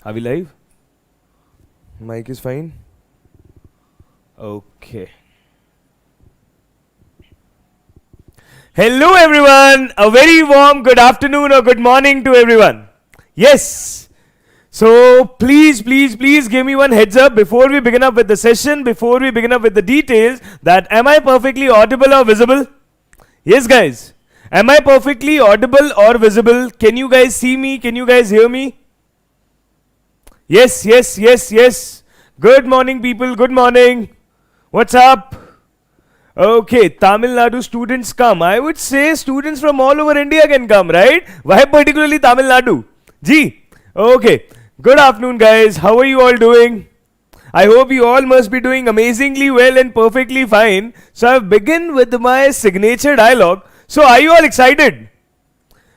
Are we live? Mic is fine? Okay. Hello everyone! A very warm good afternoon or good morning to everyone. Yes. So please give me one heads up before we begin up with the session, before we begin up with the details, that am I perfectly audible or visible? Yes guys. Am I perfectly audible or visible? Can you guys see me? Can you guys hear me? Yes. Good morning people, good morning. What's up? Okay, Tamil Nadu students come. I would say students from all over India can come, right? Why particularly Tamil Nadu? Gee, okay. Good afternoon guys, how are you all doing? I hope you all must be doing amazingly well and perfectly fine. So I've begun with my signature dialogue. So are you all excited?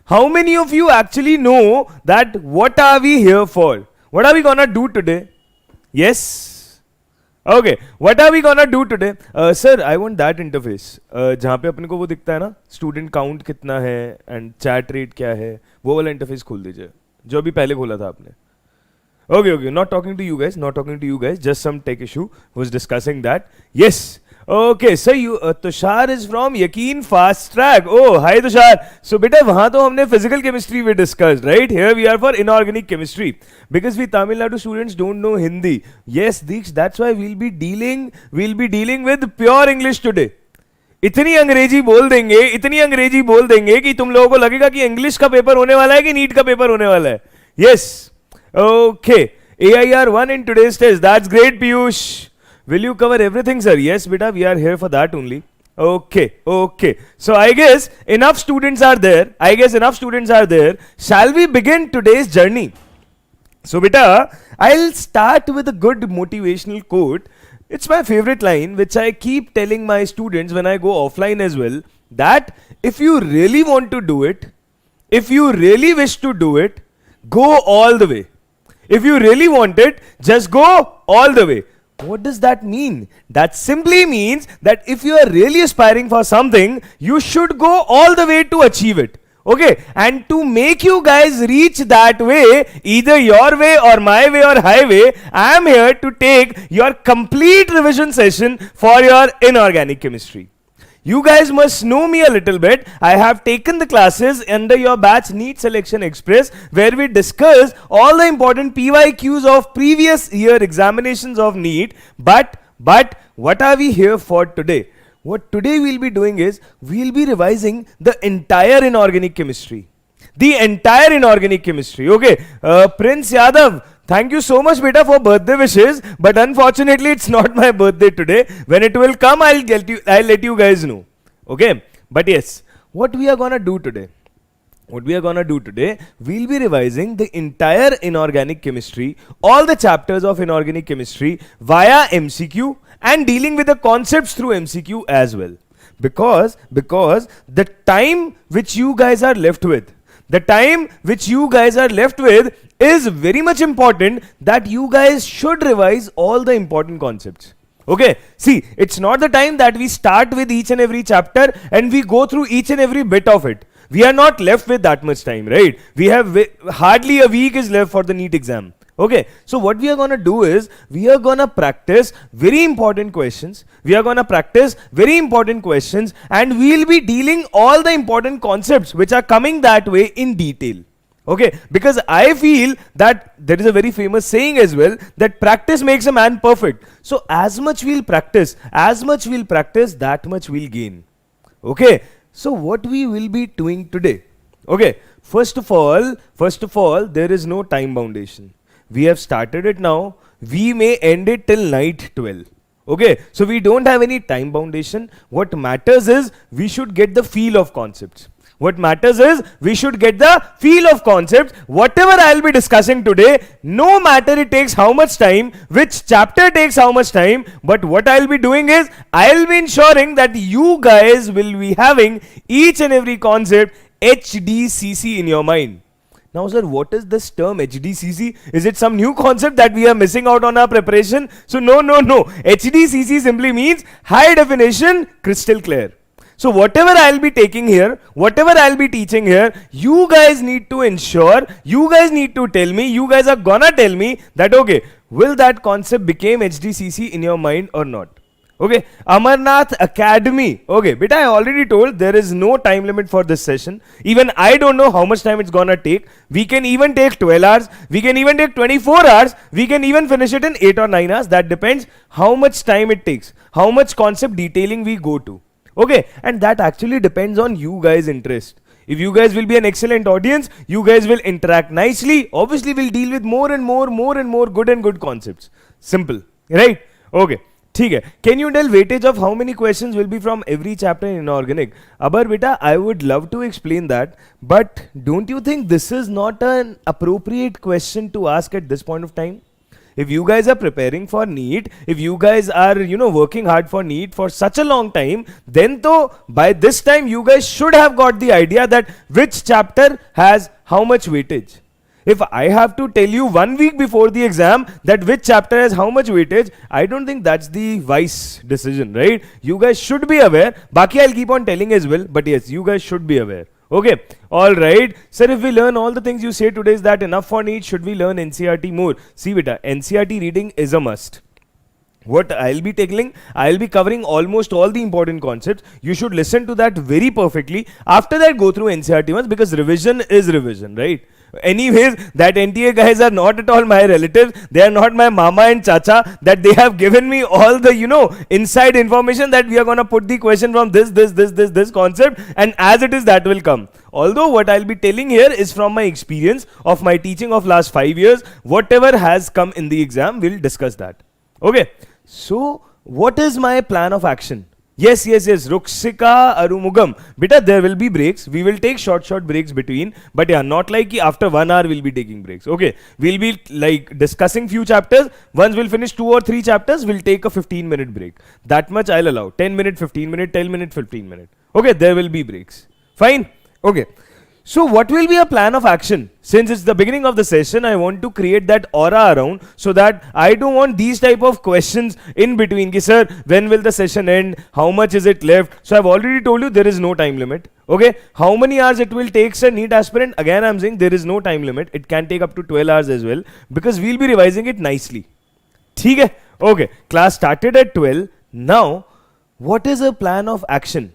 How many of you actually know that what are we here for? What are we gonna do today? Yes? Okay, what are we gonna do today? Sir, I want that interface. जहाँ पे अपने को वो दिखता है ना, student count कितना है and chat rate क्या है, वो वाला interface खोल दीजिए, जो अभी पहले खोला था आपने. Okay, not talking to you guys, just some tech issue, was discussing that. Yes. Okay, so you, Tushar is from Yakeen Fast Track. Oh, hi Tushar. So beta, वहाँ तो हमने physical chemistry we discussed, right? Here we are for inorganic chemistry. Because we Tamil Nadu students don't know Hindi. Yes, Deeks, that's why we'll be dealing with pure English today. इतनी अंग्रेजी बोल देंगे कि तुम लोगों को लगेगा कि इंग्लिश का पेपर होने वाला है कि नीट का पेपर होने वाला है. Yes. Okay. AIR 1 in today's test. That's great, Piyush. Will you cover everything, sir? Yes, beta, we are here for that only. Okay. So I guess enough students are there. Shall we begin today's journey? So beta, I'll start with a good motivational quote. It's my favorite line, which I keep telling my students when I go offline as well, that if you really want to do it, if you really wish to do it, go all the way. If you really want it, just go all the way. What does that mean? That simply means that if you are really aspiring for something, you should go all the way to achieve it. Okay, and to make you guys reach that way, either your way or my way or highway, I am here to take your complete revision session for your inorganic chemistry. You guys must know me a little bit. I have taken the classes under your batch NEET Selection Express, where we discuss all the important PYQs of previous year examinations of NEET. But what are we here for today? What today we'll be doing is, we'll be revising the entire inorganic chemistry. Okay, Prince Yadav, thank you so much beta for birthday wishes, but unfortunately it's not my birthday today. When it will come, I'll let you guys know. Okay, but yes, what we are gonna do today? We'll be revising the entire inorganic chemistry, all the chapters of inorganic chemistry via MCQ and dealing with the concepts through MCQ as well. Because the time which you guys are left with, is very much important, that you guys should revise all the important concepts. Okay, see, it's not the time that we start with each and every chapter and we go through each and every bit of it. We are not left with that much time, right? We have hardly a week is left for the NEET exam. Okay, so what we are gonna do is, we are gonna practice very important questions, and we'll be dealing all the important concepts which are coming that way in detail. Okay, because I feel that there is a very famous saying as well, that practice makes a man perfect. So as much we'll practice, that much we'll gain. Okay, so what we will be doing today? Okay, first of all, there is no time foundation. We have started it now. We may end it till night 12. Okay, so we don't have any time foundation. What matters is, we should get the feel of concepts. Whatever I'll be discussing today, no matter it takes how much time, which chapter takes how much time, but what I'll be doing is, I'll be ensuring that you guys will be having each and every concept HDCC in your mind. Now sir, what is this term HDCC? Is it some new concept that we are missing out on our preparation? So no. HDCC simply means high definition crystal clear. So whatever I'll be taking here, whatever I'll be teaching here, you guys need to ensure, you guys need to tell me, you guys are gonna tell me that, okay, will that concept become HDCC in your mind or not? Okay, Amarnath Academy. Okay, but I already told there is no time limit for this session. Even I don't know how much time it's gonna take. We can even take 12 hours. We can even take 24 hours. We can even finish it in 8 or 9 hours. That depends how much time it takes, how much concept detailing we go to. Okay, and that actually depends on you guys' interest. If you guys will be an excellent audience, you guys will interact nicely. Obviously, we'll deal with more and more good concepts. Simple, right? Okay. Can you tell weightage of how many questions will be from every chapter in inorganic? Abar beta, I would love to explain that, but don't you think this is not an appropriate question to ask at this point of time? If you guys are preparing for NEET, if you guys are, working hard for NEET for such a long time, then though by this time you guys should have got the idea that which chapter has how much weightage. If I have to tell you 1 week before the exam that which chapter has how much weightage, I don't think that's the wise decision, right? You guys should be aware. Baki I'll keep on telling as well, but yes, you guys should be aware. Okay, alright. Sir, if we learn all the things you say today, is that enough for NEET? Should we learn NCERT more? See beta, NCERT reading is a must. What I'll be tackling, I'll be covering almost all the important concepts. You should listen to that very perfectly. After that, go through NCERT once, because revision is revision, right? Anyways, that NTA guys are not at all my relatives. They are not my mama and chacha, that they have given me all the, inside information that we are going to put the question from this concept, and as it is, that will come. Although what I'll be telling here is from my experience of my teaching of last 5 years. Whatever has come in the exam, we'll discuss that. Okay. So, what is my plan of action? Yes, Ruksika Arumugam. Beta, there will be breaks. We will take short breaks between. But yeah, not like after 1 hour we'll be taking breaks. Okay. We'll be like discussing few chapters. Once we'll finish 2 or 3 chapters, we'll take a 15-minute break. That much I'll allow. 10 minute, 15 minute, 10 minute, 15 minute. Okay, there will be breaks. Fine. Okay. So what will be a plan of action? Since it's the beginning of the session, I want to create that aura around, so that I don't want these type of questions in between. Ki, sir, when will the session end? How much is it left? So I've already told you there is no time limit. Okay. How many hours it will take, sir, NEET aspirant? Again, I'm saying there is no time limit. It can take up to 12 hours as well, because we'll be revising it nicely. Okay. Class started at 12. Now, what is a plan of action?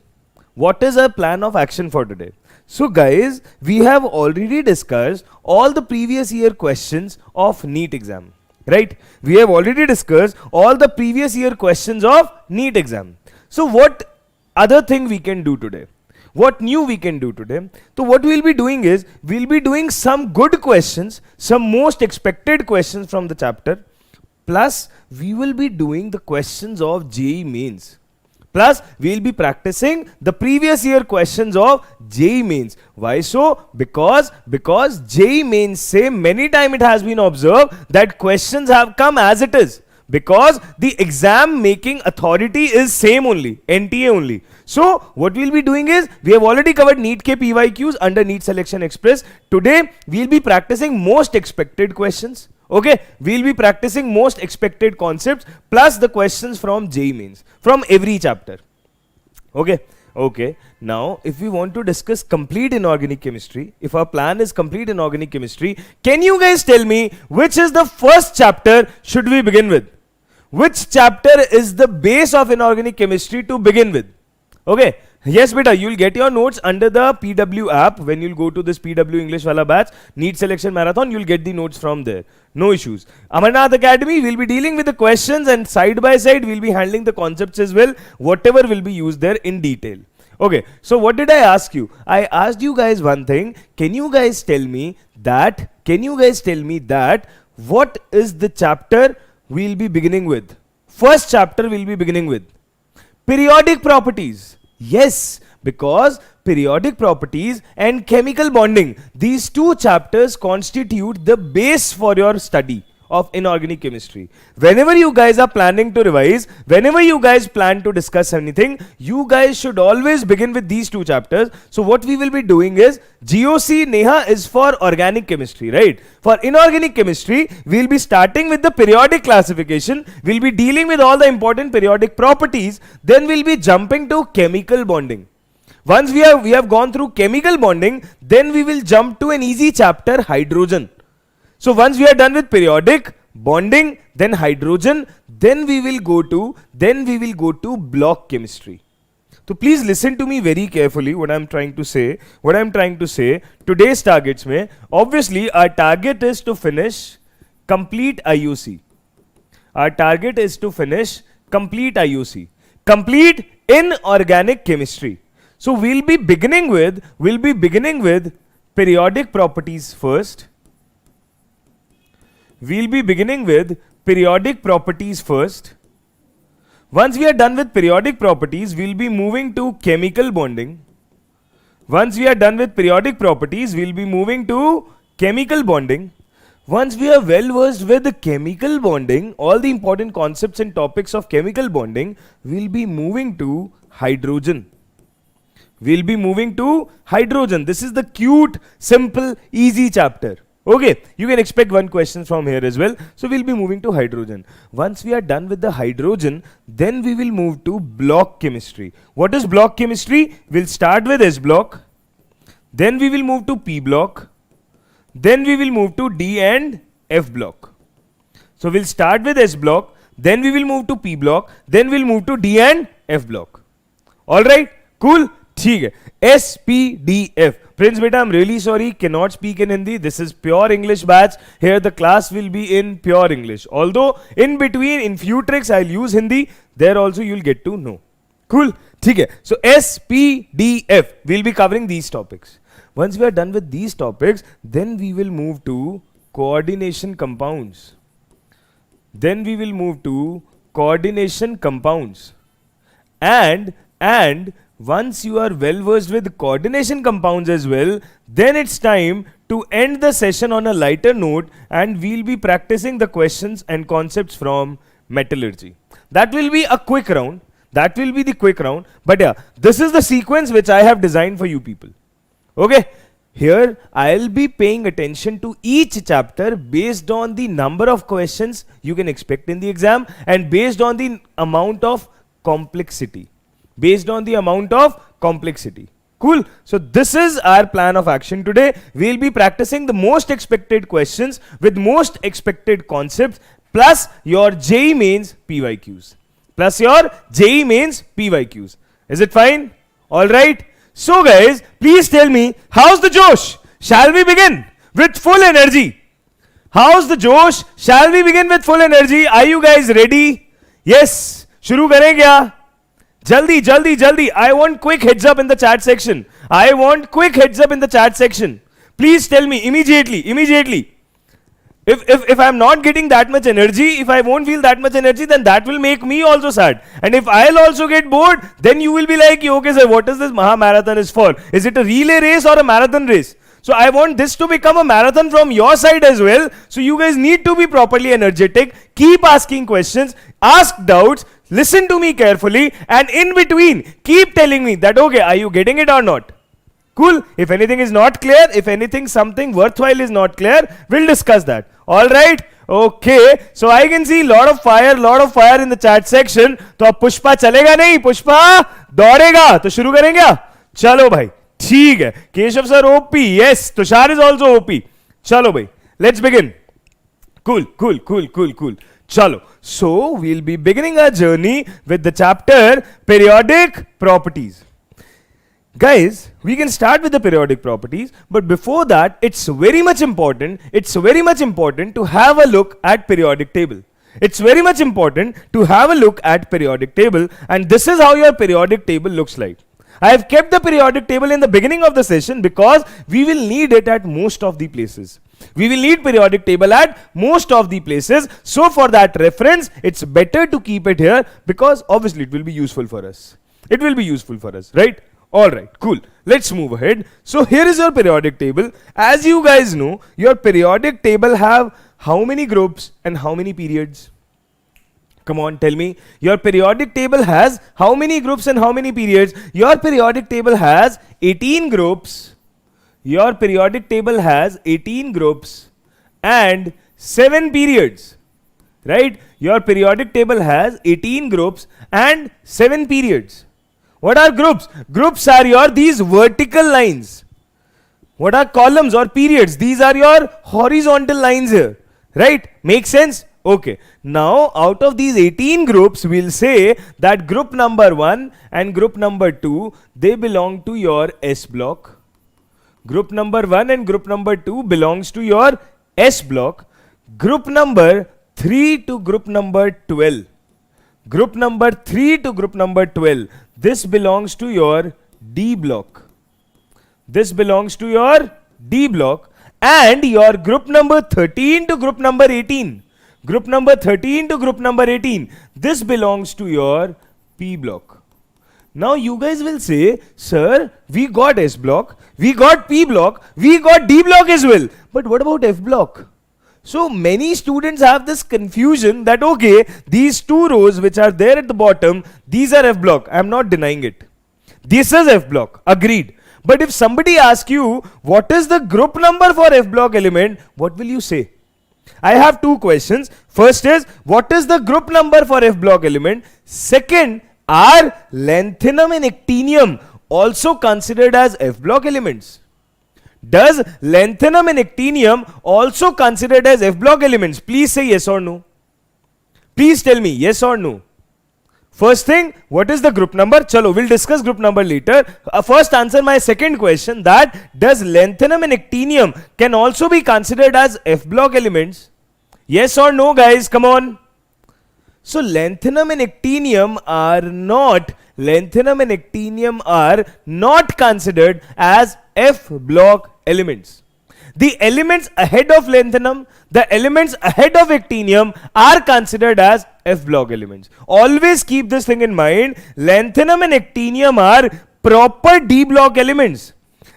What is a plan of action for today? So guys, we have already discussed all the previous year questions of NEET exam, right? We have already discussed all the previous year questions of NEET exam. So what other thing we can do today? What new we can do today? So what we'll be doing is, we'll be doing some good questions, some most expected questions from the chapter, plus we will be doing the questions of JEE mains. Plus, we'll be practicing the previous year questions of JEE mains. Why so? Because JEE mains say many times it has been observed that questions have come as it is. Because the exam making authority is same only, NTA only. So, what we'll be doing is, we have already covered NEET K PYQs under NEET Selection Express. Today, we'll be practicing most expected questions. Okay, we'll be practicing most expected concepts plus the questions from JEE mains, from every chapter. Okay. Now, if we want to discuss complete inorganic chemistry, if our plan is complete inorganic chemistry, can you guys tell me which is the first chapter should we begin with? Which chapter is the base of inorganic chemistry to begin with? Okay. Yes, beta, you'll get your notes under the PW app. When you'll go to this PW English wala batch, NEET Selection Marathon, you'll get the notes from there. No issues. Amarnath Academy, we'll be dealing with the questions, and side by side, we'll be handling the concepts as well. Whatever will be used there in detail. Okay, so what did I ask you? I asked you guys one thing. Can you guys tell me that what is the chapter we'll be beginning with? First chapter we'll be beginning with periodic properties. Yes, because periodic properties and chemical bonding, these two chapters constitute the base for your study of inorganic chemistry. Whenever you guys are planning to revise, whenever you guys plan to discuss anything, you guys should always begin with these two chapters. So what we will be doing is, GOC Neha is for organic chemistry, right? For inorganic chemistry, we'll be starting with the periodic classification. We'll be dealing with all the important periodic properties. Then we'll be jumping to chemical bonding. Once we have gone through chemical bonding, then we will jump to an easy chapter, hydrogen. So once we are done with periodic bonding, then hydrogen, then we will go to block chemistry. So please listen to me very carefully what I'm trying to say. Today's targets mein, obviously our target is to finish complete IUC. Our target is to finish complete IUC. Complete inorganic chemistry. So we'll be beginning with periodic properties first. We'll be beginning with periodic properties first. Once we are done with periodic properties, we'll be moving to chemical bonding. Once we are done with periodic properties, we'll be moving to chemical bonding. Once we are well versed with the chemical bonding, all the important concepts and topics of chemical bonding, we'll be moving to hydrogen. We'll be moving to hydrogen. This is the cute, simple, easy chapter. Okay, you can expect one question from here as well. So we'll be moving to hydrogen. Once we are done with the hydrogen, then we will move to block chemistry. What is block chemistry? We'll start with S block. Then we will move to P block. Then we will move to D and F block. So we'll start with S block. Then we will move to P block. Then we'll move to D and F block. Alright, cool. ठीक है, SPDF. Prince beta, I'm really sorry, cannot speak in Hindi. This is pure English batch. Here the class will be in pure English. Although in between, in few tricks, I'll use Hindi. There also you'll get to know. Cool. ठीक है. So SPDF, we'll be covering these topics. Once we are done with these topics, then we will move to coordination compounds. Then we will move to coordination compounds. And once you are well versed with coordination compounds as well, then it's time to end the session on a lighter note, and we'll be practicing the questions and concepts from metallurgy. That will be a quick round. That will be the quick round. But yeah, this is the sequence which I have designed for you people. Okay. Here I'll be paying attention to each chapter based on the number of questions you can expect in the exam and based on the amount of complexity. Cool. So this is our plan of action today. We'll be practicing the most expected questions with most expected concepts plus your JEE mains PYQs. Is it fine? Alright. So guys, please tell me, how's the Josh? Shall we begin with full energy? How's the Josh? Shall we begin with full energy? Are you guys ready? Yes. शुरू करें क्या? Jaldi. I want quick heads up in the chat section. Please tell me immediately. If I'm not getting that much energy, if I won't feel that much energy, then that will make me also sad. And if I'll also get bored, then you will be like, okay sir, what is this Maha Marathon is for? Is it a relay race or a marathon race? So I want this to become a marathon from your side as well. So you guys need to be properly energetic. Keep asking questions, ask doubts, listen to me carefully, and in between, keep telling me that, okay, are you getting it or not? Cool. If anything is not clear, if anything, something worthwhile is not clear, we'll discuss that. Alright? Okay. So I can see lot of fire in the chat section. तो अब पुष्पा चलेगा नहीं, पुष्पा दौड़ेगा, तो शुरू करेंगे? चलो भाई, ठीक है. Keshav sir OP, yes. Tushar is also OP. चलो भाई, let's begin. Cool. Chalo. So we'll be beginning our journey with the chapter periodic properties. Guys, we can start with the periodic properties, but before that, it's very much important to have a look at periodic table. And this is how your periodic table looks like. I have kept the periodic table in the beginning of the session because we will need it at most of the places. We will need periodic table at most of the places. So for that reference, it's better to keep it here because obviously it will be useful for us. Right? Alright, cool. Let's move ahead. So here is your periodic table. As you guys know, your periodic table have how many groups and how many periods? Come on, tell me. Your periodic table has how many groups and how many periods? Your periodic table has 18 groups. Your periodic table has 18 groups and 7 periods. Right? Your periodic table has 18 groups and 7 periods. What are groups? Groups are your these vertical lines. What are columns or periods? These are your horizontal lines here. Right? Make sense? Okay. Now, out of these 18 groups, we'll say that group number 1 and group number 2, they belong to your S block. Group number 1 and group number 2 belongs to your S block. Group number 3 to group number 12. Group number 3 to group number 12. This belongs to your D block. This belongs to your D block. And your group number 13 to group number 18. Group number 13 to group number 18. This belongs to your P block. Now you guys will say, sir, we got S block, we got P block, we got D block as well. But what about F block? So many students have this confusion that okay, these two rows which are there at the bottom, these are F block. I am not denying it. This is F block. Agreed. But if somebody asks you, what is the group number for F block element, what will you say? I have two questions. First is, what is the group number for F block element? Second, are lanthanum and actinium also considered as F block elements? Does lanthanum and actinium also considered as F block elements? Please say yes or no. Please tell me yes or no. First thing, what is the group number? Chalo, we'll discuss group number later. First answer my second question, that does lanthanum and actinium can also be considered as F block elements? Yes or no, guys? Come on. So lanthanum and actinium are not considered as F block elements. The elements ahead of lanthanum, the elements ahead of actinium are considered as F block elements. Always keep this thing in mind. Lanthanum and actinium are proper D block elements.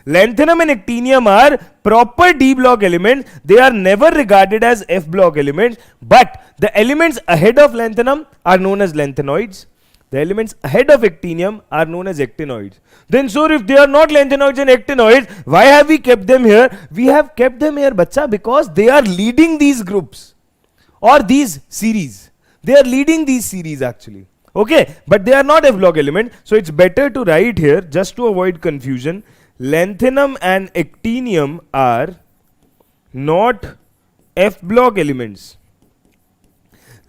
Lanthanum and actinium are proper D block elements. They are never regarded as F block elements. But the elements ahead of lanthanum are known as lanthanoids. The elements ahead of actinium are known as actinoids. Then sir, if they are not lanthanoids and actinoids, why have we kept them here? We have kept them here, bacha, because they are leading these groups or these series. They are leading these series actually. Okay, but they are not F block element. So it's better to write here, just to avoid confusion, lanthanum and actinium are not F block elements.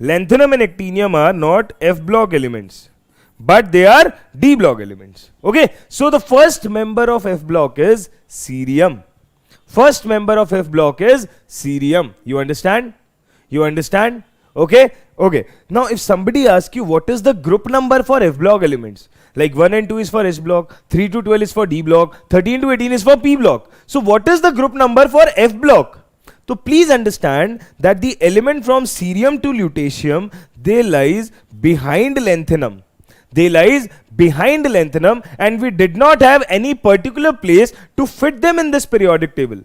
Lanthanum and actinium are not F block elements, but they are D block elements. Okay, so the first member of F block is cerium. First member of F block is cerium. You understand? You understand? Okay, okay. Now if somebody asks you what is the group number for F block elements, like 1 and 2 is for S block, 3 to 12 is for D block, 13 to 18 is for P block. So what is the group number for F block? So please understand that the element from cerium to lutetium, they lies behind lanthanum. They lies behind lanthanum, and we did not have any particular place to fit them in this periodic table.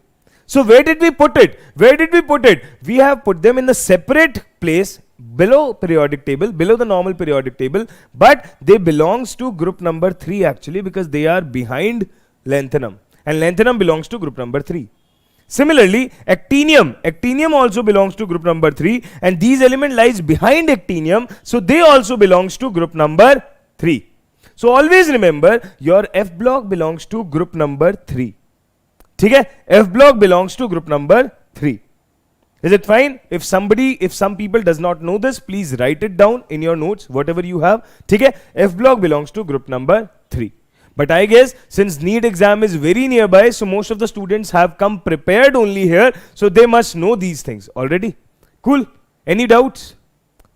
So where did we put it? Where did we put it? We have put them in the separate place below periodic table, below the normal periodic table, but they belongs to group number 3 actually, because they are behind lanthanum, and lanthanum belongs to group number 3. Similarly, actinium also belongs to group number 3, and these element lies behind actinium, so they also belongs to group number 3. So always remember, your F block belongs to group number 3. Okay? F block belongs to group number 3. Is it fine? If some people does not know this, please write it down in your notes, whatever you have. Okay? F block belongs to group number 3. But I guess since NEET exam is very nearby, so most of the students have come prepared only here, so they must know these things already. Cool? Any doubts?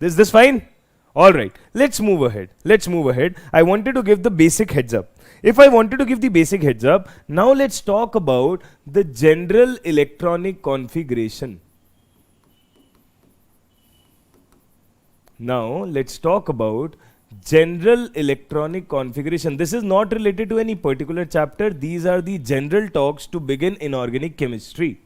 Is this fine? Alright, let's move ahead. Let's move ahead. I wanted to give the basic heads up. If I wanted to give the basic heads up, now let's talk about the general electronic configuration. Now let's talk about general electronic configuration. This is not related to any particular chapter. These are the general talks to begin inorganic chemistry.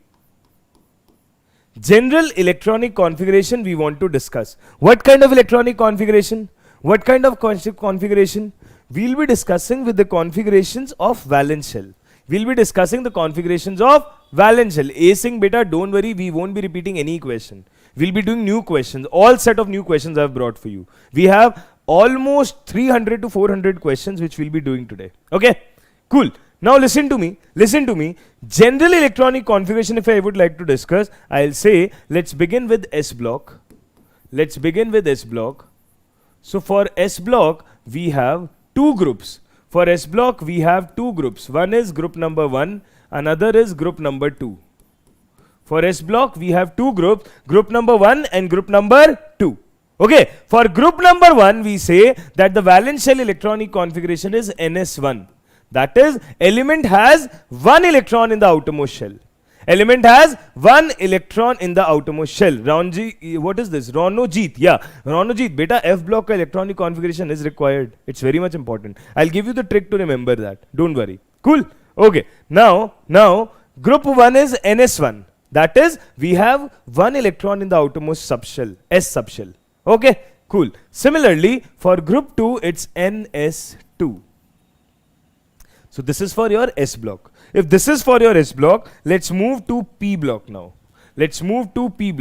General electronic configuration we want to discuss. What kind of electronic configuration? What kind of configuration? We'll be discussing with the configurations of valence shell. We'll be discussing the configurations of valence shell. Async beta, don't worry, we won't be repeating any question. We'll be doing new questions. All set of new questions I've brought for you. We have almost 300 to 400 questions which we'll be doing today. Okay, cool. Now listen to me. General electronic configuration, if I would like to discuss, I'll say let's begin with S block. So for S block, we have two groups. For S block, we have two groups. One is group number 1, another is group number 2. For S block, we have two groups, group number 1 and group number 2. Okay, for group number 1, we say that the valence shell electronic configuration is NS1. That is, element has one electron in the outermost shell. Element has one electron in the outermost shell. What is this? Ronojit. Yeah, Ronojit. Beta, F block electronic configuration is required. It's very much important. I'll give you the trick to remember that. Don't worry. Cool. Okay. Now, group 1 is NS1. That is, we have one electron in the outermost subshell, S subshell. Okay. Cool. Similarly, for group 2, it's NS2. So this is for your S block. If this is for your S block, let's move to P block now. If we move to P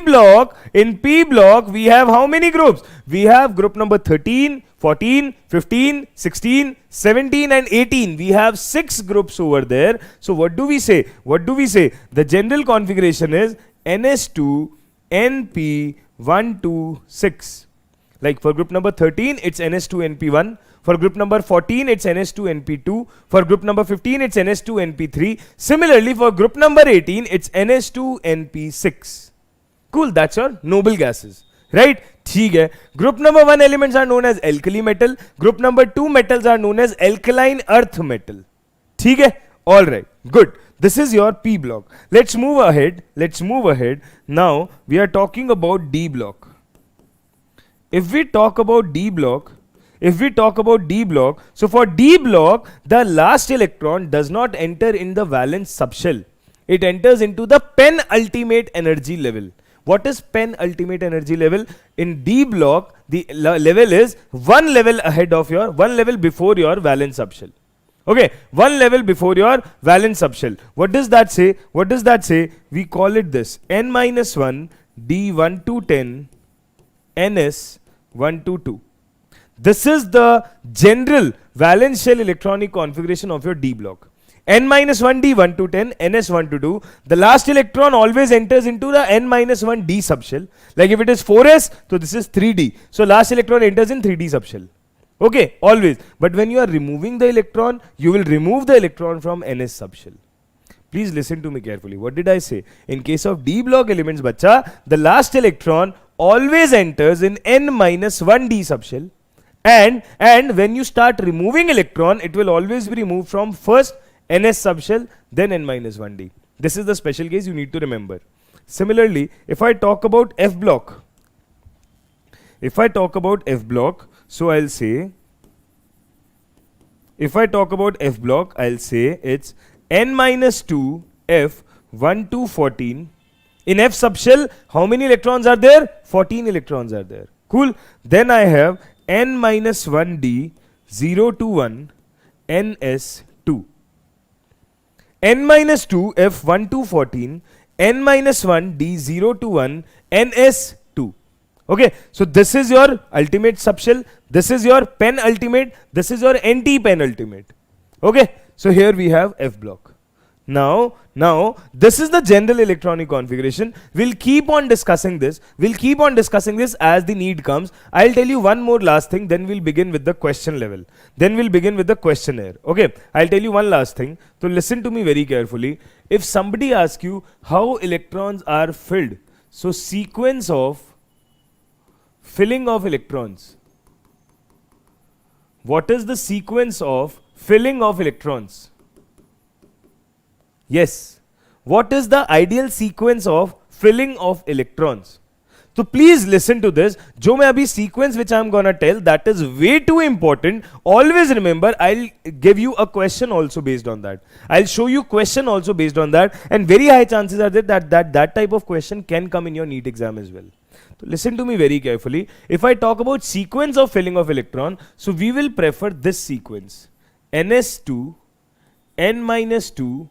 block, in P block, we have how many groups? We have group number 13, 14, 15, 16, 17 and 18. We have 6 groups over there. So what do we say? The general configuration is NS2, NP, 1, 2, 6. Like for group number 13, it's NS2, NP1. For group number 14, it's NS2, NP2. For group number 15, it's NS2, NP3. Similarly, for group number 18, it's NS2, NP6. Cool, that's your noble gases. Right? ठीक है. Group number 1 elements are known as alkali metal. Group number 2 metals are known as alkaline earth metal. ठीक है? Alright, good. This is your P block. Let's move ahead. Now, we are talking about D block. If we talk about D block, so for D block, the last electron does not enter in the valence subshell. It enters into the penultimate energy level. What is penultimate energy level? In D block, the level is one level before your valence subshell. Okay, one level before your valence subshell. What does that say? We call it this: n-1 D1 to 10 ns 1 to 2. This is the general valence shell electronic configuration of your D block. n-1 D 1 to 10, ns 1 to 2. The last electron always enters into the n-1 D subshell. Like if it is 4s, so this is 3d. So last electron enters in 3d subshell. Okay, always. But when you are removing the electron, you will remove the electron from ns subshell. Please listen to me carefully. What did I say? In case of D block elements, bacha, the last electron always enters in n-1 D subshell. And when you start removing electron, it will always be removed from first ns subshell, then n-1 D. This is the special case you need to remember. Similarly, if I talk about F block, so I'll say, it's n-2 F 1 to 14. In F subshell, how many electrons are there? 14 electrons are there. Cool. Then I have n-1 D 0 to 1 ns2. n-2 F 1 to 14, n-1 D 0 to 1 ns2. Okay, so this is your ultimate subshell, this is your penultimate, this is your anti-penultimate. Okay, so here we have F block. Now, this is the general electronic configuration. We'll keep on discussing this as the need comes. I'll tell you one more last thing, then we'll begin with the question level. Then we'll begin with the questionnaire. Okay, I'll tell you one last thing. So listen to me very carefully. If somebody asks you how electrons are filled, so sequence of filling of electrons. What is the sequence of filling of electrons? Yes. What is the ideal sequence of filling of electrons? So please listen to this. जो मैं अभी sequence which I am gonna tell, that is way too important. Always remember, I'll give you a question also based on that. I'll show you question also based on that, and very high chances are there that type of question can come in your NEET exam as well. So listen to me very carefully. If I talk about sequence of filling of electron, so we will prefer this sequence: ns2, n-2,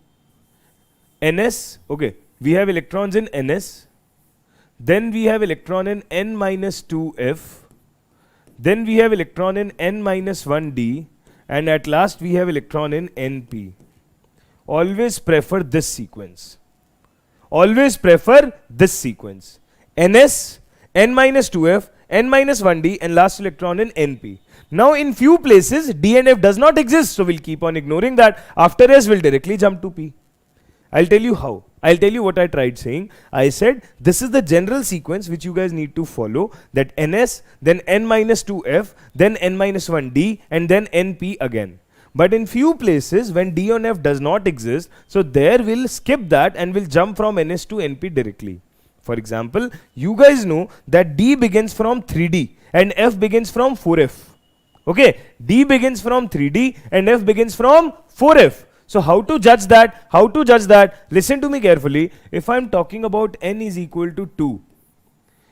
ns. Okay, we have electrons in ns. then we have electron in n minus 2f, then we have electron in n minus 1d, and at last we have electron in np. Always prefer this sequence. Always prefer this sequence. ns, n minus 2f, n minus 1d, and last electron in np. Now in few places d and f does not exist, so we'll keep on ignoring that. After s we'll directly jump to p. I'll tell you how. I'll tell you what I tried saying. I said this is the general sequence which you guys need to follow, that ns, then n minus 2f, then n minus 1d, and then np again. But in few places when d on f does not exist, so there we'll skip that and we'll jump from ns to np directly. For example, you guys know that d begins from 3d and f begins from 4f. Okay, d begins from 3d and f begins from 4f. So how to judge that? How to judge that? Listen to me carefully. If I'm talking about n is equal to 2,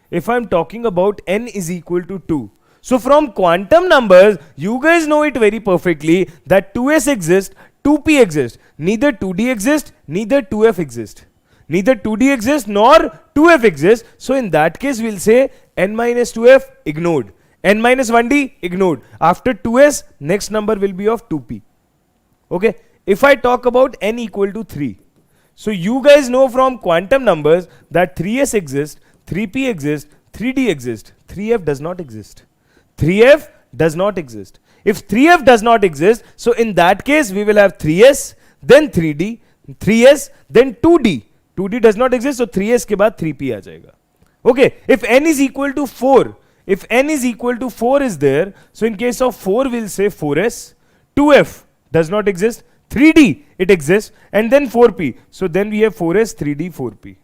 if I'm talking about n is equal to 2, so from quantum numbers, you guys know it very perfectly that 2s exists, 2p exists. Neither 2d exists, neither 2f exists. Neither 2d exists nor 2f exists. So in that case, we'll say n minus 2f ignored. N minus 1d ignored. After 2s, next number will be of 2p. Okay. If I talk about n equal to 3, so you guys know from quantum numbers that 3s exists, 3p exists, 3d exists, 3f does not exist. 3f does not exist. If 3f does not exist, so in that case we will have 3s, then 3d, 3s, then 2d. 2d does not exist, so 3s ke baad 3p aa jayega. Okay, if n is equal to 4, if n is equal to 4 is there, so in case of 4 we'll say 4s, 2f does not exist, 3d it exists, and then 4p. So then we have 4s, 3d, 4p.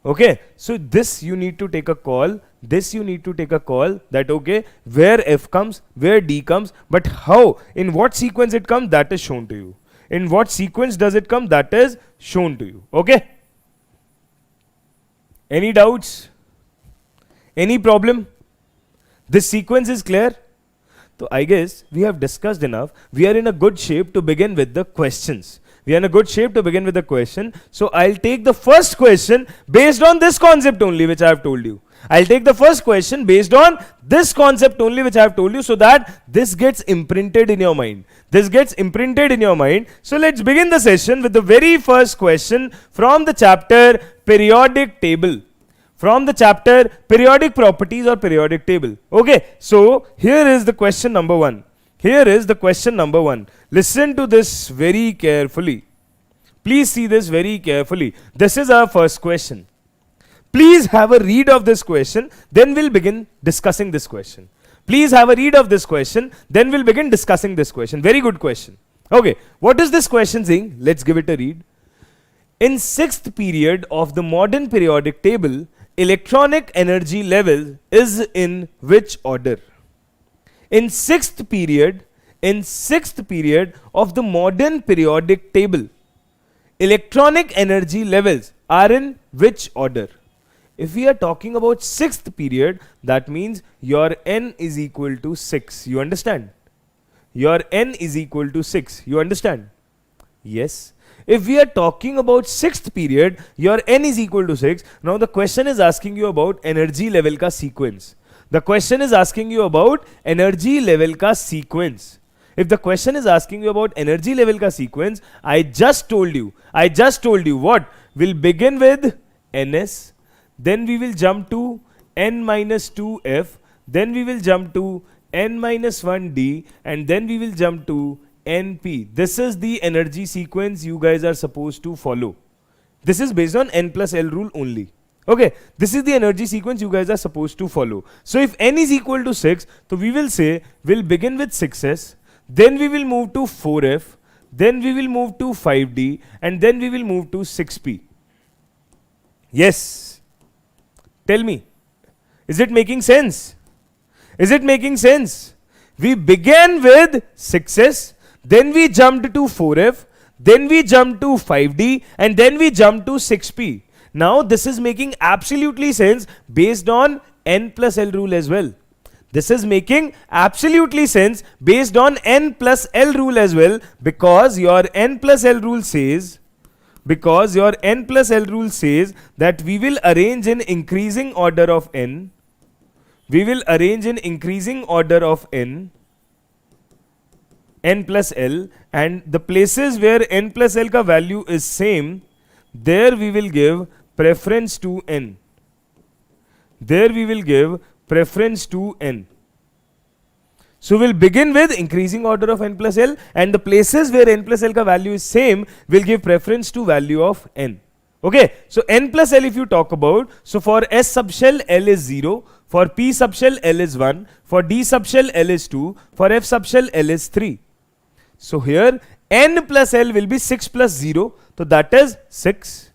Okay, so this you need to take a call. This you need to take a call that okay, where f comes, where d comes, but how, in what sequence it comes, that is shown to you. In what sequence does it come, that is shown to you. Okay. Any doubts? Any problem? This sequence is clear? So I guess we have discussed enough. We are in a good shape to begin with the questions. We are in a good shape to begin with the question. So I'll take the first question based on this concept only which I have told you. I'll take the first question based on this concept only which I have told you, so that this gets imprinted in your mind. This gets imprinted in your mind. So let's begin the session with the very first question from the chapter Periodic Table. From the chapter Periodic Properties or Periodic Table. Okay, so here is the question number 1. Here is the question number 1. Listen to this very carefully. Please see this very carefully. This is our first question. Please have a read of this question, then we'll begin discussing this question. Please have a read of this question, then we'll begin discussing this question. Very good question. Okay, what is this question saying? Let's give it a read. In 6th period of the modern periodic table, electronic energy level is in which order? In 6th period of the modern periodic table, electronic energy levels are in which order? If we are talking about 6th period, that means your n is equal to 6. You understand? Your n is equal to 6. You understand? Yes. If we are talking about 6th period, your n is equal to 6. Now the question is asking you about energy level ka sequence. The question is asking you about energy level ka sequence. If the question is asking you about energy level ka sequence, I just told you what? We'll begin with ns, then we will jump to n minus 2f, then we will jump to n minus 1d, and then we will jump to np. This is the energy sequence you guys are supposed to follow. This is based on n plus L rule only. Okay, this is the energy sequence you guys are supposed to follow. So if n is equal to 6, so we will say we'll begin with 6s, then we will move to 4f, then we will move to 5d, and then we will move to 6p. Yes. Tell me, is it making sense? Is it making sense? We began with 6s, then we jumped to 4f, then we jumped to 5d, and then we jumped to 6p. Now this is making absolutely sense based on n plus L rule as well. This is making absolutely sense based on n plus L rule as well, because your n plus L rule says because your n plus L rule says that we will arrange in increasing order of n. We will arrange in increasing order of n plus L, and the places where n plus L ka value is same, there we will give preference to n. There we will give preference to n. So we'll begin with increasing order of n plus L, and the places where n plus L ka value is same will give preference to value of n. Okay, so n plus L if you talk about, so for S subshell L is 0, for P subshell L is 1, for D subshell L is 2, for F subshell L is 3. So here n plus L will be 6 plus 0, so that is 6.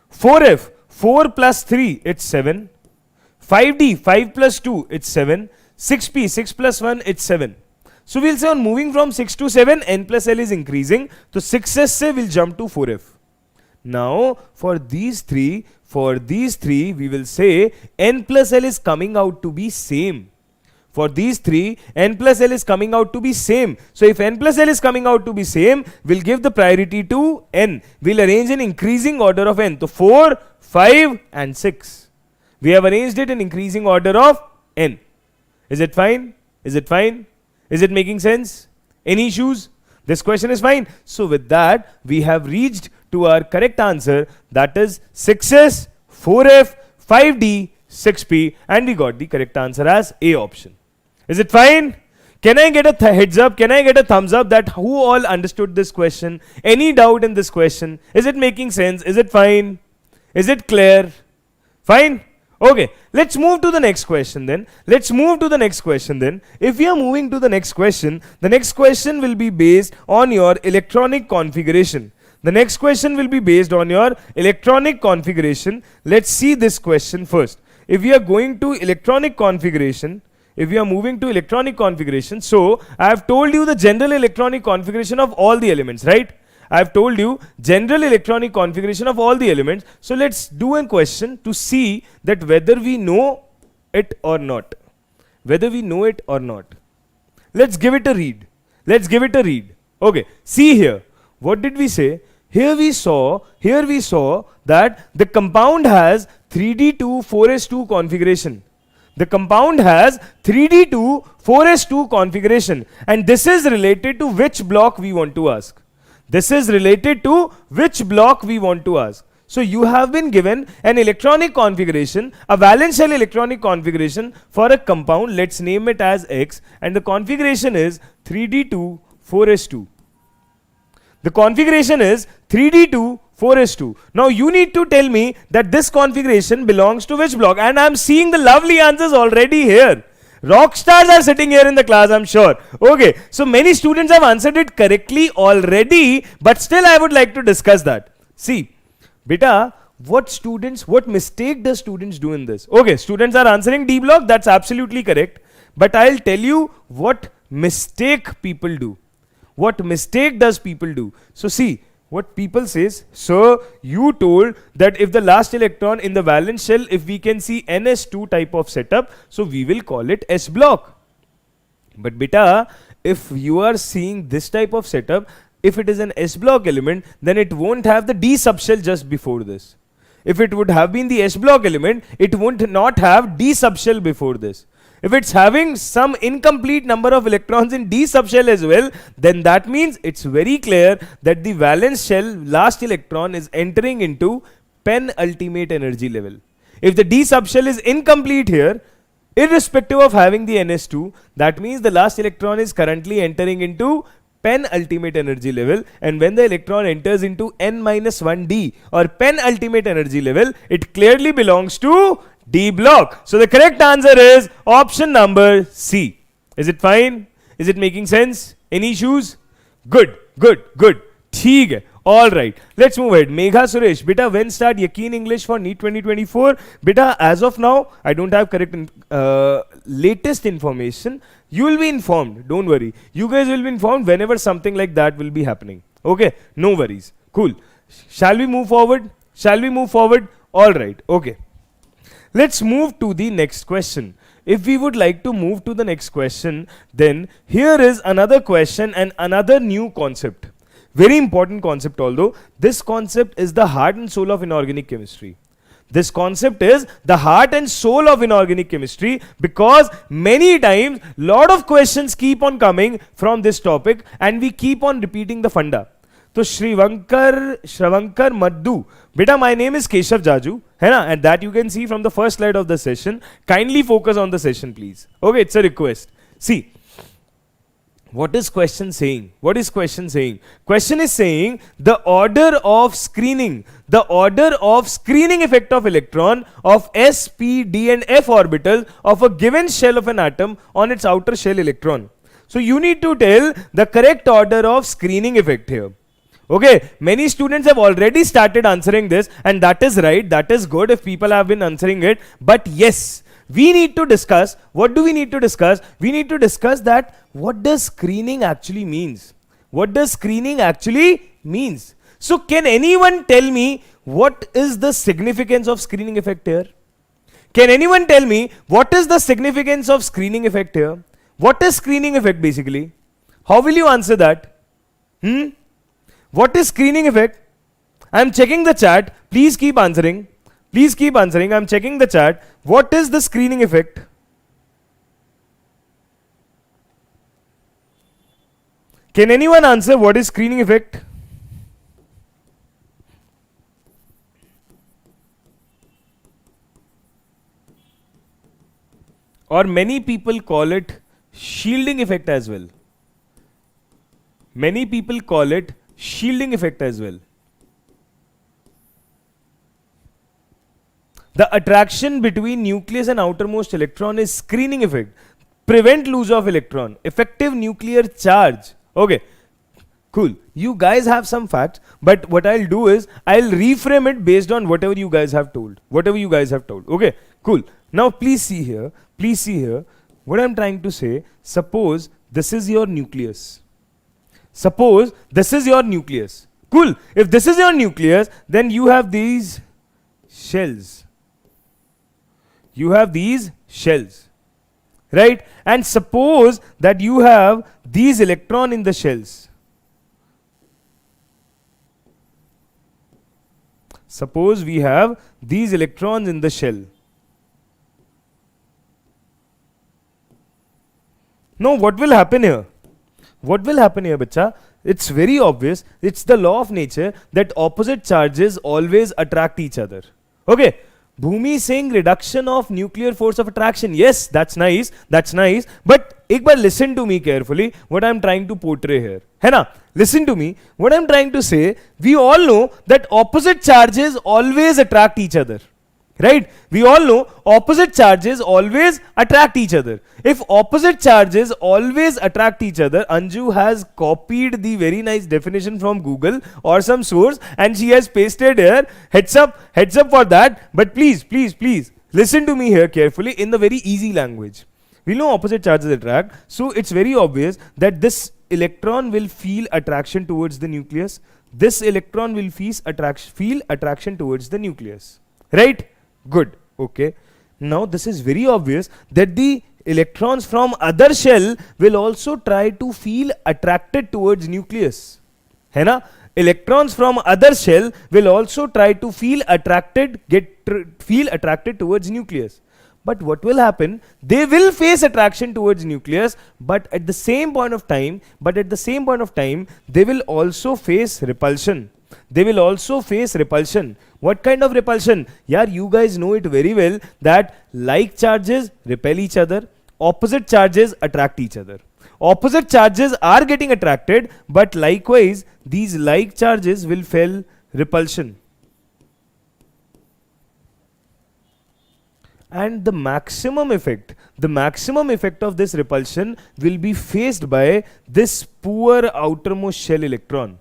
4F, 4 plus 3, it's 7. 5D, 5 plus 2, it's 7. 6P, 6 plus 1, it's 7. So we'll say on moving from 6 to 7, n plus L is increasing. So 6S se will jump to 4F. Now for these three, we will say n plus L is coming out to be same. For these three, n plus L is coming out to be same. So if n plus L is coming out to be same, we'll give the priority to n. We'll arrange in increasing order of n. So 4, 5 and 6. We have arranged it in increasing order of n. Is it fine? Is it fine? Is it making sense? Any issues? This question is fine. So with that, we have reached to our correct answer, that is 6S, 4F, 5D, 6P, and we got the correct answer as A option. Is it fine? Can I get a heads up? Can I get a thumbs up that who all understood this question? Any doubt in this question? Is it making sense? Is it fine? Is it clear? Fine? Okay, let's move to the next question then. If we are moving to the next question will be based on your electronic configuration. Let's see this question first. If we are moving to electronic configuration, so I have told you the general electronic configuration of all the elements, right? I have told you general electronic configuration of all the elements. So let's do a question to see that whether we know it or not. Let's give it a read. Okay, see here. What did we say? Here we saw that the compound has 3d2 4s2 configuration. And this is related to which block we want to ask. So you have been given an electronic configuration, a valence shell electronic configuration for a compound. Let's name it as X, and the configuration is 3d2 4s2. Now you need to tell me that this configuration belongs to which block, and I'm seeing the lovely answers already here. Rock stars are sitting here in the class, I'm sure. Okay, so many students have answered it correctly already, but still I would like to discuss that. See, beta, what mistake does students do in this? Okay, students are answering D block, that's absolutely correct. But I'll tell you what mistake people do. What mistake does people do? So see, what people says, so you told that if the last electron in the valence shell, if we can see NS2 type of setup, so we will call it S block. But beta, if you are seeing this type of setup, if it is an S block element, then it won't have the D subshell just before this. If it would have been the S block element, it would not have D subshell before this. If it's having some incomplete number of electrons in D subshell as well, then that means it's very clear that the valence shell last electron is entering into penultimate energy level. If the D subshell is incomplete here, irrespective of having the NS2, that means the last electron is currently entering into penultimate energy level, and when the electron enters into n-1d or penultimate energy level, it clearly belongs to D block. So the correct answer is option number C. Is it fine? Is it making sense? Any issues? Good. ठीक है. All right. Let's move ahead. Megha Suresh, beta, when start Yaqeen English for NEET 2024? Beta, as of now, I don't have correct latest information. You will be informed. Don't worry. You guys will be informed whenever something like that will be happening. Okay? No worries. Cool. Shall we move forward? All right. Okay. Let's move to the next question. If we would like to move to the next question, then here is another question and another new concept. Very important concept, although this concept is the heart and soul of inorganic chemistry. This concept is the heart and soul of inorganic chemistry, because many times lot of questions keep on coming from this topic and we keep on repeating the funda. So Shrivankar Madhu, beta, my name is Keshav Jaju, hai na? And that you can see from the first slide of the session. Kindly focus on the session, please. Okay, it's a request. See, what is question saying? What is question saying? Question is saying the order of screening effect of electron of s, p, d and f orbitals of a given shell of an atom on its outer shell electron. So you need to tell the correct order of screening effect here. Okay, many students have already started answering this, and that is right, that is good if people have been answering it. But yes, we need to discuss, what do we need to discuss? We need to discuss that what does screening actually means? What does screening actually means? So can anyone tell me what is the significance of screening effect here? Can anyone tell me what is the significance of screening effect here? What is screening effect basically? How will you answer that? What is screening effect? I am checking the chat. Please keep answering. Please keep answering. I am checking the chat. What is the screening effect? Can anyone answer what is screening effect? Or many people call it shielding effect as well. Many people call it shielding effect as well. The attraction between nucleus and outermost electron is screening effect. Prevent lose of electron. Effective nuclear charge. Okay, cool. You guys have some facts, but what I'll do is I'll reframe it based on whatever you guys have told. Whatever you guys have told. Okay, cool. Now please see here. Please see here. What I'm trying to say, suppose this is your nucleus. Suppose this is your nucleus. Cool. If this is your nucleus, then you have these shells. You have these shells. Right? And suppose that you have these electrons in the shells. Suppose we have these electrons in the shell. Now what will happen here? What will happen here, bacha? It's very obvious. It's the law of nature that opposite charges always attract each other. Okay. Bhumi is saying reduction of nuclear force of attraction. Yes, that's nice. That's nice. But ek baar listen to me carefully. What I'm trying to portray here. Hai na? Listen to me. What I'm trying to say. We all know that opposite charges always attract each other. Right? We all know opposite charges always attract each other. If opposite charges always attract each other, Anju has copied the very nice definition from Google or some source and she has pasted here. Heads up for that. But please, listen to me here carefully in the very easy language. We know opposite charges attract. So it's very obvious that this electron will feel attraction towards the nucleus. This electron will feel attraction towards the nucleus. Right? Good. Okay. Now this is very obvious that the electrons from other shell will also try to feel attracted towards nucleus. Hai na? Electrons from other shell will also try to feel attracted towards nucleus. But what will happen? They will face attraction towards nucleus, but at the same point of time, they will also face repulsion. They will also face repulsion. What kind of repulsion? Yeah, you guys know it very well that like charges repel each other, opposite charges attract each other. Opposite charges are getting attracted, but likewise these like charges will feel repulsion. And the maximum effect of this repulsion will be faced by this poor outermost shell electron.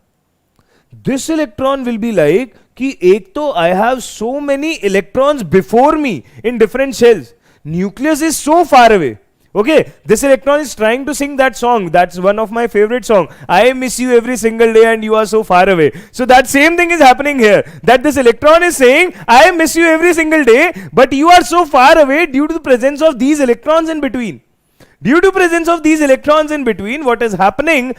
This electron will be like कि एक तो I have so many electrons before me in different shells. Nucleus is so far away. Okay, this electron is trying to sing that song. That's one of my favorite songs. I miss you every single day and you are so far away. So that same thing is happening here. That this electron is saying, I miss you every single day, but you are so far away due to the presence of these electrons in between. Due to presence of these electrons in between, what is happening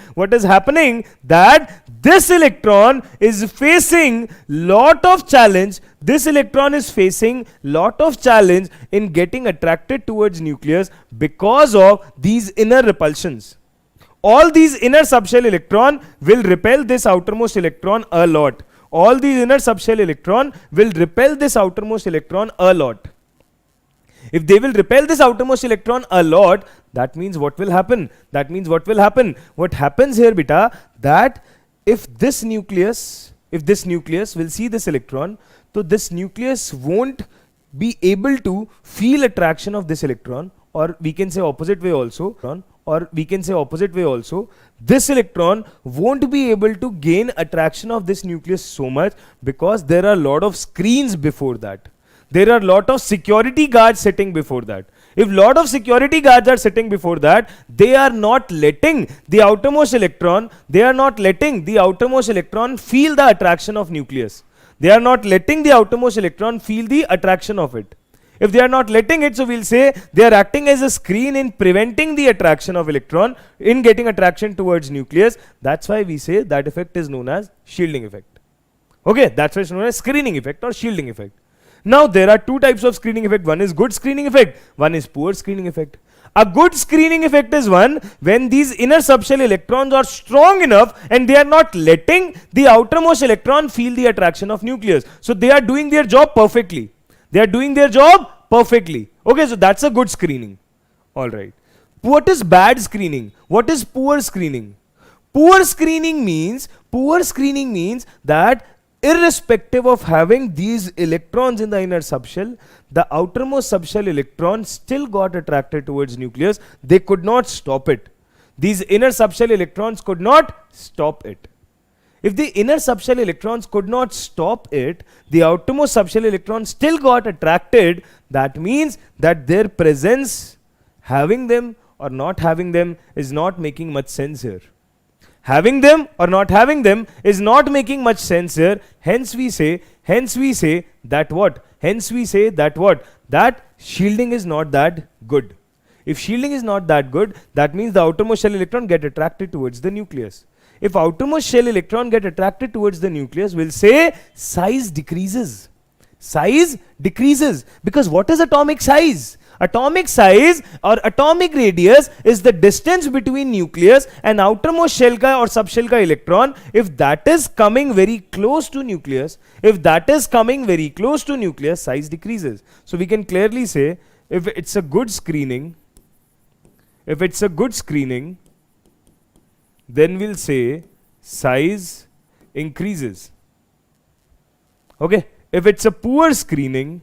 that this electron is facing lot of challenge. This electron is facing lot of challenge in getting attracted towards nucleus because of these inner repulsions. All these inner subshell electron will repel this outermost electron a lot. All these inner subshell electron will repel this outermost electron a lot. If they will repel this outermost electron a lot, that means what will happen? What happens here, beta, that if this nucleus will see this electron, so this nucleus won't be able to feel attraction of this electron, or we can say opposite way also, this electron won't be able to gain attraction of this nucleus so much because there are a lot of screens before that. There are a lot of security guards sitting before that. If lot of security guards are sitting before that, they are not letting the outermost electron feel the attraction of nucleus. They are not letting the outermost electron feel the attraction of it. If they are not letting it, so we'll say they are acting as a screen in preventing the attraction of electron in getting attraction towards nucleus. That's why we say that effect is known as shielding effect. Okay, that's why it's known as screening effect or shielding effect. Now there are two types of screening effect. One is good screening effect, one is poor screening effect. A good screening effect is one when these inner subshell electrons are strong enough and they are not letting the outermost electron feel the attraction of nucleus. So they are doing their job perfectly. Okay, so that's a good screening. Alright. What is bad screening? What is poor screening? Poor screening means that irrespective of having these electrons in the inner subshell, the outermost subshell electron still got attracted towards nucleus. They could not stop it. These inner subshell electrons could not stop it. If the inner subshell electrons could not stop it, the outermost subshell electron still got attracted. That means that their presence, having them or not having them, is not making much sense here. Having them or not having them is not making much sense here. Hence we say that what? That shielding is not that good. If shielding is not that good, that means the outermost shell electron get attracted towards the nucleus. If outermost shell electron get attracted towards the nucleus, we'll say size decreases. Size decreases. Because what is atomic size? Atomic size or atomic radius is the distance between nucleus and outermost shell ka or subshell ka electron. If that is coming very close to nucleus, size decreases. So we can clearly say if it's a good screening, then we'll say size increases. Okay. If it's a poor screening,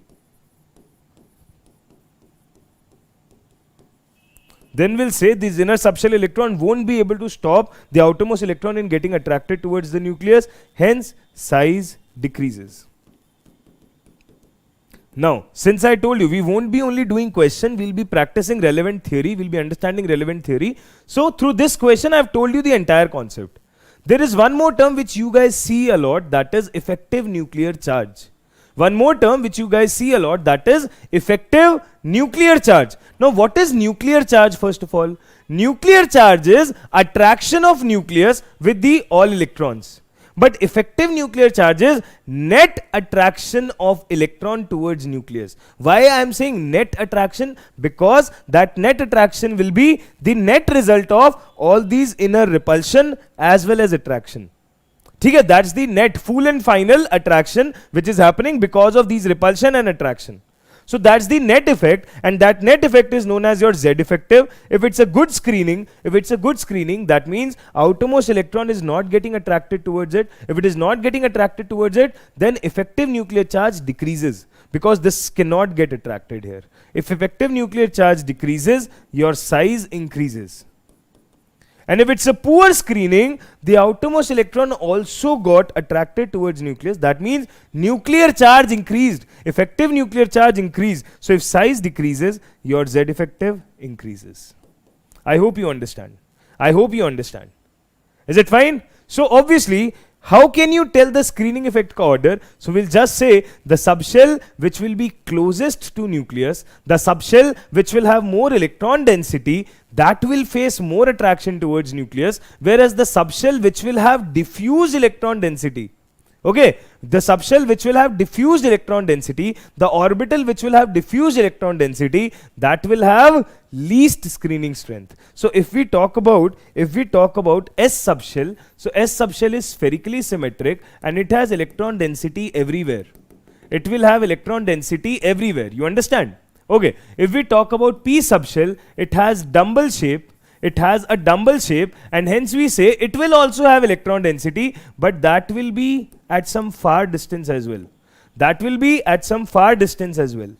then we'll say this inner subshell electron won't be able to stop the outermost electron in getting attracted towards the nucleus. Hence, size decreases. Now, since I told you we won't be only doing question, we'll be practicing relevant theory, we'll be understanding relevant theory. So, through this question, I've told you the entire concept. There is one more term which you guys see a lot, that is effective nuclear charge. One more term which you guys see a lot, that is effective nuclear charge. Now, what is nuclear charge first of all? Nuclear charge is attraction of nucleus with the all electrons. But effective nuclear charge is net attraction of electron towards nucleus. Why I am saying net attraction? Because that net attraction will be the net result of all these inner repulsion as well as attraction. Okay, that's the net full and final attraction which is happening because of these repulsion and attraction. So that's the net effect, and that net effect is known as your Z effective. If it's a good screening, that means outermost electron is not getting attracted towards it. If it is not getting attracted towards it, then effective nuclear charge decreases because this cannot get attracted here. If effective nuclear charge decreases, your size increases. And if it's a poor screening, the outermost electron also got attracted towards nucleus. That means nuclear charge increased, effective nuclear charge increased. So if size decreases, your Z effective increases. I hope you understand. Is it fine? So obviously, How can you tell the screening effect ka order? So we'll just say the subshell which will be closest to nucleus, the subshell which will have more electron density, that will face more attraction towards nucleus, whereas the subshell which will have diffuse electron density, okay, the subshell which will have diffused electron density, the orbital which will have diffused electron density, that will have least screening strength. So if we talk about S subshell, so S subshell is spherically symmetric and it has electron density everywhere. It will have electron density everywhere. You understand? Okay. If we talk about P subshell, it has dumbbell shape. It has a dumbbell shape, and hence we say it will also have electron density, but that will be at some far distance as well. That will be at some far distance as well.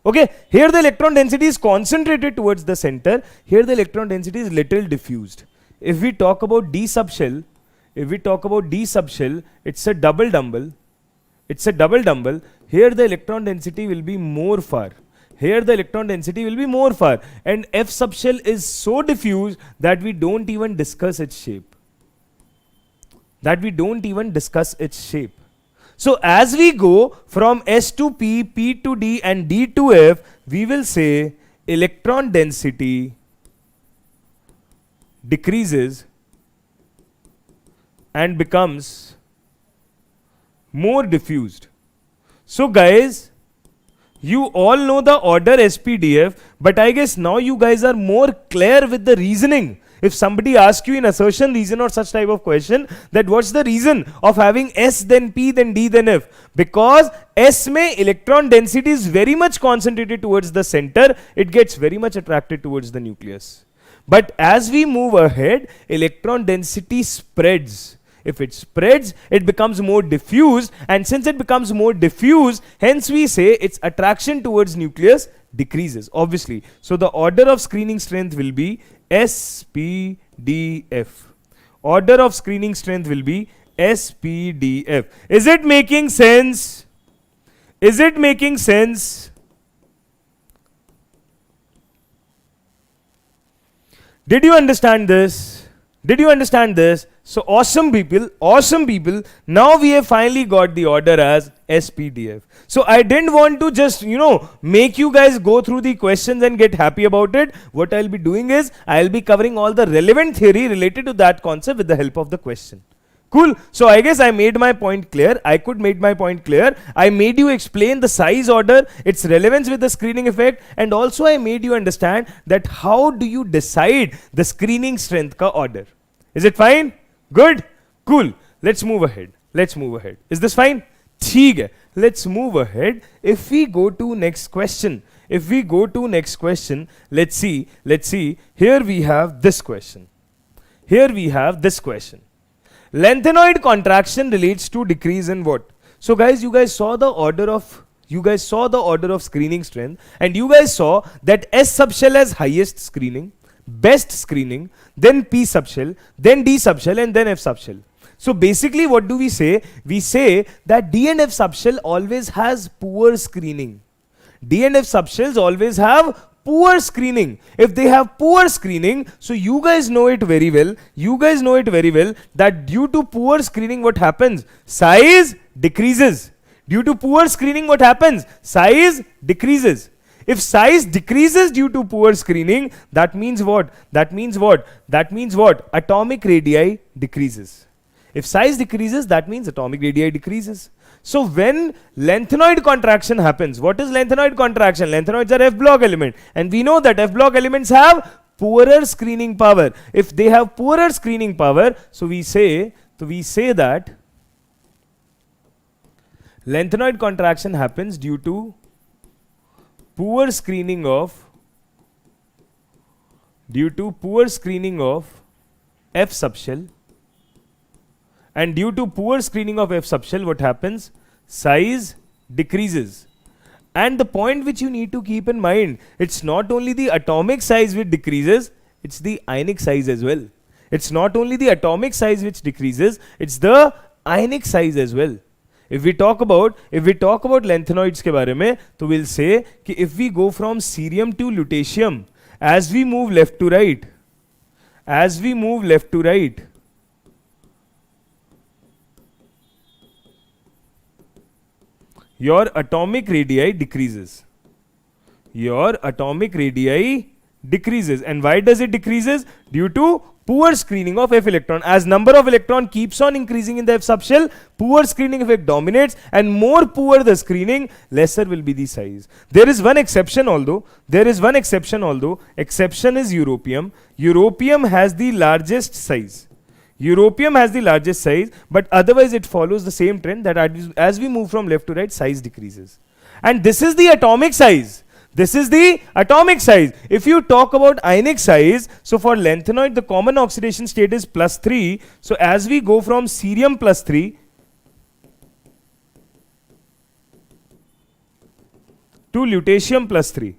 Okay, here the electron density is concentrated towards the center. Here the electron density is little diffused. If we talk about D subshell, it's a double dumbbell. It's a double dumbbell. Here the electron density will be more far. Here the electron density will be more far, and F subshell is so diffuse that we don't even discuss its shape. So as we go from S to P, P to D and D to F, we will say electron density decreases and becomes more diffused. So guys, you all know the order SPDF, but I guess now you guys are more clear with the reasoning. If somebody asks you in assertion reason or such type of question, that what's the reason of having S then P then D then F? Because S mein electron density is very much concentrated towards the center, it gets very much attracted towards the nucleus. But as we move ahead, electron density spreads. If it spreads, it becomes more diffused, and since it becomes more diffused, hence we say its attraction towards nucleus decreases, obviously. So the order of screening strength will be SPDF. Order of screening strength will be SPDF. Is it making sense? Is it making sense? Did you understand this? Did you understand this? So awesome people, now we have finally got the order as SPDF. So I didn't want to just, make you guys go through the questions and get happy about it. What I'll be doing is, I'll be covering all the relevant theory related to that concept with the help of the question. Cool. So I guess I made my point clear. I made you explain the size order, its relevance with the screening effect, and also I made you understand that how do you decide the screening strength ka order. Is it fine? Good? Cool. Let's move ahead. Is this fine? ठीक है. Let's move ahead. If we go to next question, let's see. Here we have this question. Lanthanoid contraction relates to decrease in what? So guys, you guys saw the order of screening strength, and you guys saw that S subshell has highest screening, best screening, then P subshell, then D subshell, and then F subshell. So basically what do we say? We say that D and F subshell always has poor screening. D and F subshells always have poor screening. If they have poor screening, so you guys know it very well that due to poor screening what happens? Size decreases. Due to poor screening what happens? Size decreases. If size decreases due to poor screening, that means what? Atomic radii decreases. If size decreases, that means atomic radii decreases. So when lanthanoid contraction happens, what is lanthanoid contraction? Lanthanoids are F block element, and we know that F block elements have poorer screening power. If they have poorer screening power, so we say that lanthanoid contraction happens due to poor screening of F subshell, and due to poor screening of F subshell what happens? Size decreases. And the point which you need to keep in mind, it's not only the atomic size which decreases, it's the ionic size as well. It's not only the atomic size which decreases, it's the ionic size as well. If we talk about lanthanoids के बारे में, तो we'll say कि if we go from cerium to lutetium, as we move left to right, your atomic radii decreases. Your atomic radii decreases. And why does it decreases? Due to poor screening of F electron. As number of electron keeps on increasing in the F subshell, poor screening effect dominates, and more poor the screening, lesser will be the size. There is one exception although. Exception is europium. Europium has the largest size. But otherwise it follows the same trend that as we move from left to right, size decreases. And this is the atomic size. If you talk about ionic size, so for lanthanoid, the common oxidation state is +3. So as we go from cerium +3 to lutetium +3,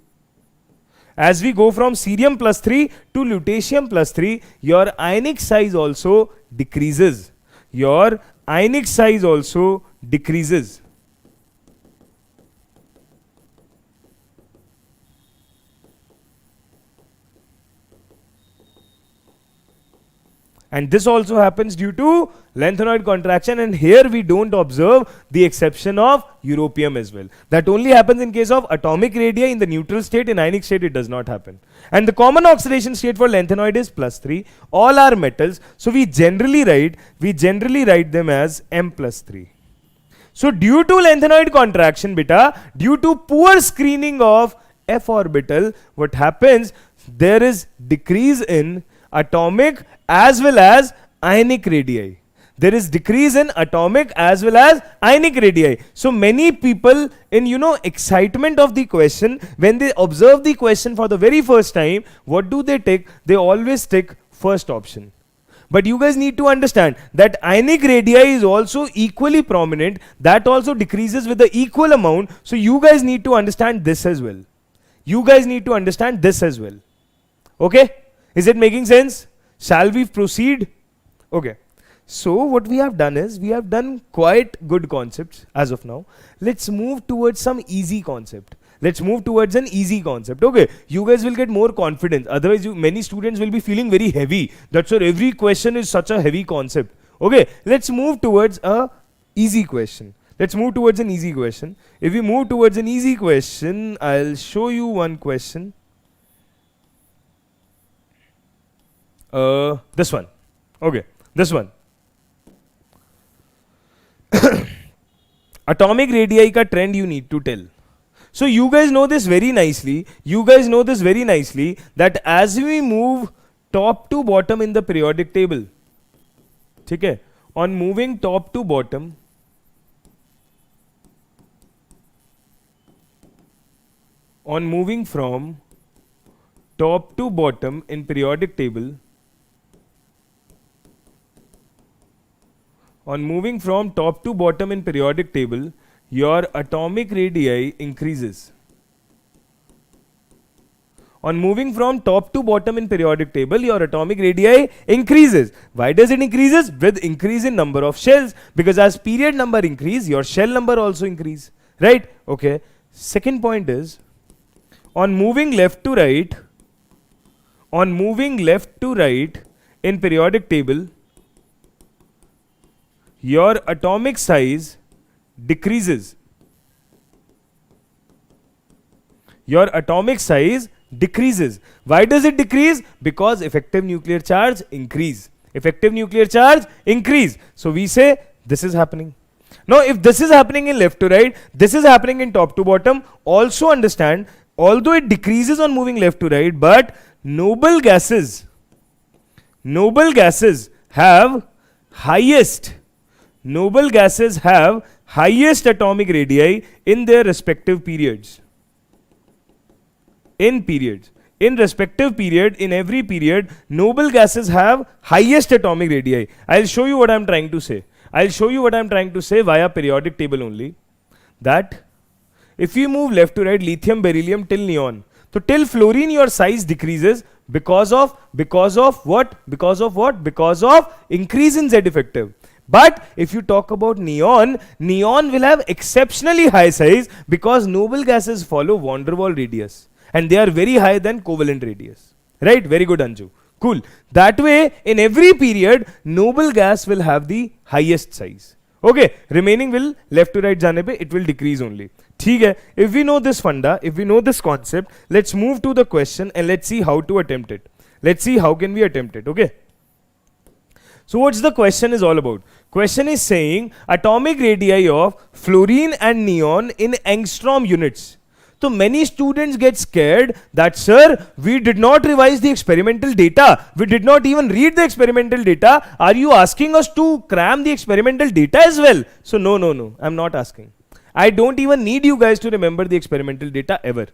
your ionic size also decreases. And this also happens due to lanthanoid contraction, and here we don't observe the exception of europium as well. That only happens in case of atomic radii in the neutral state. In ionic state it does not happen. And the common oxidation state for lanthanoid is +3. All are metals, so we generally write them as M+3. So due to lanthanoid contraction, due to poor screening of F orbital, what happens? There is decrease in atomic as well as ionic radii. So many people in excitement of the question, when they observe the question for the very first time, what do they take? They always take first option. But you guys need to understand that ionic radii is also equally prominent. That also decreases with the equal amount. So you guys need to understand this as well. Okay? Is it making sense? Shall we proceed? Okay. So what we have done is, we have done quite good concepts as of now. Let's move towards some easy concept. Okay. You guys will get more confidence. Otherwise, many students will be feeling very heavy. That's why every question is such a heavy concept. Okay. Let's move towards an easy question. If we move towards an easy question, I'll show you one question. This one. Okay, this one. Atomic radii ka trend you need to tell. So you guys know this very nicely. That as we move top to bottom in the periodic table, okay, on moving top to bottom, on moving from top to bottom in periodic table, your atomic radii increases. On moving from top to bottom in periodic table, your atomic radii increases. Why does it increases? With increase in number of shells, because as period number increase, your shell number also increase, right? Okay. Second point is, on moving left to right in periodic table, your atomic size decreases. Why does it decrease? Because effective nuclear charge increase. So we say this is happening. Now if this is happening in left to right, this is happening in top to bottom, also understand, although it decreases on moving left to right, but noble gases have highest atomic radii in their respective periods. In respective period, in every period, noble gases have highest atomic radii. I'll show you what I'm trying to say. Via periodic table only. That if you move left to right, lithium, beryllium till neon, so till fluorine your size decreases because of what? Because of increase in Z effective. But if you talk about neon will have exceptionally high size because noble gases follow van der Waals radius and they are very high than covalent radius. Right? Very good, Anju. Cool. That way, in every period, noble gas will have the highest size. Okay, remaining will left to right जाने पे it will decrease only. ठीक है, if we know this funda, if we know this concept, let's move to the question and let's see how to attempt it. Let's see how can we attempt it. Okay. So what's the question is all about? Question is saying atomic radii of fluorine and neon in angstrom units. So many students get scared that, sir, we did not revise the experimental data. We did not even read the experimental data. Are you asking us to cram the experimental data as well? So no, I'm not asking. I don't even need you guys to remember the experimental data ever.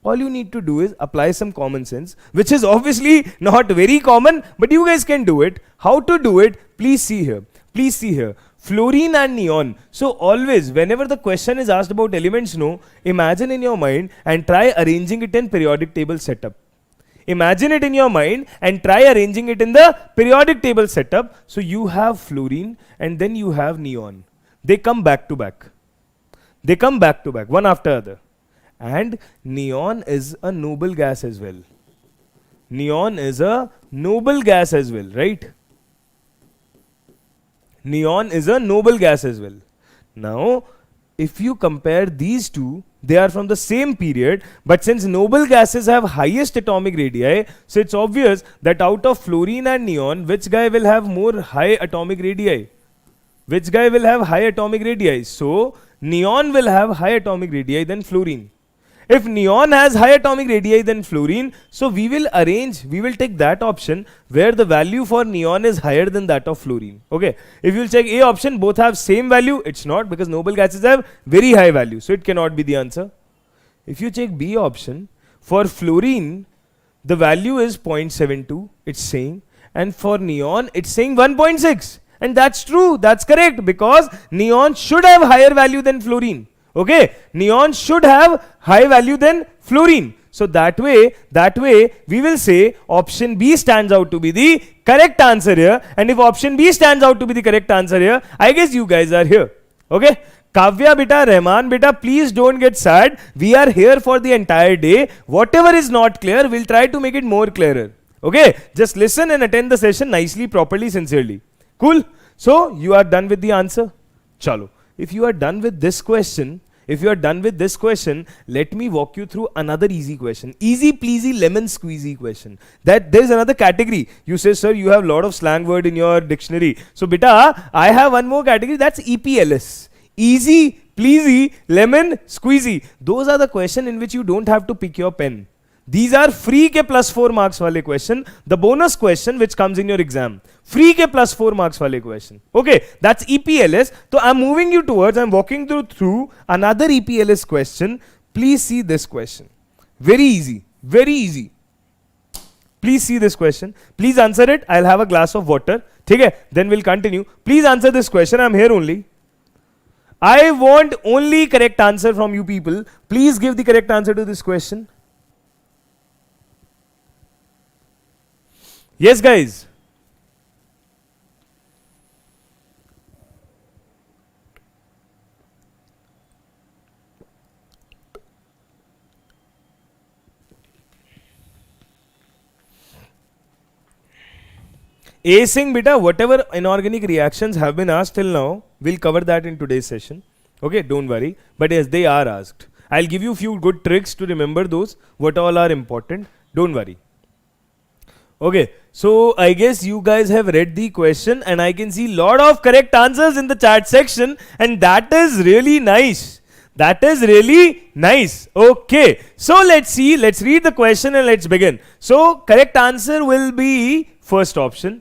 All you need to do is apply some common sense, which is obviously not very common, but you guys can do it. How to do it? Please see here. Please see here. Fluorine and neon. So always, whenever the question is asked about elements, no, imagine in your mind and try arranging it in periodic table setup. Imagine it in your mind and try arranging it in the periodic table setup. So you have fluorine and then you have neon. They come back to back. They come back to back, one after other. And neon is a noble gas as well. Neon is a noble gas as well, right? Neon is a noble gas as well. Now, if you compare these two, they are from the same period, but since noble gases have highest atomic radii, so it's obvious that out of fluorine and neon, which guy will have more high atomic radii? Which guy will have high atomic radii? So, neon will have high atomic radii than fluorine. If neon has high atomic radii than fluorine, so we will take that option where the value for neon is higher than that of fluorine. Okay. If you will check A option, both have same value. It's not, because noble gases have very high value. So it cannot be the answer. If you check B option, for fluorine, the value is 0.72, it's saying. And for neon, it's saying 1.6. And that's true, that's correct, because neon should have higher value than fluorine. Okay, neon should have high value than fluorine. So that way, we will say option B stands out to be the correct answer here. And if option B stands out to be the correct answer here, I guess you guys are here. Okay, Kavya beta, Rahman beta, please don't get sad. We are here for the entire day. Whatever is not clear, we'll try to make it more clearer. Okay, just listen and attend the session nicely, properly, sincerely. Cool. So you are done with the answer. Chalo. If you are done with this question, let me walk you through another easy question. Easy pleasy lemon squeezy question. That there is another category. You say, sir, you have a lot of slang word in your dictionary. So beta, I have one more category, that's EPLS. Easy pleasy lemon squeezy. Those are the question in which you don't have to pick your pen. These are free के +4 marks वाले question, the bonus question which comes in your exam. Free के +4 marks वाले question. Okay, that's EPLS. So I'm moving you towards, I'm walking through another EPLS question. Please see this question. Very easy, very easy. Please see this question. Please answer it. I'll have a glass of water. Okay, then we'll continue. Please answer this question. I'm here only. I want only correct answer from you people. Please give the correct answer to this question. Yes, guys. Acing beta, whatever inorganic reactions have been asked till now, we'll cover that in today's session. Okay, don't worry. But yes, they are asked. I'll give you a few good tricks to remember those, what all are important. Don't worry. Okay, so I guess you guys have read the question and I can see lot of correct answers in the chat section, and that is really nice. That is really nice. Okay, so let's see, let's read the question and let's begin. So correct answer will be first option.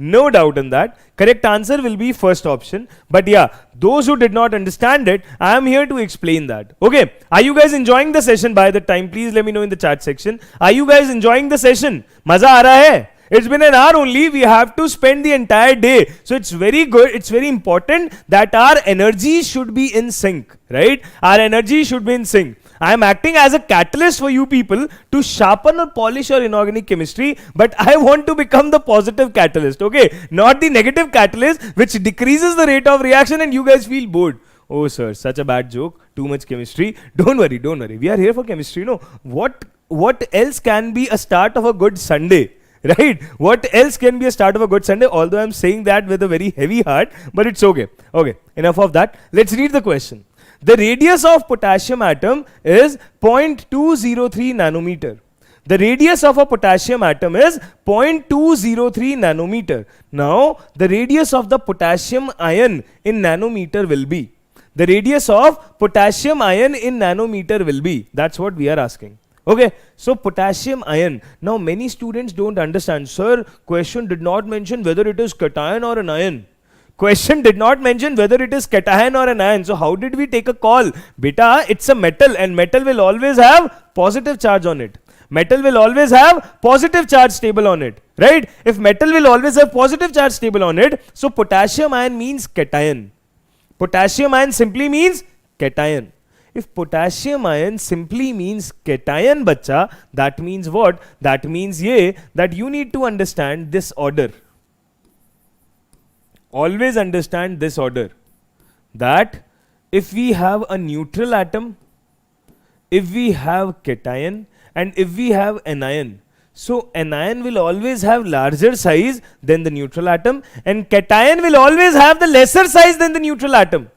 No doubt in that. Correct answer will be first option. But yeah, those who did not understand it, I am here to explain that. Okay, are you guys enjoying the session by the time? Please let me know in the chat section. Are you guys enjoying the session? Maza aa raha hai? It's been an hour only. We have to spend the entire day. So it's very good. It's very important that our energy should be in sync, right? Our energy should be in sync. I am acting as a catalyst for you people to sharpen or polish your inorganic chemistry, but I want to become the positive catalyst, okay? Not the negative catalyst which decreases the rate of reaction and you guys feel bored. Oh sir, such a bad joke, too much chemistry. Don't worry. We are here for chemistry, no? What else can be a start of a good Sunday? Right? What else can be a start of a good Sunday? Although I'm saying that with a very heavy heart, but it's okay. Okay, enough of that. Let's read the question. The radius of potassium atom is 0.203 nanometer. The radius of a potassium atom is 0.203 nanometer. Now, the radius of the potassium ion in nanometer will be. The radius of potassium ion in nanometer will be. That's what we are asking. Okay, so potassium ion. Now many students don't understand. Sir, question did not mention whether it is cation or an ion. Question did not mention whether it is cation or an ion. So how did we take a call? Beta, it's a metal and metal will always have positive charge on it. Metal will always have positive charge stable on it. Right? If metal will always have positive charge stable on it, so potassium ion means cation. Potassium ion simply means cation. If potassium ion simply means cation, bacha, that means what? That means that you need to understand this order. Always understand this order. That if we have a neutral atom, if we have cation, and if we have anion, so anion will always have larger size than the neutral atom, and cation will always have the lesser size than the neutral atom.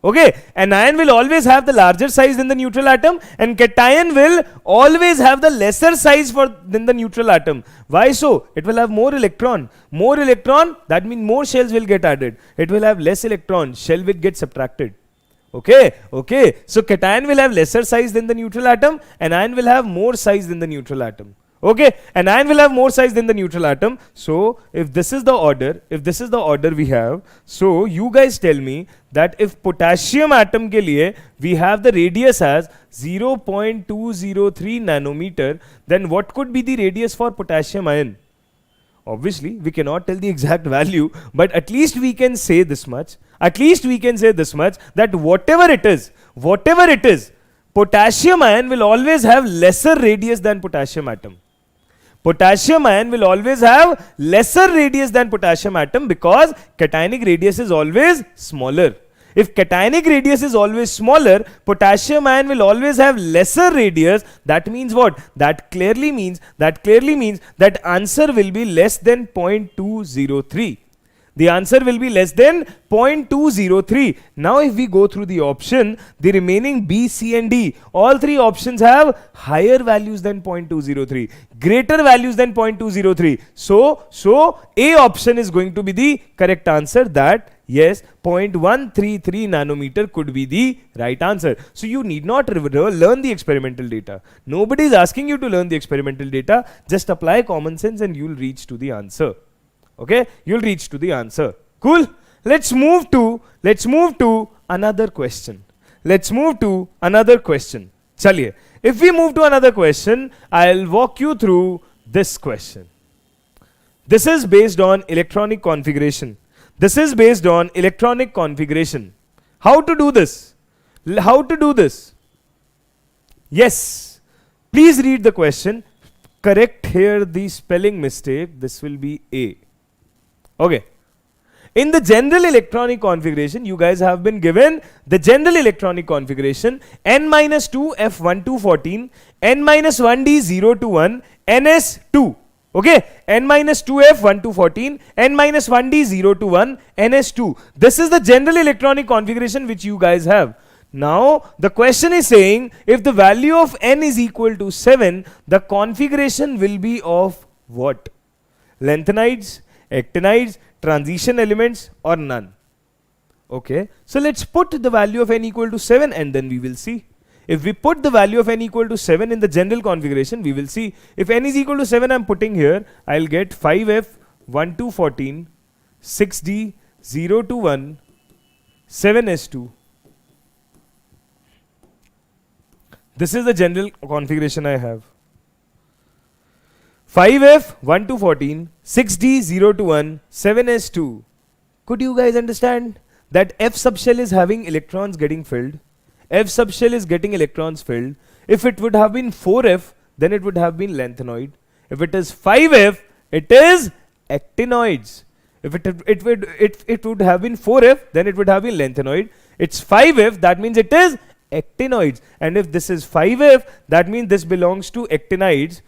Okay, anion will always have the larger size than the neutral atom, and cation will always have the lesser size than the neutral atom. Why so? It will have more electron. More electron, that means more shells will get added. It will have less electron, shell will get subtracted. Okay, okay. So cation will have lesser size than the neutral atom, anion will have more size than the neutral atom. Okay, anion will have more size than the neutral atom. So if this is the order, we have, so you guys tell me that if potassium atom ke liye we have the radius as 0.203 nanometer, then what could be the radius for potassium ion? Obviously, we cannot tell the exact value, but at least we can say this much. That whatever it is, potassium ion will always have lesser radius than potassium atom. Potassium ion will always have lesser radius than potassium atom because cationic radius is always smaller. If cationic radius is always smaller, potassium ion will always have lesser radius. That means what? That clearly means that answer will be less than 0.203. The answer will be less than 0.203. Now if we go through the option, the remaining B, C and D, all three options have higher values than 0.203, greater values than 0.203. So A option is going to be the correct answer, that yes, 0.133 nanometer could be the right answer. So you need not learn the experimental data. Nobody is asking you to learn the experimental data. Just apply common sense and you'll reach to the answer. Okay, you'll reach to the answer. Cool. Let's move to another question. Chaliye. If we move to another question, I'll walk you through this question. This is based on electronic configuration. How to do this? Yes. Please read the question. Correct here the spelling mistake. This will be A. Okay. In the general electronic configuration, you guys have been given the general electronic configuration N-2 F1214, N-1D 0 to 1, NS2. Okay, N-2 F1214, N-1D 0 to 1, NS2. This is the general electronic configuration which you guys have. Now, the question is saying if the value of N is equal to 7, the configuration will be of what? Lanthanoids, actinides, transition elements or none. Okay, so let's put the value of N equal to 7 and then we will see. If we put the value of N equal to 7 in the general configuration, we will see. If N is equal to 7, I'm putting here, I'll get 5F, 1 to 14, 6D, 0 to 1, 7S2. This is the general configuration I have. 5F, 1 to 14, 6D, 0 to 1, 7S2. Could you guys understand that F subshell is having electrons getting filled? F subshell is getting electrons filled. If it would have been 4F, then it would have been lanthanoid. If it is 5F, it is actinoids. If it would have been 4F, then it would have been lanthanoid. It's 5F, that means it is actinoids. And if this is 5F, that means this belongs to actinides.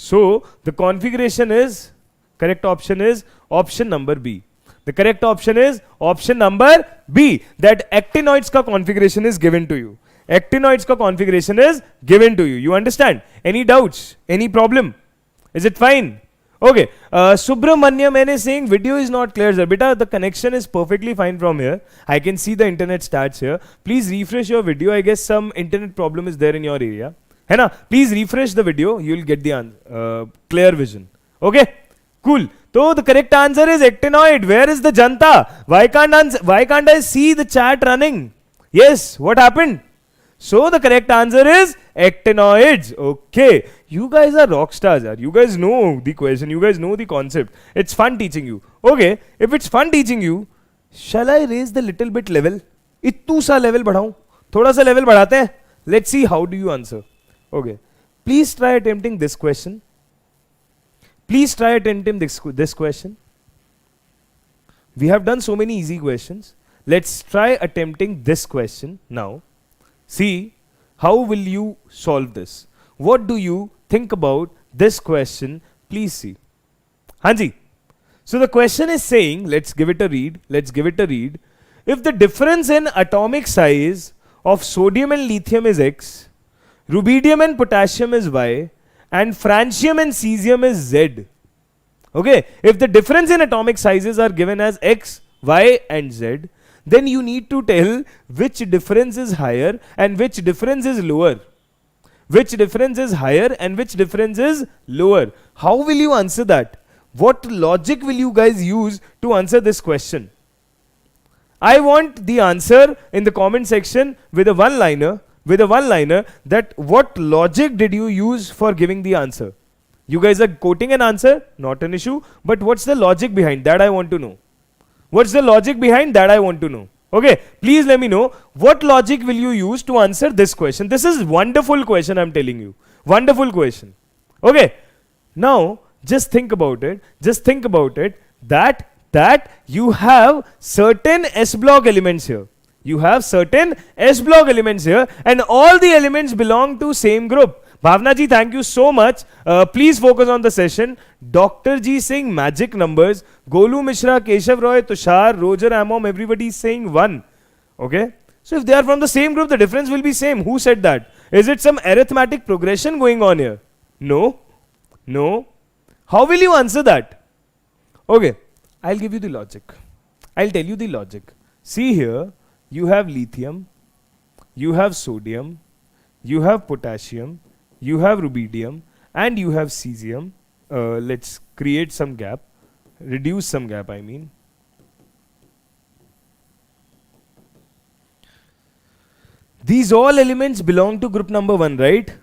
So the configuration is, correct option is option number B. The correct option is option number B, that actinoids ka configuration is given to you. Actinoids ka configuration is given to you. You understand? Any doubts? Any problem? Is it fine? Okay. Subramanyam N is saying video is not clear, sir. Beta, the connection is perfectly fine from here. I can see the internet stats here. Please refresh your video. I guess some internet problem is there in your area. Hai na? Please refresh the video. You will get the clear vision. Okay? Cool. So the correct answer is actinoid. Where is the janta? Why can't I see the chat running? Yes, what happened? So the correct answer is actinoids. Okay. You guys are rock stars, yaar. You guys know the question. You guys know the concept. It's fun teaching you. Okay. If it's fun teaching you, shall I raise the little bit level? Ittu sa level badhaun. Thoda sa level badhate hain. Let's see how do you answer. Okay. Please try attempting this question. Please try attempting this question. We have done so many easy questions. Let's try attempting this question now. See, how will you solve this? What do you think about this question? Please see. Hanji. So the question is saying, let's give it a read. Let's give it a read. If the difference in atomic size of sodium and lithium is X, rubidium and potassium is Y, and francium and cesium is Z. Okay, if the difference in atomic sizes are given as X, Y and Z, then you need to tell which difference is higher and which difference is lower. Which difference is higher and which difference is lower. How will you answer that? What logic will you guys use to answer this question? I want the answer in the comment section with a one-liner. That what logic did you use for giving the answer? You guys are quoting an answer, not an issue, but what's the logic behind that? I want to know. What's the logic behind that? I want to know. Okay, please let me know what logic will you use to answer this question. This is wonderful question, I'm telling you. Wonderful question. Okay, now just think about it. Just think about it that you have certain S block elements here. You have certain S block elements here and all the elements belong to same group. Bhavna ji, thank you so much. Please focus on the session. Dr. Ji saying magic numbers. Golu Mishra, Keshav Roy, Tushar, Roger Amom, everybody is saying 1. Okay. So if they are from the same group, the difference will be same. Who said that? Is it some arithmetic progression going on here? No. No. How will you answer that? Okay. I'll give you the logic. I'll tell you the logic. See here. You have lithium, you have sodium, you have potassium, you have rubidium, and you have cesium. Let's create some gap, reduce some gap, I mean. These all elements belong to group number 1, right?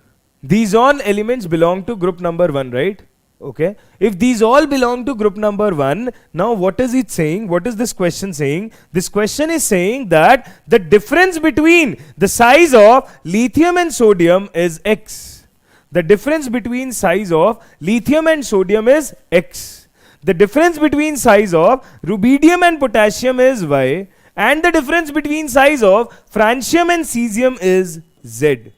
These all elements belong to group number 1, right? Okay. If these all belong to group number 1, now what is it saying? What is this question saying? This question is saying that the difference between the size of lithium and sodium is X. The difference between size of lithium and sodium is X. The difference between size of rubidium and potassium is Y. And the difference between size of francium and cesium is Z.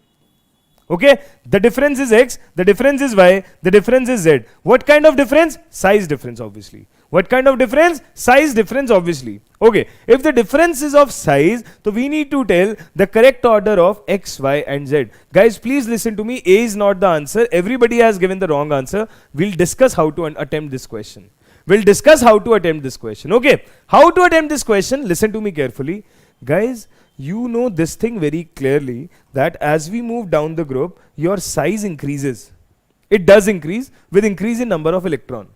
Okay, the difference is X, the difference is Y, the difference is Z. What kind of difference? Size difference, obviously. What kind of difference? Size difference, obviously. Okay, if the difference is of size, so we need to tell the correct order of X, Y and Z. Guys, please listen to me. A is not the answer. Everybody has given the wrong answer. We'll discuss how to attempt this question. We'll discuss how to attempt this question. Okay, how to attempt this question? Listen to me carefully. Guys, you know this thing very clearly that as we move down the group, your size increases. It does increase with increase in number of electron.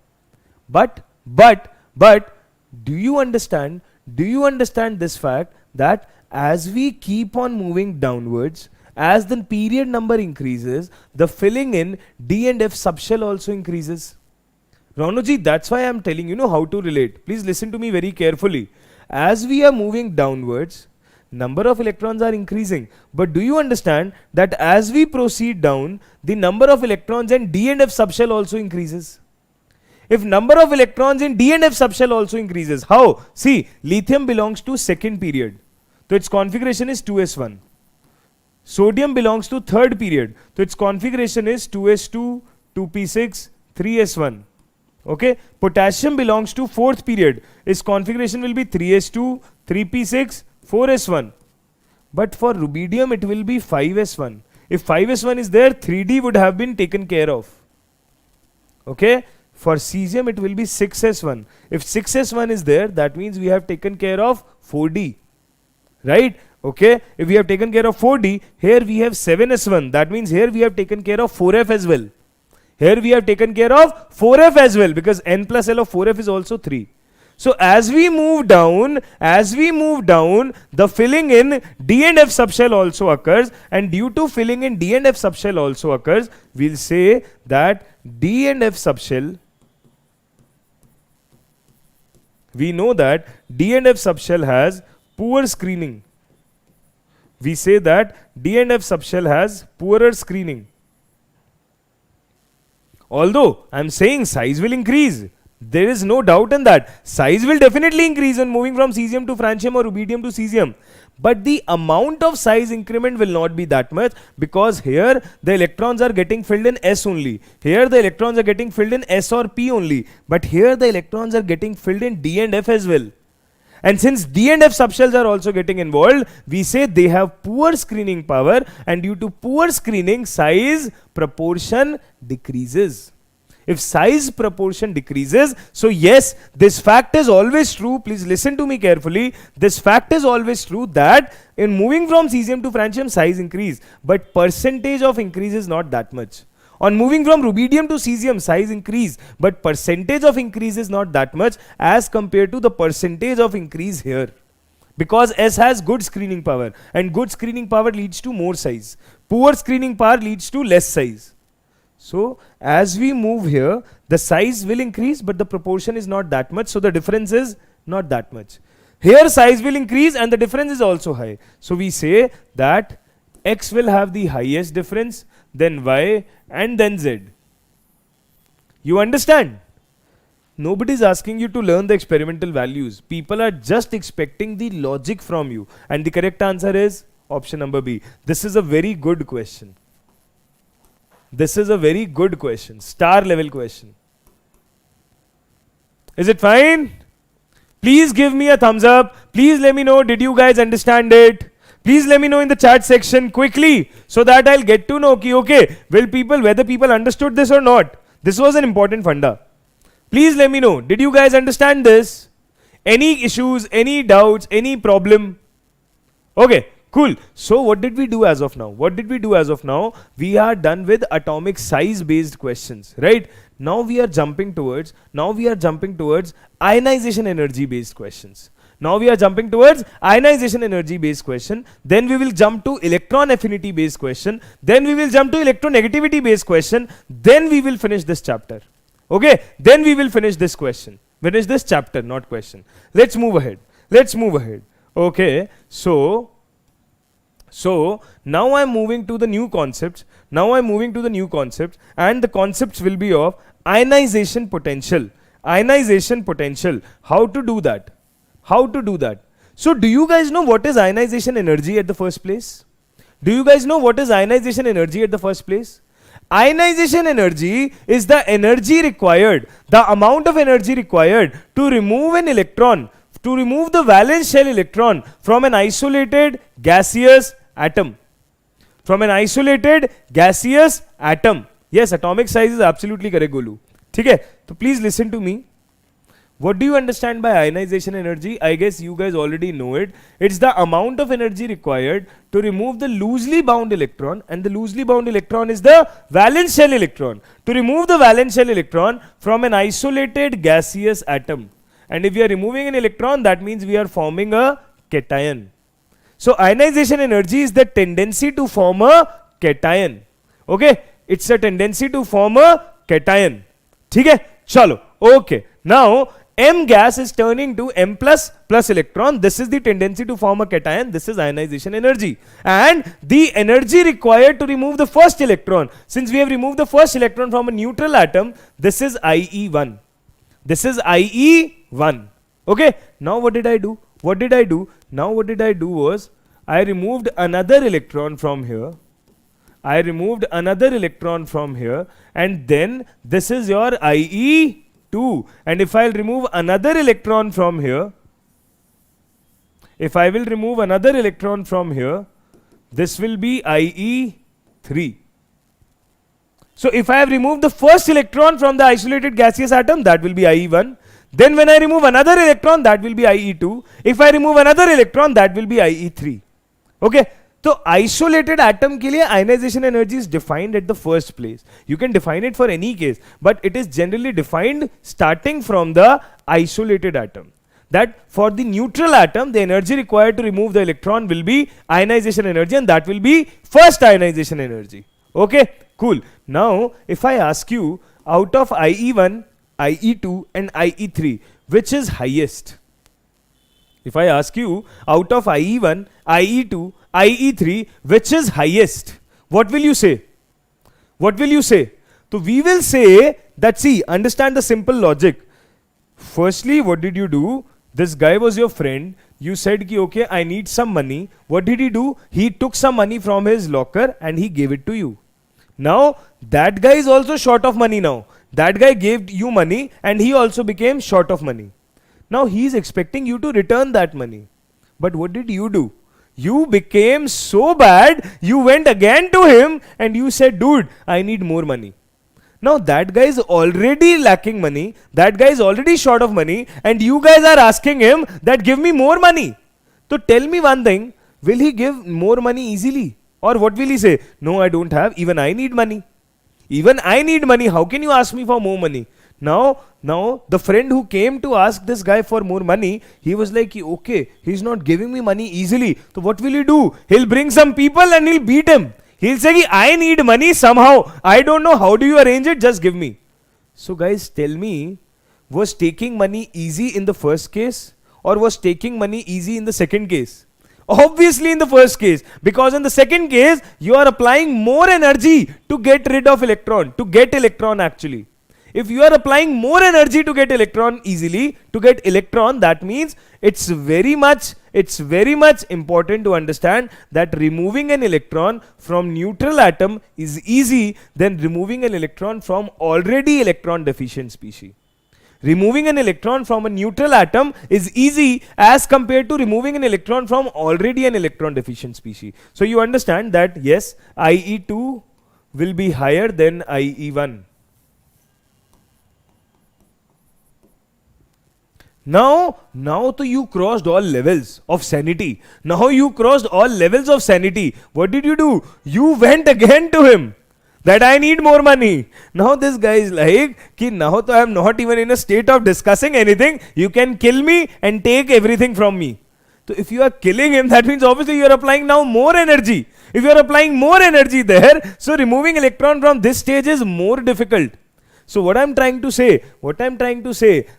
But do you understand this fact that as we keep on moving downwards, as the period number increases, the filling in D and F subshell also increases. Ranoji, that's why I'm telling you know how to relate. Please listen to me very carefully. As we are moving downwards, number of electrons are increasing. But do you understand that as we proceed down, the number of electrons in D and F subshell also increases? If number of electrons in D and F subshell also increases, how? See, lithium belongs to second period. So its configuration is 2s1. Sodium belongs to third period. So its configuration is 2s2, 2p6, 3s1. Okay, potassium belongs to fourth period. Its configuration will be 3s2, 3p6, 4s1. But for rubidium it will be 5s1. If 5s1 is there, 3d would have been taken care of. Okay, for cesium it will be 6s1. If 6s1 is there, that means we have taken care of 4d. Right? Okay, if we have taken care of 4d, here we have 7s1. That means here we have taken care of 4f as well. Here we have taken care of 4f as well, because n plus l of 4f is also 3. So as we move down, the filling in D and F subshell also occurs, and due to filling in D and F subshell also occurs, we'll say that D and F subshell, we know that D and F subshell has poor screening. We say that D and F subshell has poorer screening. Although I am saying size will increase, there is no doubt in that. Size will definitely increase when moving from cesium to francium or rubidium to cesium. But the amount of size increment will not be that much, because here the electrons are getting filled in S only. Here the electrons are getting filled in S or P only. But here the electrons are getting filled in D and F as well. And since D and F subshells are also getting involved, we say they have poor screening power, and due to poor screening, size proportion decreases. If size proportion decreases, so yes, this fact is always true. Please listen to me carefully. This fact is always true that in moving from cesium to francium, size increase, but percentage of increase is not that much. On moving from rubidium to cesium, size increase, but percentage of increase is not that much as compared to the percentage of increase here. Because S has good screening power, and good screening power leads to more size. Poor screening power leads to less size. So as we move here, the size will increase, but the proportion is not that much. So the difference is not that much. Here size will increase and the difference is also high. So we say that X will have the highest difference, then Y, and then Z. You understand? Nobody is asking you to learn the experimental values. People are just expecting the logic from you. And the correct answer is option number B. This is a very good question. This is a very good question. Star level question. Is it fine? Please give me a thumbs up. Please let me know, did you guys understand it? Please let me know in the chat section quickly, so that I'll get to know okay, whether people understood this or not. This was an important funda. Please let me know, did you guys understand this? Any issues, any doubts, any problem? Okay, cool. So what did we do as of now? We are done with atomic size based questions, right? Now we are jumping towards ionization energy based questions. Then we will jump to electron affinity based question. Then we will jump to electronegativity based question. Then we will finish this chapter. Okay, then we will finish this question. Finish this chapter, not question. Let's move ahead. Okay, so now I'm moving to the new concepts. And the concepts will be of ionization potential. How to do that? So do you guys know what is ionization energy at the first place? Ionization energy is the energy required, the amount of energy required to remove an electron, to remove the valence shell electron from an isolated gaseous atom. Yes, atomic size is absolutely correct, Golu. Okay, so please listen to me. What do you understand by ionization energy? I guess you guys already know it. It's the amount of energy required to remove the loosely bound electron, and the loosely bound electron is the valence shell electron. To remove the valence shell electron from an isolated gaseous atom. And if we are removing an electron, that means we are forming a cation. So ionization energy is the tendency to form a cation. Okay, it's a tendency to form a cation. Okay, chalo. Okay, now M gas is turning to M plus electron. This is the tendency to form a cation. This is ionization energy. And the energy required to remove the first electron, since we have removed the first electron from a neutral atom, this is IE1. Okay, now what did I do? Now what did I do was, I removed another electron from here. I removed another electron from here, and then this is your IE2. And if I'll remove another electron from here, if I will remove another electron from here, this will be IE3. So if I have removed the first electron from the isolated gaseous atom, that will be IE1. Then when I remove another electron, that will be IE2. If I remove another electron, that will be IE3. Okay. So isolated atom के लिए ionization energy is defined at the first place. You can define it for any case, but it is generally defined starting from the isolated atom. That for the neutral atom, the energy required to remove the electron will be ionization energy, and that will be first ionization energy. Okay, cool. Now, if I ask you, out of IE1, IE2 and IE3, which is highest? If I ask you, out of IE1, IE2, IE3, which is highest? What will you say? What will you say? So we will say that, see, understand the simple logic. Firstly, what did you do? This guy was your friend. You said ki, okay, I need some money. What did he do? He took some money from his locker and he gave it to you. Now, that guy is also short of money now. That guy gave you money and he also became short of money. Now, he is expecting you to return that money. But what did you do? You became so bad, you went again to him and you said, dude, I need more money. Now that guy is already lacking money, that guy is already short of money, and you guys are asking him that give me more money. So tell me one thing, will he give more money easily? Or what will he say? No, I don't have, even I need money. Even I need money, how can you ask me for more money? Now the friend who came to ask this guy for more money, he was like, okay, he's not giving me money easily. So what will he do? He'll bring some people and he'll beat him. He'll say, I need money somehow. I don't know how do you arrange it, just give me. So guys, tell me, was taking money easy in the first case or was taking money easy in the second case? Obviously in the first case, because in the second case, you are applying more energy to get rid of electron, to get electron actually. If you are applying more energy to get electron easily, to get electron, that means it's very much important to understand that removing an electron from neutral atom is easy than removing an electron from already electron deficient species. Removing an electron from a neutral atom is easy as compared to removing an electron from already an electron deficient species. So you understand that yes, IE2 will be higher than IE1. Now you crossed all levels of sanity. Now you crossed all levels of sanity. What did you do? You went again to him that I need more money. Now this guy is like, ki now to I am not even in a state of discussing anything. You can kill me and take everything from me. So if you are killing him, that means obviously you are applying now more energy. If you are applying more energy there, so removing electron from this stage is more difficult. So what I am trying to say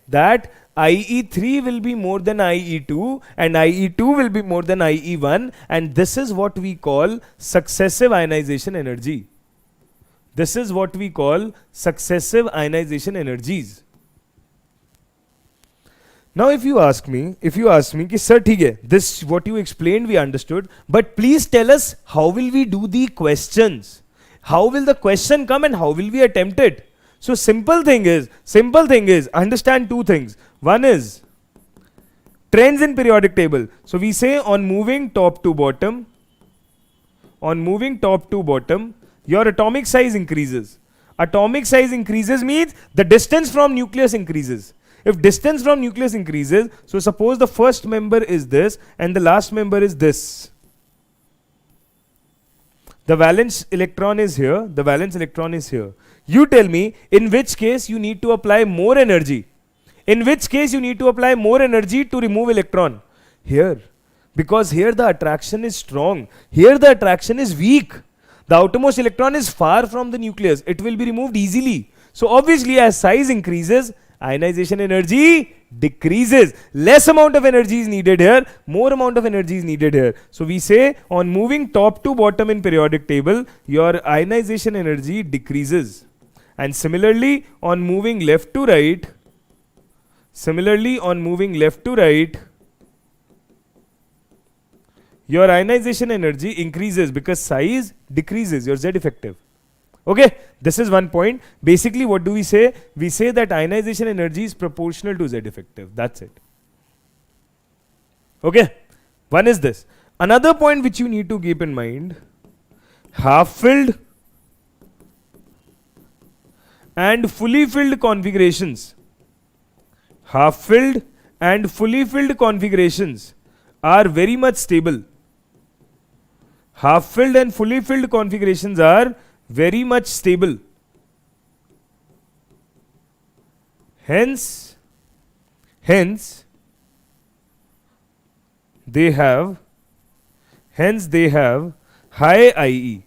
that IE3 will be more than IE2 and IE2 will be more than IE1, and this is what we call successive ionization energy. This is what we call successive ionization energies. Now if you ask me, ki, sir, theek hai, this what you explained we understood, but please tell us how will we do the questions? How will the question come and how will we attempt it? So simple thing is, understand two things. One is trends in periodic table. So we say on moving top to bottom, your atomic size increases. Atomic size increases means the distance from nucleus increases. If distance from nucleus increases, so suppose the first member is this and the last member is this. The valence electron is here, the valence electron is here. You tell me in which case you need to apply more energy. In which case you need to apply more energy to remove electron? Here. Because here the attraction is strong. Here the attraction is weak. The outermost electron is far from the nucleus. It will be removed easily. So obviously as size increases, ionization energy decreases. Less amount of energy is needed here, more amount of energy is needed here. So we say on moving top to bottom in periodic table, your ionization energy decreases. And similarly on moving left to right, your ionization energy increases because size decreases, your Z effective. Okay, this is one point. Basically, what do we say? We say that ionization energy is proportional to Z effective. That's it. Okay, one is this. Another point which you need to keep in mind, half filled and fully filled configurations. Half filled and fully filled configurations are very much stable. Half filled and fully filled configurations are very much stable. Hence they have high IE.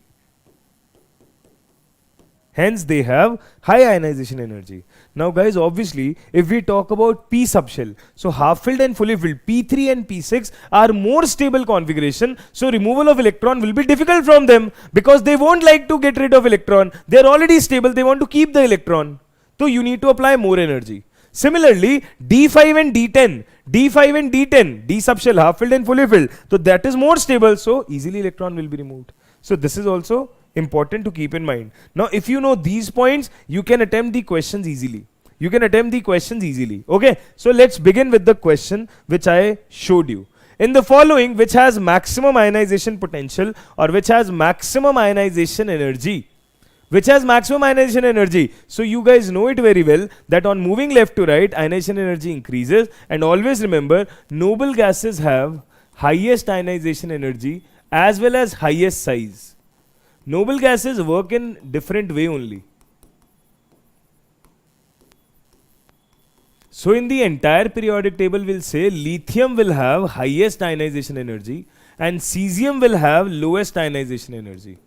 Hence they have high ionization energy. Now guys, obviously if we talk about P subshell, so half filled and fully filled, P3 and P6 are more stable configuration, so removal of electron will be difficult from them because they won't like to get rid of electron. They are already stable, they want to keep the electron. So you need to apply more energy. Similarly, D5 and D10, D subshell, half filled and fully filled, so that is more stable, so easily electron will be removed. So this is also important to keep in mind. Now if you know these points, you can attempt the questions easily. Okay, so let's begin with the question which I showed you. In the following, which has maximum ionization potential or which has maximum ionization energy? So you guys know it very well that on moving left to right, ionization energy increases, and always remember noble gases have highest ionization energy as well as highest size. Noble gases work in different way only. So in the entire periodic table, we'll say lithium will have highest ionization energy and cesium will have lowest ionization energy.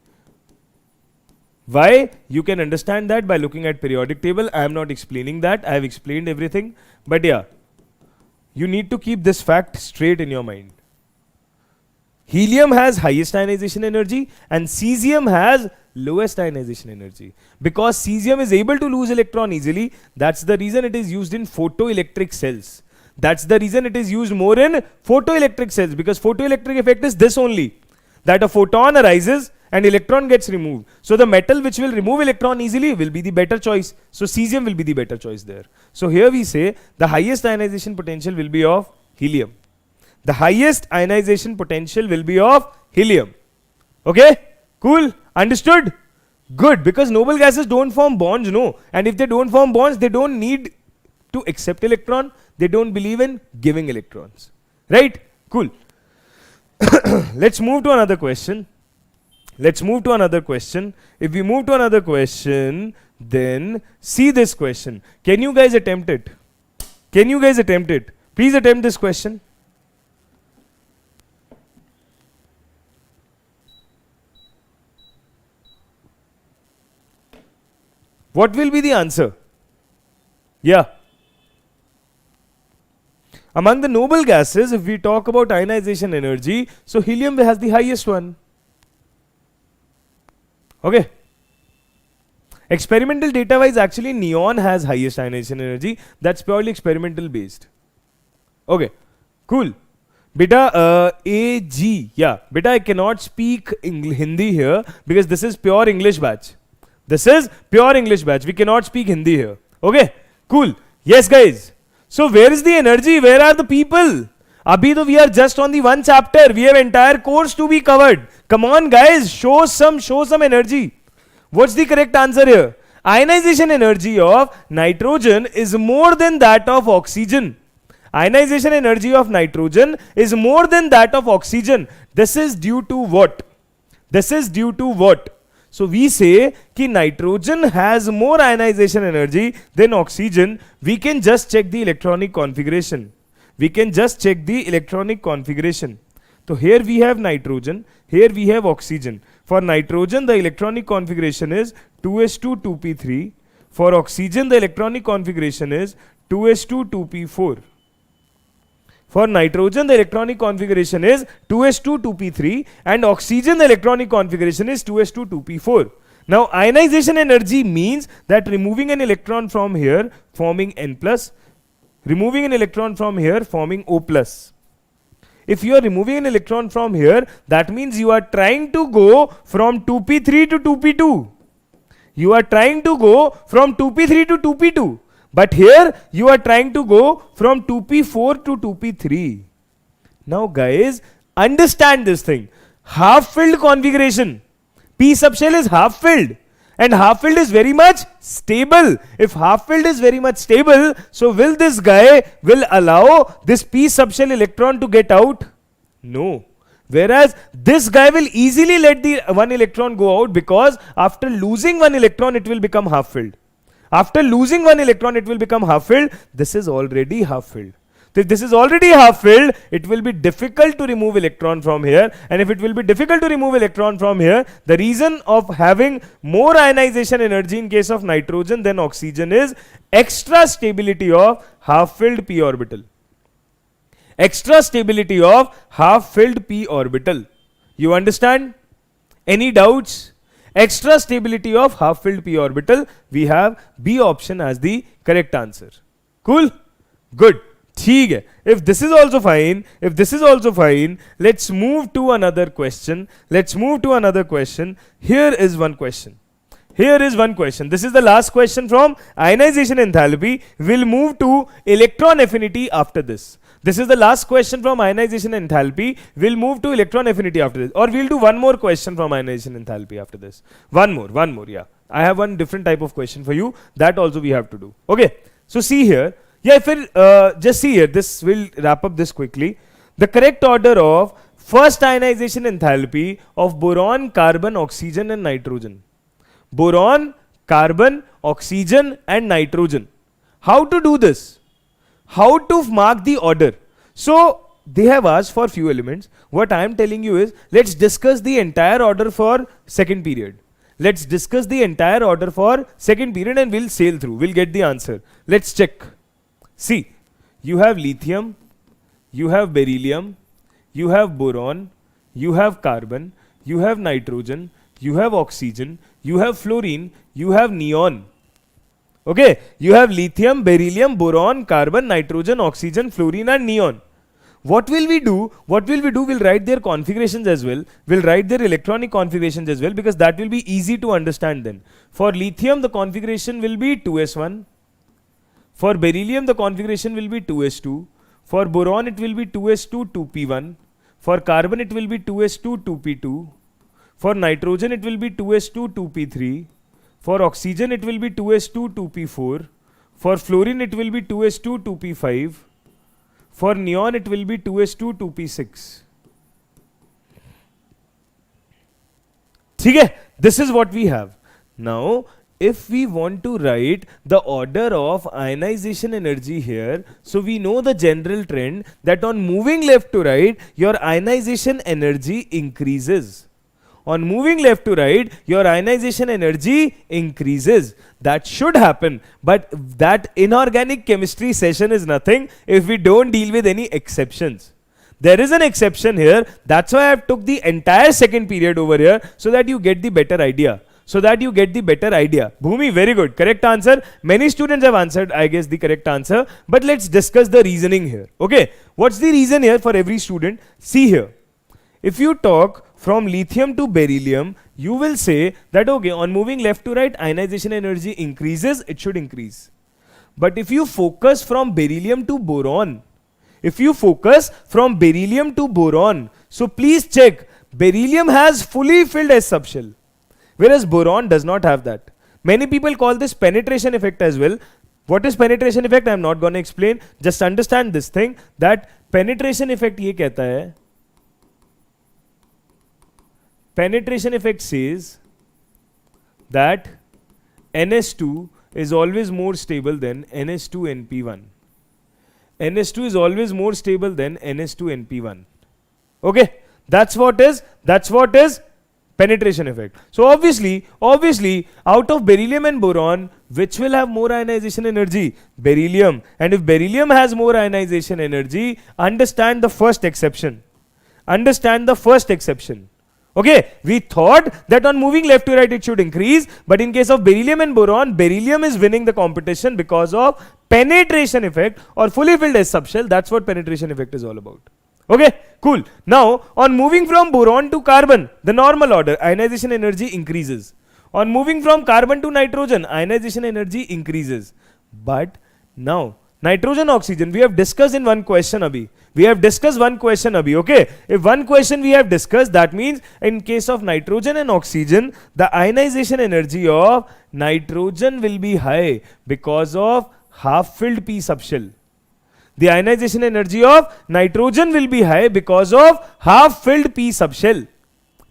Why? You can understand that by looking at periodic table. I am not explaining that. I have explained everything. But yeah, you need to keep this fact straight in your mind. Helium has highest ionization energy and cesium has lowest ionization energy. Because cesium is able to lose electron easily, that's the reason it is used in photoelectric cells. That's the reason it is used more in photoelectric cells, because photoelectric effect is this only, that a photon arises and electron gets removed. So the metal which will remove electron easily will be the better choice. So cesium will be the better choice there. So here we say the highest ionization potential will be of helium. The highest ionization potential will be of helium. Okay? Cool? Understood? Good. Because noble gases don't form bonds, no. And if they don't form bonds, they don't need to accept electron. They don't believe in giving electrons. Right? Cool. Let's move to another question. If we move to another question, then see this question. Can you guys attempt it? Please attempt this question. What will be the answer? Yeah. Among the noble gases, if we talk about ionization energy, so helium has the highest one. Okay. Experimental data wise, actually neon has highest ionization energy. That's purely experimental based. Okay. Cool. Beta, AG. Yeah. Beta, I cannot speak Hindi here because this is pure English batch. We cannot speak Hindi here. Okay. Cool. Yes, guys. So where is the energy? Where are the people? Abhi though we are just on the one chapter. We have entire course to be covered. Come on, guys. Show some energy. What's the correct answer here? Ionization energy of nitrogen is more than that of oxygen. Ionization energy of nitrogen is more than that of oxygen. This is due to what? So we say कि nitrogen has more ionization energy than oxygen. We can just check the electronic configuration. So here we have nitrogen, here we have oxygen. For nitrogen, the electronic configuration is 2s2 2p3. For oxygen, the electronic configuration is 2s2 2p4. For nitrogen, the electronic configuration is 2s2 2p3 and oxygen, the electronic configuration is 2s2 2p4. Now, ionization energy means that removing an electron from here, forming N+, removing an electron from here, forming O+. if you are removing an electron from here, that means you are trying to go from 2p3 to 2p2. You are trying to go from 2p3 to 2p2. But here you are trying to go from 2p4 to 2p3. Now guys, understand this thing. Half filled configuration. P subshell is half filled. And half filled is very much stable. If half filled is very much stable, so will this guy will allow this p subshell electron to get out? No. Whereas this guy will easily let the one electron go out, because after losing one electron it will become half filled. After losing one electron it will become half filled. This is already half filled. If this is already half filled, it will be difficult to remove electron from here. And if it will be difficult to remove electron from here, the reason of having more ionization energy in case of nitrogen than oxygen is extra stability of half filled p orbital. Extra stability of half filled p orbital. You understand? Any doubts? Extra stability of half filled p orbital. We have B option as the correct answer. Cool? Good. ठीक है. If this is also fine, let's move to another question. Here is one question. This is the last question from ionization enthalpy. We'll move to electron affinity after this. This is the last question from ionization enthalpy. We'll move to electron affinity after this. Or we'll do one more question from ionization enthalpy after this. One more, yeah. I have one different type of question for you. That also we have to do. Okay. So see here. Yeah, just see here. This will wrap up this quickly. The correct order of first ionization enthalpy of boron, carbon, oxygen and nitrogen. Boron, carbon, oxygen and nitrogen. How to do this? How to mark the order? So they have asked for few elements. What I am telling you is, let's discuss the entire order for second period. Let's discuss the entire order for second period and we'll sail through. We'll get the answer. Let's check. See, you have lithium, you have beryllium, you have boron, you have carbon, you have nitrogen, you have oxygen, you have fluorine, you have neon. Okay, you have lithium, beryllium, boron, carbon, nitrogen, oxygen, fluorine and neon. What will we do? We'll write their configurations as well. We'll write their electronic configurations as well, because that will be easy to understand then. For lithium, the configuration will be 2s1. For beryllium, the configuration will be 2s2. For boron, it will be 2s2, 2p1. For carbon, it will be 2s2, 2p2. For nitrogen, it will be 2s2, 2p3. For oxygen, it will be 2s2, 2p4. For fluorine, it will be 2s2, 2p5. For neon, it will be 2s2, 2p6. Okay, this is what we have. Now, if we want to write the order of ionization energy here, so we know the general trend that on moving left to right, your ionization energy increases. On moving left to right, your ionization energy increases. That should happen, but that inorganic chemistry session is nothing if we don't deal with any exceptions. There is an exception here. That's why I have took the entire second period over here, so that you get the better idea. Bhumi, very good. Correct answer. Many students have answered, I guess, the correct answer. But let's discuss the reasoning here. Okay. What's the reason here for every student? See here. If you talk from lithium to beryllium, you will say that, okay, on moving left to right, ionization energy increases, it should increase. But if you focus from beryllium to boron, so please check, beryllium has fully filled S subshell, whereas boron does not have that. Many people call this penetration effect as well. What is penetration effect? I am not going to explain. Just understand this thing, that penetration effect ye kehta hai, penetration effect says that NS2 is always more stable than NS2 NP1. NS2 is always more stable than NS2 NP1. Okay, that's what is penetration effect. So obviously, out of beryllium and boron, which will have more ionization energy? Beryllium. And if beryllium has more ionization energy, understand the first exception. Okay, we thought that on moving left to right it should increase, but in case of beryllium and boron, beryllium is winning the competition because of penetration effect or fully filled S subshell. That's what penetration effect is all about. Okay, cool. Now, on moving from boron to carbon, the normal order, ionization energy increases. On moving from carbon to nitrogen, ionization energy increases. But now, nitrogen, oxygen, we have discussed in one question abhi. We have discussed one question abhi, okay? If one question we have discussed, that means in case of nitrogen and oxygen, the ionization energy of nitrogen will be high because of half-filled p subshell. The ionization energy of nitrogen will be high because of half-filled p subshell.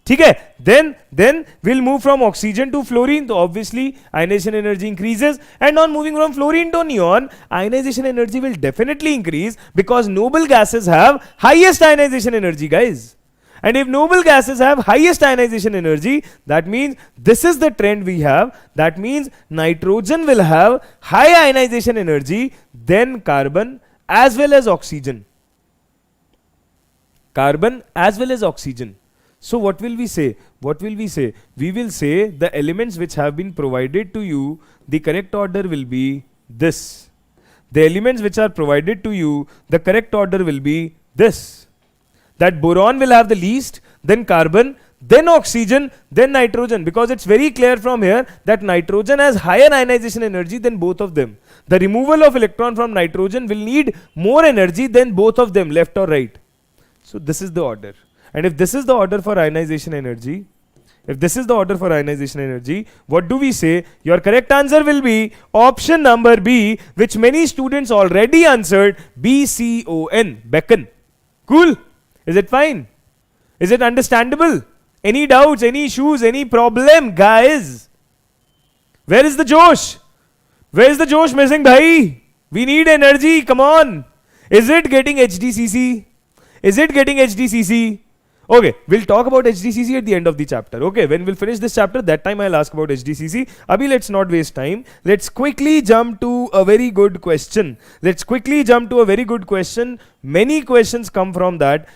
ठीक है, then we'll move from oxygen to fluorine, so obviously ionization energy increases, and on moving from fluorine to neon, ionization energy will definitely increase because noble gases have highest ionization energy, guys. And if noble gases have highest ionization energy, that means this is the trend we have. That means nitrogen will have high ionization energy than carbon as well as oxygen. Carbon as well as oxygen. So what will we say? What will we say? We will say the elements which have been provided to you, the correct order will be this. The elements which are provided to you, the correct order will be this. That boron will have the least, then carbon, then oxygen, then nitrogen, because it's very clear from here that nitrogen has higher ionization energy than both of them. The removal of electron from nitrogen will need more energy than both of them, left or right. So this is the order. And if this is the order for ionization energy, what do we say? Your correct answer will be option number B, which many students already answered, BCON, beacon. Cool? Is it fine? Is it understandable? Any doubts, any issues, any problem, guys? Where is the Josh? Where is the Josh missing, bhai? We need energy, come on. Is it getting HDCC? Is it getting HDCC? Okay, we'll talk about HDCC at the end of the chapter. Okay, when we'll finish this chapter, that time I'll ask about HDCC. Abhi, let's not waste time. Let's quickly jump to a very good question. Many questions come from that.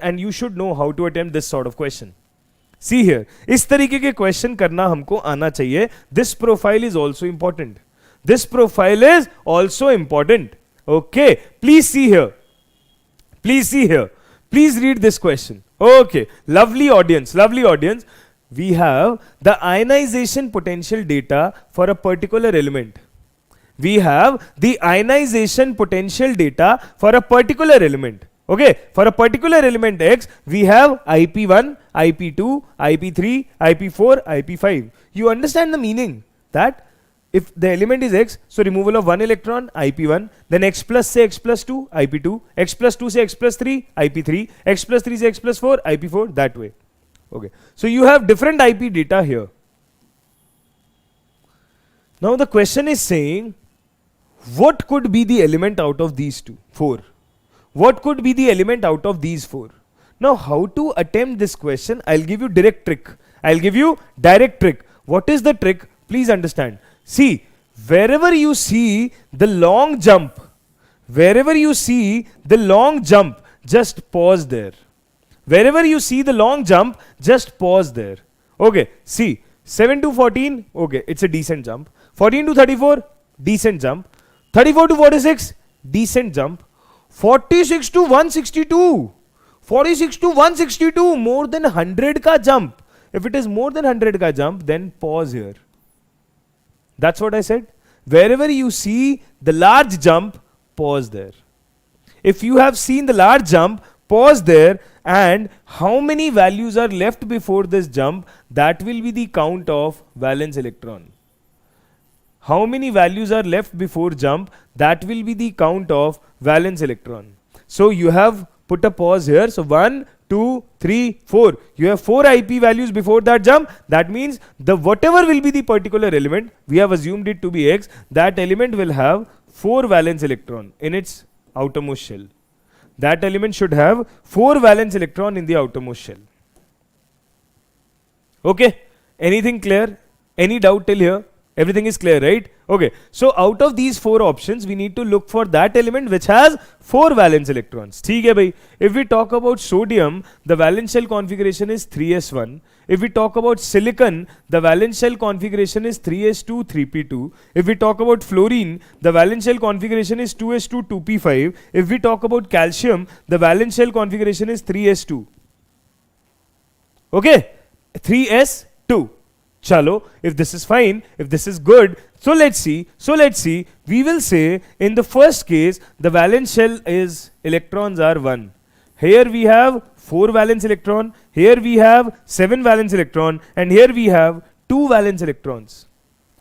And you should know how to attempt this sort of question. See here, इस तरीके के question करना हमको आना चाहिए. This profile is also important. Okay, please see here. Please read this question. Okay, lovely audience. We have the ionization potential data for a particular element. Okay, for a particular element X, we have IP1, IP2, IP3, IP4, IP5. You understand the meaning? That if the element is X, so removal of one electron, IP1, then X plus say X plus 2, IP2, X plus 2 say X plus 3, IP3, X plus 3 say X plus 4, IP4, that way. Okay, so you have different IP data here. Now the question is saying, what could be the element out of these four? What could be the element out of these four? Now how to attempt this question? I'll give you direct trick. What is the trick? Please understand. See, wherever you see the long jump, just pause there. Okay, see, 7 to 14, okay, it's a decent jump. 14 to 34, decent jump. 34 to 46, decent jump. 46 to 162, more than 100 ka jump. If it is more than 100 ka jump, then pause here. That's what I said. Wherever you see the large jump, pause there. If you have seen the large jump, pause there, and how many values are left before this jump, that will be the count of valence electron. How many values are left before jump, that will be the count of valence electron. So you have put a pause here. So 1, 2, 3, 4. You have 4 IP values before that jump. That means the whatever will be the particular element, we have assumed it to be X, that element will have 4 valence electron in its outermost shell. That element should have 4 valence electron in the outermost shell. Okay, anything clear? Any doubt till here? Everything is clear, right? Okay, so out of these 4 options, we need to look for that element which has 4 valence electrons. ठीक है भाई. If we talk about sodium, the valence shell configuration is 3s1. If we talk about silicon, the valence shell configuration is 3s2, 3p2. If we talk about fluorine, the valence shell configuration is 2s2, 2p5. If we talk about calcium, the valence shell configuration is 3s2. Okay, 3s2. Chalo, if this is fine, if this is good, so let's see, we will say in the first case, the valence shell is electrons are 1. Here we have 4 valence electron, here we have 7 valence electron, and here we have 2 valence electrons.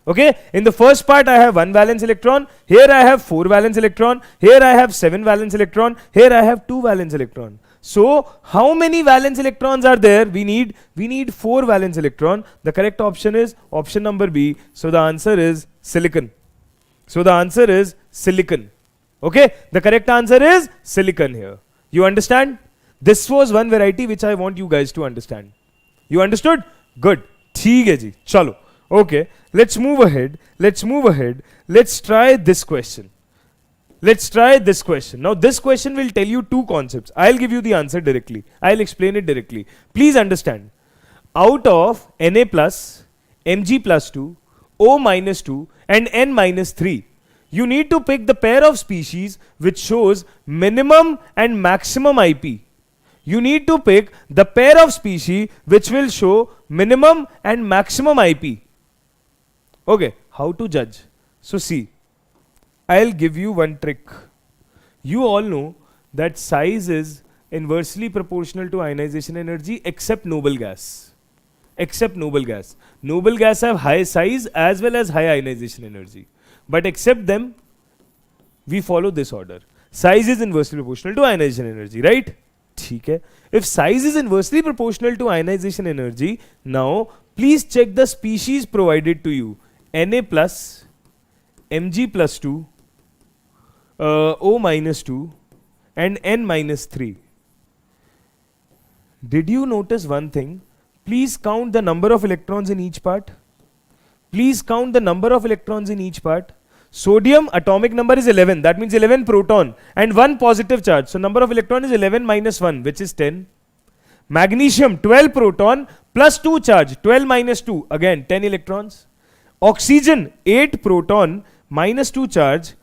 Okay, in the first part I have 1 valence electron, here I have 4 valence electron, here I have 7 valence electron, here I have 2 valence electron. So how many valence electrons are there? We need 4 valence electron. The correct option is option number B. So the answer is silicon. Okay, the correct answer is silicon here. You understand? This was one variety which I want you guys to understand. You understood? Good. ठीक है जी. चलो. Okay, let's move ahead. Let's try this question. Now this question will tell you 2 concepts. I'll give you the answer directly. I'll explain it directly. Please understand. Out of Na plus, Mg plus 2, O minus 2 and N minus 3, you need to pick the pair of species which shows minimum and maximum IP. You need to pick the pair of species which will show minimum and maximum IP. Okay, how to judge? So see, I'll give you one trick. You all know that size is inversely proportional to ionization energy except noble gas. Noble gas have high size as well as high ionization energy. But except them, we follow this order. Size is inversely proportional to ionization energy, right? ठीक है. If size is inversely proportional to ionization energy, now please check the species provided to you. Na plus, Mg plus 2, O minus 2 and N minus 3. Did you notice one thing? Please count the number of electrons in each part. Sodium atomic number is 11. That means 11 proton and 1 positive charge. So number of electron is 11 minus 1, which is 10. Magnesium 12 proton plus 2 charge. 12 minus 2, again 10 electrons. Oxygen 8 proton minus 2 charge,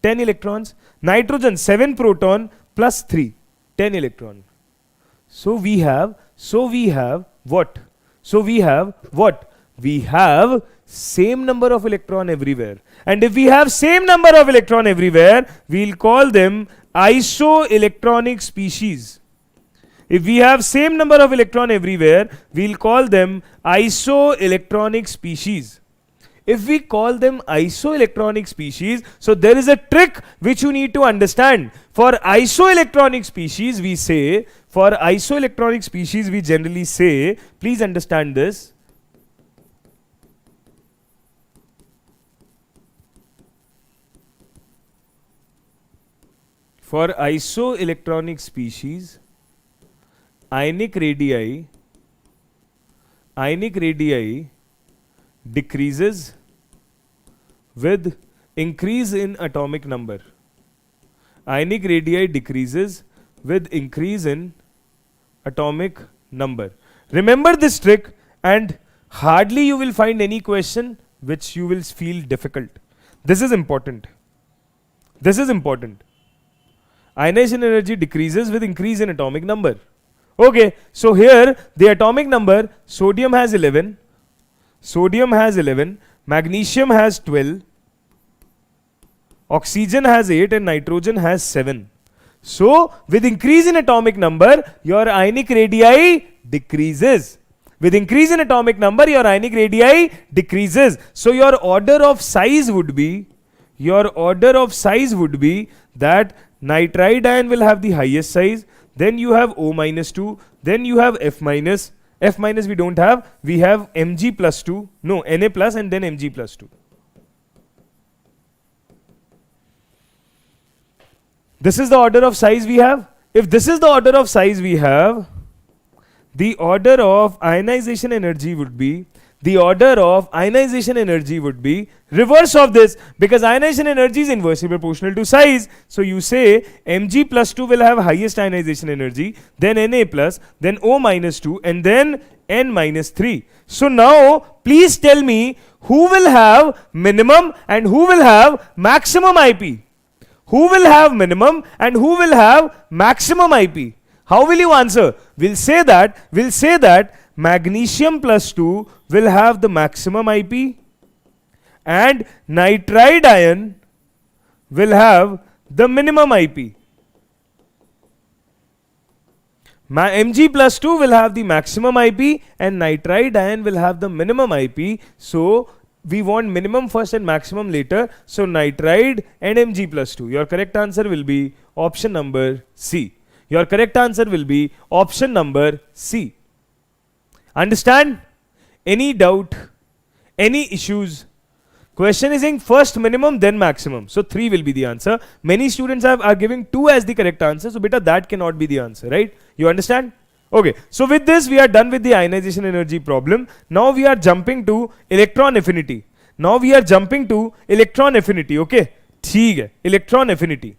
10 electrons. Nitrogen 7 proton plus 3, 10 electron. So we have what? We have same number of electron everywhere. And if we have same number of electron everywhere, we'll call them isoelectronic species. If we have same number of electron everywhere, we'll call them isoelectronic species. If we call them isoelectronic species, so there is a trick which you need to understand. For isoelectronic species, we generally say, please understand this. For isoelectronic species, ionic radii decreases with increase in atomic number. Ionic radii decreases with increase in atomic number. Remember this trick and hardly you will find any question which you will feel difficult. This is important. Ionization energy decreases with increase in atomic number. Okay, so here the atomic number, sodium has 11, magnesium has 12, oxygen has 8 and nitrogen has 7. So with increase in atomic number, your ionic radii decreases. With increase in atomic number, your ionic radii decreases. So your order of size would be that nitride ion will have the highest size, then you have O minus 2, then you have F minus. F minus we don't have, we have Mg plus 2, no, Na plus and then Mg plus 2. This is the order of size we have. If this is the order of size we have, the order of ionization energy would be the order of ionization energy would be reverse of this, because ionization energy is inversely proportional to size. So you say Mg plus 2 will have highest ionization energy, then Na plus, then O minus 2, and then N minus 3. So now please tell me who will have minimum and who will have maximum IP. Who will have minimum and who will have maximum IP? How will you answer? We'll say that magnesium plus 2 will have the maximum IP and nitride ion will have the minimum IP. Mg plus 2 will have the maximum IP and nitride ion will have the minimum IP. So we want minimum first and maximum later. So nitride and Mg plus 2. Your correct answer will be option number C. Your correct answer will be option number C. Understand? Any doubt? Any issues? Question is saying first minimum, then maximum. So 3 will be the answer. Many students are giving 2 as the correct answer. So beta, that cannot be the answer, right? You understand? Okay. So with this, we are done with the ionization energy problem. Now we are jumping to electron affinity. Okay. ठीक है. Electron affinity.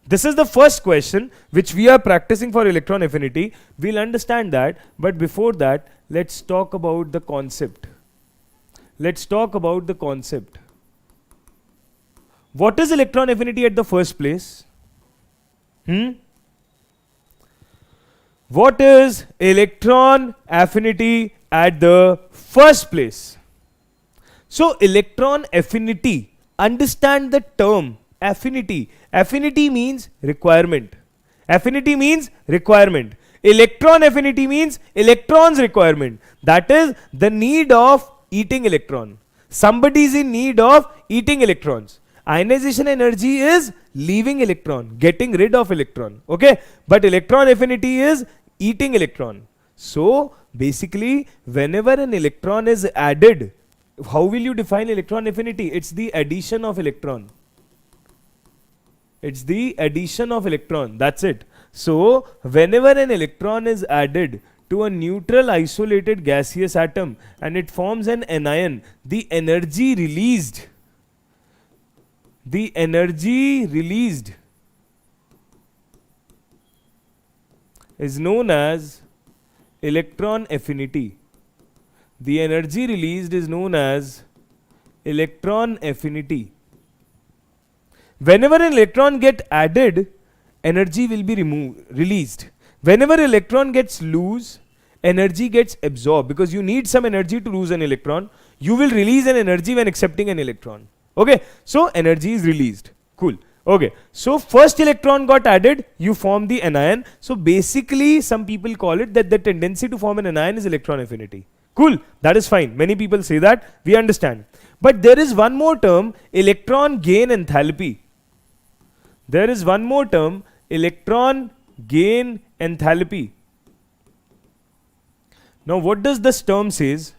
This is the first question which we are practicing for electron affinity. We'll understand that, but before that, let's talk about the concept. What is electron affinity at the first place? What is electron affinity at the first place? So electron affinity, understand the term affinity. Affinity means requirement. Electron affinity means electrons requirement. That is the need of eating electron. Somebody is in need of eating electrons. Ionization energy is leaving electron, getting rid of electron. Okay, but electron affinity is eating electron. So basically, whenever an electron is added, how will you define electron affinity? It's the addition of electron. That's it. So whenever an electron is added to a neutral isolated gaseous atom and it forms an anion, the energy released is known as electron affinity. The energy released is known as electron affinity. Whenever an electron gets added, energy will be released. Whenever electron gets loose, energy gets absorbed, because you need some energy to lose an electron. You will release an energy when accepting an electron. Okay, so energy is released. Cool. Okay, so first electron got added, you form the anion. So basically, some people call it that the tendency to form an anion is electron affinity. Cool, that is fine. Many people say that, we understand. But there is one more term, electron gain enthalpy. Electron gain enthalpy. Now what does this term says?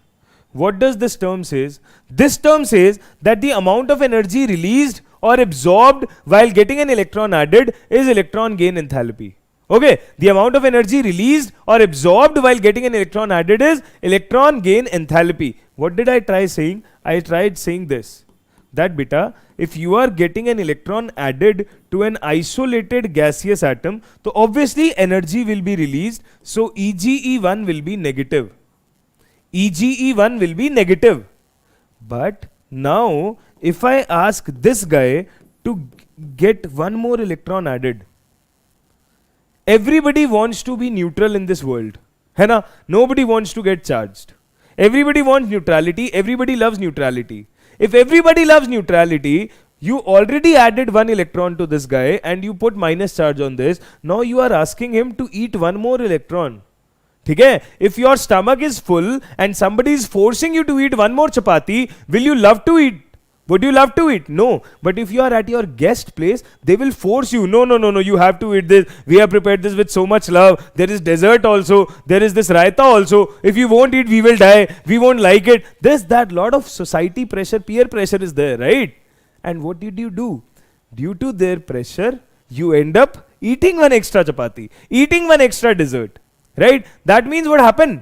This term says that the amount of energy released or absorbed while getting an electron added is electron gain enthalpy. Okay, the amount of energy released or absorbed while getting an electron added is electron gain enthalpy. What did I try saying? I tried saying this, that beta, if you are getting an electron added to an isolated gaseous atom, so obviously energy will be released, so EgE1 will be negative. But now if I ask this guy to get one more electron added, everybody wants to be neutral in this world. है ना? Nobody wants to get charged. Everybody wants neutrality. Everybody loves neutrality. If everybody loves neutrality, you already added one electron to this guy and you put minus charge on this. Now you are asking him to eat one more electron. Okay? If your stomach is full and somebody is forcing you to eat one more chapati, will you love to eat? Would you love to eat? No. But if you are at your guest place, they will force you. No, you have to eat this. We have prepared this with so much love. There is dessert also. There is this raita also. If you won't eat, we will die. We won't like it. That lot of society pressure, peer pressure is there, right? And what did you do? Due to their pressure, you end up eating one extra chapati, eating one extra dessert, right? That means what happened?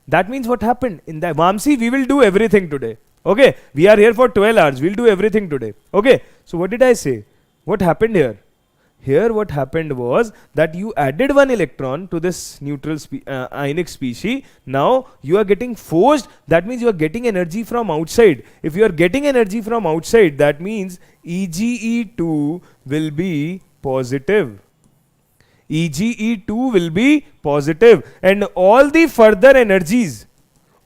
That means what happened in that Vamsi, we will do everything today. Okay, we are here for 12 hours. We'll do everything today. Okay, so what did I say? What happened here? Here what happened was that you added one electron to this neutral ionic species. Now you are getting forced. That means you are getting energy from outside. If you are getting energy from outside, that means EGE2 will be positive. EGE2 will be positive, and all the further energies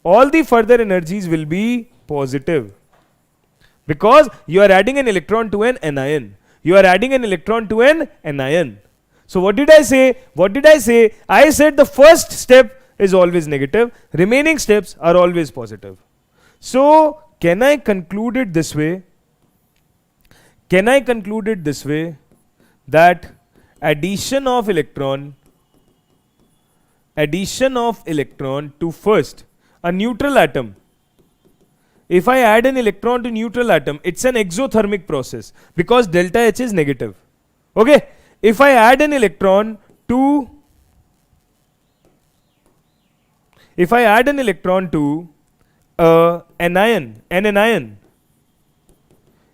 will be positive, because you are adding an electron to an anion. You are adding an electron to an anion. So what did I say? What did I say? I said the first step is always negative. Remaining steps are always positive. So can I conclude it this way? Can I conclude it this way? That addition of electron to first a neutral atom. If I add an electron to neutral atom, it's an exothermic process because delta H is negative. Okay. If I add an electron to an anion.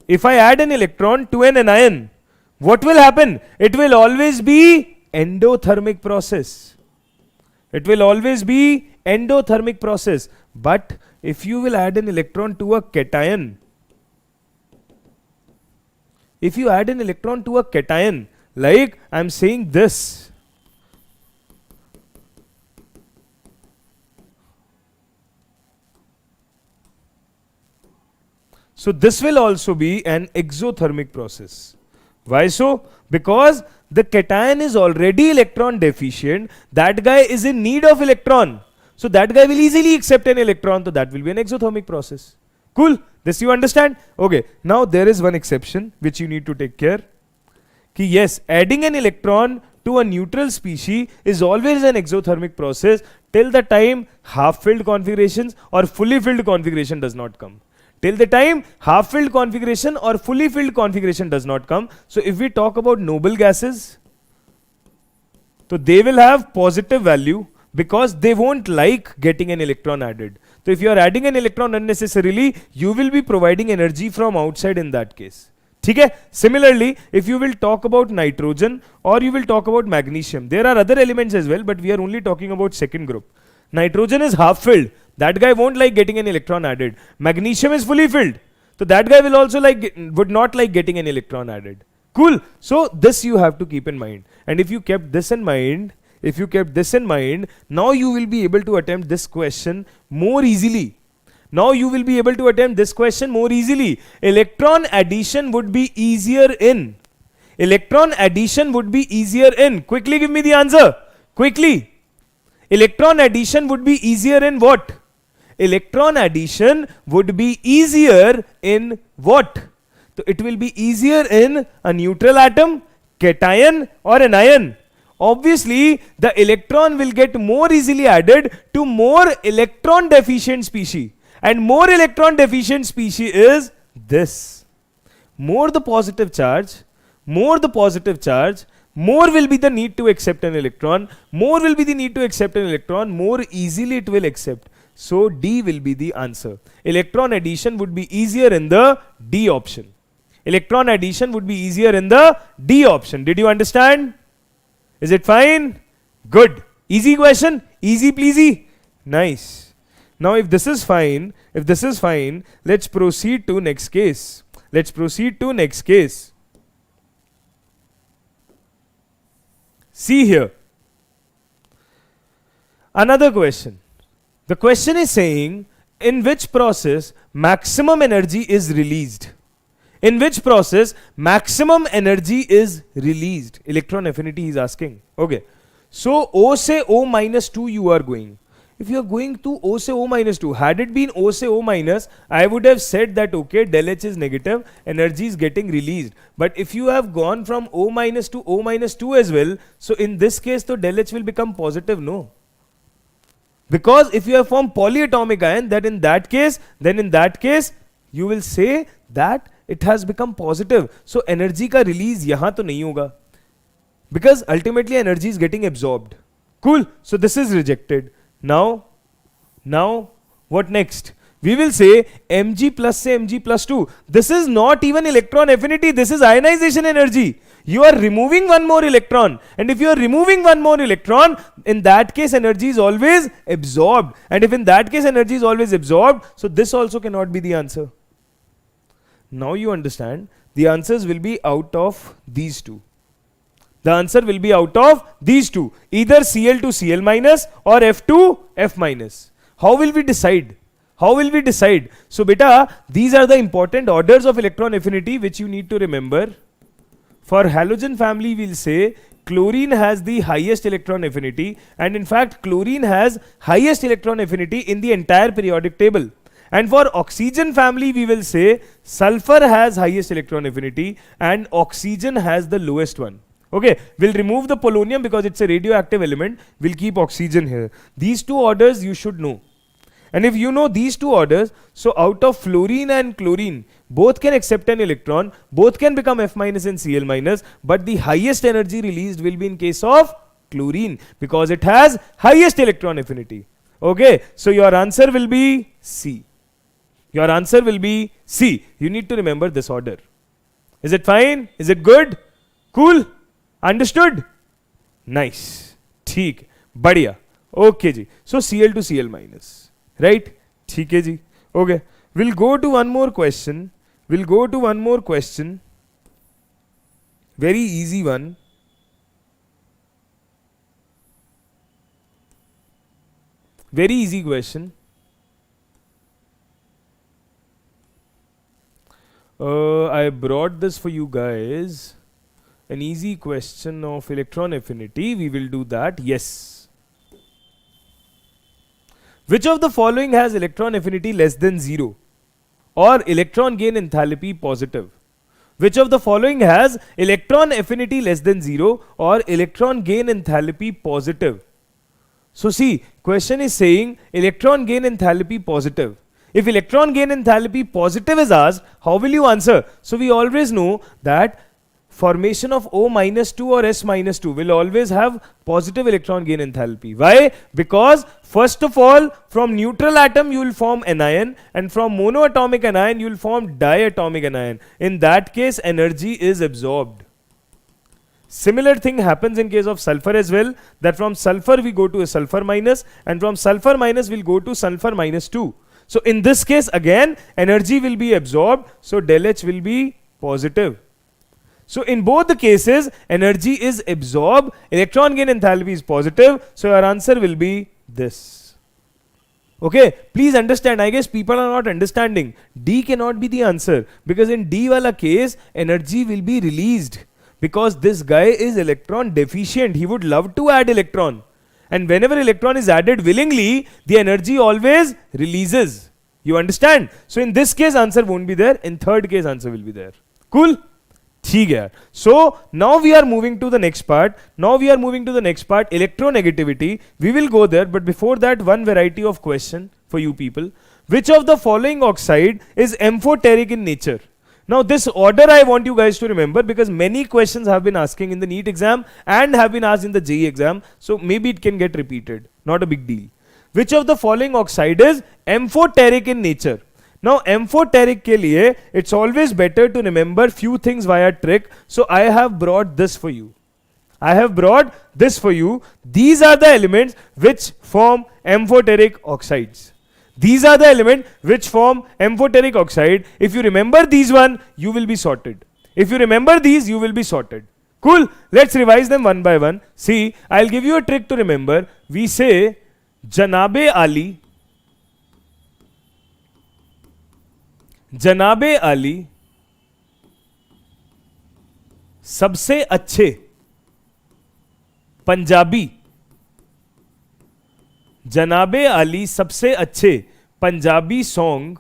If I add an electron to an anion, what will happen? It will always be endothermic process. It will always be endothermic process. But if you will add an electron to a cation, like I am saying this, so this will also be an exothermic process. Why so? Because the cation is already electron deficient. That guy is in need of electron. So that guy will easily accept an electron. So that will be an exothermic process. Cool. This you understand? Okay. Now there is one exception which you need to take care. Ki yes, adding an electron to a neutral species is always an exothermic process till the time half-filled configurations or fully filled configuration does not come. Till the time half-filled configuration or fully filled configuration does not come. So if we talk about noble gases, so they will have positive value because they won't like getting an electron added. So if you are adding an electron unnecessarily, you will be providing energy from outside in that case. Okay? Similarly, if you will talk about nitrogen or you will talk about magnesium, there are other elements as well, but we are only talking about second group. Nitrogen is half filled. That guy won't like getting an electron added. Magnesium is fully filled. So that guy will also would not like getting an electron added. Cool. So this you have to keep in mind. And if you kept this in mind, now you will be able to attempt this question more easily. Electron addition would be easier in. Quickly give me the answer. Quickly. Electron addition would be easier in what? Electron addition would be easier in what? So it will be easier in a neutral atom, cation or an ion. Obviously, the electron will get more easily added to more electron deficient species. And more electron deficient species is this. More the positive charge, more will be the need to accept an electron. More easily it will accept. So D will be the answer. Electron addition would be easier in the D option. Did you understand? Is it fine? Good. Easy question? Easy pleasy? Nice. Now if this is fine, let's proceed to next case. See here. Another question. The question is saying, in which process maximum energy is released? Electron affinity he is asking. Okay. So O say O minus 2 you are going. If you are going to O say O minus 2, had it been O say O minus, I would have said that okay, del H is negative, energy is getting released. But if you have gone from O minus to O minus 2 as well, so in this case, so del H will become positive, no? Because if you have formed polyatomic ion, then in that case, you will say that it has become positive. So energy ka release yahan to nahi hoga. Because ultimately energy is getting absorbed. Cool. So this is rejected. Now Now, what next? We will say Mg plus say Mg plus 2. This is not even electron affinity, this is ionization energy. You are removing one more electron, and if you are removing one more electron, in that case energy is always absorbed, and if in that case energy is always absorbed, so this also cannot be the answer. Now you understand, the answers will be out of these two. The answer will be out of these two, either Cl to Cl minus or F to F minus. How will we decide? How will we decide? So beta, these are the important orders of electron affinity which you need to remember. For halogen family, we'll say chlorine has the highest electron affinity, and in fact chlorine has highest electron affinity in the entire periodic table. And for oxygen family, we will say sulfur has highest electron affinity and oxygen has the lowest one. Okay, we'll remove the polonium because it's a radioactive element. We'll keep oxygen here. These two orders you should know. And if you know these two orders, so out of fluorine and chlorine, both can accept an electron, both can become F minus and Cl minus, but the highest energy released will be in case of chlorine because it has highest electron affinity. Okay, so your answer will be C. Your answer will be C. You need to remember this order. Is it fine? Is it good? Cool? Understood? Nice. ठीक, बढ़िया. Okay ji. So Cl to Cl minus. Right? ठीक है जी. Okay. We'll go to one more question. We'll go to one more question. Very easy one. Very easy question. I brought this for you guys. An easy question of electron affinity. We will do that. Yes. Which of the following has electron affinity less than 0 or electron gain enthalpy positive? Which of the following has electron affinity less than 0 or electron gain enthalpy positive? So see, question is saying electron gain enthalpy positive. If electron gain enthalpy positive is asked, how will you answer? So we always know that formation of O minus 2 or S minus 2 will always have positive electron gain enthalpy. Why? Because first of all, from neutral atom you will form anion, and from monoatomic anion you will form diatomic anion. In that case, energy is absorbed. Similar thing happens in case of sulfur as well, that from sulfur we go to a sulfur minus, and from sulfur minus we'll go to sulfur minus 2. So in this case again, energy will be absorbed, so del H will be positive. So in both the cases, energy is absorbed, electron gain enthalpy is positive, so your answer will be this. Okay, please understand, I guess people are not understanding. D cannot be the answer, because in D wala case, energy will be released, because this guy is electron deficient, he would love to add electron. And whenever electron is added willingly, the energy always releases. You understand? So in this case, answer won't be there, in third case, answer will be there. Cool? So now we are moving to the next part. Electronegativity. We will go there, but before that, one variety of question for you people. Which of the following oxide is amphoteric in nature? Now this order I want you guys to remember, because many questions have been asking in the NEET exam and have been asked in the JEE exam, so maybe it can get repeated. Not a big deal. Which of the following oxide is amphoteric in nature? Now amphoteric ke liye, it's always better to remember few things via trick. So I have brought this for you. These are the elements which form amphoteric oxides. These are the elements which form amphoteric oxide. If you remember these one, you will be sorted. If you remember these, you will be sorted. Cool. Let's revise them one by one. See, I'll give you a trick to remember. We say Janabe Ali सबसे अच्छे पंजाबी, जनाबे आली सबसे अच्छे Punjabi song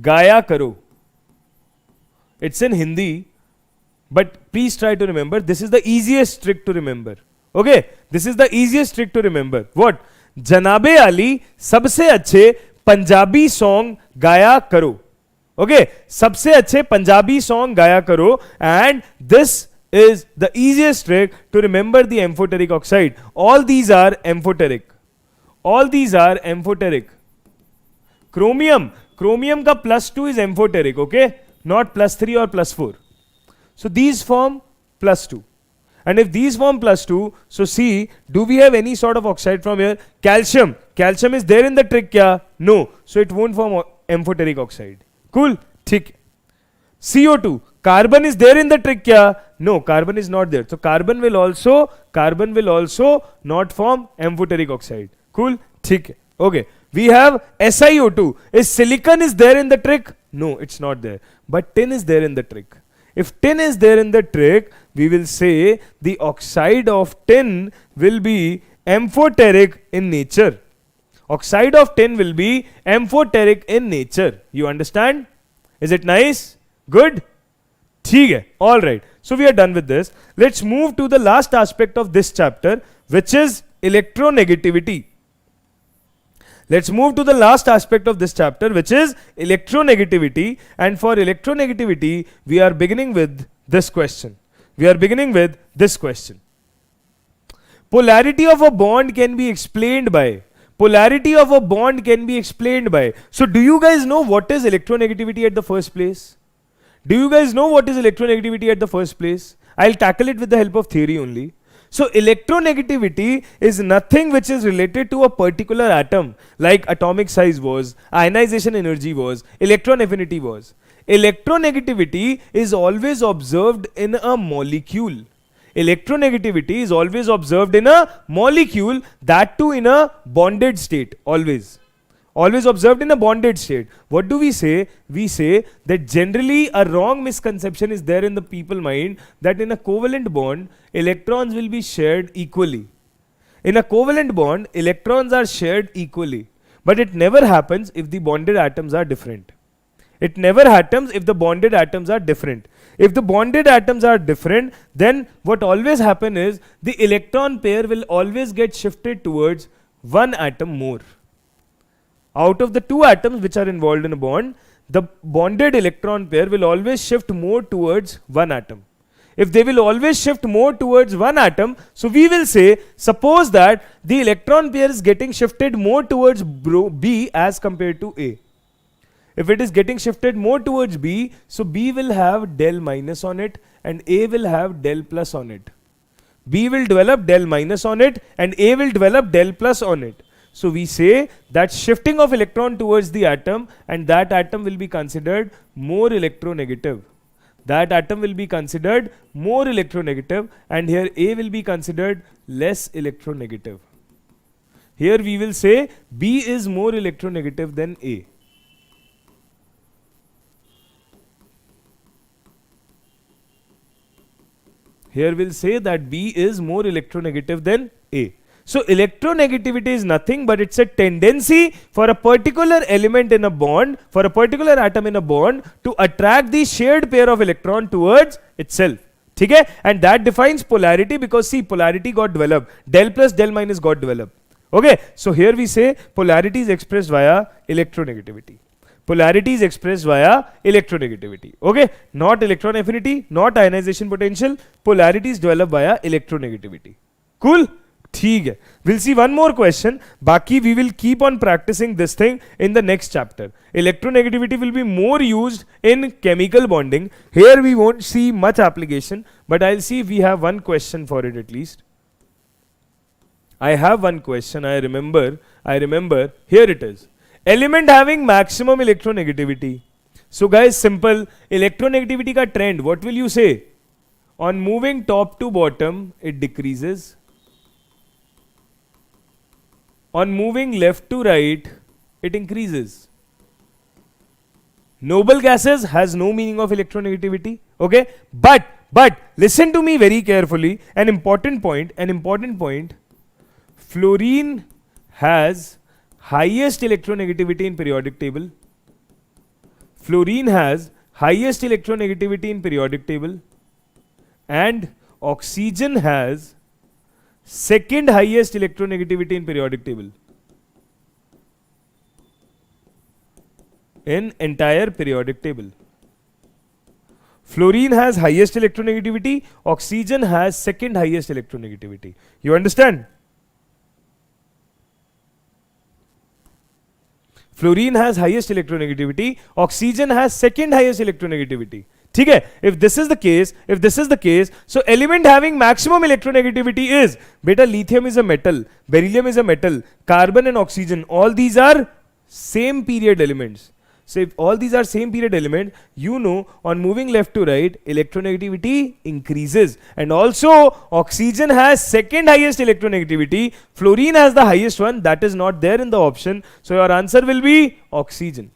गाया करो. It's in Hindi, but please try to remember. This is the easiest trick to remember. Okay, this is the easiest trick to remember. What? जनाबे आली सबसे अच्छे पंजाबी सॉन्ग गाया करो. Okay, सबसे अच्छे पंजाबी सॉन्ग गाया करो, and this is the easiest trick to remember the amphoteric oxide. All these are amphoteric. All these are amphoteric. Chromium ka +2 is amphoteric, okay? Not +3 or +4. So these form +2. And if these form +2, so see, do we have any sort of oxide from here? Calcium is there in the trick kya? No. So it won't form amphoteric oxide. Cool? Thik. CO2, carbon is there in the trick kya? No, carbon is not there. So carbon will also not form amphoteric oxide. Cool? Thik. Okay. We have SiO2. Is silicon is there in the trick? No, it's not there. But tin is there in the trick. If tin is there in the trick, we will say the oxide of tin will be amphoteric in nature. Oxide of tin will be amphoteric in nature. You understand? Is it nice? Good? ठीक है. All right. So we are done with this. Let's move to the last aspect of this chapter, which is electronegativity. Let's move to the last aspect of this chapter, which is electronegativity. And for electronegativity, we are beginning with this question. Polarity of a bond can be explained by. So do you guys know what is electronegativity at the first place? I'll tackle it with the help of theory only. So electronegativity is nothing which is related to a particular atom, like atomic size was, ionization energy was, electron affinity was. Electronegativity is always observed in a molecule. That too in a bonded state, always observed in a bonded state. What do we say? We say that generally a wrong misconception is there in the people mind that in a covalent bond, electrons will be shared equally. In a covalent bond, electrons are shared equally. But it never happens if the bonded atoms are different. If the bonded atoms are different, then what always happen is the electron pair will always get shifted towards one atom more. Out of the two atoms which are involved in a bond, the bonded electron pair will always shift more towards one atom. If they will always shift more towards one atom, so we will say, suppose that the electron pair is getting shifted more towards B as compared to A. If it is getting shifted more towards B, so B will have del minus on it and A will have del plus on it. B will develop del minus on it and A will develop del plus on it. So we say that shifting of electron towards the atom, and that atom will be considered more electronegative. And here A will be considered less electronegative. Here we will say B is more electronegative than A. Here we'll say that B is more electronegative than A. So electronegativity is nothing but it's a tendency for a particular element in a bond, for a particular atom in a bond, to attract the shared pair of electron towards itself. Okay? And that defines polarity, because see, polarity got developed. Del plus, del minus got developed. Okay? So here we say polarity is expressed via electronegativity. Okay? Not electron affinity, not ionization potential. Polarity is developed via electronegativity. Cool? ठीक है. We'll see one more question. Baki we will keep on practicing this thing in the next chapter. Electronegativity will be more used in chemical bonding. Here we won't see much application, but I'll see if we have one question for it at least. I have one question. I remember. Here it is. Element having maximum electronegativity. So guys, simple. Electronegativity ka trend, what will you say? On moving top to bottom, it decreases. On moving left to right, it increases. Noble gases has no meaning of electronegativity. Okay? But listen to me very carefully. An important point. Fluorine has highest electronegativity in periodic table. And oxygen has second highest electronegativity in periodic table. In entire periodic table. Fluorine has highest electronegativity, oxygen has second highest electronegativity. You understand? Fluorine has highest electronegativity. Oxygen has second highest electronegativity. ठीक है? If this is the case, so element having maximum electronegativity is, beta, lithium is a metal, beryllium is a metal, carbon and oxygen, all these are same period elements. So if all these are same period element, you know on moving left to right, electronegativity increases. And also oxygen has second highest electronegativity, fluorine has the highest one, that is not there in the option. So your answer will be oxygen.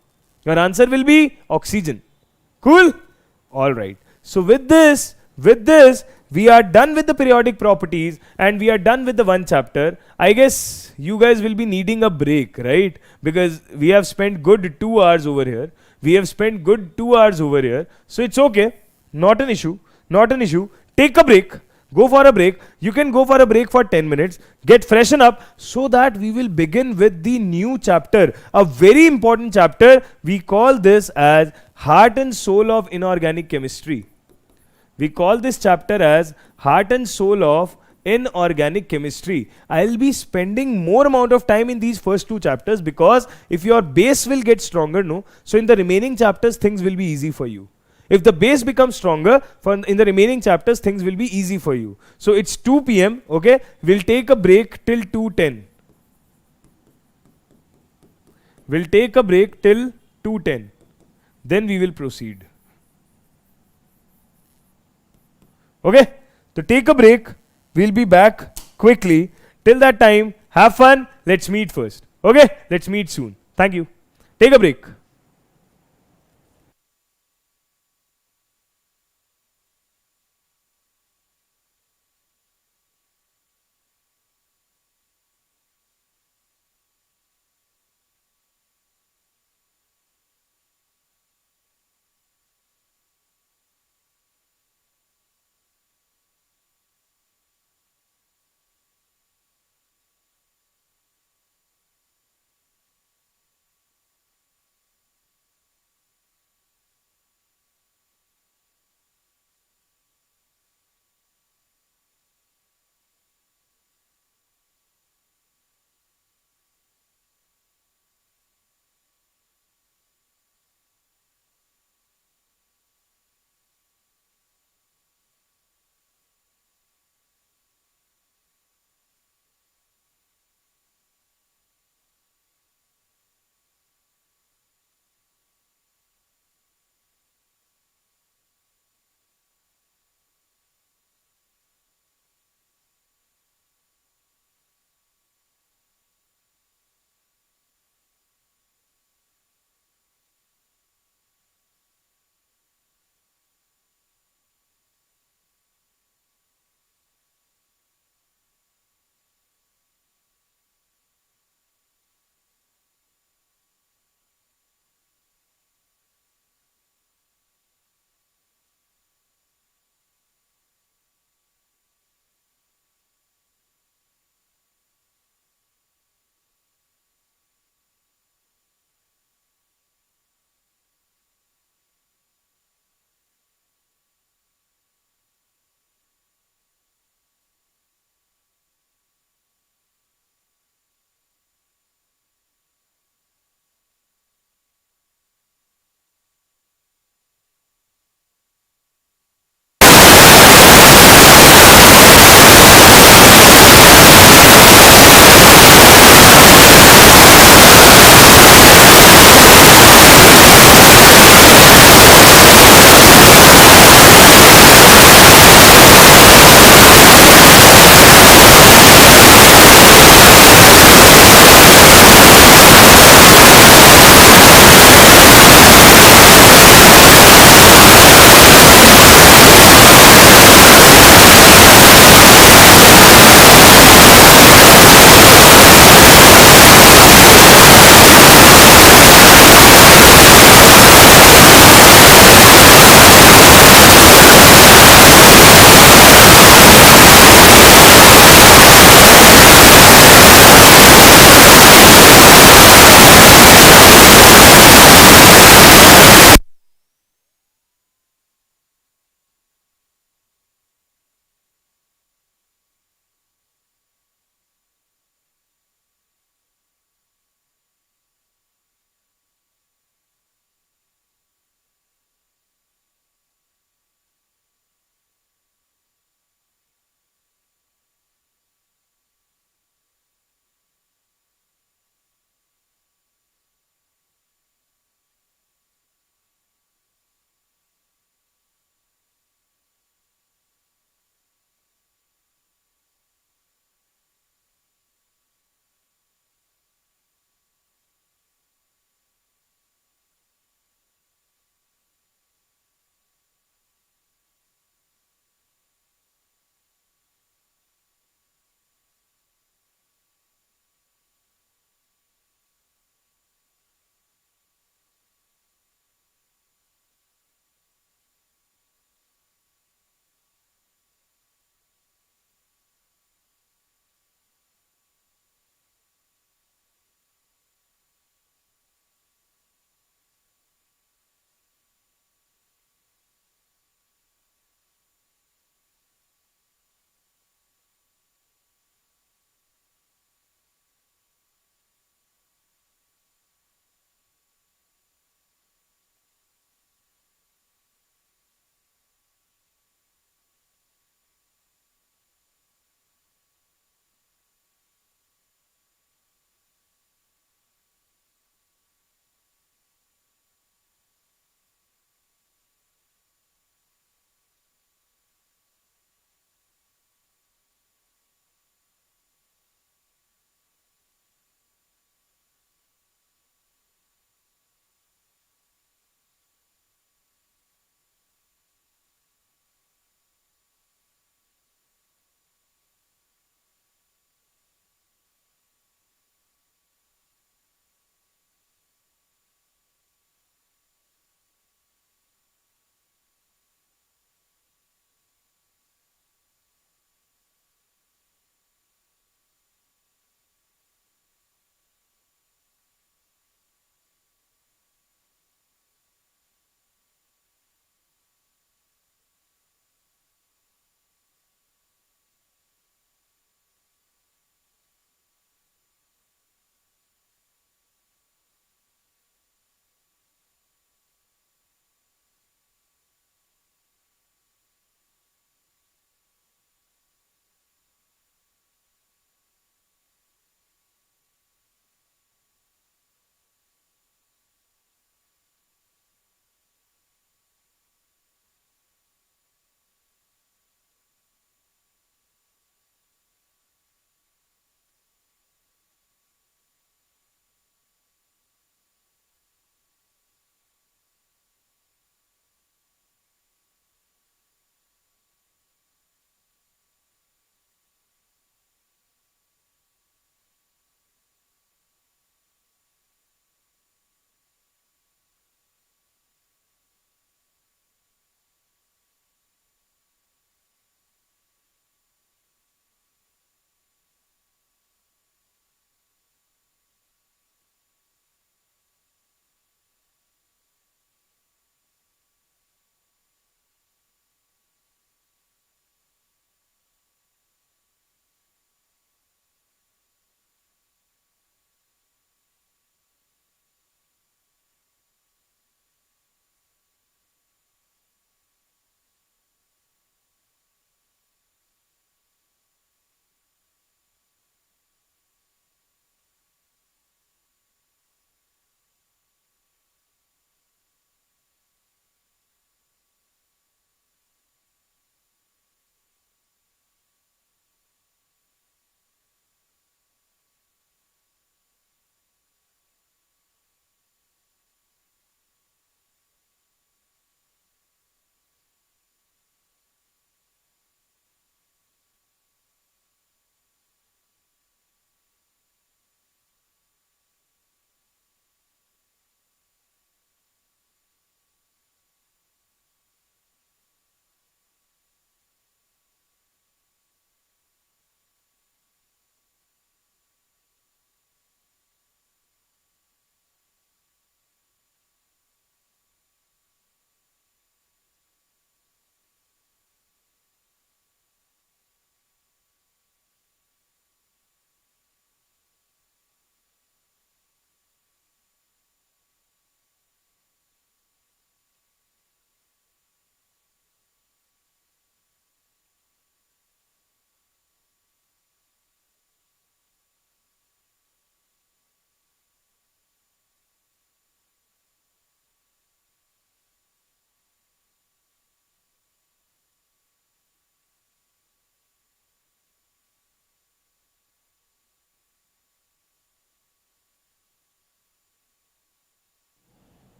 Your answer will be oxygen. Cool? Alright. So with this, we are done with the periodic properties and we are done with the one chapter. I guess you guys will be needing a break, right? Because we have spent good 2 hours over here. So it's okay. Not an issue. Take a break. Go for a break. You can go for a break for 10 minutes. Get freshen up so that we will begin with the new chapter. A very important chapter. We call this as Heart and Soul of Inorganic Chemistry. We call this chapter as Heart and Soul of Inorganic Chemistry. I'll be spending more amount of time in these first 2 chapters because if your base will get stronger, no, so in the remaining chapters things will be easy for you. If the base becomes stronger, in the remaining chapters things will be easy for you. So it's 2 p.m. Okay, we'll take a break till 2:10. We'll take a break till 2:10. Then we will proceed. Okay, so take a break. We'll be back quickly. Till that time, have fun. Let's meet first. Okay, let's meet soon. Thank you. Take a break.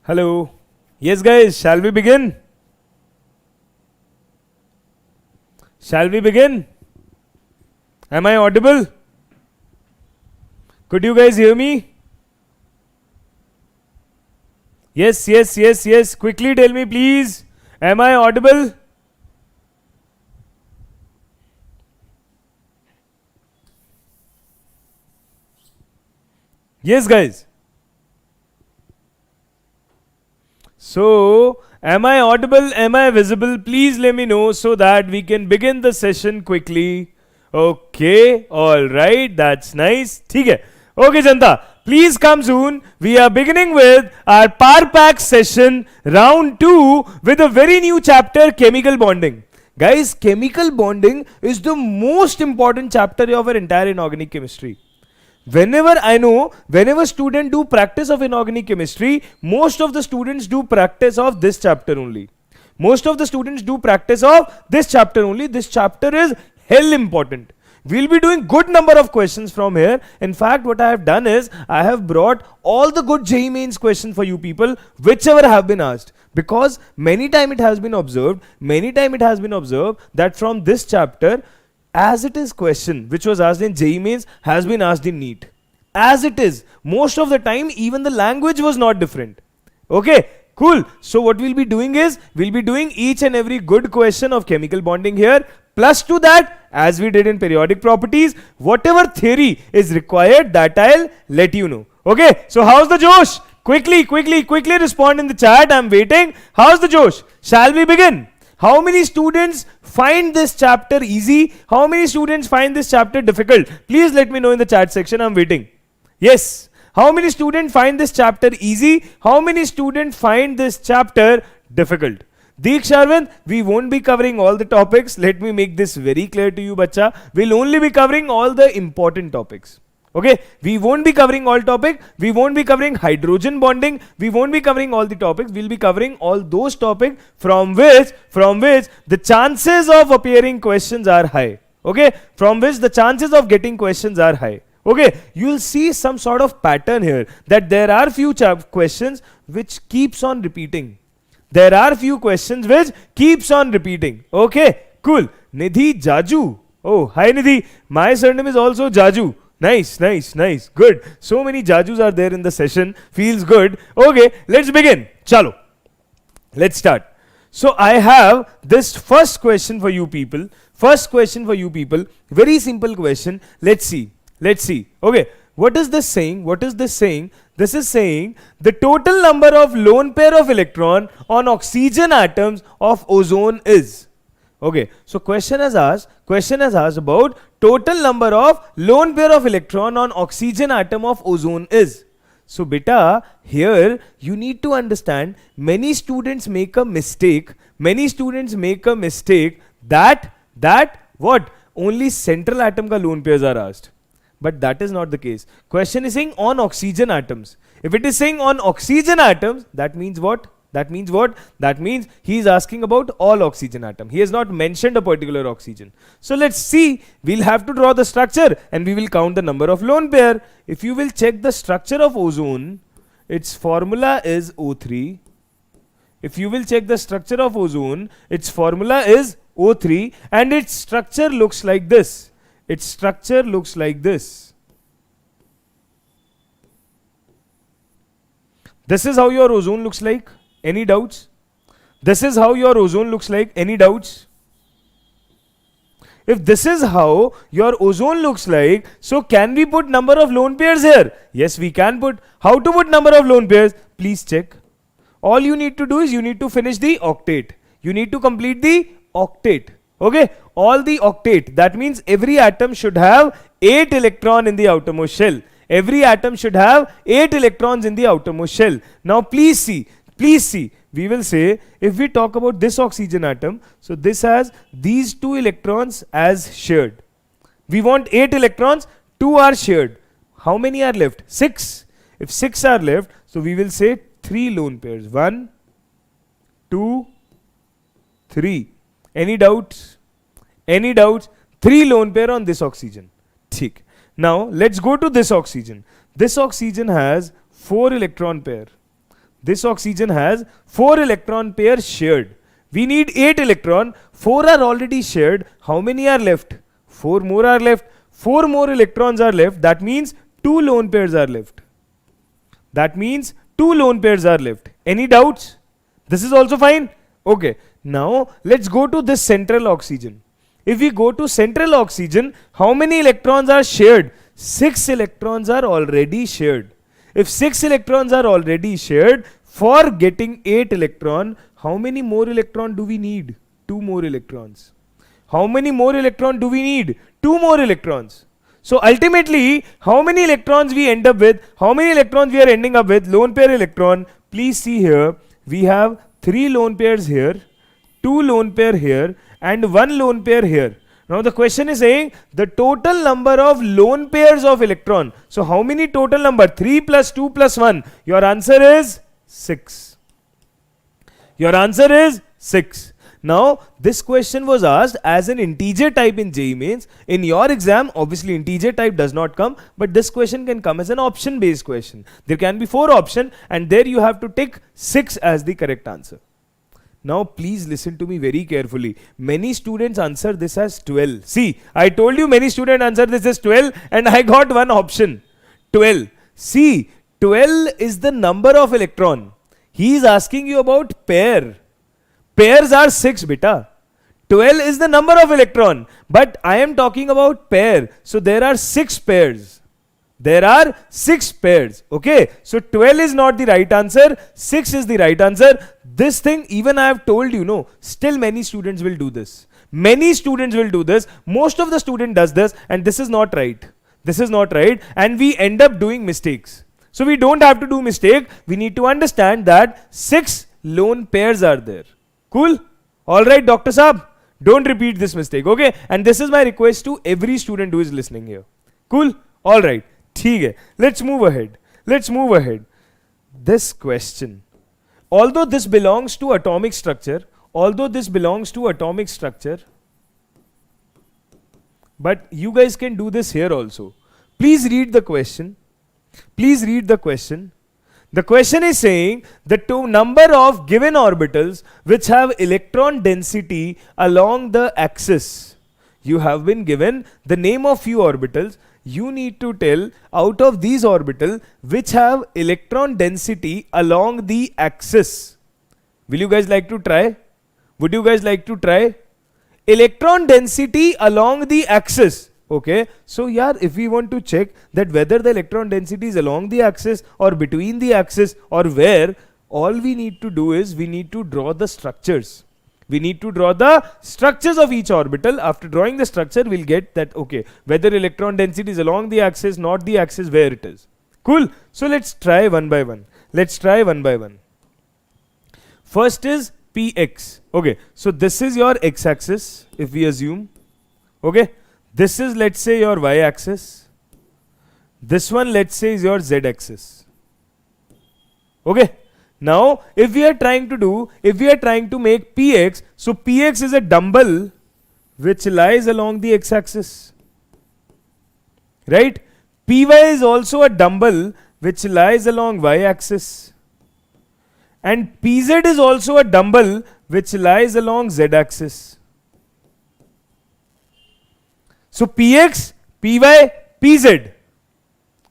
Hello. Yes, guys, shall we begin? Shall we begin? Am I audible? Could you guys hear me? Yes, yes, yes, yes. Quickly tell me, please. Am I audible? Yes, guys. So, am I audible? Am I visible? Please let me know so that we can begin the session quickly. Okay, alright, that's nice. ठीक है. Okay, Janta, please come soon. We are beginning with our Power Pack session, round 2, with a very new chapter, chemical bonding. Guys, chemical bonding is the most important chapter of our entire inorganic chemistry. Whenever students do practice of inorganic chemistry, most of the students do practice of this chapter only. Most of the students do practice of this chapter only. This chapter is hell important. We'll be doing good number of questions from here. In fact, what I have done is, I have brought all the good JEE Mains questions for you people, whichever have been asked. Because many time it has been observed that from this chapter, as it is question which was asked in JEE Mains has been asked in NEET. As it is. Most of the time, even the language was not different. Okay, cool. So what we'll be doing is, we'll be doing each and every good question of chemical bonding here. Plus to that, as we did in periodic properties, whatever theory is required, that I'll let you know. Okay, so how's the Josh? Quickly respond in the chat. I'm waiting. How's the Josh? Shall we begin? How many students find this chapter easy? How many students find this chapter difficult? Please let me know in the chat section. I'm waiting. Yes. How many students find this chapter easy? How many students find this chapter difficult? Deek Sharvin, we won't be covering all the topics. Let me make this very clear to you, bacha. We'll only be covering all the important topics. Okay, we won't be covering all topics. We won't be covering hydrogen bonding. We won't be covering all the topics. We'll be covering all those topics from which the chances of appearing questions are high. Okay, from which the chances of getting questions are high. Okay, you'll see some sort of pattern here, that there are few questions which keeps on repeating. There are few questions which keeps on repeating. Okay, cool. Nidhi Jaju. Oh, hi Nidhi. My surname is also Jaju. Nice. Good. So many Jajus are there in the session. Feels good. Okay, let's begin. Chalo. Let's start. So I have this first question for you people. Very simple question. Let's see. Okay. What is this saying? This is saying the total number of lone pair of electron on oxygen atoms of ozone is. Okay, so question has asked about total number of lone pair of electron on oxygen atom of ozone is. So beta, here you need to understand, many students make a mistake that what? Only central atom ka lone pairs are asked. But that is not the case. Question is saying on oxygen atoms. If it is saying on oxygen atoms, that means what? That means he is asking about all oxygen atom. He has not mentioned a particular oxygen. So let's see. We'll have to draw the structure and we will count the number of lone pair. If you will check the structure of ozone, its formula is O3. If you will check the structure of ozone, its formula is O3 and its structure looks like this. This is how your ozone looks like. Any doubts? If this is how your ozone looks like, so can we put number of lone pairs here? Yes, we can put. How to put number of lone pairs? Please check. All you need to do is you need to finish the octet. You need to complete the octet. Okay, all the octet. That means every atom should have 8 electrons in the outermost shell. Every atom should have 8 electrons in the outermost shell. Now please see. We will say, if we talk about this oxygen atom, so this has these 2 electrons as shared. We want 8 electrons, 2 are shared. How many are left? 6. If 6 are left, so we will say 3 lone pairs. 1, 2, 3. Any doubts? 3 lone pair on this oxygen. Theek. Now let's go to this oxygen. This oxygen has 4 electron pair. This oxygen has 4 electron pairs shared. We need 8 electron. 4 are already shared. How many are left? 4 more are left. 4 more electrons are left. That means 2 lone pairs are left. That means 2 lone pairs are left. Any doubts? This is also fine? Okay. Now let's go to this central oxygen. If we go to central oxygen, how many electrons are shared? 6 electrons are already shared. If 6 electrons are already shared, for getting 8 electron, how many more electron do we need? 2 more electrons. How many more electron do we need? 2 more electrons. So ultimately, how many electrons we end up with? How many electrons we are ending up with? Lone pair electron. Please see here, we have 3 lone pairs here, 2 lone pair here, and 1 lone pair here. Now the question is saying the total number of lone pairs of electron. So how many total number? 3 plus 2 plus 1. Your answer is 6. Your answer is 6. Now this question was asked as an integer type in JEE Mains. In your exam, obviously integer type does not come, but this question can come as an option based question. There can be 4 options and there you have to tick 6 as the correct answer. Now please listen to me very carefully. Many students answer this as 12. See, I told you many students answer this as 12 and I got one option. 12. See, 12 is the number of electron. He is asking you about pair. Pairs are 6 beta. 12 is the number of electron. But I am talking about pair. So there are 6 pairs. There are 6 pairs. Okay. So 12 is not the right answer. 6 is the right answer. This thing even I have told you, no, still many students will do this. Many students will do this. Most of the student does this and this is not right. This is not right and we end up doing mistakes. So we don't have to do mistake. We need to understand that 6 lone pairs are there. Cool? Alright, Dr. Saab. Don't repeat this mistake. Okay? And this is my request to every student who is listening here. Cool? Alright. ठीक है. Let's move ahead. Let's move ahead. This question. Although this belongs to atomic structure, but you guys can do this here also. Please read the question. Please read the question. The question is saying the number of given orbitals which have electron density along the axis. You have been given the name of few orbitals. You need to tell out of these orbitals which have electron density along the axis. Will you guys like to try? Would you guys like to try? Electron density along the axis. Okay, so yeah, if we want to check that whether the electron density is along the axis or between the axis or where, all we need to do is we need to draw the structures. We need to draw the structures of each orbital. After drawing the structure, we'll get that, okay, whether electron density is along the axis, not the axis, where it is. Cool. So let's try one by one. Let's try one by one. First is Px. Okay, so this is your x-axis, if we assume. Okay. This is, let's say, your y-axis. This one, let's say, is your z-axis. Okay. Now, if we are trying to make Px, so Px is a dumbbell which lies along the x-axis. Right? Py is also a dumbbell which lies along y-axis. And Pz is also a dumbbell which lies along z-axis. So Px, Py, Pz.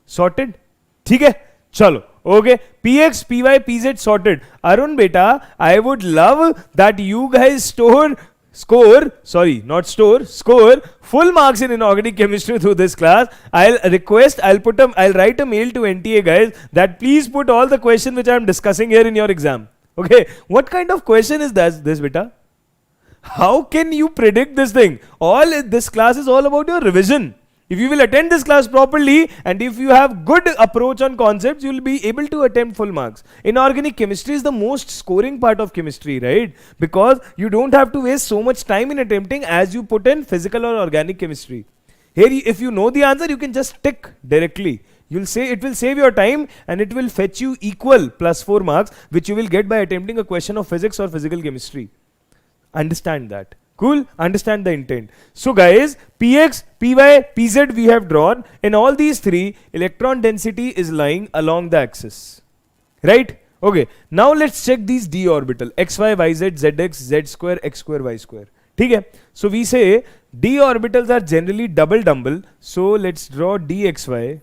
Sorted? ठीक है? चलो. Okay. Px, Py, Pz sorted. Arun beta, I would love that you guys score full marks in inorganic chemistry through this class. I'll write a mail to NTA guys that please put all the questions which I am discussing here in your exam. Okay. What kind of question is this beta? How can you predict this thing? This class is all about your revision. If you will attend this class properly and if you have good approach on concepts, you will be able to attempt full marks. Inorganic chemistry is the most scoring part of chemistry, right? Because you don't have to waste so much time in attempting as you put in physical or organic chemistry. Here, if you know the answer, you can just tick directly. You'll say it will save your time and it will fetch you equal +4 marks, which you will get by attempting a question of physics or physical chemistry. Understand that. Cool? Understand the intent. So guys, Px, Py, Pz we have drawn. In all these three, electron density is lying along the axis. Right? Okay, now let's check these d orbital xy yz zx z square x square y square. ठीक है? So we say d orbitals are generally double dumbbell. So let's draw dxy.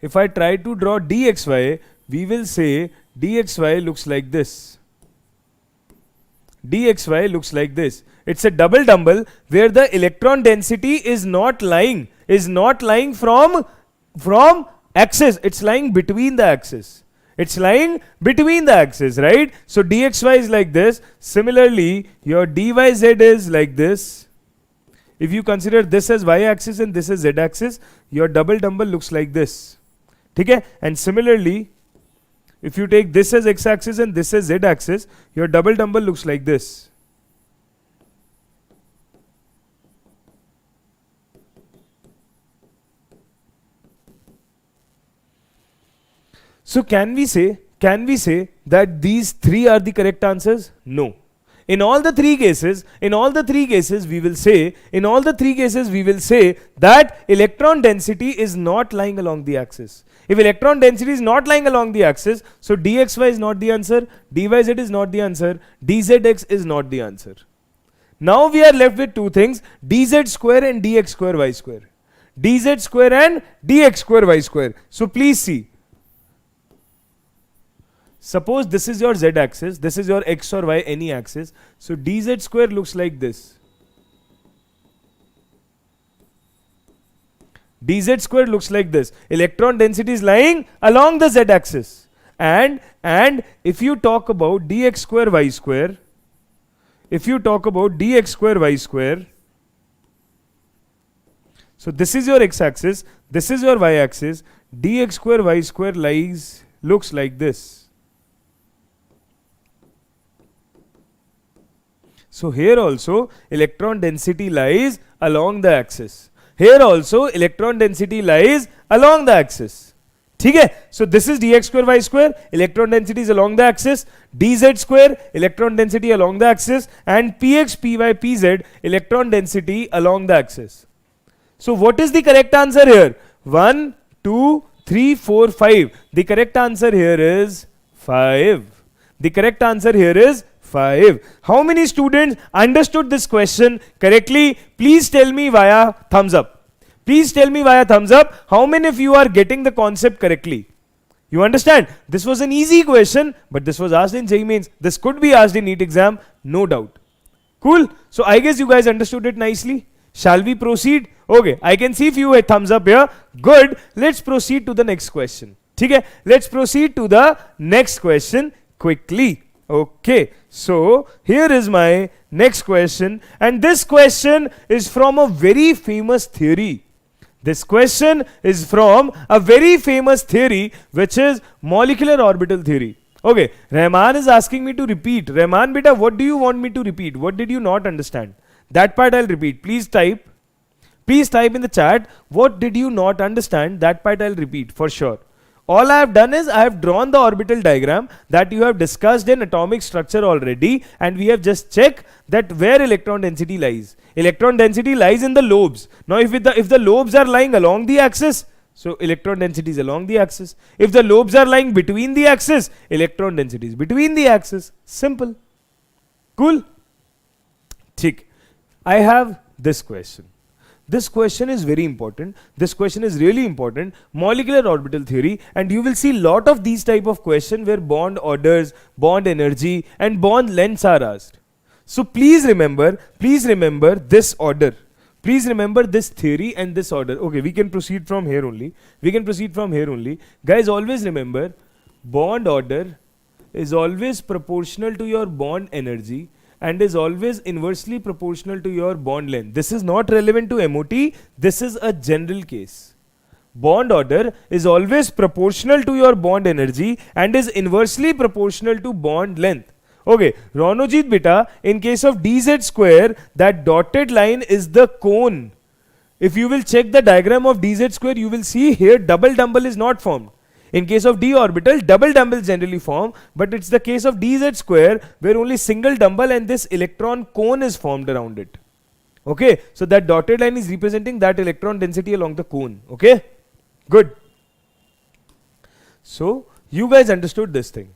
If I try to draw dxy, we will say dxy looks like this. Dxy looks like this. It's a double dumbbell where the electron density is not lying from axis. It's lying between the axis. It's lying between the axis, right? So dxy is like this. Similarly, your dyz is like this. If you consider this as y-axis and this as z-axis, your double dumbbell looks like this. Okay? And similarly, if you take this as x-axis and this as z-axis, your double dumbbell looks like this. So can we say that these three are the correct answers? No. In all the three cases, we will say that electron density is not lying along the axis. If electron density is not lying along the axis, so dxy is not the answer, dyz is not the answer, dzx is not the answer. Now we are left with two things, dz square and dx square y square. dz square and dx square y square. So please see. Suppose this is your z-axis, this is your x or y any axis. So dz square looks like this. dz square looks like this. Electron density is lying along the z-axis. And if you talk about dx square y square, so this is your x-axis, this is your y-axis, dx square y square looks like this. So here also electron density lies along the axis. Here also electron density lies along the axis. Okay? So this is dx square y square, electron density is along the axis, dz square, electron density along the axis, and px, py, pz, electron density along the axis. So what is the correct answer here? 1, 2, 3, 4, 5. The correct answer here is 5. The correct answer here is 5. How many students understood this question correctly? Please tell me via thumbs up. Please tell me via thumbs up how many of you are getting the concept correctly. You understand? This was an easy question, but this was asked in JEE Mains. This could be asked in NEET exam, no doubt. Cool. So I guess you guys understood it nicely. Shall we proceed? Okay, I can see few thumbs up here. Good. Let's proceed to the next question. Okay, let's proceed to the next question quickly. Okay, so here is my next question, and this question is from a very famous theory. This question is from a very famous theory, which is molecular orbital theory. Okay, Rahman is asking me to repeat. Rahman beta, what do you want me to repeat? What did you not understand? That part I'll repeat. Please type. Please type in the chat. What did you not understand? That part I'll repeat for sure. All I have done is I have drawn the orbital diagram that you have discussed in atomic structure already, and we have just checked that where electron density lies. Electron density lies in the lobes. Now if the lobes are lying along the axis, so electron density is along the axis. If the lobes are lying between the axis, electron density is between the axis. Simple. Cool? Thik. I have this question. This question is very important. This question is really important. Molecular orbital theory, and you will see lot of these type of question where bond orders, bond energy, and bond lengths are asked. So please remember this order. Please remember this theory and this order. Okay, we can proceed from here only. Guys, always remember, bond order is always proportional to your bond energy and is always inversely proportional to your bond length. This is not relevant to MOT. This is a general case. Bond order is always proportional to your bond energy and is inversely proportional to bond length. Okay, Ronojit beta, in case of dz square, that dotted line is the cone. If you will check the diagram of dz square, you will see here double dumbbell is not formed. In case of d orbital, double dumbbells generally form, but it's the case of dz square where only single dumbbell and this electron cone is formed around it. Okay, so that dotted line is representing that electron density along the cone. Okay, good. So You guys understood this thing.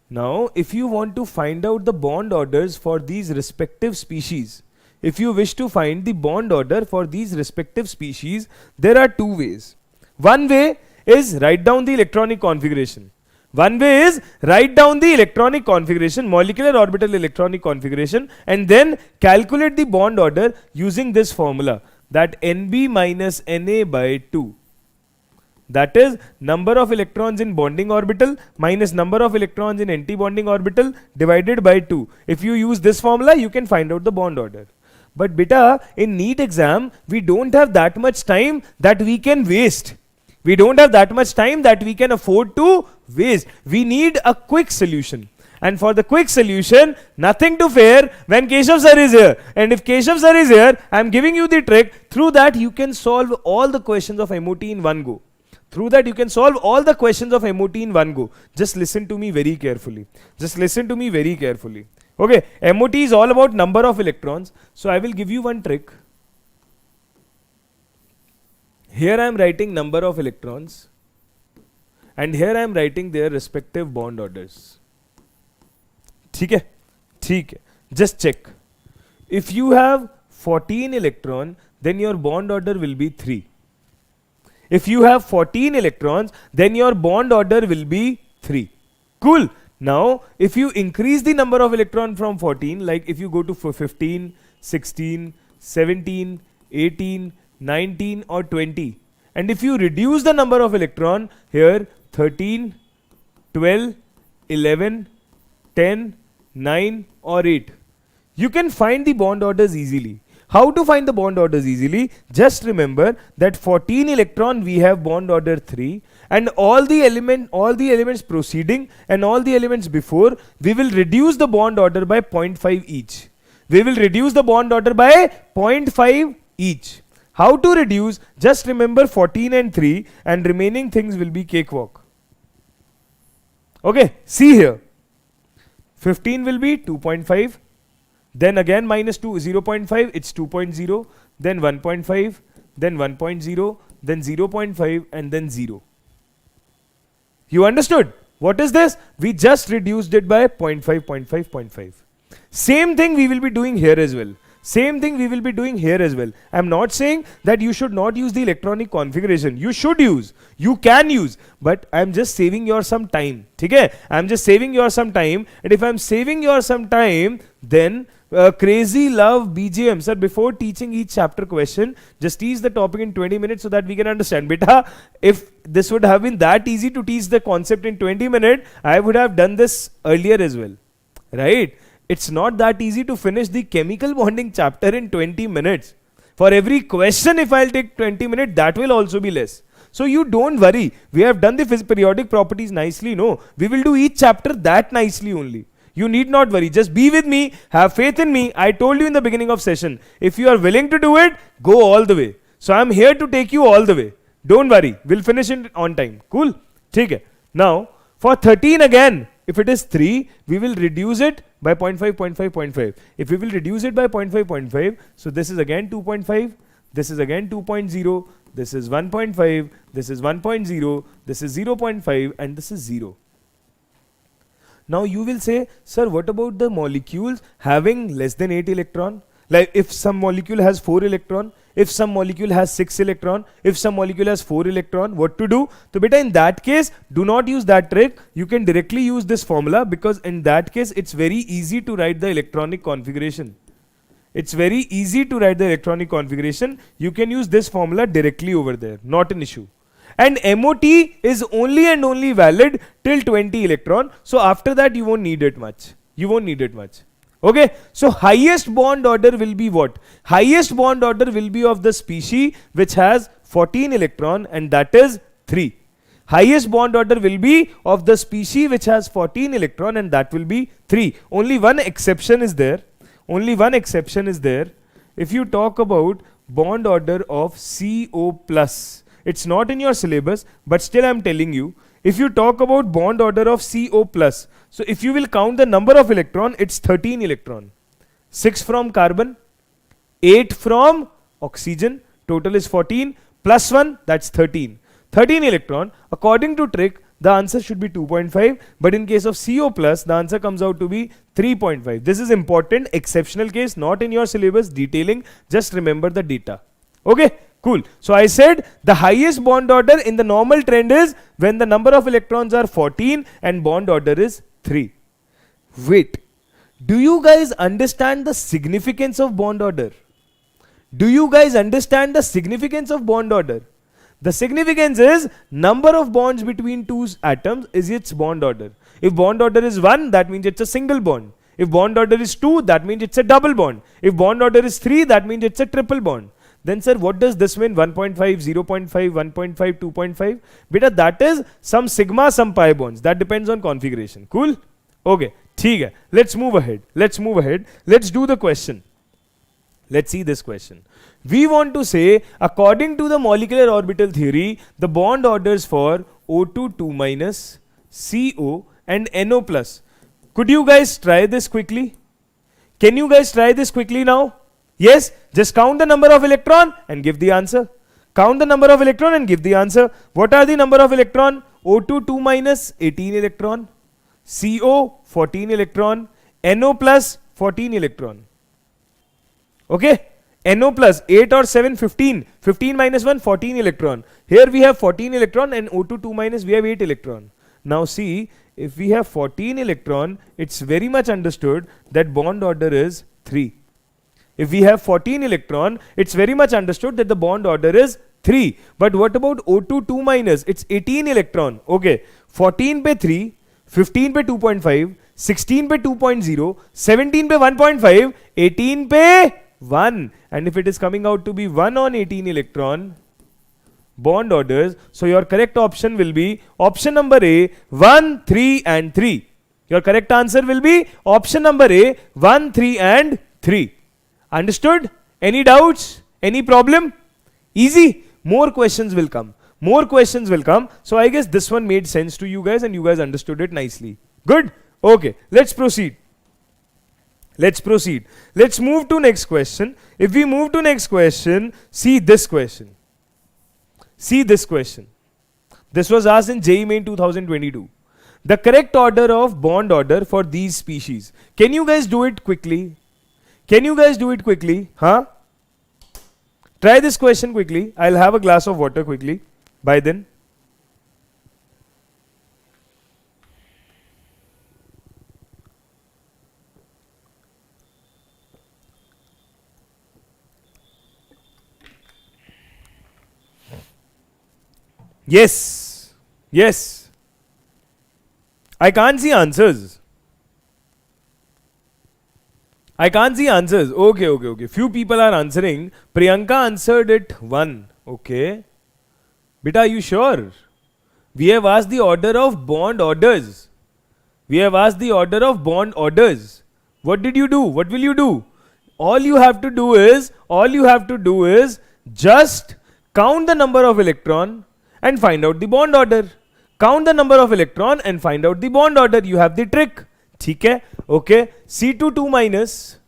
Now, if you want to find out the bond orders for these respective species, if you wish to find the bond order for these respective species, there are two ways. One way is write down the electronic configuration. One way is write down the electronic configuration, molecular orbital electronic configuration, and then calculate the bond order using this formula, that Nb minus Na by 2. That is number of electrons in bonding orbital minus number of electrons in anti-bonding orbital divided by 2. If you use this formula, you can find out the bond order. But beta, in NEET exam, we don't have that much time that we can waste. We don't have that much time that we can afford to waste. We need a quick solution. And for the quick solution, nothing to fear when Keshav sir is here. And if Keshav sir is here, I am giving you the trick. Through that, you can solve all the questions of MOT in one go. Through that, you can solve all the questions of MOT in one go. Just listen to me very carefully. Just listen to me very carefully. Okay, MOT is all about number of electrons. So I will give you one trick. Here I am writing number of electrons. And here I am writing their respective bond orders. ठीक है? ठीक है. Just check. If you have 14 electron, then your bond order will be 3. If you have 14 electrons, then your bond order will be 3. Cool. Now, if you increase the number of electron from 14, like if you go to 15, 16, 17, 18, 19 or 20, and if you reduce the number of electron here, 13, 12, 11, 10, 9 or 8, you can find the bond orders easily. How to find the bond orders easily? Just remember that 14 electron we have bond order 3, and all the elements preceding and all the elements before, we will reduce the bond order by 0.5 each. We will reduce the bond order by 0.5 each. How to reduce? Just remember 14 and 3, and remaining things will be cakewalk. Okay, see here. 15 will be 2.5. Then again minus 2, 0.5, it's 2.0, then 1.5, then 1.0, then 0.5 and then 0. You understood? What is this? We just reduced it by 0.5, 0.5, 0.5. Same thing we will be doing here as well. Same thing we will be doing here as well. I am not saying that you should not use the electronic configuration. You should use. You can use. But I am just saving your some time. Okay? I am just saving your some time. And if I am saving your some time, then crazy love BGM. Sir, before teaching each chapter question, just teach the topic in 20 minutes so that we can understand. Beta, if this would have been that easy to teach the concept in 20 minutes, I would have done this earlier as well. Right? It's not that easy to finish the chemical bonding chapter in 20 minutes. For every question, if I'll take 20 minutes, that will also be less. So you don't worry. We have done the periodic properties nicely. No, we will do each chapter that nicely only. You need not worry. Just be with me. Have faith in me. I told you in the beginning of session, if you are willing to do it, go all the way. So I'm here to take you all the way. Don't worry. We'll finish it on time. Cool? Okay. Now, for 13 again, if it is 3, we will reduce it by 0.5, 0.5, 0.5. If we will reduce it by 0.5, 0.5, so this is again 2.5, this is again 2.0, this is 1.5, this is 1.0, this is 0.5, and this is 0. Now you will say, sir, what about the molecules having less than 8 electron? Like if some molecule has 4 electron, if some molecule has 6 electron, if some molecule has 4 electron, what to do? So beta, in that case, do not use that trick. You can directly use this formula, because in that case, it's very easy to write the electronic configuration. It's very easy to write the electronic configuration. You can use this formula directly over there. Not an issue. And MOT is only and only valid till 20 electron. So after that, you won't need it much. You won't need it much. Okay, so highest bond order will be what? Highest bond order will be of the species which has 14 electron, and that is 3. Highest bond order will be of the species which has 14 electron, and that will be 3. Only one exception is there. Only one exception is there. If you talk about bond order of CO plus, it's not in your syllabus, but still I'm telling you. If you talk about bond order of CO plus, so if you will count the number of electron, it's 13 electron. 6 from carbon, 8 from oxygen, total is 14, plus 1, that's 13. 13 electron. According to trick, the answer should be 2.5, but in case of CO plus, the answer comes out to be 3.5. This is important, exceptional case, not in your syllabus detailing, just remember the data. Okay, cool. So I said the highest bond order in the normal trend is when the number of electrons are 14 and bond order is 3. Wait, do you guys understand the significance of bond order? Do you guys understand the significance of bond order? The significance is number of bonds between two atoms is its bond order. If bond order is 1, that means it's a single bond. If bond order is 2, that means it's a double bond. If bond order is 3, that means it's a triple bond. Then sir, what does this mean? 1.5, 0.5, 1.5, 2.5? Beta, that is some sigma, some pi bonds. That depends on configuration. Cool? Okay. ठीक है. Let's move ahead. Let's do the question. Let's see this question. We want to say, according to the molecular orbital theory, the bond orders for O2, 2 minus, CO and NO plus. Could you guys try this quickly? Can you guys try this quickly now? Yes? Just count the number of electron and give the answer. Count the number of electron and give the answer. What are the number of electron? O2, 2 minus, 18 electron. CO, 14 electron. NO plus, 14 electron. Okay? NO plus 8 or 7, 15. 15 minus 1, 14 electron. Here we have 14 electron and O2 2 minus we have 8 electron. Now see, if we have 14 electron, it's very much understood that bond order is 3. If we have 14 electron, it's very much understood that the bond order is 3. But what about O2 2 minus? It's 18 electron. Okay, 14 पे 3, 15 पे 2.5, 16 पे 2.0, 17 पे 1.5, 18 पे 1, and if it is coming out to be 1 on 18 electron bond orders, so your correct option will be option number A, 1, 3 and 3. Your correct answer will be option number A, 1, 3 and 3. Understood? Any doubts? Any problem? Easy. More questions will come. So I guess this one made sense to you guys and you guys understood it nicely. Good? Okay, let's proceed. Let's move to next question. If we move to next question, see this question. This was asked in JEE Main 2022. The correct order of bond order for these species. Can you guys do it quickly? Huh? Try this question quickly. I'll have a glass of water quickly. By then. Yes. I can't see answers. Okay. Few people are answering. Priyanka answered it 1. Okay. Beta, are you sure? We have asked the order of bond orders. What did you do? What will you do? All you have to do is just count the number of electron and find out the bond order. Count the number of electron and find out the bond order. You have the trick. ठीक है? Okay. C2 2 minus,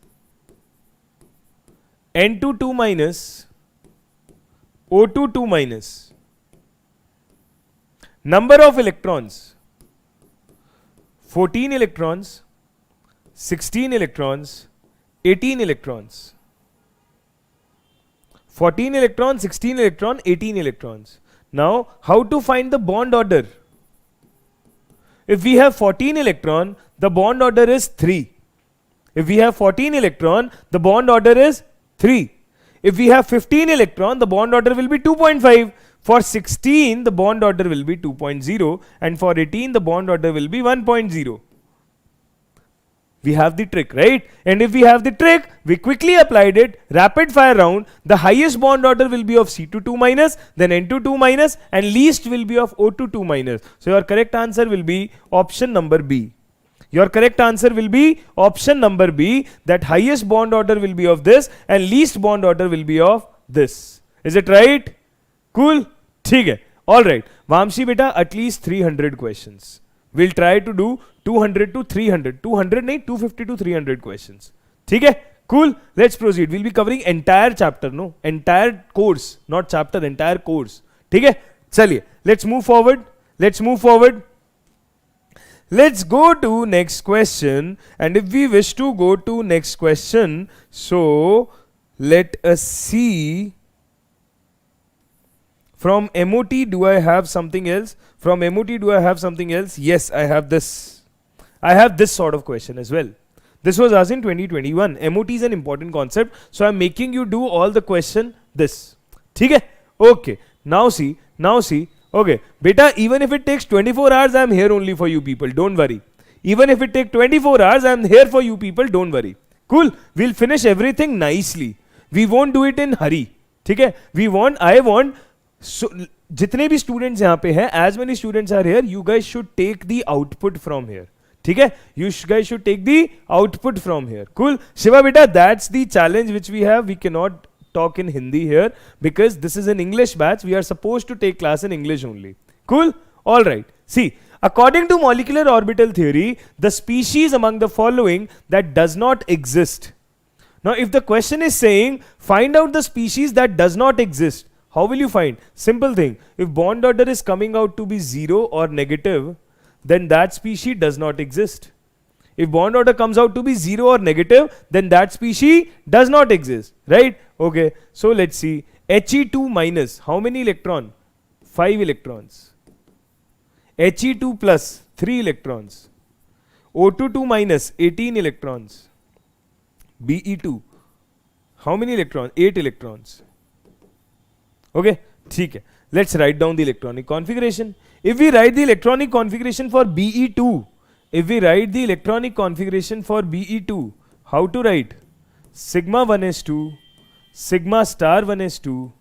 N2 2 minus, O2 2 minus. Number of electrons 14 electrons, 16 electrons, 18 electrons. 14 electrons, 16 electrons, 18 electrons. Now, how to find the bond order? If we have 14 electron, the bond order is 3. If we have 14 electron, the bond order is 3. If we have 15 electron, the bond order will be 2.5. For 16, the bond order will be 2.0, and for 18, the bond order will be 1.0. We have the trick, right? And if we have the trick, we quickly applied it, rapid fire round. The highest bond order will be of C2 2 minus, then N2 2 minus, and least will be of O2 2 minus. So your correct answer will be option number B. That highest bond order will be of this and least bond order will be of this. Is it right? Cool? ठीक है. Alright. Vamshi beta, at least 300 questions. We'll try to do 200 to 300. 200 nahi, 250 to 300 questions. ठीक है? Cool? Let's proceed. We'll be covering entire chapter, no? Entire course. Not chapter, entire course. ठीक है? चलिए. Let's move forward. let's move forward. Let's go to next question, and if we wish to go to next question, so let us see. From MOT, do I have something else? From MOT, do I have something else? Yes, I have this. I have this sort of question as well. This was asked in 2021. MOT is an important concept, so I'm making you do all the question this. Okay? Okay. Now see. Okay. Beta, even if it takes 24 hours, I'm here only for you people. Don't worry. Even if it takes 24 hours, I'm here for you people. Don't worry. Cool. We'll finish everything nicely. We won't do it in hurry. Okay? I want, so जितने भी students यहाँ पे हैं, as many students are here, you guys should take the output from here. ठीक है? You guys should take the output from here. Cool. Shiva beta, that's the challenge which we have. We cannot talk in Hindi here because this is an English batch. We are supposed to take class in English only. Cool. All right. See, according to molecular orbital theory, the species among the following that does not exist. Now, if the question is saying find out the species that does not exist, how will you find? Simple thing. If bond order is coming out to be 0 or negative, then that species does not exist. If bond order comes out to be 0 or negative, then that species does not exist. Right? Okay. So let's see. He2 minus, how many electron? 5 electrons. He2 plus, 3 electrons. O2 minus, 18 electrons. Be2, how many electrons? 8 electrons. Okay, ठीक है. Let's write down the electronic configuration. If we write the electronic configuration for Be2, how to write? Sigma 1s2, sigma star 1s2,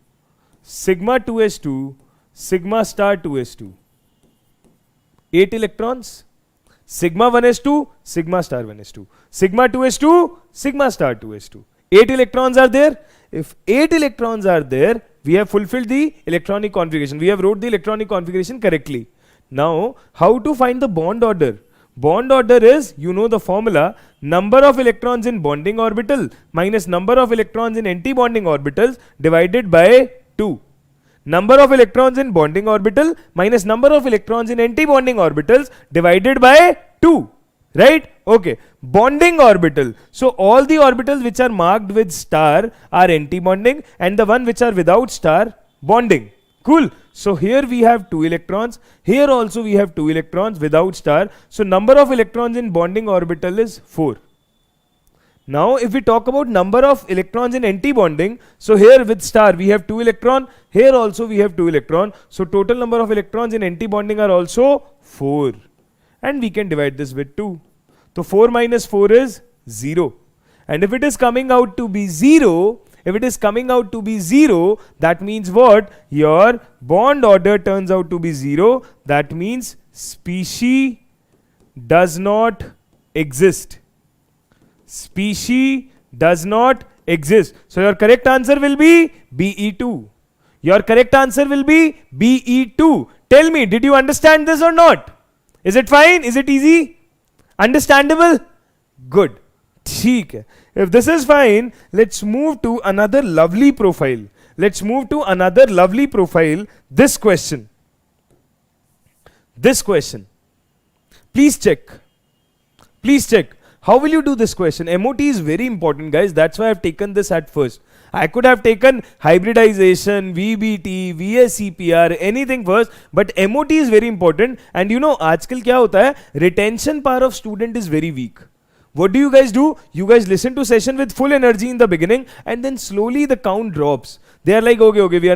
sigma 2s2, sigma star 2s2. 8 electrons. Sigma 1s2, sigma star 1s2, sigma 2s2, sigma star 2s2. 8 electrons are there. If 8 electrons are there, we have fulfilled the electronic configuration. We have wrote the electronic configuration correctly. Now, how to find the bond order? Bond order is, you know the formula, number of electrons in bonding orbital minus number of electrons in anti-bonding orbitals divided by 2. Number of electrons in bonding orbital minus number of electrons in anti-bonding orbitals divided by 2. Right? Okay. Bonding orbital. So all the orbitals which are marked with star are anti-bonding and the one which are without star bonding. Cool. So here we have 2 electrons. Here also we have 2 electrons without star. So number of electrons in bonding orbital is 4. Now if we talk about number of electrons in anti-bonding, so here with star we have 2 electron. Here also we have 2 electron. So total number of electrons in anti-bonding are also 4. And we can divide this with 2. So 4 minus 4 is 0. And if it is coming out to be 0, that means what? Your bond order turns out to be 0. That means species does not exist. Species does not exist. So your correct answer will be Be2. Your correct answer will be Be2. Tell me, did you understand this or not? Is it fine? Is it easy? Understandable? Good. ठीक है. If this is fine, let's move to another lovely profile. This question. Please check. How will you do this question? MOT is very important, guys. That's why I've taken this at first. I could have taken hybridization, VBT, VSEPR, anything first, but MOT is very important. And you know, आजकल क्या होता है? Retention power of student is very weak. What do? You guys listen to session with full energy in the beginning, and then slowly the count drops. They are like, okay, we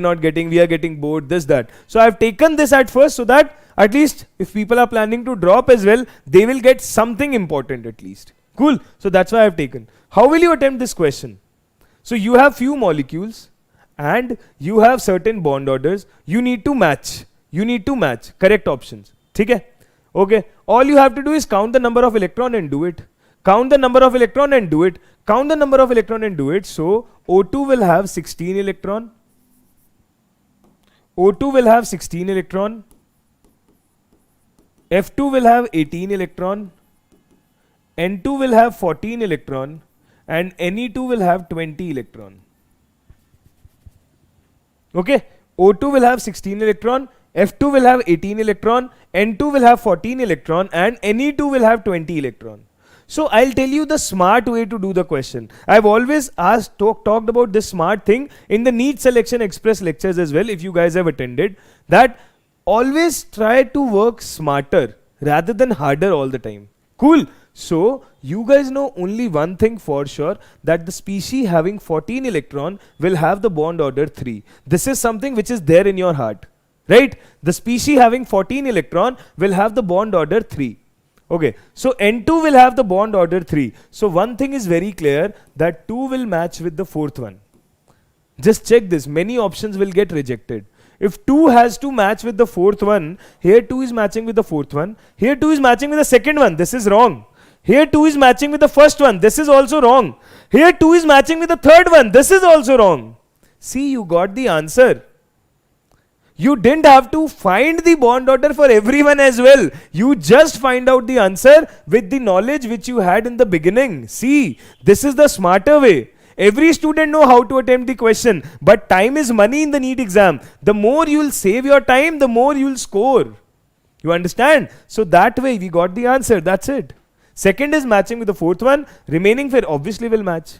are getting bored, this, that. So I've taken this at first so that at least if people are planning to drop as well, they will get something important at least. Cool. So that's why I've taken. How will you attempt this question? So you have few molecules and you have certain bond orders. You need to match correct options. Okay? Okay. All you have to do is count the number of electron and do it. So O2 will have 16 electron. F2 will have 18 electron. N2 will have 14 electron. And Ne2 will have 20 electron. Okay? O2 will have 16 electron. F2 will have 18 electron, N2 will have 14 electron, and Ne2 will have 20 electron. So I'll tell you the smart way to do the question. I've always talked about this smart thing in the NEET Selection Express lectures as well, if you guys have attended, that always try to work smarter rather than harder all the time. Cool. So you guys know only one thing for sure, that the species having 14 electron will have the bond order 3. This is something which is there in your heart, right? The species having 14 electron will have the bond order 3. Okay, so N2 will have the bond order 3. So one thing is very clear, that 2 will match with the fourth one. Just check this, many options will get rejected. If 2 has to match with the fourth one, here 2 is matching with the fourth one, here 2 is matching with the second one, this is wrong. Here 2 is matching with the first one, this is also wrong. Here 2 is matching with the third one, this is also wrong. See, you got the answer. You didn't have to find the bond order for everyone as well. You just find out the answer with the knowledge which you had in the beginning. See, this is the smarter way. Every student know how to attempt the question, but time is money in the NEET exam. The more you will save your time, the more you will score. You understand? So that way we got the answer, that's it. Second is matching with the fourth one, remaining pair obviously will match.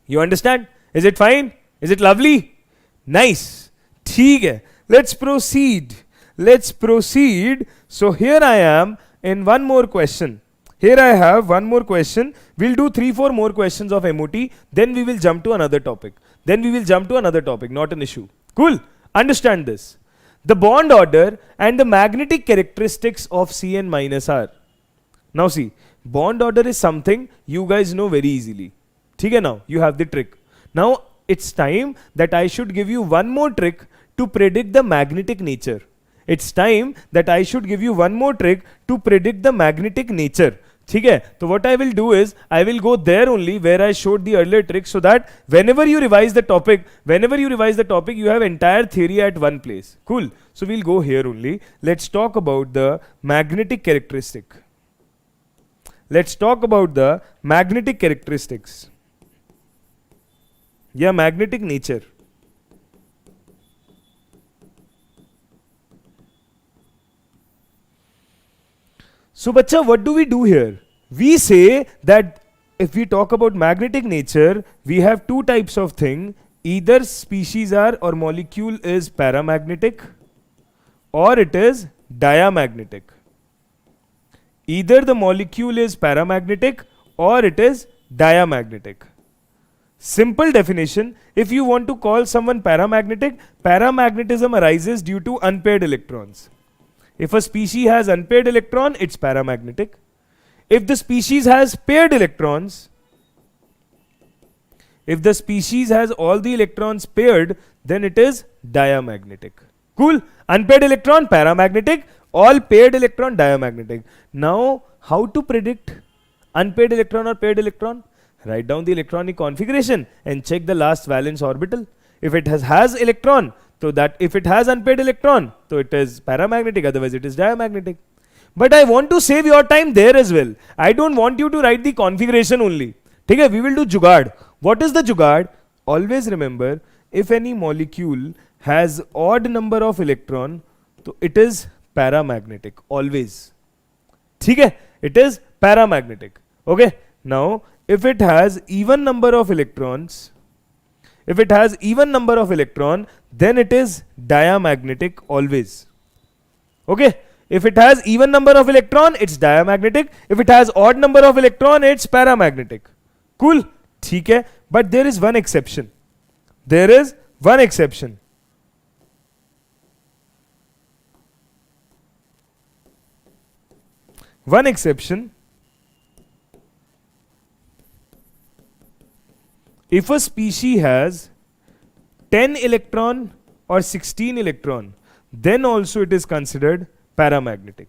You understand? Is it fine? Is it lovely? Nice. ठीक है. Let's proceed. Let's proceed. So here I am in one more question. Here I have one more question. We'll do 3-4 more questions of MOT. Then we will jump to another topic. Not an issue. Cool. Understand this. The bond order and the magnetic characteristics of Cn minus are. Now see, bond order is something you guys know very easily. ठीक है now? You have the trick. Now it's time that I should give you one more trick to predict the magnetic nature. It's time that I should give you one more trick to predict the magnetic nature. ठीक है? So what I will do is, I will go there only where I showed the earlier trick, so that whenever you revise the topic, you have entire theory at one place. Cool. So we'll go here only. Let's talk about the magnetic characteristic. Let's talk about the magnetic characteristics. Yeah, magnetic nature. So bacha, what do we do here? We say that if we talk about magnetic nature, we have two types of thing. Either species are or molecule is paramagnetic, or it is diamagnetic. Either the molecule is paramagnetic or it is diamagnetic. Simple definition, if you want to call someone paramagnetic, paramagnetism arises due to unpaired electrons. If a species has unpaired electron, it's paramagnetic. If the species has paired electrons, if the species has all the electrons paired, then it is diamagnetic. Cool. Unpaired electron, paramagnetic. All paired electron, diamagnetic. Now, how to predict unpaired electron or paired electron? Write down the electronic configuration and check the last valence orbital. If it has electron, so that if it has unpaired electron, so it is paramagnetic, otherwise it is diamagnetic. But I want to save your time there as well. I don't want you to write the configuration only. Okay, we will do jugaad. What is the jugaad? Always remember, if any molecule has odd number of electron, so it is paramagnetic, always. Okay, it is paramagnetic. Okay, now if it has even number of electrons, then it is diamagnetic always. Okay, if it has even number of electron, it's diamagnetic. If it has odd number of electron, it's paramagnetic. Cool. ठीक है, but there is one exception. There is one exception. One exception. If a species has 10 electron or 16 electron, then also it is considered paramagnetic.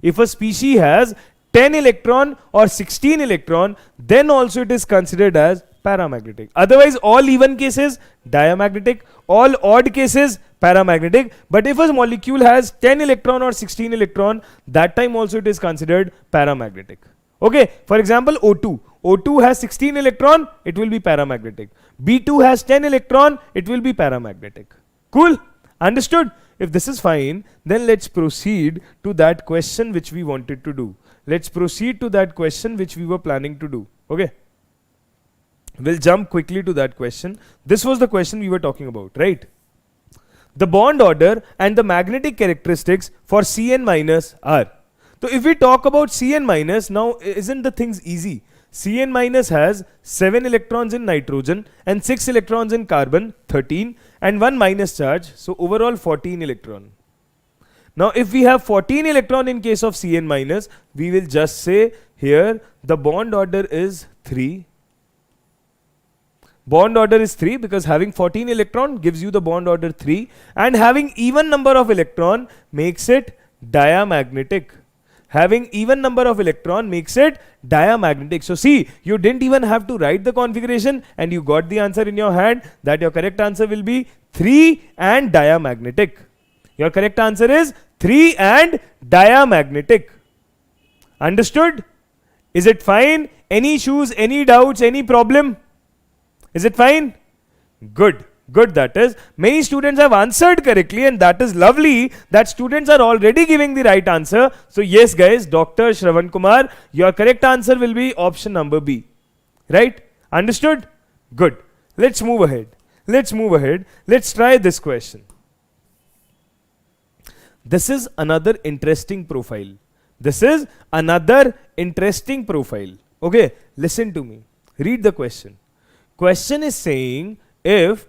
If a species has 10 electron or 16 electron, then also it is considered as paramagnetic. Otherwise, all even cases diamagnetic, all odd cases paramagnetic. But if a molecule has 10 electron or 16 electron, that time also it is considered paramagnetic. Okay, for example, O2. O2 has 16 electron, it will be paramagnetic. B2 has 10 electron, it will be paramagnetic. Cool? Understood? If this is fine, then let's proceed to that question which we wanted to do. Let's proceed to that question which we were planning to do. Okay. We'll jump quickly to that question. This was the question we were talking about, right? The bond order and the magnetic characteristics for Cn minus are. So if we talk about Cn minus, now isn't the things easy? Cn minus has 7 electrons in nitrogen and 6 electrons in carbon, 13, and 1 minus charge, so overall 14 electron. Now if we have 14 electron in case of Cn minus, we will just say here the bond order is 3. Bond order is 3 because having 14 electron gives you the bond order 3, and having even number of electron makes it diamagnetic. Having even number of electron makes it diamagnetic. So see, you didn't even have to write the configuration and you got the answer in your hand that your correct answer will be 3 and diamagnetic. Your correct answer is 3 and diamagnetic. Understood? Is it fine? Any issues, any doubts, any problem? Is it fine? Good. Good, that is. Many students have answered correctly, and that is lovely that students are already giving the right answer. So yes guys, Dr. Shravan Kumar, your correct answer will be option number B. Right? Understood? Good. Let's move ahead. Let's move ahead. Let's try this question. This is another interesting profile. This is another interesting profile. Okay, listen to me. Read the question. Question is saying if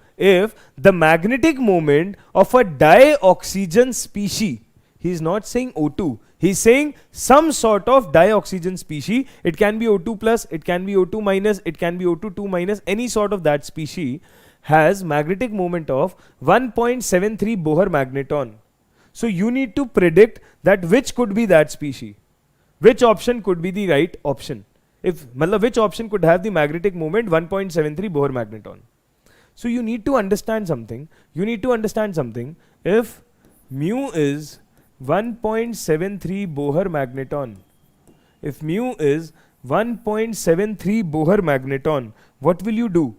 the magnetic moment of a dioxygen species, he is not saying O2, he is saying some sort of dioxygen species, it can be O2 plus, it can be O2 minus, it can be O2 2 minus, any sort of that species has magnetic moment of 1.73 Bohr magneton. So you need to predict that which could be that species, which option could be the right option, which option could have the magnetic moment 1.73 Bohr magneton. So you need to understand something. You need to understand something. If mu is 1.73 Bohr magneton, if mu is 1.73 Bohr magneton, what will you do?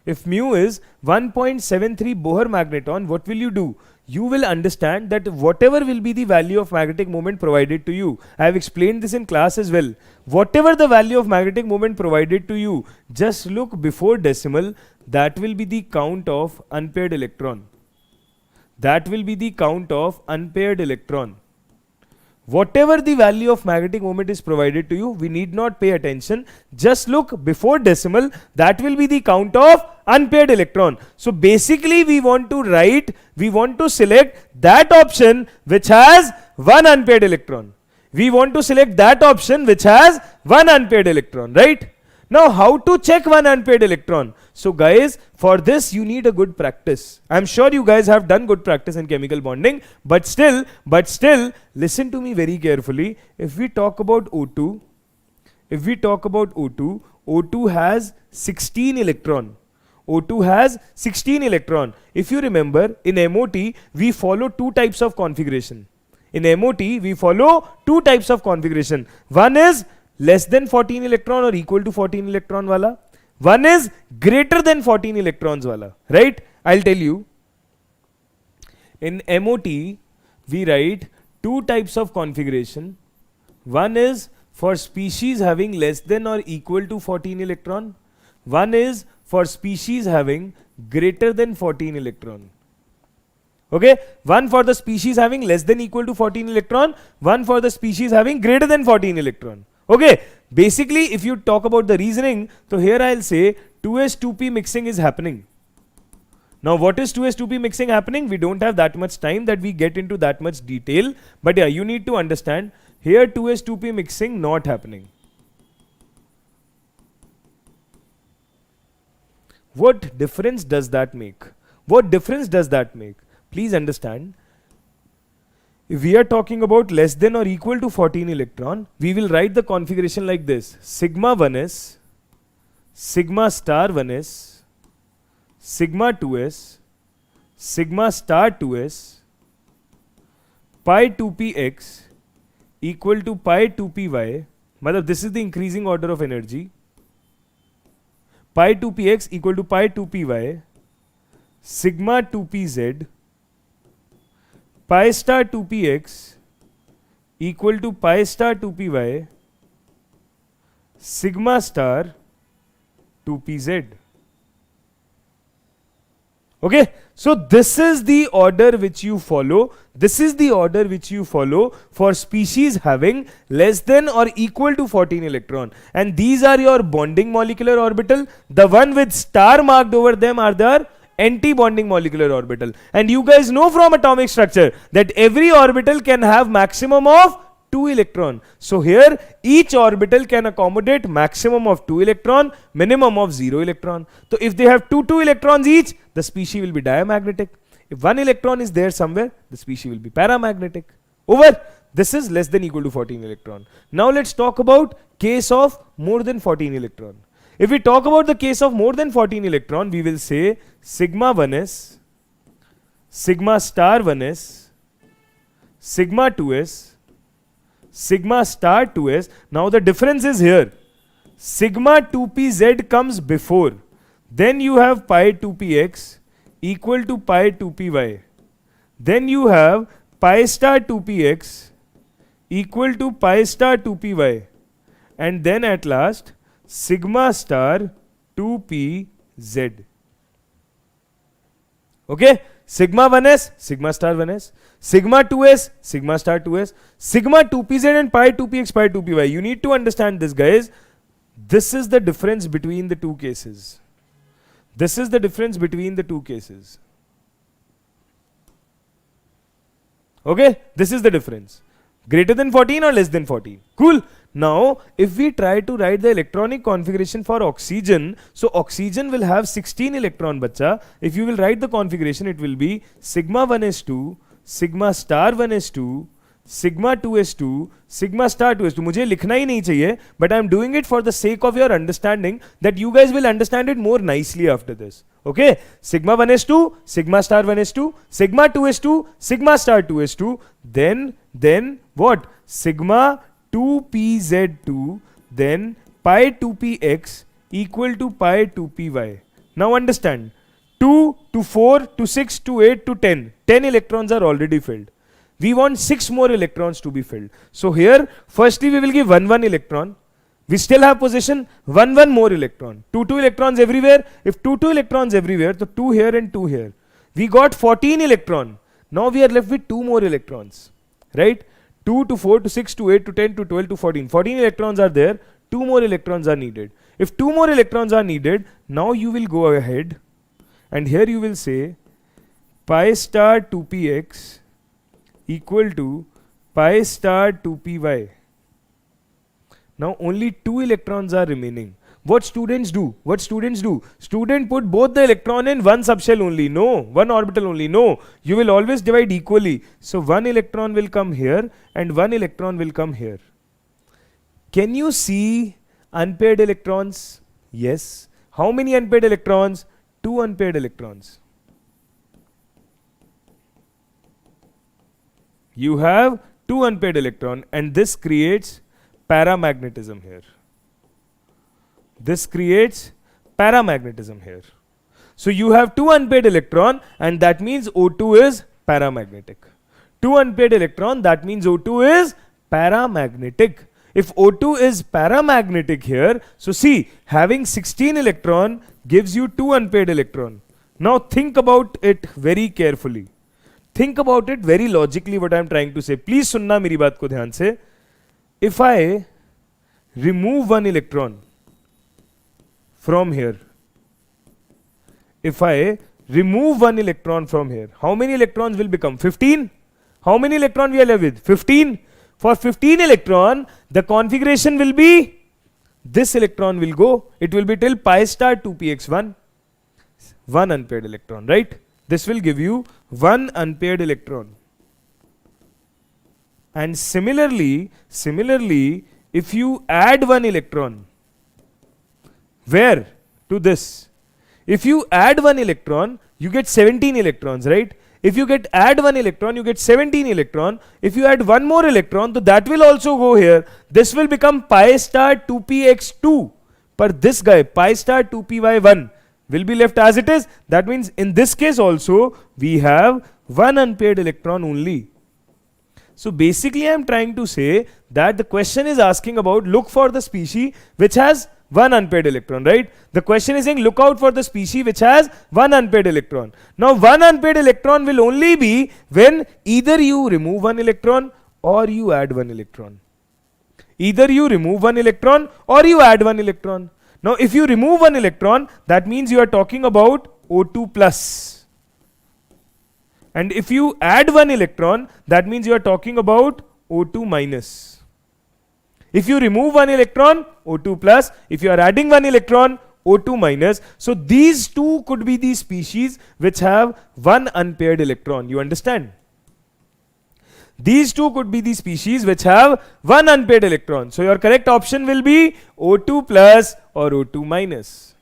If mu is 1.73 Bohr magneton, what will you do? You will understand that whatever will be the value of magnetic moment provided to you, I have explained this in class as well. Whatever the value of magnetic moment provided to you, just look before decimal, that will be the count of unpaired electron. That will be the count of unpaired electron. Whatever the value of magnetic moment is provided to you, we need not pay attention. Just look before decimal, that will be the count of unpaired electron. So basically we want to select that option which has one unpaired electron. We want to select that option which has one unpaired electron, right? Now how to check one unpaired electron? So guys, for this you need a good practice. I'm sure you guys have done good practice in chemical bonding, but still, listen to me very carefully. If we talk about O2, O2 has 16 electron. O2 has 16 electron. If you remember, in MOT, we follow two types of configuration. In MOT, we follow two types of configuration. One is less than 14 electron or equal to 14 electron wala. One is greater than 14 electrons wala, right? I'll tell you. In MOT, we write two types of configuration. One is for species having less than or equal to 14 electron. One is for species having greater than 14 electron. Okay, one for the species having less than equal to 14 electron, one for the species having greater than 14 electron. Okay, basically if you talk about the reasoning, so here I'll say 2s2p mixing is happening. Now what is 2s2p mixing happening? We don't have that much time that we get into that much detail, but yeah, you need to understand here 2s2p mixing not happening. What difference does that make? What difference does that make? Please understand. If we are talking about less than or equal to 14 electron, we will write the configuration like this. Sigma 1s, sigma star 1s, sigma 2s, sigma star 2s, pi 2px equal to pi 2py. Matlab this is the increasing order of energy. Pi 2px equal to pi 2py, sigma 2pz, pi star 2px equal to pi star 2py sigma star 2pz. Okay, so this is the order which you follow. This is the order which you follow for species having less than or equal to 14 electron. And these are your bonding molecular orbital. The one with star marked over them are their anti-bonding molecular orbital. And you guys know from atomic structure that every orbital can have maximum of 2 electron. So here each orbital can accommodate maximum of 2 electron, minimum of 0 electron. So if they have 2 electrons each, the species will be diamagnetic. If 1 electron is there somewhere, the species will be paramagnetic. Over. This is less than equal to 14 electron. Now let's talk about case of more than 14 electron. If we talk about the case of more than 14 electron, we will say sigma 1s, sigma star 1s, sigma 2s, sigma star 2s. Now the difference is here. Sigma 2pz comes before. Then you have pi 2px equal to pi 2py. Then you have pi star 2px equal to pi star 2py. And then at last sigma star 2pz. Okay? Sigma 1s, sigma star 1s, sigma 2s, sigma star 2s, sigma 2pz and pi 2px, pi 2py. You need to understand this, guys. This is the difference between the two cases. This is the difference between the two cases. Okay? This is the difference. Greater than 14 or less than 14. Cool. Now, if we try to write the electronic configuration for oxygen, so oxygen will have 16 electron, bacha. If you will write the configuration, it will be sigma 1s2, sigma star 1s2, sigma 2s2, sigma star 2s2. मुझे लिखना ही नहीं चाहिए, but I am doing it for the sake of your understanding, that you guys will understand it more nicely after this. Okay, sigma 1s2, sigma star 1s2, sigma 2s2, sigma star 2s2, then what? Sigma 2pz2, then pi 2px equal to pi 2py. Now understand, 2 to 4 to 6 to 8 to 10. 10 electrons are already filled. We want 6 more electrons to be filled. So here, firstly we will give 1 electron. We still have position 1 more electron. 2 electrons everywhere. If 2 electrons everywhere, so 2 here and 2 here. We got 14 electron. Now we are left with 2 more electrons. Right? 2 to 4 to 6 to 8 to 10 to 12 to 14. 14 electrons are there. 2 more electrons are needed. If 2 more electrons are needed, now you will go ahead and here you will say pi star 2px equal to pi star 2py. Now only 2 electrons are remaining. What students do? What students do? Student put both the electron in one subshell only. No. One orbital only. No. You will always divide equally. So 1 electron will come here and 1 electron will come here. Can you see unpaired electrons? Yes. How many unpaired electrons? 2 unpaired electrons. You have 2 unpaired electrons and this creates paramagnetism here. This creates paramagnetism here. So you have 2 unpaired electron and that means O2 is paramagnetic. 2 unpaired electron, that means O2 is paramagnetic. If O2 is paramagnetic here, so see, having 16 electron gives you 2 unpaired electron. Now think about it very carefully. Think about it very logically what I am trying to say. Please sunna meri baat ko dhyan se. If I remove 1 electron from here, if I remove 1 electron from here, how many electrons will become? 15? How many electrons we are left with? 15. For 15 electron, the configuration will be, this electron will go, it will be till pi star 2px1, 1 unpaired electron, right? This will give you 1 unpaired electron. And similarly, if you add 1 electron, where? To this. If you add 1 electron, you get 17 electrons, right? If you add 1 electron, you get 17 electron. If you add 1 more electron, so that will also go here. This will become pi star 2px2. But this guy, pi star 2py1, will be left as it is. That means in this case also, we have one unpaired electron only. So basically I am trying to say that the question is asking about look for the species which has one unpaired electron, right? The question is saying look out for the species which has one unpaired electron. Now one unpaired electron will only be when either you remove one electron or you add one electron. Either you remove one electron or you add one electron. Now if you remove one electron, that means you are talking about O2 plus. And if you add one electron, that means you are talking about O2 minus. If you remove one electron, O2 plus. If you are adding one electron, O2 minus. So these two could be the species which have one unpaired electron. You understand? These two could be the species which have one unpaired electron. So your correct option will be O2 plus or O2 minus.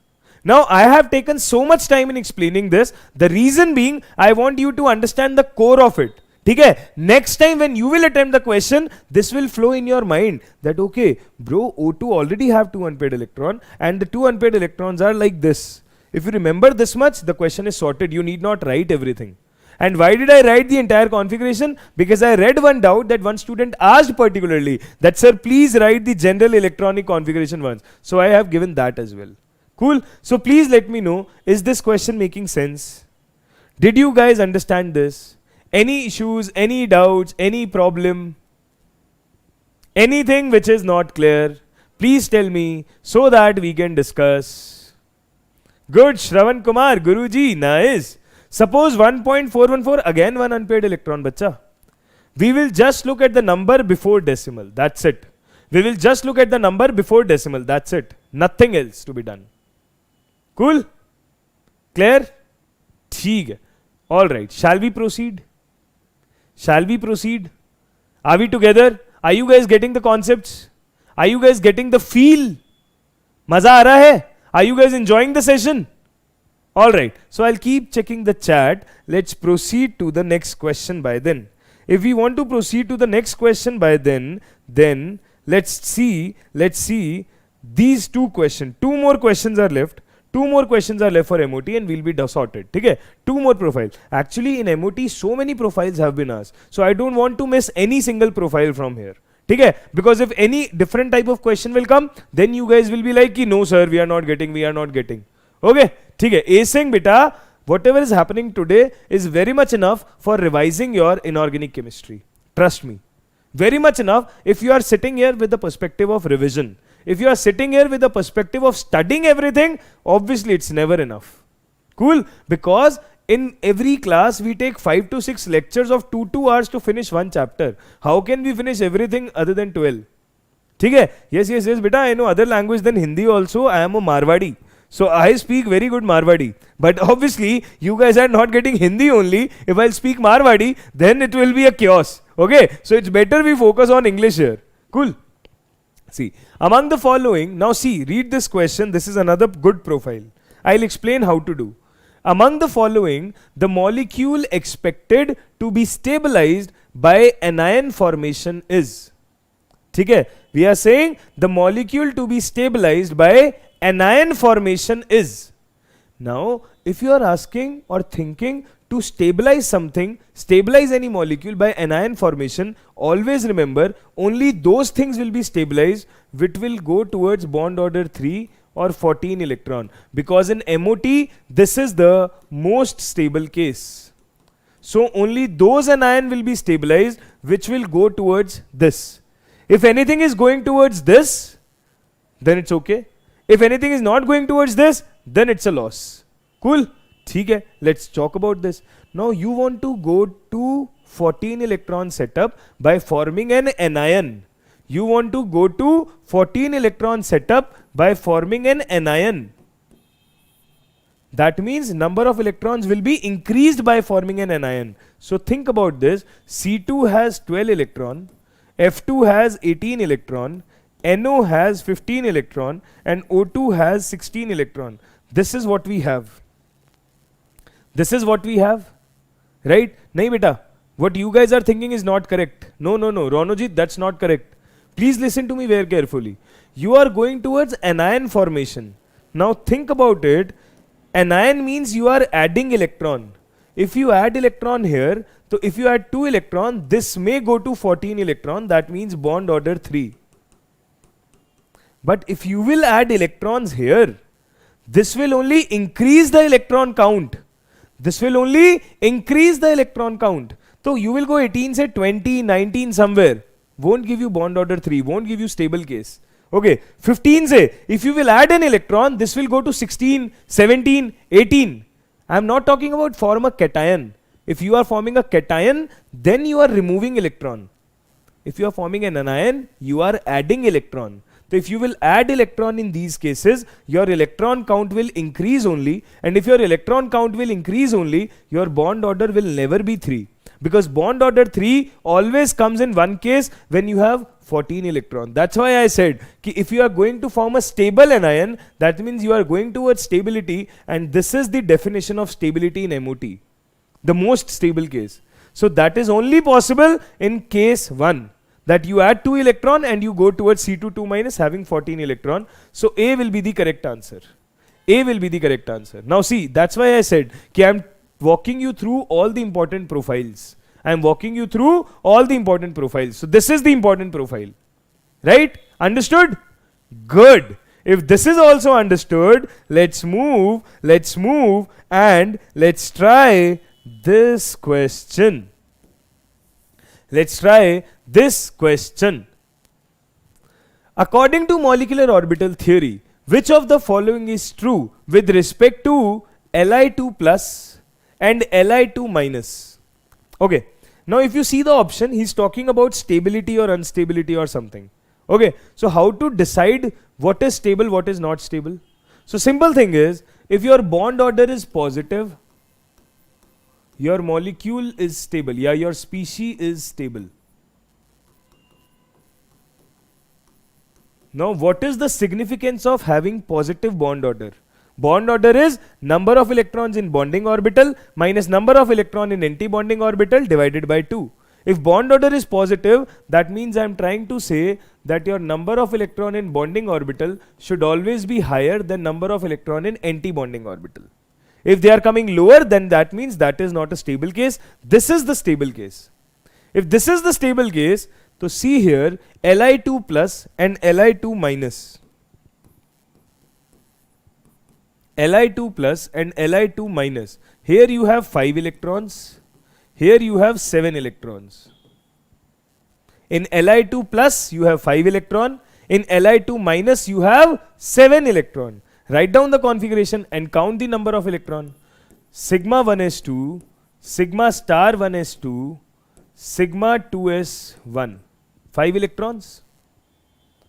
Now I have taken so much time in explaining this. The reason being I want you to understand the core of it. Okay? Next time when you will attempt the question, this will flow in your mind that okay, bro, O2 already have two unpaired electron and the two unpaired electrons are like this. If you remember this much, the question is sorted. You need not write everything. And why did I write the entire configuration? Because I read one doubt that one student asked particularly that sir, please write the general electronic configuration once. So I have given that as well. Cool. So please let me know, is this question making sense? Did you guys understand this? Any issues, any doubts, any problem? Anything which is not clear? Please tell me so that we can discuss. Good, Shravan Kumar, Guruji, nice. Suppose 1.414, again one unpaired electron, bacha. We will just look at the number before decimal, that's it. We will just look at the number before decimal, that's it. Nothing else to be done. Cool? Clear? ठीक है. Alright, shall we proceed? Shall we proceed? Are we together? Are you guys getting the concepts? Are you guys getting the feel? मजा आ रहा है? Are you guys enjoying the session? Alright, so I'll keep checking the chat. Let's proceed to the next question by then. If we want to proceed to the next question by then let's see these two questions. Two more questions are left. Two more questions are left for MOT and we'll be sorted. Okay? Two more profiles. Actually in MOT so many profiles have been asked. So I don't want to miss any single profile from here. Okay? Because if any different type of question will come, then you guys will be like, no sir, we are not getting. Okay? Okay? Acing beta, whatever is happening today is very much enough for revising your inorganic chemistry. Trust me. Very much enough if you are sitting here with the perspective of revision. If you are sitting here with the perspective of studying everything, obviously it's never enough. Cool? Because in every class we take 5 to 6 lectures of 2 hours to finish one chapter. How can we finish everything other than 12? Okay? Yes, beta, I know other language than Hindi also. I am a Marwadi. So I speak very good Marwadi. But obviously you guys are not getting Hindi only. If I speak Marwadi, then it will be a chaos. Okay? So it's better we focus on English here. Cool? See, among the following, now see, read this question. This is another good profile. I'll explain how to do. Among the following, the molecule expected to be stabilized by anion formation is. Okay? We are saying the molecule to be stabilized by anion formation is. Now, if you are asking or thinking to stabilize something, stabilize any molecule by anion formation, always remember only those things will be stabilized which will go towards bond order 3 or 14 electron. Because in MOT, this is the most stable case. So only those anion will be stabilized which will go towards this. If anything is going towards this, then it's okay. If anything is not going towards this, then it's a loss. Cool? ठीक है, let's talk about this. Now you want to go to 14 electron setup by forming an anion. You want to go to 14 electron setup by forming an anion. That means number of electrons will be increased by forming an anion. So think about this. C2 has 12 electron, F2 has 18 electron, NO has 15 electron and O2 has 16 electron. This is what we have. This is what we have, right? Nahi beta, what you guys are thinking is not correct. No, Ronojit, that's not correct. Please listen to me very carefully. You are going towards anion formation. Now think about it. Anion means you are adding electron. if you add electron here, so if you add 2 electron, this may go to 14 electron, that means bond order 3. But if you will add electrons here, this will only increase the electron count. This will only increase the electron count. So you will go 18 say 20, 19 somewhere. Won't give you bond order 3, won't give you stable case. Okay, 15 say, if you will add an electron, this will go to 16, 17, 18. I am not talking about form a cation. If you are forming a cation, then you are removing electron. If you are forming an anion, you are adding electron. So if you will add electron in these cases, your electron count will increase only. And if your electron count will increase only, your bond order will never be 3. Because bond order 3 always comes in one case when you have 14 electron. That's why I said, if you are going to form a stable anion, that means you are going towards stability, and this is the definition of stability in MOT. The most stable case. So that is only possible in case 1. That you add 2 electron and you go towards C22 minus having 14 electron. So A will be the correct answer. A will be the correct answer. Now see, that's why I said, I am walking you through all the important profiles. I am walking you through all the important profiles. So this is the important profile. Right? Understood? Good. If this is also understood, let's move and let's try this question. Let's try this question. According to molecular orbital theory, which of the following is true with respect to Li2 plus and Li2 minus? Okay. Now if you see the option, he's talking about stability or instability or something. Okay. So how to decide what is stable, what is not stable? So simple thing is, if your bond order is positive, your molecule is stable. Yeah, your species is stable. Now what is the significance of having positive bond order? Bond order is number of electrons in bonding orbital minus number of electron in anti-bonding orbital divided by 2. If bond order is positive, that means I am trying to say that your number of electron in bonding orbital should always be higher than number of electron in anti-bonding orbital. If they are coming lower, then that means that is not a stable case. This is the stable case. If this is the stable case, so see here Li2 plus and Li2 minus. Li2 plus and Li2 minus. Here you have 5 electrons. Here you have 7 electrons. In Li2 plus you have 5 electron. In Li2 minus you have 7 electron. Write down the configuration and count the number of electron. Sigma 1s2, sigma star 1s2, sigma 2s1. 5 electrons.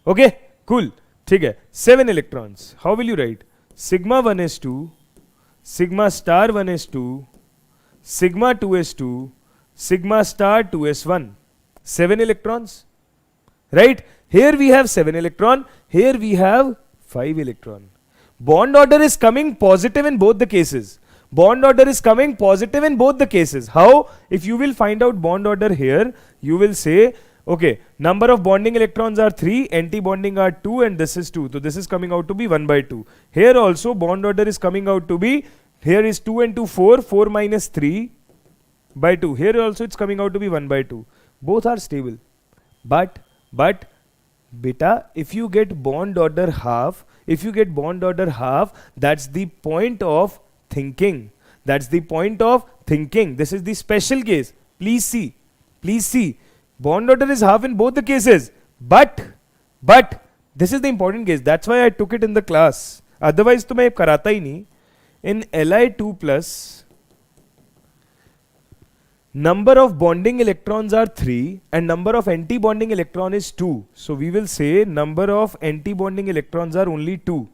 Okay, cool. Okay, 7 electrons. How will you write? Sigma 1s2, sigma star 1s2, sigma 2s2, sigma star 2s1. 7 electrons. Right? Here we have 7 electron. Here we have 5 electron. Bond order is coming positive in both the cases. Bond order is coming positive in both the cases. How? If you will find out bond order here, you will say, okay, number of bonding electrons are 3, anti-bonding are 2, and this is 2. So this is coming out to be 1 by 2. Here also bond order is coming out to be, here is 2 and 2, 4, 4 minus 3 by 2. Here also it's coming out to be 1 by 2. Both are stable. But, beta, if you get bond order half, that's the point of thinking. That's the point of thinking. This is the special case. Please see. Bond order is half in both the cases. But, this is the important case. That's why I took it in the class. Otherwise, to main karata hi nahi. In Li2 plus, number of bonding electrons are 3 and number of anti-bonding electron is 2. So we will say number of anti-bonding electrons are only 2.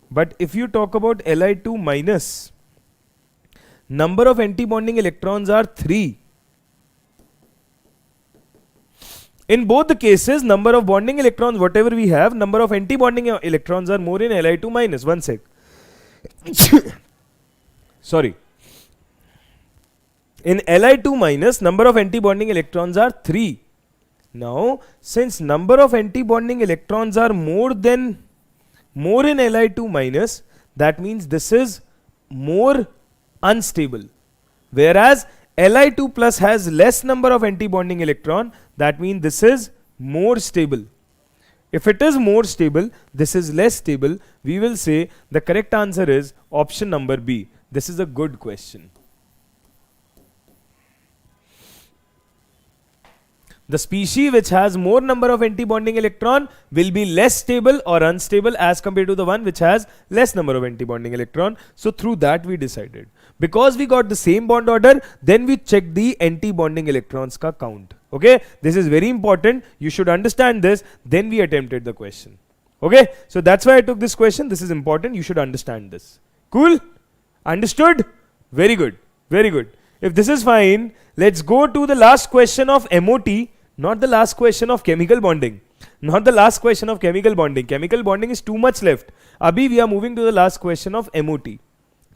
But if you talk about Li2 minus, number of anti-bonding electrons are 3. In both the cases, number of bonding electrons, whatever we have, number of anti-bonding electrons are more in Li2 minus. One sec. Sorry. In Li2 minus, number of anti-bonding electrons are 3. Now, since number of anti-bonding electrons are more in Li2 minus, that means this is more unstable. Whereas Li2 plus has less number of anti-bonding electron, that means this is more stable. If it is more stable, this is less stable, we will say the correct answer is option number B. This is a good question. The species which has more number of anti-bonding electron will be less stable or unstable as compared to the one which has less number of anti-bonding electron. So through that we decided. Because we got the same bond order, then we check the anti-bonding electrons ka count. Okay, this is very important. You should understand this. Then we attempted the question. Okay, so that's why I took this question. This is important. You should understand this. Cool? Understood? Very good. Very good. If this is fine, let's go to the last question of MOT. Not the last question of chemical bonding. Not the last question of chemical bonding. Chemical bonding is too much left. Abhi we are moving to the last question of MOT.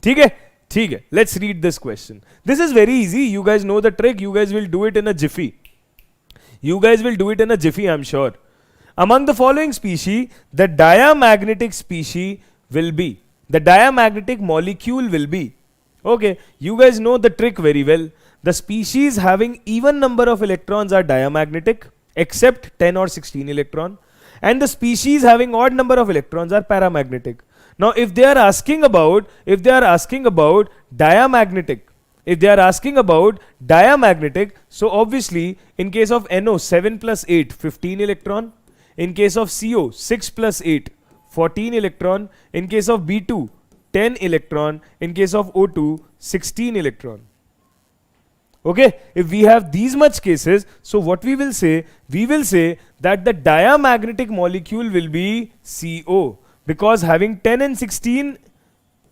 ठीक है? ठीक है. Let's read this question. This is very easy. You guys know the trick. You guys will do it in a jiffy. You guys will do it in a jiffy, I'm sure. Among the following species, the diamagnetic species will be. The diamagnetic molecule will be. Okay, you guys know the trick very well. The species having even number of electrons are diamagnetic, except 10 or 16 electron. And the species having odd number of electrons are paramagnetic. Now, if they are asking about diamagnetic, so obviously in case of NO 7 plus 8, 15 electron. In case of CO 6 plus 8, 14 electron. In case of B2 10 electron. In case of O2 16 electron. Okay, if we have these much cases, so what we will say that the diamagnetic molecule will be CO, because having 10 and 16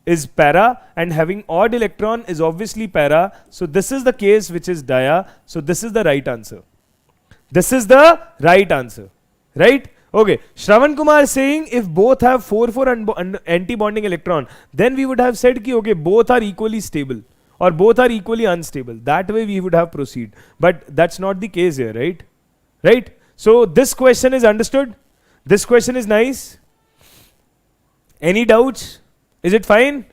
is para and having odd electron is obviously para. So this is the case which is dia. So this is the right answer. This is the right answer. Right? Okay. Shravan Kumar is saying if both have 4 anti-bonding electron, then we would have said ki okay, both are equally stable or both are equally unstable. That way we would have proceed. But that's not the case here, right? Right? So this question is understood. This question is nice. Any doubts? Is it fine?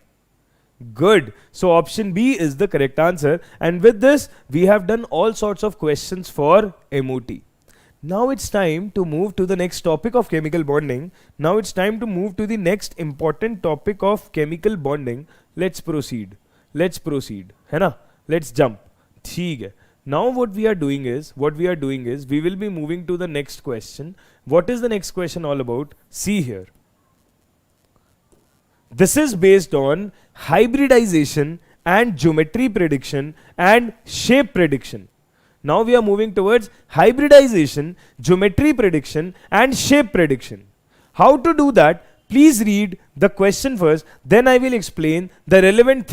Good. So option B is the correct answer. And with this, we have done all sorts of questions for MOT. Now it's time to move to the next topic of chemical bonding. Now it's time to move to the next important topic of chemical bonding. Let's proceed. Let's proceed. है ना? Let's jump. ठीक है. Now what we are doing is we will be moving to the next question. What is the next question all about? See here. This is based on hybridization and geometry prediction and shape prediction. Now we are moving towards hybridization, geometry prediction and shape prediction. How to do that? Please read the question first, then I will explain the relevant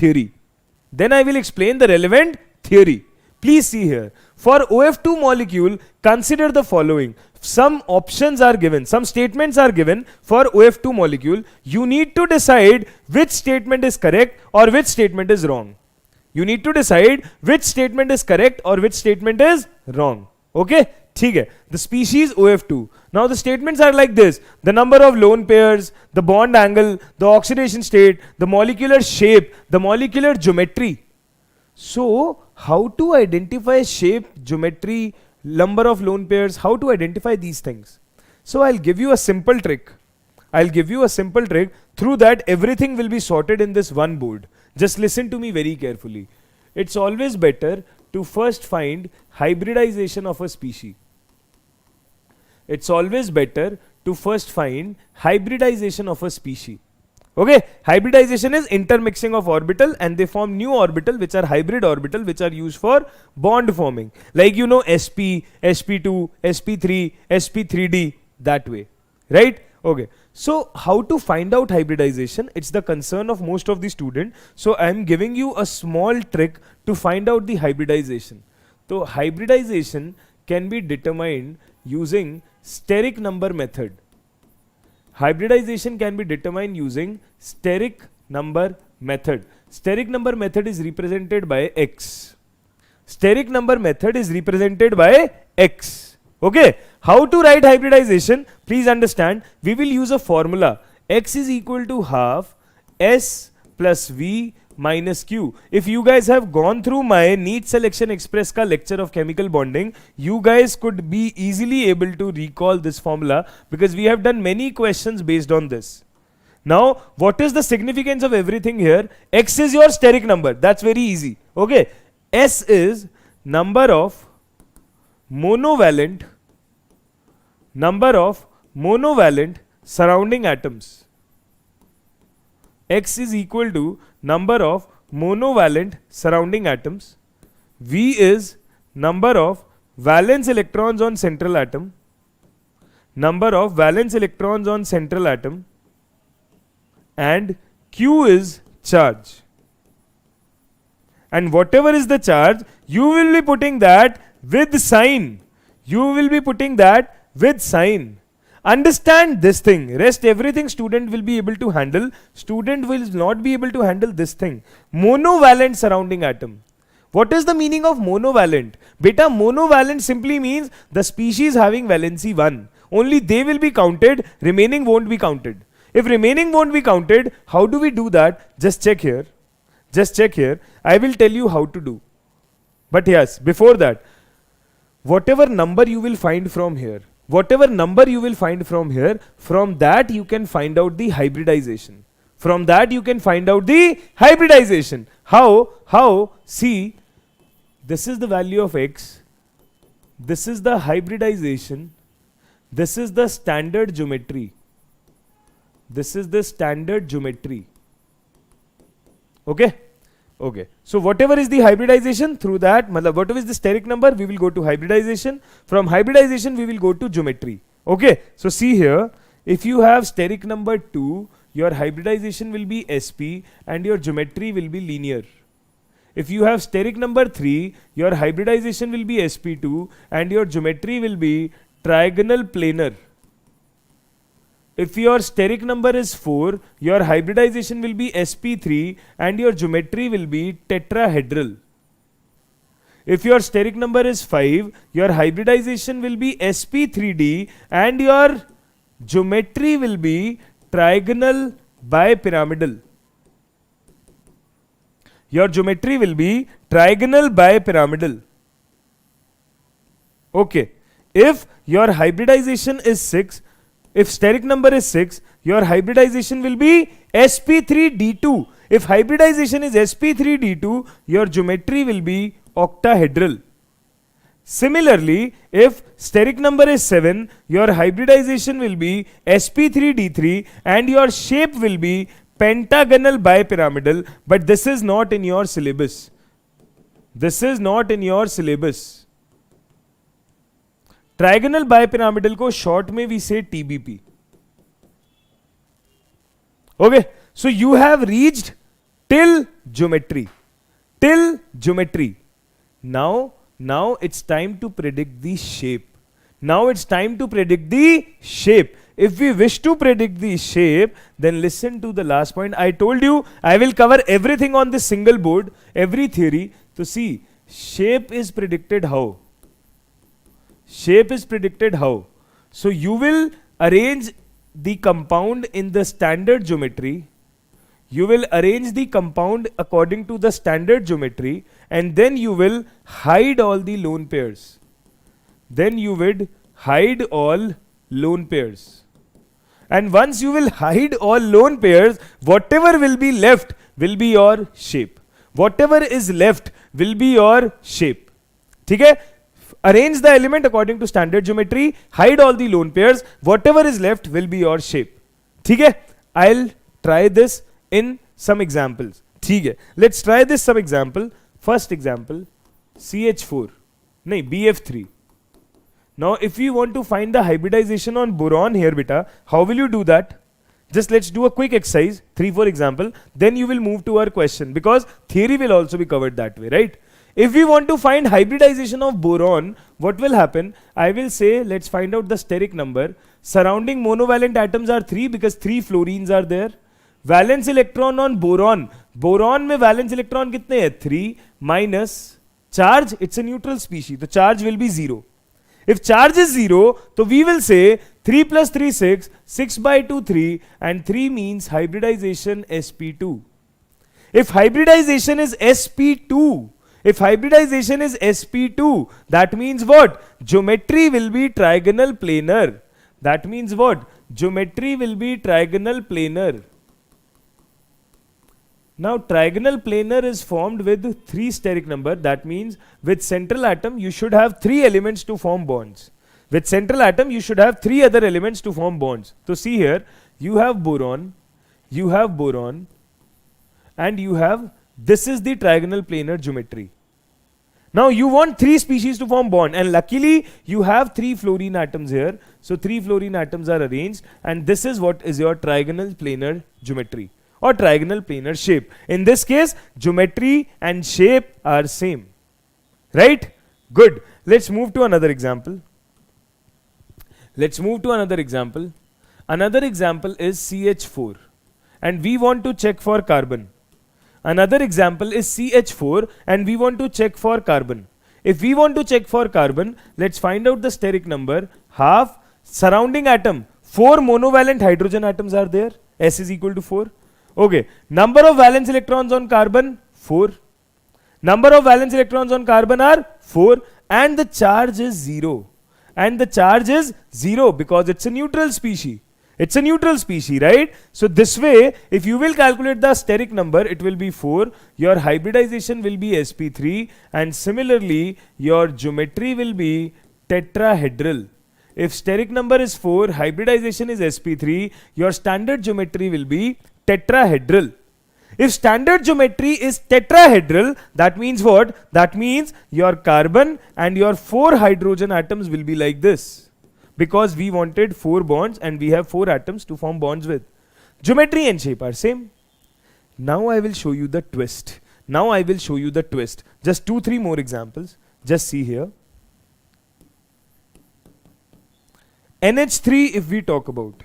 theory. Please see here. For OF2 molecule, consider the following. Some options are given, some statements are given for OF2 molecule. You need to decide which statement is correct or which statement is wrong. You need to decide which statement is correct or which statement is wrong. Okay? ठीक है. The species OF2. Now the statements are like this. The number of lone pairs, the bond angle, the oxidation state, the molecular shape, the molecular geometry. So how to identify shape, geometry, number of lone pairs, how to identify these things? So I'll give you a simple trick. Through that everything will be sorted in this one board. Just listen to me very carefully. It's always better to first find hybridization of a species. Okay, hybridization is intermixing of orbital and they form new orbital which are hybrid orbital which are used for bond forming. Like you know sp, sp2, sp3, sp3d, that way. Right? Okay. So how to find out hybridization? It's the concern of most of the students. So I am giving you a small trick to find out the hybridization. So hybridization can be determined using steric number method. Hybridization can be determined using steric number method. Steric number method is represented by X. Steric number method is represented by X. Okay. How to write hybridization? Please understand. We will use a formula. X is equal to half S plus V minus Q. If you guys have gone through my NEET Selection Express ka lecture of chemical bonding, you guys could be easily able to recall this formula because we have done many questions based on this. Now, what is the significance of everything here? X is your steric number. That's very easy. Okay. S is number of monovalent surrounding atoms. X is equal to number of monovalent surrounding atoms. V is number of valence electrons on central atom. Number of valence electrons on central atom. And Q is charge. And whatever is the charge, you will be putting that with sign. You will be putting that with sign. Understand this thing. Rest everything student will be able to handle. Student will not be able to handle this thing. Monovalent surrounding atom. What is the meaning of monovalent? Beta, monovalent simply means the species having valency 1. Only they will be counted, remaining won't be counted. If remaining won't be counted, how do we do that? Just check here. Just check here. I will tell you how to do. But yes, before that, whatever number you will find from here, from that you can find out the hybridization. How? See, this is the value of X. This is the hybridization. This is the standard geometry. Okay? Okay. So whatever is the hybridization, through that, whatever is the steric number, we will go to hybridization. From hybridization, we will go to geometry. Okay. So see here, if you have steric number 2, your hybridization will be SP and your geometry will be linear. If you have steric number 3, your hybridization will be SP2 and your geometry will be trigonal planar. If your steric number is 4, your hybridization will be SP3 and your geometry will be tetrahedral. If your steric number is 5, your hybridization will be SP3D and your geometry will be trigonal bipyramidal. Okay. If your hybridization is 6, if steric number is 6, your hybridization will be sp3d2. If hybridization is sp3d2, your geometry will be octahedral. Similarly, if steric number is 7, your hybridization will be sp3d3 and your shape will be pentagonal bipyramidal, but this is not in your syllabus. Trigonal bipyramidal को short में we say TBP. Okay, so you have reached till geometry. Now it's time to predict the shape. If we wish to predict the shape, then listen to the last point. I told you I will cover everything on this single board, every theory. So see, shape is predicted how? So you will arrange the compound in the standard geometry. You will arrange the compound according to the standard geometry and then you will hide all the lone pairs. And once you will hide all lone pairs, whatever will be left will be your shape. Okay? Arrange the element according to standard geometry, hide all the lone pairs, whatever is left will be your shape. Okay? I'll try this in some examples. Okay? Let's try this some example. First example, CH4, BF3. Now if we want to find the hybridization on boron here, beta, how will you do that? Just let's do a quick exercise, 3-4 example, then you will move to our question because theory will also be covered that way, right? If we want to find hybridization of boron, what will happen? I will say, let's find out the steric number. Surrounding monovalent atoms are 3 because 3 fluorines are there. Valence electron on boron. Boron में valence electron कितने हैं? 3 minus charge. It's a neutral species. The charge will be 0. If charge is 0, so we will say 3 plus 3 6, 6 by 2 3 and 3 means hybridization sp2. If hybridization is sp2, if hybridization is sp2, that means what? Geometry will be trigonal planar. That means what? Geometry will be trigonal planar. Now trigonal planar is formed with 3 steric number. That means with central atom you should have 3 elements to form bonds. With central atom you should have 3 other elements to form bonds. So see here, you have boron, and you have, this is the trigonal planar geometry. Now you want 3 species to form bond, and luckily you have 3 fluorine atoms here. So 3 fluorine atoms are arranged, and this is what is your trigonal planar geometry or trigonal planar shape. In this case, geometry and shape are same. Right? Good. Let's move to another example. Another example is CH4, and we want to check for carbon. Another example is CH4, and we want to check for carbon. If we want to check for carbon, let's find out the steric number. Half surrounding atom, 4 monovalent hydrogen atoms are there. S is equal to 4. Okay. Number of valence electrons on carbon, 4. Number of valence electrons on carbon are 4, and the charge is 0. And the charge is 0 because it's a neutral species. It's a neutral species, right? So this way, if you will calculate the steric number, it will be 4. Your hybridization will be sp3, and similarly, your geometry will be tetrahedral. If steric number is 4, hybridization is sp3, your standard geometry will be tetrahedral. If standard geometry is tetrahedral, that means what? That means your carbon and your 4 hydrogen atoms will be like this. Because we wanted 4 bonds and we have 4 atoms to form bonds with. Geometry and shape are same. Now I will show you the twist. Just 2-3 more examples. Just see here. NH3 if we talk about.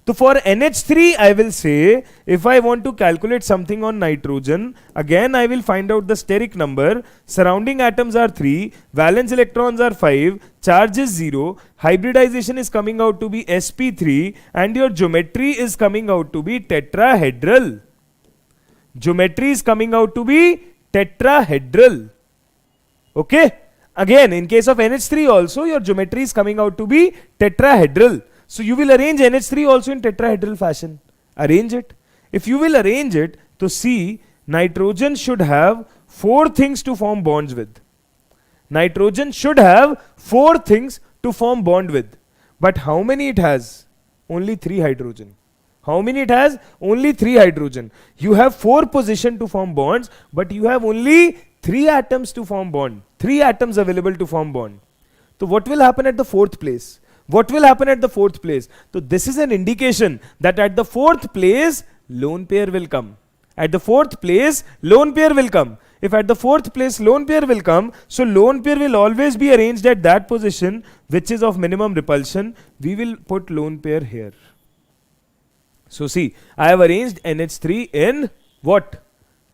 So for NH3 I will say, if I want to calculate something on nitrogen, again I will find out the steric number. Surrounding atoms are 3, valence electrons are 5, charge is 0, hybridization is coming out to be sp3, and your geometry is coming out to be tetrahedral. Okay. Again, in case of NH3 also, your geometry is coming out to be tetrahedral. So you will arrange NH3 also in tetrahedral fashion. Arrange it. If you will arrange it, to see, nitrogen should have 4 things to form bonds with. But how many it has? Only 3 hydrogen. You have 4 positions to form bonds, but you have only 3 atoms to form bond. 3 atoms available to form bond. So what will happen at the 4th place? So this is an indication that at the 4th place, lone pair will come. If at the 4th place lone pair will come, so lone pair will always be arranged at that position which is of minimum repulsion. We will put lone pair here. So see, I have arranged NH3 in what?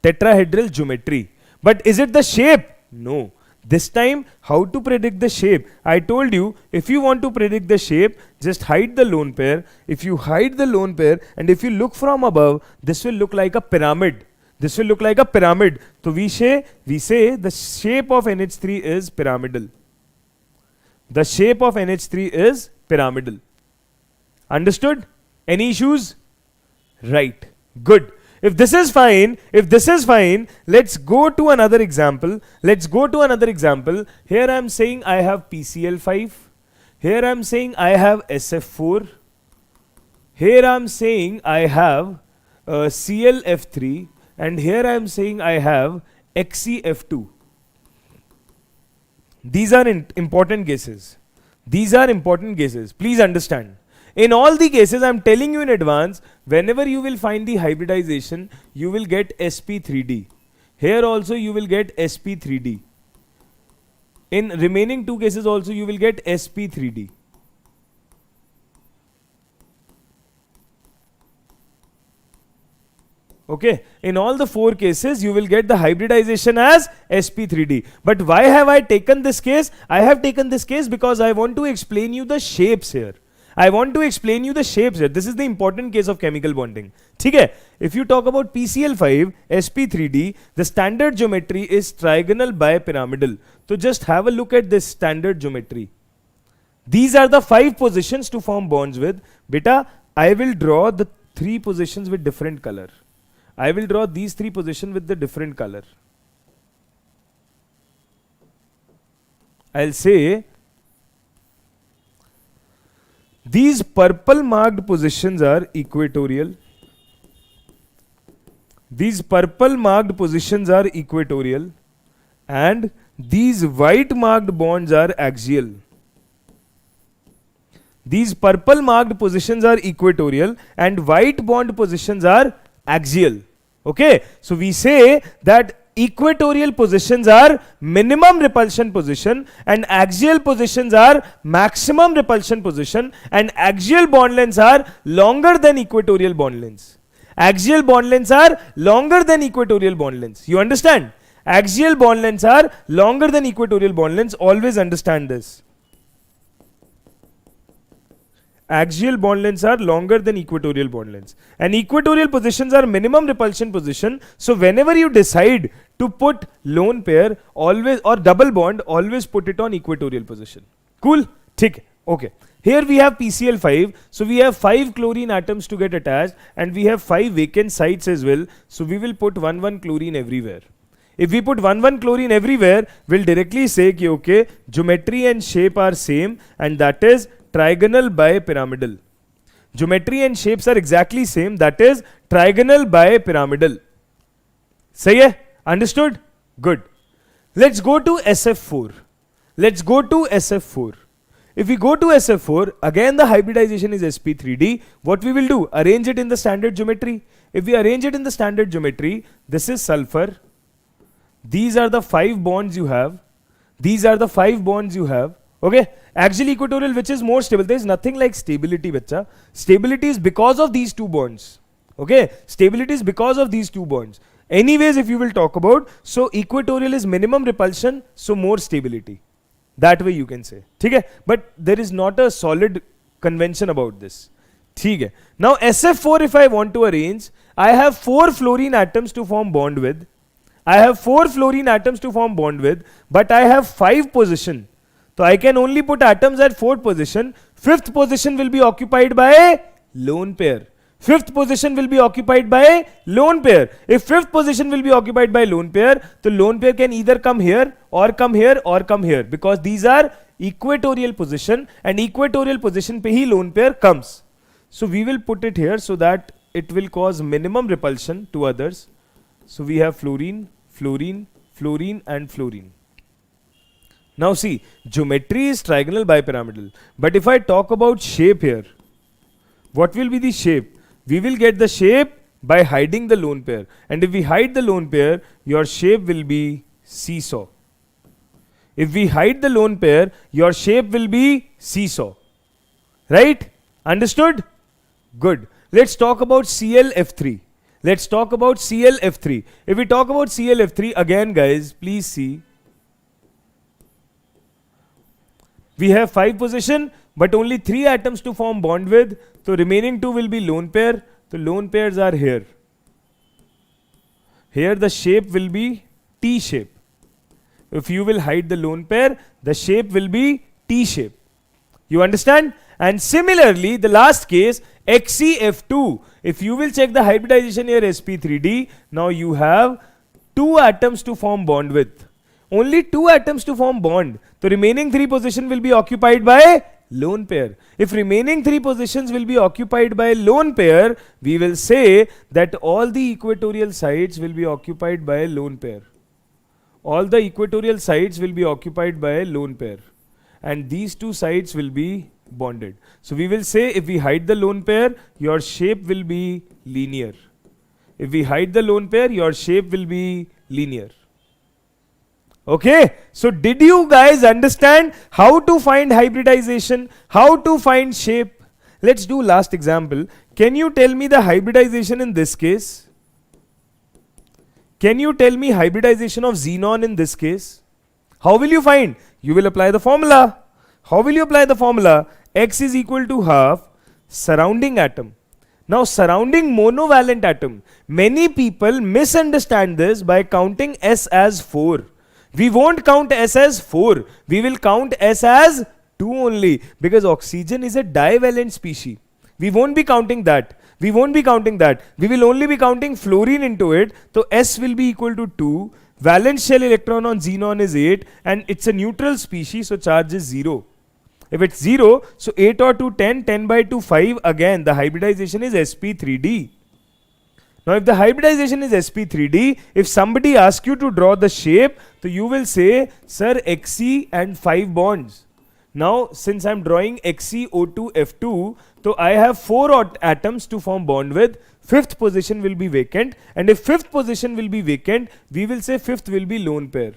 Tetrahedral geometry. But is it the shape? No. This time, how to predict the shape? I told you, if you want to predict the shape, just hide the lone pair. If you hide the lone pair, and if you look from above, this will look like a pyramid. So we say the shape of NH3 is pyramidal. Understood? Any issues? Right. Good. If this is fine, let's go to another example. Here I am saying I have PCl5. Here I am saying I have SF4. Here I am saying I have ClF3. And here I am saying I have XeF2. These are important cases. Please understand. In all the cases, I am telling you in advance, whenever you will find the hybridization, you will get sp3d. Here also you will get sp3d. In remaining 2 cases also you will get sp3d. Okay, in all the 4 cases you will get the hybridization as sp3d. But why have I taken this case? I have taken this case because I want to explain you the shapes here. I want to explain you the shapes here. This is the important case of chemical bonding. ठीक है? If you talk about PCl5, sp3d, the standard geometry is trigonal bipyramidal. So just have a look at this standard geometry. These are the 5 positions to form bonds with. Beta, I will draw the 3 positions with different color. I will draw these 3 positions with the different color. I'll say these purple marked positions are equatorial. These purple marked positions are equatorial. And these white marked bonds are axial. These purple marked positions are equatorial and white bond positions are axial. Okay, so we say that equatorial positions are minimum repulsion position and axial positions are maximum repulsion position, and axial bond lengths are longer than equatorial bond lengths. Axial bond lengths are longer than equatorial bond lengths. You understand? Axial bond lengths are longer than equatorial bond lengths. Always understand this. Axial bond lengths are longer than equatorial bond lengths, and equatorial positions are minimum repulsion position. So whenever you decide to put lone pair, always, or double bond, always put it on equatorial position. Cool? Thick. Okay. Here we have PCl5, so we have 5 chlorine atoms to get attached, and we have 5 vacant sites as well. So we will put 1 chlorine everywhere. If we put 1 chlorine everywhere, we'll directly say ki okay, geometry and shape are same, and that is trigonal bipyramidal. Geometry and shapes are exactly same, that is trigonal bipyramidal. Sahi hai? Understood? Good. Let's go to SF4. Let's go to SF4. If we go to SF4, again the hybridization is sp3d. What we will do? Arrange it in the standard geometry. If we arrange it in the standard geometry, this is sulfur. These are the 5 bonds you have. These are the 5 bonds you have. Okay, axial equatorial, which is more stable. There is nothing like stability, bacha. Stability is because of these 2 bonds. Okay, stability is because of these 2 bonds. Anyways, if you will talk about, so equatorial is minimum repulsion, so more stability. That way you can say. Okay, but there is not a solid convention about this. Okay. Now SF4, if I want to arrange, I have 4 fluorine atoms to form bond with. I have 4 fluorine atoms to form bond with, but I have 5 position. So I can only put atoms at 4th position. 5th position will be occupied by a lone pair. 5th position will be occupied by a lone pair. If 5th position will be occupied by lone pair, the lone pair can either come here or come here or come here, because these are equatorial position, and equatorial position pe hi lone pair comes. So we will put it here so that it will cause minimum repulsion to others. So we have fluorine, fluorine, fluorine and fluorine. Now see, geometry is trigonal bipyramidal, but if I talk about shape here, what will be the shape? We will get the shape by hiding the lone pair, and if we hide the lone pair, your shape will be seesaw. If we hide the lone pair, your shape will be seesaw. Right? Understood? Good. Let's talk about ClF3. Let's talk about ClF3. If we talk about ClF3, again guys, please see. We have 5 position, but only 3 atoms to form bond with. So remaining 2 will be lone pair. The lone pairs are here. Here the shape will be T shape. If you will hide the lone pair, the shape will be T shape. You understand? And similarly, the last case, XeF2. If you will check the hybridization here, sp3d, now you have 2 atoms to form bond with. Only 2 atoms to form bond. The remaining 3 position will be occupied by lone pair. If remaining 3 positions will be occupied by lone pair, we will say that all the equatorial sites will be occupied by a lone pair. All the equatorial sites will be occupied by a lone pair. And these 2 sites will be bonded. So we will say if we hide the lone pair, your shape will be linear. If we hide the lone pair, your shape will be linear. Okay, so did you guys understand how to find hybridization, how to find shape? Let's do last example. Can you tell me the hybridization in this case? Can you tell me hybridization of xenon in this case? How will you find? You will apply the formula. How will you apply the formula? X is equal to half surrounding atom. Now surrounding monovalent atom, many people misunderstand this by counting S as 4. We won't count S as 4, we will count S as 2 only, because oxygen is a divalent species. We won't be counting that. We won't be counting that. We will only be counting fluorine into it. So S will be equal to 2. Valence shell electron on xenon is 8, and it's a neutral species, so charge is 0. If it's 0, so 8 or 2, 10, 10 by 2, 5. Again, the hybridization is sp3d. Now, if the hybridization is sp3d, if somebody asks you to draw the shape, so you will say, sir, Xe and 5 bonds. Now, since I'm drawing XeO2F2, so I have 4 atoms to form bond with. 5th position will be vacant, and if 5th position will be vacant, we will say 5th will be lone pair.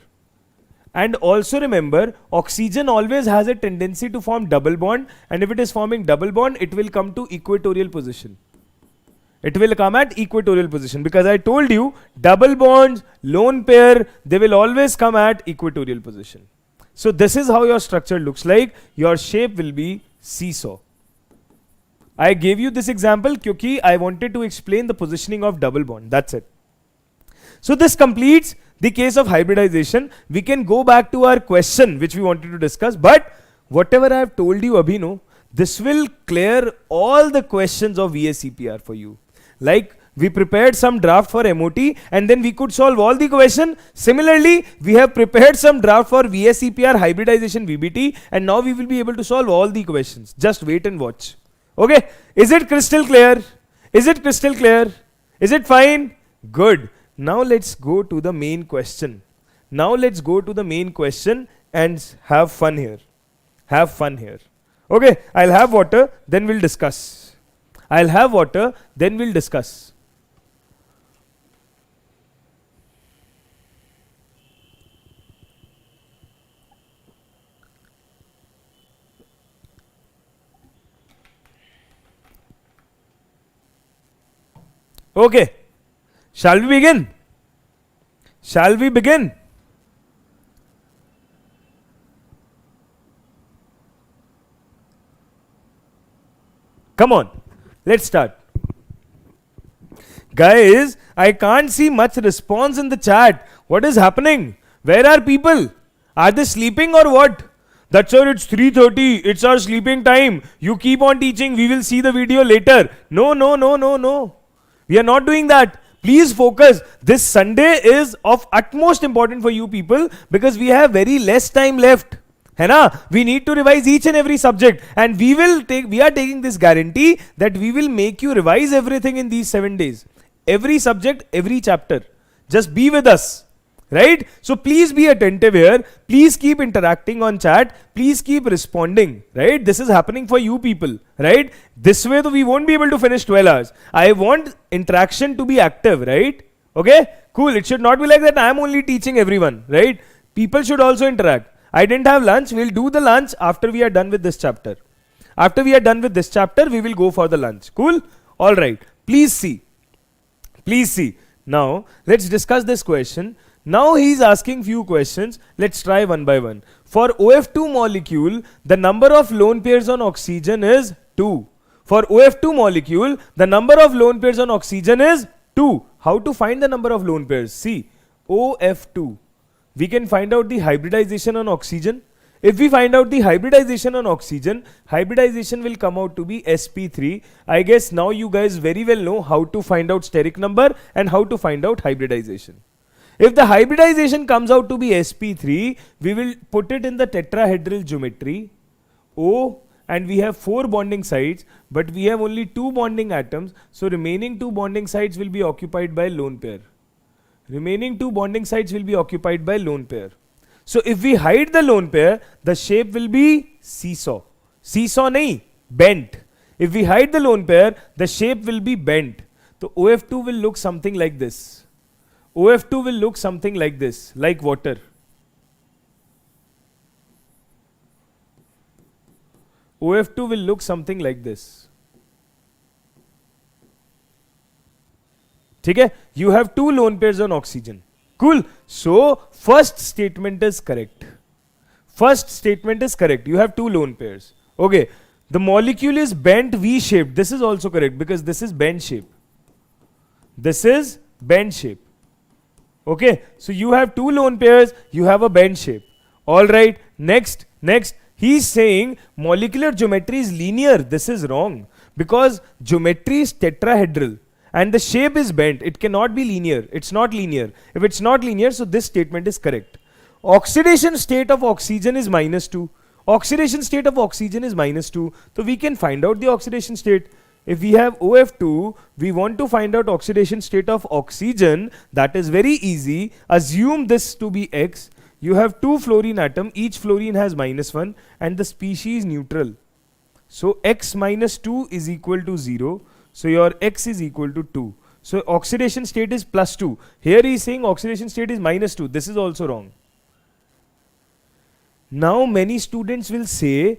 And also remember, oxygen always has a tendency to form double bond, and if it is forming double bond, it will come to equatorial position. It will come at equatorial position, because I told you double bonds, lone pair, they will always come at equatorial position. So this is how your structure looks like. Your shape will be seesaw. I gave you this example because I wanted to explain the positioning of double bond. That's it. So this completes the case of hybridization. We can go back to our question which we wanted to discuss, but whatever I have told you abhi, no, this will clear all the questions of VSEPR for you. Like we prepared some draft for MOT and then we could solve all the question. Similarly, we have prepared some draft for VSEPR hybridization VBT, and now we will be able to solve all the questions. Just wait and watch. Okay, is it crystal clear? Is it crystal clear? Is it fine? Good. Now let's go to the main question. Now let's go to the main question and have fun here. Have fun here. Okay, I'll have water, then we'll discuss. I'll have water, then we'll discuss. Okay, shall we begin? Shall we begin? Come on, let's start. Guys, I can't see much response in the chat. What is happening? Where are people? Are they sleeping or what? That's sir, it's 3:30. It's our sleeping time. You keep on teaching. We will see the video later. No, no, no, no, no. We are not doing that. Please focus. This Sunday is of utmost importance for you people because we have very less time left. है ना? We need to revise each and every subject, and we are taking this guarantee that we will make you revise everything in these 7 days. Every subject, every chapter. Just be with us. Right? So please be attentive here. Please keep interacting on chat. Please keep responding. Right? This is happening for you people. Right? This way we won't be able to finish 12 hours. I want interaction to be active. Right? Okay? Cool. It should not be like that I'm only teaching everyone. Right? People should also interact. I didn't have lunch. We'll do the lunch after we are done with this chapter. After we are done with this chapter, we will go for the lunch. Cool? Alright. Please see. Please see. Now, let's discuss this question. Now he is asking few questions. Let's try one by one. For OF2 molecule, the number of lone pairs on oxygen is 2. For OF2 molecule, the number of lone pairs on oxygen is 2. How to find the number of lone pairs? See, OF2. We can find out the hybridization on oxygen. If we find out the hybridization on oxygen, hybridization will come out to be sp3. I guess now you guys very well know how to find out steric number and how to find out hybridization. If the hybridization comes out to be sp3, we will put it in the tetrahedral geometry. O, and we have 4 bonding sites, but we have only 2 bonding atoms. So remaining 2 bonding sites will be occupied by lone pair. Remaining 2 bonding sites will be occupied by lone pair. So if we hide the lone pair, the shape will be seesaw. Seesaw nahi, bent. If we hide the lone pair, the shape will be bent. So OF2 will look something like this. OF2 will look something like this, like water. OF2 will look something like this. Okay? You have 2 lone pairs on oxygen. Cool. So, first statement is correct. First statement is correct. You have 2 lone pairs. Okay. The molecule is bent V-shaped. This is also correct because this is bent shape. This is bent shape. Okay, so you have two lone pairs, you have a bent shape. Alright, next. He's saying molecular geometry is linear. This is wrong because geometry is tetrahedral and the shape is bent. It cannot be linear. It's not linear. If it's not linear, so this statement is correct. Oxidation state of oxygen is -2. Oxidation state of oxygen is -2. So we can find out the oxidation state. If we have OF2, we want to find out oxidation state of oxygen. That is very easy. Assume this to be X. You have two fluorine atom. Each fluorine has -1 and the species neutral. So X -2 is equal to 0. So your X is equal to 2. So oxidation state is +2. Here he is saying oxidation state is -2. This is also wrong. Now many students will say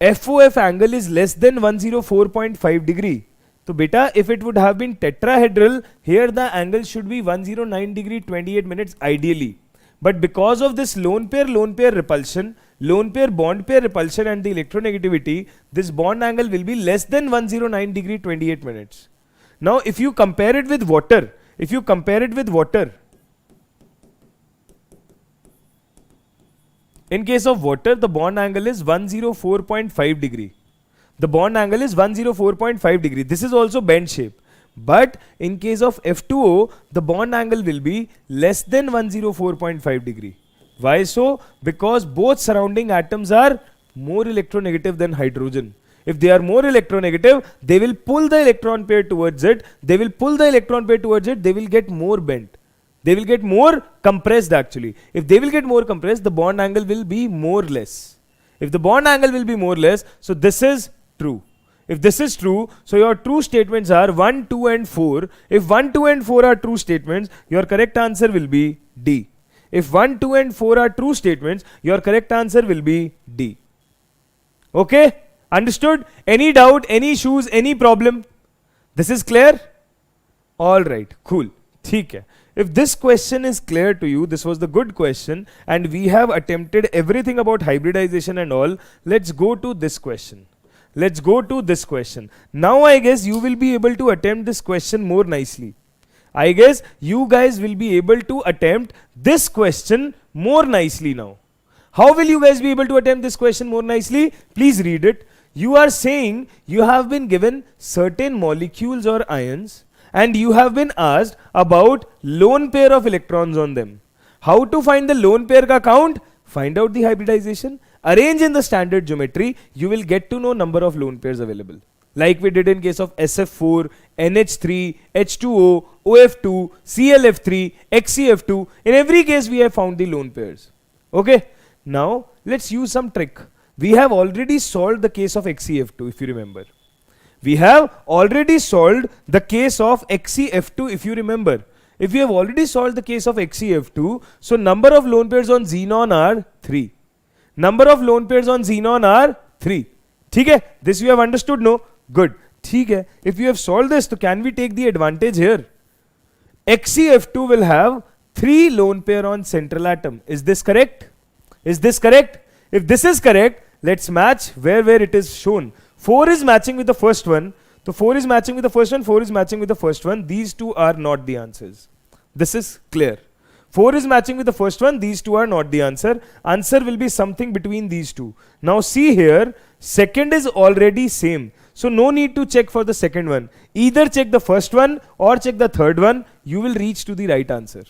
FOF angle is less than 104.5 degree. So beta, if it would have been tetrahedral, here the angle should be 109 degree 28 minutes ideally. But because of this lone pair repulsion, lone pair bond pair repulsion and the electronegativity, this bond angle will be less than 109 degree 28 minutes. Now if you compare it with water, in case of water, the bond angle is 104.5 degree. The bond angle is 104.5 degree. This is also bent shape. But in case of F2O, the bond angle will be less than 104.5 degree. Why so? Because both surrounding atoms are more electronegative than hydrogen. If they are more electronegative, they will pull the electron pair towards it. They will get more bent. They will get more compressed actually. If they will get more compressed, the bond angle will be more less. If the bond angle will be more less, so this is true. If this is true, so your true statements are 1, 2 and 4. If 1, 2 and 4 are true statements, your correct answer will be D. If 1, 2 and 4 are true statements, your correct answer will be D. Okay? Understood? Any doubt, any issues, any problem? This is clear? Alright, cool. ठीक है. If this question is clear to you, this was the good question and we have attempted everything about hybridization and all, let's go to this question. Now I guess you will be able to attempt this question more nicely. I guess you guys will be able to attempt this question more nicely now. How will you guys be able to attempt this question more nicely? Please read it. You are saying you have been given certain molecules or ions and you have been asked about lone pair of electrons on them. How to find the lone pair ka count? Find out the hybridization. Arrange in the standard geometry. You will get to know number of lone pairs available. Like we did in case of SF4, NH3, H2O, OF2, ClF3, XCF2. In every case we have found the lone pairs. Okay. Now let's use some trick. We have already solved the case of XCF2 if you remember. We have already solved the case of XCF2 if you remember. If we have already solved the case of XCF2, so number of lone pairs on xenon are 3. Number of lone pairs on xenon are 3. ठीक है? This you have understood, no? Good. ठीक है? If you have solved this, so can we take the advantage here? XCF2 will have 3 lone pair on central atom. Is this correct? Is this correct? If this is correct, let's match where it is shown. 4 is matching with the first one. So 4 is matching with the first one, 4 is matching with the first one. These two are not the answers. This is clear. 4 is matching with the first one, these two are not the answer. Answer will be something between these two. Now see here, second is already same. So no need to check for the second one. Either check the first one or check the third one, you will reach to the right answer.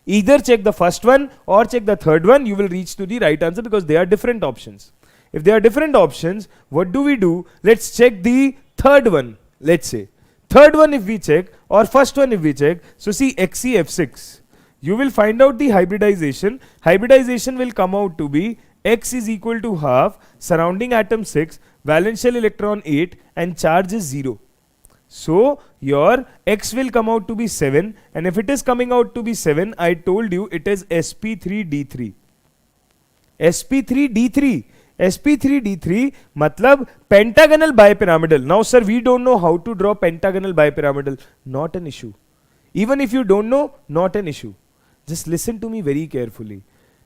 Either check the first one or check the third one, you will reach to the right answer because they are different options. If they are different options, what do? Let's check the third one, let's say. Third one if we check or first one if we check, so see XCF6. You will find out the hybridization. Hybridization will come out to be X is equal to half, surrounding atom 6, valence shell electron 8 and charge is 0. So your X will come out to be 7 and if it is coming out to be 7, I told you it is sp3d3. sp3d3. sp3d3 matlab pentagonal bipyramidal. Now sir, we don't know how to draw pentagonal bipyramidal. Not an issue. Even if you don't know, not an issue. Just listen to me very carefully.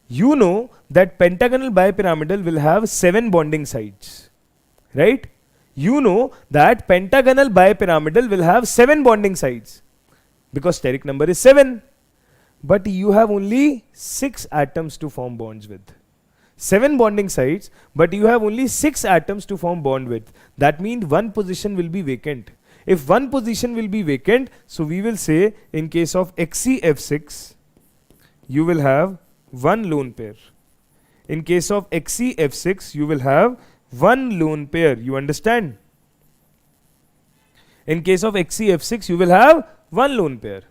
You know that pentagonal bipyramidal will have 7 bonding sites, right? You know that pentagonal bipyramidal will have 7 bonding sites because steric number is 7. But you have only 6 atoms to form bonds with. 7 bonding sites, but you have only 6 atoms to form bond with. That means one position will be vacant. If one position will be vacant, so we will say in case of XeF6, you will have one lone pair. In case of XeF6, you will have one lone pair. You understand? In case of XeF6, you will have one lone pair.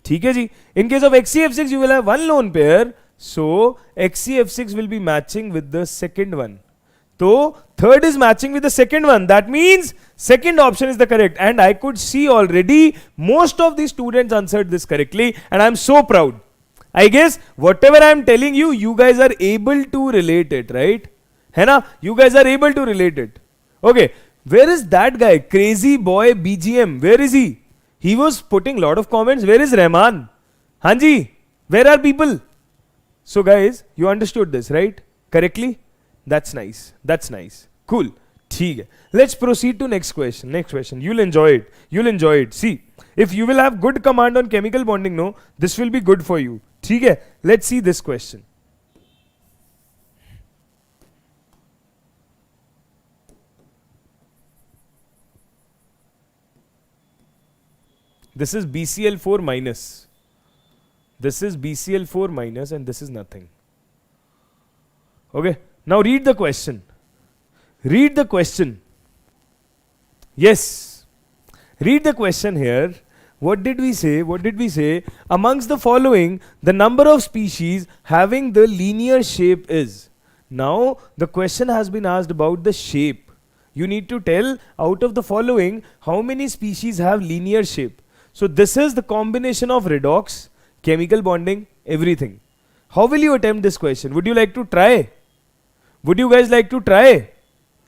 ठीक है जी. In case of XeF6, you will have one lone pair. So XeF6 will be matching with the second one. So third is matching with the second one. That means second option is the correct. And I could see already most of the students answered this correctly. And I'm so proud. I guess whatever I'm telling you, you guys are able to relate it, right? है ना? You guys are able to relate it. Okay. Where is that guy? Crazy boy BGM. Where is he? He was putting lot of comments. Where is Rahman? Hanji, where are people? So guys, you understood this, right? Correctly? That's nice. That's nice. Cool. ठीक है. Let's proceed to next question. Next question. You'll enjoy it. You'll enjoy it. See, if you will have good command on chemical bonding, no, this will be good for you. ठीक है. Let's see this question. This is BCl4 minus. This is BCl4 minus and this is nothing. Okay. Now read the question. Read the question. Yes. Read the question here. What did we say? What did we say? Amongst the following, the number of species having the linear shape is. Now the question has been asked about the shape. You need to tell out of the following how many species have linear shape. So this is the combination of redox, chemical bonding, everything. How will you attempt this question? Would you like to try? Would you guys like to try?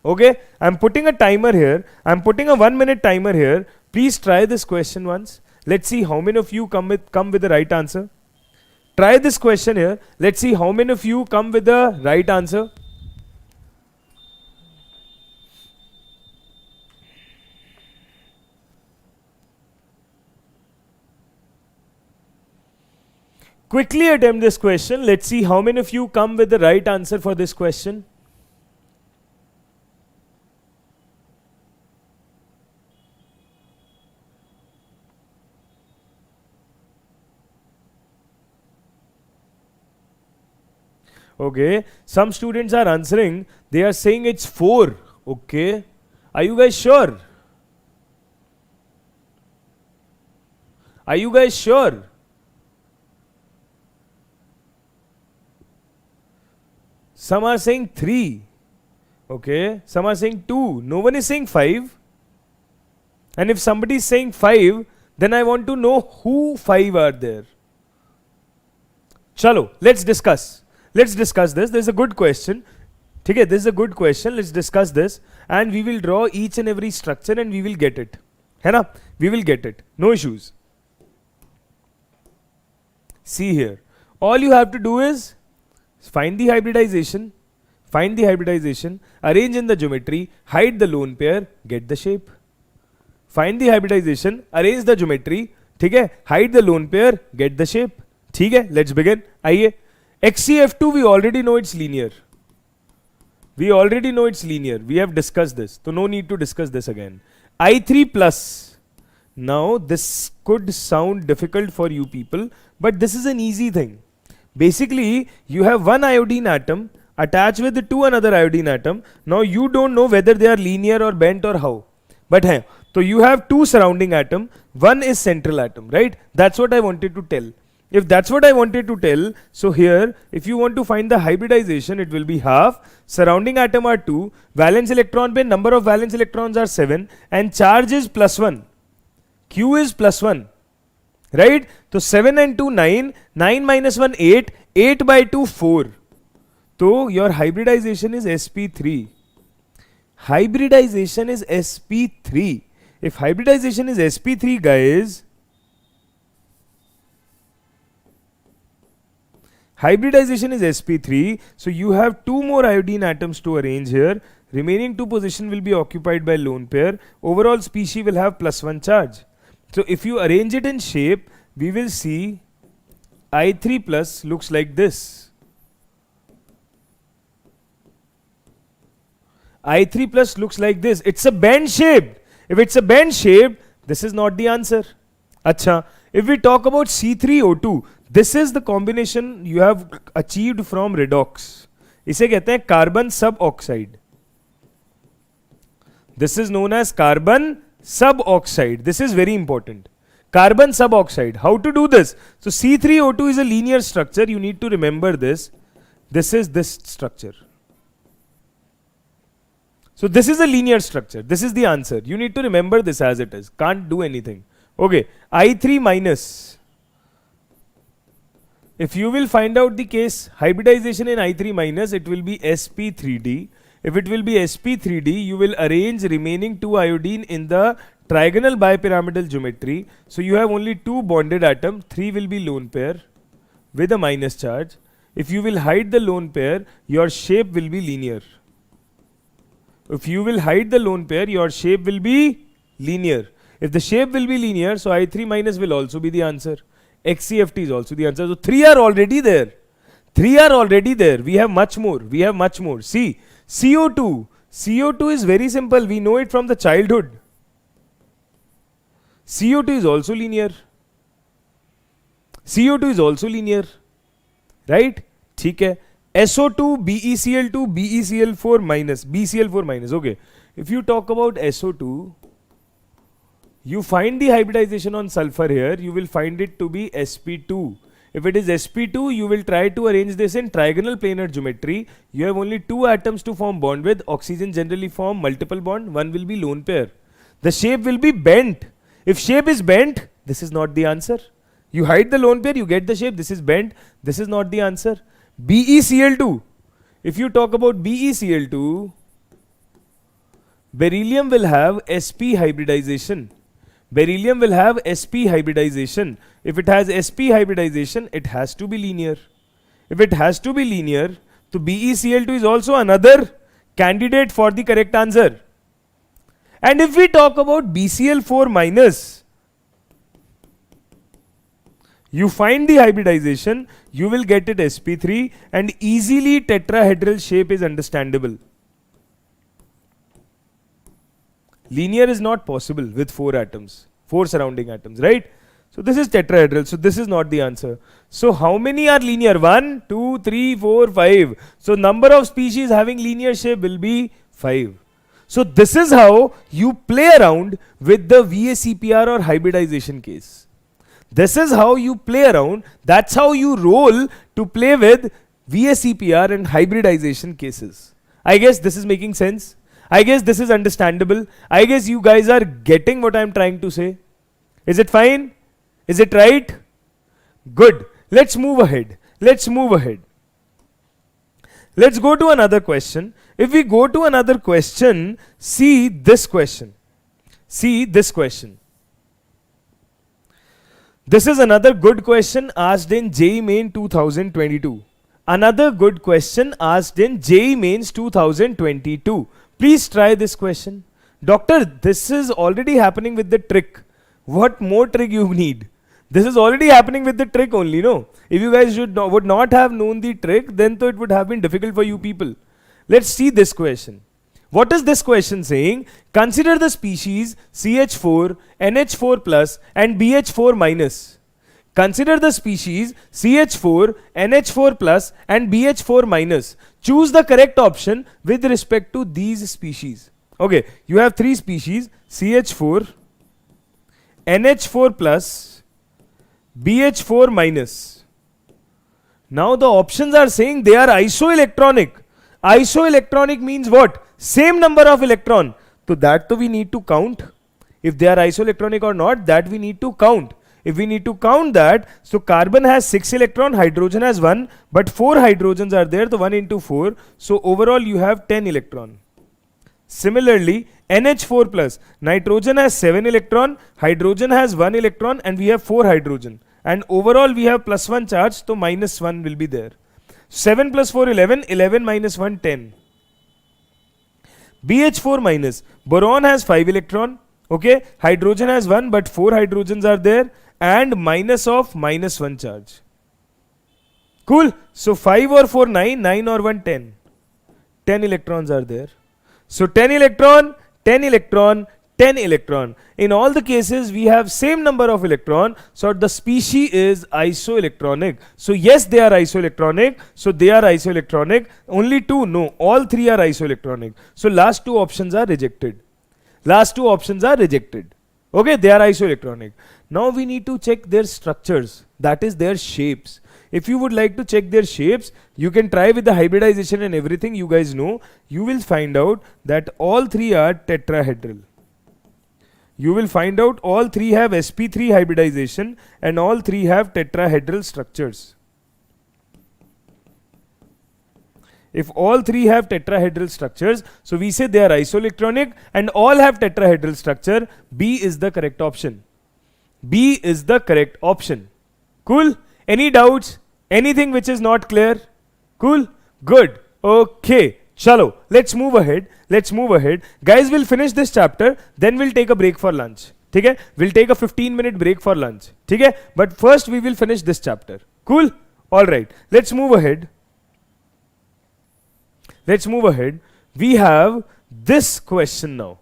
Okay, I'm putting a timer here. I'm putting a 1 minute timer here. Please try this question once. Let's see how many of you come with the right answer. Try this question here. Let's see how many of you come with the right answer. Quickly attempt this question. Let's see how many of you come with the right answer for this question. Okay, some students are answering. They are saying it's 4. Okay, are you guys sure? Are you guys sure? Some are saying 3. Okay. Some are saying 2. No one is saying 5. And if somebody is saying 5, then I want to know who 5 are there. Chalo, let's discuss. Let's discuss this. This is a good question. Okay, this is a good question. Let's discuss this. And we will draw each and every structure and we will get it. है ना? We will get it. No issues. See here. All you have to do is find the hybridization, arrange in the geometry, hide the lone pair, get the shape. Find the hybridization, arrange the geometry, ठीक है, hide the lone pair, get the shape. ठीक है, let's begin. आइए. XeF2 we already know it's linear. We already know it's linear. We have discussed this. So no need to discuss this again. I3 plus. Now this could sound difficult for you people, but this is an easy thing. Basically, you have one iodine atom attached with two another iodine atom. Now you don't know whether they are linear or bent or how. But hai, so you have two surrounding atom. One is central atom, right? That's what I wanted to tell. If that's what I wanted to tell, so here, if you want to find the hybridization, it will be half. Surrounding atom are 2. Valence electron pe number of valence electrons are 7. And charge is +1. Q is +1. Right? So 7 and 2, 9. 9 minus 1, 8. 8 by 2, 4. So your hybridization is sp3. Hybridization is sp3. If hybridization is sp3, guys, Hybridization is sp3. So you have 2 more iodine atoms to arrange here. Remaining 2 position will be occupied by lone pair. Overall species will have +1 charge. So if you arrange it in shape, we will see I3 plus looks like this. I3 plus looks like this. It's a bend shape. If it's a bend shape, this is not the answer. Acha. If we talk about C3O2, this is the combination you have achieved from redox. इसे कहते हैं carbon suboxide. This is known as carbon suboxide. This is very important. Carbon suboxide. How to do this? So C3O2 is a linear structure. You need to remember this. This is this structure. So this is a linear structure. This is the answer. You need to remember this as it is. Can't do anything. Okay. I3 minus. If you will find out the case hybridization in I3 minus, it will be sp3d. If it will be sp3d, you will arrange remaining 2 iodine in the trigonal bipyramidal geometry. So you have only 2 bonded atoms. 3 will be lone pair with a minus charge. If you will hide the lone pair, your shape will be linear. If you will hide the lone pair, your shape will be linear. If the shape will be linear, so I3 minus will also be the answer. XCFT is also the answer. So 3 are already there. 3 are already there. We have much more. We have much more. See, CO2. CO2 is very simple. We know it from the childhood. CO2 is also linear. CO2 is also linear. Right? ठीक है. SO2, BeCl2, BeCl4 minus, BCl4 minus. Okay. If you talk about SO2, you find the hybridization on sulfur here. You will find it to be sp2. If it is sp2, you will try to arrange this in trigonal planar geometry. You have only 2 atoms to form bond with. Oxygen generally form multiple bond. One will be lone pair. The shape will be bent. If shape is bent, this is not the answer. You hide the lone pair, you get the shape. This is bent. This is not the answer. BeCl2. If you talk about BeCl2, beryllium will have sp hybridization. Beryllium will have sp hybridization. If it has sp hybridization, it has to be linear. If it has to be linear, so BeCl2 is also another candidate for the correct answer. And if we talk about BCl4 minus, you find the hybridization, you will get it sp3, and easily tetrahedral shape is understandable. Linear is not possible with 4 atoms, 4 surrounding atoms, right? So this is tetrahedral, so this is not the answer. So how many are linear? 1, 2, 3, 4, 5. So number of species having linear shape will be 5. So this is how you play around with the VSEPR or hybridization case. This is how you play around. That's how you roll to play with VSEPR and hybridization cases. I guess this is making sense. I guess this is understandable. I guess you guys are getting what I'm trying to say. Is it fine? Is it right? Good. Let's move ahead. Let's move ahead. Let's go to another question. If we go to another question, see this question. See this question. This is another good question asked in JEE Main 2022. Another good question asked in JEE Mains 2022. Please try this question. Doctor, this is already happening with the trick. What more trick you need? This is already happening with the trick only, no? If you guys would not have known the trick, then it would have been difficult for you people. Let's see this question. What is this question saying? Consider the species CH4, NH4 plus and BH4 minus. Consider the species CH4, NH4 plus and BH4 minus. Choose the correct option with respect to these species. Okay, you have 3 species CH4, NH4 plus, BH4 minus. Now the options are saying they are isoelectronic. Isoelectronic means what? Same number of electron. So that we need to count. If they are isoelectronic or not, that we need to count. If we need to count that, so carbon has 6 electron, hydrogen has 1, but 4 hydrogens are there, so 1 into 4. So overall you have 10 electron. Similarly, NH4 plus, nitrogen has 7 electron, hydrogen has 1 electron, and we have 4 hydrogen. and overall we have +1 charge, so -1 will be there. 7 plus 4 11, 11 minus 1 10. BH4 minus, boron has 5 electron, okay, hydrogen has 1 but 4 hydrogens are there, and minus of -1 charge. Cool. So 5 or 4 9, 9 or 1 10. 10 electrons are there. So 10 electron, 10 electron, 10 electron. In all the cases we have same number of electron, so the species is isoelectronic. So yes, they are isoelectronic, so they are isoelectronic. Only 2, no, all 3 are isoelectronic. So last 2 options are rejected. Last 2 options are rejected. Okay, they are isoelectronic. Now we need to check their structures, that is their shapes. If you would like to check their shapes, you can try with the hybridization and everything, you guys know. You will find out that all 3 are tetrahedral. You will find out all 3 have sp3 hybridization and all 3 have tetrahedral structures. If all 3 have tetrahedral structures, so we say they are isoelectronic and all have tetrahedral structure. B is the correct option. B is the correct option. Cool? Any doubts? Anything which is not clear? Cool? Good. Okay. Chalo, let's move ahead. Let's move ahead. Guys, we'll finish this chapter, then we'll take a break for lunch. Okay? We'll take a 15-minute break for lunch. Okay? But first we will finish this chapter. Cool? Alright. Let's move ahead. Let's move ahead. We have this question now.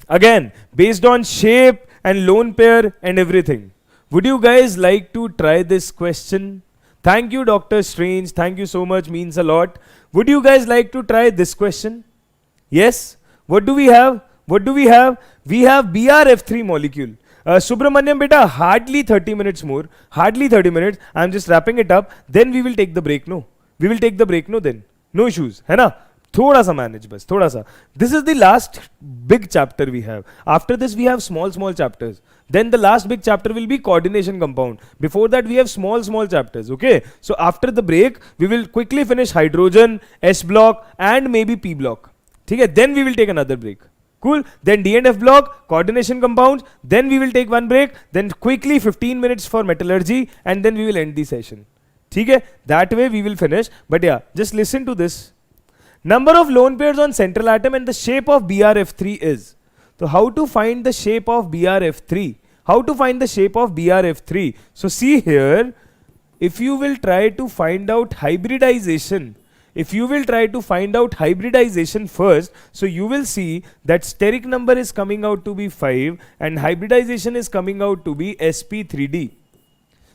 Again, based on shape and lone pair and everything. Would you guys like to try this question? Thank you, Dr. Strange. Thank you so much. Means a lot. Would you guys like to try this question? Yes? What do we have? What do we have? We have BrF3 molecule. Subramanyam beta, hardly 30 minutes more. Hardly 30 minutes. I'm just wrapping it up. Then we will take the break, no? We will take the break, no then? No issues. है ना? थोड़ा सा manage बस, थोड़ा सा. This is the last big chapter we have. After this we have small chapters. Then the last big chapter will be coordination compound. Before that we have small chapters, okay? So after the break, we will quickly finish hydrogen, S block and maybe P block. Okay? Then we will take another break. Cool? Then D and F block, coordination compounds, then we will take one break, then quickly 15 minutes for metallurgy and then we will end the session. Okay? That way we will finish. But yeah, just listen to this. Number of lone pairs on central atom and the shape of BrF3 is. So how to find the shape of BrF3? How to find the shape of BrF3? So see here, if you will try to find out hybridization, first, so you will see that steric number is coming out to be 5 and hybridization is coming out to be sp3d.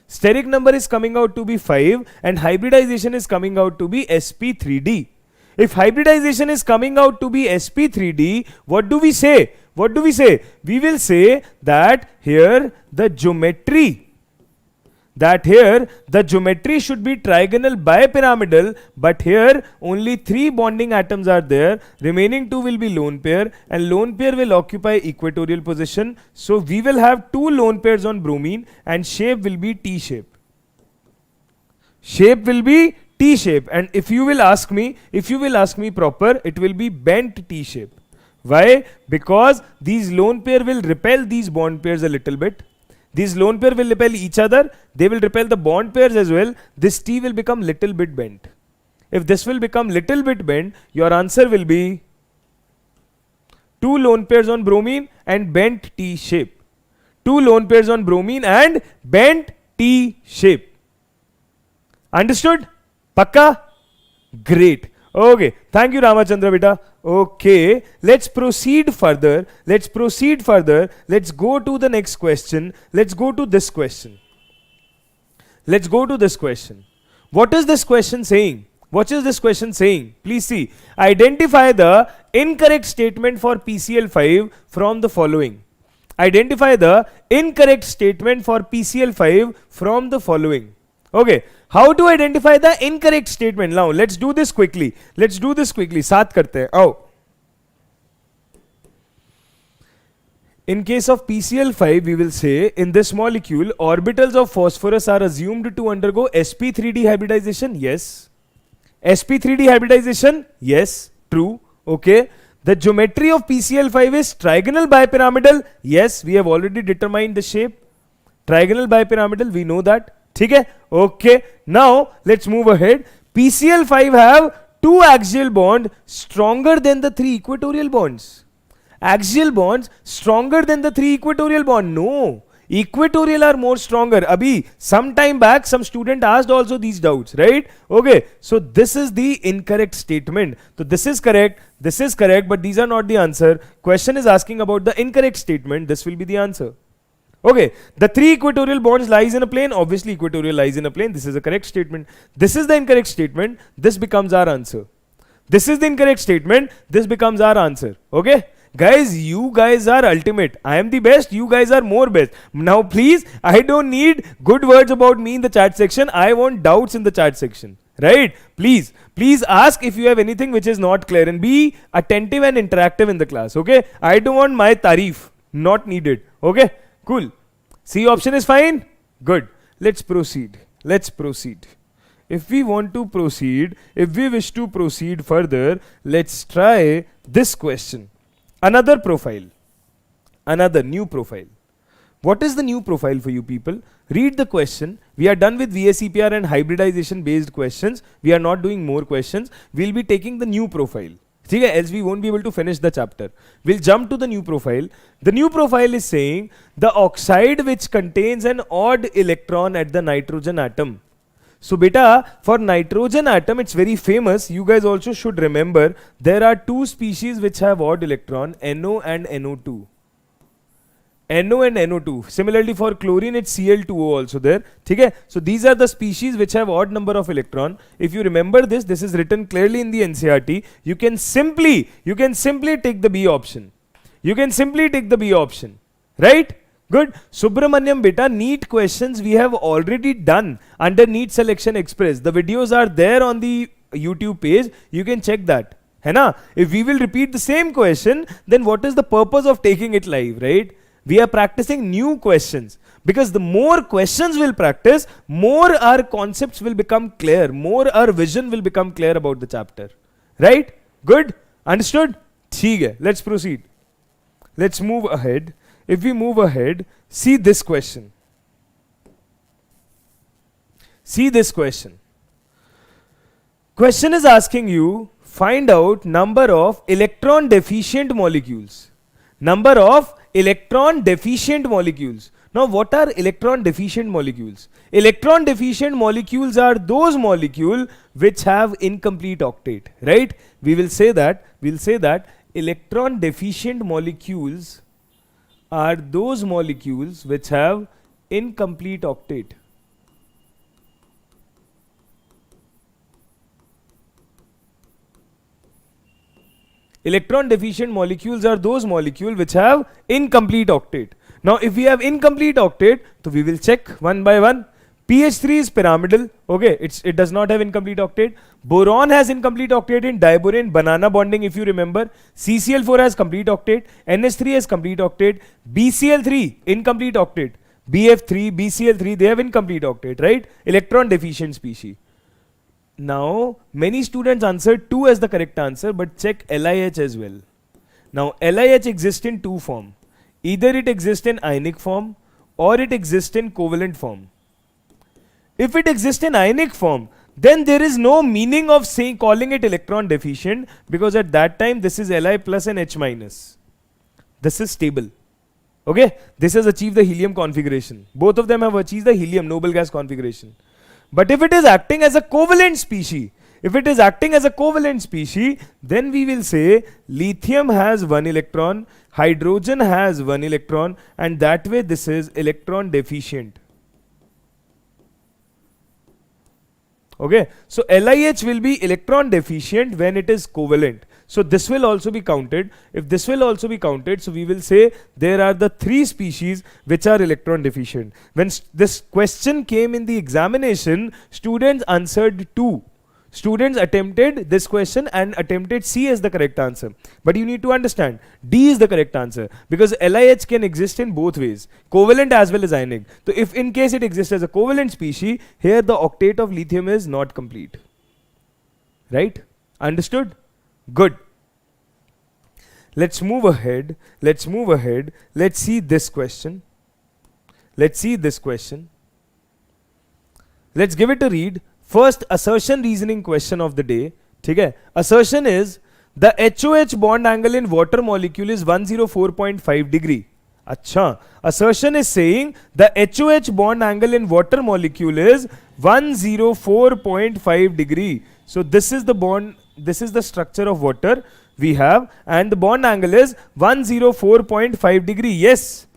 Steric number is coming out to be 5 and hybridization is coming out to be sp3d. If hybridization is coming out to be sp3d, what do we say? What do we say? We will say that here the geometry should be trigonal bipyramidal, but here only 3 bonding atoms are there, remaining 2 will be lone pair and lone pair will occupy equatorial position. So we will have 2 lone pairs on bromine and shape will be T shape. Shape will be T shape, and if you will ask me proper, it will be bent T shape. Why? Because these lone pair will repel these bond pairs a little bit. These lone pair will repel each other. They will repel the bond pairs as well. This T will become little bit bent. If this will become little bit bent, your answer will be 2 lone pairs on bromine and bent T shape. 2 lone pairs on bromine and bent T shape. Understood? Pakka? Great. Okay. Thank you, Ramachandra beta. Okay. Let's proceed further. Let's go to the next question. Let's go to this question. What is this question saying? Please see. Identify the incorrect statement for PCl5 from the following. Okay. How to identify the incorrect statement? Now, let's do this quickly. साथ करते हैं. आओ. In case of PCl5, we will say, in this molecule, orbitals of phosphorus are assumed to undergo sp3d hybridization. Yes. sp3d hybridization? Yes. True. Okay. The geometry of PCl5 is trigonal bipyramidal. Yes. We have already determined the shape. Trigonal bipyramidal, we know that. ठीक है? Okay. Now let's move ahead. PCl5 have 2 axial bonds stronger than the 3 equatorial bonds. Axial bonds stronger than the 3 equatorial bond. No. Equatorial are more stronger. Abhi, some time back, some student asked also these doubts, right? Okay, so this is the incorrect statement. So this is correct, but these are not the answer. Question is asking about the incorrect statement. This will be the answer. Okay, the 3 equatorial bonds lies in a plane. Obviously, equatorial lies in a plane. This is a correct statement. This is the incorrect statement. This becomes our answer. This is the incorrect statement. This becomes our answer. Okay? Guys, you guys are ultimate. I am the best. You guys are more best. Now, please, I don't need good words about me in the chat section. I want doubts in the chat section. Right? Please ask if you have anything which is not clear and be attentive and interactive in the class. Okay? I don't want my tarif. Not needed. Okay? Cool. C option is fine? Good. Let's proceed. If we want to proceed, if we wish to proceed further, let's try this question. Another profile. Another new profile. What is the new profile for you people? Read the question. We are done with VSEPR and hybridization based questions. We are not doing more questions. We'll be taking the new profile. Else we won't be able to finish the chapter. We'll jump to the new profile. The new profile is saying the oxide which contains an odd electron at the nitrogen atom. So beta, for nitrogen atom, it's very famous. You guys also should remember there are 2 species which have odd electron, NO and NO2. NO and NO2. Similarly for chlorine, it's Cl2O also there. Okay? So these are the species which have odd number of electron. If you remember this is written clearly in the NCERT. You can simply take the B option. Right? Good. Subramanyam beta, NEET questions we have already done under NEET Selection Express. The videos are there on the YouTube page. You can check that. Hai na? If we will repeat the same question, then what is the purpose of taking it live, right? We are practicing new questions. Because the more questions we'll practice, more our concepts will become clear. More our vision will become clear about the chapter. Right? Good? Understood? Theek hai. Let's proceed. Let's move ahead. If we move ahead, see this question. Question is asking you, find out number of electron deficient molecules. Now, what are electron deficient molecules? Electron deficient molecules are those molecules which have incomplete octet, right? We'll say that electron deficient molecules are those molecules which have incomplete octet. Electron deficient molecules are those molecules which have incomplete octet. Now if we have incomplete octet, so we will check one by one. pH3 is pyramidal, okay, it does not have incomplete octet. Boron has incomplete octet in diborane, banana bonding if you remember. CCl4 has complete octet, NH3 has complete octet, BCl3 incomplete octet, BF3, BCl3 they have incomplete octet, right? Electron deficient species. Now many students answered 2 as the correct answer, but check LiH as well. Now LiH exists in 2 forms. Either it exists in ionic form or it exists in covalent form. If it exists in ionic form, then there is no meaning of calling it electron deficient, because at that time this is Li plus and H minus. This is stable. Okay, this has achieved the helium configuration. Both of them have achieved the helium noble gas configuration. But if it is acting as a covalent species, then we will say lithium has 1 electron, hydrogen has 1 electron, and that way this is electron deficient. Okay, so LiH will be electron deficient when it is covalent. So this will also be counted. If this will also be counted, so we will say there are the 3 species which are electron deficient. When this question came in the examination, students answered 2. Students attempted this question and attempted C as the correct answer. But you need to understand, D is the correct answer, because LiH can exist in both ways, covalent as well as ionic. So if in case it exists as a covalent species, here the octet of lithium is not complete. Right? Understood? Good. Let's move ahead. Let's see this question. Let's see this question. Let's give it a read. First assertion reasoning question of the day. ठीक है? Assertion is the HOH bond angle in water molecule is 104.5 degree. Acha. Assertion is saying the HOH bond angle in water molecule is 104.5 degree. So this is the bond, this is the structure of water we have, and the bond angle is 104.5 degree. Yes.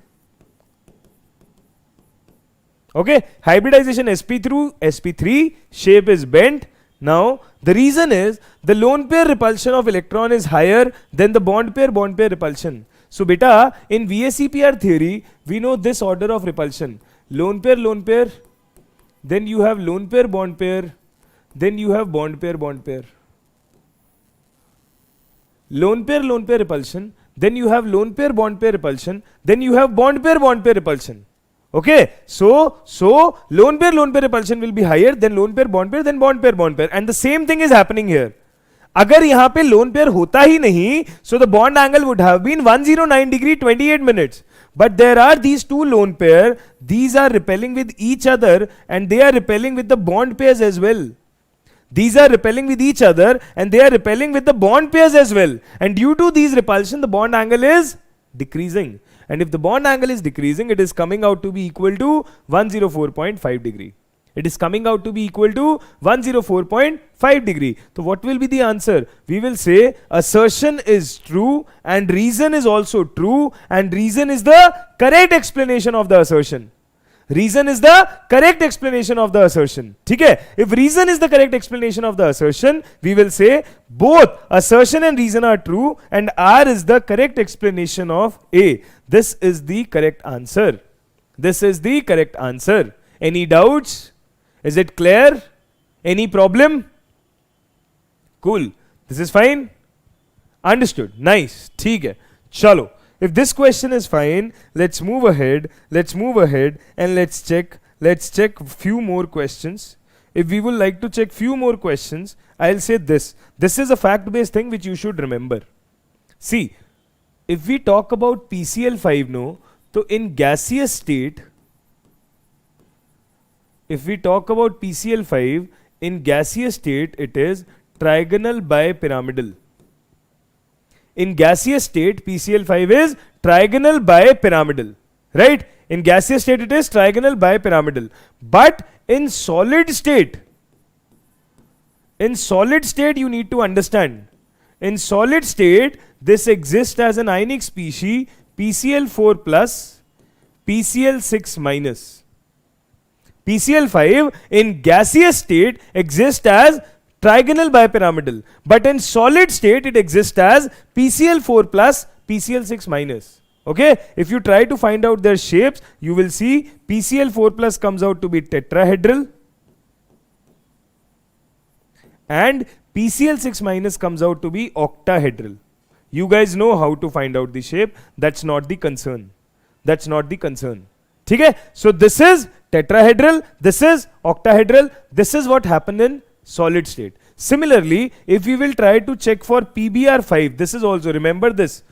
Okay, hybridization sp through sp3, shape is bent. Now the reason is the lone pair repulsion of electron is higher than the bond pair repulsion. So beta, in VSEPR theory we know this order of repulsion: lone pair, then you have lone pair, then you have bond pair. Lone pair repulsion, then you have lone pair repulsion, then you have bond pair repulsion. Okay, so lone pair repulsion will be higher than lone pair, then bond pair, and the same thing is happening here. अगर यहाँ पे lone pair होता ही नहीं, so the bond angle would have been 109 degree 28 minutes. But there are these two lone pair, these are repelling with each other and they are repelling with the bond pairs as well. These are repelling with each other and they are repelling with the bond pairs as well. And due to these repulsion, the bond angle is decreasing. And if the bond angle is decreasing, it is coming out to be equal to 104.5 degree. It is coming out to be equal to 104.5 degree. So what will be the answer? We will say assertion is true and reason is also true, and reason is the correct explanation of the assertion. Reason is the correct explanation of the assertion. ठीक है? If reason is the correct explanation of the assertion, we will say both assertion and reason are true and R is the correct explanation of A. This is the correct answer. This is the correct answer. Any doubts? Is it clear? Any problem? Cool. This is fine? Understood. Nice. ठीक है. चलो. If this question is fine, let's move ahead and let's check few more questions. If we would like to check few more questions, I'll say this. This is a fact-based thing which you should remember. See, if we talk about PCl5 no, so in gaseous state, if we talk about PCl5, in gaseous state it is trigonal bipyramidal. In gaseous state, PCl5 is trigonal bipyramidal, right? In gaseous state, it is trigonal bipyramidal. But in solid state, you need to understand. In solid state, this exists as an ionic species PCl4 plus, PCl6 minus. PCl5 in gaseous state exists as trigonal bipyramidal, but in solid state it exists as PCl4 plus, PCl6 minus. Okay, if you try to find out their shapes, you will see PCl4 plus comes out to be tetrahedral and PCl6 minus comes out to be octahedral. You guys know how to find out the shape. That's not the concern. That's not the concern. Okay, so this is tetrahedral, this is octahedral, this is what happened in solid state. Similarly, if we will try to check for PBr5, this is also, remember this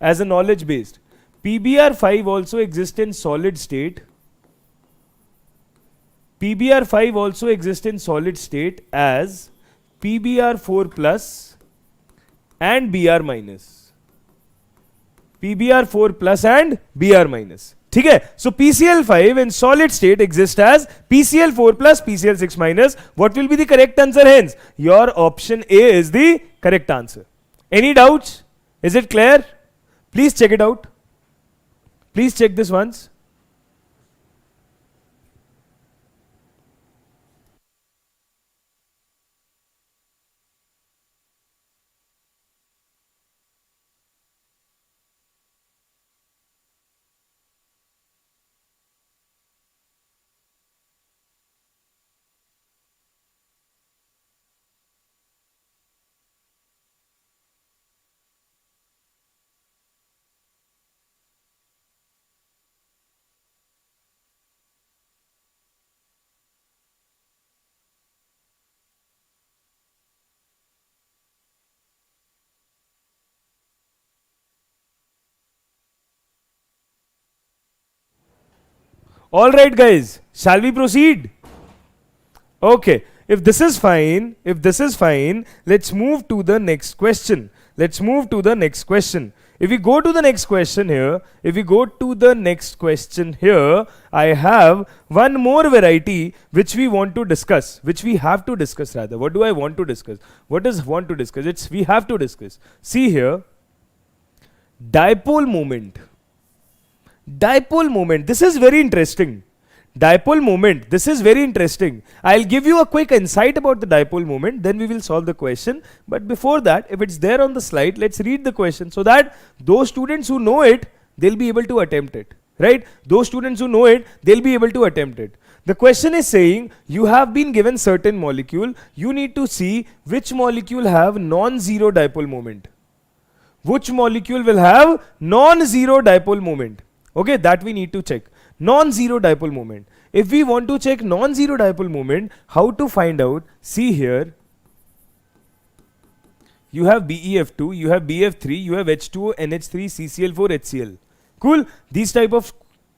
as a knowledge based. PBr5 also exists in solid state. PBr5 also exists in solid state as PBr4 plus and Br minus. PBr4 plus and Br minus. ठीक है, so PCl5 in solid state exists as PCl4 plus PCl6 minus. What will be the correct answer hence? Your option A is the correct answer. Any doubts? Is it clear? Please check it out. Please check this once. All right, guys, shall we proceed? Okay, if this is fine, let's move to the next question. If we go to the next question here, I have one more variety which we want to discuss, which we have to discuss rather. What do I want to discuss? What is want to discuss? It's we have to discuss. See here, dipole moment. This is very interesting. This is very interesting. I'll give you a quick insight about the dipole moment, then we will solve the question. But before that, if it's there on the slide, let's read the question so that those students who know it, they'll be able to attempt it. Right? Those students who know it, they'll be able to attempt it. The question is saying, you have been given certain molecule, you need to see which molecule have non-zero dipole moment. Which molecule will have non-zero dipole moment? Okay, that we need to check. Non-zero dipole moment. If we want to check non-zero dipole moment, how to find out? See here, you have BeF2, you have BF3, you have H2O, NH3, CCl4, HCl. Cool. These type of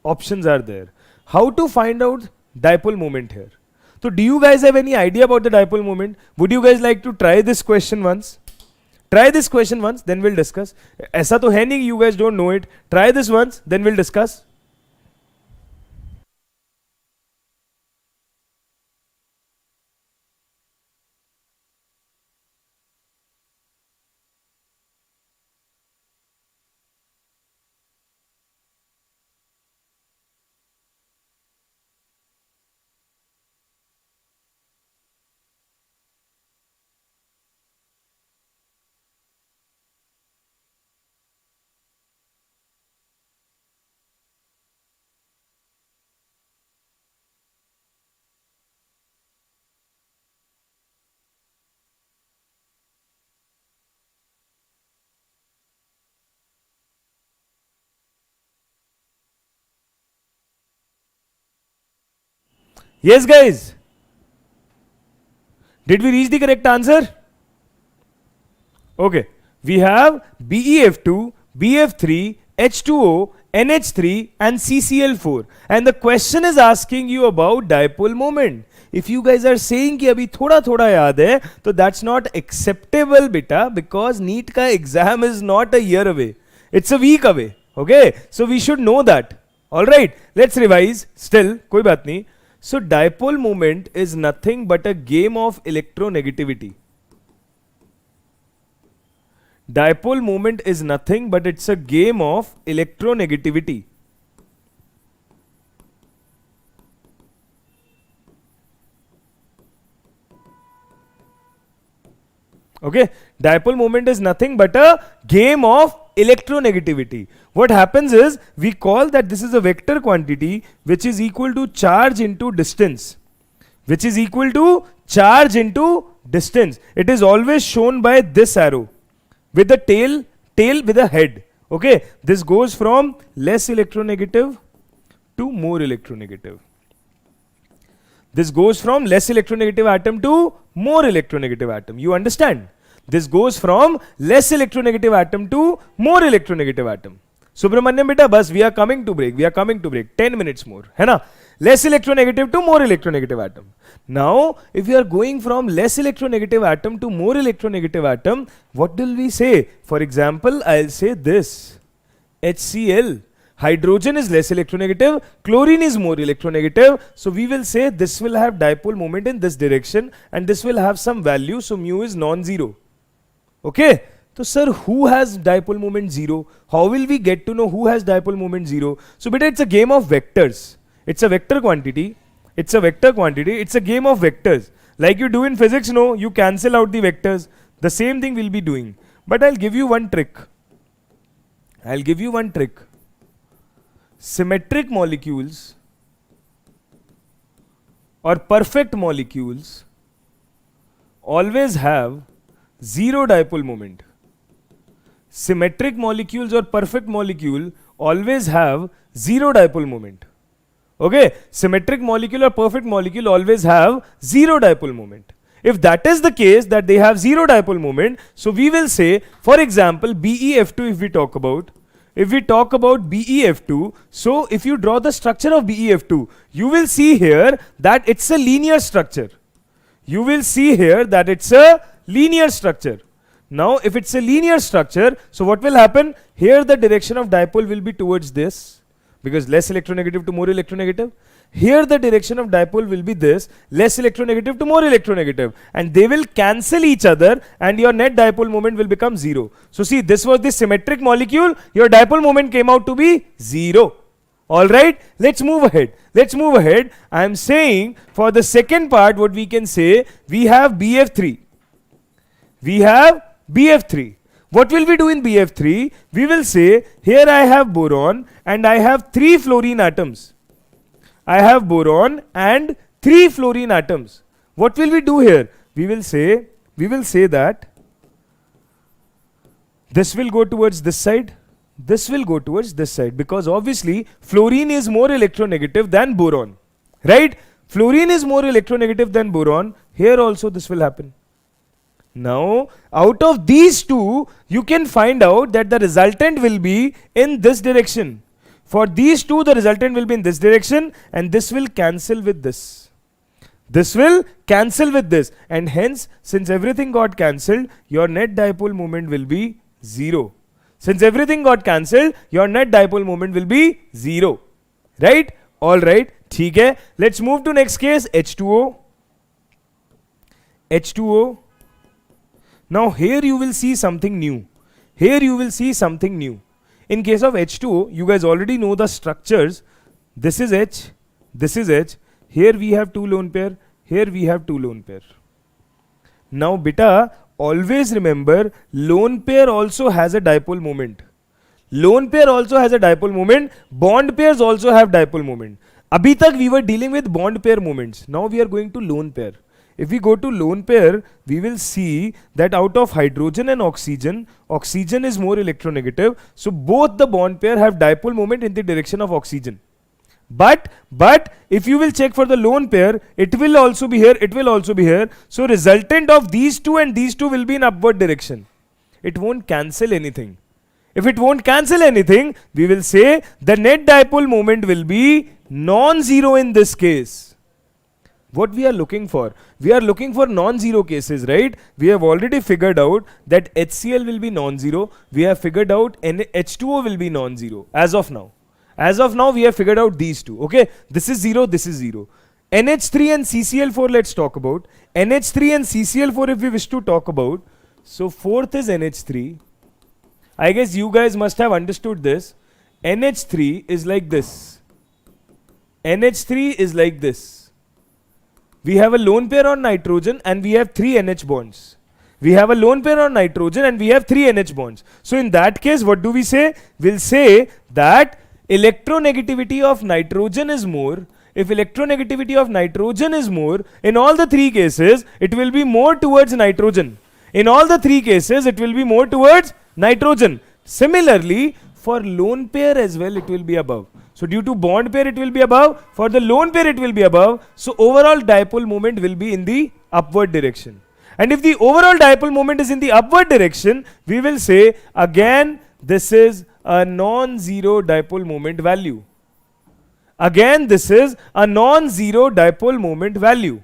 options are there. How to find out dipole moment here? So do you guys have any idea about the dipole moment? Would you guys like to try this question once? Try this question once, then we'll discuss. ऐसा तो है नहीं, you guys don't know it. Try this once, then we'll discuss. Yes, guys. Did we reach the correct answer? Okay. We have BeF2, BF3, H2O, NH3 and CCl4. And the question is asking you about dipole moment. If you guys are saying कि अभी थोड़ा थोड़ा याद है, तो that's not acceptable beta, because NEET का exam is not a year away. It's a week away. Okay. So we should know that. Alright. Let's revise. Still, कोई बात नहीं. So dipole moment is nothing but a game of electronegativity. Dipole moment is nothing but it's a game of electronegativity. Okay, dipole moment is nothing but a game of electronegativity. What happens is, we call that this is a vector quantity which is equal to charge into distance. Which is equal to charge into distance. It is always shown by this arrow with the tail with a head. Okay, this goes from less electronegative to more electronegative. This goes from less electronegative atom to more electronegative atom. You understand? This goes from less electronegative atom to more electronegative atom. Subramanyam beta, bus, we are coming to break. 10 minutes more. है ना? Less electronegative to more electronegative atom. Now, if we are going from less electronegative atom to more electronegative atom, what will we say? For example, I'll say this. HCl. Hydrogen is less electronegative, chlorine is more electronegative. So we will say this will have dipole moment in this direction and this will have some value. So mu is non-zero. Okay. So sir, who has dipole moment 0? How will we get to know who has dipole moment 0? So beta, it's a game of vectors. It's a vector quantity. It's a game of vectors. Like you do in physics, no, you cancel out the vectors. The same thing we'll be doing. But I'll give you one trick. Symmetric molecules or perfect molecules always have zero dipole moment. Symmetric molecules or perfect molecule always have zero dipole moment. Okay, symmetric molecule or perfect molecule always have zero dipole moment. If that is the case, that they have zero dipole moment, so we will say, for example, BeF2 if we talk about, if we talk about BeF2, so if you draw the structure of BeF2, you will see here that it's a linear structure. You will see here that it's a linear structure. Now, if it's a linear structure, so what will happen? Here the direction of dipole will be towards this, because less electronegative to more electronegative. Here the direction of dipole will be this, less electronegative to more electronegative, and they will cancel each other and your net dipole moment will become 0. So see, this was the symmetric molecule, your dipole moment came out to be 0. Alright, let's move ahead. Let's move ahead. I am saying for the second part, what we can say, we have BF3. We have BF3. What will we do in BF3? We will say, here I have boron and I have 3 fluorine atoms. I have boron and 3 fluorine atoms. What will we do here? We will say that this will go towards this side. This will go towards this side, because obviously fluorine is more electronegative than boron. Right? Fluorine is more electronegative than boron. Here also this will happen. Now, out of these two, you can find out that the resultant will be in this direction. For these two, the resultant will be in this direction, and this will cancel with this. This will cancel with this, and hence, since everything got cancelled, your net dipole moment will be 0. Since everything got cancelled, your net dipole moment will be 0. Right? Alright. ठीक है. Let's move to next case, H2O. H2O. Now here you will see something new. Here you will see something new. In case of H2O, you guys already know the structures. This is H, this is H. Here we have 2 lone pair, here we have 2 lone pair. Now beta, always remember, lone pair also has a dipole moment. Lone pair also has a dipole moment. Bond pairs also have dipole moment. Abhi tak we were dealing with bond pair moments. Now we are going to lone pair. If we go to lone pair, we will see that out of hydrogen and oxygen, oxygen is more electronegative. So both the bond pair have dipole moment in the direction of oxygen. But if you will check for the lone pair, it will also be here, it will also be here. So resultant of these two and these two will be in upward direction. It won't cancel anything. If it won't cancel anything, we will say the net dipole moment will be non-zero in this case. What we are looking for? We are looking for non-zero cases, right? We have already figured out that HCl will be non-zero. We have figured out H2O will be non-zero as of now. As of now, we have figured out these two. Okay, this is 0, this is 0. NH3 and CCl4, let's talk about. NH3 and CCl4, if we wish to talk about. So fourth is NH3. I guess you guys must have understood this. NH3 is like this. NH3 is like this. We have a lone pair on nitrogen and we have 3 NH bonds. We have a lone pair on nitrogen and we have 3 NH bonds. So in that case, what do we say? We'll say that electronegativity of nitrogen is more. If electronegativity of nitrogen is more, in all the 3 cases, it will be more towards nitrogen. In all the 3 cases, it will be more towards nitrogen. Similarly, for lone pair as well, it will be above. So due to bond pair, it will be above. For the lone pair, it will be above. So overall dipole moment will be in the upward direction. And if the overall dipole moment is in the upward direction, we will say again this is a non-zero dipole moment value. Again this is a non-zero dipole moment value.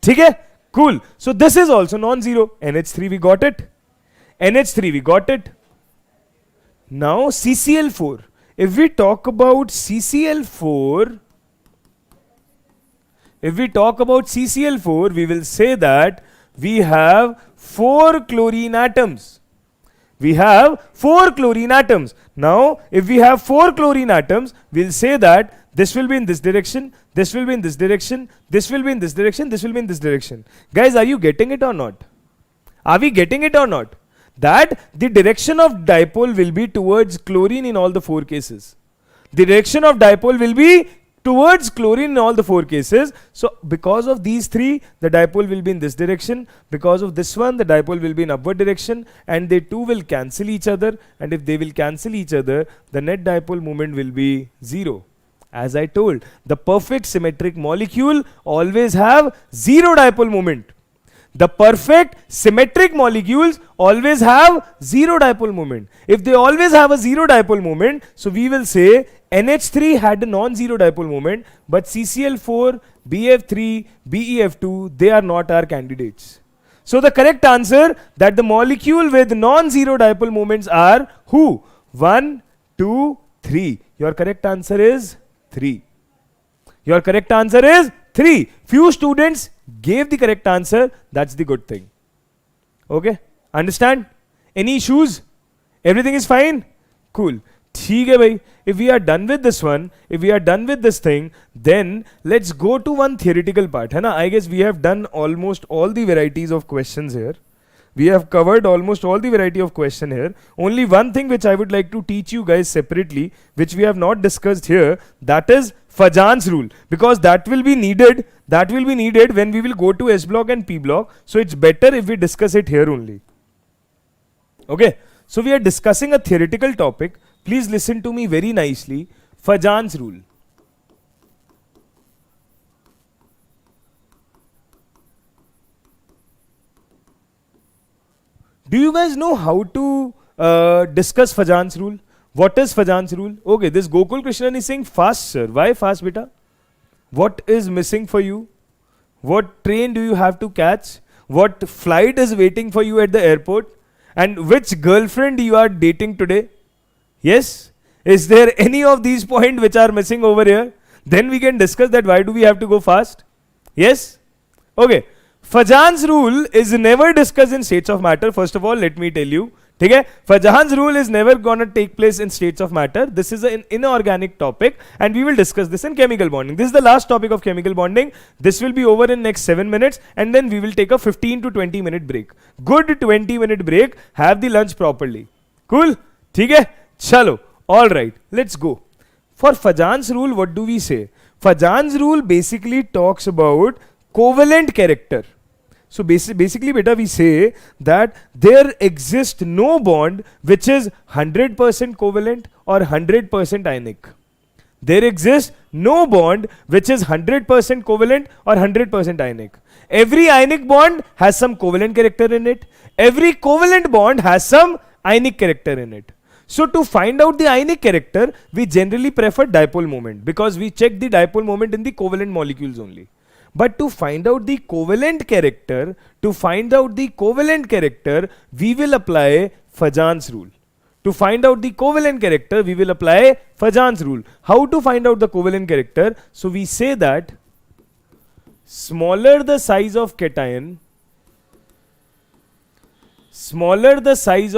ठीक है? Cool. So this is also non-zero. NH3 we got it. NH3 we got it. Now CCl4. If we talk about CCl4, we will say that we have 4 chlorine atoms. We have 4 chlorine atoms. Now, if we have 4 chlorine atoms, we'll say that this will be in this direction, this will be in this direction, this will be in this direction, this will be in this direction. Guys, are you getting it or not? Are we getting it or not? That the direction of dipole will be towards chlorine in all the 4 cases. The direction of dipole will be towards chlorine in all the 4 cases. So because of these 3, the dipole will be in this direction. Because of this one, the dipole will be in upward direction, and they two will cancel each other. And if they will cancel each other, the net dipole moment will be 0. As I told, the perfect symmetric molecule always have 0 dipole moment. The perfect symmetric molecules always have zero dipole moment. If they always have a zero dipole moment, so we will say NH3 had a non-zero dipole moment, but CCl4, BF3, BEF2, they are not our candidates. So the correct answer that the molecule with non-zero dipole moments are who? 1, 2, 3. Your correct answer is 3. Your correct answer is 3. Few students gave the correct answer. That's the good thing. Okay? Understand? Any issues? Everything is fine? Cool. ठीक है भाई. If we are done with this one, if we are done with this thing, then let's go to one theoretical part. है ना? I guess we have done almost all the varieties of questions here. We have covered almost all the variety of question here. Only one thing which I would like to teach you guys separately, which we have not discussed here, that is Fajan's rule, because that will be needed. That will be needed when we will go to S block and P block. So it's better if we discuss it here only. Okay. So we are discussing a theoretical topic. Please listen to me very nicely. Fajan's rule. Do you guys know how to discuss Fajan's rule? What is Fajan's rule? Okay, this Gokul Krishnan is saying fast, sir. Why fast, beta? What is missing for you? What train do you have to catch? What flight is waiting for you at the airport? And which girlfriend you are dating today? Yes? Is there any of these points which are missing over here? Then we can discuss that why do we have to go fast? Yes? Okay. Fajan's rule is never discussed in states of matter. First of all, let me tell you. Okay? Fajan's rule is never gonna take place in states of matter. This is an inorganic topic and we will discuss this in chemical bonding. This is the last topic of chemical bonding. This will be over in next 7 minutes and then we will take a 15 to 20 minute break. Good 20-minute break. Have the lunch properly. Cool? Okay? Chalo. Alright. Let's go. For Fajan's rule, what do we say? Fajan's rule basically talks about covalent character. So basically beta, we say that there exists no bond which is 100% covalent or 100% ionic. There exists no bond which is 100% covalent or 100% ionic. Every ionic bond has some covalent character in it. Every covalent bond has some ionic character in it. So to find out the ionic character, we generally prefer dipole moment because we check the dipole moment in the covalent molecules only. But to find out the covalent character, we will apply Fajan's rule. To find out the covalent character, we will apply Fajan's rule. How to find out the covalent character? So we say that smaller the size of cation, larger the size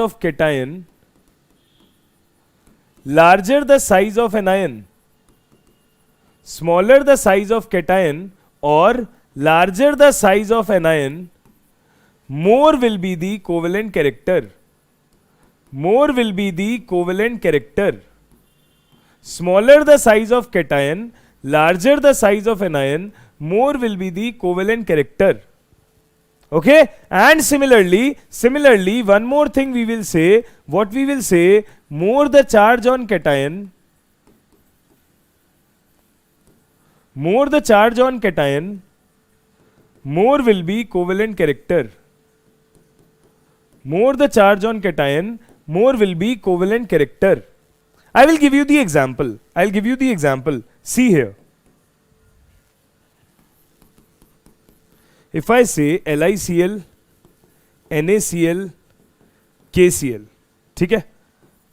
of anion. Smaller the size of cation or larger the size of anion, more will be the covalent character. More will be the covalent character. Smaller the size of cation, larger the size of anion, more will be the covalent character. Okay? And similarly, one more thing we will say. What we will say, more the charge on cation, more the charge on cation, more will be covalent character. More the charge on cation, more will be covalent character. I will give you the example. See here. If I say LiCl, NaCl, KCl. Okay?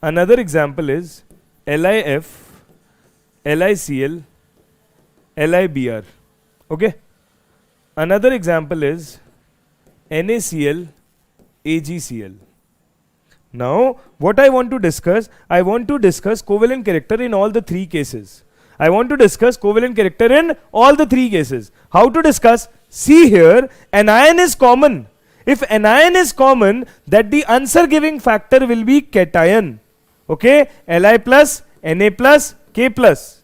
Another example is LiF, LiCl, LiBr. Okay? Another example is NaCl, AgCl. Now, what I want to discuss covalent character in all the three cases. How to discuss? See here, anion is common. If anion is common, that the answer giving factor will be cation. Okay? Li plus, Na plus, K plus.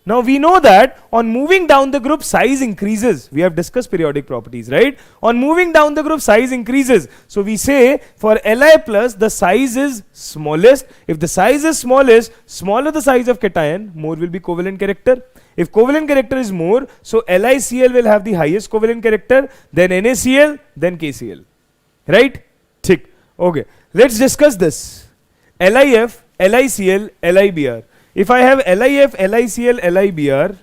Now we know that on moving down the group, size increases. We have discussed periodic properties, right? On moving down the group, size increases. So we say for Li plus, the size is smallest. If the size is smallest, smaller the size of cation, more will be covalent character. If covalent character is more, so LiCl will have the highest covalent character, then NaCl, then KCl. Right? Tick. Okay. Let's discuss this. LiF, LiCl, LiBr. If I have LiF, LiCl, LiBr,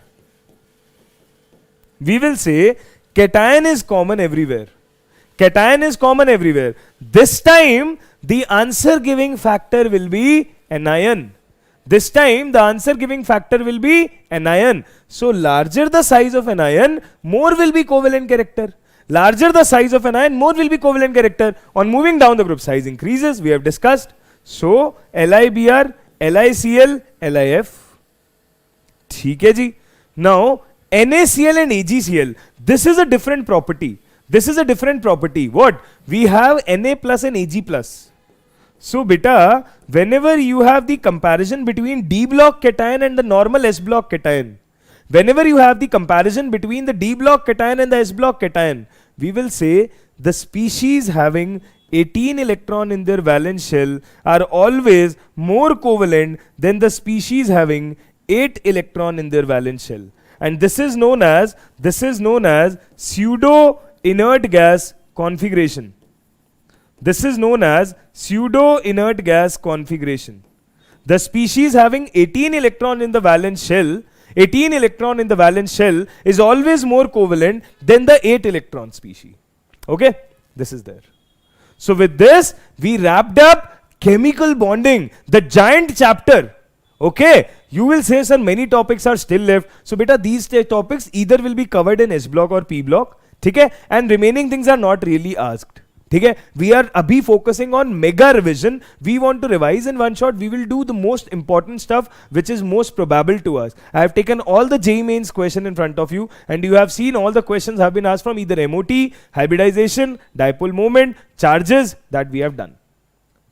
we will say cation is common everywhere. Cation is common everywhere. This time, the answer giving factor will be anion. This time, the answer giving factor will be anion. So, larger the size of anion, more will be covalent character. Larger the size of anion, more will be covalent character. On moving down, the group size increases. We have discussed. So, LiBr, LiCl, LiF. ठीक है जी. Now, NaCl and AgCl. This is a different property. This is a different property. What? We have Na plus and Ag plus. So, beta, whenever you have the comparison between D block cation and the normal S block cation, whenever you have the comparison between the D block cation and the S block cation, we will say the species having 18 electron in their valence shell are always more covalent than the species having 8 electron in their valence shell. And this is known as pseudo inert gas configuration. This is known as pseudo inert gas configuration. The species having 18 electron in the valence shell, 18 electron in the valence shell is always more covalent than the 8 electron species. Okay? This is there. So with this, we wrapped up chemical bonding, the giant chapter. Okay? You will say, sir, many topics are still left. So beta, these topics either will be covered in S block or P block. Okay? And remaining things are not really asked. Okay? We are abhi focusing on mega revision. We want to revise in one shot. We will do the most important stuff which is most probable to us. I have taken all the JEE mains question in front of you, and you have seen all the questions have been asked from either MOT, hybridization, dipole moment, charges that we have done.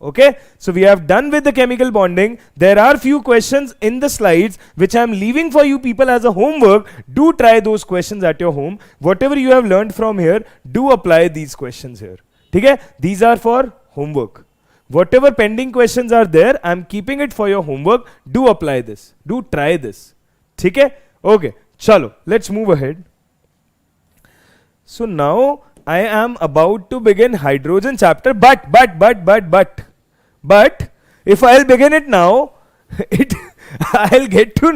Okay, so we have done with the chemical bonding. There are few questions in the slides which I am leaving for you people as a homework. Do try those questions at your home. Whatever you have learned from here, do apply these questions here. Okay, these are for homework. Whatever pending questions are there, I am keeping it for your homework. Do apply this. Do try this. Okay, okay. Chalo, let's move ahead. So now I am about to begin hydrogen chapter, but if I'll begin it now, I'll get to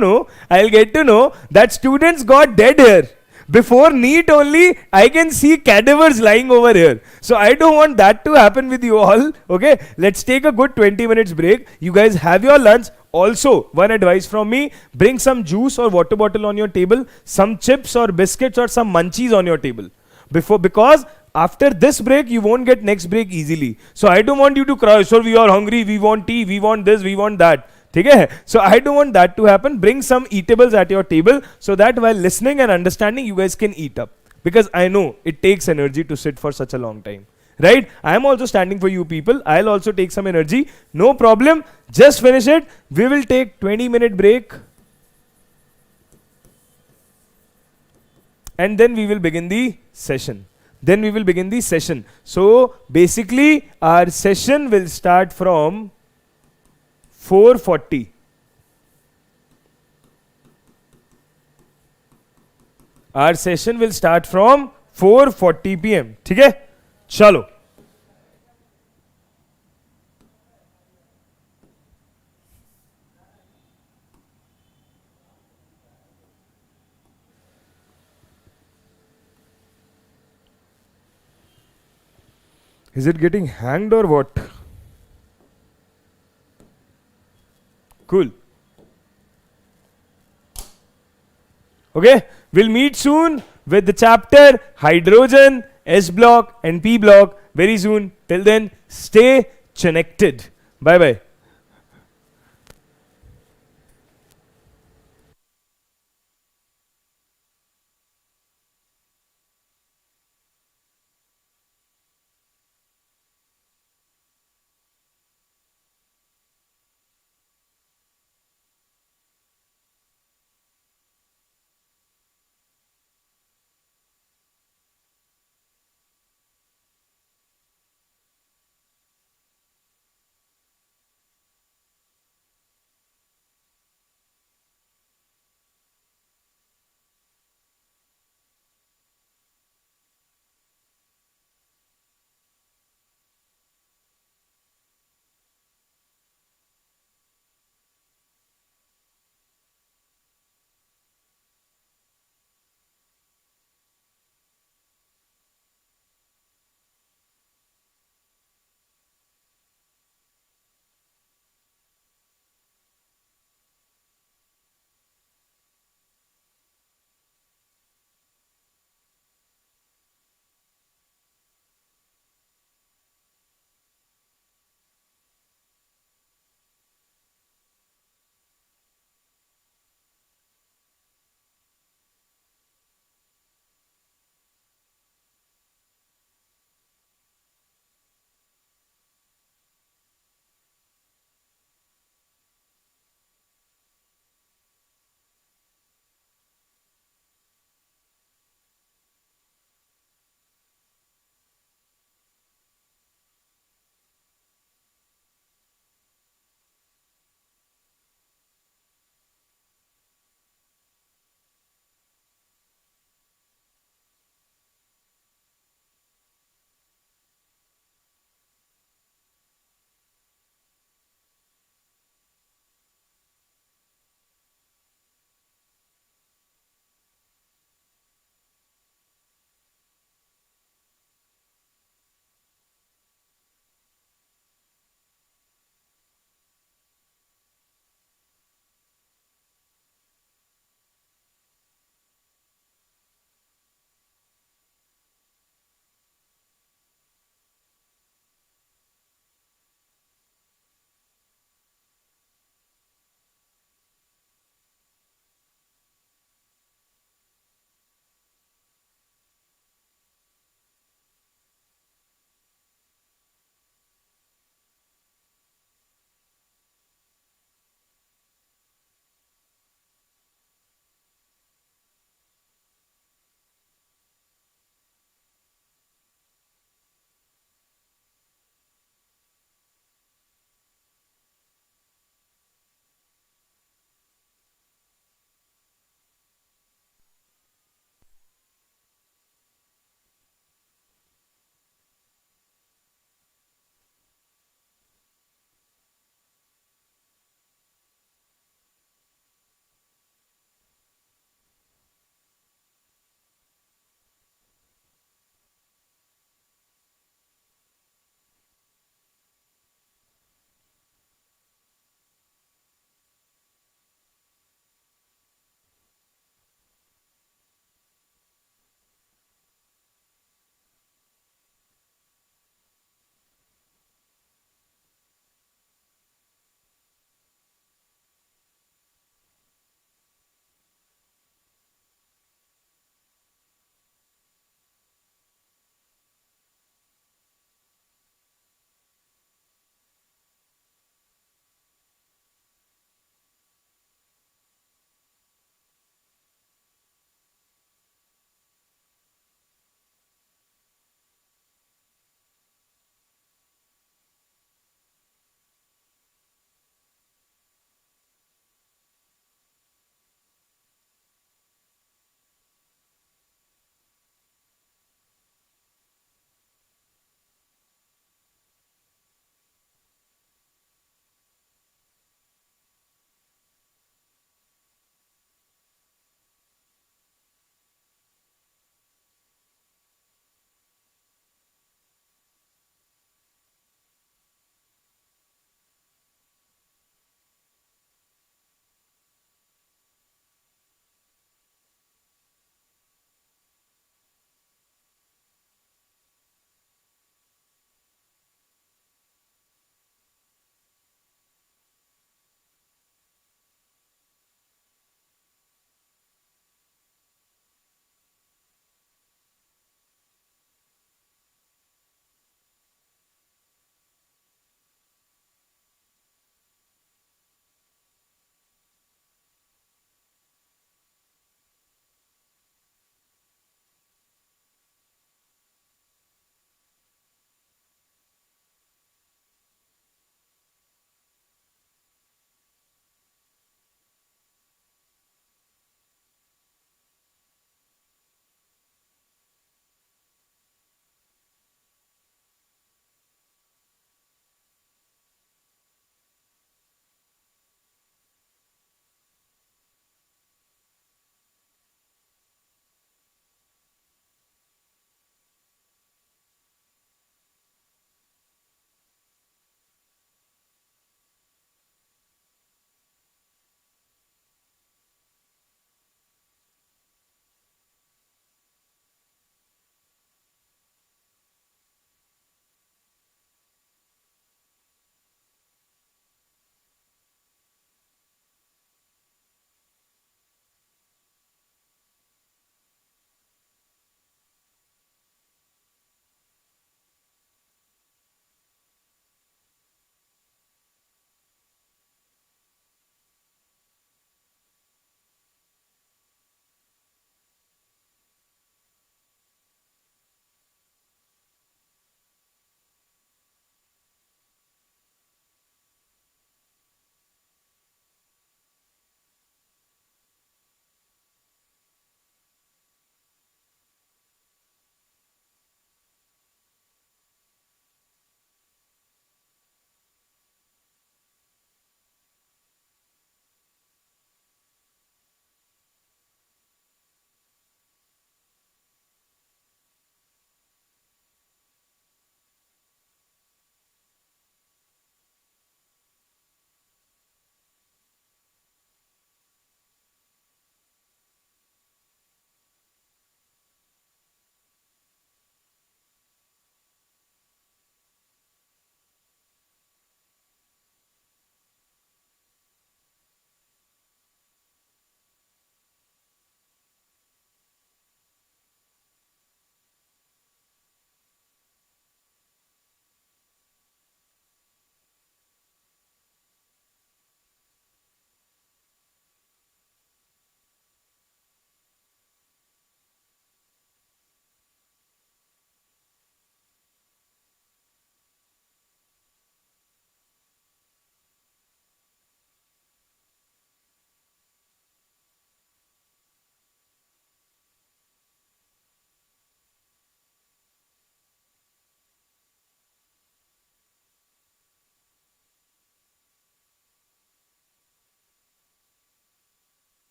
know that students got dead here. Before NEET only, I can see cadavers lying over here. So I don't want that to happen with you all. Okay, let's take a good 20 minutes break. You guys have your lunch. Also, one advice from me, bring some juice or water bottle on your table, some chips or biscuits or some munchies on your table. Because after this break, you won't get next break easily. So I don't want you to cry, sir, we are hungry, we want tea, we want this, we want that. Okay? So I don't want that to happen. Bring some eatables at your table so that while listening and understanding, you guys can eat up. Because I know it takes energy to sit for such a long time. Right? I am also standing for you people. I'll also take some energy. No problem. Just finish it. We will take 20-minute break. And then we will begin the session. So basically our session will start from 4:40. Our session will start from 4:40 PM. ठीक है? चलो. Is it getting hanged or what? Cool. Okay, we'll meet soon with the chapter hydrogen, S block and P block very soon. Till then, stay connected. Bye bye.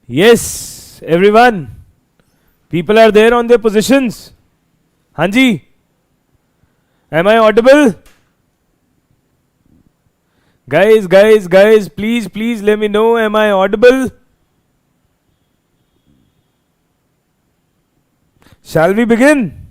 Yes, everyone. People are there on their positions. Hanji, am I audible? Guys, please let me know. Am I audible? Shall we begin?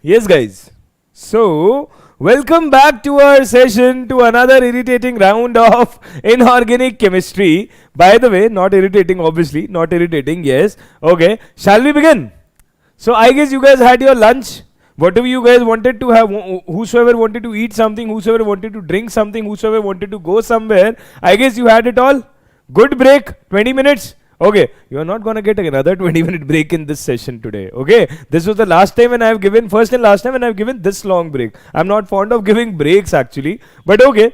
Yes, guys. So, welcome back to our session, to another irritating round of inorganic chemistry. By the way, not irritating, obviously, not irritating, yes. Okay, shall we begin? So, I guess you guys had your lunch. Whatever you guys wanted to have, whosoever wanted to eat something, whosoever wanted to drink something, whosoever wanted to go somewhere, I guess you had it all. Good break, 20 minutes. Okay, you are not gonna get another 20-minute break in this session today. Okay, this was the last time when I have given, first and last time when I have given this long break. I'm not fond of giving breaks actually, but okay.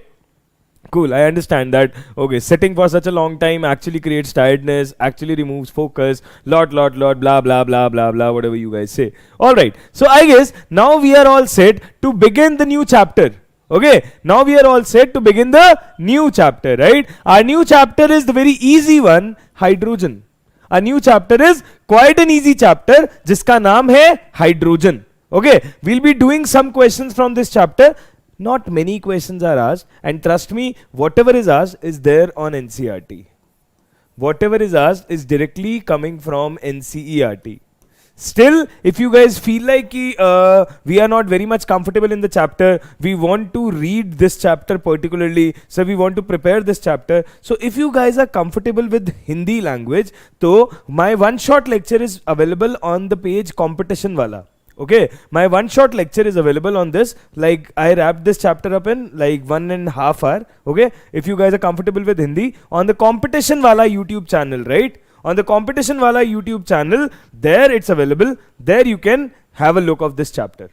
Cool, I understand that. Okay, sitting for such a long time actually creates tiredness, actually removes focus, lot, blah, blah, blah, blah, whatever you guys say. Alright, so I guess now we are all set to begin the new chapter. Okay, now we are all set to begin the new chapter, right? Our new chapter is the very easy one, hydrogen. Our new chapter is quite an easy chapter, जिसका नाम है hydrogen. Okay, we'll be doing some questions from this chapter. Not many questions are asked, and trust me, whatever is asked is there on NCERT. Whatever is asked is directly coming from NCERT. Still, if you guys feel like we are not very much comfortable in the chapter, we want to read this chapter particularly, so we want to prepare this chapter. So if you guys are comfortable with Hindi language, so my one-shot lecture is available on the page Competition Wallah. Okay, my one-shot lecture is available on this. Like, I wrapped this chapter up in like 1.5 hours. Okay, if you guys are comfortable with Hindi, on the Competition Wallah YouTube channel, right? On the Competition Wallah YouTube channel, there it's available. There you can have a look of this chapter.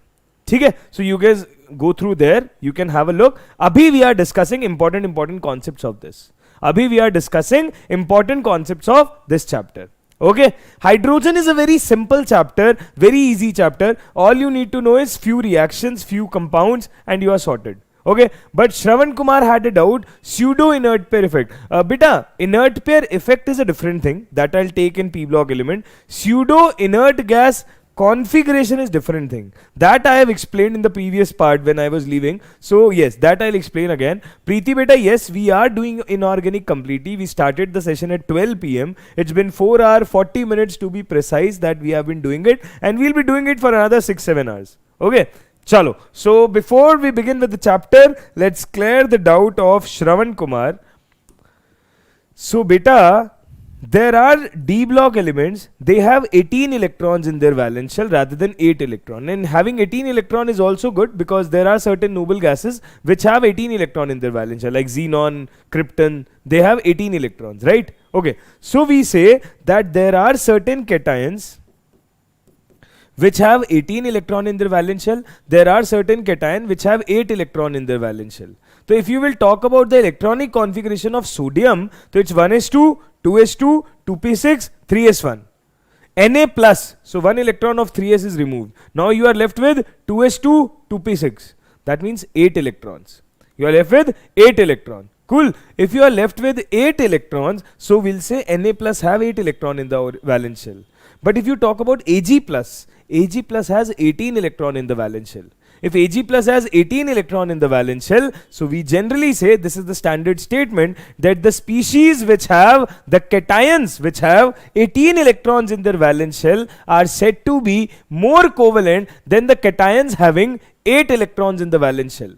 Okay, so you guys go through there. You can have a look. Abhi we are discussing important concepts of this. Abhi we are discussing important concepts of this chapter. Okay, hydrogen is a very simple chapter, very easy chapter. All you need to know is few reactions, few compounds, and you are sorted. Okay, but Shravan Kumar had a doubt, pseudo inert pair effect. Beta, inert pair effect is a different thing that I'll take in P block element. Pseudo inert gas configuration is different thing. That I have explained in the previous part when I was leaving. So yes, that I'll explain again. Preeti beta, yes, we are doing inorganic completely. We started the session at 12 PM. It's been 4 hours, 40 minutes to be precise that we have been doing it. And we'll be doing it for another 6-7 hours. Okay. Chalo. So before we begin with the chapter, let's clear the doubt of Shravan Kumar. So beta, there are D block elements, they have 18 electrons in their valence shell rather than 8 electron. And having 18 electron is also good because there are certain noble gases which have 18 electron in their valence shell, like xenon, krypton, they have 18 electrons, right? Okay. So we say that there are certain cations which have 18 electron in their valence shell. There are certain cation which have 8 electron in their valence shell. So if you will talk about the electronic configuration of sodium, so it's 1s2, 2s2, 2p6, 3s1. Na plus, so 1 electron of 3s is removed. Now you are left with 2s2, 2p6. That means 8 electrons. You are left with 8 electrons. Cool. If you are left with 8 electrons, so we'll say Na plus have 8 electron in the valence shell. But if you talk about Ag plus has 18 electron in the valence shell. If Ag plus has 18 electron in the valence shell, so we generally say, this is the standard statement, that the species which have the cations which have 18 electrons in their valence shell are said to be more covalent than the cations having 8 electrons in the valence shell.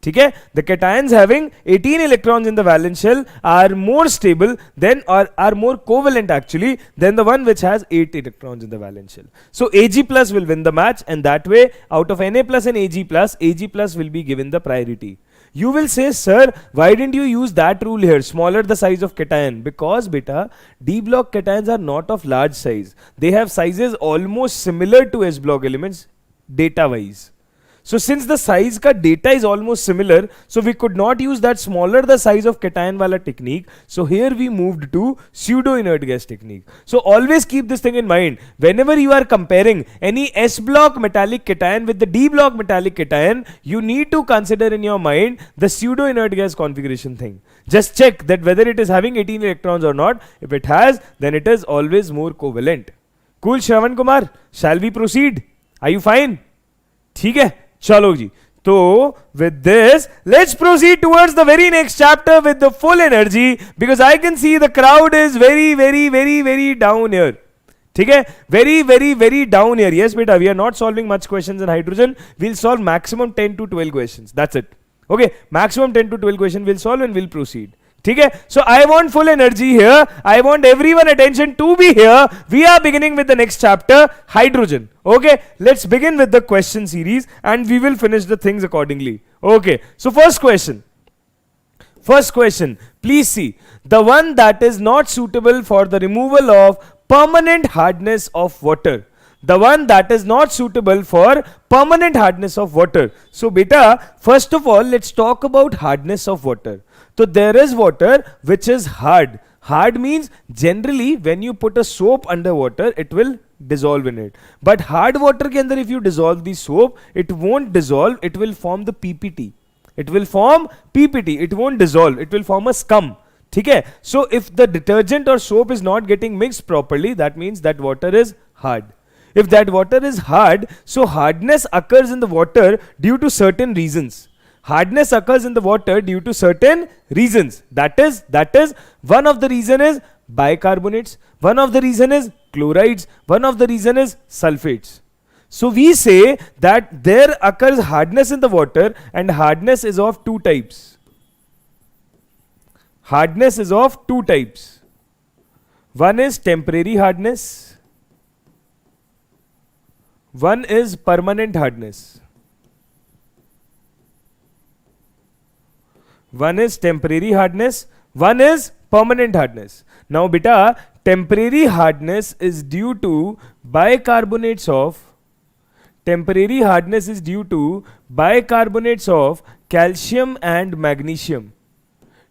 Okay? The cations having 18 electrons in the valence shell are more stable than, or are more covalent actually, than the one which has 8 electrons in the valence shell. So Ag plus will win the match, and that way out of Na plus and Ag plus will be given the priority. You will say, sir, why didn't you use that rule here, smaller the size of cation? Because beta, D block cations are not of large size. They have sizes almost similar to S block elements data wise. So since the size ka data is almost similar, so we could not use that smaller the size of cation wala technique. So here we moved to pseudo inert gas technique. So always keep this thing in mind. Whenever you are comparing any S block metallic cation with the D block metallic cation, you need to consider in your mind the pseudo inert gas configuration thing. Just check that whether it is having 18 electrons or not. If it has, then it is always more covalent. Cool, Shravan Kumar? Shall we proceed? Are you fine? ठीक है, चलो जी. So with this, let's proceed towards the very next chapter with the full energy, because I can see the crowd is very down here. ठीक है, very down here. Yes beta, we are not solving much questions in hydrogen. We'll solve maximum 10 to 12 questions. That's it. Okay, maximum 10 to 12 questions we'll solve and we'll proceed. ठीक है, so I want full energy here. I want everyone attention to be here. We are beginning with the next chapter, hydrogen. Okay, let's begin with the question series and we will finish the things accordingly. Okay, so first question. First question, please see. The one that is not suitable for the removal of permanent hardness of water. The one that is not suitable for permanent hardness of water. So beta, first of all, let's talk about hardness of water. So there is water which is hard. Hard means generally when you put a soap under water, it will dissolve in it. But hard water ke andar if you dissolve the soap, it won't dissolve, it will form the PPT. It will form PPT, it won't dissolve, it will form a scum. Okay? So if the detergent or soap is not getting mixed properly, that means that water is hard. If that water is hard, so hardness occurs in the water due to certain reasons. Hardness occurs in the water due to certain reasons. That is, one of the reason is bicarbonates, one of the reason is chlorides, one of the reason is sulfates. So we say that there occurs hardness in the water, and hardness is of two types. Hardness is of two types. One is temporary hardness. One is permanent hardness. One is temporary hardness. One is permanent hardness. Now beta, temporary hardness is due to bicarbonates of calcium and magnesium.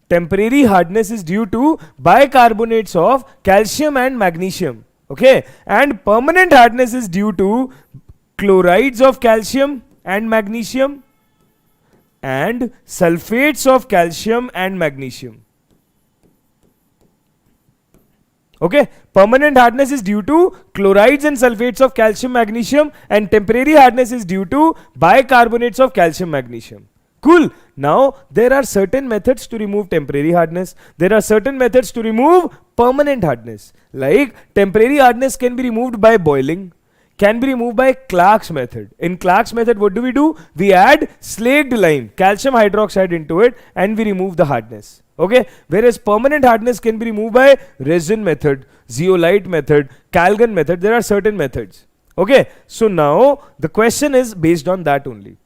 Temporary hardness is due to bicarbonates of calcium and magnesium. Okay, and permanent hardness is due to chlorides of calcium and magnesium and sulfates of calcium and magnesium. Okay, permanent hardness is due to chlorides and sulfates of calcium magnesium, and temporary hardness is due to bicarbonates of calcium magnesium. Cool. Now there are certain methods to remove temporary hardness. There are certain methods to remove permanent hardness. Like temporary hardness can be removed by boiling, can be removed by Clark's method. In Clark's method, what do? We add slaked lime, calcium hydroxide into it, and we remove the hardness. Okay, whereas permanent hardness can be removed by resin method, zeolite method, Calgon method. There are certain methods. Okay, so now the question is based on that only.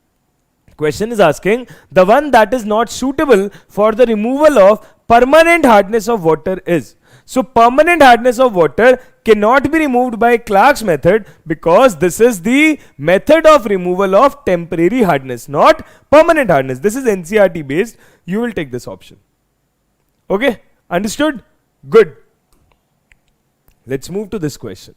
Question is asking the one that is not suitable for the removal of permanent hardness of water is. So permanent hardness of water cannot be removed by Clark's method, because this is the method of removal of temporary hardness, not permanent hardness. This is NCERT based. You will take this option. Okay, understood? Good. Let's move to this question.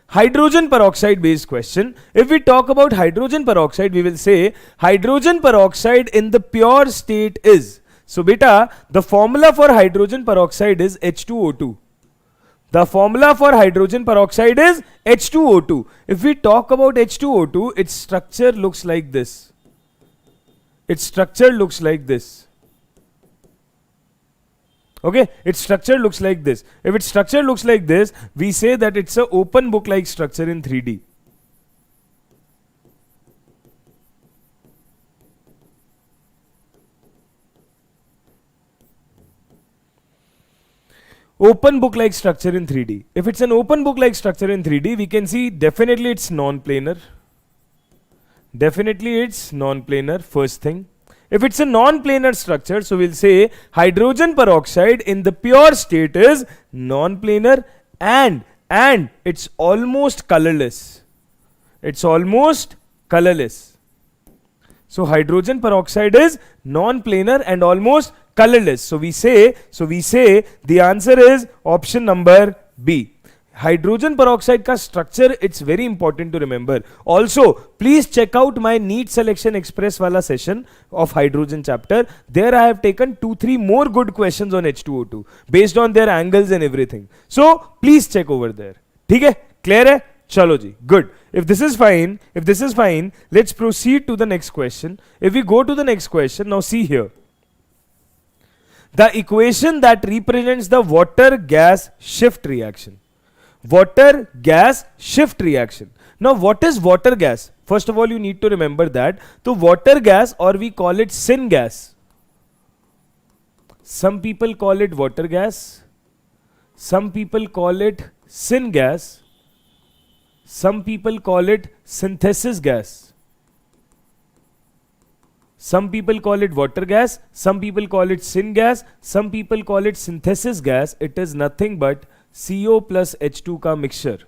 Hydrogen peroxide based question. If we talk about hydrogen peroxide, we will say hydrogen peroxide in the pure state is. So beta, the formula for hydrogen peroxide is H2O2. The formula for hydrogen peroxide is H2O2. If we talk about H2O2, its structure looks like this. Its structure looks like this. Okay, its structure looks like this. If its structure looks like this, we say that it's an open book like structure in 3D. Open book like structure in 3D. If it's an open book like structure in 3D, we can see definitely it's non-planar. Definitely it's non-planar, first thing. If it's a non-planar structure, so we'll say hydrogen peroxide in the pure state is non-planar, and it's almost colorless. It's almost colorless. So hydrogen peroxide is non-planar and almost colorless. So we say the answer is option number B. Hydrogen peroxide ka structure, it's very important to remember. Also, please check out my NEET Selection Express wala session of hydrogen chapter. There I have taken 2-3 more good questions on H2O2 based on their angles and everything. So please check over there. ठीक है? Clear है? Chalo ji. Good. If this is fine, let's proceed to the next question. If we go to the next question, now see here. The equation that represents the water-gas shift reaction. Water gas shift reaction. Now what is water gas? First of all, you need to remember that. So water gas, or we call it syn gas. Some people call it water gas. Some people call it syn gas. Some people call it synthesis gas. Some people call it water gas. Some people call it syn gas. Some people call it synthesis gas. It is nothing but CO plus H2 का mixture,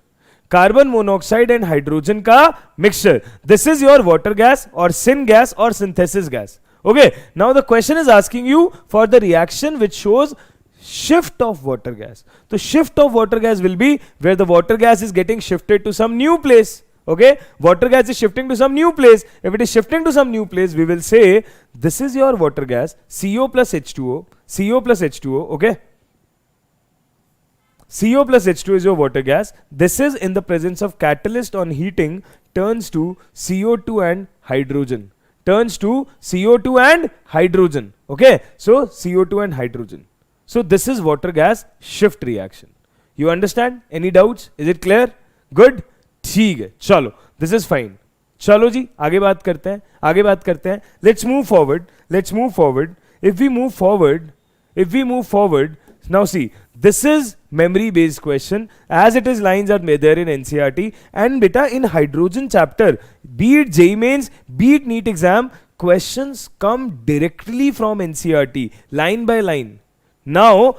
carbon monoxide and hydrogen का mixture. This is your water gas or syn gas or synthesis gas. Okay, now the question is asking you for the reaction which shows shift of water gas. The shift of water gas will be where the water gas is getting shifted to some new place. Okay, water gas is shifting to some new place. If it is shifting to some new place, we will say this is your water gas, CO plus H2O, CO plus H2O. Okay, CO plus H2 is your water gas. This is in the presence of catalyst on heating turns to CO2 and hydrogen. Turns to CO2 and hydrogen. Okay, so CO2 and hydrogen. So this is water gas shift reaction. You understand? Any doubts? Is it clear? Good? ठीक है, चलो. This is fine. चलो जी, आगे बात करते हैं. Let's move forward. If we move forward, now see, this is memory based question as it is lines are there in NCERT, and beta in hydrogen chapter, be it JEE mains, be it NEET exam, questions come directly from NCERT line by line. Now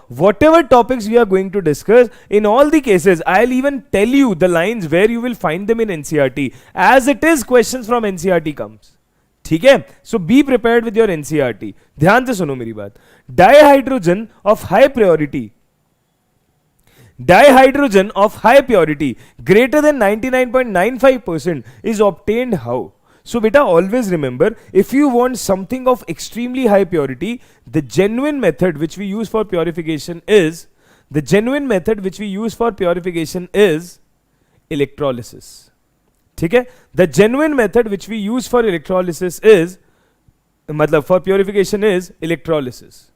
whatever topics we are going to discuss, in all the cases I'll even tell you the lines where you will find them in NCERT as it is questions from NCERT comes. ठीक है, so be prepared with your NCERT. ध्यान से सुनो मेरी बात. Dihydrogen of high purity greater than 99.95% is obtained how? So beta, always remember, if you want something of extremely high purity, the genuine method which we use for purification is electrolysis. ठीक है, the genuine method which we use for electrolysis is, मतलब for purification is electrolysis.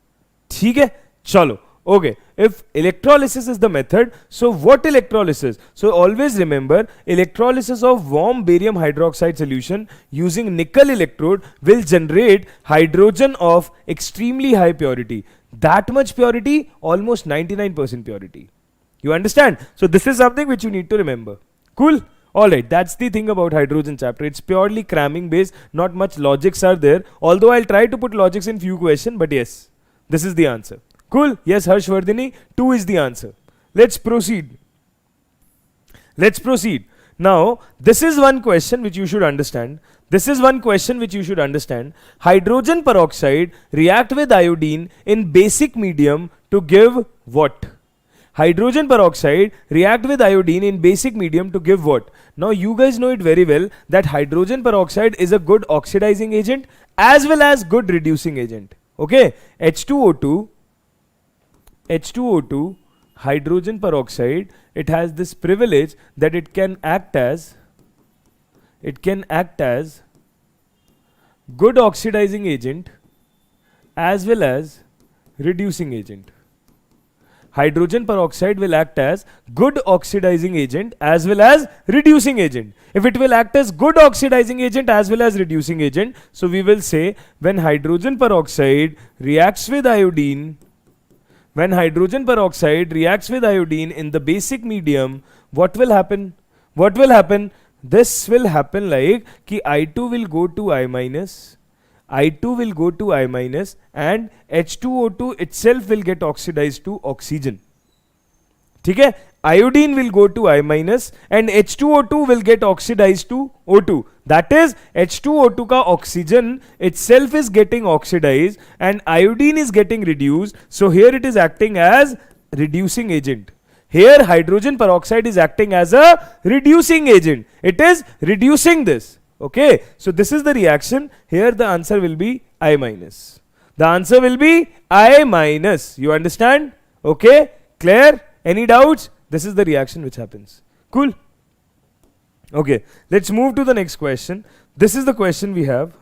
ठीक है, चलो. Okay, if electrolysis is the method, so what electrolysis? So always remember, electrolysis of warm barium hydroxide solution using nickel electrode will generate hydrogen of extremely high purity. That much purity, almost 99% purity. You understand? So this is something which you need to remember. Cool? Alright, that's the thing about hydrogen chapter. It's purely cramming based, not much logics are there. Although I'll try to put logics in few questions, but yes, this is the answer. Cool? Yes, Harshvardhini, 2 is the answer. Let's proceed. Now, this is one question which you should understand. Hydrogen peroxide react with iodine in basic medium to give what? Hydrogen peroxide react with iodine in basic medium to give what? Now you guys know it very well that hydrogen peroxide is a good oxidizing agent as well as good reducing agent. Okay, H2O2, hydrogen peroxide, it has this privilege that it can act as good oxidizing agent as well as reducing agent. Hydrogen peroxide will act as good oxidizing agent as well as reducing agent. If it will act as good oxidizing agent as well as reducing agent, so we will say when hydrogen peroxide reacts with iodine, in the basic medium, what will happen? This will happen like ki I2 will go to I minus, and H2O2 itself will get oxidized to oxygen. ठीक है, iodine will go to I minus and H2O2 will get oxidized to O2. That is, H2O2 का oxygen itself is getting oxidized and iodine is getting reduced. So here it is acting as reducing agent. Here hydrogen peroxide is acting as a reducing agent. It is reducing this. Okay, so this is the reaction. Here the answer will be I minus. The answer will be I minus. You understand? Okay, clear? Any doubts? This is the reaction which happens. Cool. Okay, let's move to the next question. This is the question we have.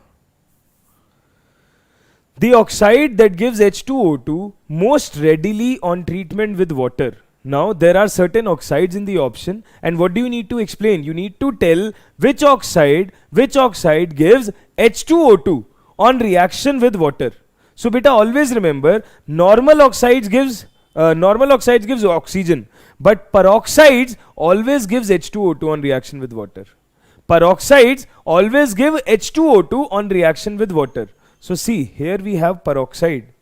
The oxide that gives H2O2 most readily on treatment with water. Now there are certain oxides in the option, and what do you need to explain? You need to tell which oxide gives H2O2 on reaction with water. So beta, always remember, normal oxides gives oxygen, but peroxides always gives H2O2 on reaction with water. Peroxides always give H2O2 on reaction with water. So see, here we have peroxide,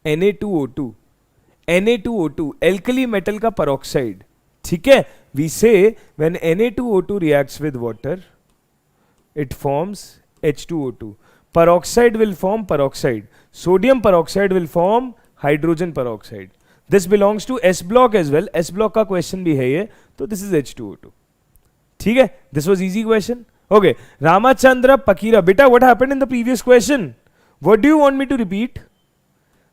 Na2O2, Na2O2, alkali metal का peroxide. ठीक है? We say when Na2O2 reacts with water, it forms H2O2. Peroxide will form peroxide. Sodium peroxide will form hydrogen peroxide. This belongs to S block as well. S block का question भी है ये. तो this is H2O2. ठीक है? This was easy question. Okay. Ramachandra Pakira. Beta, what happened in the previous question? What do you want me to repeat?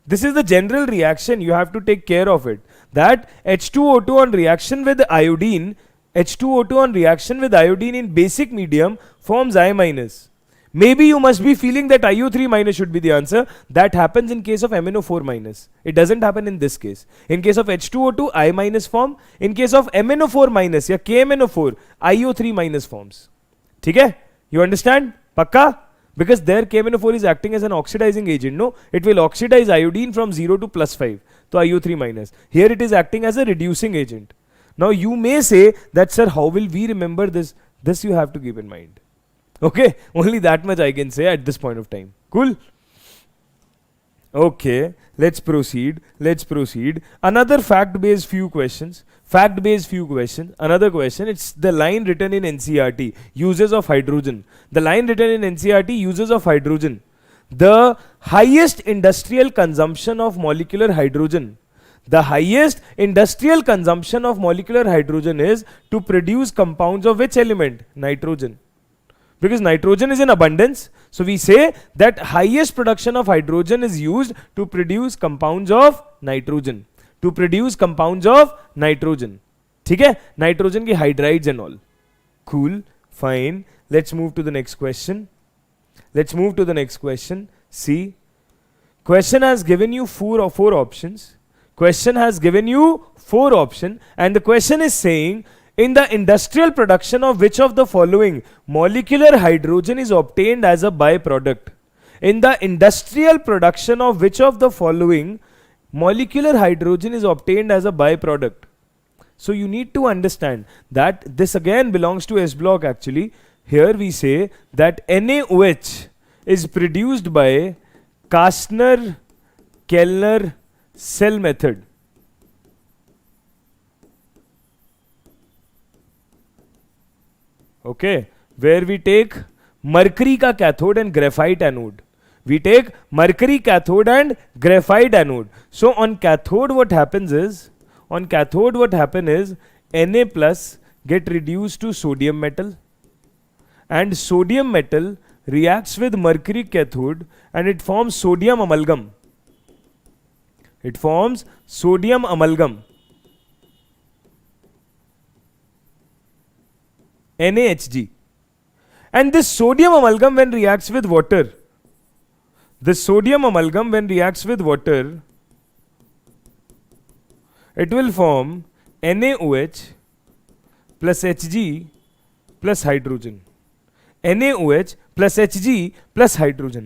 This is the general reaction. You have to take care of it. That H2O2 on reaction with iodine, H2O2 on reaction with iodine in basic medium forms I minus. Maybe you must be feeling that IO3 minus should be the answer. That happens in case of MnO4 minus. It doesn't happen in this case. In case of H2O2, I minus form. In case of MnO4 minus या KMnO4, IO3 minus forms. ठीक है? You understand? Pakka? Because there KMnO4 is acting as an oxidizing agent. No, it will oxidize iodine from 0 to +5. So IO3 minus. Here it is acting as a reducing agent. Now you may say that, sir, how will we remember this? This you have to keep in mind. Okay, only that much I can say at this point of time. Cool. Okay, let's proceed. Another fact-based few questions. Another question. It's the line written in NCERT. Uses of hydrogen. The line written in NCERT. Uses of hydrogen. The highest industrial consumption of molecular hydrogen. The highest industrial consumption of molecular hydrogen is to produce compounds of which element? Nitrogen. Because nitrogen is in abundance, so we say that highest production of hydrogen is used to produce compounds of nitrogen. ठीक है? Nitrogen के hydrides and all. Cool, fine. Let's move to the next question. See, question has given you four options. And the question is saying, in the industrial production of which of the following molecular hydrogen is obtained as a byproduct? In the industrial production of which of the following molecular hydrogen is obtained as a byproduct? So you need to understand that this again belongs to S block actually. Here we say that NaOH is produced by Kastner-Kellner cell method. Okay, where we take mercury ka cathode and graphite anode. So on cathode what happens is Na plus get reduced to sodium metal, and sodium metal reacts with mercury cathode and it forms sodium amalgam. NaHg. And this sodium amalgam when reacts with water, it will form NaOH plus Hg plus hydrogen.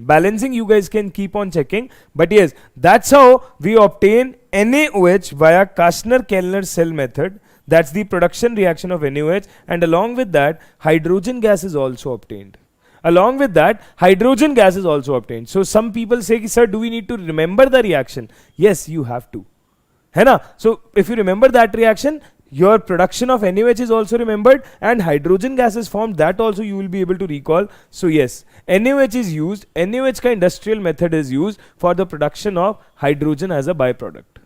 Balancing you guys can keep on checking. But yes, that's how we obtain NaOH via Kastner-Kellner cell method. That's the production reaction of NaOH, and along with that, hydrogen gas is also obtained. So some people say, sir, do we need to remember the reaction? Yes, you have to. है ना? So if you remember that reaction, your production of NaOH is also remembered, and hydrogen gas is formed, that also you will be able to recall. So yes, NaOH is used, NaOH का industrial method is used for the production of hydrogen as a byproduct.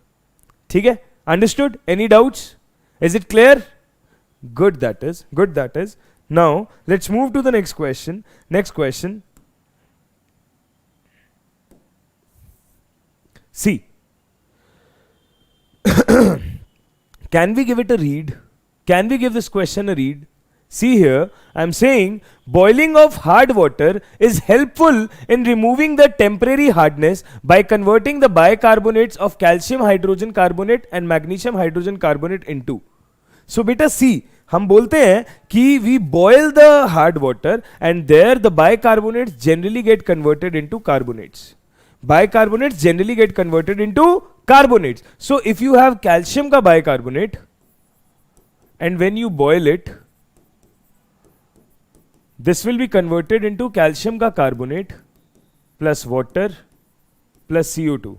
ठीक है? Understood? Any doubts? Is it clear? Good, that is. Good, that is. Now let's move to the next question. Next question. See. Can we give it a read? Can we give this question a read? See here, I am saying boiling of hard water is helpful in removing the temporary hardness by converting the bicarbonates of calcium hydrogen carbonate and magnesium hydrogen carbonate into. So beta see, हम बोलते हैं कि we boil the hard water and there the bicarbonates generally get converted into carbonates. Bicarbonates generally get converted into carbonates. So if you have calcium ka bicarbonate and when you boil it, this will be converted into calcium ka carbonate plus water plus CO2.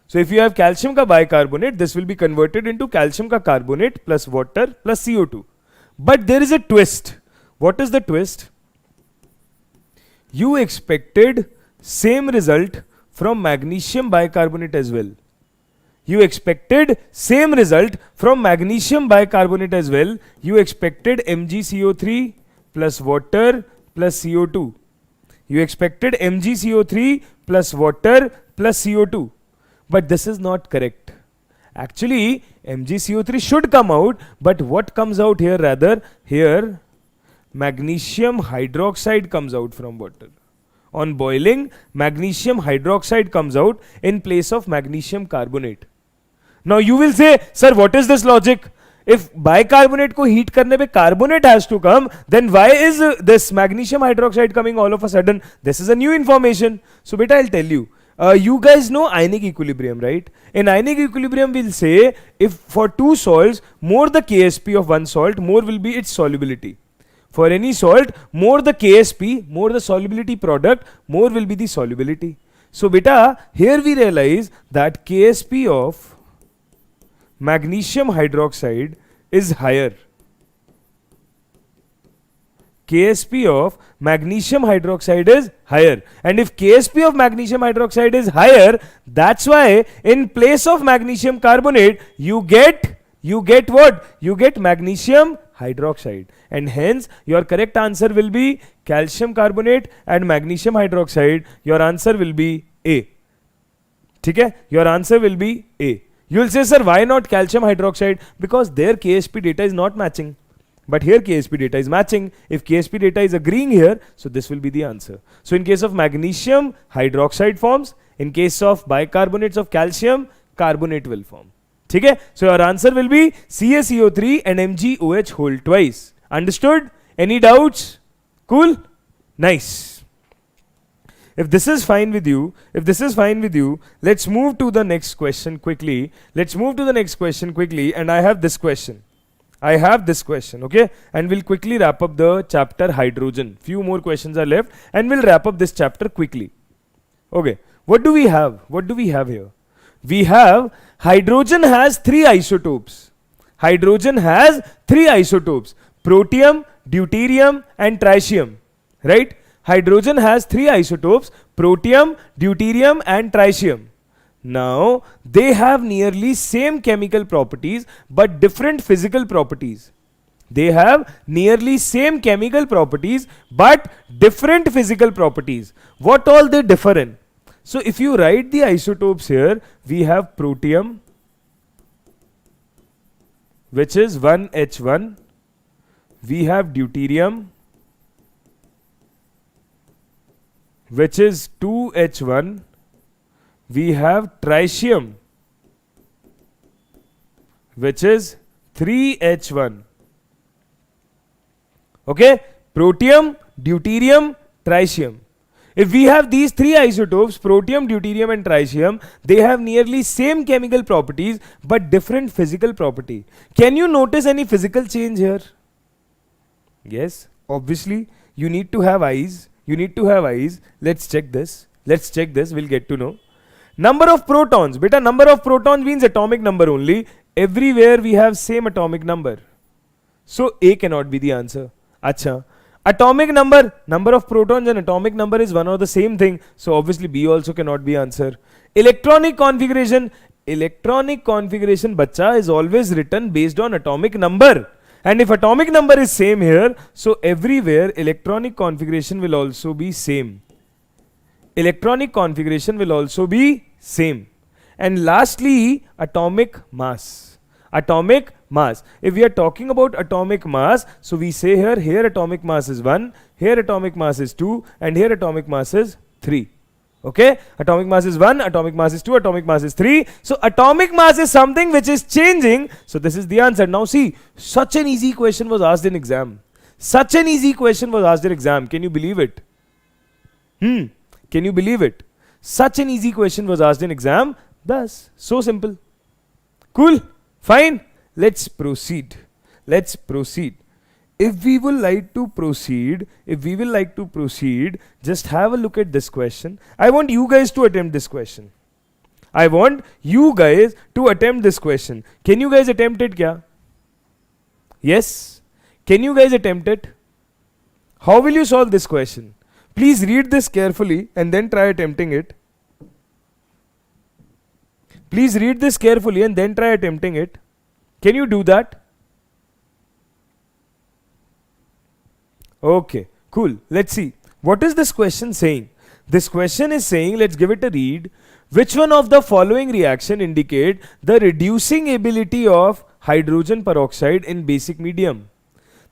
So if you have calcium ka bicarbonate, this will be converted into calcium ka carbonate plus water plus CO2. But there is a twist. What is the twist? You expected same result from magnesium bicarbonate as well. You expected same result from magnesium bicarbonate as well. You expected MgCO3 plus water plus CO2. You expected MgCO3 plus water plus CO2. But this is not correct. Actually, MgCO3 should come out, but what comes out here rather? Here, magnesium hydroxide comes out from water. On boiling, magnesium hydroxide comes out in place of magnesium carbonate. Now you will say, sir, what is this logic? If bicarbonate ko heat karne pe carbonate has to come, then why is this magnesium hydroxide coming all of a sudden? This is a new information. So beta, I'll tell you. You guys know ionic equilibrium, right? In ionic equilibrium, we'll say if for two salts, more the Ksp of one salt, more will be its solubility. For any salt, more the Ksp, more the solubility product, more will be the solubility. So beta, here we realize that Ksp of magnesium hydroxide is higher. Ksp of magnesium hydroxide is higher. And if Ksp of magnesium hydroxide is higher, that's why in place of magnesium carbonate, you get what? You get magnesium hydroxide. And hence, your correct answer will be calcium carbonate and magnesium hydroxide. Your answer will be A. Okay? Your answer will be A. You will say, sir, why not calcium hydroxide? Because their Ksp data is not matching. But here Ksp data is matching. If Ksp data is agreeing here, so this will be the answer. So in case of magnesium, hydroxide forms. In case of bicarbonates of calcium, carbonate will form. Okay? So your answer will be CaCO3 and MgOH whole twice. Understood? Any doubts? Cool? Nice. If this is fine with you, let's move to the next question quickly. And I have this question. Okay? And we'll quickly wrap up the chapter hydrogen. Few more questions are left and we'll wrap up this chapter quickly. Okay. What do we have? Here? We have hydrogen has three isotopes. Protium, deuterium and tritium. Right? Hydrogen has three isotopes, protium, deuterium and tritium. Now, they have nearly same chemical properties but different physical properties. They have nearly same chemical properties but different physical properties. What all they differ in? So, if you write the isotopes here, we have protium, which is 1H1. We have deuterium, which is 2H1. We have tritium, which is 3H1. Okay? Protium, deuterium, tritium. If we have these three isotopes, protium, deuterium and tritium, they have nearly same chemical properties but different physical property. Can you notice any physical change here? Yes, obviously you need to have eyes. Let's check this. We'll get to know. Number of protons. Beta, number of protons means atomic number only. Everywhere we have same atomic number. So A cannot be the answer. Acha. Atomic number, number of protons and atomic number is one or the same thing. So obviously B also cannot be answer. Electronic configuration. Electronic configuration, bacha, is always written based on atomic number. And if atomic number is same here, so everywhere electronic configuration will also be same. Electronic configuration will also be same. And lastly, atomic mass. Atomic mass. If we are talking about atomic mass, so we say here atomic mass is 1, here atomic mass is 2, and here atomic mass is 3. Okay, atomic mass is 1, atomic mass is 2, atomic mass is 3. So atomic mass is something which is changing. So this is the answer. Now see, such an easy question was asked in exam. Such an easy question was asked in exam. Can you believe it? Can you believe it? Such an easy question was asked in exam. Thus, so simple. Cool. Fine. Let's proceed. Let's proceed. If we will like to proceed, just have a look at this question. I want you guys to attempt this question. I want you guys to attempt this question. Can you guys attempt it, kya? Yes? Can you guys attempt it? How will you solve this question? Please read this carefully and then try attempting it. Please read this carefully and then try attempting it. Can you do that? Okay, cool. Let's see. What is this question saying? This question is saying, let's give it a read. Which one of the following reaction indicate the reducing ability of hydrogen peroxide in basic medium?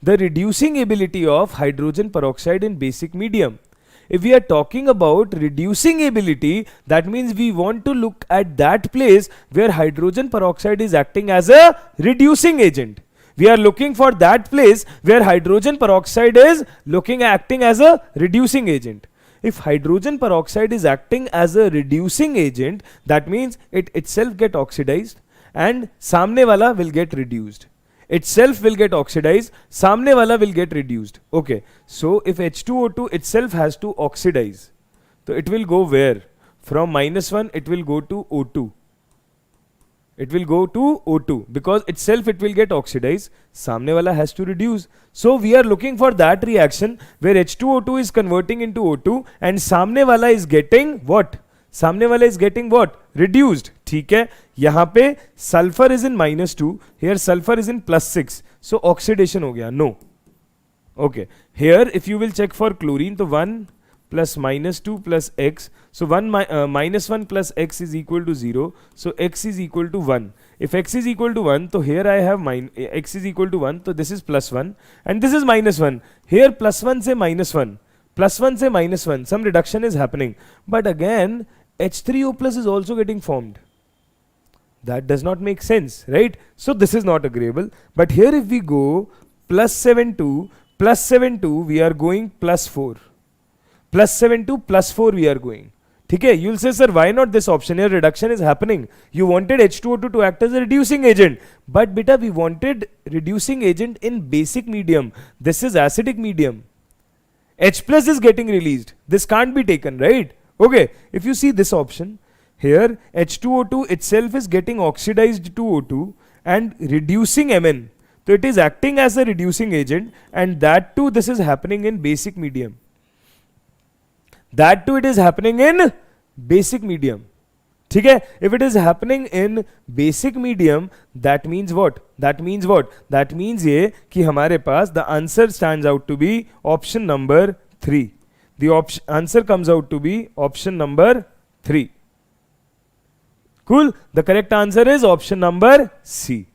The reducing ability of hydrogen peroxide in basic medium. If we are talking about reducing ability, that means we want to look at that place where hydrogen peroxide is acting as a reducing agent. We are looking for that place where hydrogen peroxide is acting as a reducing agent. If hydrogen peroxide is acting as a reducing agent, that means it itself get oxidized and samne wala will get reduced. Itself will get oxidized, samne wala will get reduced. Okay, so if H2O2 itself has to oxidize, so it will go where? From -1 it will go to O2. It will go to O2 because itself it will get oxidized, samne wala has to reduce. So we are looking for that reaction where H2O2 is converting into O2 and samne wala is getting what? Samne wala is getting what? Reduced. ठीक है, यहाँ पे sulfur is in -2, here sulfur is in +6, so oxidation हो गया. No. Okay, here if you will check for chlorine, तो 1 plus -2 plus x, so -1 plus x is equal to 0, so x is equal to 1. If x is equal to 1, so here I have x is equal to 1, so this is +1 and this is -1. Here +1 से -1, +1 से -1, some reduction is happening, but again H3O plus is also getting formed. That does not make sense, right? So this is not agreeable. But here if we go +7 to +7 we are going +4. +7 to +4 we are going. Okay, you'll say, sir, why not this option? Here reduction is happening. You wanted H2O2 to act as a reducing agent. But beta, we wanted reducing agent in basic medium. This is acidic medium. H plus is getting released. This can't be taken, right? Okay, if you see this option, here H2O2 itself is getting oxidized to O2 and reducing Mn. So it is acting as a reducing agent, and that too this is happening in basic medium. That too it is happening in basic medium. ठीक है? If it is happening in basic medium, that means what? That means what? That means ये कि हमारे पास the answer stands out to be option number 3. The answer comes out to be option number 3. Cool. The correct answer is option number C.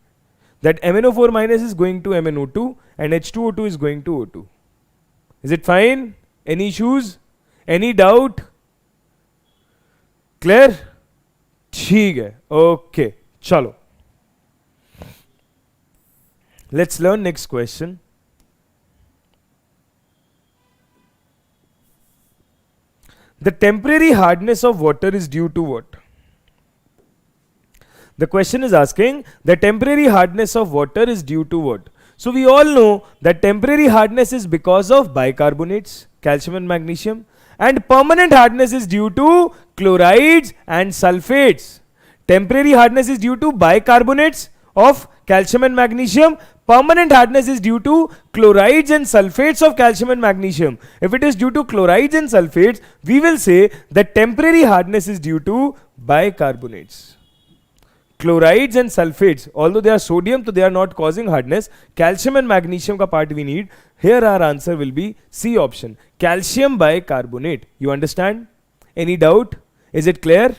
That MnO4 minus is going to MnO2 and H2O2 is going to O2. Is it fine? Any issues? Any doubt? Clear? ठीक है. Okay. चलो. Let's learn next question. The temporary hardness of water is due to what? The question is asking the temporary hardness of water is due to what? So we all know that temporary hardness is because of bicarbonates, calcium and magnesium, and permanent hardness is due to chlorides and sulfates. Temporary hardness is due to bicarbonates of calcium and magnesium. Permanent hardness is due to chlorides and sulfates of calcium and magnesium. If it is due to chlorides and sulfates, we will say that temporary hardness is due to bicarbonates. Chlorides and sulfates, although they are sodium, so they are not causing hardness. Calcium and magnesium ka part we need. Here our answer will be C option. Calcium bicarbonate. You understand? Any doubt? Is it clear?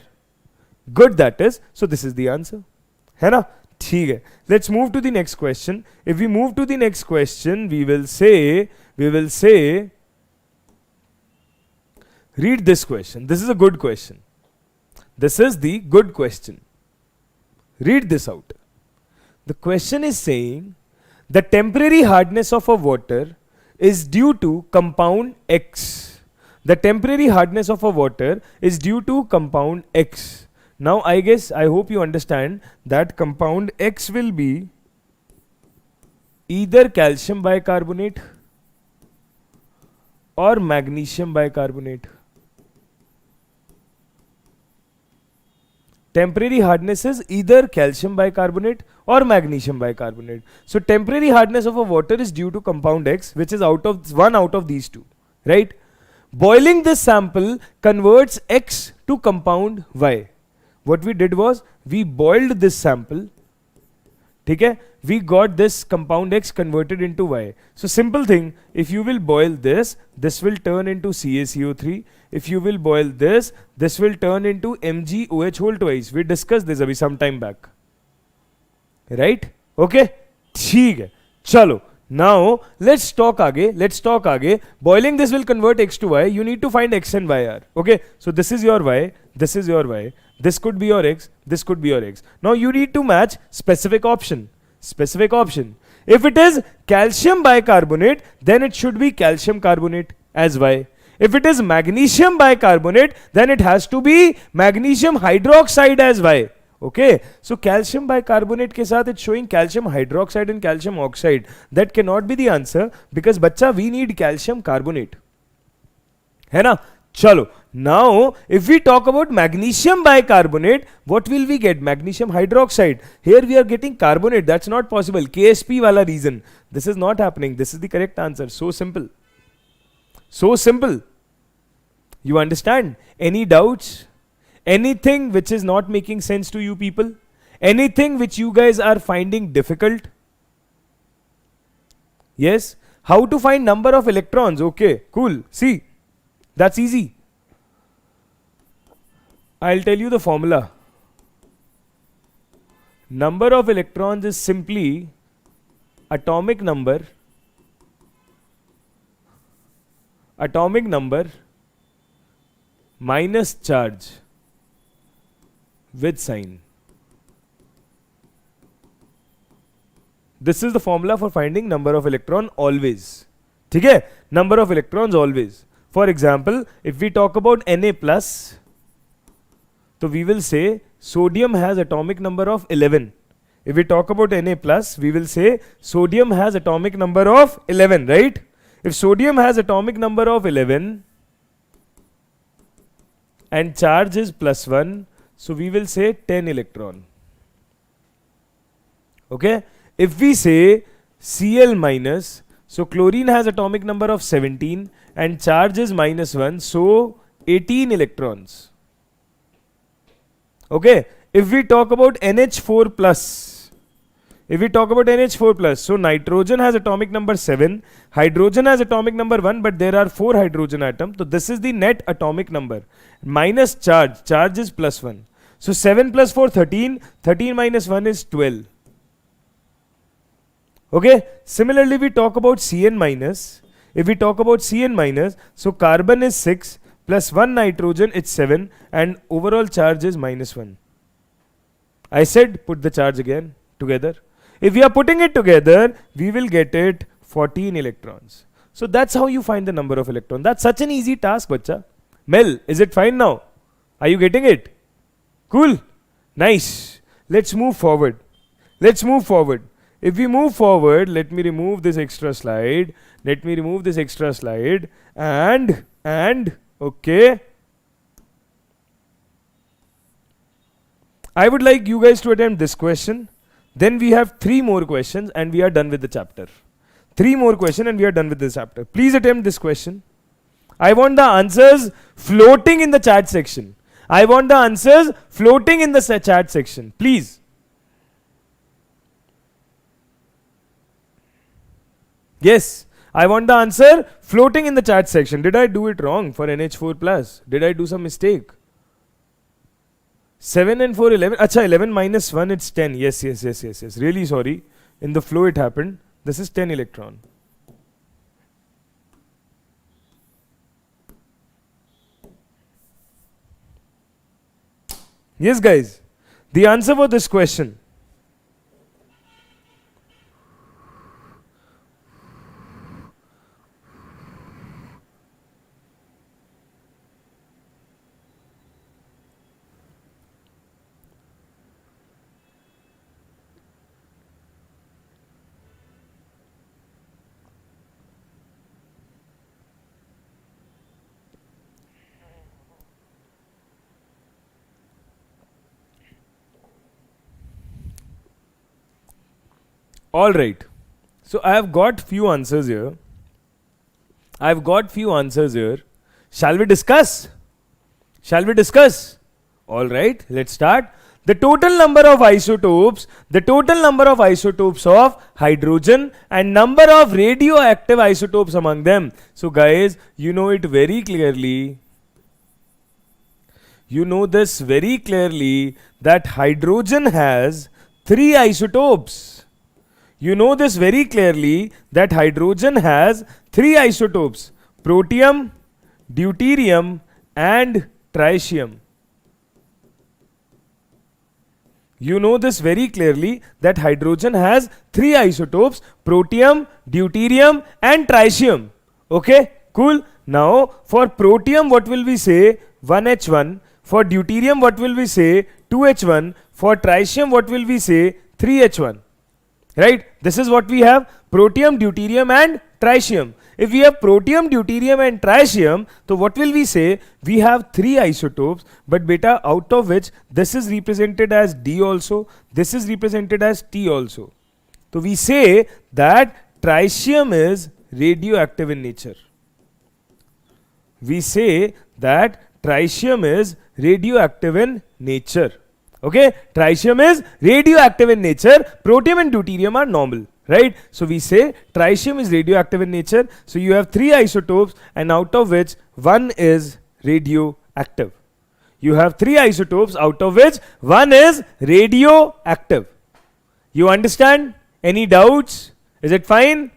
Good, that is. So this is the answer. है ना? ठीक है. Let's move to the next question. If we move to the next question, we will say, read this question. This is a good question. This is the good question. Read this out. The question is saying the temporary hardness of a water is due to compound X. The temporary hardness of a water is due to compound X. Now I hope you understand that compound X will be either calcium bicarbonate or magnesium bicarbonate. Temporary hardness is either calcium bicarbonate or magnesium bicarbonate. So temporary hardness of a water is due to compound X, which is one out of these two, right? Boiling this sample converts X to compound Y. What we did was we boiled this sample. Okay? We got this compound X converted into Y. So simple thing, if you will boil this will turn into CaCO3. If you will boil this will turn into MgOH whole twice. We discussed this abhi some time back. Right? Okay? ठीक है. Chalo. Now let's talk आगे. Boiling this will convert X to Y. You need to find X and Y are. Okay? So this is your Y. This is your Y. This could be your X. This could be your X. Now you need to match specific option. If it is calcium bicarbonate, then it should be calcium carbonate as Y. If it is magnesium bicarbonate, then it has to be magnesium hydroxide as Y. Okay, so calcium bicarbonate ke saath it's showing calcium hydroxide and calcium oxide. That cannot be the answer because bacha we need calcium carbonate. है ना? Chalo. Now, if we talk about magnesium bicarbonate, what will we get? Magnesium hydroxide. Here we are getting carbonate. That's not possible. KSP wala reason. This is not happening. This is the correct answer. So simple. So simple. You understand? Any doubts? Anything which is not making sense to you people? Anything which you guys are finding difficult? Yes? How to find number of electrons? Okay, cool. See, that's easy. I'll tell you the formula. Number of electrons is simply atomic number minus charge with sign. This is the formula for finding number of electron always. ठीक है? Number of electrons always. For example, if we talk about Na plus, so we will say sodium has atomic number of 11. If we talk about Na plus, we will say sodium has atomic number of 11, right? If sodium has atomic number of 11 and charge is plus 1, so we will say 10 electron. Okay? If we say Cl minus, so chlorine has atomic number of 17 and charge is minus 1, so 18 electrons. Okay? If we talk about NH4 plus, so nitrogen has atomic number 7, hydrogen has atomic number 1, but there are 4 hydrogen atoms. So this is the net atomic number. Minus charge is plus 1. So 7 plus 4, 13, 13 minus 1 is 12. Okay, similarly we talk about Cn minus. If we talk about Cn minus, so carbon is 6 plus 1 nitrogen it's 7 and overall charge is minus 1. I said put the charge again together. If we are putting it together, we will get it 14 electrons. So that's how you find the number of electrons. That's such an easy task, bacha. Mel, is it fine now? Are you getting it? Cool? Nice. Let's move forward. If we move forward, let me remove this extra slide. And, okay. I would like you guys to attempt this question. Then we have 3 more questions and we are done with the chapter. 3 more questions and we are done with this chapter. Please attempt this question. I want the answers floating in the chat section. I want the answers floating in the chat section. Please. Yes, I want the answer floating in the chat section. Did I do it wrong for NH4 plus? Did I do some mistake? 7 and 4, 11. Acha, 11 minus 1, it's 10. Yes. Really sorry. In the flow it happened. This is 10 electron. Yes, guys. The answer for this question. All right. So I have got few answers here. Shall we discuss? All right, let's start. The total number of isotopes of hydrogen and number of radioactive isotopes among them. So guys, you know it very clearly. You know this very clearly that hydrogen has 3 isotopes. You know this very clearly that hydrogen has 3 isotopes: protium, deuterium and tritium. You know this very clearly that hydrogen has 3 isotopes: protium, deuterium and tritium. Okay, cool. Now for protium what will we say? 1H1. For deuterium what will we say? 2H1. For tritium what will we say? 3H1. Right? This is what we have: protium, deuterium and tritium. If we have protium, deuterium and tritium, so what will we say? We have 3 isotopes, but beta, out of which this is represented as D also, this is represented as T also. So we say that tritium is radioactive in nature. We say that tritium is radioactive in nature. Okay, tritium is radioactive in nature, protium and deuterium are normal, right? So we say tritium is radioactive in nature. So you have 3 isotopes and out of which 1 is radioactive. You have 3 isotopes out of which 1 is radioactive. You understand? Any doubts? Is it fine?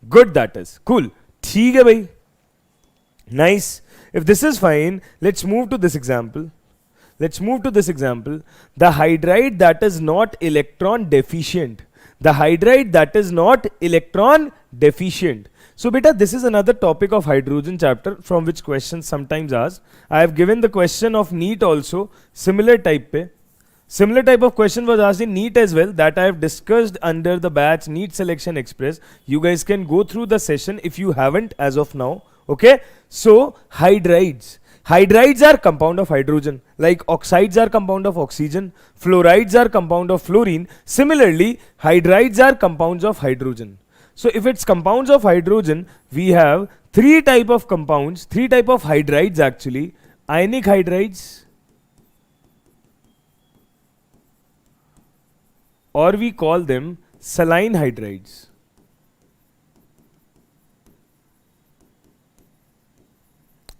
Good, that is. Cool. ठीक है भाई. Nice. If this is fine, let's move to this example. The hydride that is not electron deficient. So beta, this is another topic of hydrogen chapter from which questions sometimes asked. I have given the question of NEET also, similar type of question was asked in NEET as well, that I have discussed under the batch NEET Selection Express. You guys can go through the session if you haven't as of now. Okay, so hydrides are compound of hydrogen, like oxides are compound of oxygen, fluorides are compound of fluorine. Similarly, hydrides are compounds of hydrogen. So if it's compounds of hydrogen, we have 3 type of compounds, 3 type of hydrides actually: ionic hydrides, or we call them saline hydrides.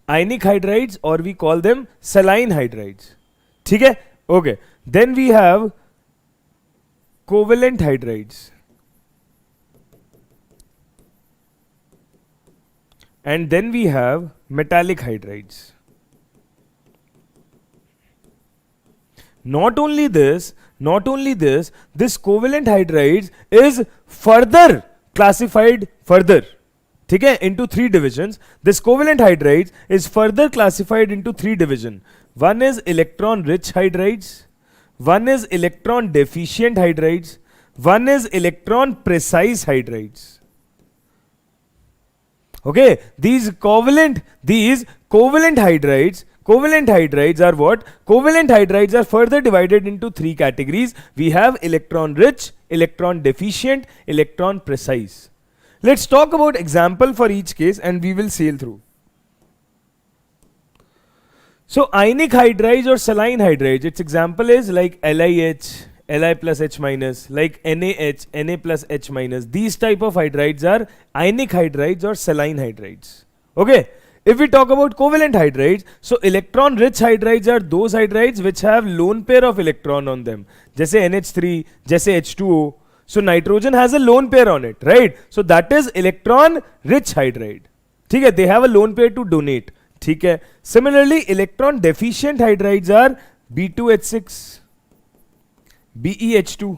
Ionic hydrides, or we call them saline hydrides. ठीक है? Okay. Then we have covalent hydrides. And then we have metallic hydrides. Not only this, this covalent hydrides is further classified further. ठीक है, into 3 divisions. This covalent hydrides is further classified into 3 divisions. One is electron rich hydrides, one is electron deficient hydrides, one is electron precise hydrides. Okay, these covalent hydrides Covalent hydrides are what? Covalent hydrides are further divided into three categories. We have electron rich, electron deficient, electron precise. Let's talk about example for each case and we will sail through. So ionic hydrides or saline hydrides, its example is like LiH, Li plus H minus, like NaH, Na plus H minus. These type of hydrides are ionic hydrides or saline hydrides. Okay. If we talk about covalent hydrides, so electron rich hydrides are those hydrides which have lone pair of electron on them. Jaise NH3, jaise H2O. So nitrogen has a lone pair on it, right? So that is electron rich hydride. ठीक है, they have a lone pair to donate. ठीक है. Similarly, electron deficient hydrides are B2H6, BeH2.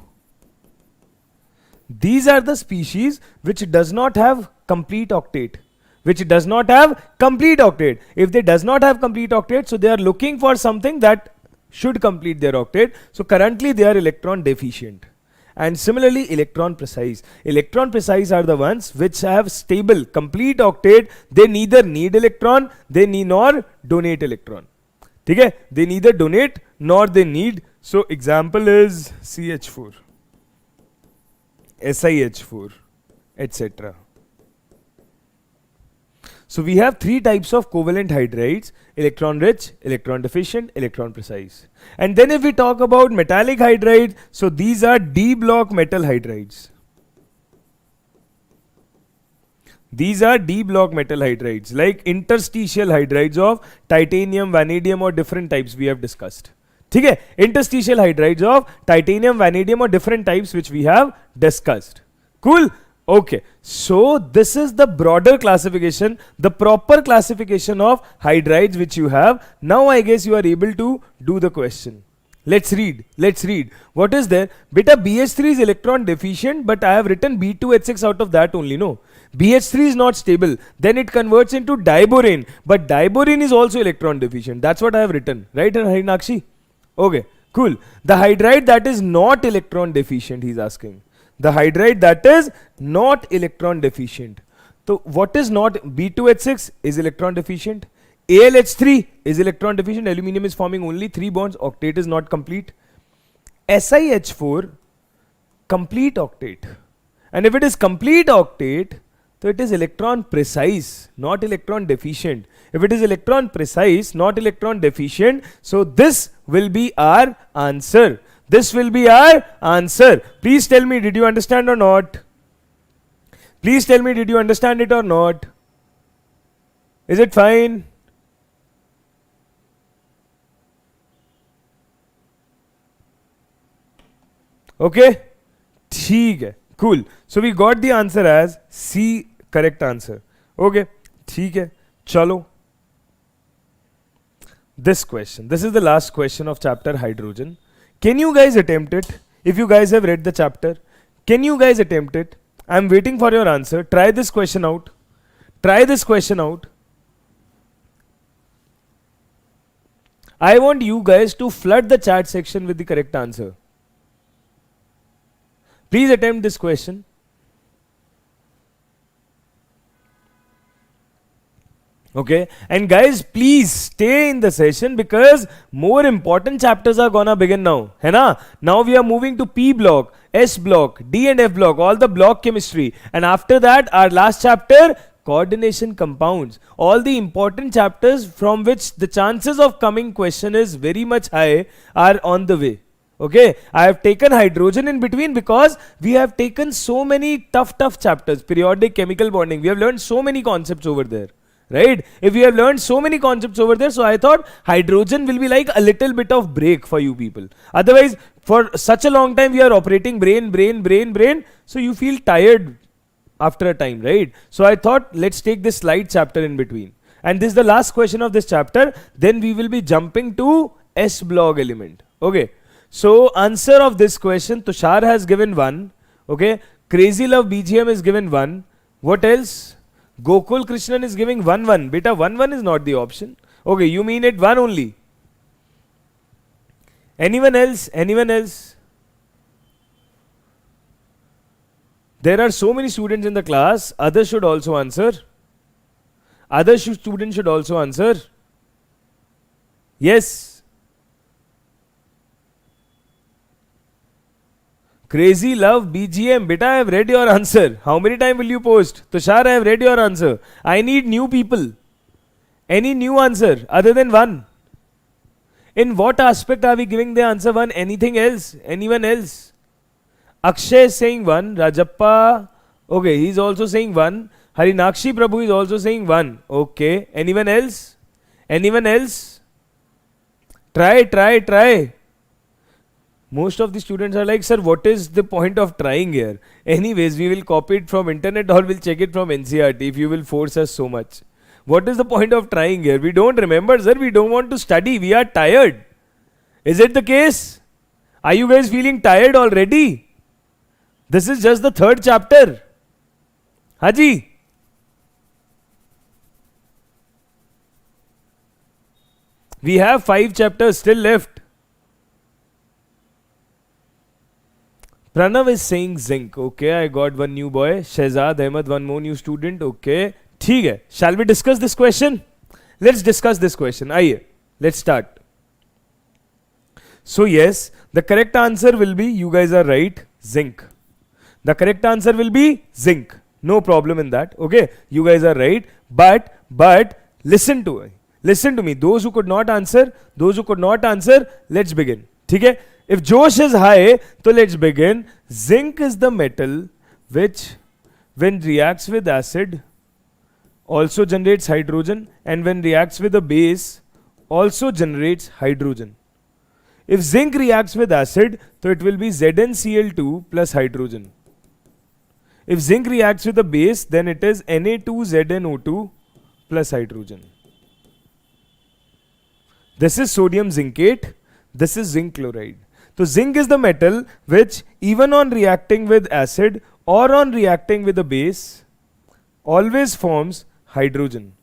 These are the species which does not have complete octet. Which does not have complete octet. If they does not have complete octet, so they are looking for something that should complete their octet. So currently they are electron deficient. And similarly electron precise. Electron precise are the ones which have stable complete octet. They neither need electron, they need nor donate electron. Okay? They neither donate nor they need. So example is CH4, SiH4, etc. So we have three types of covalent hydrides: electron rich, electron deficient, electron precise. And then if we talk about metallic hydrides, so these are D block metal hydrides. These are D block metal hydrides, like interstitial hydrides of titanium, vanadium or different types we have discussed. ठीक है, interstitial hydrides of titanium, vanadium or different types which we have discussed. Cool. Okay, so this is the broader classification, the proper classification of hydrides which you have. Now I guess you are able to do the question. Let's read. What is there? Beta BH3 is electron deficient, but I have written B2H6 out of that only, no? BH3 is not stable. Then it converts into diborane, but diborane is also electron deficient. That's what I have written, right, Harinakshi? Okay, cool. The hydride that is not electron deficient, he's asking. The hydride that is not electron deficient. So what is not? B2H6 is electron deficient. AlH3 is electron deficient. Aluminium is forming only 3 bonds. Octet is not complete. SiH4 complete octet. And if it is complete octet, so it is electron precise, not electron deficient. If it is electron precise, not electron deficient, so this will be our answer. This will be our answer. Please tell me, did you understand or not? Please tell me, did you understand it or not? Is it fine? Okay? ठीक है. Cool. So we got the answer as C, correct answer. Okay? ठीक है. चलो. This question. This is the last question of chapter hydrogen. Can you guys attempt it? If you guys have read the chapter, can you guys attempt it? I'm waiting for your answer. Try this question out. Try this question out. I want you guys to flood the chat section with the correct answer. Please attempt this question. Okay, and guys, please stay in the session because more important chapters are gonna begin now. है ना? Now we are moving to P block, S block, D and F block, all the block chemistry. And after that, our last chapter, coordination compounds. All the important chapters from which the chances of coming question is very much high are on the way. Okay, I have taken hydrogen in between because we have taken so many tough chapters. Periodic chemical bonding. We have learned so many concepts over there. Right? If we have learned so many concepts over there, so I thought hydrogen will be like a little bit of break for you people. Otherwise, for such a long time, we are operating brain. So you feel tired after a time, right? So I thought, let's take this light chapter in between. And this is the last question of this chapter. Then we will be jumping to S block element. Okay. So answer of this question, Tushar has given 1. Okay. Crazy Love BGM is given 1. What else? Gokul Krishnan is giving 1-1. Beta 1-1 is not the option. Okay, you mean it 1 only. Anyone else? Anyone else? There are so many students in the class. Others should also answer. Students should also answer. Yes. Crazy Love BGM. Beta, I have read your answer. How many times will you post? Tushar, I have read your answer. I need new people. Any new answer other than one? In what aspect are we giving the answer one? Anything else? Anyone else? Akshay is saying one. Rajappa. Okay, he's also saying one. Harinakshi Prabhu is also saying one. Okay. Anyone else? Anyone else? Try. Most of the students are like, sir, what is the point of trying here? Anyways, we will copy it from internet or we'll check it from NCERT if you will force us so much. What is the point of trying here? We don't remember, sir. We don't want to study. We are tired. Is it the case? Are you guys feeling tired already? This is just the third chapter. Haji. We have 5 chapters still left. Pranav is saying zinc. Okay, I got one new boy. Shehzad Ahmed, one more new student. Okay. ठीक है. Shall we discuss this question? Let's discuss this question. आइए. Let's start. So yes, the correct answer will be, you guys are right, zinc. The correct answer will be zinc. No problem in that. Okay, you guys are right. But listen to me. Those who could not answer, let's begin. ठीक है? If Josh is high, so let's begin. Zinc is the metal which, when reacts with acid, also generates hydrogen, and when reacts with a base, also generates hydrogen. If zinc reacts with acid, so it will be ZnCl2 plus hydrogen. If zinc reacts with a base, then it is Na2ZnO2 plus hydrogen. This is sodium zincate. This is zinc chloride. So zinc is the metal which, even on reacting with acid or on reacting with a base, always forms hydrogen.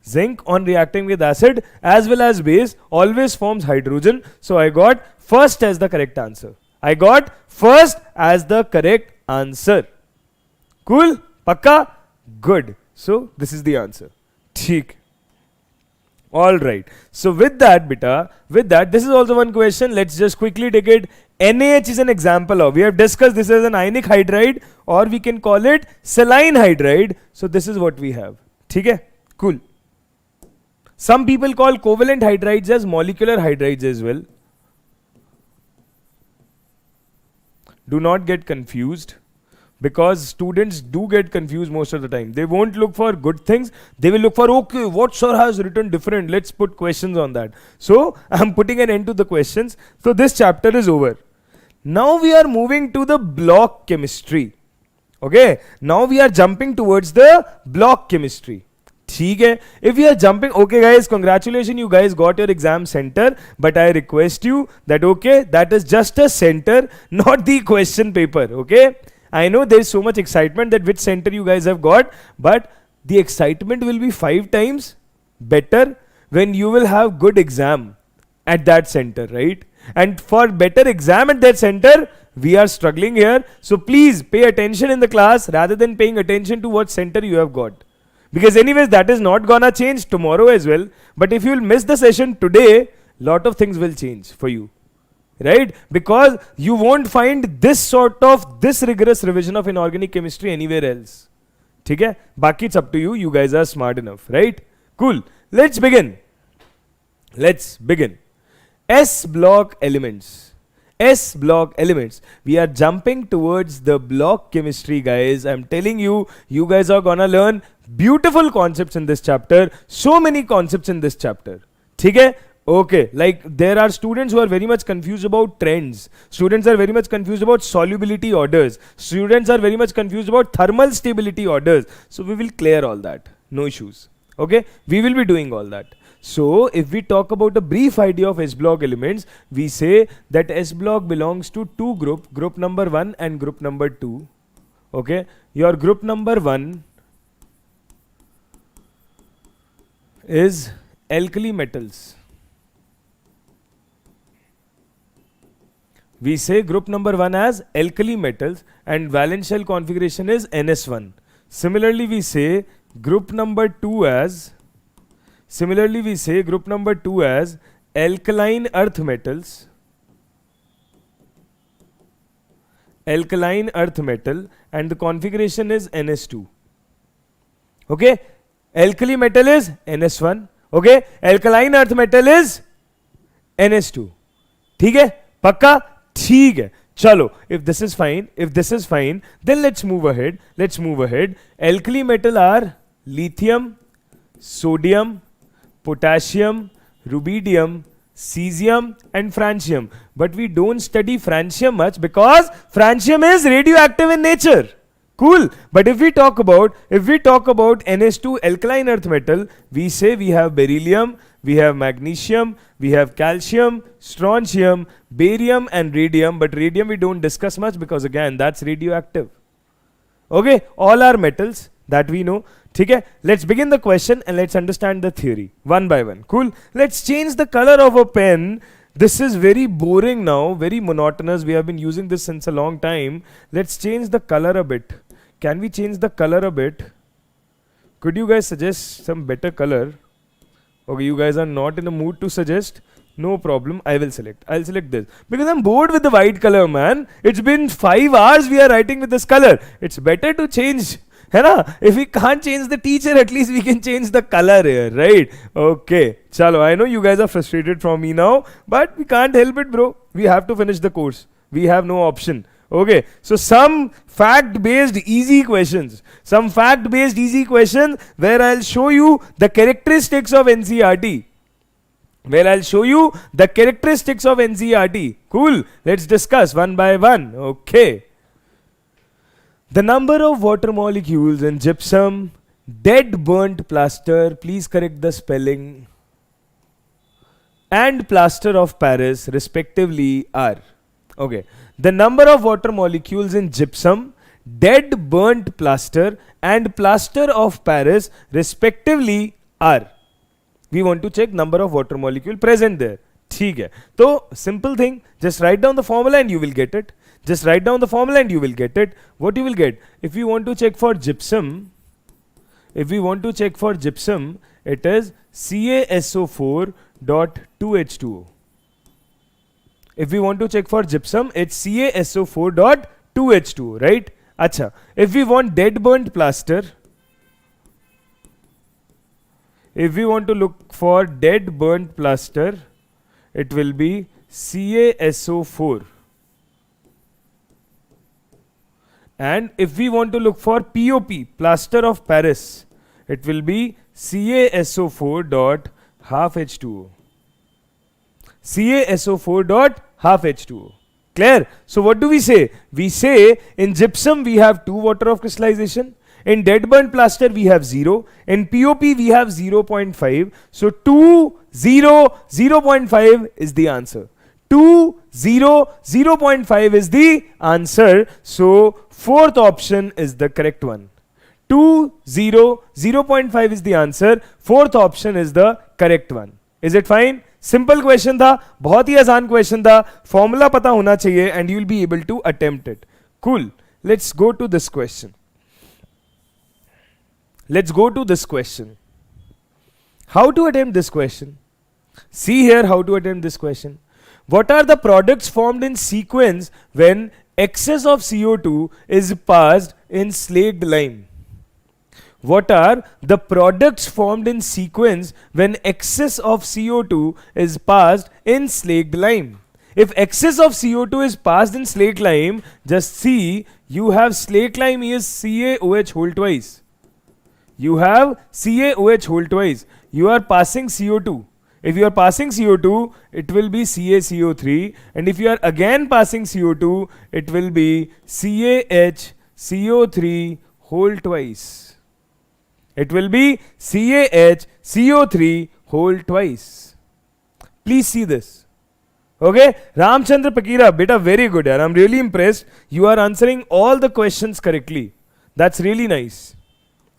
Zinc on reacting with acid as well as base always forms hydrogen. So I got first as the correct answer. Cool? Pakka? Good. So this is the answer. Theek. Alright. So with that, this is also one question. Let's just quickly take it. NaH is an example of, we have discussed this as an ionic hydride, or we can call it saline hydride. So this is what we have. Theek hai? Cool. Some people call covalent hydrides as molecular hydrides as well. Do not get confused, because students do get confused most of the time. They won't look for good things. They will look for, okay, what sir has written different? Let's put questions on that. So I'm putting an end to the questions. So this chapter is over. Now we are moving to the block chemistry. Okay. Now we are jumping towards the block chemistry. ठीक है. If you are jumping, okay guys, congratulations, you guys got your exam center, but I request you that, okay, that is just a center, not the question paper. Okay. I know there is so much excitement that which center you guys have got, but the excitement will be 5 times better when you will have good exam at that center, right? And for better exam at that center, we are struggling here. So please pay attention in the class rather than paying attention to what center you have got. Because anyways, that is not gonna change tomorrow as well. But if you will miss the session today, lot of things will change for you. Right? Because you won't find this rigorous revision of inorganic chemistry anywhere else. Okay? Baki, it's up to you. You guys are smart enough. Right? Cool. Let's begin. S block elements. We are jumping towards the block chemistry, guys. I'm telling you, you guys are gonna learn beautiful concepts in this chapter. So many concepts in this chapter. Okay? Okay, like there are students who are very much confused about trends. Students are very much confused about solubility orders. Students are very much confused about thermal stability orders. So we will clear all that. No issues. Okay, we will be doing all that. So if we talk about a brief idea of S block elements, we say that S block belongs to 2 groups, group number 1 and group number 2. Okay, your group number 1 is alkali metals. We say group number 1 as alkali metals and valence shell configuration is NS1. Similarly, we say group number 2 as, similarly we say group number 2 as alkaline earth metals, alkaline earth metal, and the configuration is NS2. Okay, alkali metal is NS1. Okay, alkaline earth metal is NS2. ठीक है, पक्का? ठीक है, चलो. If this is fine, then let's move ahead. Alkali metal are lithium, sodium, potassium, rubidium, cesium and francium. But we don't study francium much because francium is radioactive in nature. Cool. But if we talk about NS2 alkaline earth metal, we say we have beryllium, we have magnesium, we have calcium, strontium, barium and radium. But radium we don't discuss much because again that's radioactive. Okay, all are metals that we know. Okay, let's begin the question and let's understand the theory one by one. Cool. Let's change the color of a pen. This is very boring now, very monotonous. We have been using this since a long time. Let's change the color a bit. Can we change the color a bit? Could you guys suggest some better color? Okay, you guys are not in the mood to suggest. No problem. I'll select this because I'm bored with the white color, man. It's been 5 hours we are writing with this color. It's better to change. है ना? If we can't change the teacher, at least we can change the color here, right? Okay, chalo. I know you guys are frustrated from me now, but we can't help it, bro. We have to finish the course. We have no option. Okay, so some fact-based easy questions. Where I'll show you the characteristics of NCERT. Cool. Let's discuss one by one. Okay. The number of water molecules in gypsum, dead burnt plaster, please correct the spelling, and plaster of Paris respectively are. Okay. The number of water molecules in gypsum, dead burnt plaster and plaster of Paris respectively are. We want to check number of water molecule present there. ठीक है. So simple thing, just write down the formula and you will get it. What you will get? If we want to check for gypsum, it is CaSO4.2H2O. If we want to check for gypsum, it's CaSO4.2H2O, right? Acha. If we want dead burnt plaster, if we want to look for dead burnt plaster, it will be CaSO4. And if we want to look for POP, plaster of Paris, it will be CaSO4.half-H2O. CaSO4.half-H2O. Clear? So what do we say? We say in gypsum we have 2 water of crystallization. In dead burnt plaster we have 0. In POP we have 0.5. So 2, 0, 0.5 is the answer. 2, 0, 0.5 is the answer. So fourth option is the correct one. 2, 0, 0.5 is the answer. Fourth option is the correct one. Is it fine? Simple question था, बहुत ही आसान question था. Formula पता होना चाहिए and you will be able to attempt it. Cool. Let's go to this question. How to attempt this question? See here how to attempt this question. What are the products formed in sequence when excess of CO2 is passed in slaked lime? What are the products formed in sequence when excess of CO2 is passed in slaked lime? If excess of CO2 is passed in slaked lime, just see, you have slaked lime is CaOH whole twice. You have CaOH whole twice. You are passing CO2. If you are passing CO2, it will be CaCO3. And if you are again passing CO2, it will be CaHCO3 whole twice. It will be CaHCO3 whole twice. Please see this. Okay, Ramchandra Pakira, beta, very good. I'm really impressed. You are answering all the questions correctly. That's really nice.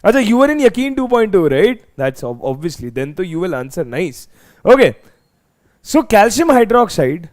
Acha, you were in Yakin 2.2, right? That's obviously. Then to you will answer nice. Okay. So calcium hydroxide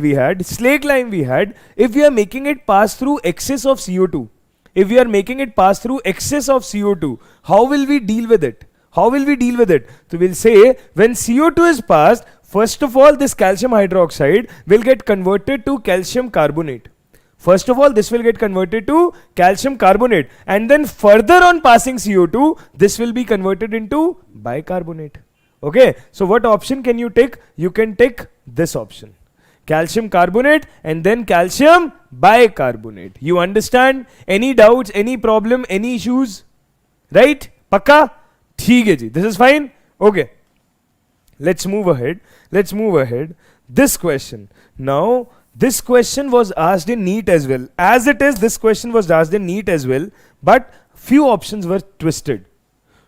we had, slaked lime we had. If we are making it pass through excess of CO2, if we are making it pass through excess of CO2, how will we deal with it? How will we deal with it? So we'll say when CO2 is passed, first of all, this calcium hydroxide will get converted to calcium carbonate. First of all, this will get converted to calcium carbonate, and then further on passing CO2, this will be converted into bicarbonate. Okay, so what option can you take? You can take this option. Calcium carbonate and then calcium bicarbonate. You understand? Any doubts, any problem, any issues? Right? Pakka? Theek hai ji. This is fine? Okay. Let's move ahead. Let's move ahead. This question. Now, this question was asked in NEET as well. As it is, this question was asked in NEET as well, but few options were twisted.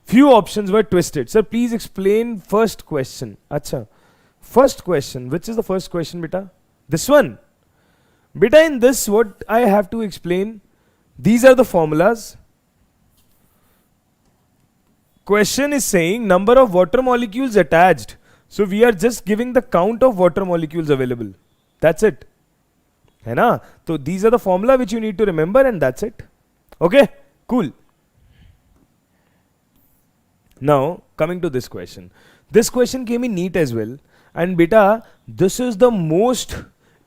Few options were twisted. Sir, please explain first question. Acha. First question. Which is the first question, beta? This one. Beta, in this, what I have to explain? These are the formulas. Question is saying number of water molecules attached. So we are just giving the count of water molecules available. That's it. Hai na? So these are the formula which you need to remember, and that's it. Okay? Cool. Now, coming to this question. This question came in NEET as well. And beta, this is the most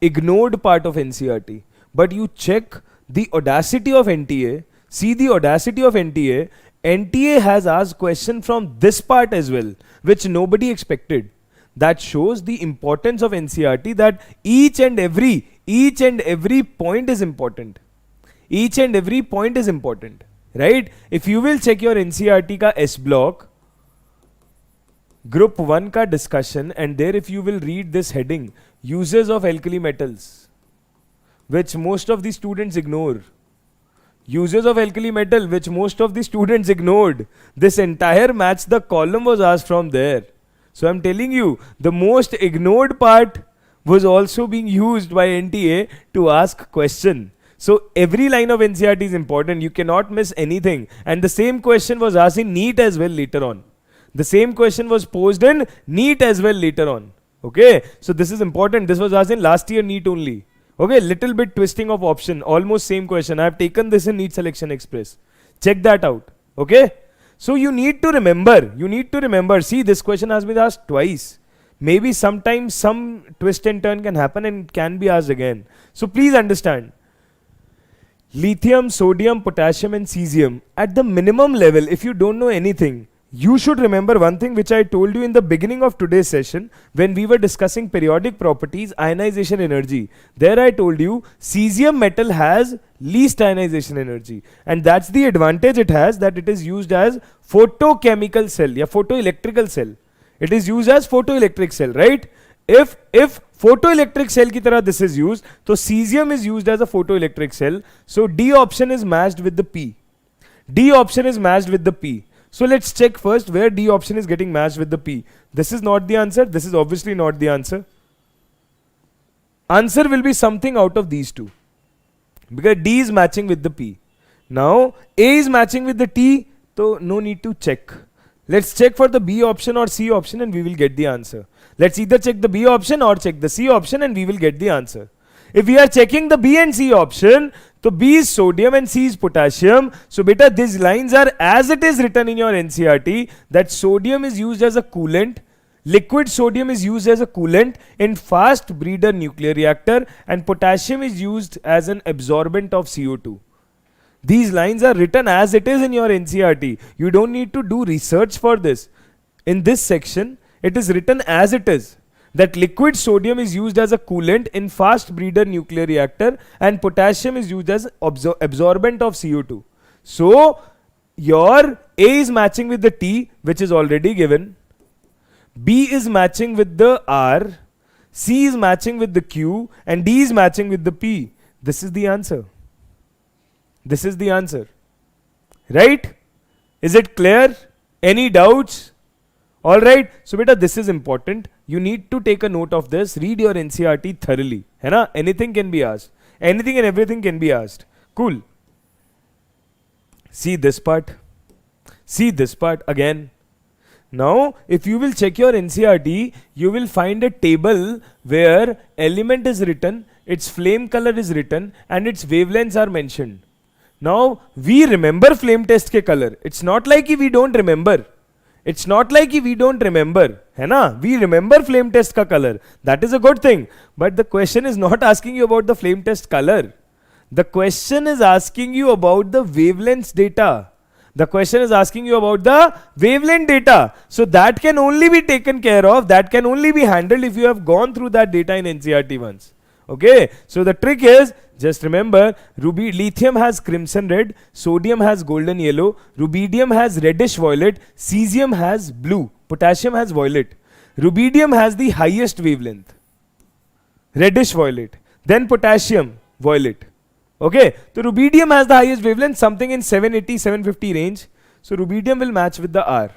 ignored part of NCERT. But you check the audacity of NTA. See the audacity of NTA. NTA has asked question from this part as well, which nobody expected. That shows the importance of NCERT, that each and every point is important. Each and every point is important. Right? If you will check your NCERT ka S block, Group 1 ka discussion, and there if you will read this heading, uses of alkali metals, which most of the students ignore. Uses of alkali metal, which most of the students ignored. This entire match, the column was asked from there. So I'm telling you, the most ignored part was also being used by NTA to ask question. So every line of NCERT is important. You cannot miss anything. And the same question was asked in NEET as well later on. The same question was posed in NEET as well later on. Okay. So this is important. This was asked in last year NEET only. Okay. Little bit twisting of option. Almost same question. I have taken this in NEET Selection Express. Check that out. Okay. So you need to remember. You need to remember. See, this question has been asked twice. Maybe sometimes some twist and turn can happen and can be asked again. So please understand. Lithium, sodium, potassium and cesium. At the minimum level, if you don't know anything, you should remember one thing which I told you in the beginning of today's session when we were discussing periodic properties, ionization energy. There I told you cesium metal has least ionization energy, and that's the advantage it has, that it is used as photochemical cell, yeah, photoelectrical cell. It is used as photoelectric cell, right? If photoelectric cell ki tarah this is used, so cesium is used as a photoelectric cell. So D option is matched with the P. D option is matched with the P. So let's check first where D option is getting matched with the P. This is not the answer. This is obviously not the answer. Answer will be something out of these two, because D is matching with the P. Now A is matching with the T, so no need to check. Let's check for the B option or C option and we will get the answer. Let's either check the B option or check the C option and we will get the answer. If we are checking the B and C option, so B is sodium and C is potassium. So beta, these lines are as it is written in your NCERT, that sodium is used as a coolant, liquid sodium is used as a coolant in fast breeder nuclear reactor, and potassium is used as an absorbent of CO2. These lines are written as it is in your NCERT. You don't need to do research for this. In this section, it is written as it is, that liquid sodium is used as a coolant in fast breeder nuclear reactor and potassium is used as absorbent of CO2. So your A is matching with the T, which is already given. B is matching with the R. C is matching with the Q, and D is matching with the P. This is the answer. This is the answer. Right? Is it clear? Any doubts? Alright. So beta, this is important. You need to take a note of this. Read your NCERT thoroughly. Hai na? Anything can be asked. Anything and everything can be asked. Cool. See this part. See this part again. Now, if you will check your NCERT, you will find a table where element is written, its flame color is written, and its wavelengths are mentioned. Now we remember flame test के color. It's not like we don't remember. It's not like we don't remember, है ना? We remember flame test का color. That is a good thing. But the question is not asking you about the flame test color. The question is asking you about the wavelengths data. The question is asking you about the wavelength data. So that can only be taken care of, that can only be handled if you have gone through that data in NCERT once. Okay, so the trick is, just remember, lithium has crimson red, sodium has golden yellow, rubidium has reddish violet, cesium has blue, potassium has violet. Rubidium has the highest wavelength, reddish violet, then potassium, violet. Okay, so rubidium has the highest wavelength, something in 780, 750 range. So rubidium will match with the R.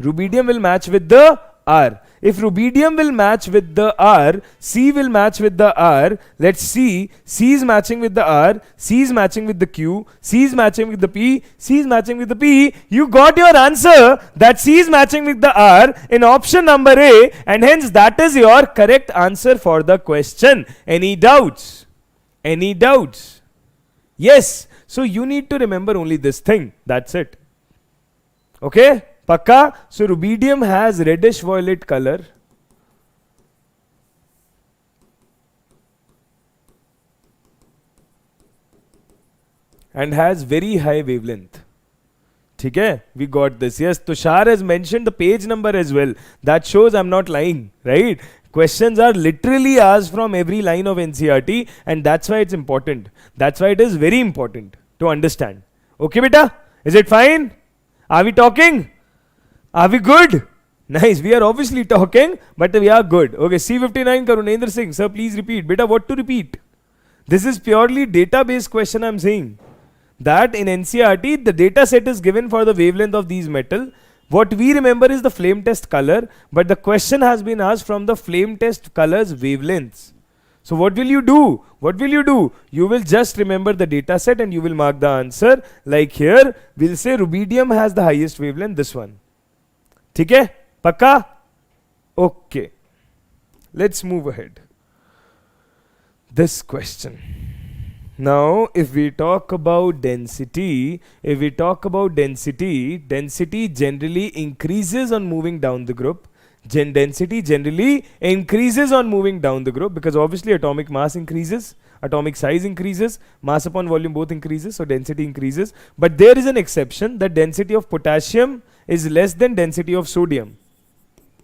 Rubidium will match with the R. If rubidium will match with the R, C will match with the R. Let's see, C is matching with the R, C is matching with the Q, C is matching with the P, C is matching with the P. You got your answer that C is matching with the R in option number A, and hence that is your correct answer for the question. Any doubts? Any doubts? Yes. So you need to remember only this thing. That's it. Okay? Pakka? So rubidium has reddish violet color. And has very high wavelength. Okay? We got this. Yes, Tushar has mentioned the page number as well. That shows I'm not lying, right? Questions are literally asked from every line of NCERT, and that's why it's important. That's why it is very important to understand. Okay, beta? Is it fine? Are we talking? Are we good? Nice. We are obviously talking, but we are good. Okay, C59 Karunendra Singh. Sir, please repeat. Beta, what to repeat? This is purely database question I'm saying. That in NCERT, the data set is given for the wavelength of these metal. What we remember is the flame test color, but the question has been asked from the flame test color's wavelengths. So what will you do? What will you do? You will just remember the data set and you will mark the answer. Like here, we'll say rubidium has the highest wavelength, this one. ठीक है? Pakka? Okay. Let's move ahead. This question. Now, if we talk about density, density generally increases on moving down the group. Density generally increases on moving down the group because obviously atomic mass increases, atomic size increases, mass upon volume both increases, so density increases. But there is an exception, that density of potassium is less than density of sodium.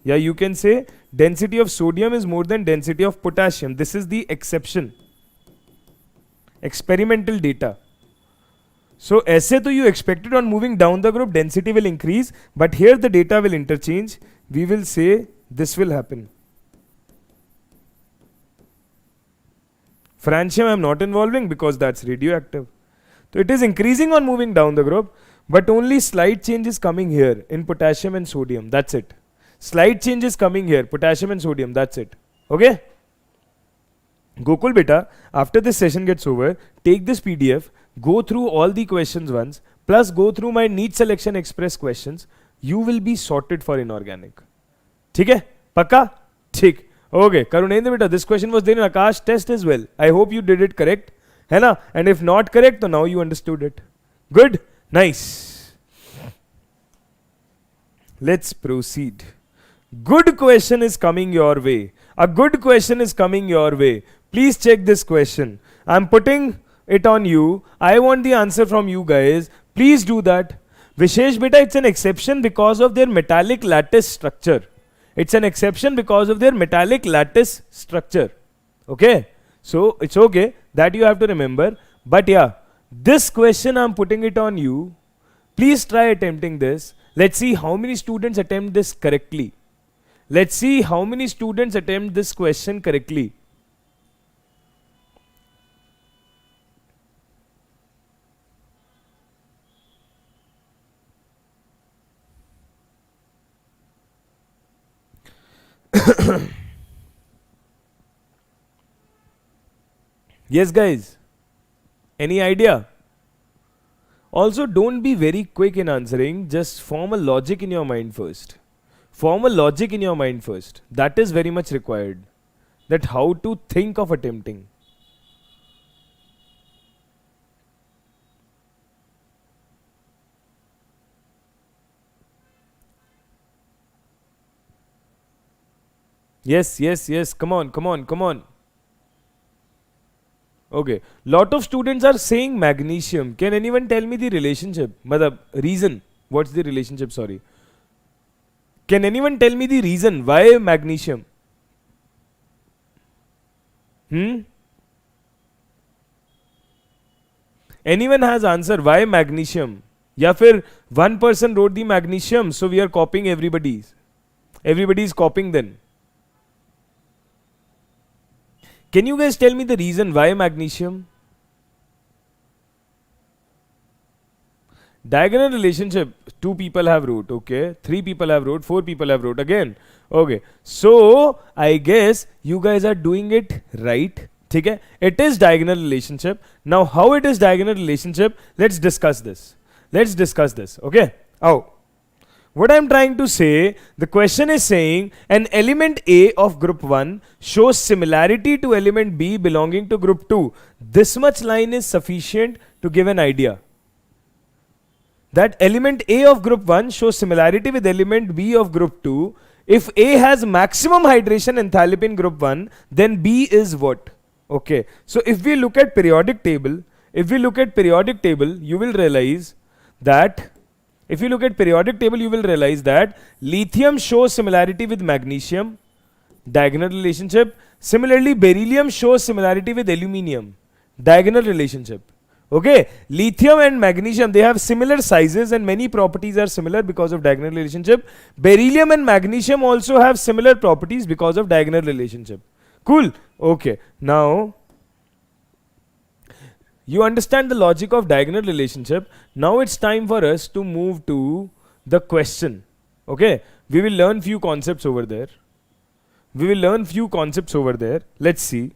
Yeah, you can say density of sodium is more than density of potassium. This is the exception. Experimental data. So ऐसे तो you expected on moving down the group density will increase, but here the data will interchange. We will say this will happen. Francium I am not involving because that's radioactive. So it is increasing on moving down the group, but only slight change is coming here in potassium and sodium. That's it. Slight change is coming here, potassium and sodium. That's it. Okay? Gokul beta, after this session gets over, take this PDF, go through all the questions once, plus go through my NEET Selection Express questions. You will be sorted for inorganic. ठीक है? पक्का? ठीक. Okay. Karunendra beta, this question was there in AITS Test as well. I hope you did it correct. है ना? And if not correct, then now you understood it. Good? Nice. Let's proceed. Good question is coming your way. A good question is coming your way. Please check this question. I'm putting it on you. I want the answer from you guys. Please do that. Vishesh beta, it's an exception because of their metallic lattice structure. It's an exception because of their metallic lattice structure. Okay? So, it's okay. That you have to remember. But yeah, this question I'm putting it on you. Please try attempting this. Let's see how many students attempt this correctly. Let's see how many students attempt this question correctly. Yes, guys. Any idea? Also, don't be very quick in answering. Just form a logic in your mind first. Form a logic in your mind first. That is very much required. That how to think of attempting. Yes. Come on. Okay. Lot of students are saying magnesium. Can anyone tell me the relationship? Matlab, reason. What's the relationship? Sorry. Can anyone tell me the reason why magnesium? Anyone has answer why magnesium? या फिर one person wrote the magnesium, so we are copying everybody's. Everybody is copying then. Can you guys tell me the reason why magnesium? Diagonal relationship, 2 people have wrote, okay, 3 people have wrote, 4 people have wrote again. Okay, so I guess you guys are doing it right. Okay, it is diagonal relationship. Now how it is diagonal relationship, let's discuss this. Okay. Oh, what I'm trying to say, the question is saying an element A of group 1 shows similarity to element B belonging to group 2. This much line is sufficient to give an idea that element A of group 1 shows similarity with element B of group 2. If A has maximum hydration enthalpy in group 1, then B is what? Okay, so if we look at periodic table, you will realize that lithium shows similarity with magnesium, diagonal relationship. Similarly, beryllium shows similarity with aluminium, diagonal relationship. Okay, lithium and magnesium, they have similar sizes and many properties are similar because of diagonal relationship. Beryllium and magnesium also have similar properties because of diagonal relationship. Cool. Okay, now you understand the logic of diagonal relationship. Now it's time for us to move to the question. Okay, we will learn few concepts over there. Let's see.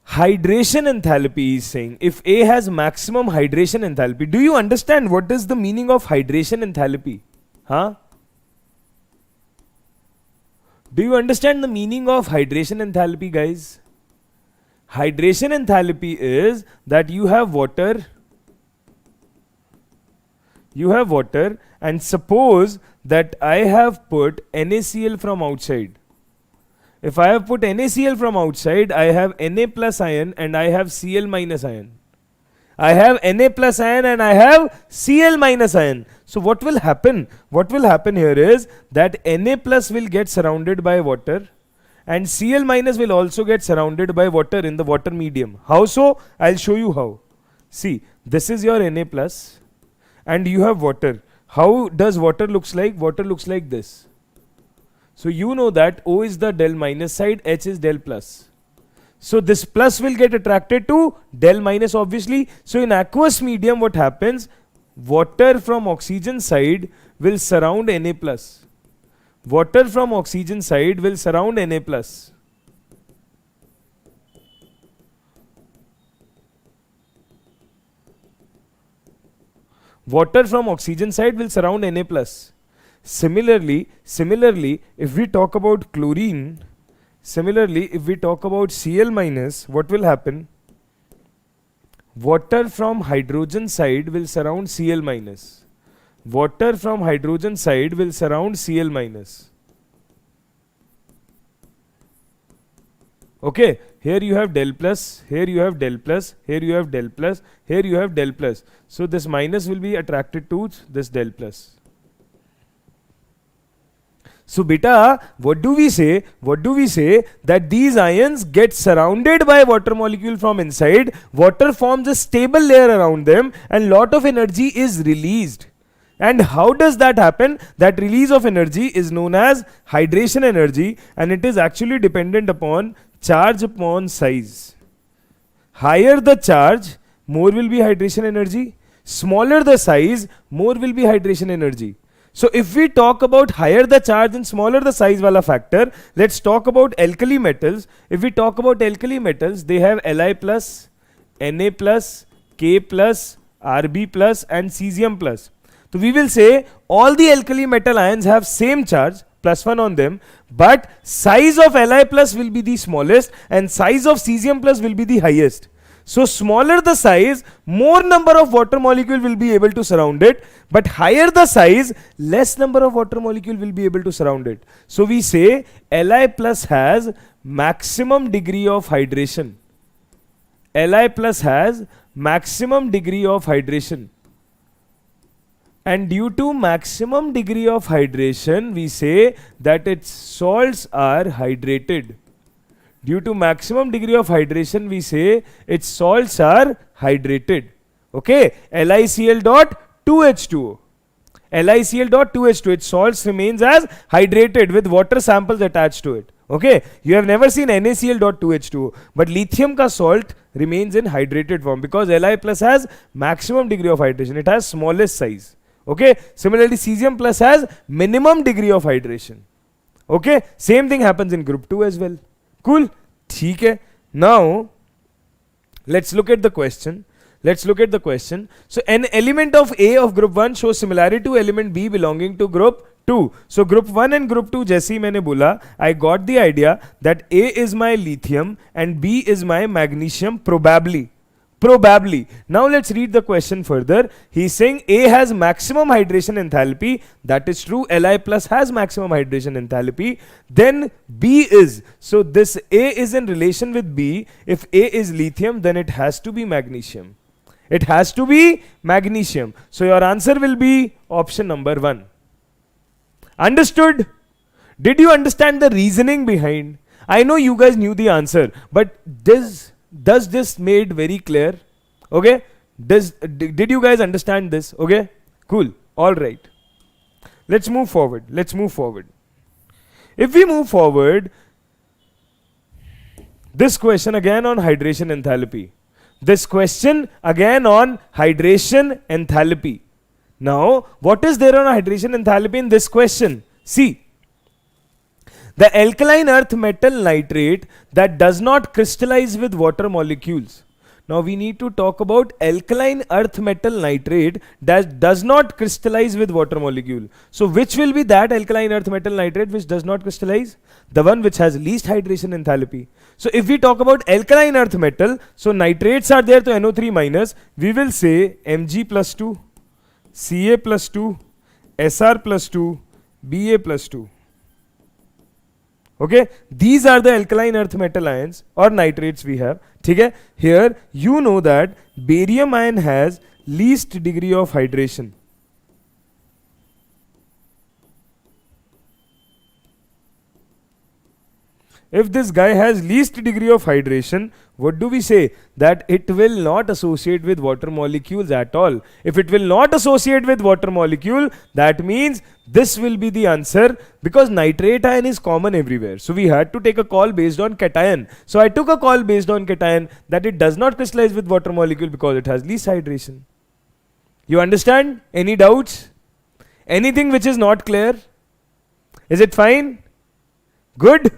Hydration enthalpy is saying if A has maximum hydration enthalpy. Do you understand what is the meaning of hydration enthalpy? Huh? Do you understand the meaning of hydration enthalpy, guys? Hydration enthalpy is that you have water, and suppose that I have put NaCl from outside. If I have put NaCl from outside, I have Na plus ion and I have Cl minus ion. I have Na plus ion and I have Cl minus ion. So what will happen? What will happen here is that Na plus will get surrounded by water and Cl minus will also get surrounded by water in the water medium. How so? I'll show you how. See, this is your Na plus and you have water. How does water looks like? Water looks like this. So you know that O is the del minus side, H is del plus. So this plus will get attracted to del minus obviously. So in aqueous medium what happens? Water from oxygen side will surround Na plus. Water from oxygen side will surround Na plus. Water from oxygen side will surround Na plus. Similarly, if we talk about chlorine, if we talk about Cl minus, what will happen? Water from hydrogen side will surround Cl minus. Water from hydrogen side will surround Cl minus. Okay, here you have del plus, here you have del plus, here you have del plus, here you have del plus. So this minus will be attracted to this del plus. So beta, what do we say? That these ions get surrounded by water molecule from inside, water forms a stable layer around them and lot of energy is released. And how does that happen? That release of energy is known as hydration energy and it is actually dependent upon charge upon size. Higher the charge, more will be hydration energy. Smaller the size, more will be hydration energy. So if we talk about higher the charge and smaller the size wala factor, let's talk about alkali metals. If we talk about alkali metals, they have Li plus, Na plus, K plus, Rb plus and cesium plus. So we will say all the alkali metal ions have same charge, +1 on them, but size of Li plus will be the smallest and size of cesium plus will be the highest. So smaller the size, more number of water molecule will be able to surround it, but higher the size, less number of water molecule will be able to surround it. So we say Li plus has maximum degree of hydration. Li plus has maximum degree of hydration. And due to maximum degree of hydration, we say that its salts are hydrated. Due to maximum degree of hydration, we say its salts are hydrated. Okay, LiCl dot 2H2O. LiCl dot 2H2O, its salts remains as hydrated with water samples attached to it. Okay, you have never seen NaCl dot 2H2O, but lithium ka salt remains in hydrated form because Li plus has maximum degree of hydration. It has smallest size. Okay, similarly cesium plus has minimum degree of hydration. Okay, same thing happens in group 2 as well. Cool. ठीक है. Now let's look at the question. So an element of A of group 1 shows similarity to element B belonging to group 2. So group 1 and group 2 जैसे ही मैंने बोला, I got the idea that A is my lithium and B is my magnesium probably. Now let's read the question further. He's saying A has maximum hydration enthalpy. That is true. Li plus has maximum hydration enthalpy. Then B is. So this A is in relation with B. If A is lithium, then it has to be magnesium. So your answer will be option number 1. Understood? Did you understand the reasoning behind? I know you guys knew the answer, but does this made very clear? Okay, did you guys understand this? Okay, cool. All right, let's move forward. If we move forward, this question again on hydration enthalpy. Now what is there on hydration enthalpy in this question? See, the alkaline earth metal nitrate that does not crystallize with water molecules. Now we need to talk about alkaline earth metal nitrate that does not crystallize with water molecule. So which will be that alkaline earth metal nitrate which does not crystallize? The one which has least hydration enthalpy. So if we talk about alkaline earth metal, so nitrates are there to NO3 minus, we will say Mg plus 2, Ca plus 2, Sr plus 2, Ba plus 2. Okay, these are the alkaline earth metal ions or nitrates we have. Okay, here you know that barium ion has least degree of hydration. If this guy has least degree of hydration, what do we say? That it will not associate with water molecules at all. If it will not associate with water molecule, that means this will be the answer, because nitrate ion is common everywhere. So we had to take a call based on cation. So I took a call based on cation that it does not crystallize with water molecule because it has least hydration. You understand? Any doubts? Anything which is not clear? Is it fine? Good?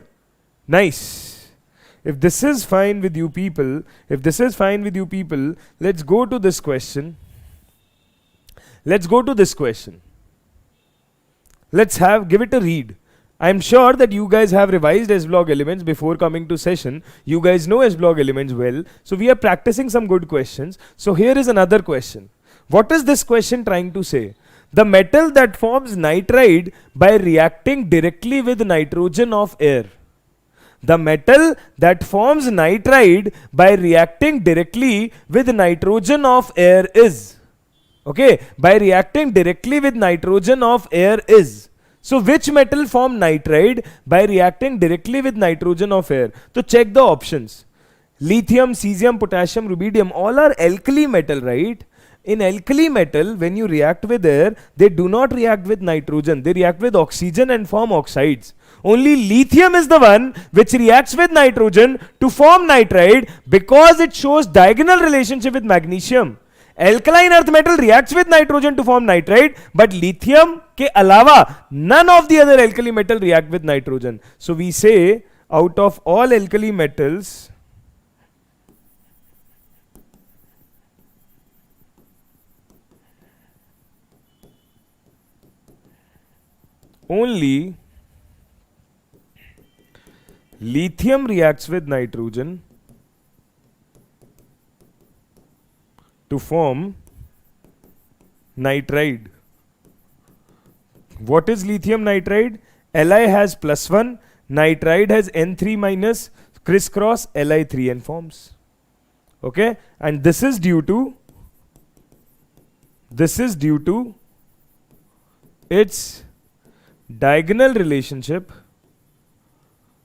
Nice. If this is fine with you people, let's go to this question. Let's give it a read. I'm sure that you guys have revised S-block elements before coming to session. You guys know S-block elements well. So we are practicing some good questions. So here is another question. What is this question trying to say? The metal that forms nitride by reacting directly with nitrogen of air. The metal that forms nitride by reacting directly with nitrogen of air is. Okay, by reacting directly with nitrogen of air is. So which metal form nitride by reacting directly with nitrogen of air? So check the options. Lithium, cesium, potassium, rubidium, all are alkali metal, right? In alkali metal, when you react with air, they do not react with nitrogen. They react with oxygen and form oxides. Only lithium is the one which reacts with nitrogen to form nitride because it shows diagonal relationship with magnesium. Alkaline earth metal reacts with nitrogen to form nitride, but lithium ke alawa none of the other alkali metal react with nitrogen. So we say out of all alkali metals, only lithium reacts with nitrogen to form nitride. What is lithium nitride? Li has +1, nitride has N3 minus, crisscross Li3N forms. Okay, and this is due to its diagonal relationship.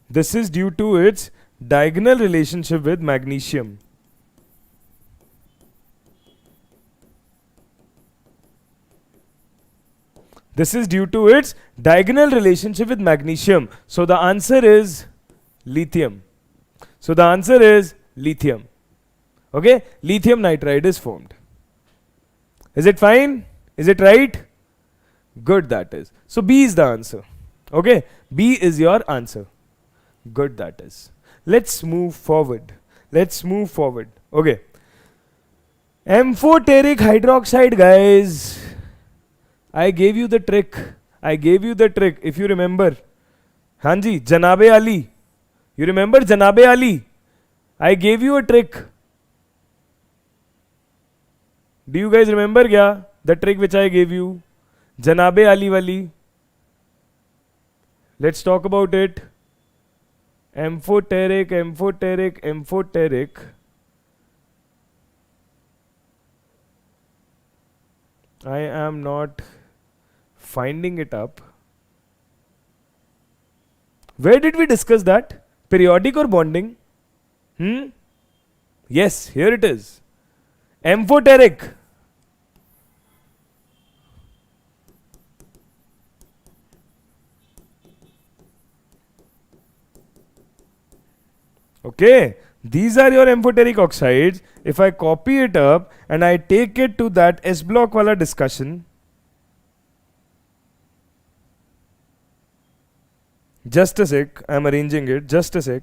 This is due to its diagonal relationship with magnesium. This is due to its diagonal relationship with magnesium. So the answer is lithium. So the answer is lithium. Okay, lithium nitride is formed. Is it fine? Is it right? Good, that is. So B is the answer. Okay, B is your answer. Good, that is. Let's move forward. Okay. Amphoteric hydroxide, guys. I gave you the trick. If you remember. Hanji, Janabe Ali. You remember Janabe Ali? I gave you a trick. Do you guys remember the trick which I gave you? Janabe Ali wali. Let's talk about it. Amphoteric. I am not finding it up. Where did we discuss that? Periodic or bonding? Yes, here it is. Amphoteric. Okay, these are your amphoteric oxides. If I copy it up and I take it to that S block wala discussion, just a sec, I am arranging it, just a sec.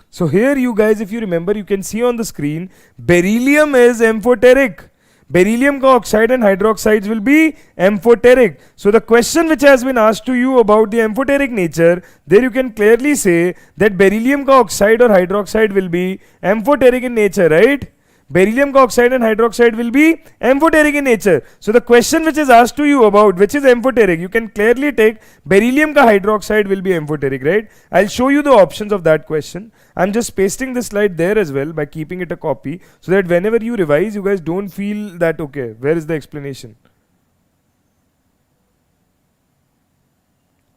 So here you guys, if you remember, you can see on the screen, beryllium is amphoteric. Beryllium ka oxide and hydroxides will be amphoteric. So the question which has been asked to you about the amphoteric nature, there you can clearly say that beryllium ka oxide or hydroxide will be amphoteric in nature, right? Beryllium ka oxide and hydroxide will be amphoteric in nature. So the question which is asked to you about which is amphoteric, you can clearly take beryllium ka hydroxide will be amphoteric, right? I'll show you the options of that question. I'm just pasting this slide there as well by keeping it a copy, so that whenever you revise, you guys don't feel that, okay, where is the explanation?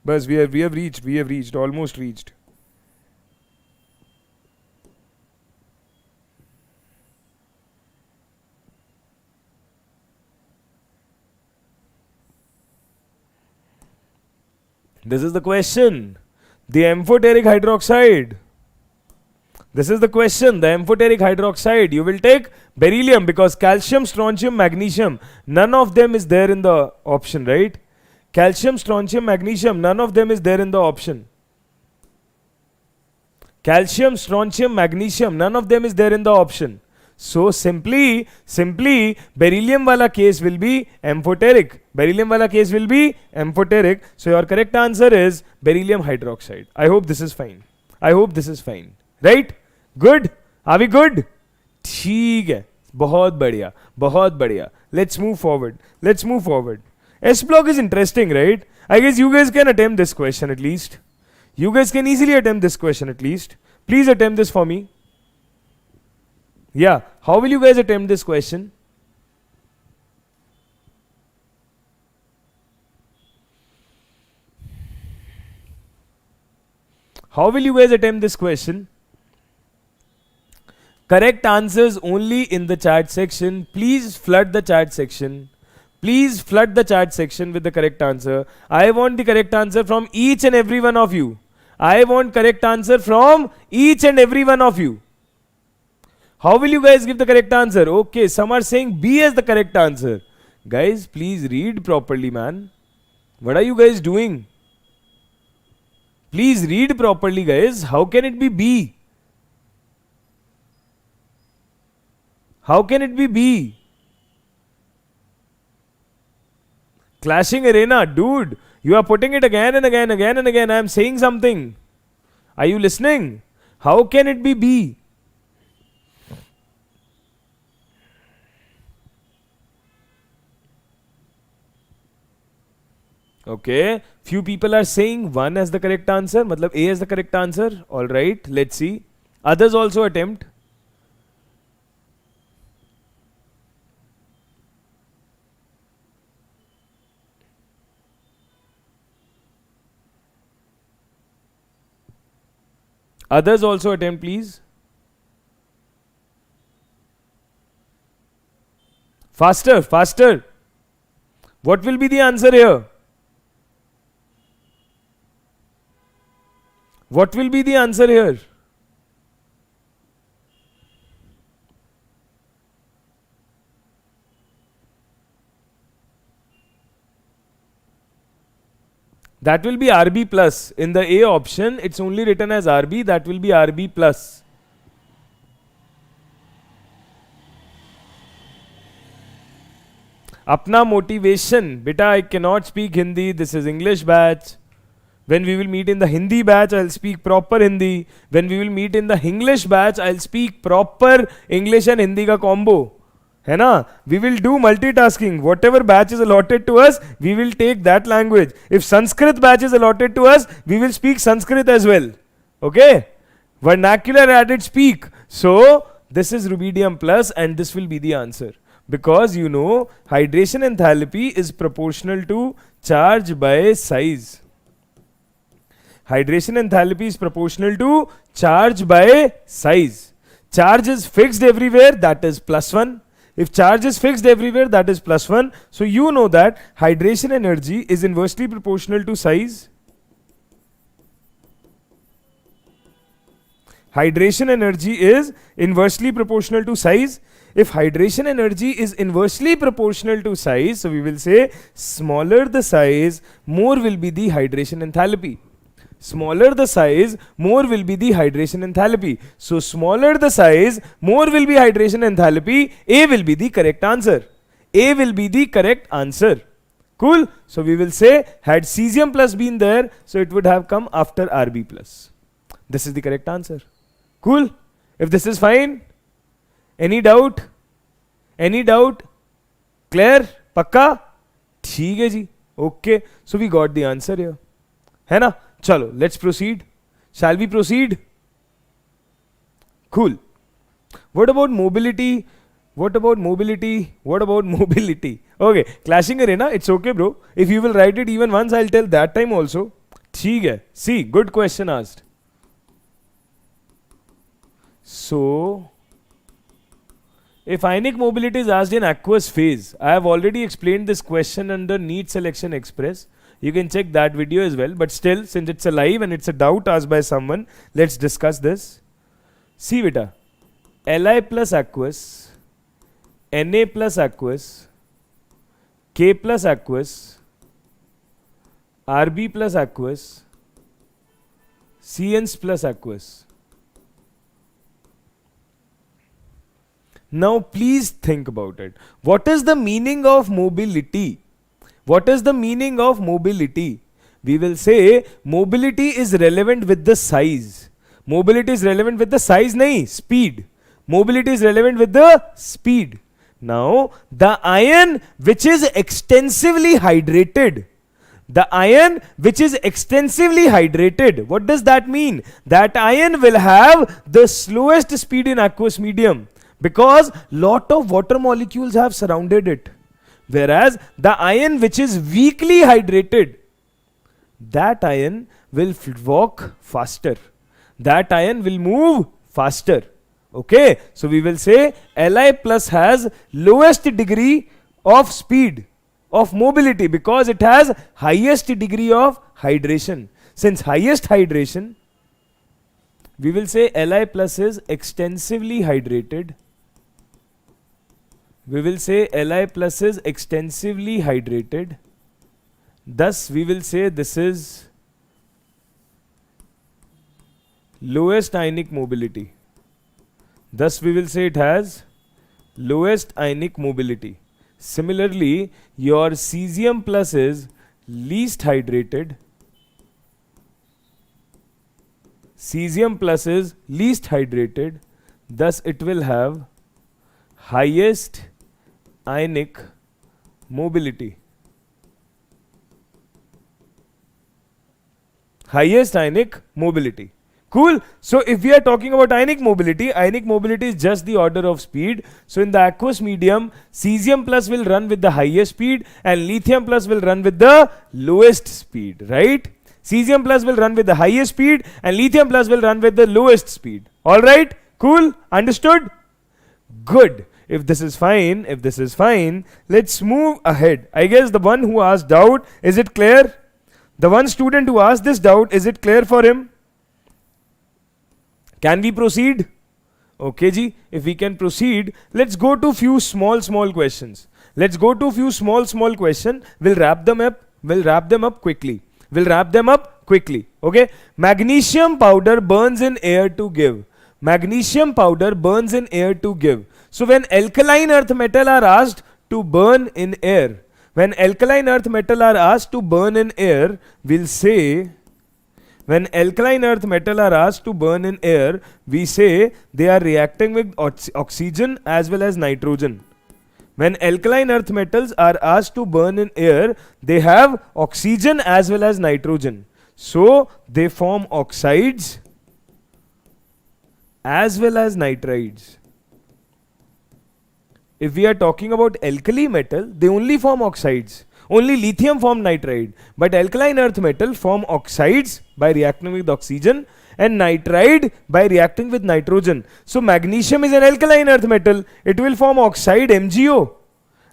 But we have reached, almost reached. This is the question. The amphoteric hydroxide. This is the question. The amphoteric hydroxide. You will take beryllium because calcium, strontium, magnesium, none of them is there in the option, right? Calcium, strontium, magnesium, none of them is there in the option. Calcium, strontium, magnesium, none of them is there in the option. So simply beryllium wala case will be amphoteric. Beryllium wala case will be amphoteric. So your correct answer is beryllium hydroxide. I hope this is fine. Right? Good? Are we good? ठीक है. बहुत बढ़िया. Let's move forward. S block is interesting, right? I guess you guys can attempt this question at least. You guys can easily attempt this question at least. Please attempt this for me. Yeah, how will you guys attempt this question? Correct answers only in the chat section. Please flood the chat section. With the correct answer. I want the correct answer from each and every one of you. How will you guys give the correct answer? Okay, some are saying B as the correct answer. Guys, please read properly, man. What are you guys doing? Please read properly, guys. How can it be B? Clashing arena, dude. You are putting it again and again, again and again. I am saying something. Are you listening? How can it be B? Okay. Few people are saying 1 as the correct answer. Matlab A as the correct answer. Alright. Let's see. Others also attempt. Others also attempt, please. Faster, faster. What will be the answer here? What will be the answer here? That will be RB plus. In the A option, it's only written as RB. That will be RB plus. Apna motivation. Beta, I cannot speak Hindi. This is English batch. When we will meet in the Hindi batch, I'll speak proper Hindi. When we will meet in the English batch, I'll speak proper English and Hindi ka combo. है ना? We will do multitasking. Whatever batch is allotted to us, we will take that language. If Sanskrit batch is allotted to us, we will speak Sanskrit as well. Okay? Vernacular added speak. So, this is rubidium plus and this will be the answer. Because you know, hydration enthalpy is proportional to charge by size. Hydration enthalpy is proportional to charge by size. Charge is fixed everywhere, that is plus 1. If charge is fixed everywhere, that is plus 1. So you know that hydration energy is inversely proportional to size. Hydration energy is inversely proportional to size. If hydration energy is inversely proportional to size, so we will say smaller the size, more will be the hydration enthalpy. Smaller the size, more will be the hydration enthalpy. So smaller the size, more will be hydration enthalpy. A will be the correct answer. A will be the correct answer. Cool? So we will say, had cesium plus been there, so it would have come after Rb plus. This is the correct answer. Cool? If this is fine, any doubt? Any doubt? Clear? Pakka? ठीक है जी. Okay. So we got the answer here. है ना? Chalo, let's proceed. Shall we proceed? Cool. What about mobility? What about mobility? What about mobility? Okay, clashing arena, it's okay, bro. If you will write it even once, I'll tell that time also. ठीक है. See, good question asked. So, if ionic mobility is asked in aqueous phase, I have already explained this question under NEET Selection Express. You can check that video as well. But still, since it's a live and it's a doubt asked by someone, let's discuss this. See, beta. Li plus aqueous, Na plus aqueous, K plus aqueous, Rb plus aqueous, Cns plus aqueous. Now, please think about it. What is the meaning of mobility? What is the meaning of mobility? We will say mobility is relevant with the size. Mobility is relevant with the size, nahi, speed. Mobility is relevant with the speed. Now, the ion which is extensively hydrated. The ion which is extensively hydrated. What does that mean? That ion will have the slowest speed in aqueous medium because lot of water molecules have surrounded it. Whereas the ion which is weakly hydrated, that ion will walk faster. That ion will move faster. Okay, so we will say Li plus has lowest degree of speed of mobility because it has highest degree of hydration. Since highest hydration, we will say Li plus is extensively hydrated. We will say Li plus is extensively hydrated. Thus, we will say this is lowest ionic mobility. Thus, we will say it has lowest ionic mobility. Similarly, your cesium plus is least hydrated. Cesium plus is least hydrated, thus it will have highest ionic mobility. Highest ionic mobility. Cool. So if we are talking about ionic mobility is just the order of speed. So in the aqueous medium, cesium plus will run with the highest speed and lithium plus will run with the lowest speed, right? Cesium plus will run with the highest speed and lithium plus will run with the lowest speed. All right? Cool? Understood? Good. If this is fine, let's move ahead. I guess the one who asked doubt, is it clear? The one student who asked this doubt, is it clear for him? Can we proceed? Okay ji, if we can proceed, let's go to few small questions. Let's go to few small questions. We'll wrap them up quickly. Okay. Magnesium powder burns in air to give. So when alkaline earth metal are asked to burn in air, we'll say, when alkaline earth metal are asked to burn in air, we say they are reacting with oxygen as well as nitrogen. When alkaline earth metals are asked to burn in air, they have oxygen as well as nitrogen. So they form oxides as well as nitrides. If we are talking about alkali metal, they only form oxides. Only lithium form nitride, but alkaline earth metal form oxides by reacting with oxygen and nitride by reacting with nitrogen. So magnesium is an alkaline earth metal. It will form oxide MgO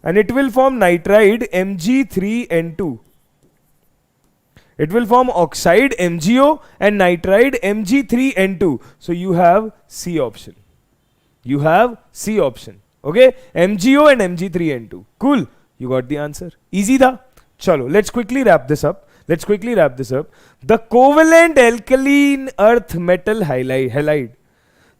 and it will form nitride Mg3N2. It will form oxide MgO and nitride Mg3N2. So you have C option. Okay, MgO and Mg3N2. Cool. You got the answer. Easy tha. Chalo, let's quickly wrap this up. The covalent alkaline earth metal halide.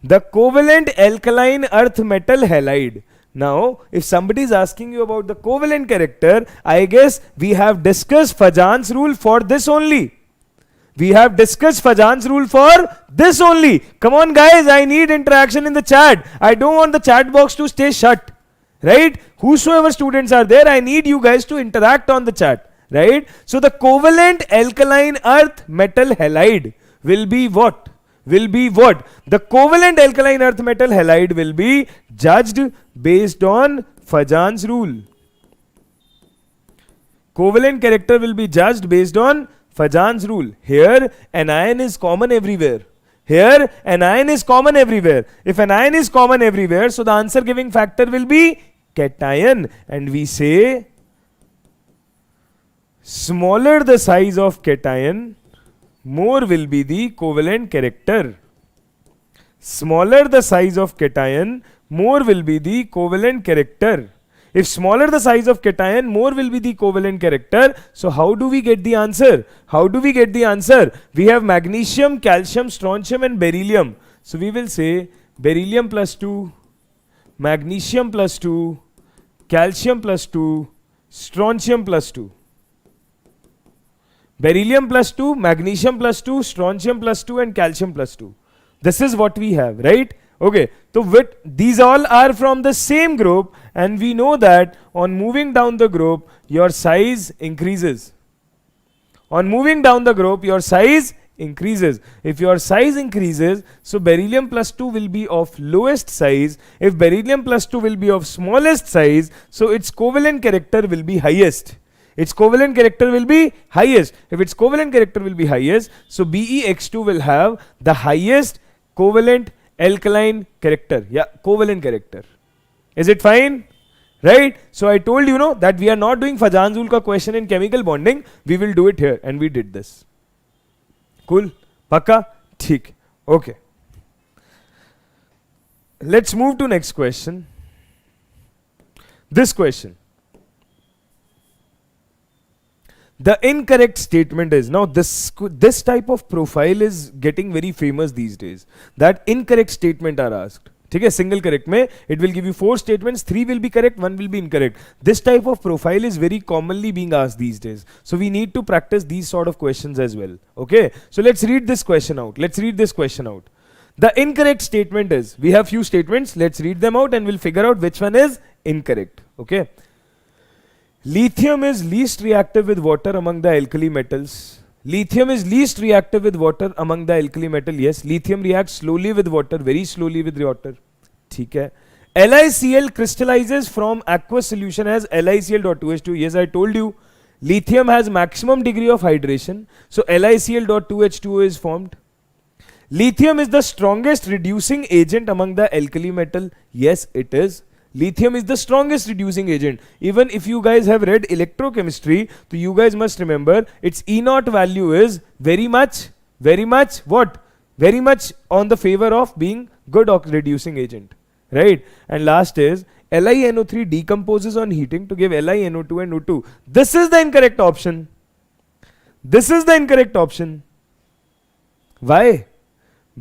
The covalent alkaline earth metal halide. Now, if somebody is asking you about the covalent character, I guess we have discussed Fajan's rule for this only. Come on guys, I need interaction in the chat. I don't want the chat box to stay shut. Right? Whosoever students are there, I need you guys to interact on the chat. Right? So the covalent alkaline earth metal halide will be what? The covalent alkaline earth metal halide will be judged based on Fajan's rule. Covalent character will be judged based on Fajan's rule. Here, an ion is common everywhere. If an ion is common everywhere, so the answer giving factor will be cation. And we say, smaller the size of cation, more will be the covalent character. Smaller the size of cation, more will be the covalent character. If smaller the size of cation, more will be the covalent character. So how do we get the answer? We have magnesium, calcium, strontium and beryllium. So we will say beryllium plus 2, magnesium plus 2, calcium plus 2, strontium plus 2. Beryllium plus 2, magnesium plus 2, strontium plus 2 and calcium plus 2. This is what we have, right? Okay, so these all are from the same group, and we know that on moving down the group, your size increases. If your size increases, so beryllium plus 2 will be of lowest size. If beryllium plus 2 will be of smallest size, so its covalent character will be highest. If its covalent character will be highest, so BeX2 will have the highest covalent alkaline character. Covalent character. Is it fine? Right? So I told you that we are not doing Fajan's rule ka question in chemical bonding. We will do it here, and we did this. Cool? Pakka? Theek. Okay. Let's move to next question. This question. The incorrect statement is, now this type of profile is getting very famous these days, that incorrect statement are asked. ठीक है, single correct में it will give you 4 statements, 3 will be correct, 1 will be incorrect. This type of profile is very commonly being asked these days, so we need to practice these sort of questions as well. Okay, so let's read this question out. The incorrect statement is, we have few statements, let's read them out and we'll figure out which one is incorrect. Okay, lithium is least reactive with water among the alkali metals. Lithium is least reactive with water among the alkali metal. Yes, lithium reacts slowly with water, very slowly with water. ठीक है. LiCl crystallizes from aqueous solution as LiCl.2H2. Yes, I told you. Lithium has maximum degree of hydration, so LiCl.2H2O is formed. Lithium is the strongest reducing agent among the alkali metal. Yes, it is. Lithium is the strongest reducing agent. Even if you guys have read electrochemistry, so you guys must remember its E naught value is very much what? Very much on the favor of being good reducing agent, right? And last is LiNO3 decomposes on heating to give LiNO2 and O2. This is the incorrect option. Why?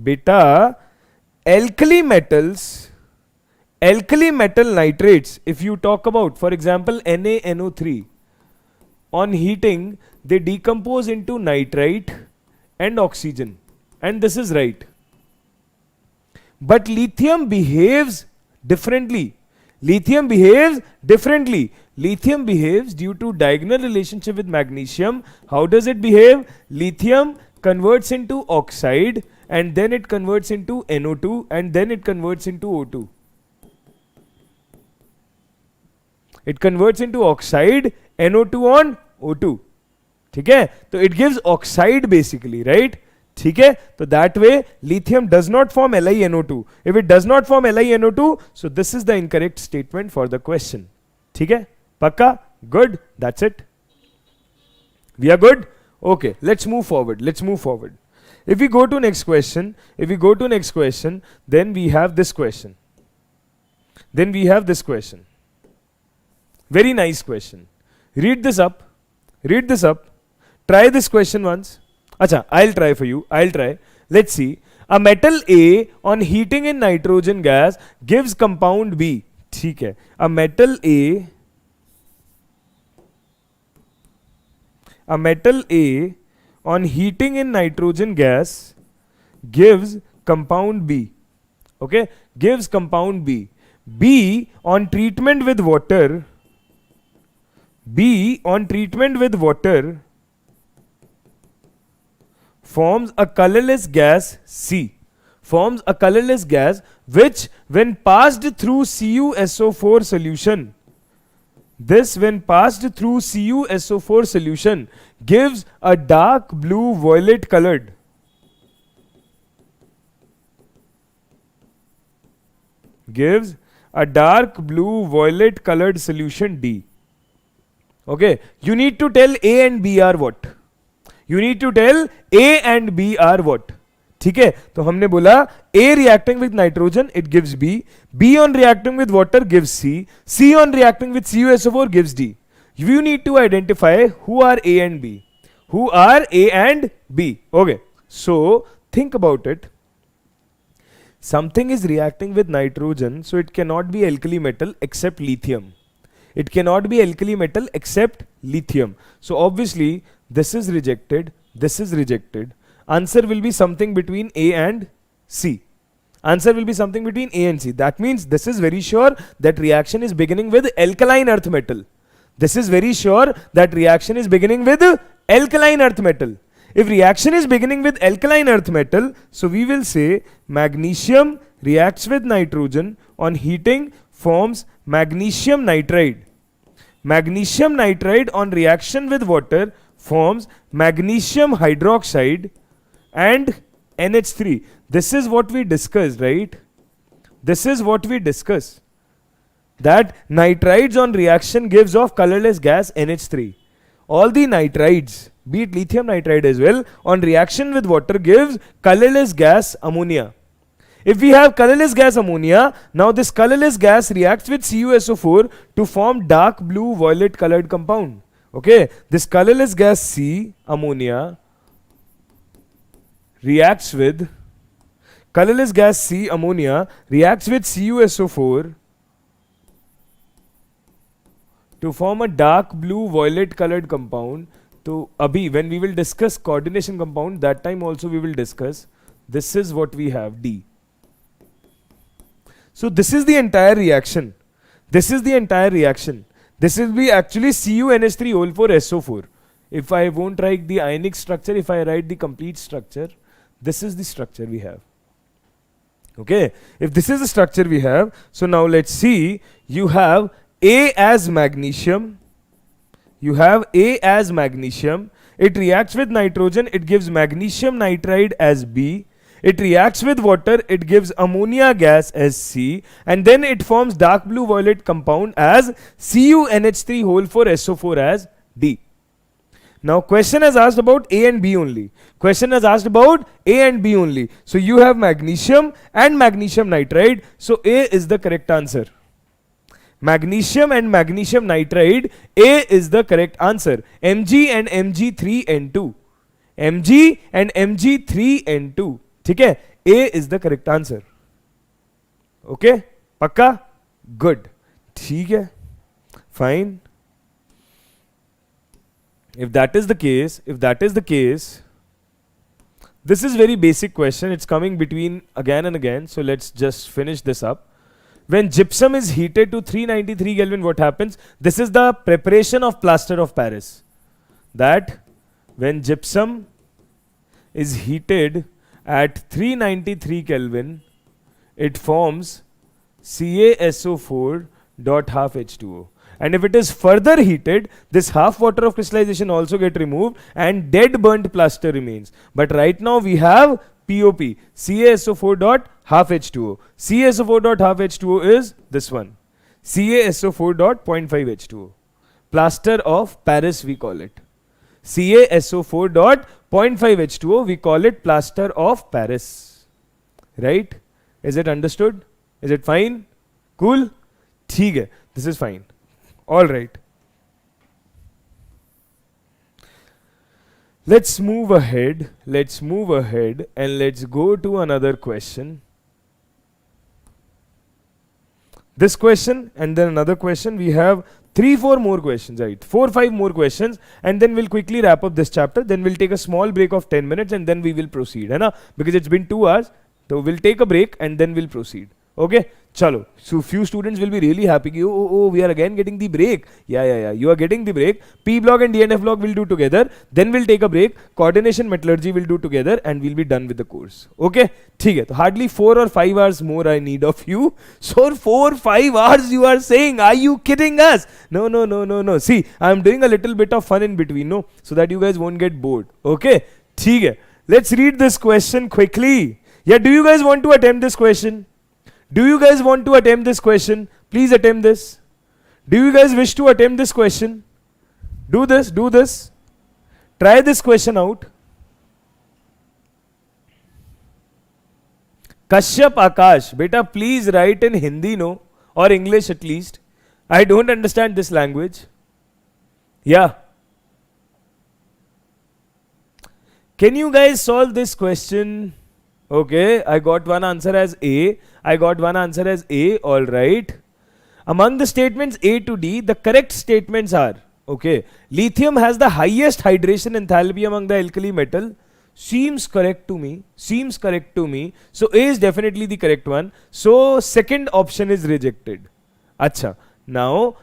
Beta, alkali metal nitrates, if you talk about, for example, NaNO3, on heating, they decompose into nitrite and oxygen. And this is right. But lithium behaves differently. Lithium behaves due to diagonal relationship with magnesium. How does it behave? Lithium converts into oxide, and then it converts into NO2, and then it converts into O2. It converts into oxide, NO2 on O2. ठीक है, तो it gives oxide basically, right? ठीक है, तो that way lithium does not form LiNO2. If it does not form LiNO2, so this is the incorrect statement for the question. ठीक है, पक्का? Good, that's it. We are good? Okay, let's move forward. If we go to next question, then we have this question. Very nice question. Read this up. Try this question once. Acha, I'll try for you. Let's see. A metal A on heating in nitrogen gas gives compound B. ठीक है. A metal A on heating in nitrogen gas gives compound B. Okay? Gives compound B. B on treatment with water forms a colorless gas C. Forms a colorless gas which, when passed through CuSO4 solution, when passed through CuSO4 solution, gives a dark blue violet colored. Gives a dark blue violet colored solution D. Okay, you need to tell A and B are what? ठीक है, तो हमने बोला A reacting with nitrogen it gives B, B on reacting with water gives C, C on reacting with CuSO4 gives D. You need to identify who are A and B. Okay, so think about it. Something is reacting with nitrogen, so it cannot be alkali metal except lithium. So obviously this is rejected. Answer will be something between A and C. That means this is very sure that reaction is beginning with alkaline earth metal. If reaction is beginning with alkaline earth metal, so we will say magnesium reacts with nitrogen on heating forms magnesium nitride. Magnesium nitride on reaction with water forms magnesium hydroxide and NH3. This is what we discussed, right? That nitrides on reaction gives off colorless gas NH3. All the nitrides, be it lithium nitride as well, on reaction with water gives colorless gas ammonia. If we have colorless gas ammonia, now this colorless gas reacts with CuSO4 to form dark blue violet colored compound. Okay, this colorless gas C ammonia reacts with colorless gas C, ammonia, reacts with CuSO4 to form a dark blue violet colored compound. So abhi, when we will discuss coordination compound, that time also we will discuss. This is what we have, D. So this is the entire reaction. This is the entire reaction. This will be actually CuNH3 whole 4 SO4. If I won't write the ionic structure, if I write the complete structure, this is the structure we have. Okay, if this is the structure we have, so now let's see, you have A as magnesium, you have A as magnesium, it reacts with nitrogen, it gives magnesium nitride as B, it reacts with water, it gives ammonia gas as C, and then it forms dark blue violet compound as CuNH3 whole 4 SO4 as D. Now question has asked about A and B only. Question has asked about A and B only. So you have magnesium and magnesium nitride. So A is the correct answer. Magnesium and magnesium nitride, A is the correct answer. Mg and Mg3N2. Mg and Mg3N2. ठीक है, A is the correct answer. Okay? पक्का? Good. ठीक है. Fine. If that is the case, this is very basic question. It's coming between again and again. So let's just finish this up. When gypsum is heated to 393 Kelvin, what happens? This is the preparation of plaster of Paris. That when gypsum is heated at 393 Kelvin, it forms CaSO4 dot half H2O. And if it is further heated, this half water of crystallization also get removed and dead burnt plaster remains. But right now we have POP, CaSO4 dot half H2O. CaSO4 dot half H2O is this one. CaSO4 dot 0.5 H2O. Plaster of Paris we call it. CaSO4 dot 0.5 H2O, we call it plaster of Paris. Right? Is it understood? Is it fine? Cool? ठीक है. This is fine. All right. Let's move ahead. And let's go to another question. This question and then another question. We have 3-4 more questions, right? 4-5 more questions, and then we'll quickly wrap up this chapter. Then we'll take a small break of 10 minutes and then we will proceed. Hai na? Because it's been 2 hours. So we'll take a break and then we'll proceed. Okay? Chalo. So few students will be really happy. Oh, we are again getting the break. Yeah. You are getting the break. P block and DNF block will do together. Then we'll take a break. Coordination, metallurgy will do together, and we'll be done with the course. Okay? ठीक है. So hardly 4 or 5 hours more I need of you. So 4-5 hours you are saying? Are you kidding us? No. See, I'm doing a little bit of fun in between, no, so that you guys won't get bored. Okay? ठीक है. Let's read this question quickly. Yeah, do you guys want to attempt this question? Do you guys want to attempt this question? Please attempt this. Do you guys wish to attempt this question? Do this. Try this question out. Kashyap Akash, beta, please write in Hindi, no? Or English at least. I don't understand this language. Yeah. Can you guys solve this question? Okay, I got one answer as A. All right. Among the statements A to D, the correct statements are, okay, lithium has the highest hydration enthalpy among the alkali metal. Seems correct to me. So A is definitely the correct one. So second option is rejected. Acha. Now,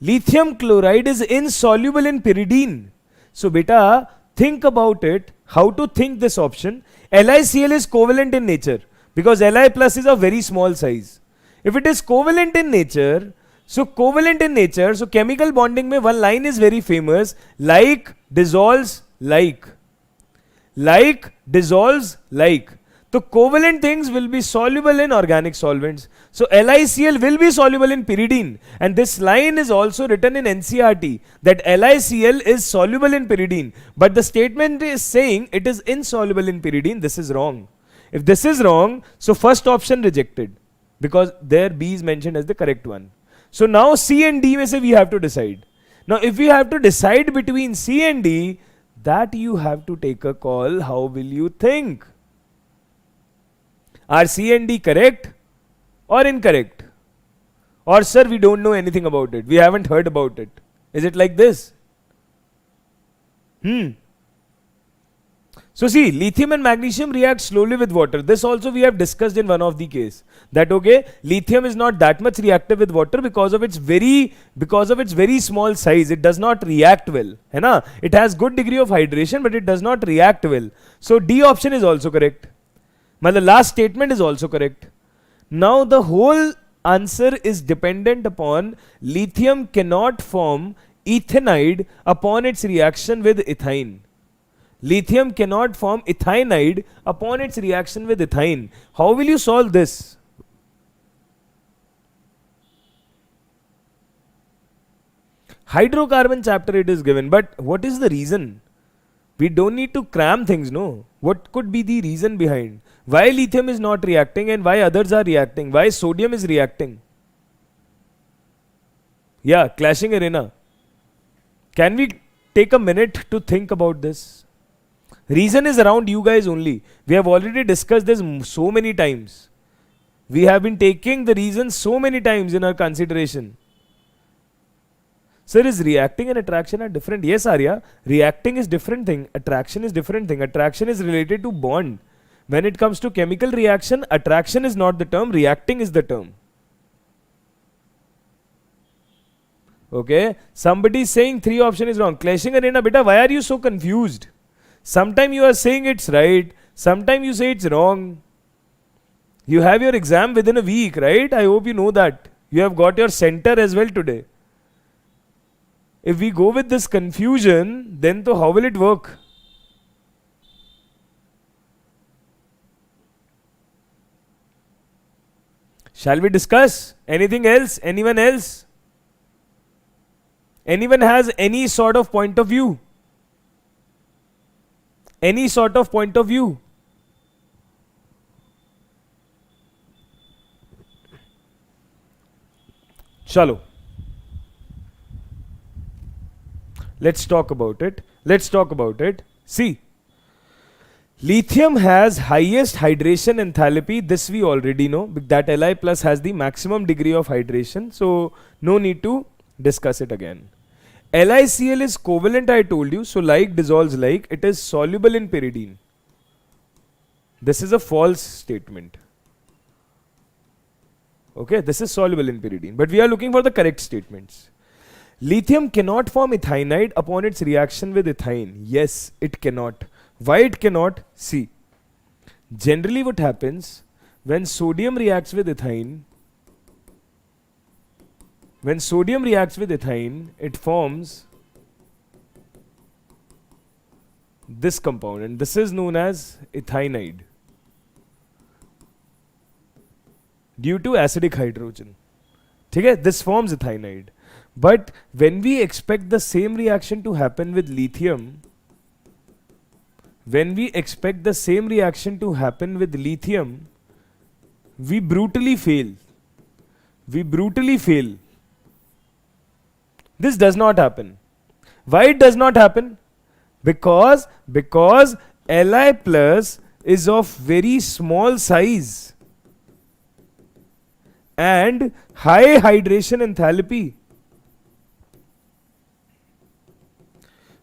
lithium chloride is insoluble in pyridine. So beta, think about it. How to think this option? LiCl is covalent in nature because Li plus is a very small size. If it is covalent in nature, so chemical bonding mein one line is very famous, like dissolves like. So covalent things will be soluble in organic solvents. So LiCl will be soluble in pyridine, and this line is also written in NCERT that LiCl is soluble in pyridine, but the statement is saying it is insoluble in pyridine. This is wrong. If this is wrong, so first option rejected because there B is mentioned as the correct one. So now C and D mein se we have to decide. Now if we have to decide between C and D, that you have to take a call. How will you think? Are C and D correct or incorrect? Or sir, we don't know anything about it. We haven't heard about it. Is it like this? So see, lithium and magnesium react slowly with water. This also we have discussed in one of the case. That okay, lithium is not that much reactive with water because of its very small size. It does not react well. है ना? It has good degree of hydration, but it does not react well. So D option is also correct. The last statement is also correct. Now the whole answer is dependent upon lithium cannot form ethanide upon its reaction with ethine. Lithium cannot form ethanide upon its reaction with ethine. How will you solve this? Hydrocarbon chapter it is given, but what is the reason? We don't need to cram things, no? What could be the reason behind? Why lithium is not reacting and why others are reacting? Why sodium is reacting? Yeah, clashing arena. Can we take a minute to think about this? Reason is around you guys only. We have already discussed this so many times. We have been taking the reason so many times in our consideration. Sir, is reacting and attraction are different? Yes, Arya. Reacting is different thing. Attraction is different thing. Attraction is related to bond. When it comes to chemical reaction, attraction is not the term. Reacting is the term. Okay. Somebody is saying 3 option is wrong. Clashing arena, beta, why are you so confused? Sometime you are saying it's right, sometime you say it's wrong. You have your exam within a week, right? I hope you know that. You have got your center as well today. If we go with this confusion, then to how will it work? Shall we discuss? Anything else? Anyone else? Anyone has any sort of point of view? Any sort of point of view? Chalo. Let's talk about it. Let's talk about it. See, lithium has highest hydration enthalpy. This we already know. That Li plus has the maximum degree of hydration. So, no need to discuss it again. LiCl is covalent, I told you. So like dissolves like. It is soluble in pyridine. This is a false statement. Okay, this is soluble in pyridine. But we are looking for the correct statements. Lithium cannot form ethanide upon its reaction with ethine. Yes, it cannot. Why it cannot? See. Generally what happens when sodium reacts with ethine, it forms this compound and this is known as ethanide due to acidic hydrogen. Okay? This forms ethanide. But when we expect the same reaction to happen with lithium, we brutally fail. This does not happen. Why it does not happen? Because Li plus is of very small size and high hydration enthalpy.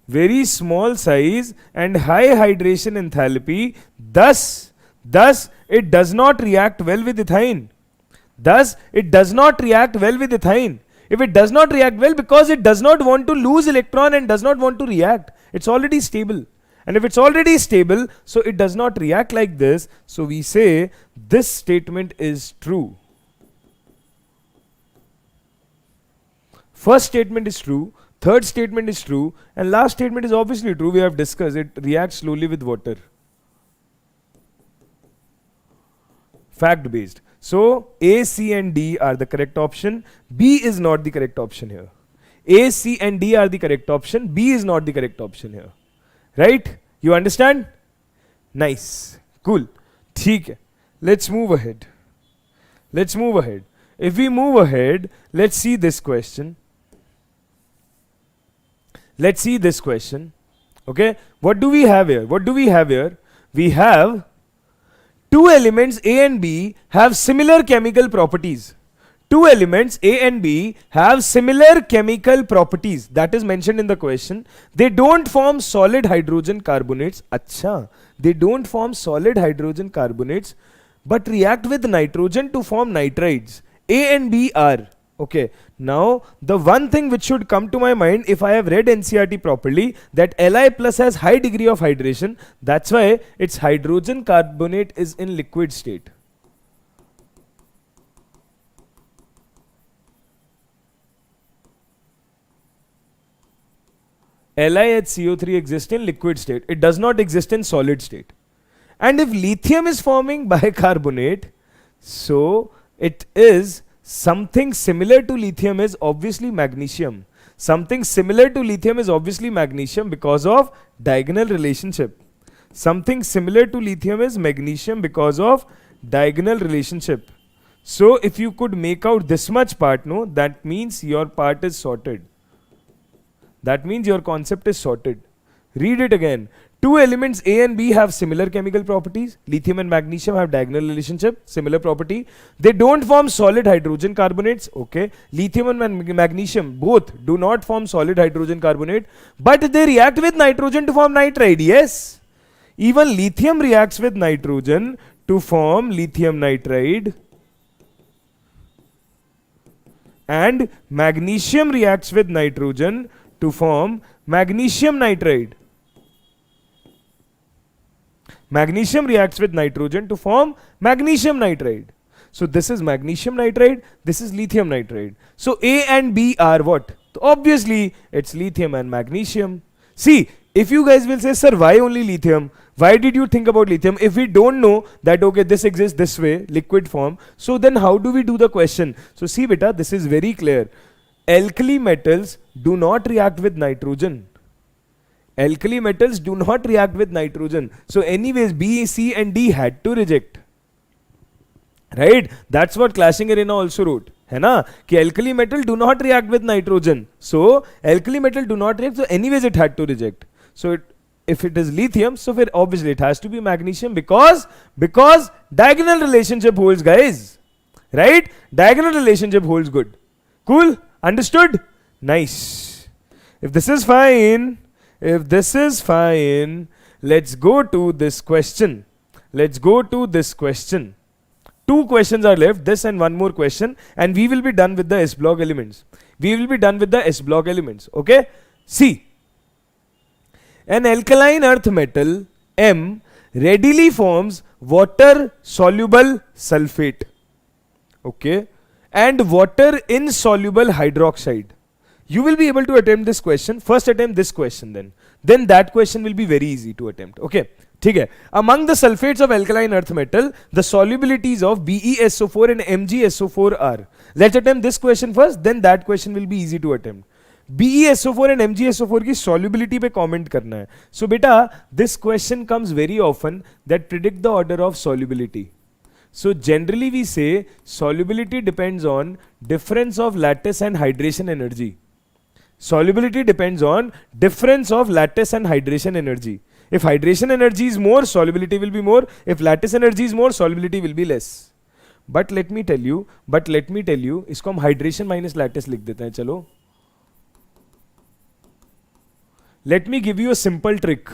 Very small size and high hydration enthalpy. Thus it does not react well with ethine. If it does not react well, because it does not want to lose electron and does not want to react. It's already stable. And if it's already stable, so it does not react like this. So we say this statement is true. First statement is true. Third statement is true. And last statement is obviously true. We have discussed it reacts slowly with water. Fact based. So A, C and D are the correct option. B is not the correct option here. A, C and D are the correct option. B is not the correct option here. Right? You understand? Nice. Cool. ठीक है. Let's move ahead. If we move ahead, let's see this question. Okay. What do we have here? We have two elements A and B have similar chemical properties. Two elements A and B have similar chemical properties. That is mentioned in the question. They don't form solid hydrogen carbonates. Acha. They don't form solid hydrogen carbonates, but react with nitrogen to form nitrides. A and B are. Okay. Now, the one thing which should come to my mind if I have read NCERT properly, that Li plus has high degree of hydration. That's why its hydrogen carbonate is in liquid state. LiHCO3 exists in liquid state. It does not exist in solid state. And if lithium is forming bicarbonate, so it is something similar to lithium is obviously magnesium. Something similar to lithium is obviously magnesium because of diagonal relationship. Something similar to lithium is magnesium because of diagonal relationship. So if you could make out this much part, no, that means your part is sorted. That means your concept is sorted. Read it again. Two elements A and B have similar chemical properties. Lithium and magnesium have diagonal relationship, similar property. They don't form solid hydrogen carbonates. Okay. Lithium and magnesium both do not form solid hydrogen carbonate, but they react with nitrogen to form nitride. Yes. Even lithium reacts with nitrogen to form lithium nitride. And magnesium reacts with nitrogen to form magnesium nitride. Magnesium reacts with nitrogen to form magnesium nitride. So this is magnesium nitride, this is lithium nitride. So A and B are what? So obviously it's lithium and magnesium. See, if you guys will say, sir, why only lithium? Why did you think about lithium? If we don't know that, okay, this exists this way, liquid form, so then how do we do the question? So see beta, this is very clear. Alkali metals do not react with nitrogen. Alkali metals do not react with nitrogen. So anyways, B, C and D had to reject. Right? That's what Clashing Arena also wrote. है ना? कि alkali metal do not react with nitrogen. So alkali metal do not react. So anyways, it had to reject. So if it is lithium, so obviously it has to be magnesium because diagonal relationship holds, guys. Right? Diagonal relationship holds good. Cool? Understood? Nice. If this is fine, let's go to this question. Two questions are left, this and one more question, and we will be done with the S block elements. Okay? See, an alkaline earth metal M readily forms water soluble sulfate. Okay? And water insoluble hydroxide. You will be able to attempt this question. First attempt this question, then that question will be very easy to attempt. Okay, ठीक है. Among the sulfates of alkaline earth metal, the solubilities of BeSO4 and MgSO4 are. Let's attempt this question first, then that question will be easy to attempt. BeSO4 and MgSO4 की solubility पे comment करना है. So beta, this question comes very often that predict the order of solubility. So generally we say solubility depends on difference of lattice and hydration energy. Solubility depends on difference of lattice and hydration energy. If hydration energy is more, solubility will be more. If lattice energy is more, solubility will be less. But let me tell you, इसको हम hydration minus lattice लिख देते हैं. चलो. Let me give you a simple trick.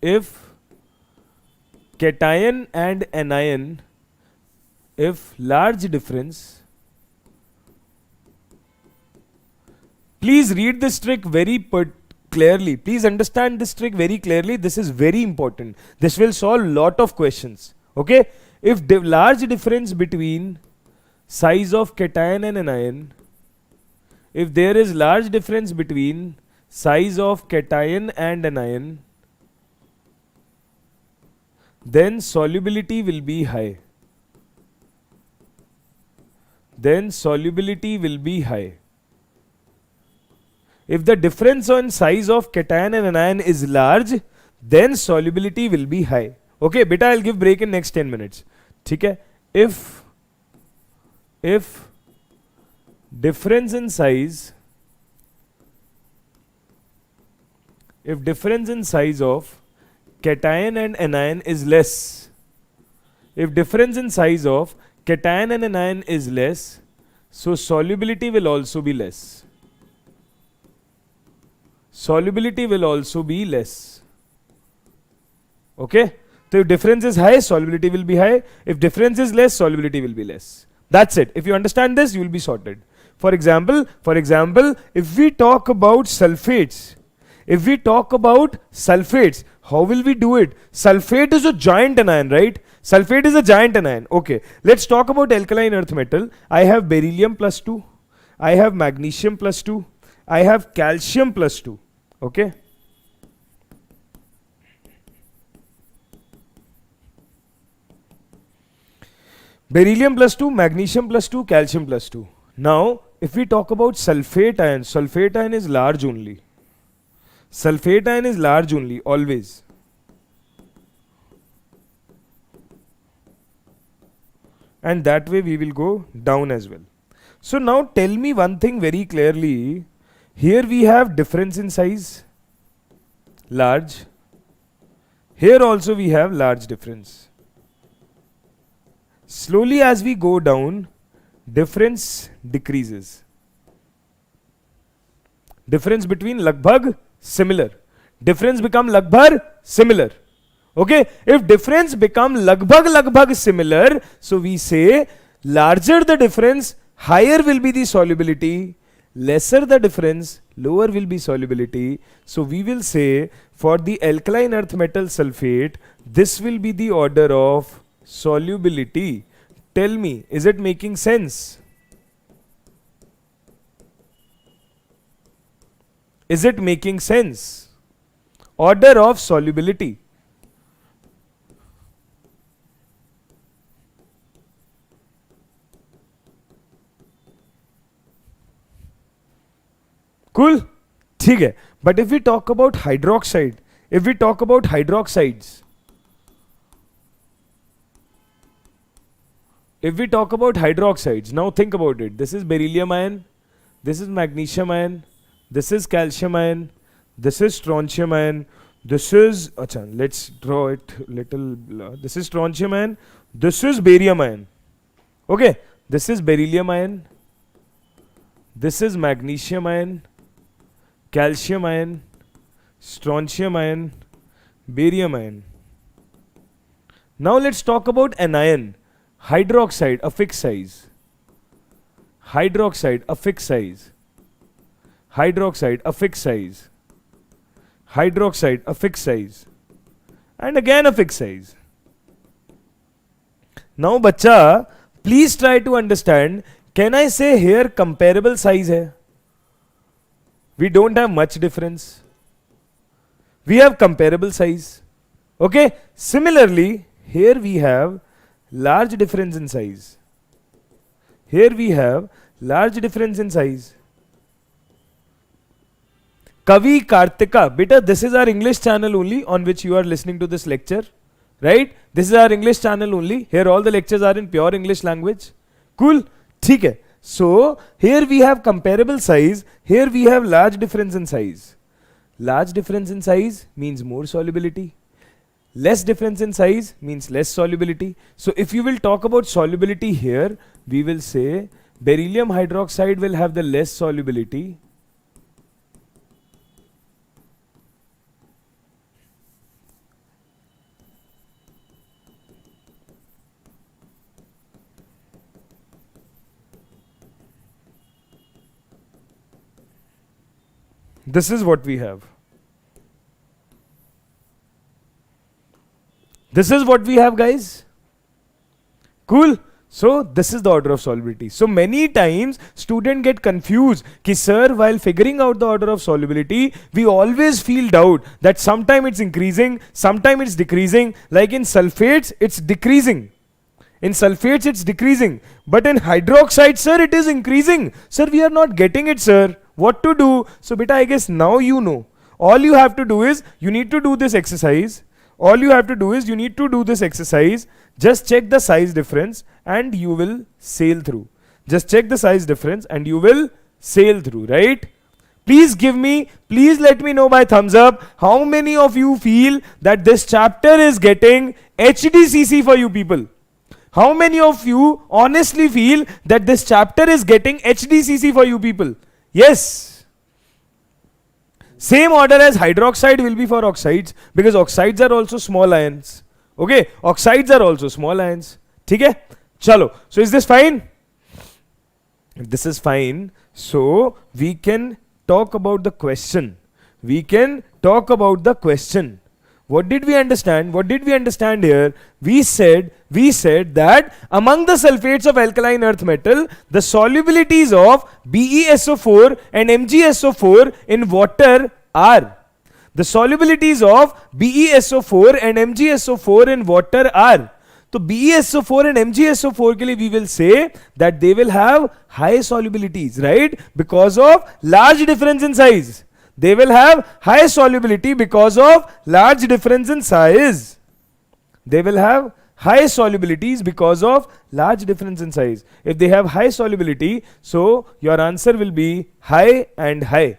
If cation and anion, if large difference, please read this trick very clearly. Please understand this trick very clearly. This is very important. This will solve lot of questions. Okay? If large difference between size of cation and anion, if there is large difference between size of cation and anion, then solubility will be high. If the difference on size of cation and anion is large, then solubility will be high. Okay, beta, I'll give break in next 10 minutes. ठीक है? If difference in size if difference in size of cation and anion is less, if difference in size of cation and anion is less, so solubility will also be less. Solubility will also be less. Okay? So if difference is high, solubility will be high. If difference is less, solubility will be less. That's it. If you understand this, you will be sorted. For example, if we talk about sulfates, how will we do it? Sulfate is a giant anion, right? Sulfate is a giant anion. Okay. Let's talk about alkaline earth metal. I have beryllium plus 2. I have magnesium plus 2. I have calcium plus 2. Okay. Beryllium plus 2, magnesium plus 2, calcium plus 2. Now, if we talk about sulfate ion is large only. Sulfate ion is large only, always. And that way we will go down as well. So now tell me one thing very clearly. Here we have difference in size, large. Here also we have large difference. Slowly as we go down, difference decreases. Difference between lagbhag similar. Difference become lagbhag similar. Okay, if difference become lagbhag similar, so we say larger the difference, higher will be the solubility, lesser the difference, lower will be solubility. So we will say for the alkaline earth metal sulfate, this will be the order of solubility. Tell me, is it making sense? Is it making sense? Order of solubility. Cool? ठीक है. But if we talk about hydroxide, if we talk about hydroxides, now think about it. This is beryllium ion, this is magnesium ion, this is calcium ion, this is strontium ion, this is, let's draw it little, this is strontium ion, this is barium ion. Okay, this is beryllium ion, this is magnesium ion, calcium ion, strontium ion, barium ion. Now let's talk about anion. Hydroxide, a fixed size. Hydroxide, a fixed size. Hydroxide, a fixed size. Hydroxide, a fixed size. And again a fixed size. Now, bacha, please try to understand. Can I say here comparable size hai? We don't have much difference. We have comparable size. Okay. Similarly, here we have large difference in size. Here we have large difference in size. Kavi Kartika, beta, this is our English channel only on which you are listening to this lecture, right? This is our English channel only. Here all the lectures are in pure English language. Cool? ठीक है. So here we have comparable size. Here we have large difference in size. Large difference in size means more solubility. Less difference in size means less solubility. So if you will talk about solubility here, we will say beryllium hydroxide will have the less solubility. This is what we have. This is what we have, guys. Cool. So this is the order of solubility. So many times students get confused ki sir, while figuring out the order of solubility, we always feel doubt that sometime it's increasing, sometime it's decreasing. Like in sulfates, it's decreasing. In sulfates, it's decreasing. But in hydroxide, sir, it is increasing. Sir, we are not getting it, sir. What to do? So beta, I guess now you know. All you have to do is, you need to do this exercise. All you have to do is, you need to do this exercise. Just check the size difference and you will sail through. Just check the size difference and you will sail through, right? Please let me know by thumbs up how many of you feel that this chapter is getting HDCC for you people. How many of you honestly feel that this chapter is getting HDCC for you people? Yes. Same order as hydroxide will be for oxides, because oxides are also small ions. Okay, oxides are also small ions. Okay, chalo. So is this fine? If this is fine, so we can talk about the question. We can talk about the question. What did we understand? What did we understand here? We said that among the sulfates of alkaline earth metal, the solubilities of BeSO4 and MgSO4 in water are. The solubilities of BeSO4 and MgSO4 in water are. So BeSO4 and MgSO4 के लिए we will say that they will have high solubilities, right? Because of large difference in size. They will have high solubility because of large difference in size. They will have high solubilities because of large difference in size. If they have high solubility, so your answer will be high and high.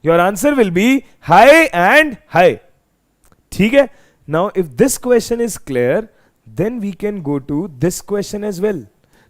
Your answer will be high and high. ठीक है? Now if this question is clear, then we can go to this question as well.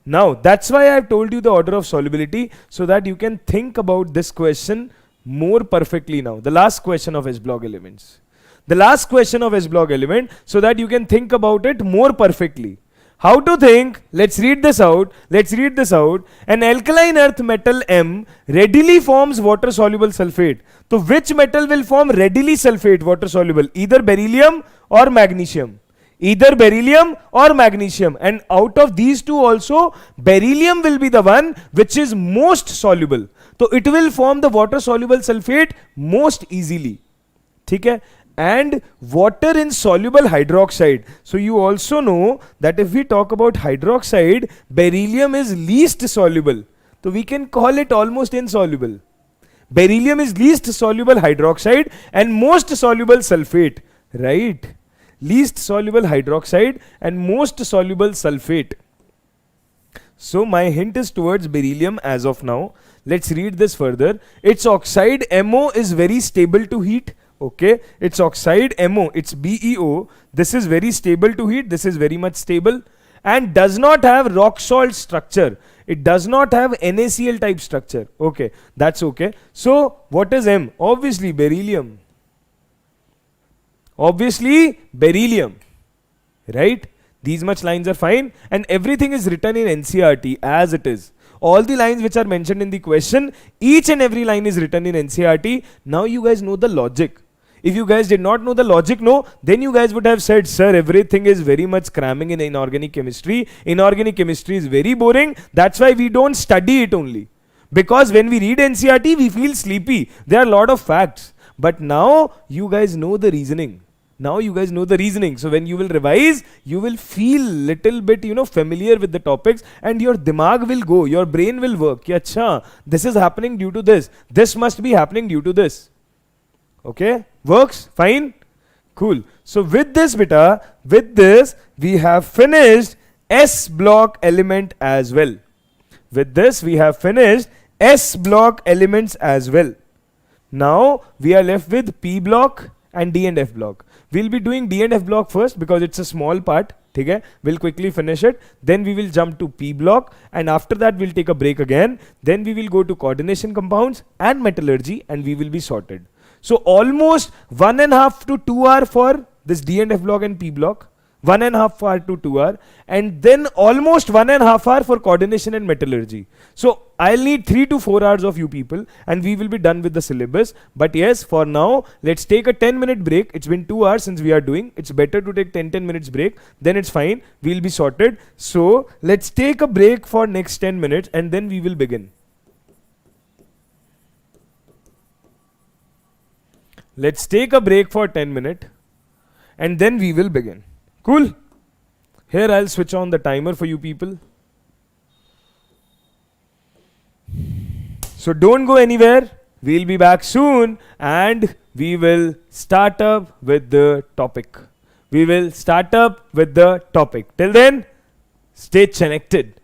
Now that's why I've told you the order of solubility, so that you can think about this question more perfectly now. The last question of S block elements. The last question of S block element, so that you can think about it more perfectly. How to think? Let's read this out. Let's read this out. An alkaline earth metal M readily forms water soluble sulfate. So which metal will form readily sulfate water soluble? Either beryllium or magnesium. Either beryllium or magnesium, and out of these two also beryllium will be the one which is most soluble, so it will form the water soluble sulfate most easily. ठीक है? And water insoluble hydroxide. So you also know that if we talk about hydroxide, beryllium is least soluble, so we can call it almost insoluble. Beryllium is least soluble hydroxide and most soluble sulfate, right? Least soluble hydroxide and most soluble sulfate. So my hint is towards beryllium as of now. Let's read this further. Its oxide MO is very stable to heat. Okay, its oxide MO, it's BeO. This is very stable to heat. This is very much stable and does not have rock salt structure. It does not have NaCl type structure. Okay, that's okay. So what is M? Obviously beryllium. Obviously beryllium, right? These much lines are fine, and everything is written in NCERT as it is. All the lines which are mentioned in the question, each and every line is written in NCERT. Now you guys know the logic. If you guys did not know the logic, then you guys would have said, sir, everything is very much cramming in inorganic chemistry. Inorganic chemistry is very boring. That's why we don't study it only. Because when we read NCERT, we feel sleepy. There are a lot of facts. But now you guys know the reasoning. Now you guys know the reasoning. So when you will revise, you will feel little bit, familiar with the topics, and your dimag will go, your brain will work. Ki, Achha, this is happening due to this. This must be happening due to this. Okay? Works? Fine? Cool. So with this, beta, with this, we have finished S block element as well. With this, we have finished S block elements as well. Now we are left with P block and D and F block. We'll be doing D and F block first because it's a small part. Okay? We'll quickly finish it. Then we will jump to P block, and after that we'll take a break again. Then we will go to coordination compounds and metallurgy, and we will be sorted. So almost 1.5 to 2 hours for this D and F block and P block. 1.5 hour to 2 hour, and then almost 1.5 hour for coordination and metallurgy. So I'll need 3 to 4 hours of you people, and we will be done with the syllabus. But yes, for now, let's take a 10-minute break. It's been 2 hours since we are doing. It's better to take 10 minutes break. Then it's fine. We'll be sorted. So let's take a break for next 10 minutes, and then we will begin. Let's take a break for 10 minutes, and then we will begin. Cool. Here I'll switch on the timer for you people. So don't go anywhere. We'll be back soon, and we will start up with the topic. We will start up with the topic. Till then, stay connected. 。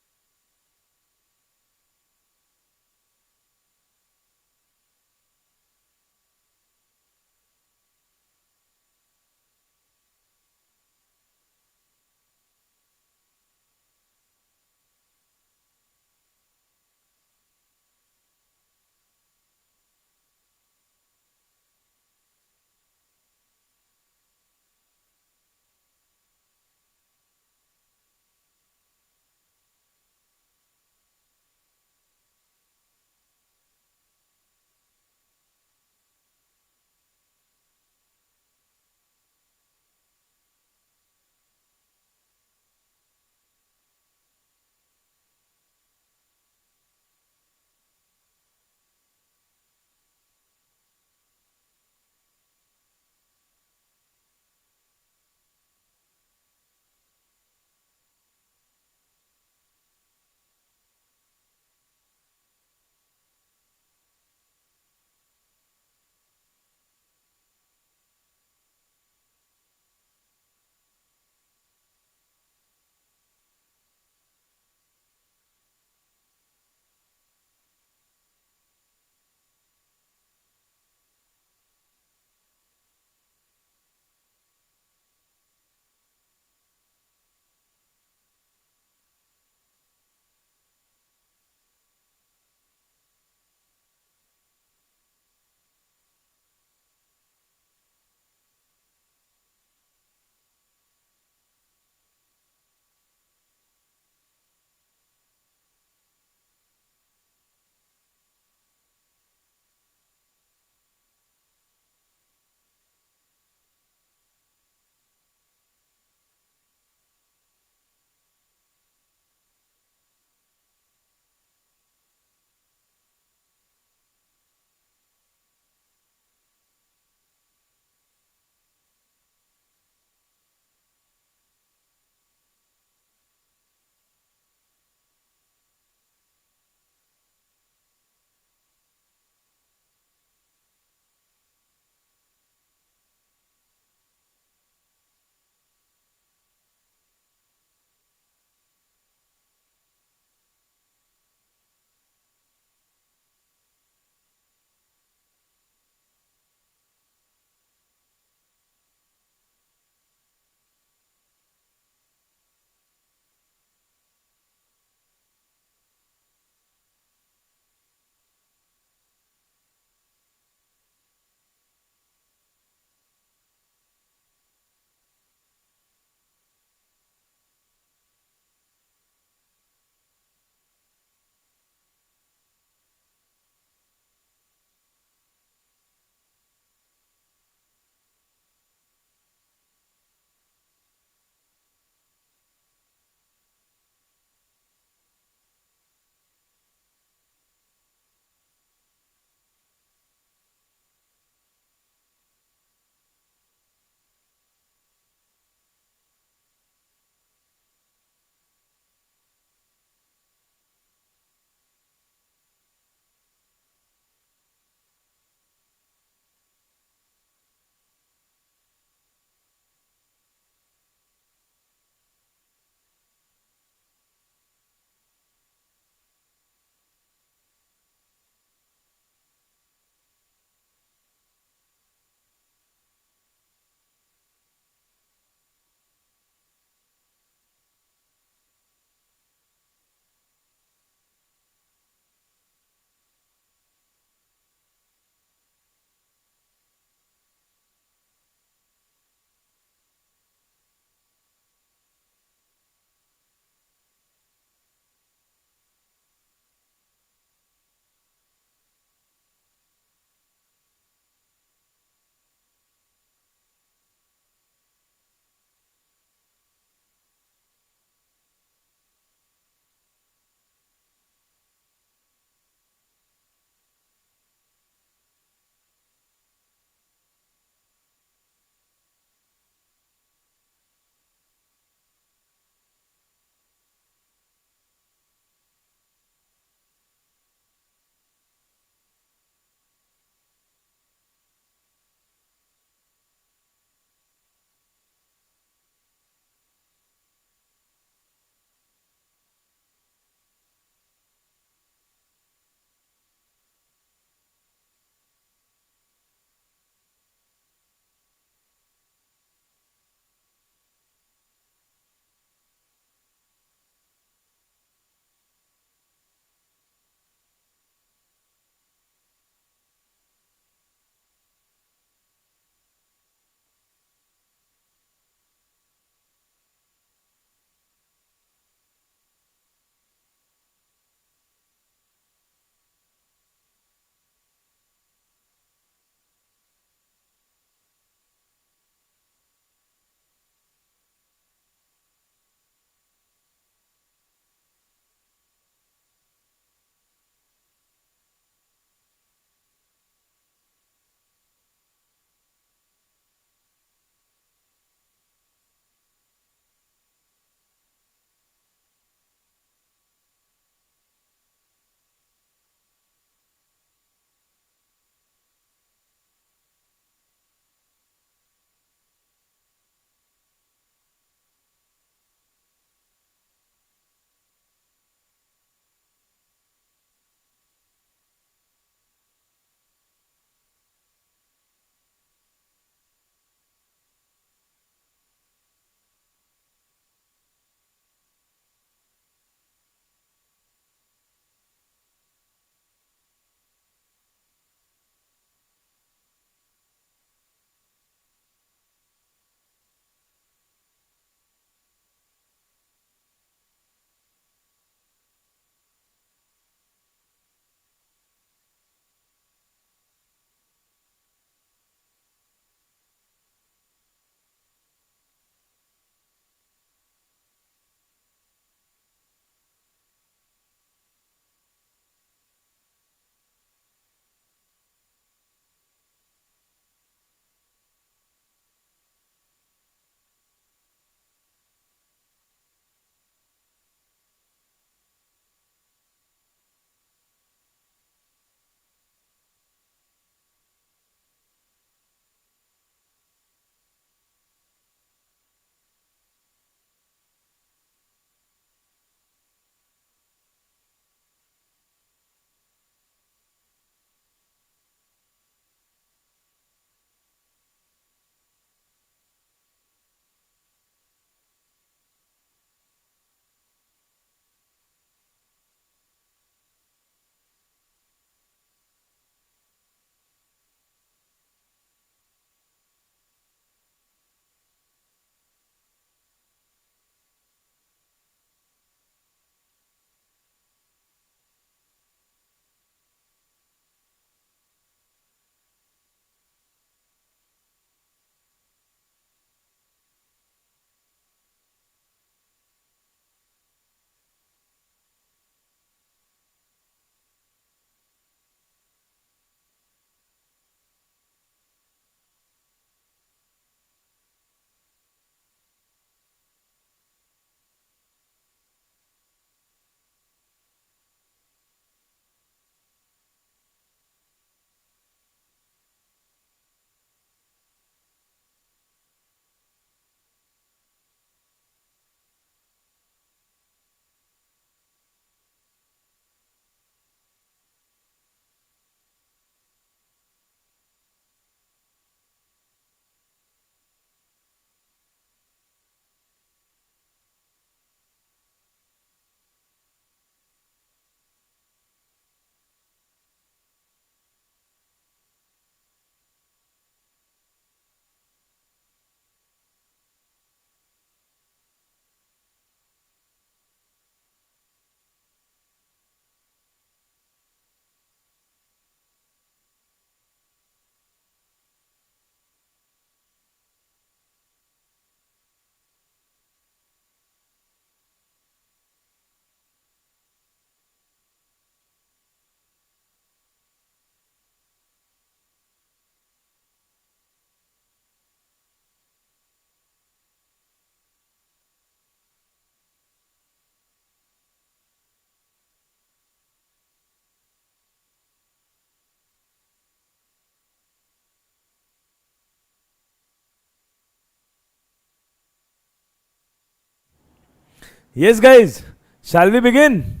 Yes, guys. Shall we begin?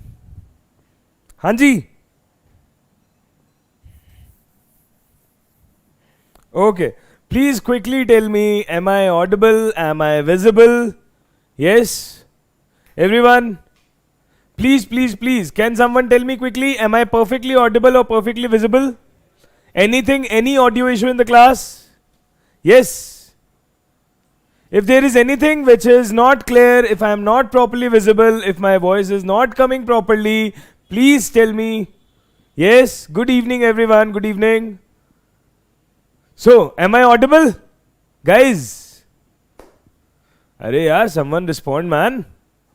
Hanji. Okay. Please quickly tell me, am I audible? Am I visible? Yes? Everyone? Please, please, please. Can someone tell me quickly, am I perfectly audible or perfectly visible? Anything, any audio issue in the class? Yes? If there is anything which is not clear, if I am not properly visible, if my voice is not coming properly, please tell me. Yes? Good evening, everyone. Good evening. So, am I audible? Guys? Arey yaar, someone respond, man.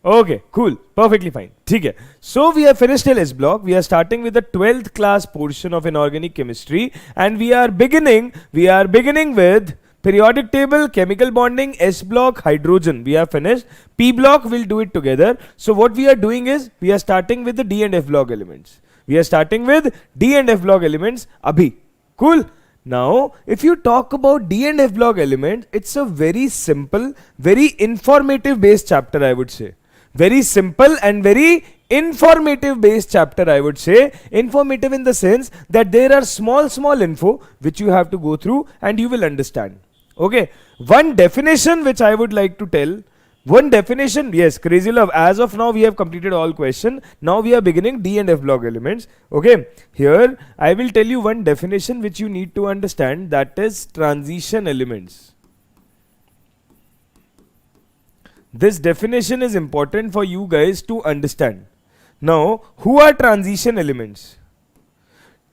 Okay, cool. Perfectly fine. ठीक है. So, we have finished till S block. We are starting with the 12th class portion of inorganic chemistry. And we are beginning with periodic table, chemical bonding, S block, hydrogen. We are finished. P block, we'll do it together. So, what we are doing is, we are starting with the D and F block elements. We are starting with D and F block elements. Abhi. Cool. Now, if you talk about D and F block elements, it's a very simple, very informative based chapter, I would say. Very simple and very informative based chapter, I would say. Informative in the sense that there are small info which you have to go through and you will understand. Okay. One definition which I would like to tell. One definition, yes, crazy love. As of now, we have completed all question. Now we are beginning D and F block elements. Okay. Here, I will tell you one definition which you need to understand. That is transition elements. This definition is important for you guys to understand. Now, who are transition elements?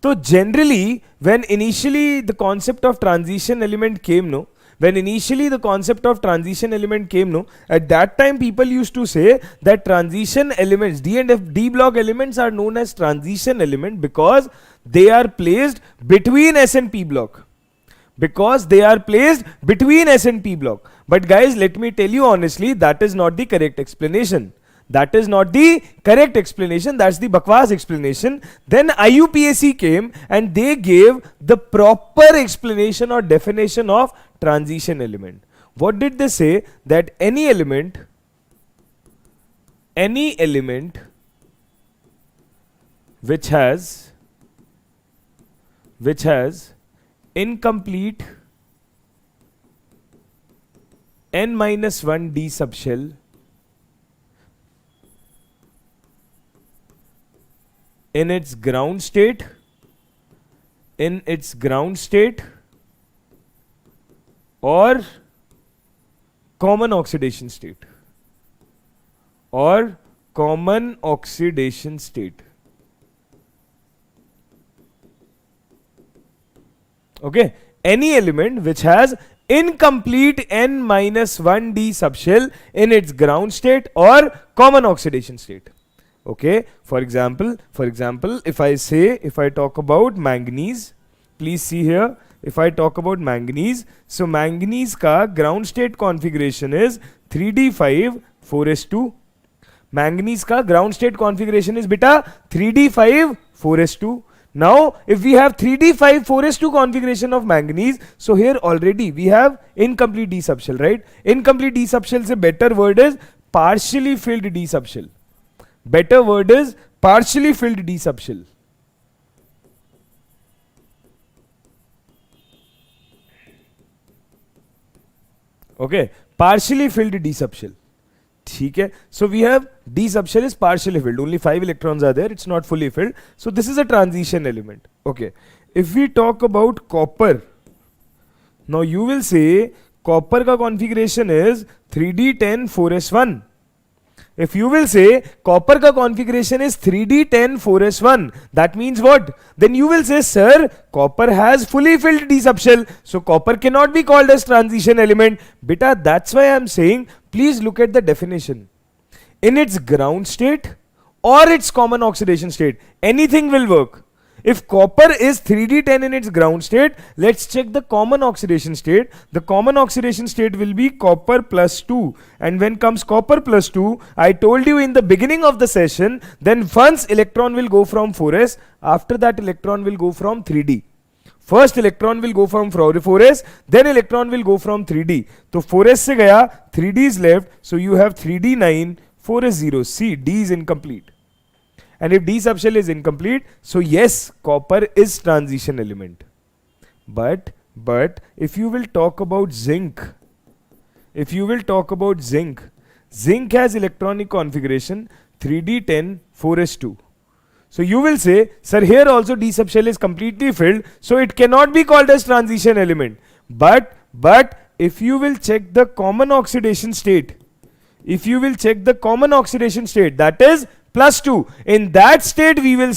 So generally, when initially the concept of transition element came, no? When initially the concept of transition element came, no? At that time people used to say that transition elements, D and F, D block elements are known as transition element because they are placed between S and P block. Because they are placed between S and P block. But guys, let me tell you honestly, that is not the correct explanation. That is not the correct explanation. That's the bakwas explanation. Then IUPAC came and they gave the proper explanation or definition of transition element. What did they say? That any element which has incomplete n-1 d subshell in its ground state or common oxidation state Okay, any element which has incomplete n-1 d subshell in its ground state or common oxidation state. Okay, for example, if I talk about manganese, please see here, if I talk about manganese, so manganese ka ground state configuration is 3d5 4s2. Manganese ka ground state configuration is beta 3d5 4s2. Now, if we have 3d5 4s2 configuration of manganese, so here already we have incomplete d subshell, right? Incomplete d subshell se better word is partially filled d subshell. Better word is partially filled d subshell. Okay, partially filled d subshell. ठीक है. So we have D subshell is partially filled. Only 5 electrons are there. It's not fully filled. So this is a transition element. Okay. If we talk about copper, now you will say copper ka configuration is 3d10 4s1. If you will say copper ka configuration is 3d10 4s1, that means what? Then you will say, sir, copper has fully filled D subshell, so copper cannot be called as transition element. Beta, that's why I am saying, please look at the definition. In its ground state or its common oxidation state, anything will work. If copper is 3d10 in its ground state, let's check the common oxidation state. The common oxidation state will be copper plus 2. And when comes copper plus 2, I told you in the beginning of the session, then once electron will go from 4s, after that electron will go from 3d. First electron will go from 4s, then electron will go from 3d. So 4s se gaya, 3d is left, so you have 3d9, 4 is 0. C, D is incomplete. And if D subshell is incomplete, so yes, copper is transition element. But if you will talk about zinc, zinc has electronic configuration 3d10 4s2. So you will say, sir, here also D subshell is completely filled, so it cannot be called as transition element. But if you will check the common oxidation state, that is +2, in that state we will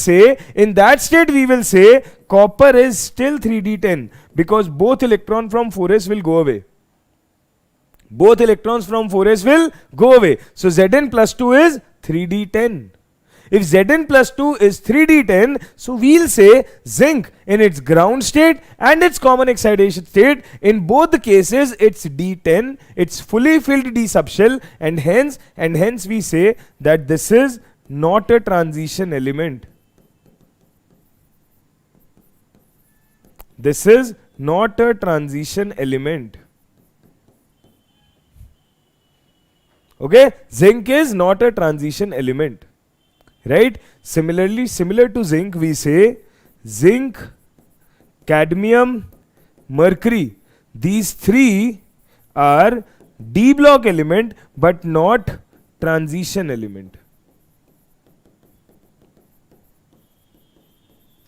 say copper is still 3d10, because both electrons from 4s will go away. So Zn plus 2 is 3d10. If Zn plus 2 is 3d10, so we'll say zinc in its ground state and its common excitation state, in both the cases it's d10, it's fully filled D subshell, and hence we say that this is not a transition element. This is not a transition element. Okay, zinc is not a transition element. Right? Similarly, similar to zinc, we say zinc, cadmium, mercury. These three are D block element but not transition element.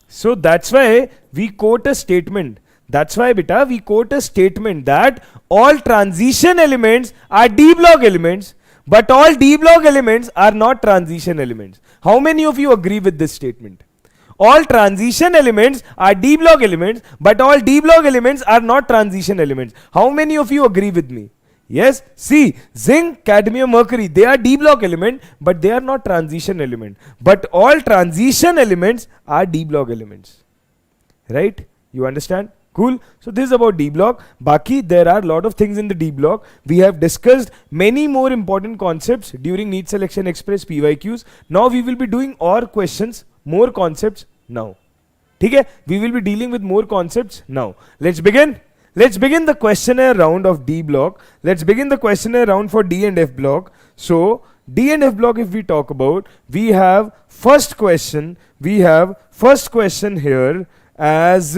So that's why we quote a statement. That's why we quote a statement that all transition elements are D block elements, but all D block elements are not transition elements. How many of you agree with this statement? All transition elements are D block elements, but all D block elements are not transition elements. How many of you agree with me? Yes? See, zinc, cadmium, mercury, they are D block element, but they are not transition element. But all transition elements are D block elements. Right? You understand? Cool. So this is about D block. Baki, there are a lot of things in the D block. We have discussed many more important concepts during NEET Selection Express PYQs. Now we will be doing OR questions, more concepts now. Okay? We will be dealing with more concepts now. Let's begin. Let's begin the questionnaire round of D block. Let's begin the questionnaire round for D and F block. So D and F block, if we talk about, we have first question. We have first question here as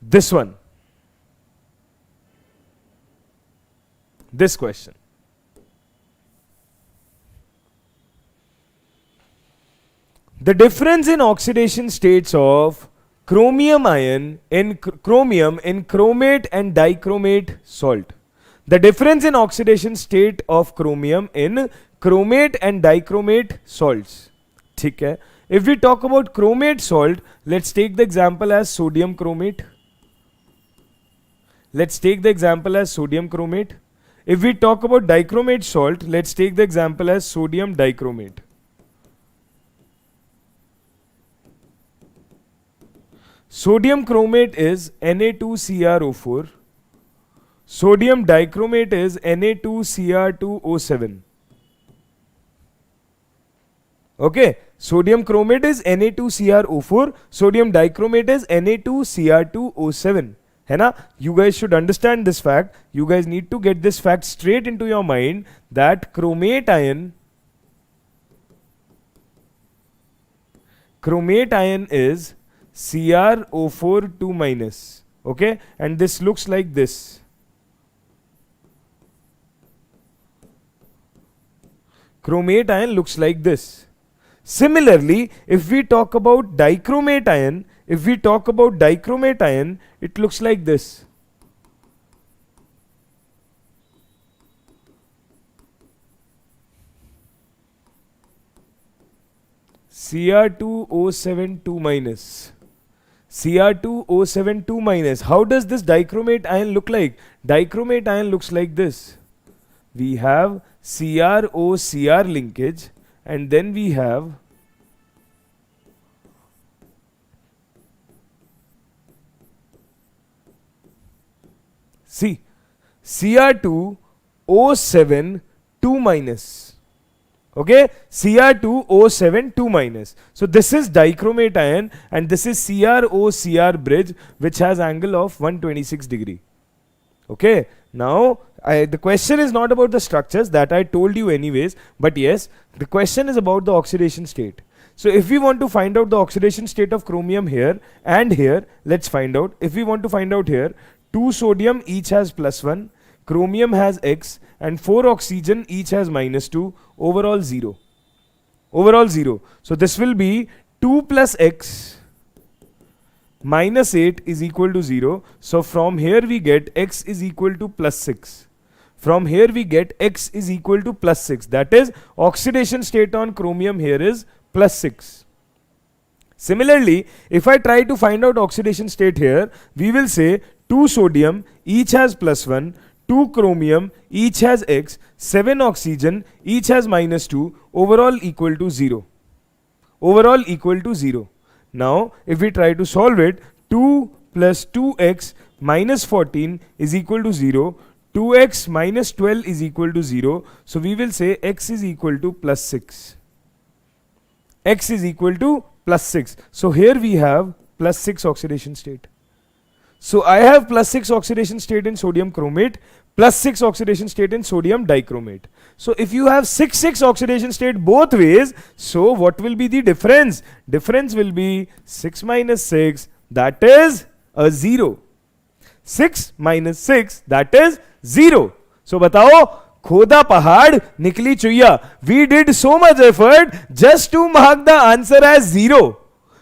this one. This question. The difference in oxidation states of chromium ion in chromium in chromate and dichromate salt. The difference in oxidation state of chromium in chromate and dichromate salts. ठीक है. If we talk about chromate salt, let's take the example as sodium chromate. Let's take the example as sodium chromate. If we talk about dichromate salt, let's take the example as sodium dichromate. Sodium chromate is Na2CrO4. Sodium dichromate is Na2Cr2O7. Okay, sodium chromate is Na2CrO4, sodium dichromate is Na2Cr2O7. है ना? You guys should understand this fact. You guys need to get this fact straight into your mind that chromate ion is CrO4 2 minus. Okay, and this looks like this. Chromate ion looks like this. Similarly, if we talk about dichromate ion, it looks like this. Cr2O7 2 minus. Cr2O7 2 minus. How does this dichromate ion look like? Dichromate ion looks like this. We have CrO-Cr linkage, and then we have Cr2O7 2 minus. Okay, Cr2O7 2 minus. So this is dichromate ion and this is CrO-Cr bridge which has angle of 126 degree. Okay, Now, the question is not about the structures, that I told you anyways, but yes, the question is about the oxidation state. So if we want to find out the oxidation state of chromium here and here, let's find out. If we want to find out here, 2 sodium each has +1, chromium has X, and 4 oxygen each has -2, overall 0. Overall 0. So this will be 2 plus X minus 8 is equal to 0. So from here we get X is equal to +6. From here we get X is equal to +6. That is, oxidation state on chromium here is +6. Similarly, if I try to find out oxidation state here, we will say 2 sodium each has +1, 2 chromium each has X, 7 oxygen each has -2, overall equal to 0. Overall equal to 0. Now, if we try to solve it, 2 plus 2x minus 14 is equal to 0. 2x minus 12 is equal to 0. So we will say x is equal to +6. X is equal to +6. So here we have +6 oxidation state. So I have +6 oxidation state in sodium chromate, +6 oxidation state in sodium dichromate. So if you have 6 oxidation state both ways, so what will be the difference? Difference will be 6 minus 6, that is a 0. 6 minus 6, that is 0. So batao, khoda pahad, nikli chuya. We did so much effort just to mark the answer as 0.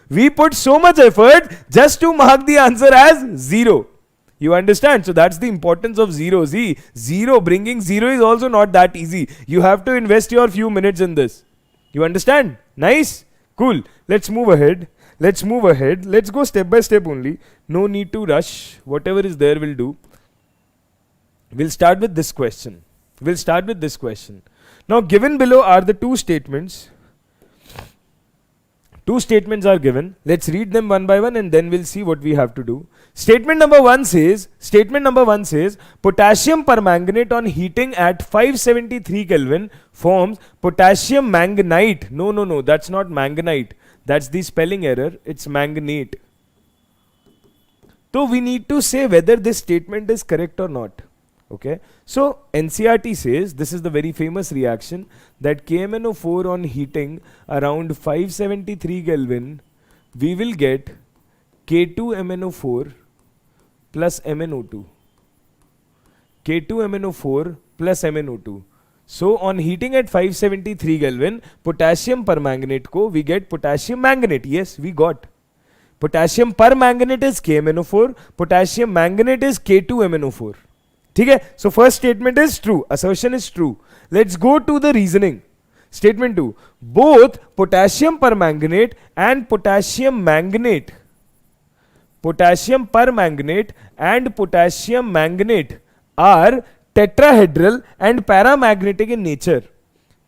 We put so much effort just to mark the answer as 0. You understand? So that's the importance of 0. See, 0, bringing 0 is also not that easy. You have to invest your few minutes in this. You understand? Nice? Cool. Let's move ahead. Let's move ahead. Let's go step by step only. No need to rush. Whatever is there will do. We'll start with this question. We'll start with this question. Now, given below are the two statements. Two statements are given. Let's read them one by one and then we'll see what we have to do. Statement number one says, potassium permanganate on heating at 573 Kelvin forms potassium manganite. No, that's not manganite. That's the spelling error. It's manganate. So we need to say whether this statement is correct or not. Okay. So NCERT says, this is the very famous reaction, that KMnO4 on heating around 573 Kelvin, we will get K2MnO4 plus MnO2. K2MnO4 plus MnO2. So on heating at 573 Kelvin, potassium permanganate ko we get potassium manganate. Yes, we got. Potassium permanganate is KMnO4, potassium manganate is K2MnO4. Okay? So first statement is true, assertion is true. Let's go to the reasoning. Statement 2. Both potassium permanganate and potassium manganate are tetrahedral and paramagnetic in nature.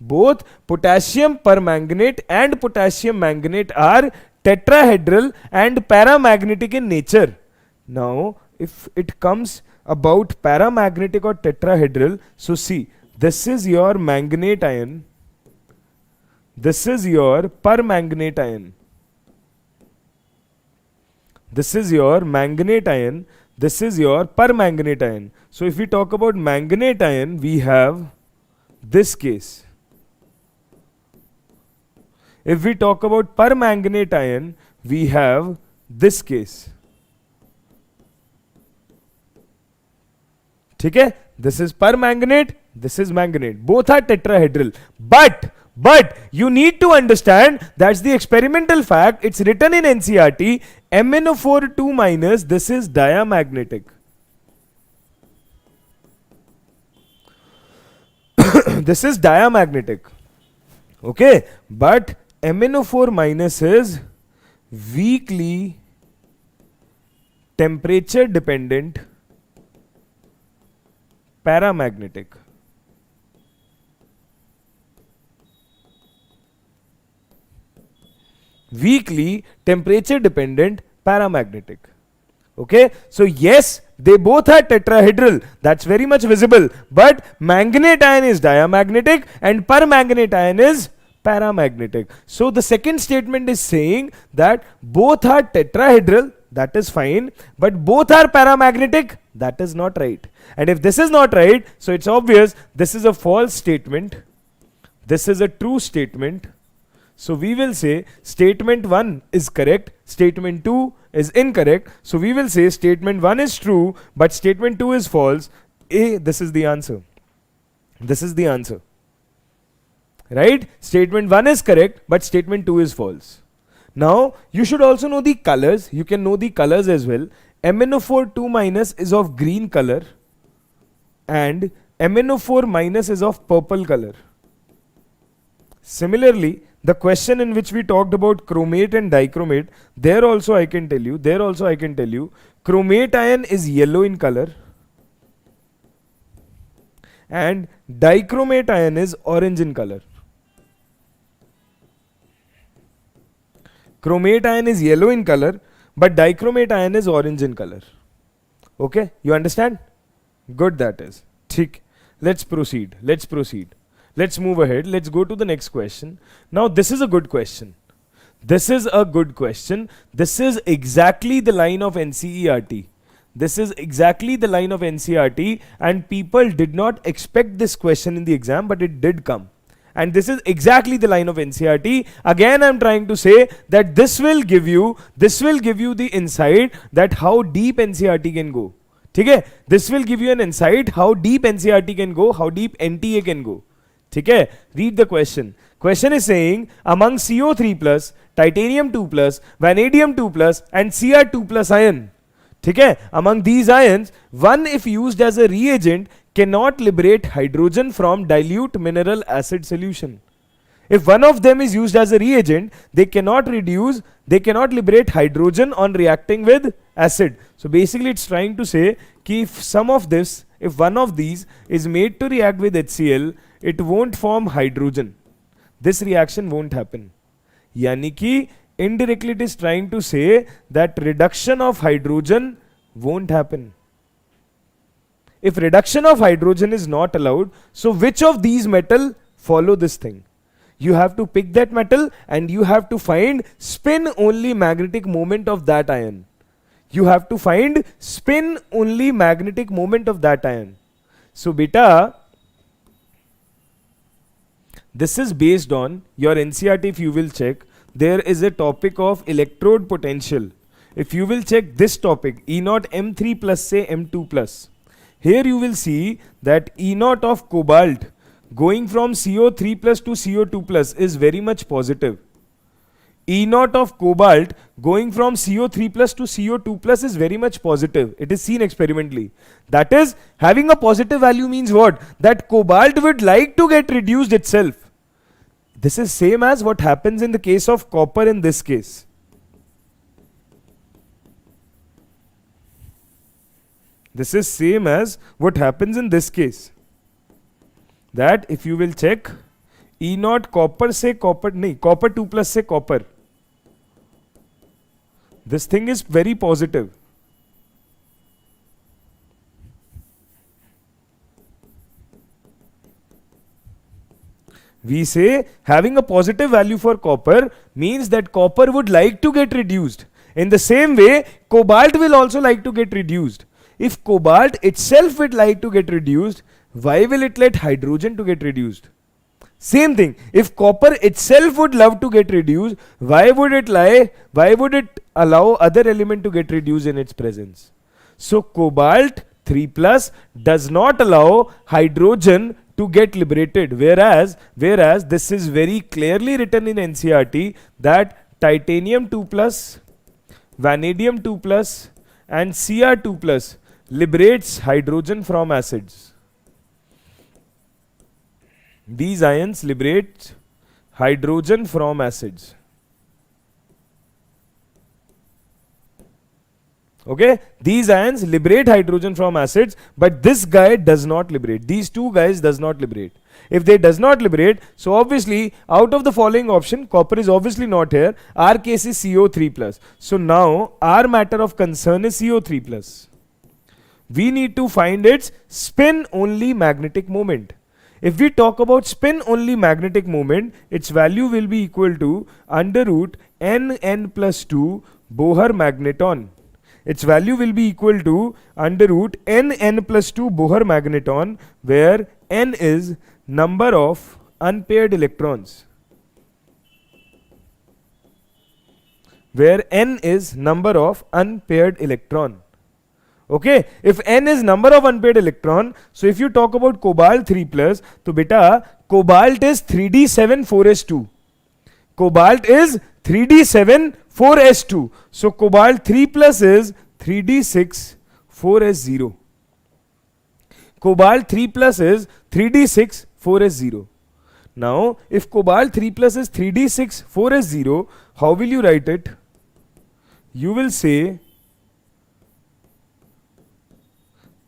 Both potassium permanganate and potassium manganate are tetrahedral and paramagnetic in nature. Now, if it comes about paramagnetic or tetrahedral, so see, this is your manganate ion, this is your permanganate ion, this is your manganate ion, this is your permanganate ion. So if we talk about manganate ion, we have this case. If we talk about permanganate ion, we have this case. Okay? This is permanganate, this is manganate. Both are tetrahedral. But you need to understand, that's the experimental fact. It's written in NCERT, MnO4 2-, this is diamagnetic. This is diamagnetic. Okay? But MnO4- is weakly temperature dependent paramagnetic. Weakly temperature dependent paramagnetic. Okay, so yes, they both are tetrahedral, that's very much visible, but manganate ion is diamagnetic and permanganate ion is paramagnetic. So the second statement is saying that both are tetrahedral, that is fine, but both are paramagnetic, that is not right. And if this is not right, so it's obvious this is a false statement, this is a true statement. So we will say statement 1 is correct, statement 2 is incorrect. So we will say statement 1 is true, but statement 2 is false. This is the answer. This is the answer. Right? Statement 1 is correct, but statement 2 is false. Now, you should also know the colors. You can know the colors as well. MnO4 2- is of green color and MnO4- is of purple color. Similarly, the question in which we talked about chromate and dichromate, there also I can tell you, chromate ion is yellow in color and dichromate ion is orange in color. Chromate ion is yellow in color, but dichromate ion is orange in color. Okay, you understand? Good, that is. Thik. Let's proceed. Let's move ahead. Let's go to the next question. Now, this is a good question. This is exactly the line of NCERT. And people did not expect this question in the exam, but it did come. And this is exactly the line of NCERT. Again, I'm trying to say that this will give you the insight that how deep NCERT can go. Okay? This will give you an insight how deep NCERT can go, how deep NTA can go. Okay? Read the question. Question is saying among CO3+, titanium 2+, vanadium 2+, and Cr2+ ion. Okay? Among these ions, one if used as a reagent cannot liberate hydrogen from dilute mineral acid solution. If one of them is used as a reagent, they cannot liberate hydrogen on reacting with acid. So basically it's trying to say कि if one of these is made to react with HCl, it won't form hydrogen. This reaction won't happen. Yani ki indirectly it is trying to say that reduction of hydrogen won't happen. If reduction of hydrogen is not allowed, so which of these metal follow this thing? You have to pick that metal and you have to find spin only magnetic moment of that ion. So beta, this is based on your NCERT. If you will check, there is a topic of electrode potential. If you will check this topic, E0 M3 plus say M2 plus. Here you will see that E0 of cobalt going from CO3 plus to CO2 plus is very much positive. E0 of cobalt going from CO3 plus to CO2 plus is very much positive. It is seen experimentally. That is, having a positive value means what? That cobalt would like to get reduced itself. This is same as what happens in the case of copper in this case. This is same as what happens in this case. That if you will check, E0 copper say copper, nahi, copper 2 plus say copper. This thing is very positive. We say having a positive value for copper means that copper would like to get reduced. In the same way, cobalt will also like to get reduced. If cobalt itself would like to get reduced, why will it let hydrogen to get reduced? Same thing. If copper itself would love to get reduced, why would it allow other element to get reduced in its presence? So cobalt 3 plus does not allow hydrogen to get liberated, whereas this is very clearly written in NCERT that titanium 2 plus, vanadium 2 plus and Cr2 plus liberates hydrogen from acids. These ions liberate hydrogen from acids. Okay, these ions liberate hydrogen from acids, but this guy does not liberate. These two guys does not liberate. If they does not liberate, so obviously out of the following option, copper is obviously not here. Our case is CO3 plus. So now our matter of concern is CO3 plus. We need to find its spin only magnetic moment. If we talk about spin only magnetic moment, its value will be equal to under root Nn plus 2 Bohr magneton. its value will be equal to under root n plus 2 Bohr magneton, where n is number of unpaired electrons. Where n is number of unpaired electron. Okay, if n is number of unpaired electron, so if you talk about cobalt 3 plus, so beta cobalt is 3d7 4s2. Cobalt is 3d7 4s2. So cobalt 3 plus is 3d6 4s0. Cobalt 3 plus is 3d6 4s0. Now if cobalt 3 plus is 3d6 4s0, how will you write it? You will say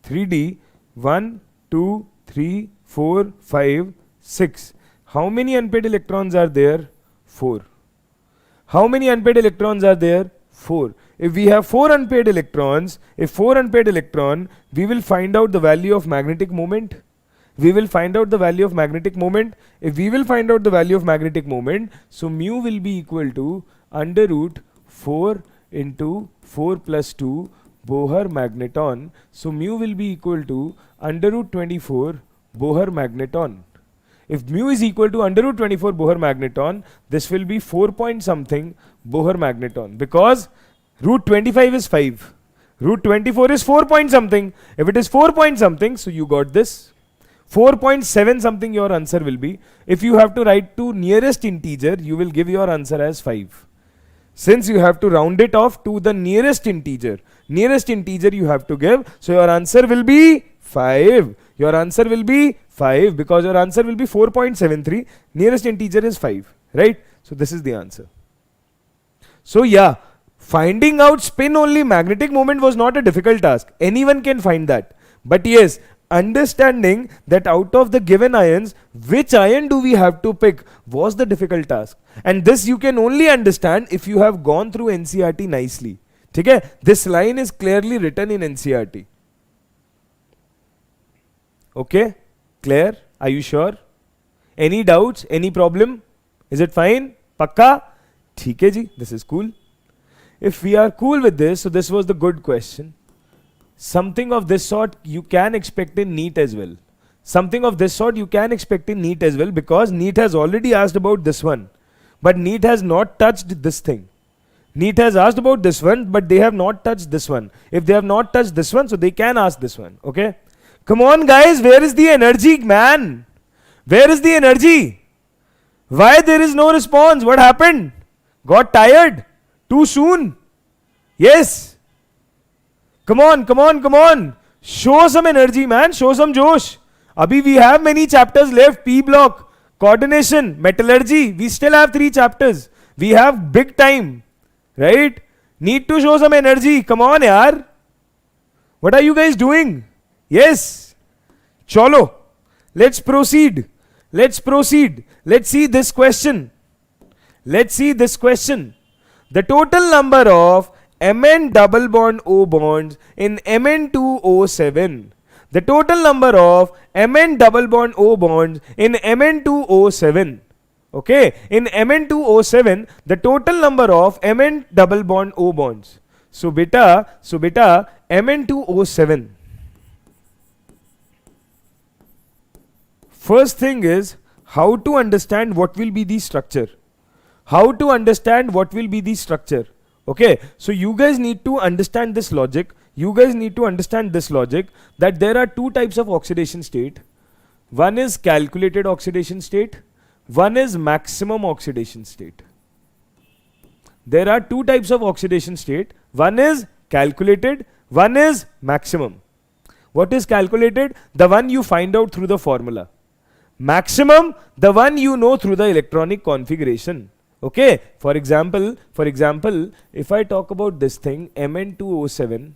3d 1 2 3 4 5 6. How many unpaired electrons are there? 4. How many unpaired electrons are there? 4. If we have 4 unpaired electrons, we will find out the value of magnetic moment. We will find out the value of magnetic moment. If we will find out the value of magnetic moment, so mu will be equal to under root 4 into 4 plus 2 Bohr magneton. So mu will be equal to under root 24 Bohr magneton. If mu is equal to under root 24 Bohr magneton, this will be 4 point something Bohr magneton, because root 25 is 5. Root 24 is 4 point something. If it is 4 point something, so you got this. 4.7 something your answer will be. If you have to write to nearest integer, you will give your answer as 5. Since you have to round it off to the nearest integer you have to give, so your answer will be 5. Your answer will be 5 because your answer will be 4.73. Nearest integer is 5, right? So this is the answer. So yeah, finding out spin only magnetic moment was not a difficult task. Anyone can find that. But yes, understanding that out of the given ions, which ion do we have to pick was the difficult task. And this you can only understand if you have gone through NCERT nicely. Okay? This line is clearly written in NCERT. Okay? Clear? Are you sure? Any doubts? Any problem? Is it fine? Pakka? Theek hai ji, this is cool. If we are cool with this, so this was the good question. Something of this sort you can expect in NEET as well. Something of this sort you can expect in NEET as well, because NEET has already asked about this one. But NEET has not touched this thing. NEET has asked about this one, but they have not touched this one. If they have not touched this one, so they can ask this one. Okay? Come on guys, where is the energy, man? Where is the energy? Why there is no response? What happened? Got tired? Too soon? Yes. Come on, come on, come on. Show some energy, man. Show some josh. Abhi we have many chapters left. P block, coordination, metallurgy. We still have 3 chapters. We have big time. Right? Need to show some energy. Come on, yaar. What are you guys doing? Yes. Cholo. Let's proceed. Let's proceed. Let's see this question. Let's see this question. The total number of Mn double bond O bonds in Mn2O7. The total number of Mn double bond O bonds in Mn2O7. Okay, in Mn2O7, the total number of Mn double bond O bonds. So beta Mn2O7. First thing is how to understand what will be the structure. How to understand what will be the structure. Okay, so you guys need to understand this logic. That there are 2 types of oxidation state. One is calculated oxidation state. One is maximum oxidation state. There are 2 types of oxidation state. One is calculated. One is maximum. What is calculated? The one you find out through the formula. Maximum, the one you know through the electronic configuration. Okay, for example, if I talk about this thing, Mn2O7,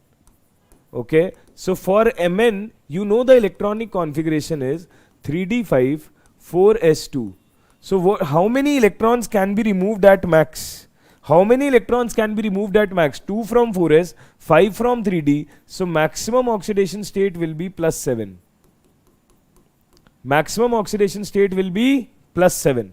okay, so for Mn, you know the electronic configuration is 3d5, 4s2. So how many electrons can be removed at max? How many electrons can be removed at max? 2 from 4s, 5 from 3d. So maximum oxidation state will be +7. Maximum oxidation state will be +7.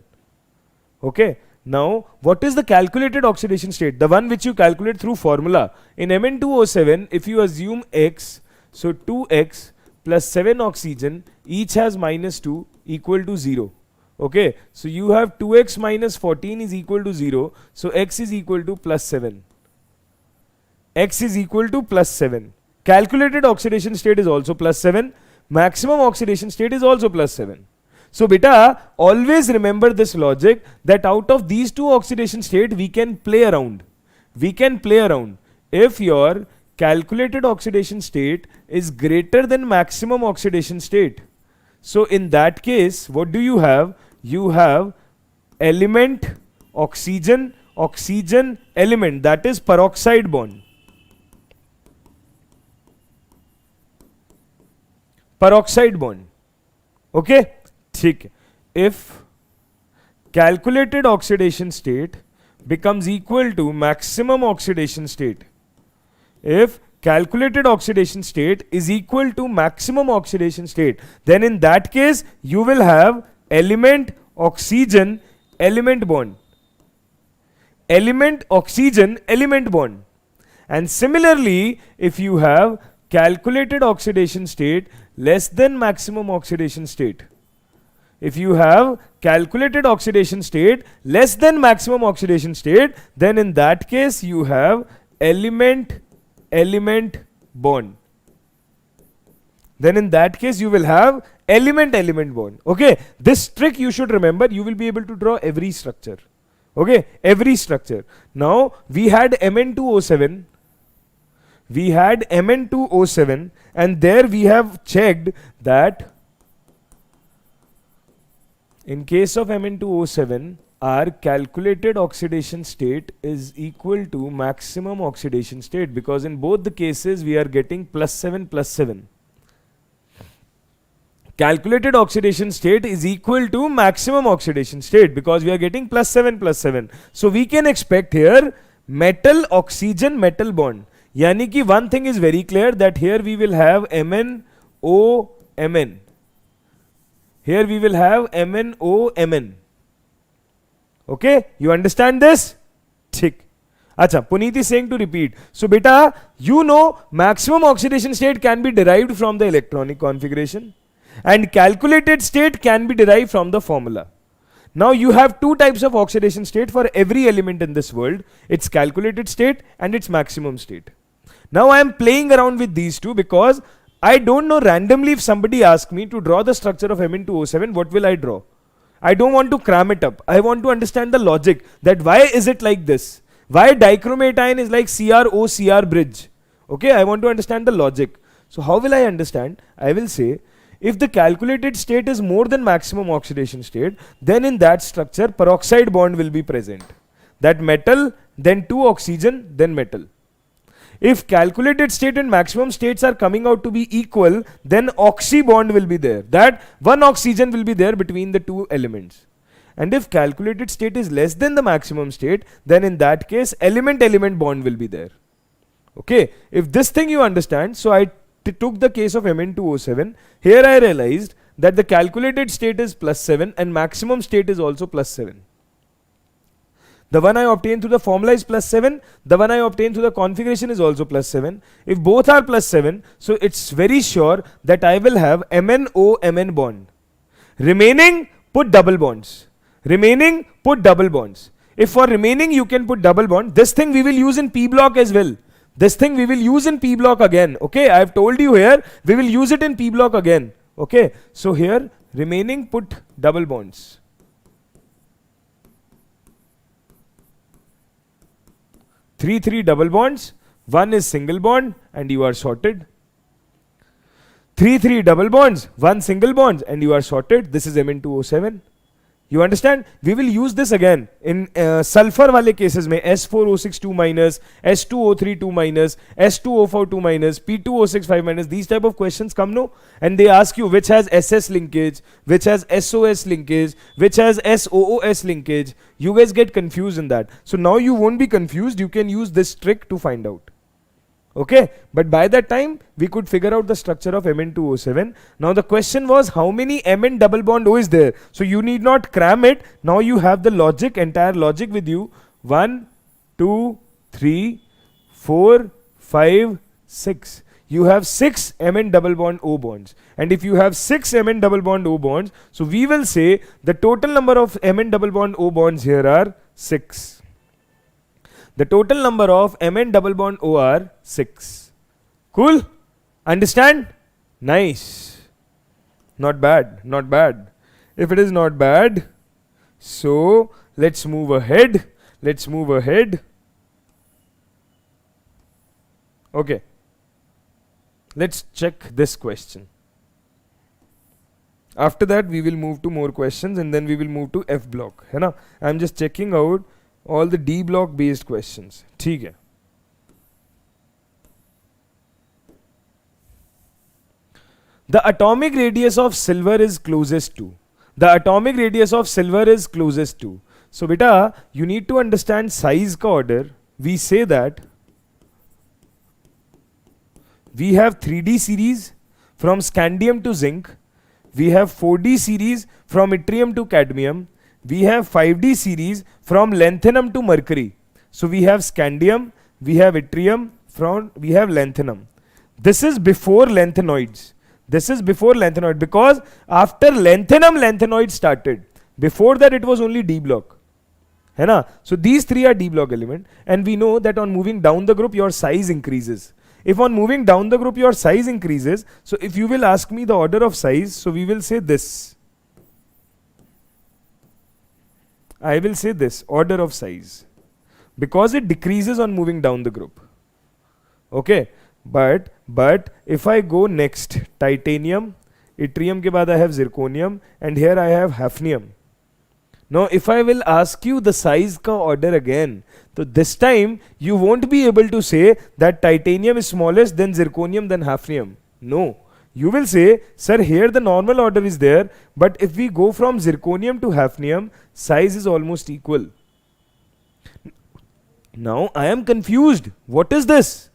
Okay. Now, what is the calculated oxidation state? The one which you calculate through formula. In Mn2O7, if you assume X, so 2X plus 7 oxygen, each has minus 2 equal to 0. Okay, so you have 2X minus 14 is equal to 0. So X is equal to plus 7. X is equal to plus 7. Calculated oxidation state is also plus 7. Maximum oxidation state is also plus 7. So beta, always remember this logic that out of these two oxidation state we can play around. We can play around. If your calculated oxidation state is greater than maximum oxidation state, so in that case, what do you have? You have element, oxygen, oxygen element, that is peroxide bond. Peroxide bond. Okay? If calculated oxidation state becomes equal to maximum oxidation state, if calculated oxidation state is equal to maximum oxidation state, then in that case you will have element, oxygen, element bond. Element, oxygen, element bond. And similarly, if you have calculated oxidation state less than maximum oxidation state, if you have calculated oxidation state less than maximum oxidation state, then in that case you have element, element bond. Then in that case you will have element, element bond. Okay, this trick you should remember. You will be able to draw every structure. Okay, every structure. Now we had Mn2O7. We had Mn2O7, and there we have checked that in case of Mn2O7, our calculated oxidation state is equal to maximum oxidation state, because in both the cases we are getting plus 7 plus 7. Calculated oxidation state is equal to maximum oxidation state because we are getting plus 7 plus 7. So we can expect here metal, oxygen, metal bond. Yani ki one thing is very clear, that here we will have MnO, Mn. Here we will have MnO, Mn. Okay, you understand this? Thik. Acha, Puneet is saying to repeat. So beta, you know maximum oxidation state can be derived from the electronic configuration, and calculated state can be derived from the formula. Now you have two types of oxidation state for every element in this world. It's calculated state and its maximum state. Now I am playing around with these two because I don't know, randomly if somebody asks me to draw the structure of Mn2O7, what will I draw? I don't want to cram it up. I want to understand the logic, that why is it like this? Why dichromate is like CrO-Cr bridge? Okay, I want to understand the logic. So how will I understand? I will say, if the calculated state is more than maximum oxidation state, then in that structure peroxide bond will be present. That metal, then 2 oxygen, then metal. If calculated state and maximum states are coming out to be equal, then oxy bond will be there. That one oxygen will be there between the two elements. And if calculated state is less than the maximum state, then in that case element-element bond will be there. Okay, if this thing you understand, so I took the case of Mn2O7. Here I realized that the calculated state is plus 7 and maximum state is also plus 7. The one I obtained through the formula is plus 7. The one I obtained through the configuration is also plus 7. If both are plus 7, so it's very sure that I will have MnO, Mn bond. Remaining, put double bonds. Remaining, put double bonds. If for remaining you can put double bond, this thing we will use in P block as well. This thing we will use in P block again. Okay, I have told you here, we will use it in P block again. Okay, so here remaining, put double bonds. 3 double bonds, 1 is single bond, and you are sorted. 3 double bonds, 1 single bond, and you are sorted. This is Mn2O7. You understand? We will use this again in sulfur wale cases mein S4O6 2 minus, S2O3 2 minus, S2O4 2 minus, P2O6 5 minus. These type of questions come, no? And they ask you which has SS linkage, which has SOS linkage, which has SOOS linkage. You guys get confused in that. So now you won't be confused. You can use this trick to find out. Okay, but by that time we could figure out the structure of Mn2O7. Now the question was how many Mn double bond O is there. So you need not cram it. Now you have the logic, entire logic with you. 1, 2, 3, 4, 5, 6. You have 6 Mn double bond O bonds. And if you have 6 Mn double bond O bonds, so we will say the total number of Mn double bond O bonds here are 6. The total number of Mn double bond O are 6. Cool? Understand? Nice. Not bad, not bad. If it is not bad, so let's move ahead. Let's move ahead. Okay. Let's check this question. After that, we will move to more questions and then we will move to F block. है ना? I'm just checking out all the D block based questions. ठीक है. The atomic radius of silver is closest to. The atomic radius of silver is closest to. So beta, you need to understand size ka order. We say that we have 3D series from scandium to zinc. We have 4D series from yttrium to cadmium. We have 5D series from lanthanum to mercury. So we have scandium, we have yttrium, we have lanthanum. This is before lanthanoids. This is before lanthanoid because after lanthanum, lanthanoid started. Before that it was only D block. है ना? So these three are D block element and we know that on moving down the group your size increases. If on moving down the group your size increases, so if you will ask me the order of size, so we will say this. I will say this, order of size. Because it decreases on moving down the group. Okay, but if I go next, titanium, yttrium ke baad I have zirconium and here I have hafnium. Now if I will ask you the size ka order again, so this time you won't be able to say that titanium is smallest, then zirconium, then hafnium. No. You will say, sir, here the normal order is there, but if we go from zirconium to hafnium, size is almost equal. Now I am confused. What is this?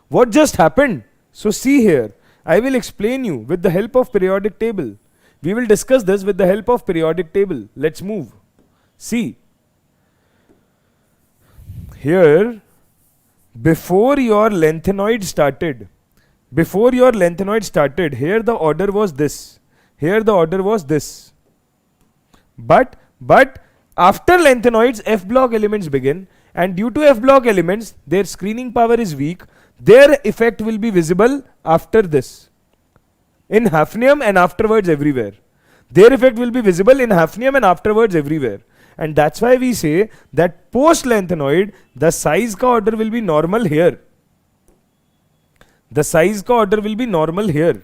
What just happened? So see here, I will explain you with the help of periodic table. We will discuss this with the help of periodic table. Let's move. See. Here, before your lanthanoid started, here the order was this. Here the order was this. But after lanthanoids, F block elements begin, and due to F block elements, their screening power is weak. Their effect will be visible after this. In hafnium and afterwards everywhere. Their effect will be visible in hafnium and afterwards everywhere. And that's why we say that post lanthanoid, the size ka order will be normal here. The size ka order will be normal here.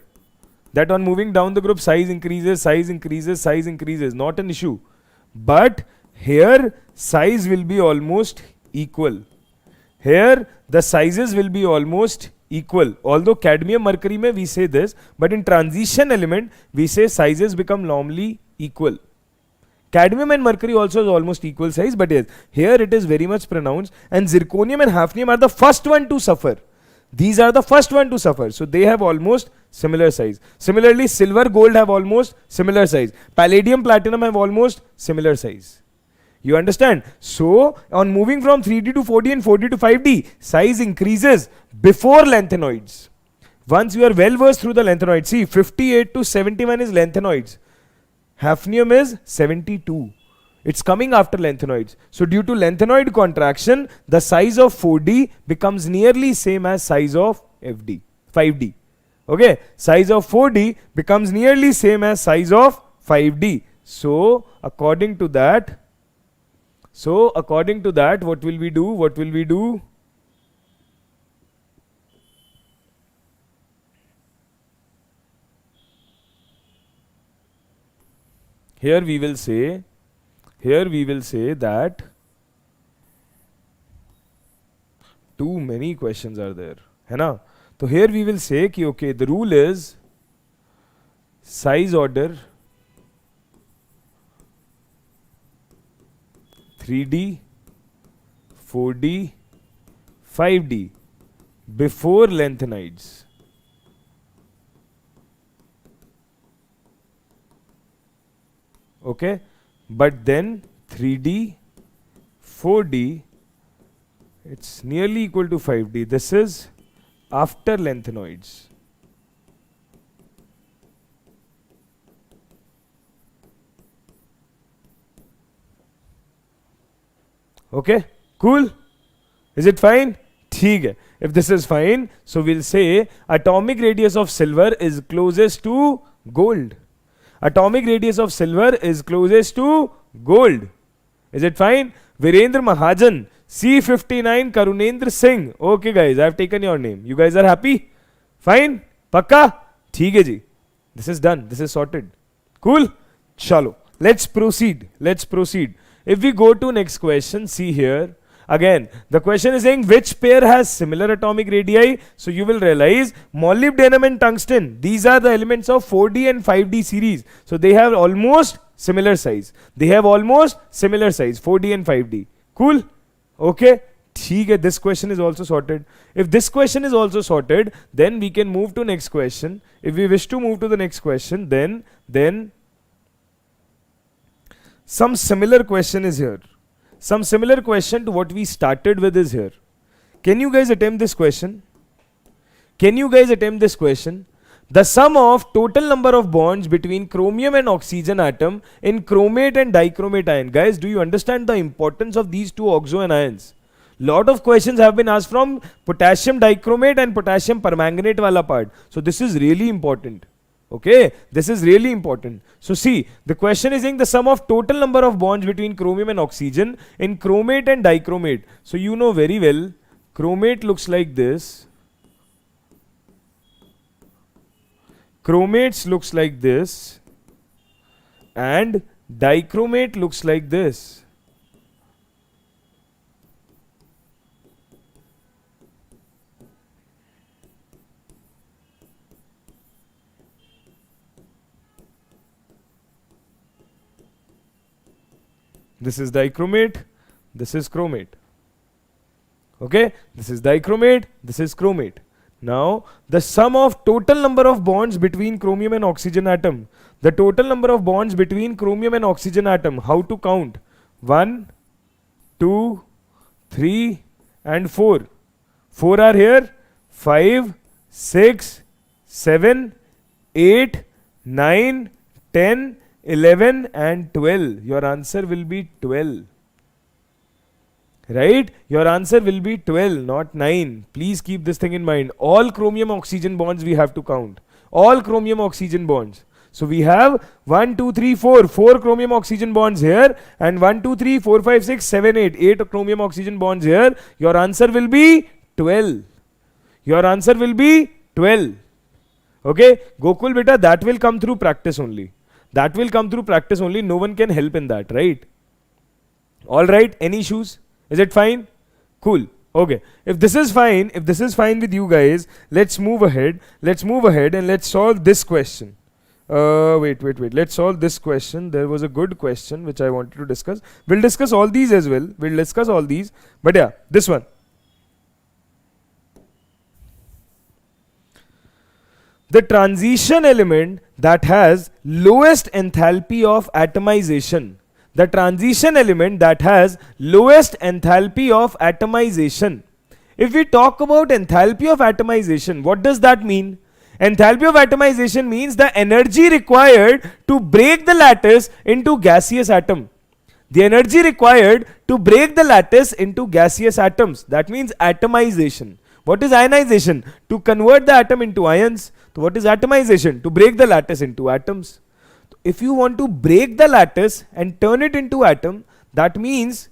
That on moving down the group, size increases, not an issue. But here, size will be almost equal. Here, the sizes will be almost equal. Although cadmium, mercury mein we say this, but in transition element, we say sizes become normally equal. Cadmium and mercury also is almost equal size, but yes, here it is very much pronounced, and zirconium and hafnium are the first one to suffer. These are the first one to suffer, so they have almost similar size. Similarly, silver, gold have almost similar size. Palladium, platinum have almost similar size. You understand? So, on moving from 3D to 4D and 4D to 5D, size increases before lanthanoids. Once you are well versed through the lanthanoids, see 58 to 71 is lanthanoids. Hafnium is 72. It's coming after lanthanoids. So due to lanthanoid contraction, the size of 4D becomes nearly same as size of 5D. Okay, size of 4D becomes nearly same as size of 5D. So according to that, what will we do? Here we will say that too many questions are there, है ना? So here we will say कि okay, the rule is size order 3D, 4D, 5D before lanthanides. Okay, but then 3D, 4D, it's nearly equal to 5D. This is after lanthanoids. Okay, cool. Is it fine? ठीक है. If this is fine, so we'll say atomic radius of silver is closest to gold. Atomic radius of silver is closest to gold. Is it fine? Virendra Mahajan, C59 Karunendra Singh. Okay guys, I have taken your name. You guys are happy? Fine? Pakka? ठीक है जी. This is done. This is sorted. Cool? Chalo. Let's proceed. Let's proceed. If we go to next question, see here. Again, the question is saying which pair has similar atomic radii. So you will realize molybdenum and tungsten, these are the elements of 4D and 5D series. So they have almost similar size. They have almost similar size, 4D and 5D. Cool? Okay. ठीक है, this question is also sorted. If this question is also sorted, then we can move to next question. If we wish to move to the next question, then some similar question is here. Some similar question to what we started with is here. Can you guys attempt this question? Can you guys attempt this question? The sum of total number of bonds between chromium and oxygen atom in chromate and dichromate ion. Guys, do you understand the importance of these two oxo anions? Lot of questions have been asked from potassium dichromate and potassium permanganate wala part. So this is really important. Okay, this is really important. So see, the question is saying the sum of total number of bonds between chromium and oxygen in chromate and dichromate. So you know very well, chromate looks like this. Chromates looks like this. And dichromate looks like this. This is dichromate, this is chromate. Okay, this is dichromate, this is chromate. Now, the sum of total number of bonds between chromium and oxygen atom. The total number of bonds between chromium and oxygen atom. How to count? 1, 2, 3 and 4. 4 are here. 5, 6, 7, 8, 9, 10, 11 and 12. Your answer will be 12. Right? Your answer will be 12, not 9. Please keep this thing in mind. All chromium oxygen bonds we have to count. All chromium oxygen bonds. So we have 1, 2, 3, 4. 4 chromium oxygen bonds here. And 1, 2, 3, 4, 5, 6, 7, 8. 8 chromium oxygen bonds here. Your answer will be 12. Your answer will be 12. Okay? Gokul beta, that will come through practice only. That will come through practice only. No one can help in that, right? Alright, any issues? Is it fine? Cool. Okay. If this is fine with you guys, let's move ahead. Let's move ahead and let's solve this question. Wait. Let's solve this question. There was a good question which I wanted to discuss. We'll discuss all these as well. We'll discuss all these. But yeah, this one. The transition element that has lowest enthalpy of atomization. The transition element that has lowest enthalpy of atomization. If we talk about enthalpy of atomization, what does that mean? Enthalpy of atomization means the energy required to break the lattice into gaseous atom. The energy required to break the lattice into gaseous atoms. That means atomization. What is ionization? To convert the atom into ions. So what is atomization? To break the lattice into atoms. If you want to break the lattice and turn it into atom, that means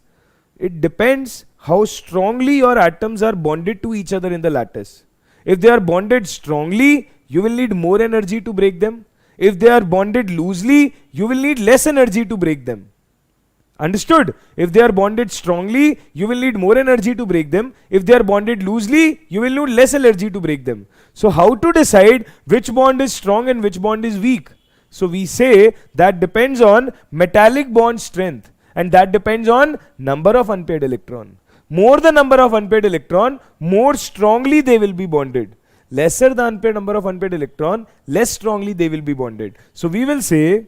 it depends how strongly your atoms are bonded to each other in the lattice. If they are bonded strongly, you will need more energy to break them. If they are bonded loosely, you will need less energy to break them. Understood? If they are bonded strongly, you will need more energy to break them. If they are bonded loosely, you will need less energy to break them. So how to decide which bond is strong and which bond is weak? So we say that depends on metallic bond strength, and that depends on number of unpaired electron. more the number of unpaired electron, more strongly they will be bonded. Lesser the unpaired number of unpaired electron, less strongly they will be bonded. So we will say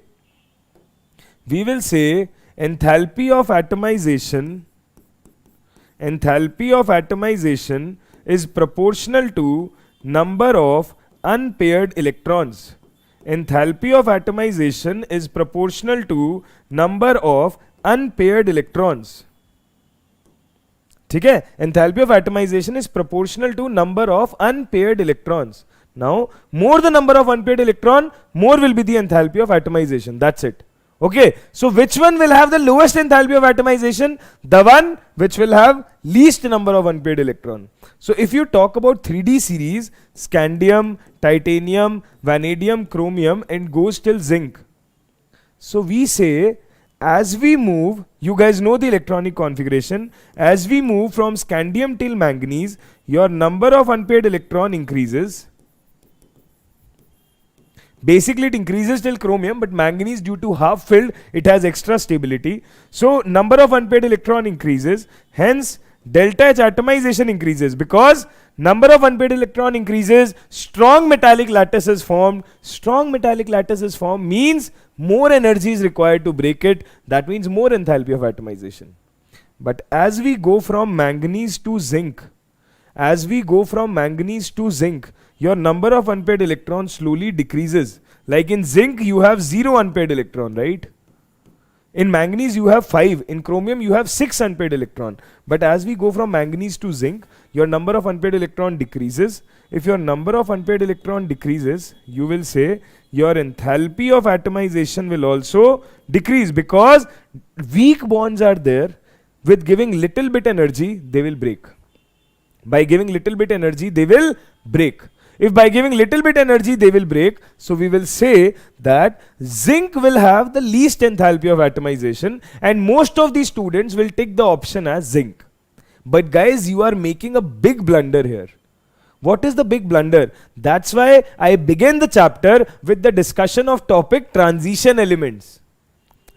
enthalpy of atomization is proportional to number of unpaired electrons. Enthalpy of atomization is proportional to number of unpaired electrons. ठीक है? Enthalpy of atomization is proportional to number of unpaired electrons. Now, more the number of unpaired electron, more will be the enthalpy of atomization. That's it. Okay, so which one will have the lowest enthalpy of atomization? The one which will have least number of unpaired electron. So if you talk about 3D series, scandium, titanium, vanadium, chromium, and goes till zinc. So we say, as we move, you guys know the electronic configuration, as we move from scandium till manganese, your number of unpaired electron increases. Basically it increases till chromium, but manganese, due to half filled, it has extra stability. So number of unpaired electron increases, hence delta H atomization increases, because number of unpaired electron increases, strong metallic lattice is formed. Strong metallic lattice is formed means more energy is required to break it. That means more enthalpy of atomization. But as we go from manganese to zinc, your number of unpaired electrons slowly decreases. Like in zinc, you have 0 unpaired electron, right? In manganese, you have 5. In chromium, you have 6 unpaired electron. But as we go from manganese to zinc, your number of unpaired electron decreases. If your number of unpaired electron decreases, you will say your enthalpy of atomization will also decrease, because weak bonds are there. With giving little bit energy, they will break. By giving little bit energy, they will break. If by giving little bit energy they will break, so we will say that zinc will have the least enthalpy of atomization, and most of the students will take the option as zinc. But guys, you are making a big blunder here. What is the big blunder? That's why I began the chapter with the discussion of topic transition elements.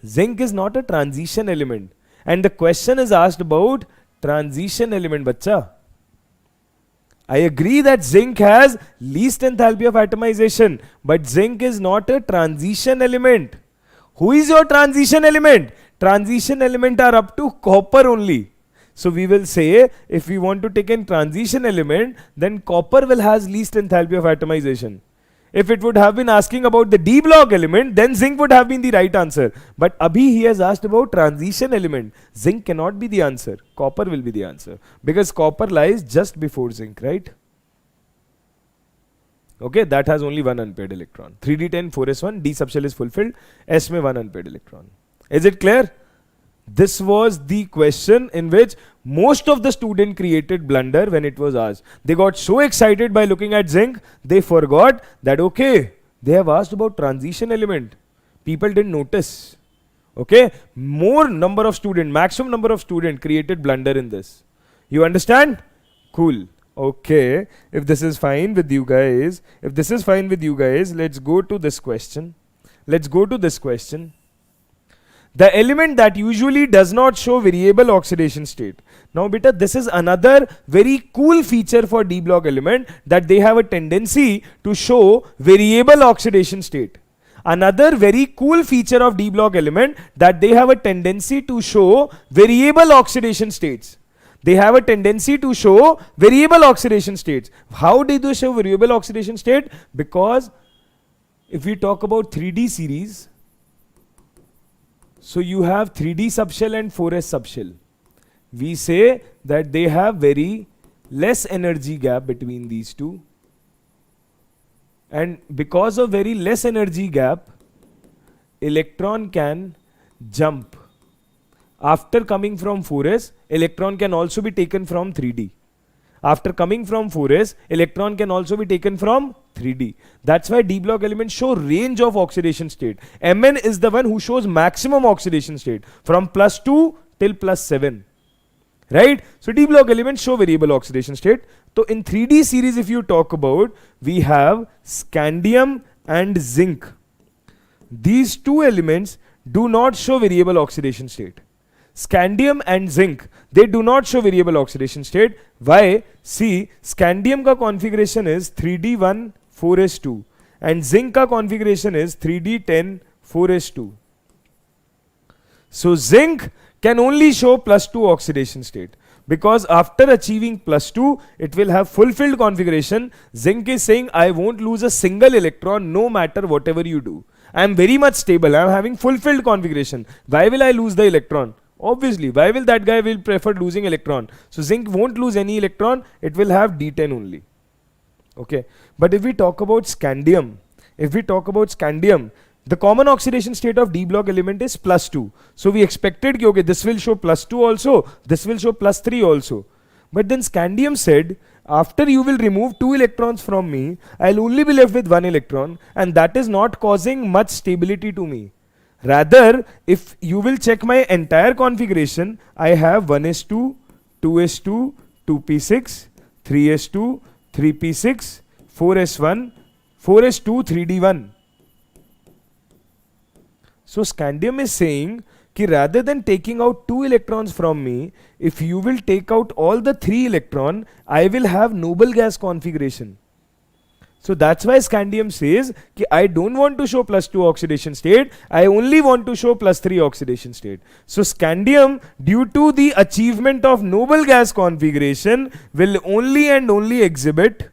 Zinc is not a transition element, and the question is asked about transition element, bacha. I agree that zinc has least enthalpy of atomization, but zinc is not a transition element. Who is your transition element? Transition element are up to copper only. So we will say, if we want to take in transition element, then copper will has least enthalpy of atomization. If it would have been asking about the D block element, then zinc would have been the right answer. But abhi he has asked about transition element. Zinc cannot be the answer. Copper will be the answer. Because copper lies just before zinc, right? Okay, that has only one unpaired electron. 3d10, 4s1, D subshell is fulfilled. S mein one unpaired electron. Is it clear? This was the question in which most of the student created blunder when it was asked. They got so excited by looking at zinc, they forgot that okay, they have asked about transition element. People didn't notice. Okay, more number of student, maximum number of student created blunder in this. You understand? Cool. Okay, if this is fine with you guys, let's go to this question. The element that usually does not show variable oxidation state. Now beta, this is another very cool feature for D block element, that they have a tendency to show variable oxidation state. Another very cool feature of D block element, that they have a tendency to show variable oxidation states. How do they show variable oxidation state? Because if we talk about 3D series, so you have 3D subshell and 4s subshell. We say that they have very less energy gap between these two. And because of very less energy gap, electron can jump. After coming from 4s, electron can also be taken from 3D. After coming from 4s, electron can also be taken from 3D. That's why D block elements show range of oxidation state. Mn is the one who shows maximum oxidation state from +2 till +7. Right? So D block elements show variable oxidation state. So in 3D series, if you talk about, we have scandium and zinc. These two elements do not show variable oxidation state. scandium and zinc, they do not show variable oxidation state. Why? See, scandium का configuration is 3d1 4s2 and zinc का configuration is 3d10 4s2. So zinc can only show +2 oxidation state, because after achieving +2 it will have fulfilled configuration. Zinc is saying I won't lose a single electron no matter whatever you do. I am very much stable, I am having fulfilled configuration. Why will I lose the electron? Obviously, why will that guy will prefer losing electron? So zinc won't lose any electron, it will have d10 only. Okay, but if we talk about scandium, the common oxidation state of D block element is +2. So we expected okay, this will show +2 also, this will show +3 also. But then scandium said, after you will remove 2 electrons from me, I'll only be left with 1 electron, and that is not causing much stability to me. Rather, if you will check my entire configuration, I have 1s2, 2s2, 2p6, 3s2, 3p6, 4s1, 4s2, 3d1. So scandium is saying कि rather than taking out 2 electrons from me, if you will take out all the 3 electron, I will have noble gas configuration. So that's why scandium says कि I don't want to show +2 oxidation state, I only want to show +3 oxidation state. So scandium, due to the achievement of noble gas configuration, will only and only exhibit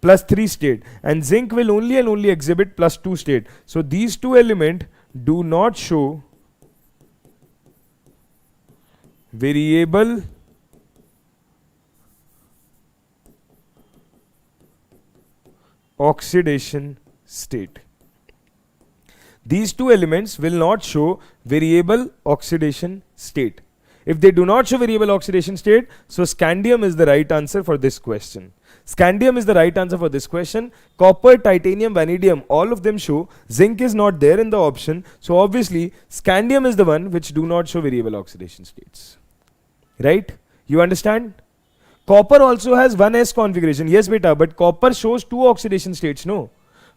+3 state, and zinc will only and only exhibit +2 state. So these two elements do not show variable oxidation state. These two elements will not show variable oxidation state. If they do not show variable oxidation state, so scandium is the right answer for this question. Scandium is the right answer for this question. Copper, titanium, vanadium, all of them show. Zinc is not there in the option. So obviously, scandium is the one which do not show variable oxidation states. Right? You understand? Copper also has 1s configuration. Yes, beta, but copper shows 2 oxidation states. No.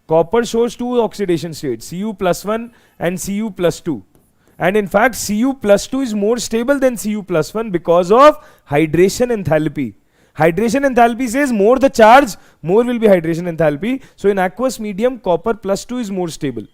Copper shows 2 oxidation states, Cu+1 and Cu+2. And in fact, Cu+2 is more stable than Cu+1 because of hydration enthalpy. Hydration enthalpy says more the charge, more will be hydration enthalpy. So in aqueous medium, copper +2 is more stable.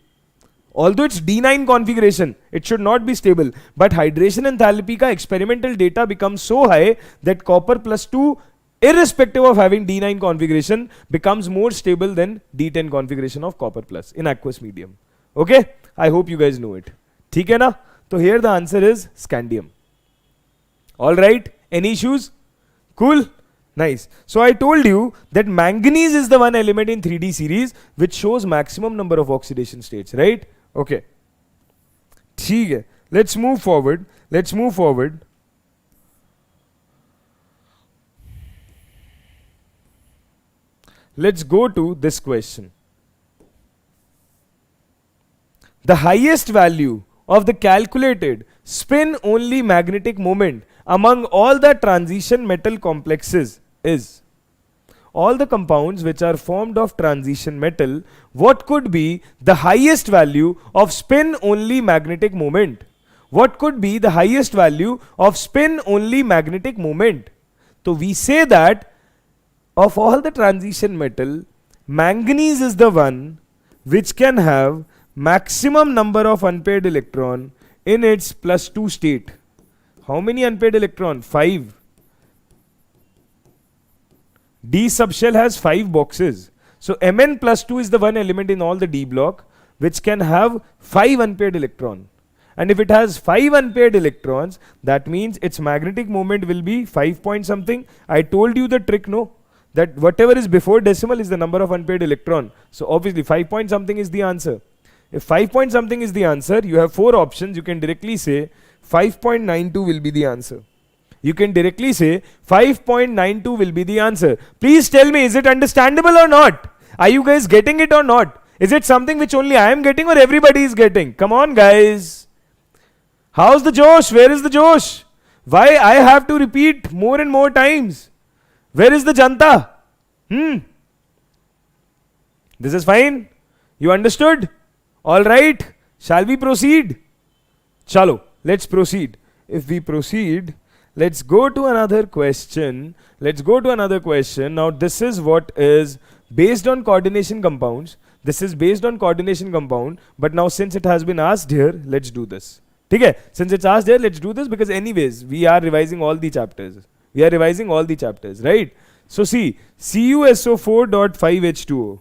Although it's D9 configuration, it should not be stable. But hydration enthalpy ka experimental data becomes so high that copper +2, irrespective of having D9 configuration, becomes more stable than D10 configuration of copper plus in aqueous medium. Okay? I hope you guys know it. ठीक है ना? So here the answer is scandium. Alright? Any issues? Cool? Nice. So I told you that manganese is the one element in 3D series which shows maximum number of oxidation states, right? Okay. ठीक है. Let's move forward. Let's go to this question. The highest value of the calculated spin only magnetic moment among all the transition metal complexes is all the compounds which are formed of transition metal. What could be the highest value of spin only magnetic moment? What could be the highest value of spin only magnetic moment? So we say that of all the transition metal, manganese is the one which can have maximum number of unpaired electron in its +2 state. How many unpaired electron? 5. D subshell has 5 boxes. So Mn +2 is the one element in all the D block which can have 5 unpaired electron. And if it has 5 unpaired electrons, that means its magnetic moment will be 5 point something. I told you the trick, no? That whatever is before decimal is the number of unpaired electron. So obviously 5 point something is the answer. If 5 point something is the answer, you have 4 options. You can directly say 5.92 will be the answer. You can directly say 5.92 will be the answer. Please tell me, is it understandable or not? Are you guys getting it or not? Is it something which only I am getting or everybody is getting? Come on, guys. How's the Josh? Where is the Josh? Why I have to repeat more and more times? Where is the Janta? This is fine? You understood? All right, shall we proceed? Chalo, let's proceed. If we proceed, let's go to another question. Let's go to another question. Now this is what is based on coordination compounds. This is based on coordination compound, but now since it has been asked here, let's do this. Okay, since it's asked here, let's do this, because anyways, we are revising all the chapters. We are revising all the chapters, right? So see, CuSO4.5H2O.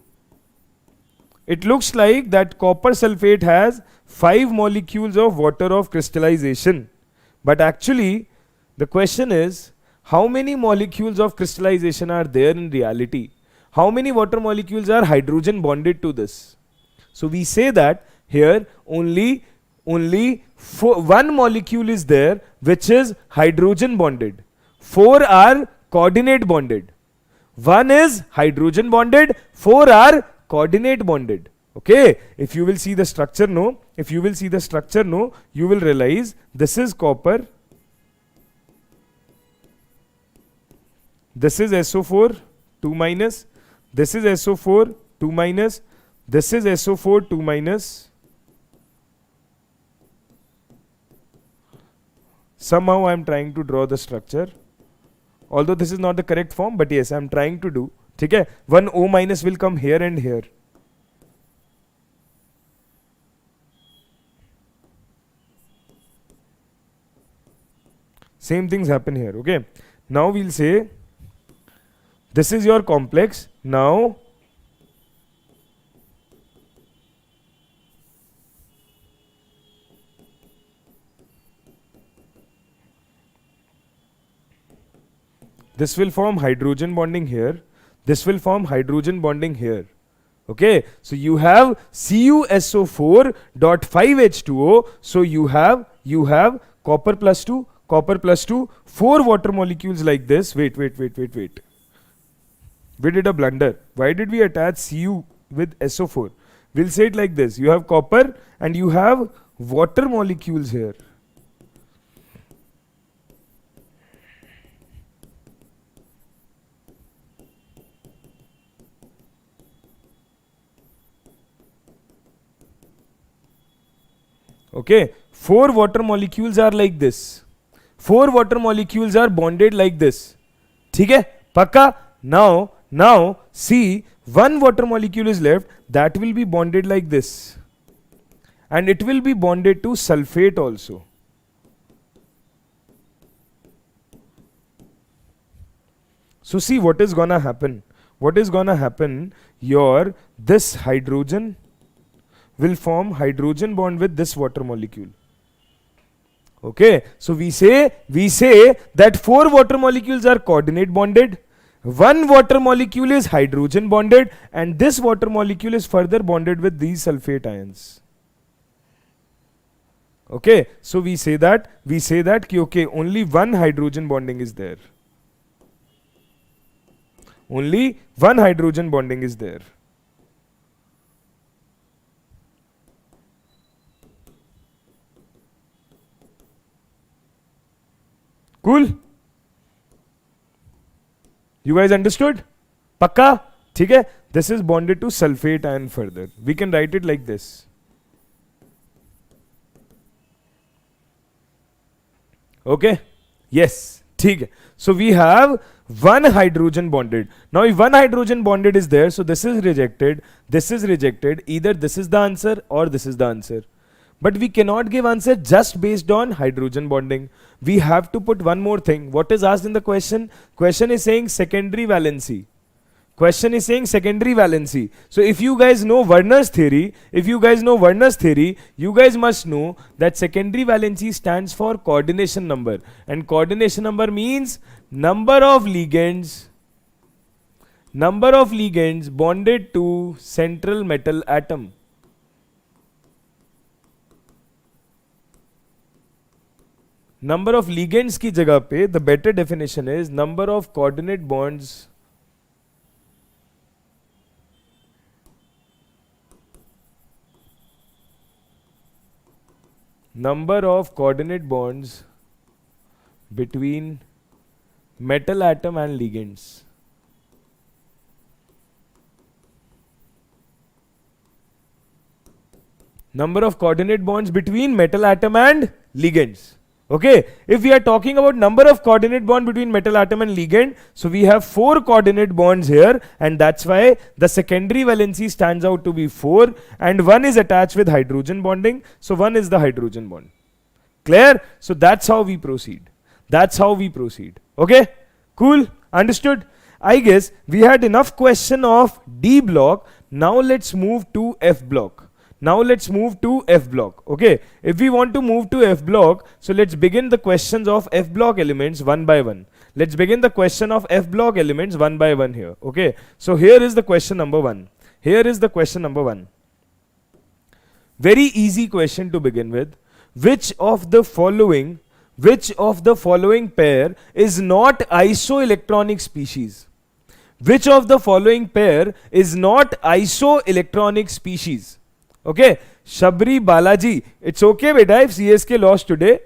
It looks like that copper sulfate has 5 molecules of water of crystallization. But actually, the question is, how many molecules of crystallization are there in reality? How many water molecules are hydrogen bonded to this? So we say that here only one molecule is there which is hydrogen bonded. 4 are coordinate bonded. 1 is hydrogen bonded, 4 are coordinate bonded. Okay, if you will see the structure, no, if you will see the structure, no, you will realize this is copper, this is SO4 2 minus, this is SO4 2 minus, this is SO4 2 minus. Somehow I am trying to draw the structure, although this is not the correct form, but yes, I am trying to do. Okay, one O minus will come here and here. Same things happen here. Okay, now we'll say this is your complex. Now this will form hydrogen bonding here. This will form hydrogen bonding here. Okay, so you have CuSO4.5H2O. So you have copper plus 2, 4 water molecules like this. Wait. We did a blunder. Why did we attach Cu with SO4? We'll say it like this. You have copper and you have water molecules here. Okay, 4 water molecules are like this. 4 water molecules are bonded like this. ठीक है? पक्का? Now see, 1 water molecule is left that will be bonded like this, and it will be bonded to sulfate also. So see what is gonna happen. What is gonna happen? Your this hydrogen will form hydrogen bond with this water molecule. Okay, so we say that 4 water molecules are coordinate bonded, 1 water molecule is hydrogen bonded, and this water molecule is further bonded with these sulfate ions. Okay, so we say that ki, okay, only 1 hydrogen bonding is there. Only 1 hydrogen bonding is there. Cool? You guys understood? Pakka? ठीक है? This is bonded to sulfate ion further. We can write it like this. Okay? Yes. ठीक है. So we have 1 hydrogen bonded. Now if 1 hydrogen bonded is there, so this is rejected, this is rejected. Either this is the answer or this is the answer. But we cannot give answer just based on hydrogen bonding. We have to put one more thing. What is asked in the question? Question is saying secondary valency. Question is saying secondary valency. So if you guys know Werner's theory, you guys must know that secondary valency stands for coordination number. And coordination number means number of ligands bonded to central metal atom. Number of ligands की जगह पे the better definition is number of coordinate bonds between metal atom and ligands. Number of coordinate bonds between metal atom and ligands. Okay, if we are talking about number of coordinate bond between metal atom and ligand, so we have 4 coordinate bonds here, and that's why the secondary valency stands out to be 4, and 1 is attached with hydrogen bonding, so 1 is the hydrogen bond. Clear? So that's how we proceed. That's how we proceed. Okay, cool, understood. I guess we had enough question of D block. Now let's move to F block. Now let's move to F block. Okay, if we want to move to F block, so let's begin the questions of F block elements one by one. Let's begin the question of F block elements one by one here. Okay, so here is the question number 1. Here is the question number 1. Very easy question to begin with. Which of the following pair is not isoelectronic species? Which of the following pair is not isoelectronic species? Okay, Shabri Balaji, it's okay beta if CSK lost today.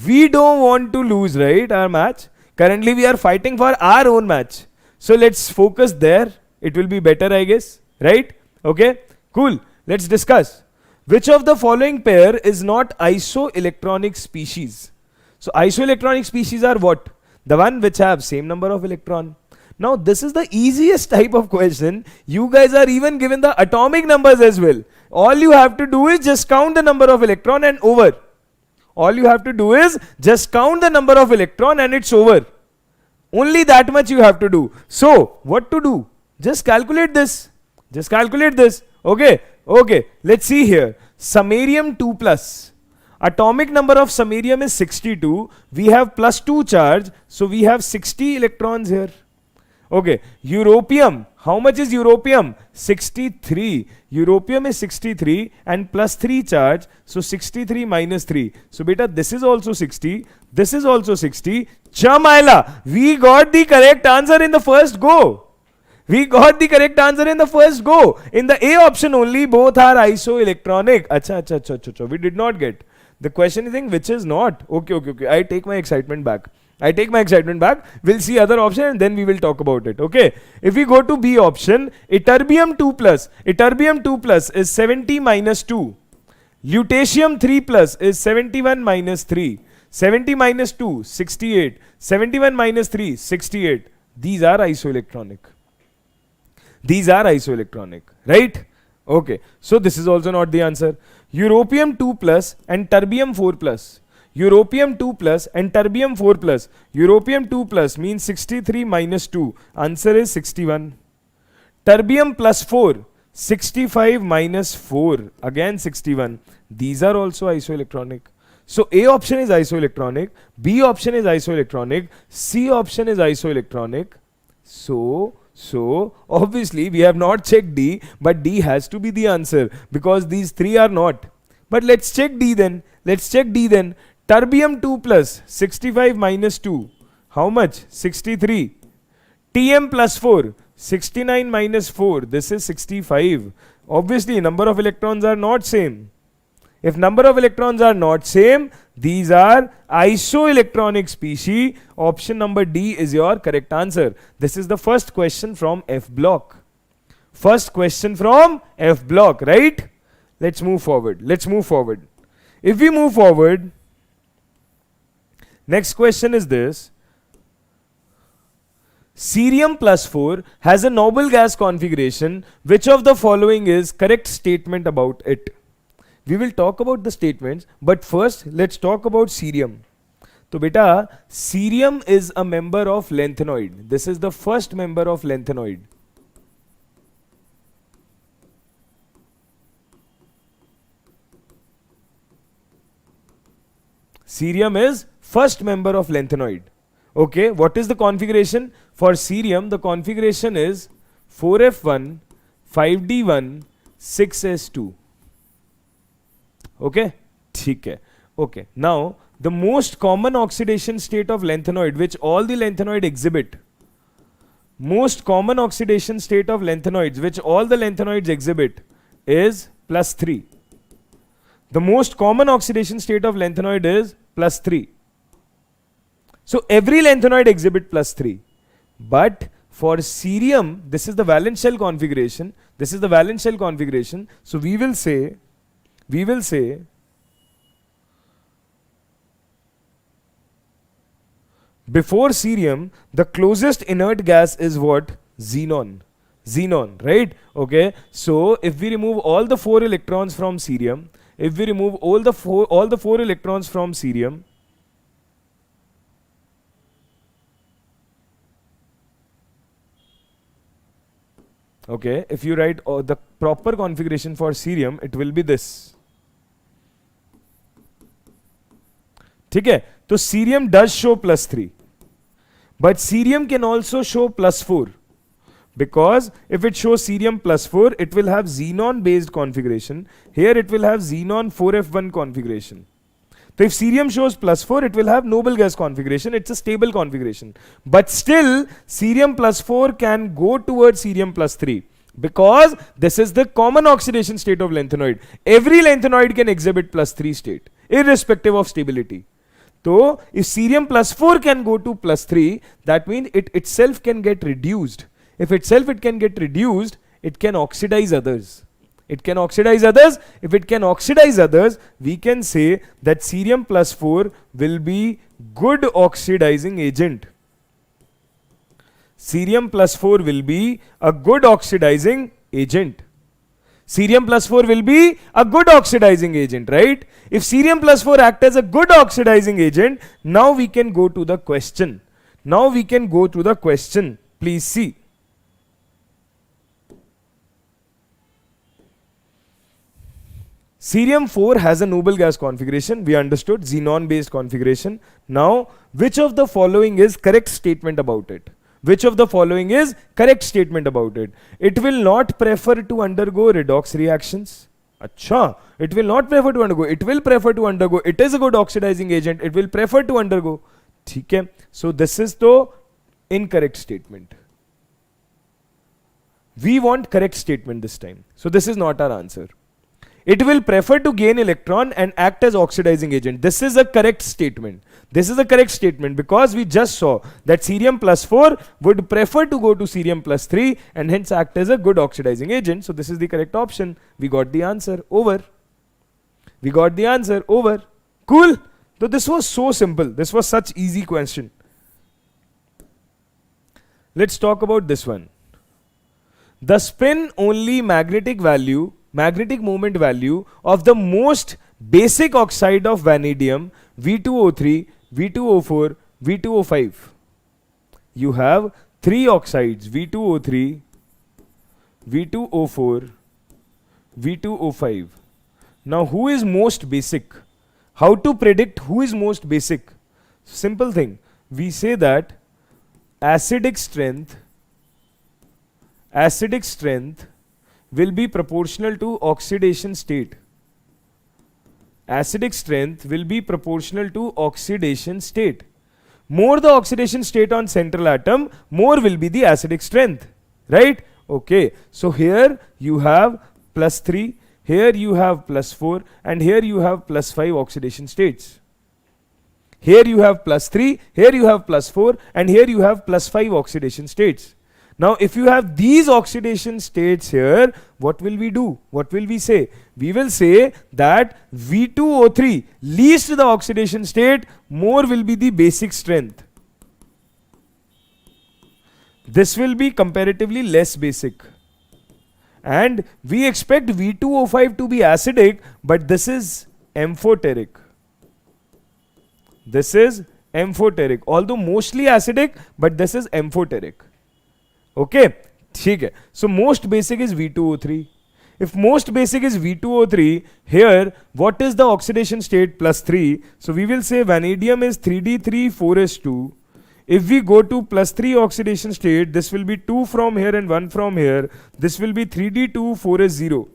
We don't want to lose, right, our match. Currently we are fighting for our own match. So let's focus there. It will be better, I guess, right? Okay, cool. Let's discuss. Which of the following pair is not isoelectronic species? So isoelectronic species are what? The one which have same number of electron. Now this is the easiest type of question. You guys are even given the atomic numbers as well. All you have to do is just count the number of electron and over. All you have to do is just count the number of electron and it's over. Only that much you have to do. So what to do? Just calculate this. Just calculate this. Okay. Okay. Let's see here. Samarium 2 plus. Atomic number of samarium is 62. We have plus 2 charge. So we have 60 electrons here. Okay, europium, how much is europium? 63. Europium is 63 and plus 3 charge, so 63 minus 3. So beta, this is also 60, this is also 60. Chamaila, we got the correct answer in the first go. We got the correct answer in the first go. In the A option only, both are isoelectronic. Acha, we did not get. The question is saying which is not. Okay. I take my excitement back. We'll see other option and then we will talk about it. Okay. If we go to B option, ytterbium 2 plus. Ytterbium 2 plus is 70 minus 2. Lutetium 3 plus is 71 minus 3. 70 minus 2, 68. 71 minus 3, 68. These are isoelectronic. Right? Okay. So this is also not the answer. Europium 2 plus and terbium 4 plus. Europium 2 plus and terbium 4 plus. Europium 2 plus means 63 minus 2. Answer is 61. Terbium plus 4. 65 minus 4. Again 61. These are also isoelectronic. So A option is isoelectronic. B option is isoelectronic. C option is isoelectronic. So obviously we have not checked D, but D has to be the answer because these three are not. But let's check D then. Terbium 2 plus 65 minus 2. How much? 63. Tm plus 4. 69 minus 4. This is 65. Obviously number of electrons are not same. If number of electrons are not same, these are isoelectronic species. Option number D is your correct answer. This is the first question from F block. First question from F block, right? Let's move forward. If we move forward, next question is this. Cerium plus 4 has a noble gas configuration. Which of the following is correct statement about it? We will talk about the statements, but first let's talk about cerium. So beta, cerium is a member of lanthanoid. This is the first member of lanthanoid. Cerium is first member of lanthanoid. Okay, what is the configuration? For cerium, the configuration is 4f1, 5d1, 6s2. Okay, ठीक है. Okay, now the most common oxidation state of lanthanoid, which all the lanthanoid exhibit. Most common oxidation state of lanthanoids, which all the lanthanoids exhibit, is plus 3. The most common oxidation state of lanthanoid is plus 3. So every lanthanoid exhibit plus 3. But for cerium, this is the valence shell configuration. So we will say We will say before cerium, the closest inert gas is what? Xenon. Xenon, right? Okay. So if we remove all the 4 electrons from cerium, if we remove all the four electrons from cerium, okay, if you write the proper configuration for cerium, it will be this. ठीक है, तो cerium does show +3, but cerium can also show +4, because if it shows cerium +4, it will have xenon based configuration. Here it will have xenon 4f1 configuration. So if cerium shows +4, it will have noble gas configuration. It's a stable configuration. But still, cerium +4 can go towards cerium +3, because this is the common oxidation state of lanthanoid. Every lanthanoid can exhibit +3 state, irrespective of stability. So if cerium +4 can go to +3, that means it itself can get reduced. If itself it can get reduced, it can oxidize others. It can oxidize others. If it can oxidize others, we can say that cerium +4 will be good oxidizing agent. Cerium +4 will be a good oxidizing agent. Cerium +4 will be a good oxidizing agent, right? If cerium +4 act as a good oxidizing agent, now we can go to the question. Now we can go to the question. Please see. Cerium 4 has a noble gas configuration. We understood, xenon based configuration. Now, which of the following is correct statement about it? Which of the following is correct statement about it? It will not prefer to undergo redox reactions. Acha, it will not prefer to undergo. It will prefer to undergo. It is a good oxidizing agent. It will prefer to undergo. ठीक है? So this is the incorrect statement. We want correct statement this time. So this is not our answer. It will prefer to gain electron and act as oxidizing agent. This is a correct statement. This is a correct statement, because we just saw that cerium +4 would prefer to go to cerium +3 and hence act as a good oxidizing agent. So this is the correct option. We got the answer. Over. We got the answer. Over. Cool. So this was so simple. This was such easy question. Let's talk about this one. The spin only magnetic moment value of the most basic oxide of vanadium, V2O3, V2O4, V2O5. You have 3 oxides, V2O3, V2O4, V2O5. Now who is most basic? How to predict who is most basic? Simple thing. We say that acidic strength will be proportional to oxidation state. Acidic strength will be proportional to oxidation state. More the oxidation state on central atom, more will be the acidic strength, right? Okay, so here you have +3, here you have +4, and here you have +5 oxidation states. Here you have +3, here you have +4, and here you have +5 oxidation states. Now, if you have these oxidation states here, what will we do? What will we say? We will say that V2O3, least the oxidation state, more will be the basic strength. This will be comparatively less basic. And we expect V2O5 to be acidic, but this is amphoteric. This is amphoteric. Although mostly acidic, but this is amphoteric. Okay, ठीक है. So most basic is V2O3. If most basic is V2O3, here what is the oxidation state? +3. So we will say vanadium is 3D3 4s2. If we go to +3 oxidation state, this will be 2 from here and 1 from here. This will be 3D2 4s0.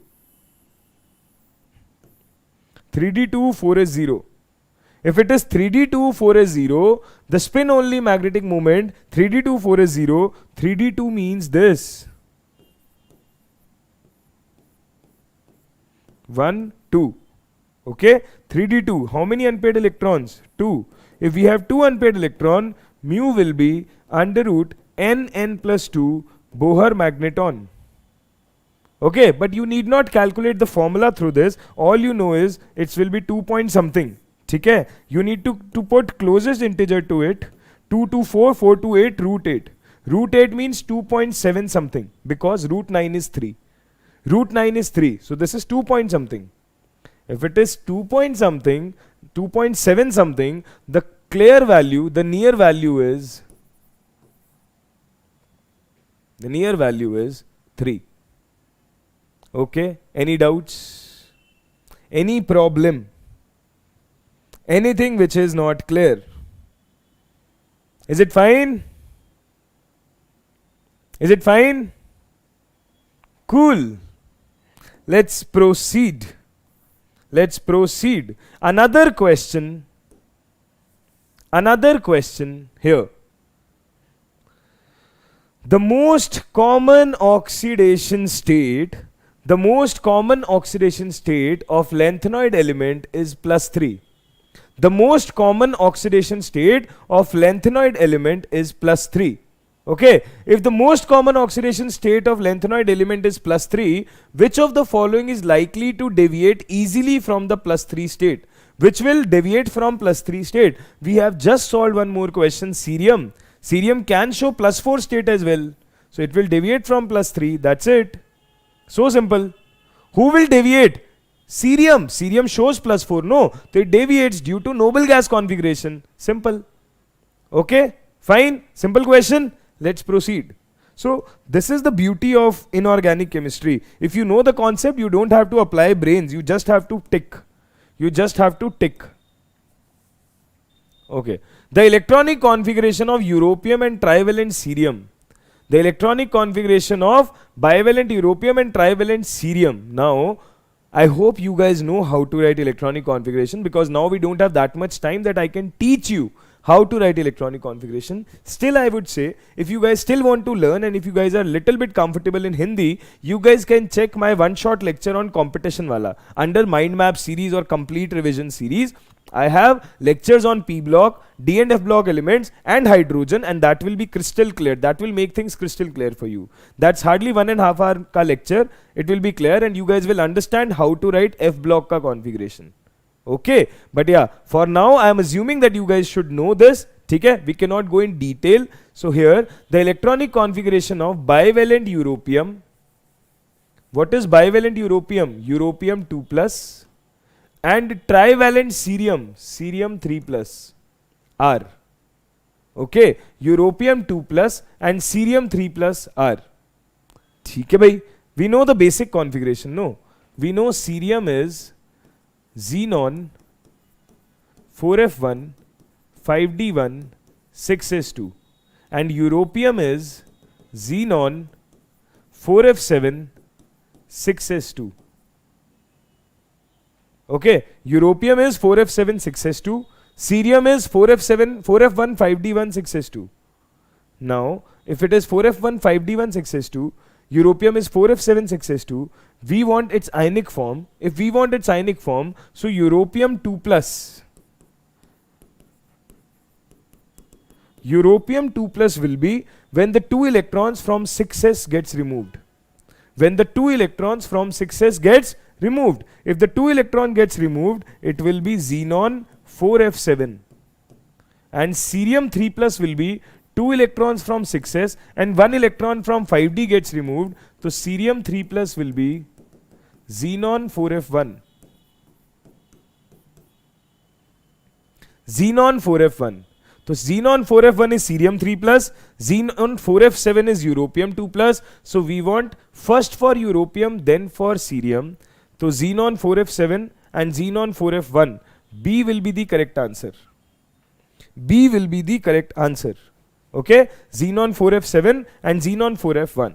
3D2 4s0. If it is 3D2 4s0, the spin only magnetic moment 3D2 4s0, 3D2 means this. 1, 2. Okay, 3D2. How many unpaired electrons? 2. If we have 2 unpaired electron, mu will be under root n plus 2 Bohr magneton. Okay, but you need not calculate the formula through this. All you know is it will be 2 point something. Okay, you need to put closest integer to it. 2 to 4, 4 to 8, root 8. Root 8 means 2.7 something because root 9 is 3. Root 9 is 3. So this is 2 point something. If it is 2 point something, 2.7 something, the clear value, the near value is 3. Okay, any doubts? Any problem? Anything which is not clear? Is it fine? Is it fine? Cool. Let's proceed. Let's proceed. Another question here. The most common oxidation state of lanthanoid element is +3. The most common oxidation state of lanthanoid element is +3. Okay, if the most common oxidation state of lanthanoid element is +3, which of the following is likely to deviate easily from the +3 state? Which will deviate from +3 state? We have just solved one more question, cerium. Cerium can show +4 state as well. So it will deviate from +3, that's it. So simple. Who will deviate? Cerium. Cerium shows +4, no. So it deviates due to noble gas configuration. Simple. Okay, fine. Simple question. Let's proceed. So this is the beauty of inorganic chemistry. If you know the concept, you don't have to apply brains. You just have to tick. Okay. The electronic configuration of europium and trivalent cerium. The electronic configuration of bivalent europium and trivalent cerium. Now, I hope you guys know how to write electronic configuration, because now we don't have that much time that I can teach you how to write electronic configuration. Still, I would say, if you guys still want to learn and if you guys are little bit comfortable in Hindi, you guys can check my one-shot lecture on competition Wallah under mind map series or complete revision series. I have lectures on P block, D and F block elements and hydrogen, and that will be crystal clear. That will make things crystal clear for you. That's hardly 1.5 hour ka lecture. It will be clear and you guys will understand how to write F block ka configuration. Okay, but yeah, for now I am assuming that you guys should know this. Okay, we cannot go in detail. So here, the electronic configuration of bivalent europium. What is bivalent europium? Europium 2+. And trivalent cerium, cerium 3+ R. Okay, europium 2+ and cerium 3+ R. ठीक है भाई, we know the basic configuration, no? We know cerium is xenon 4f1 5d1 6s2 and europium is xenon 4f7 6s2. Okay, europium is 4f7 6s2, cerium is 4f1 5d1 6s2. Now, if it is 4f1 5d1 6s2, europium is 4f7 6s2, we want its ionic form. If we want its ionic form, so europium 2+. Europium 2+ will be when the 2 electrons from 6s gets removed. When the 2 electrons from 6s gets removed. If the 2 electron gets removed, it will be xenon 4f7. And cerium 3+ will be 2 electrons from 6s and 1 electron from 5d gets removed. So cerium 3+ will be xenon 4f1. Xenon 4f1. So xenon 4f1 is cerium 3+, xenon 4f7 is europium 2+. So we want first for europium, then for cerium. So xenon 4f7 and xenon 4f1. B will be the correct answer. B will be the correct answer. Okay, xenon 4f7 and xenon 4f1.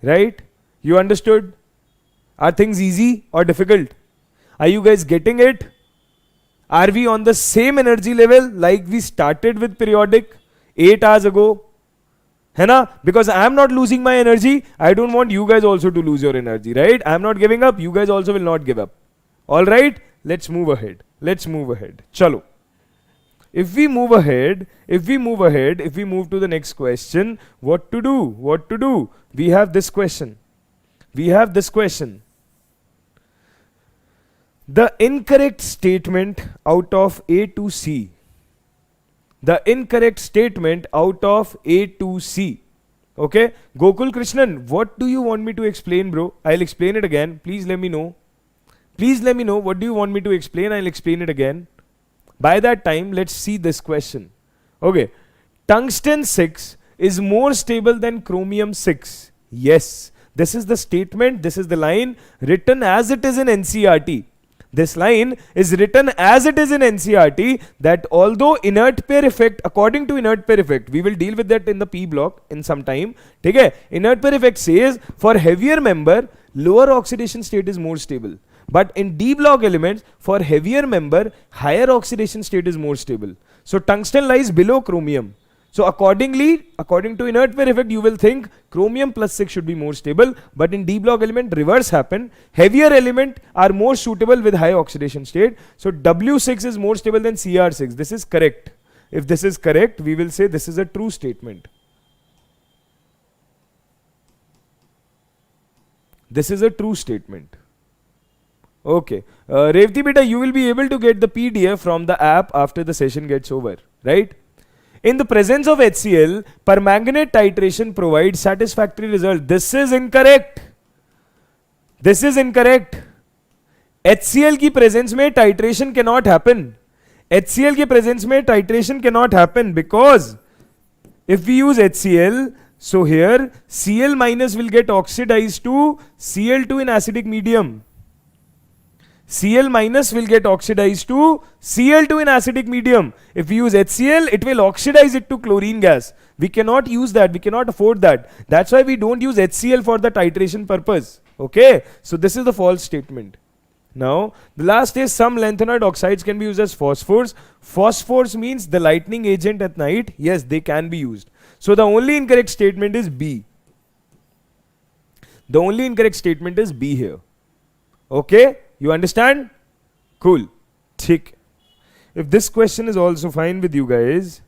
Right? You understood? Are things easy or difficult? Are you guys getting it? Are we on the same energy level like we started with periodic 8 hours ago? है ना? Because I am not losing my energy, I don't want you guys also to lose your energy, right? I am not giving up, you guys also will not give up. Alright, let's move ahead. Let's move ahead. Chalo. If we move ahead, if we move to the next question, what to do? What to do? We have this question. we have this question. The incorrect statement out of A to C. The incorrect statement out of A to C. Okay, Gokul Krishnan, what do you want me to explain, bro? I'll explain it again. Please let me know. Please let me know what do you want me to explain. I'll explain it again. By that time, let's see this question. Okay, tungsten 6 is more stable than chromium 6. Yes, this is the statement, this is the line written as it is in NCERT. This line is written as it is in NCERT, that although inert pair effect, according to inert pair effect, we will deal with that in the P block in some time. Okay? Inert pair effect says for heavier member, lower oxidation state is more stable. But in D block elements, for heavier member, higher oxidation state is more stable. So tungsten lies below chromium. So accordingly, according to inert pair effect, you will think chromium plus 6 should be more stable, but in D block element, reverse happen. Heavier element are more suitable with high oxidation state. So W6 is more stable than Cr6. This is correct. If this is correct, we will say this is a true statement. This is a true statement. Okay. Revati beta, you will be able to get the PDF from the app after the session gets over, right? In the presence of HCl, permanganate titration provides satisfactory result. This is incorrect. This is incorrect. HCl की presence में titration cannot happen. HCl की presence में titration cannot happen because if we use HCl, so here Cl minus will get oxidized to Cl2 in acidic medium. Cl minus will get oxidized to Cl2 in acidic medium. If we use HCl, it will oxidize it to chlorine gas. We cannot use that. We cannot afford that. That's why we don't use HCl for the titration purpose. Okay. So this is the false statement. Now, the last is some lanthanoid oxides can be used as phosphors. Phosphors means the lightning agent at night. Yes, they can be used. So the only incorrect statement is B. The only incorrect statement is B here. Okay. You understand? Cool. Tick. If this question is also fine with you guys,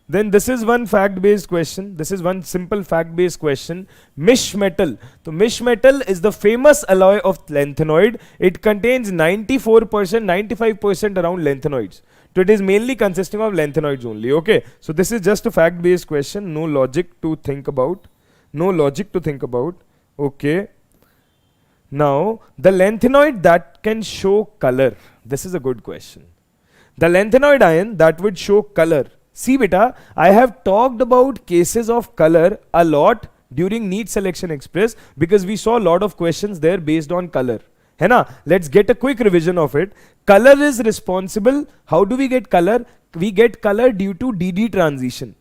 then this is one fact-based question. This is one simple fact-based question. Mish metal. So mish metal is the famous alloy of lanthanoid. It contains 94%, 95% around lanthanoids. So it is mainly consisting of lanthanoids only. Okay. So this is just a fact-based question. No logic to think about. No logic to think about. Okay. Now, the lanthanoid that can show color. This is a good question. The lanthanoid ion that would show color. See beta, I have talked about cases of color a lot during NEET Selection Express because we saw a lot of questions there based on color. Hai na? Let's get a quick revision of it. Color is responsible. How do we get color? We get color due to DD transition.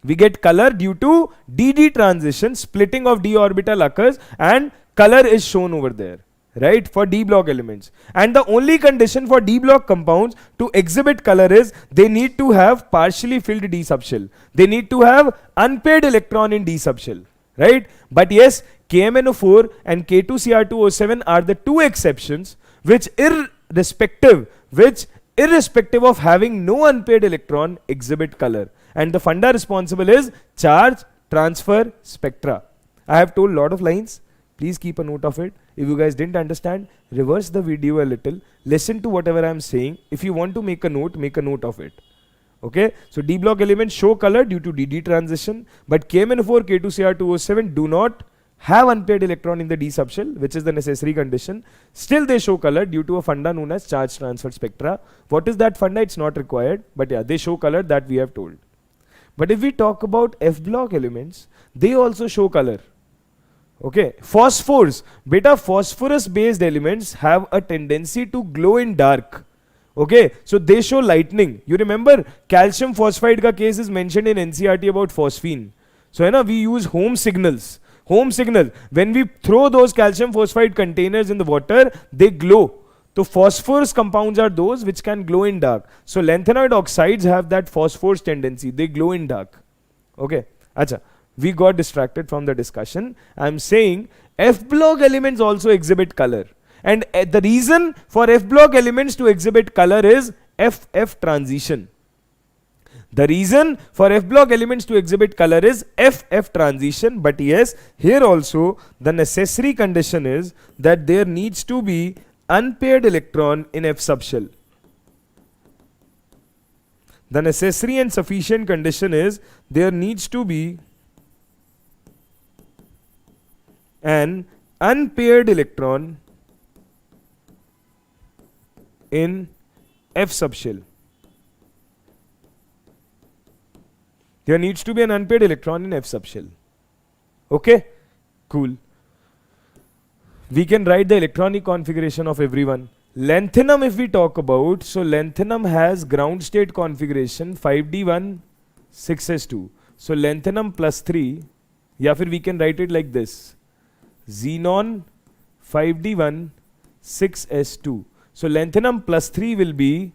We get color due to DD transition, splitting of d orbital occurs, and color is shown over there, right, for D block elements. And the only condition for D block compounds to exhibit color is they need to have partially filled D subshell. They need to have unpaired electron in D subshell, right? But yes, KMnO4 and K2Cr2O7 are the two exceptions which irrespective of having no unpaired electron exhibit color. And the funda responsible is charge transfer spectra. I have told a lot of lines. Please keep a note of it. If you guys didn't understand, reverse the video a little. Listen to whatever I am saying. If you want to make a note of it. Okay. So D block elements show color due to DD transition. But KMnO4, K2Cr2O7 do not have unpaired electron in the D subshell, which is the necessary condition. Still they show color due to a funda known as charge transfer spectra. What is that funda? It's not required. But yeah, they show color, that we have told. But if we talk about F block elements, they also show color. Okay, phosphors. Beta, phosphorus based elements have a tendency to glow in dark. Okay, so they show lightning. You remember calcium phosphide ka case is mentioned in NCERT about phosphine. So we use home signals. Home signal. When we throw those calcium phosphide containers in the water, they glow. So phosphorus compounds are those which can glow in dark. So lanthanoid oxides have that phosphorus tendency. They glow in dark. Okay. Acha. We got distracted from the discussion. I'm saying F block elements also exhibit color. And the reason for F block elements to exhibit color is FF transition. The reason for F block elements to exhibit color is FF transition, but yes, here also the necessary condition is that there needs to be unpaired electron in F subshell. The necessary and sufficient condition is there needs to be an unpaired electron in F subshell. There needs to be an unpaired electron in F subshell. Okay? Cool. We can write the electronic configuration of everyone. Lanthanum if we talk about, so lanthanum has ground state configuration 5d1 6s2. So lanthanum plus 3, या फिर we can write it like this. Xenon 5d1 6s2. So lanthanum plus 3 will be,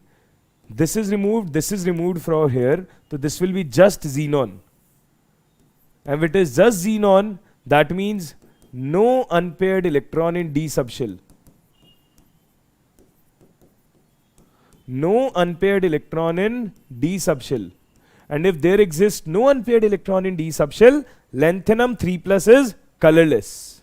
this is removed from here, so this will be just xenon. And if it is just xenon, that means no unpaired electron in D subshell. No unpaired electron in D subshell. And if there exists no unpaired electron in D subshell, lanthanum 3 plus is colorless.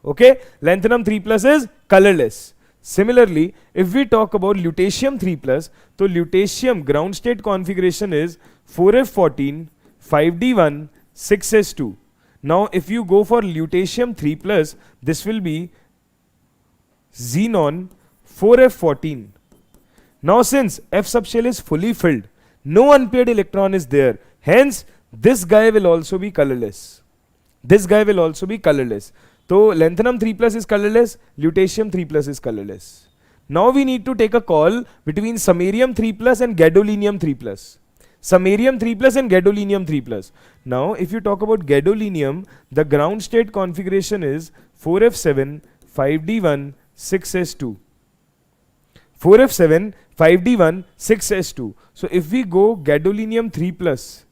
Okay? Lanthanum 3 plus is colorless. Similarly, if we talk about lutetium 3 plus, so lutetium ground state configuration is 4f14, 5d1, 6s2. Now, if you go for lutetium 3 plus, this will be xenon 4f14. Now, since F subshell is fully filled, no unpaired electron is there. Hence, this guy will also be colorless. This guy will also be colorless. So, lanthanum 3 plus is colorless, lutetium 3 plus is colorless. Now, we need to take a call between samarium 3 plus and gadolinium 3 plus. Samarium 3 plus and gadolinium 3 plus. Now, if you talk about gadolinium, the ground state configuration is 4f7, 5d1, 6s2. 4f7, 5d1, 6s2. So, if we go gadolinium 3 plus,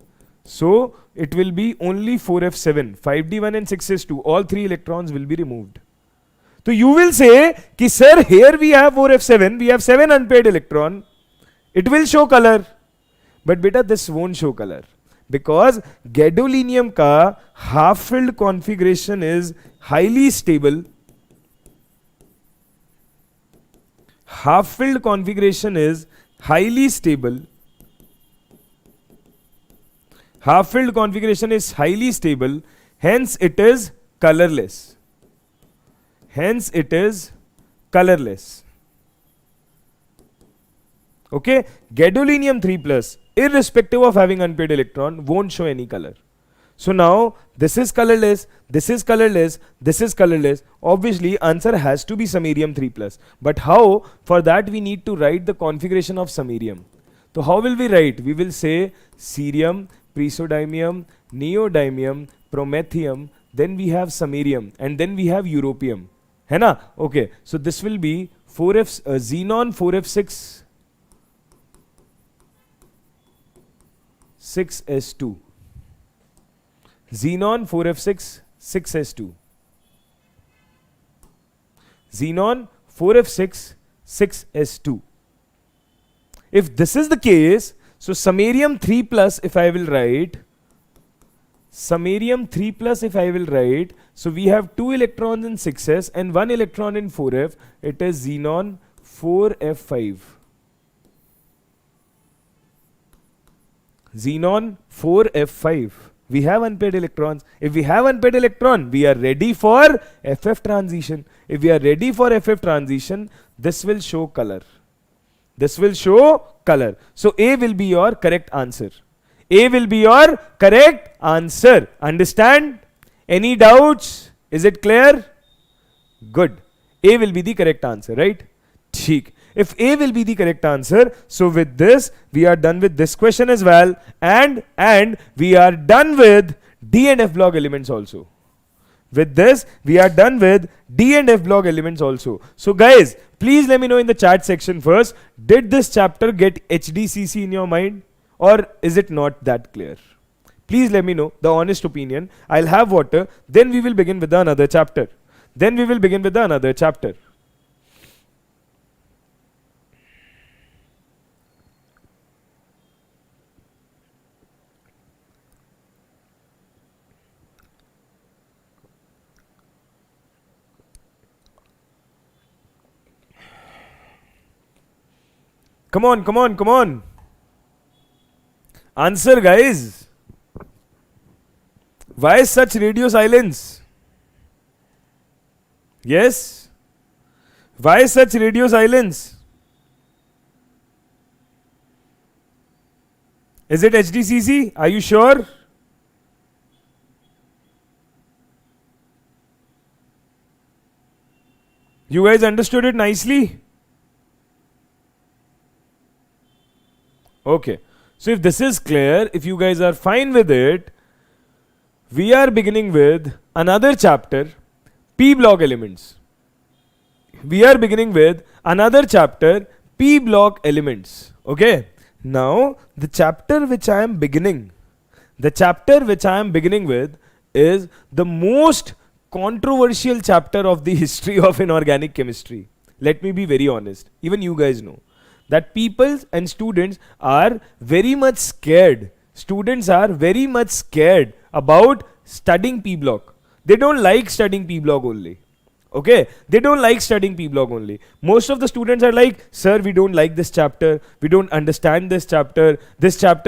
so it will be only 4f7, 5d1 and 6s2. All 3 electrons will be removed. So, you will say, ki sir, here we have 4f7, we have 7 unpaired electron. It will show color. But beta, this won't show color. Because gadolinium ka half-filled configuration is highly stable. Half-filled configuration is highly stable. Half-filled configuration is highly stable. Hence, it is colorless. Hence, it is colorless. Okay? Gadolinium 3 plus, irrespective of having unpaired electron, won't show any color. So now, this is colorless, this is colorless, this is colorless. Obviously, answer has to be samarium 3 plus. But how? For that, we need to write the configuration of samarium. So how will we write? We will say cerium, praseodymium, neodymium, promethium, then we have samarium, and then we have europium. Hai na? Okay, so this will be 4f, xenon 4f6, 6s2. Xenon 4f6, 6s2. Xenon 4f6, 6s2. If this is the case, so samarium 3 plus if I will write, samarium 3 plus if I will write, so we have 2 electrons in 6s and 1 electron in 4f, it is xenon 4f5. Xenon 4f5. We have unpaired electrons. If we have unpaired electron, we are ready for FF transition. If we are ready for FF transition, this will show color. This will show color. So A will be your correct answer. A will be your correct answer. Understand? Any doubts? Is it clear? Good. A will be the correct answer, right? Theek. If A will be the correct answer, so with this, we are done with this question as well. And we are done with D and F block elements also. With this, we are done with D and F block elements also. So guys, please let me know in the chat section first, did this chapter get HDCC in your mind? Or is it not that clear? Please let me know the honest opinion. I'll have water. Then we will begin with another chapter. Then we will begin with another chapter. Come on, come on, come on. Answer, guys. Why such radio silence? Yes? Why such radio silence? Is it HDCC? Are you sure? You guys understood it nicely? Okay. So if this is clear, if you guys are fine with it, we are beginning with another chapter, P block elements. We are beginning with another chapter, P block elements. Okay. Now, the chapter which I am beginning with is the most controversial chapter of the history of inorganic chemistry. Let me be very honest. Even you guys know that people and students are very much scared. Students are very much scared about studying P block. They don't like studying P block only. Okay, they don't like studying P block only. Most of the students are like, sir, we don't like this chapter, we don't understand this chapter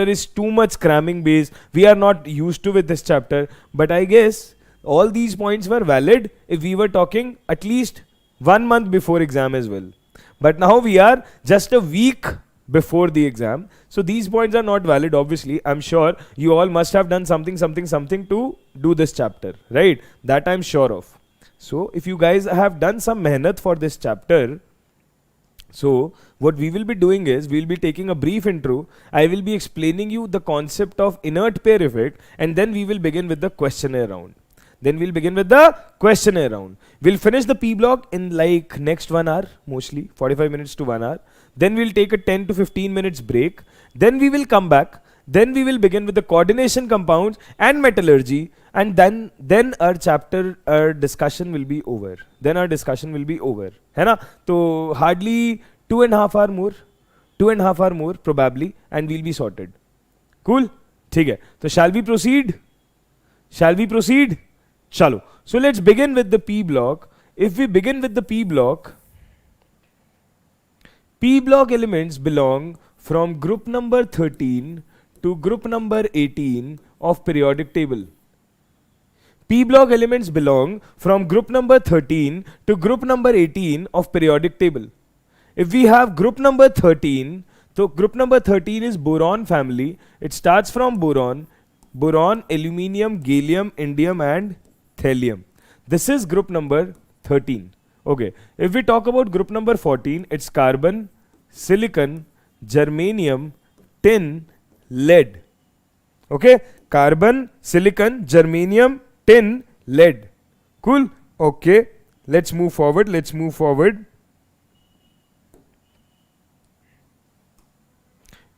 is too much cramming based, we are not used to with this chapter. But I guess all these points were valid if we were talking at least 1 month before exam as well. But now we are just a week before the exam, so these points are not valid. Obviously, I'm sure you all must have done something to do this chapter, right? That I'm sure of. So if you guys have done some mehnat for this chapter, so what we will be doing is, we'll be taking a brief intro. I will be explaining you the concept of inert pair effect, and then we will begin with the questionnaire round. We'll finish the P block in like next 1 hour, mostly 45 minutes to 1 hour. Then we'll take a 10 to 15 minutes break. Then we will come back. Then we will begin with the coordination compounds and metallurgy, and then our discussion will be over. है ना? So hardly 2.5 hour more probably, and we'll be sorted. Cool? ठीक है. So shall we proceed? Chalo. So let's begin with the P block. If we begin with the P block elements belong from group number 13 to group number 18 of periodic table. P block elements belong from group number 13 to group number 18 of periodic table. If we have group number 13, so group number 13 is boron family. It starts from boron, aluminium, gallium, indium and thallium. This is group number 13. Okay. If we talk about group number 14, it's carbon, silicon, germanium, tin, lead. Okay. Carbon, silicon, germanium, tin, lead. Cool. Okay. Let's move forward.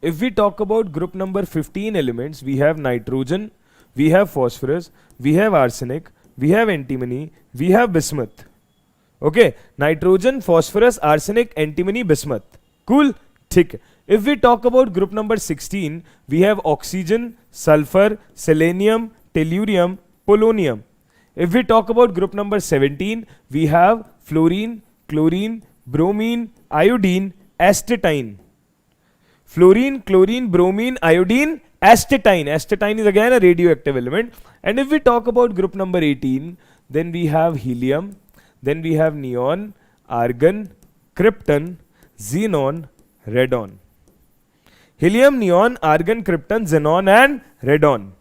If we talk about group number 15 elements, we have nitrogen, we have phosphorus, we have arsenic, we have antimony, we have bismuth. Okay. Nitrogen, phosphorus, arsenic, antimony, bismuth. Cool. Thick. If we talk about group number 16, we have oxygen, sulfur, selenium, tellurium, polonium. If we talk about group number 17, we have fluorine, chlorine, bromine, iodine, astatine. Fluorine, chlorine, bromine, iodine, astatine. Astatine is again a radioactive element. And if we talk about group number 18, then we have helium, then we have neon, argon, krypton, xenon, radon. Helium, neon, argon, krypton, xenon and radon.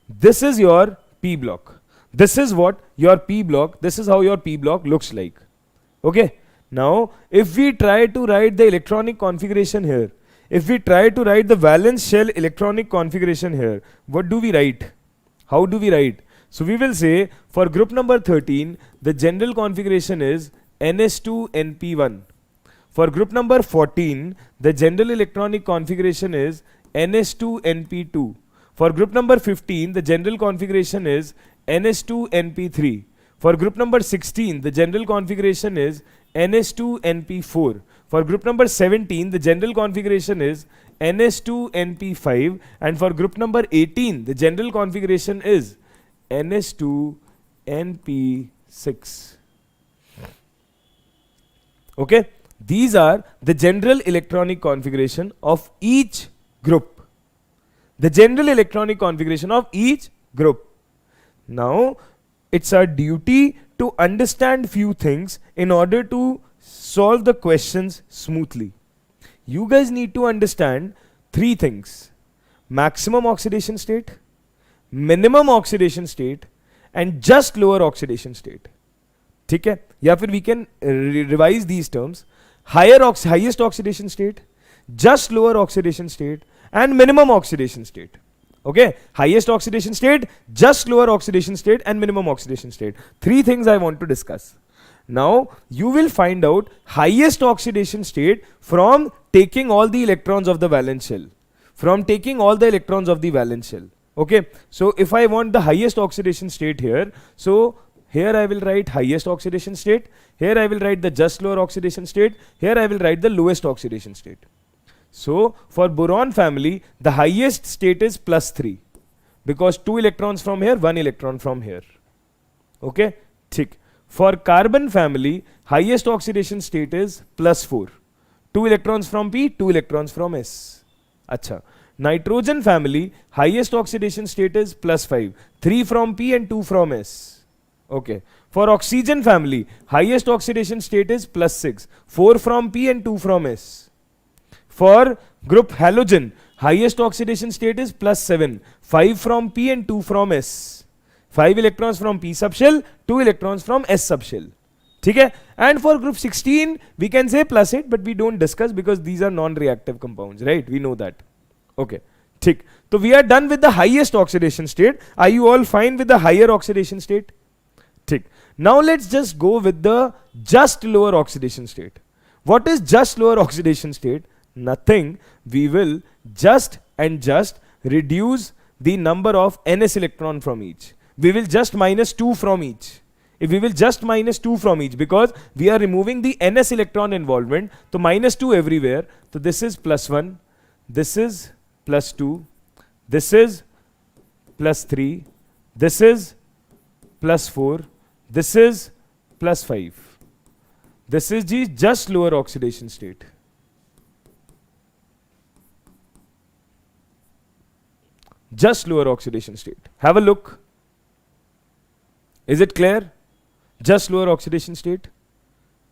This is your P block. This is how your P block looks like. Okay. Now, if we try to write the electronic configuration here, if we try to write the valence shell electronic configuration here, what do we write? How do we write? So we will say for group number 13, the general configuration is NS2NP1. For group number 14, the general electronic configuration is NS2NP2. For group number 15, the general configuration is NS2NP3. For group number 16, the general configuration is NS2NP4. For group number 17, the general configuration is NS2NP5. And for group number 18, the general configuration is NS2NP6. Okay, these are the general electronic configuration of each group. The general electronic configuration of each group. Now, it's our duty to understand few things in order to solve the questions smoothly. You guys need to understand three things: maximum oxidation state, minimum oxidation state, and just lower oxidation state. ठीक है, या फिर we can revise these terms: highest oxidation state, just lower oxidation state, and minimum oxidation state. Okay, highest oxidation state, just lower oxidation state, and minimum oxidation state. Three things I want to discuss. Now, you will find out highest oxidation state from taking all the electrons of the valence shell. From taking all the electrons of the valence shell. Okay, so if I want the highest oxidation state here, so here I will write highest oxidation state, here I will write the just lower oxidation state, here I will write the lowest oxidation state. So, for boron family, the highest state is +3 because 2 electrons from here, 1 electron from here. Okay, thick. For carbon family, highest oxidation state is +4. 2 electrons from P, 2 electrons from S. Acha. Nitrogen family, highest oxidation state is +5. 3 from P and 2 from S. Okay. For oxygen family, highest oxidation state is +6. 4 from P and 2 from S. For group halogen, highest oxidation state is +7. 5 from P and 2 from S. 5 electrons from P subshell, 2 electrons from S subshell. Okay? And for group 16, we can say +8, but we don't discuss because these are non-reactive compounds, right? We know that. Okay. Thick. So we are done with the highest oxidation state. Are you all fine with the higher oxidation state? Thick. Now let's just go with the just lower oxidation state. What is just lower oxidation state? Nothing. We will just reduce the number of ns electron from each. We will just minus 2 from each. If we will just minus 2 from each, because we are removing the ns electron involvement, so minus 2 everywhere. So this is +1, this is +2, this is +3, this is +4, this is +5. This is the just lower oxidation state. Just lower oxidation state. Have a look. Is it clear? Just lower oxidation state.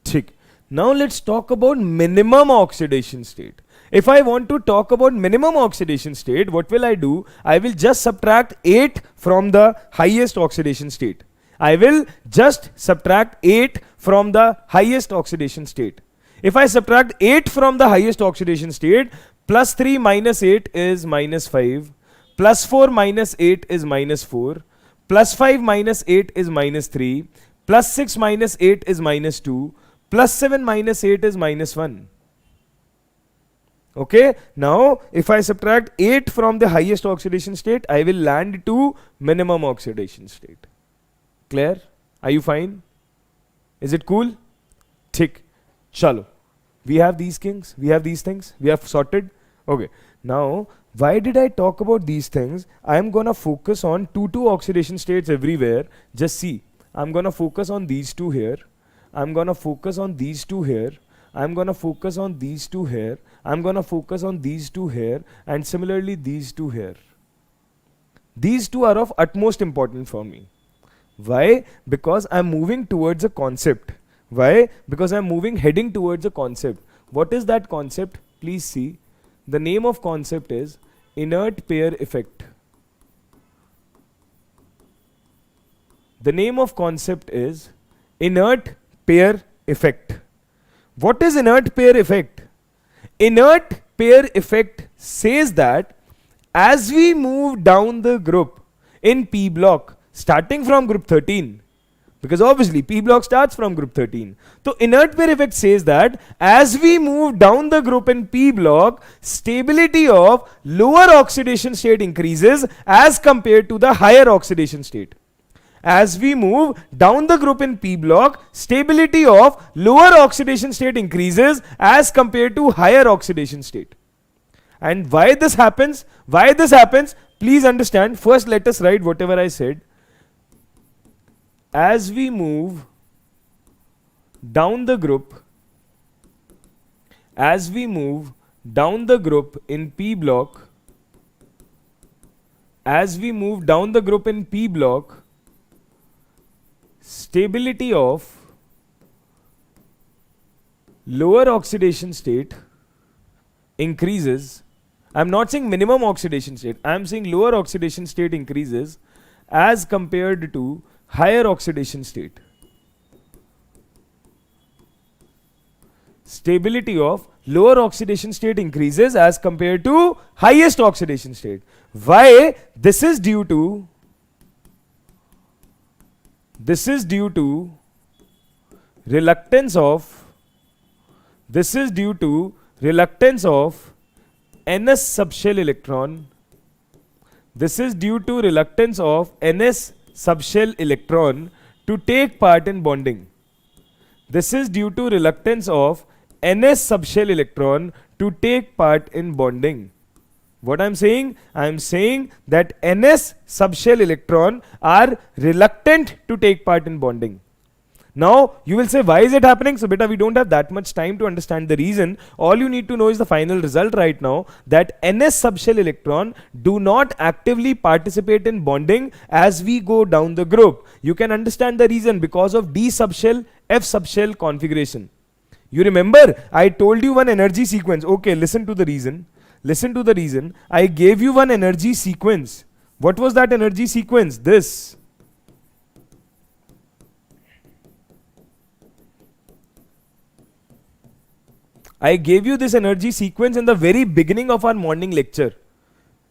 Thick. Now let's talk about minimum oxidation state. If I want to talk about minimum oxidation state, what will I do? I will just subtract 8 from the highest oxidation state. I will just subtract 8 from the highest oxidation state. If I subtract 8 from the highest oxidation state, +3 minus 8 is -5. +4 minus 8 is -4. +5 minus 8 is -3. +6 minus 8 is -2. +7 minus 8 is -1. Okay, now if I subtract 8 from the highest oxidation state, I will land to minimum oxidation state. Clear? Are you fine? Is it cool? Thick. Chalo. We have these things, we have these things, we have sorted. Okay, now why did I talk about these things? I am gonna focus on 2 oxidation states everywhere. Just see, I'm gonna focus on these two here. I'm gonna focus on these two here. I'm gonna focus on these two here. I'm gonna focus on these two here, and similarly these two here. These two are of utmost importance for me. Why? Because I'm moving towards a concept. Why? Because I'm heading towards a concept. What is that concept? Please see. The name of concept is inert pair effect. The name of concept is inert pair effect. What is inert pair effect? Inert pair effect says that as we move down the group in P block, starting from group 13, because obviously P block starts from group 13. So inert pair effect says that as we move down the group in P block, stability of lower oxidation state increases as compared to the higher oxidation state. As we move down the group in P block, stability of lower oxidation state increases as compared to higher oxidation state. And why this happens? Why this happens? Please understand. First, let us write whatever I said. As we move down the group as we move down the group in P block, stability of lower oxidation state increases. I'm not saying minimum oxidation state, I'm saying lower oxidation state increases as compared to higher oxidation state. Stability of lower oxidation state increases as compared to highest oxidation state. Why? This is due to reluctance of ns subshell electron. This is due to reluctance of ns subshell electron to take part in bonding. This is due to reluctance of ns subshell electron to take part in bonding. What I'm saying? I'm saying that ns subshell electron are reluctant to take part in bonding. Now you will say, why is it happening? So beta, we don't have that much time to understand the reason. All you need to know is the final result right now, that ns subshell electron do not actively participate in bonding as we go down the group. You can understand the reason because of d subshell f subshell configuration. You remember I told you one energy sequence. Okay, listen to the reason. I gave you one energy sequence. What was that energy sequence? This. I gave you this energy sequence in the very beginning of our morning lecture.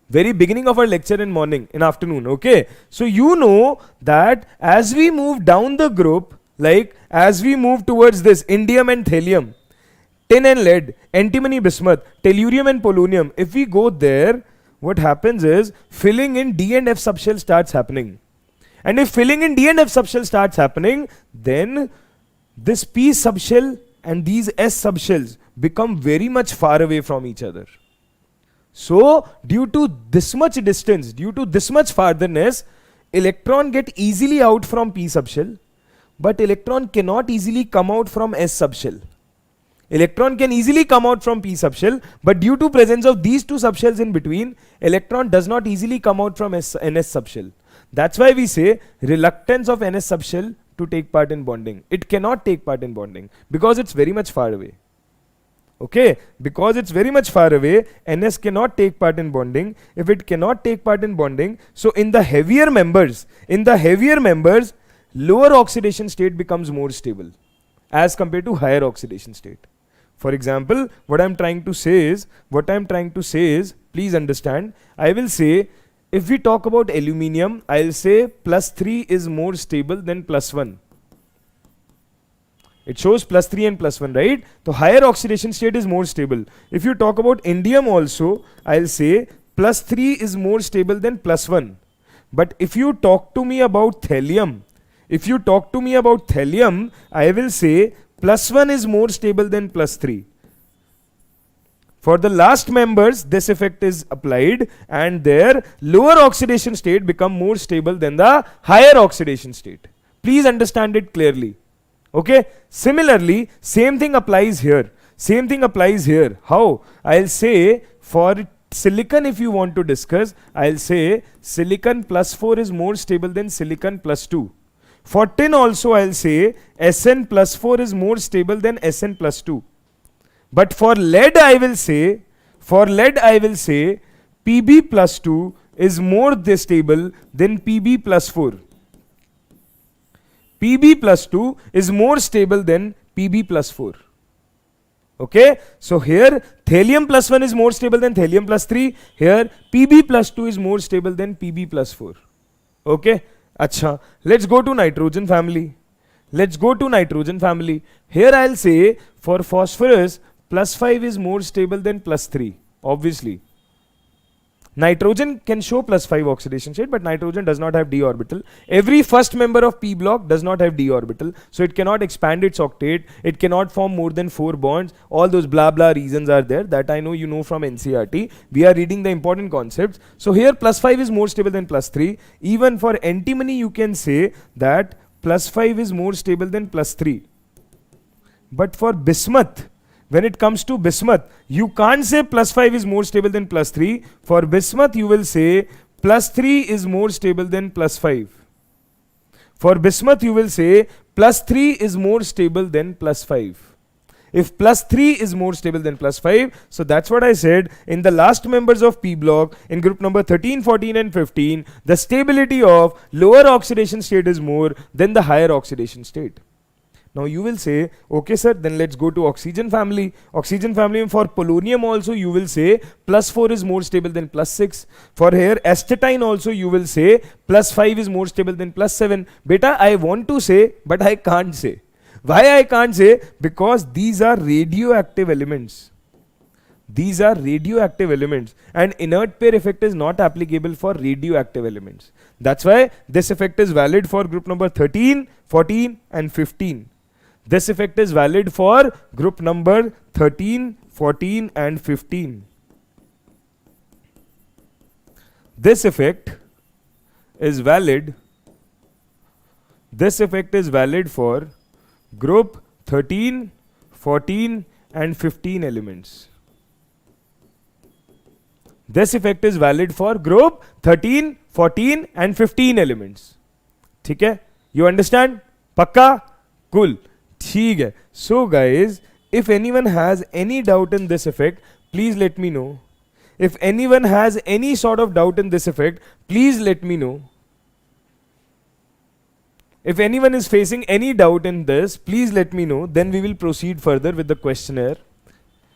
Very beginning of our lecture in afternoon. Okay. So you know that as we move down the group, like as we move towards this indium and thallium, tin and lead, antimony bismuth, tellurium and polonium, if we go there, what happens is filling in D and F subshell starts happening. And if filling in D and F subshell starts happening, then this P subshell and these S subshells become very much far away from each other. So due to this much distance, due to this much fartherness, electron get easily out from P subshell, but electron cannot easily come out from S subshell. Electron can easily come out from P subshell, but due to presence of these two subshells in between, electron does not easily come out from NS subshell. That's why we say reluctance of NS subshell to take part in bonding. It cannot take part in bonding because it's very much far away. Okay, because it's very much far away, NS cannot take part in bonding. If it cannot take part in bonding, so in the heavier members, lower oxidation state becomes more stable as compared to higher oxidation state. For example, what I'm trying to say is, please understand, I will say, if we talk about aluminium, I'll say +3 is more stable than +1. It shows +3 and +1, right? So higher oxidation state is more stable. If you talk about indium also, I'll say +3 is more stable than +1. But if you talk to me about thallium, I will say +1 is more stable than +3. For the last members, this effect is applied and their lower oxidation state become more stable than the higher oxidation state. Please understand it clearly. Okay. Similarly, same thing applies here. How? I'll say for silicon, if you want to discuss, I'll say silicon +4 is more stable than silicon +2. For tin also, I'll say Sn +4 is more stable than Sn +2. But for lead, I will say Pb +2 is more stable than Pb +4. Pb +2 is more stable than Pb +4. Okay, so here thallium +1 is more stable than thallium +3. Here Pb +2 is more stable than Pb +4. Okay, acha. Let's go to nitrogen family. Here I'll say for phosphorus +5 is more stable than +3. Obviously, nitrogen can show +5 oxidation state, but nitrogen does not have d orbital. Every first member of p block does not have d orbital, so it cannot expand its octet, it cannot form more than 4 bonds. All those blah blah reasons are there that I know you know from NCERT. We are reading the important concepts. So here +5 is more stable than +3. Even for antimony you can say that +5 is more stable than +3. But for bismuth when it comes to bismuth, you can't say plus 5 is more stable than plus 3. For bismuth, you will say plus 3 is more stable than plus 5. For bismuth, you will say plus 3 is more stable than plus 5. If plus 3 is more stable than plus 5, so that's what I said in the last members of P block in group number 13, 14 and 15, the stability of lower oxidation state is more than the higher oxidation state. Now you will say, okay sir, then let's go to oxygen family. Oxygen family, for polonium also you will say plus 4 is more stable than plus 6. For here astatine also you will say plus 5 is more stable than plus 7. Beta, I want to say, but I can't say. Why I can't say? Because these are radioactive elements. These are radioactive elements, and inert pair effect is not applicable for radioactive elements. That's why this effect is valid for group number 13, 14 and 15. This effect is valid for group number 13, 14 and 15. This effect is valid. This effect is valid for group 13, 14 and 15 elements. This effect is valid for group 13, 14 and 15 elements. ठीक है? You understand? Pakka? Cool. ठीक है. So guys, if anyone has any doubt in this effect, please let me know. If anyone has any sort of doubt in this effect, please let me know. If anyone is facing any doubt in this, please let me know. Then we will proceed further with the questionnaire.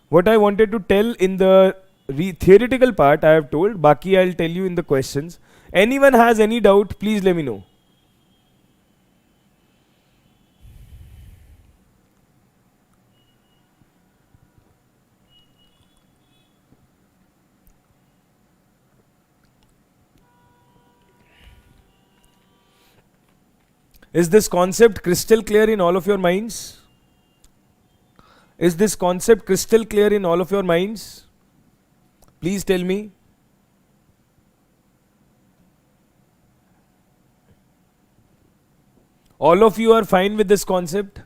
What I wanted to tell in the theoretical part, I have told. Baki I'll tell you in the questions. Anyone has any doubt, please let me know. Is this concept crystal clear in all of your minds? Is this concept crystal clear in all of your minds? Please tell me. All of you are fine with this concept?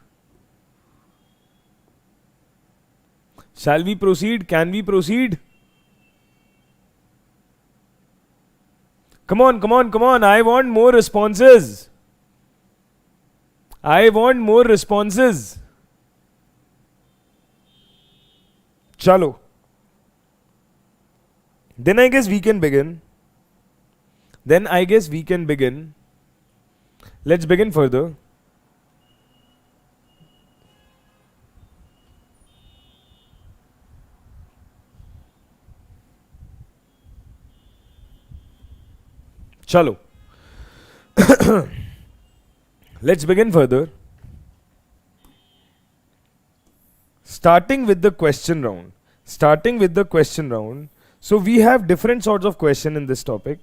Shall we proceed? Can we proceed? Come on, come on, come on. I want more responses. I want more responses. Chalo. Then I guess we can begin. Let's begin further. Chalo. Let's begin further. Starting with the question round. So we have different sorts of question in this topic.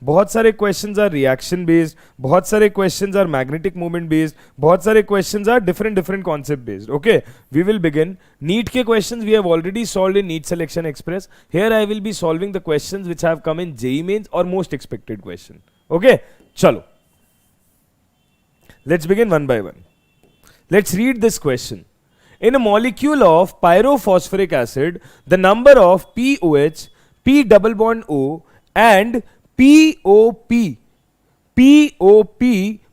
बहुत सारे questions are reaction based, बहुत सारे questions are magnetic moment based, बहुत सारे questions are different concept based. Okay, we will begin. NEET के questions we have already solved in NEET Selection Express. Here I will be solving the questions which have come in JEE Mains or most expected question. Okay, chalo. Let's begin one by one. Let's read this question. In a molecule of pyrophosphoric acid, the number of POH, P double bond O and POP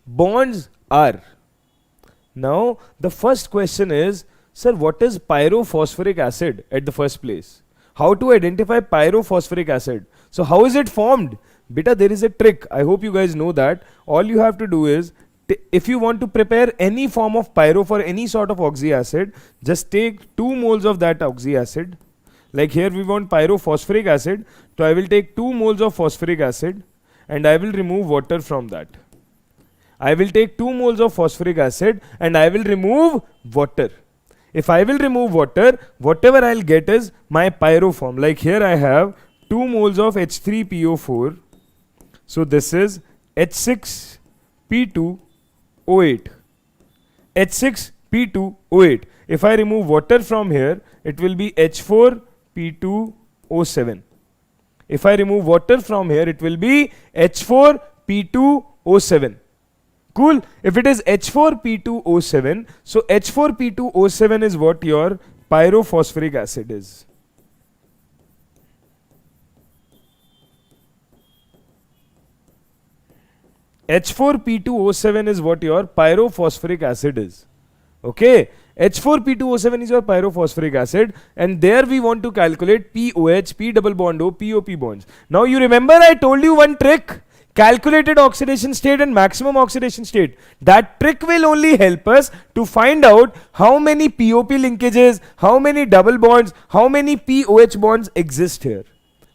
bonds are. Now, the first question is, sir, what is pyrophosphoric acid at the first place? How to identify pyrophosphoric acid? So, how is it formed? Beta, there is a trick. I hope you guys know that. All you have to do is, if you want to prepare any form of pyro for any sort of oxy acid, just take 2 moles of that oxy acid. Like here we want pyrophosphoric acid, so I will take 2 moles of phosphoric acid and I will remove water from that. I will take 2 moles of phosphoric acid and I will remove water. If I will remove water, whatever I'll get is my pyro form. Like here I have 2 moles of H3PO4. So this is H6P2O8. H6P2O8. If I remove water from here, it will be H4P2O7. If I remove water from here, it will be H4P2O7. Cool. If it is H4P2O7, so H4P2O7 is what your pyrophosphoric acid is. H4P2O7 is what your pyrophosphoric acid is. Okay, H4P2O7 is your pyrophosphoric acid, and there we want to calculate POH, P double bond O, POP bonds. Now you remember I told you one trick, calculated oxidation state and maximum oxidation state. That trick will only help us to find out how many POP linkages, how many double bonds, how many POH bonds exist here.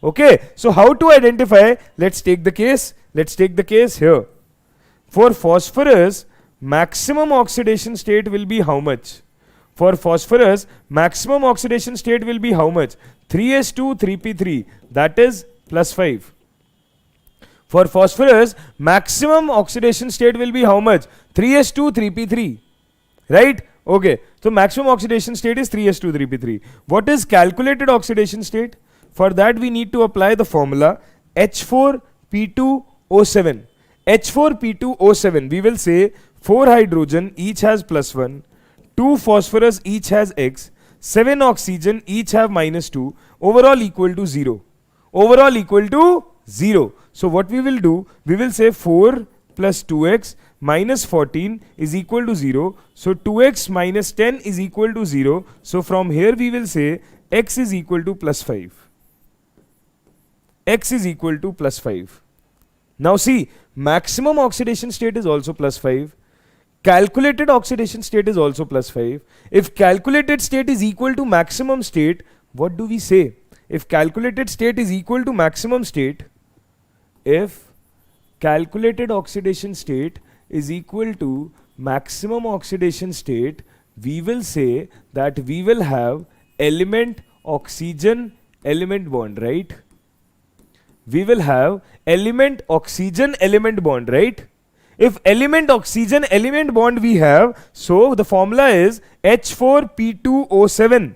Okay, so how to identify? Let's take the case. Let's take the case here. For phosphorus, maximum oxidation state will be how much? For phosphorus, maximum oxidation state will be how much? 3s2, 3p3, that is plus 5. For phosphorus, maximum oxidation state will be how much? 3s2, 3p3, right? Okay, so maximum oxidation state is 3s2, 3p3. What is calculated oxidation state? For that we need to apply the formula H4P2O7. H4P2O7, we will say 4 hydrogen each has plus 1, 2 phosphorus each has X, 7 oxygen each have minus 2, overall equal to 0. Overall equal to 0. So what we will do, we will say 4 plus 2x minus 14 is equal to 0. So 2x minus 10 is equal to 0. So from here we will say x is equal to plus 5. X is equal to plus 5. Now see, maximum oxidation state is also plus 5. Calculated oxidation state is also plus 5. If calculated state is equal to maximum state, what do we say? If calculated state is equal to maximum state, if calculated oxidation state is equal to maximum oxidation state, we will say that we will have element oxygen element bond, right? We will have element oxygen element bond, right? If element oxygen element bond we have, so the formula is H4P2O7.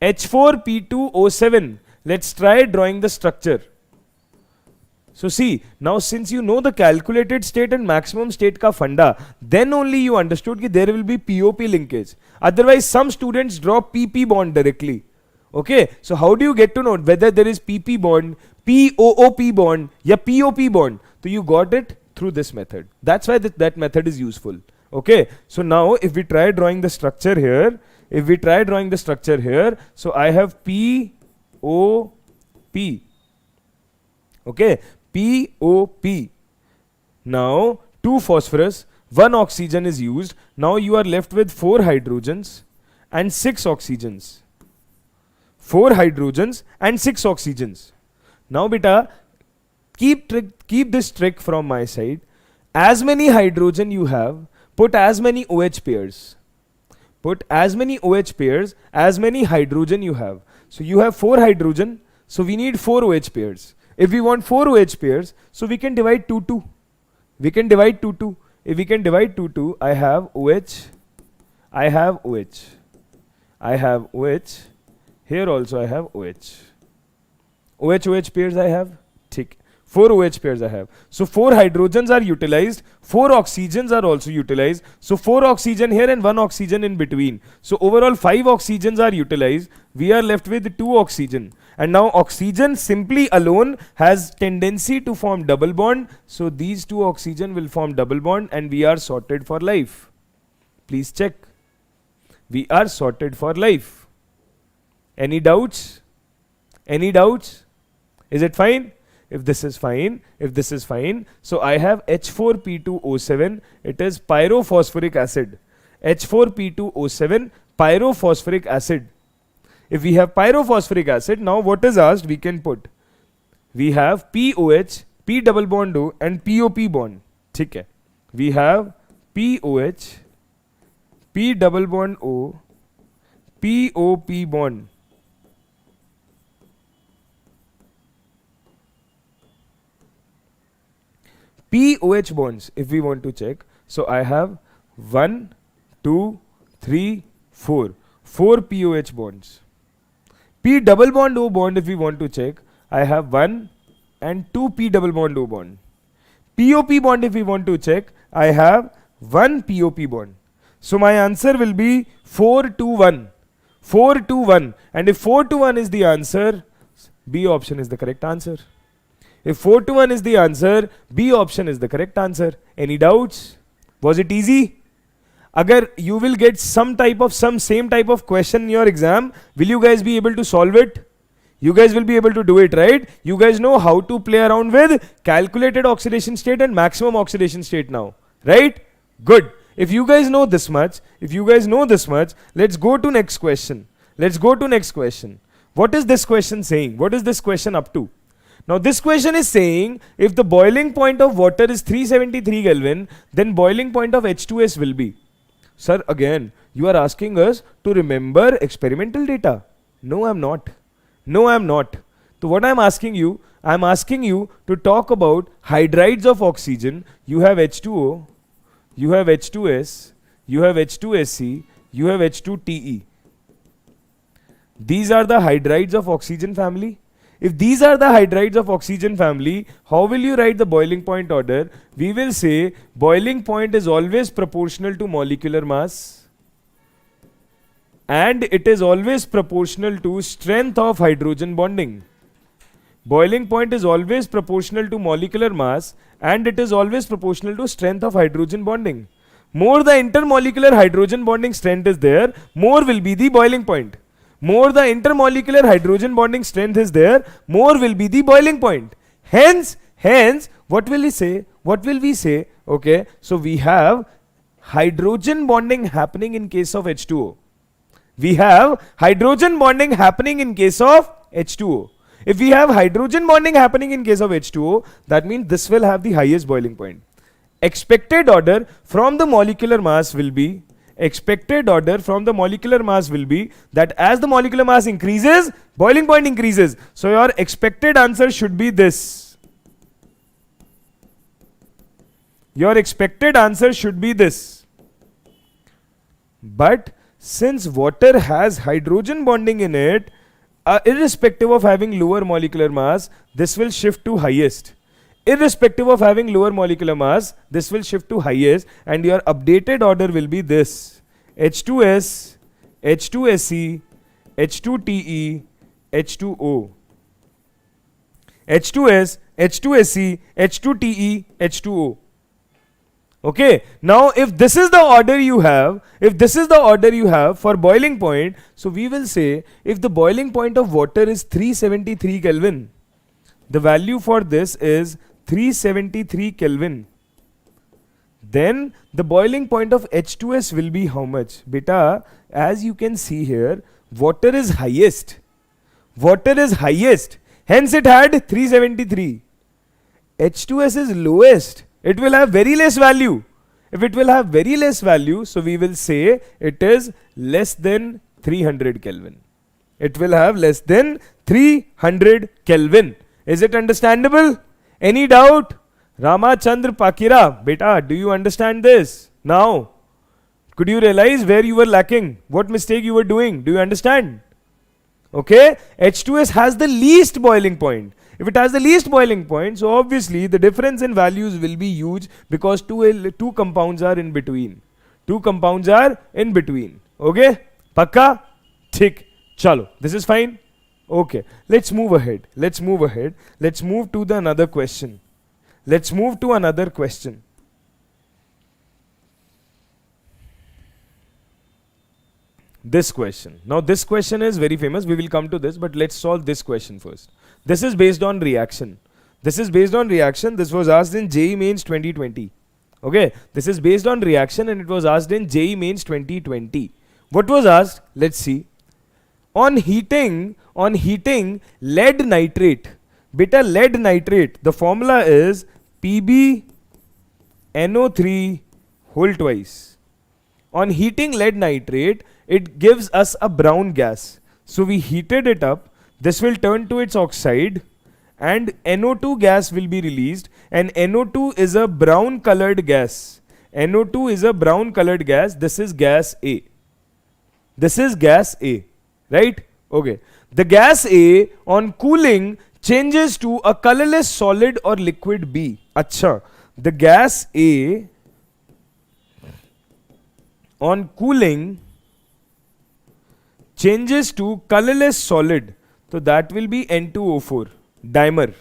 H4P2O7. Let's try drawing the structure. So see, now since you know the calculated state and maximum state ka funda, then only you understood that there will be POP linkage. Otherwise, some students draw PP bond directly. Okay, so how do you get to know whether there is PP bond, POOP bond, or POP bond? So you got it through this method. That's why that method is useful. Okay, so now if we try drawing the structure here, so I have POP. Okay, POP. Now 2 phosphorus, 1 oxygen is used. Now you are left with 4 hydrogens and 6 oxygens. 4 hydrogens and 6 oxygens. Now beta, keep this trick from my side. As many hydrogen you have, put as many OH pairs. Put as many OH pairs, as many hydrogen you have. So you have 4 hydrogen, so we need 4 OH pairs. If we want 4 OH pairs, so we can divide 2-2. We can divide 2-2. If we can divide 2-2, I have OH, I have OH, I have OH. Here also I have OH. OH pairs I have. Tick. 4 OH pairs I have. So 4 hydrogens are utilized. 4 oxygens are also utilized. So 4 oxygen here and 1 oxygen in between. So overall 5 oxygens are utilized. We are left with 2 oxygen. And now oxygen simply alone has tendency to form double bond. So these 2 oxygen will form double bond and we are sorted for life. Please check. We are sorted for life. Any doubts? Any doubts? Is it fine? If this is fine, so I have H4P2O7, it is pyrophosphoric acid. H4P2O7, pyrophosphoric acid. If we have pyrophosphoric acid, now what is asked, we can put. We have POH, P double bond O and POP bond. ठीक है. We have POH, P double bond O, POP bond. POH bonds, if we want to check, so I have 1, 2, 3, 4. 4 POH bonds. P double bond O bond, if we want to check, I have 1 and 2 P double bond O bond. POP bond, if we want to check, I have 1 POP bond. So my answer will be 4 to 1. 4 to 1. And if 4 to 1 is the answer, B option is the correct answer. If 4 to 1 is the answer, B option is the correct answer. Any doubts? Was it easy? Agar you will get some same type of question in your exam, will you guys be able to solve it? You guys will be able to do it, right? You guys know how to play around with calculated oxidation state and maximum oxidation state now, right? Good. If you guys know this much, let's go to next question. What is this question saying? What is this question up to? Now this question is saying, if the boiling point of water is 373 Kelvin, then boiling point of H2S will be. Sir, again, you are asking us to remember experimental data. No, I'm not. So what I'm asking you to talk about hydrides of oxygen. You have H2O, you have H2S, you have H2SC, you have H2TE. These are the hydrides of oxygen family. If these are the hydrides of oxygen family, how will you write the boiling point order? We will say boiling point is always proportional to molecular mass and it is always proportional to strength of hydrogen bonding. Boiling point is always proportional to molecular mass and it is always proportional to strength of hydrogen bonding. More the intermolecular hydrogen bonding strength is there, more will be the boiling point. More the intermolecular hydrogen bonding strength is there, more will be the boiling point. Hence, what will we say? Okay, so we have hydrogen bonding happening in case of H2O. We have hydrogen bonding happening in case of H2O. If we have hydrogen bonding happening in case of H2O, that means this will have the highest boiling point. Expected order from the molecular mass will be that as the molecular mass increases, boiling point increases. So your expected answer should be this. But since water has hydrogen bonding in it, irrespective of having lower molecular mass, this will shift to highest. Irrespective of having lower molecular mass, this will shift to highest and your updated order will be this. H2S, H2SE, H2TE, H2O. H2S, H2SE, H2TE, H2O. Okay, now if this is the order you have, for boiling point, so we will say if the boiling point of water is 373 Kelvin, the value for this is 373 Kelvin. Then the boiling point of H2S will be how much? Beta, as you can see here, water is highest. Hence it had 373. H2S is lowest. It will have very less value. If it will have very less value, so we will say it is less than 300 Kelvin. It will have less than 300 Kelvin. Is it understandable? Any doubt? Ramachandra Pakira, beta, do you understand this? Now, could you realize where you were lacking? What mistake you were doing? Do you understand? Okay, H2S has the least boiling point. If it has the least boiling point, so obviously the difference in values will be huge because two compounds are in between. Okay, Pakka? Thik. Chalo, this is fine. Okay, let's move ahead. Let's move to another question. This question. Now this question is very famous. We will come to this, but let's solve this question first. This is based on reaction. This was asked in JEE Mains 2020. Okay, this is based on reaction and it was asked in JEE Mains 2020. What was asked? Let's see. On heating lead nitrate. Beta, lead nitrate, the formula is PbNO3 whole twice. On heating lead nitrate, it gives us a brown gas. So we heated it up. This will turn to its oxide and NO2 gas will be released, and NO2 is a brown colored gas. This is gas A. Right? Okay. The gas A on cooling changes to a colorless solid or liquid B. Acha. The gas A on cooling changes to colorless solid. So that will be N2O4, dimer.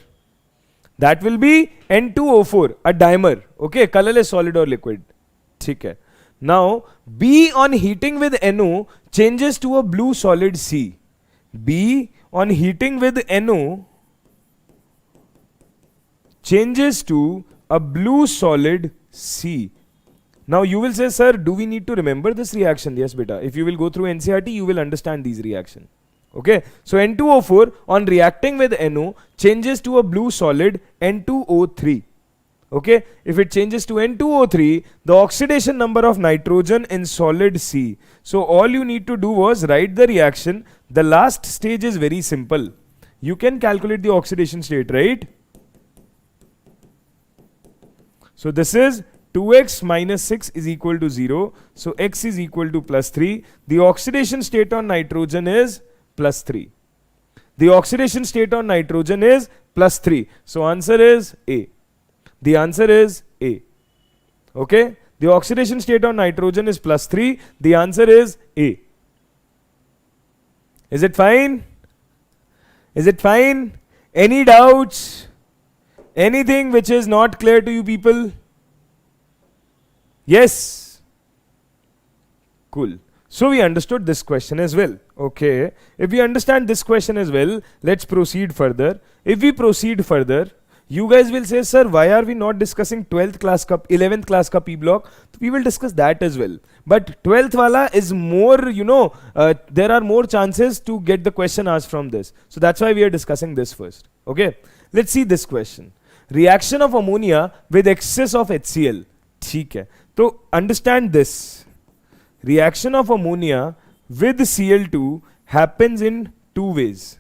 That will be N2O4, a dimer. Okay, colorless solid or liquid. ठीक है. Now B on heating with NO changes to a blue solid C. B on heating with NO changes to a blue solid C. Now you will say, sir, do we need to remember this reaction? Yes, beta. If you will go through NCERT, you will understand these reactions. Okay, so N2O4 on reacting with NO changes to a blue solid N2O3. Okay, if it changes to N2O3, the oxidation number of nitrogen in solid C. So all you need to do was write the reaction. The last stage is very simple. You can calculate the oxidation state, right? So this is 2x minus 6 is equal to 0. So x is equal to plus 3. The oxidation state on nitrogen is plus 3. The oxidation state on nitrogen is plus 3. So answer is A. The answer is A. Okay. The oxidation state on nitrogen is plus 3. The answer is A. Is it fine? Is it fine? Any doubts? Anything which is not clear to you people? Yes. Cool. So we understood this question as well. Okay. If we understand this question as well, let's proceed further. If we proceed further, you guys will say, sir, why are we not discussing 12th class ka, 11th class ka P block? We will discuss that as well. But 12th wala is more, you know, there are more chances to get the question asked from this. So that's why we are discussing this first. Okay. Let's see this question. Reaction of ammonia with excess of HCl. ठीक है. So understand this. Reaction of ammonia with Cl2 happens in two ways.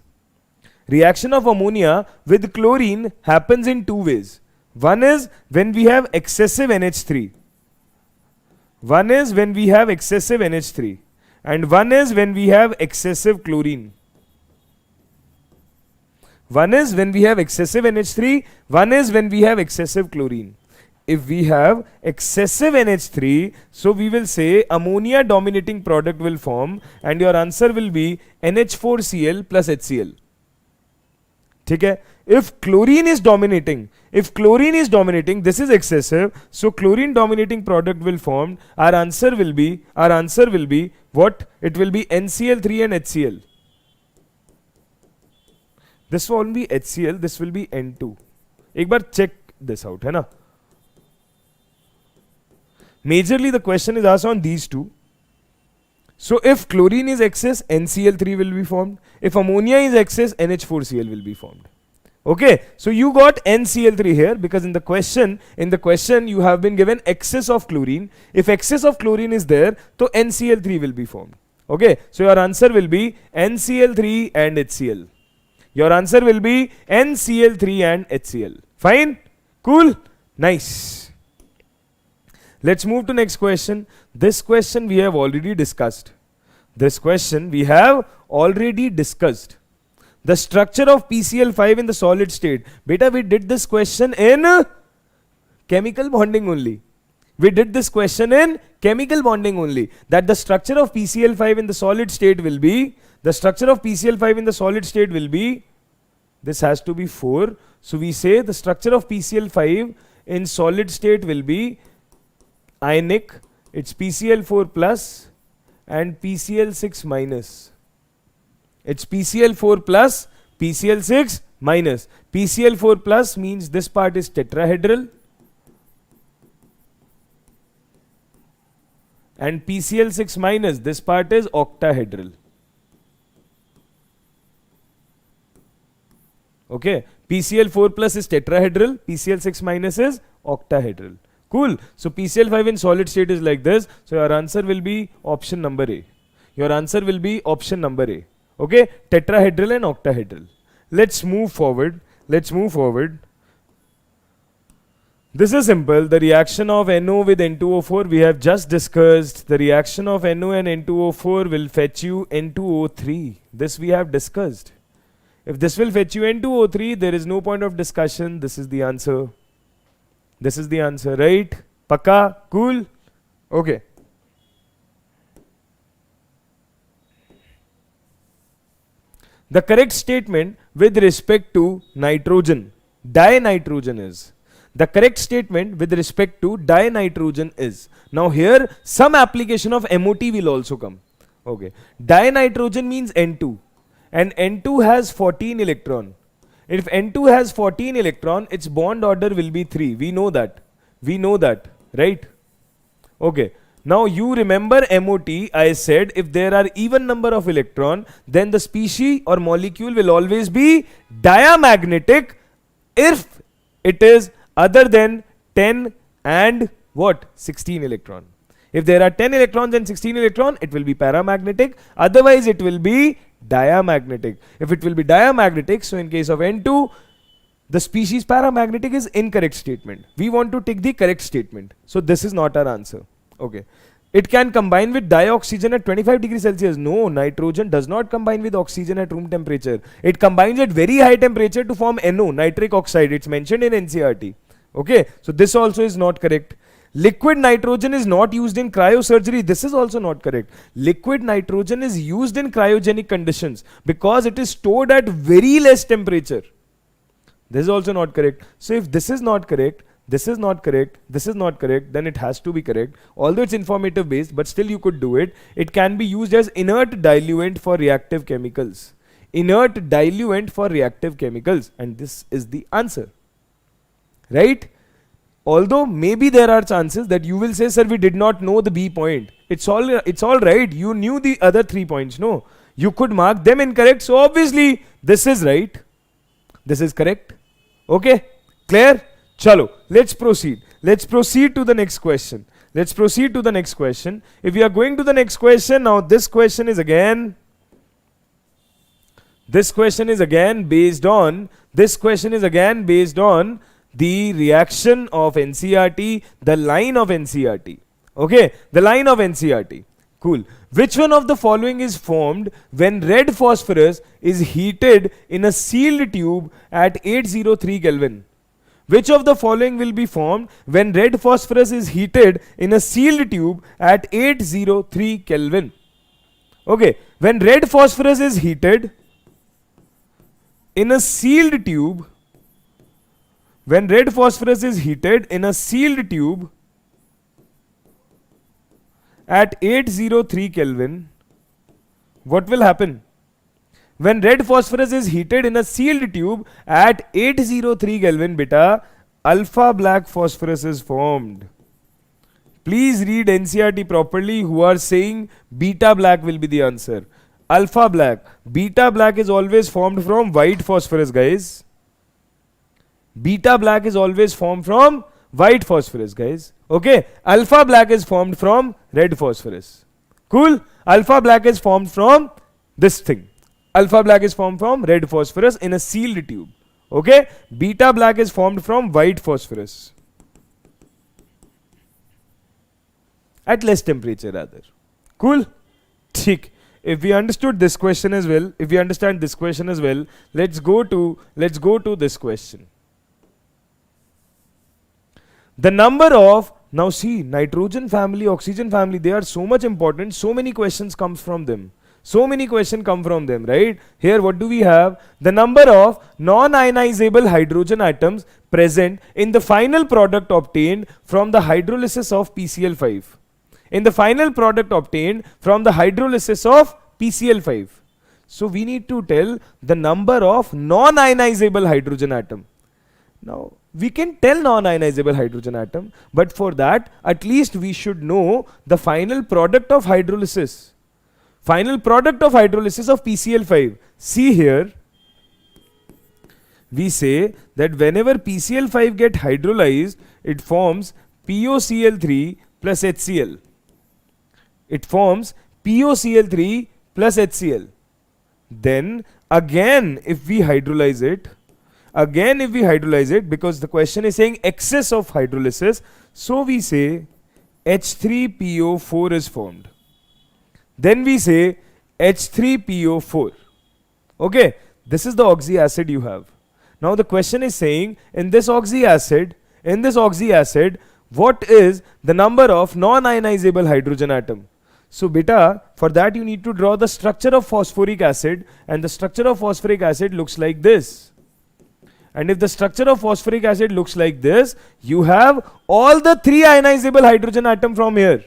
Reaction of ammonia with chlorine happens in two ways. One is when we have excessive NH3. One is when we have excessive NH3. And one is when we have excessive chlorine. One is when we have excessive NH3. One is when we have excessive chlorine. If we have excessive NH3, so we will say ammonia dominating product will form and your answer will be NH4Cl plus HCl. ठीक है. If chlorine is dominating, this is excessive, so chlorine dominating product will form. Our answer will be what? It will be NCl3 and HCl. This won't be HCl, this will be N2. एक बार check this out, है ना? Majorly the question is asked on these two. So if chlorine is excess, NCl3 will be formed. If ammonia is excess, NH4Cl will be formed. Okay, so you got NCl3 here because in the question you have been given excess of chlorine. If excess of chlorine is there, so NCl3 will be formed. Okay, so your answer will be NCl3 and HCl. Your answer will be NCl3 and HCl. Fine? Cool? Nice. Let's move to next question. This question we have already discussed. The structure of PCl5 in the solid state. Beta, we did this question in chemical bonding only. That the structure of PCl5 in the solid state will be, this has to be 4. So we say the structure of PCl5 in solid state will be ionic, it's PCl4 plus and PCl6 minus. It's PCl4 plus, PCl6 minus. PCl4 plus means this part is tetrahedral and PCl6 minus, this part is octahedral. Okay, PCl4 plus is tetrahedral, PCl6 minus is octahedral. Cool. So PCl5 in solid state is like this. So your answer will be option number A. Okay, tetrahedral and octahedral. Let's move forward. This is simple. The reaction of NO with N2O4 we have just discussed. The reaction of NO and N2O4 will fetch you N2O3. This we have discussed. If this will fetch you N2O3, there is no point of discussion. This is the answer. Right? Pakka? Cool? Okay. The correct statement with respect to nitrogen, dinitrogen is. The correct statement with respect to dinitrogen is. Now here some application of MOT will also come. Okay. Dinitrogen means N2 and N2 has 14 electron. If N2 has 14 electron, its bond order will be 3. We know that. We know that, right? Okay. Now you remember MOT, I said if there are even number of electron, then the species or molecule will always be diamagnetic if it is other than 10 and what? 16 electron. If there are 10 electrons and 16 electron, it will be paramagnetic. Otherwise, it will be diamagnetic. If it will be diamagnetic, so in case of N2, the species paramagnetic is incorrect statement. We want to take the correct statement. So this is not our answer. Okay. It can combine with dioxygen at 25 degrees Celsius. No, nitrogen does not combine with oxygen at room temperature. It combines at very high temperature to form NO, nitric oxide. It's mentioned in NCERT. Okay. So this also is not correct. Liquid nitrogen is not used in cryosurgery. This is also not correct. Liquid nitrogen is used in cryogenic conditions because it is stored at very less temperature. This is also not correct. So if this is not correct, this is not correct, this is not correct, then it has to be correct. Although it's informative based, but still you could do it. It can be used as inert diluent for reactive chemicals. Inert diluent for reactive chemicals. And this is the answer. Right? Although maybe there are chances that you will say, sir, we did not know the B point. It's all right. You knew the other 3 points. No, you could mark them incorrect. So obviously this is right. This is correct. Okay, clear? Chalo, let's proceed. Let's proceed to the next question. Let's proceed to the next question. If we are going to the next question, now this question is again based on the reaction of NCERT, the line of NCERT. Okay, the line of NCERT. Cool. Which one of the following is formed when red phosphorus is heated in a sealed tube at 803 Kelvin? Which of the following will be formed when red phosphorus is heated in a sealed tube at 803 Kelvin? Okay, when red phosphorus is heated in a sealed tube, when red phosphorus is heated in a sealed tube at 803 Kelvin, what will happen? When red phosphorus is heated in a sealed tube at 803 Kelvin, beta, alpha black phosphorus is formed. Please read NCERT properly. Who are saying beta black will be the answer? Alpha black. Beta black is always formed from white phosphorus, guys. Beta black is always formed from white phosphorus, guys. Okay. Alpha black is formed from red phosphorus. Cool. Alpha black is formed from this thing. Alpha black is formed from red phosphorus in a sealed tube. Okay. Beta black is formed from white phosphorus at less temperature rather. Cool. Theek. If we understood this question as well, if we understand this question as well, let's go to this question. The number of, now see, nitrogen family, oxygen family, they are so much important. So many questions comes from them. So many questions come from them, right? Here what do we have? The number of non-ionizable hydrogen atoms present in the final product obtained from the hydrolysis of PCl5. In the final product obtained from the hydrolysis of PCl5. So we need to tell the number of non-ionizable hydrogen atom. Now we can tell non-ionizable hydrogen atom, but for that at least we should know the final product of hydrolysis. Final product of hydrolysis of PCl5. See here, we say that whenever PCl5 get hydrolyzed, it forms POCl3 plus HCl. It forms POCl3 plus HCl. Then again if we hydrolyze it, because the question is saying excess of hydrolysis, so we say H3PO4 is formed. Then we say H3PO4. Okay, this is the oxy acid you have. Now the question is saying in this oxy acid, what is the number of non-ionizable hydrogen atom? So beta, for that you need to draw the structure of phosphoric acid, and the structure of phosphoric acid looks like this. And if the structure of phosphoric acid looks like this, you have all the 3 ionizable hydrogen atom from here.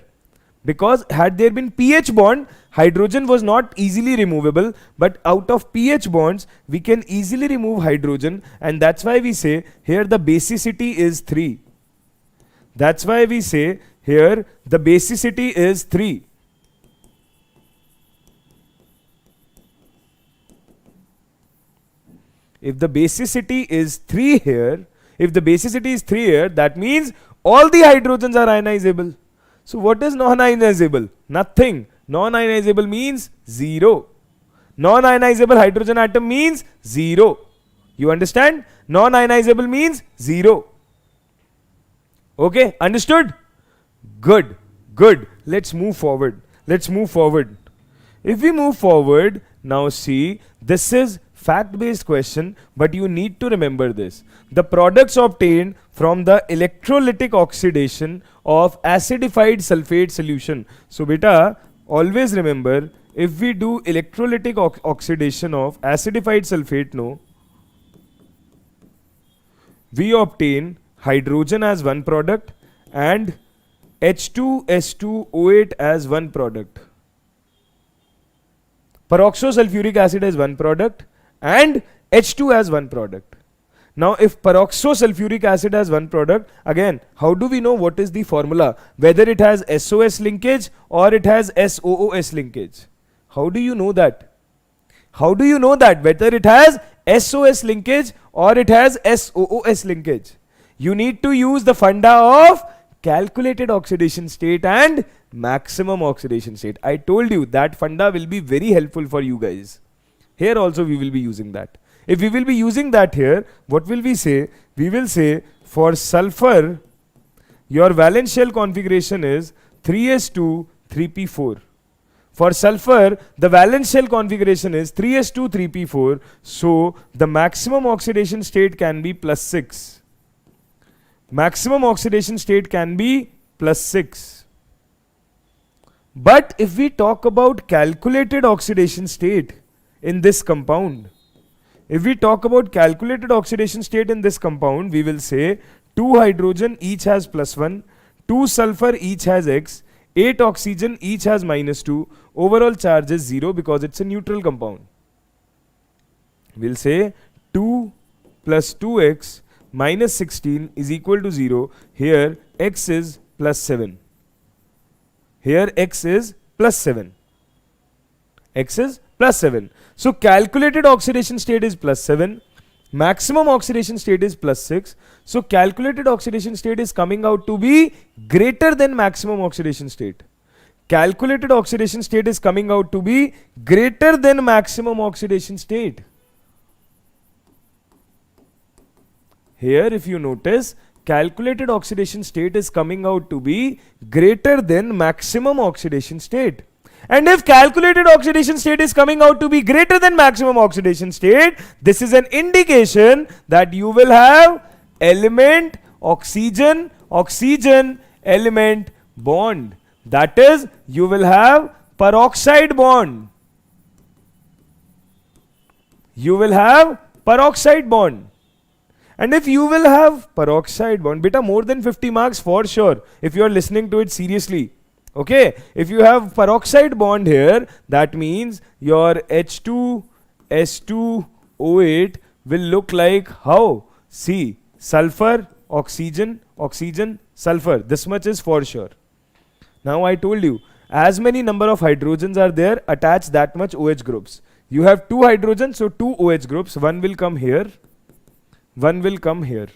Because had there been pH bond, hydrogen was not easily removable, but out of pH bonds, we can easily remove hydrogen, and that's why we say here the basicity is 3. That's why we say here the basicity is 3. If the basicity is 3 here, that means all the hydrogens are ionizable. So what is non-ionizable? Nothing. Non-ionizable means 0. Non-ionizable hydrogen atom means 0. You understand? Non-ionizable means 0. Okay, understood? Good, good. Let's move forward. If we move forward, now see, this is fact-based question, but you need to remember this. The products obtained from the electrolytic oxidation of acidified sulfate solution. So beta, always remember, if we do electrolytic oxidation of acidified sulfate, no, we obtain hydrogen as one product and H2S2O8 as one product. Peroxosulfuric acid as one product and H2 as one product. Now if peroxosulfuric acid has one product, again, how do we know what is the formula? Whether it has SOS linkage or it has SOOS linkage. How do you know that? Whether it has SOS linkage or it has SOOS linkage? You need to use the funda of calculated oxidation state and maximum oxidation state. I told you that funda will be very helpful for you guys. Here also we will be using that. If we will be using that here, what will we say? We will say for sulfur, your valence shell configuration is 3s2 3p4. For sulfur, the valence shell configuration is 3s2 3p4. So the maximum oxidation state can be +6. Maximum oxidation state can be +6. But if we talk about calculated oxidation state in this compound, we will say 2 hydrogen each has +1, 2 sulfur each has X, 8 oxygen each has -2, overall charge is 0 because it's a neutral compound. We'll say 2 plus 2x minus 16 is equal to 0. Here x is +7. X is +7. So calculated oxidation state is +7. Maximum oxidation state is +6. So calculated oxidation state is coming out to be greater than maximum oxidation state. Calculated oxidation state is coming out to be greater than maximum oxidation state. Here if you notice, calculated oxidation state is coming out to be greater than maximum oxidation state. And if calculated oxidation state is coming out to be greater than maximum oxidation state, this is an indication that you will have element oxygen element bond. That is, you will have peroxide bond. And if you will have peroxide bond, beta, more than 50 marks for sure, if you are listening to it seriously. Okay, if you have peroxide bond here, that means your H2S2O8 will look like how? See, sulfur, oxygen, sulfur. This much is for sure. Now I told you, as many number of hydrogens are there, attach that much OH groups. You have 2 hydrogens, so 2 OH groups. One will come here, one will come here.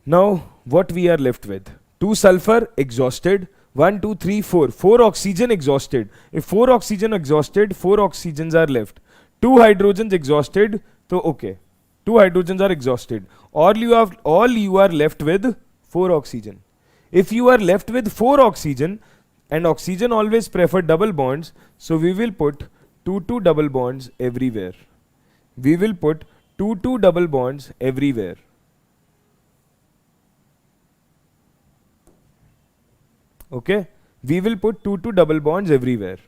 Now what we are left with? 2 sulfur exhausted, 1, 2, 3, 4. 4 oxygen exhausted. If 4 oxygen exhausted, 4 oxygens are left. 2 hydrogens exhausted, so okay. 2 hydrogens are exhausted. All you are left with 4 oxygen. If you are left with 4 oxygen, and oxygen always prefer double bonds, so we will put 2 double bonds everywhere. Okay, we will put 2 double bonds everywhere.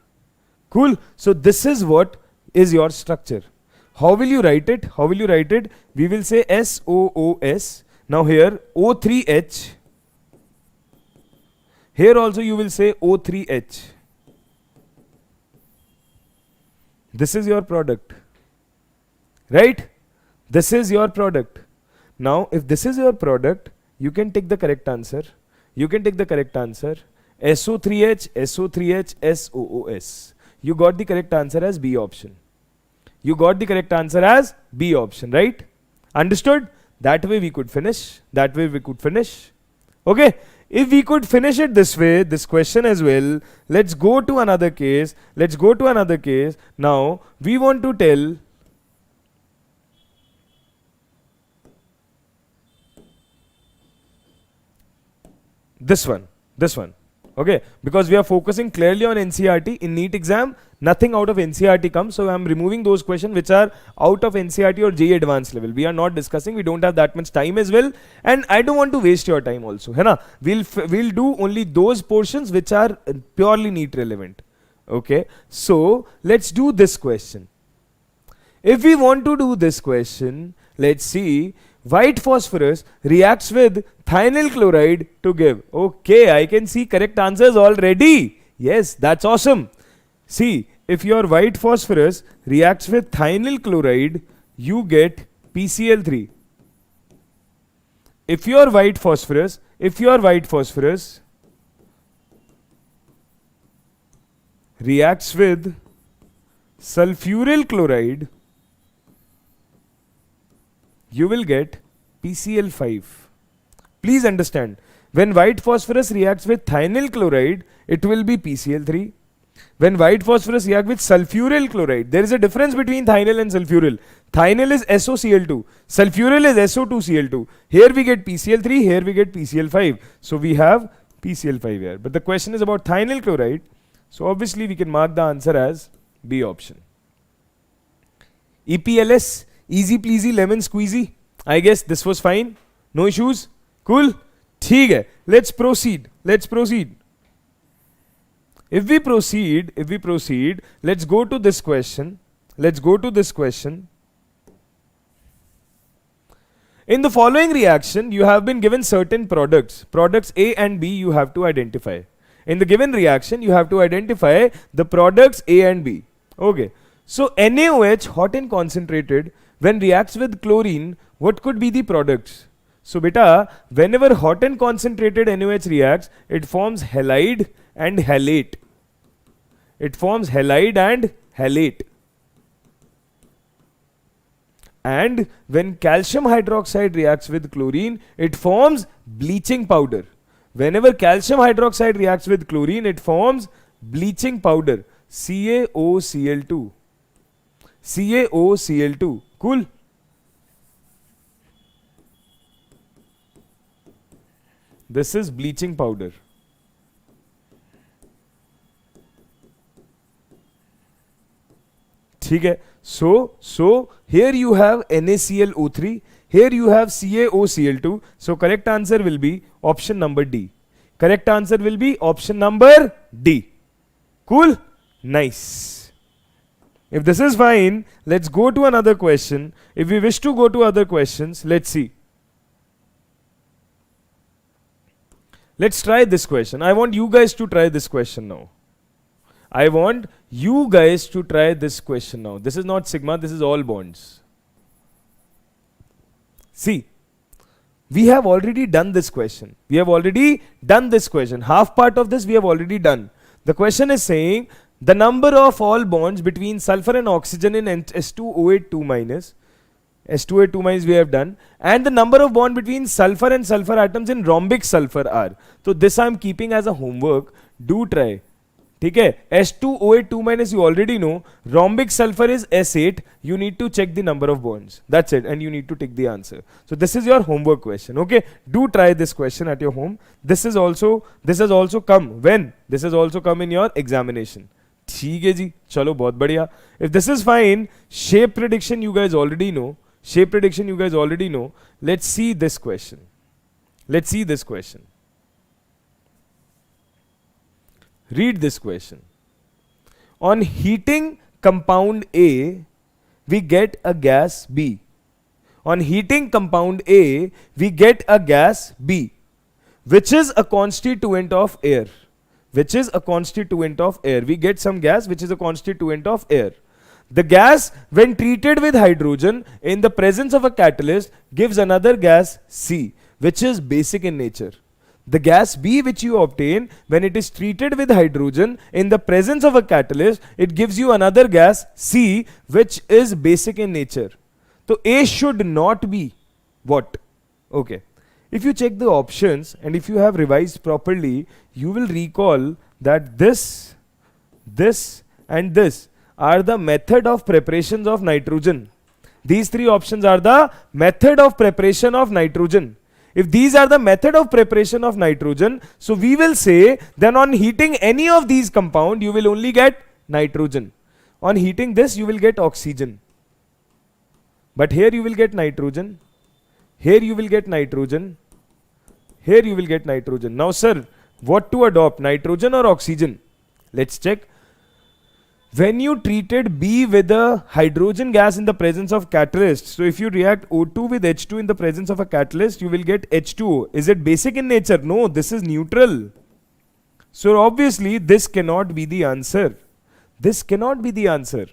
Cool. So this is what is your structure. How will you write it? How will you write it? We will say SOOS. Now here O3H. Here also you will say O3H. This is your product. Right? This is your product. Now if this is your product, you can take the correct answer. You can take the correct answer. SO3H, SO3H, SOOS. You got the correct answer as B option. You got the correct answer as B option, right? Understood? That way we could finish. That way we could finish. Okay? If we could finish it this way, this question as well, let's go to another case. Let's go to another case. Now, we want to tell this one. Okay, because we are focusing clearly on NCERT. In NEET exam, nothing out of NCERT comes, so I am removing those questions which are out of NCERT or JEE advanced level. We are not discussing, we don't have that much time as well, and I don't want to waste your time also, है ना? We'll do only those portions which are purely NEET relevant. Okay, so let's do this question. If we want to do this question, let's see. White phosphorus reacts with thionyl chloride to give. Okay, I can see correct answers already. Yes, that's awesome. See, if your white phosphorus reacts with thionyl chloride, you get PCl3. If your white phosphorus reacts with sulfuryl chloride, you will get PCl5. Please understand, when white phosphorus reacts with thionyl chloride, it will be PCl3. When white phosphorus reacts with sulfuryl chloride, there is a difference between thionyl and sulfuryl. Thionyl is SOCl2, sulfuryl is SO2Cl2. Here we get PCl3, here we get PCl5. So we have PCl5 here. But the question is about thionyl chloride. So obviously we can mark the answer as B option. EPLS. Easy pleasy lemon squeezy. I guess this was fine. No issues. Cool. ठीक है. Let's proceed. If we proceed, let's go to this question. In the following reaction, you have been given certain products. Products A and B you have to identify. In the given reaction, you have to identify the products A and B. Okay. So NaOH, hot and concentrated, when reacts with chlorine, what could be the products? So beta, whenever hot and concentrated NaOH reacts, it forms halide and halate. And when calcium hydroxide reacts with chlorine, it forms bleaching powder. Whenever calcium hydroxide reacts with chlorine, it forms bleaching powder. CaOCl2. Cool. This is bleaching powder. ठीक है. So here you have NaClO3. Here you have CaOCl2. So correct answer will be option number D. Cool. Nice. If this is fine, let's go to another question. If we wish to go to other questions, let's see. Let's try this question. I want you guys to try this question now. This is not sigma, this is all bonds. See, we have already done this question. Half part of this we have already done. The question is saying the number of all bonds between sulfur and oxygen in S2O8 2- we have done, and the number of bond between sulfur and sulfur atoms in rhombic sulfur are. So this I am keeping as a homework. Do try. ठीक है. S2O8 2- you already know. Rhombic sulfur is S8. You need to check the number of bonds. That's it, and you need to take the answer. So this is your homework question. Okay. Do try this question at your home. This has also come when? This has also come in your examination. ठीक है जी. चलो बहुत बढ़िया. If this is fine, shape prediction you guys already know. Let's see this question. Read this question. On heating compound A, we get a gas B. On heating compound A, we get a gas B, which is a constituent of air. Which is a constituent of air. We get some gas which is a constituent of air. The gas, when treated with hydrogen in the presence of a catalyst, gives another gas C, which is basic in nature. The gas B which you obtain when it is treated with hydrogen in the presence of a catalyst, it gives you another gas C, which is basic in nature. So A should not be what? Okay. If you check the options and if you have revised properly, you will recall that this and this are the method of preparations of nitrogen. These three options are the method of preparation of nitrogen. If these are the method of preparation of nitrogen, so we will say then on heating any of these compound, you will only get nitrogen. On heating this, you will get oxygen. But here you will get nitrogen. Here you will get nitrogen. Here you will get nitrogen. Now sir, what to adopt, nitrogen or oxygen? Let's check. When you treated B with a hydrogen gas in the presence of catalyst, so if you react O2 with H2 in the presence of a catalyst, you will get H2O. Is it basic in nature? No, this is neutral. So obviously this cannot be the answer. This cannot be the answer.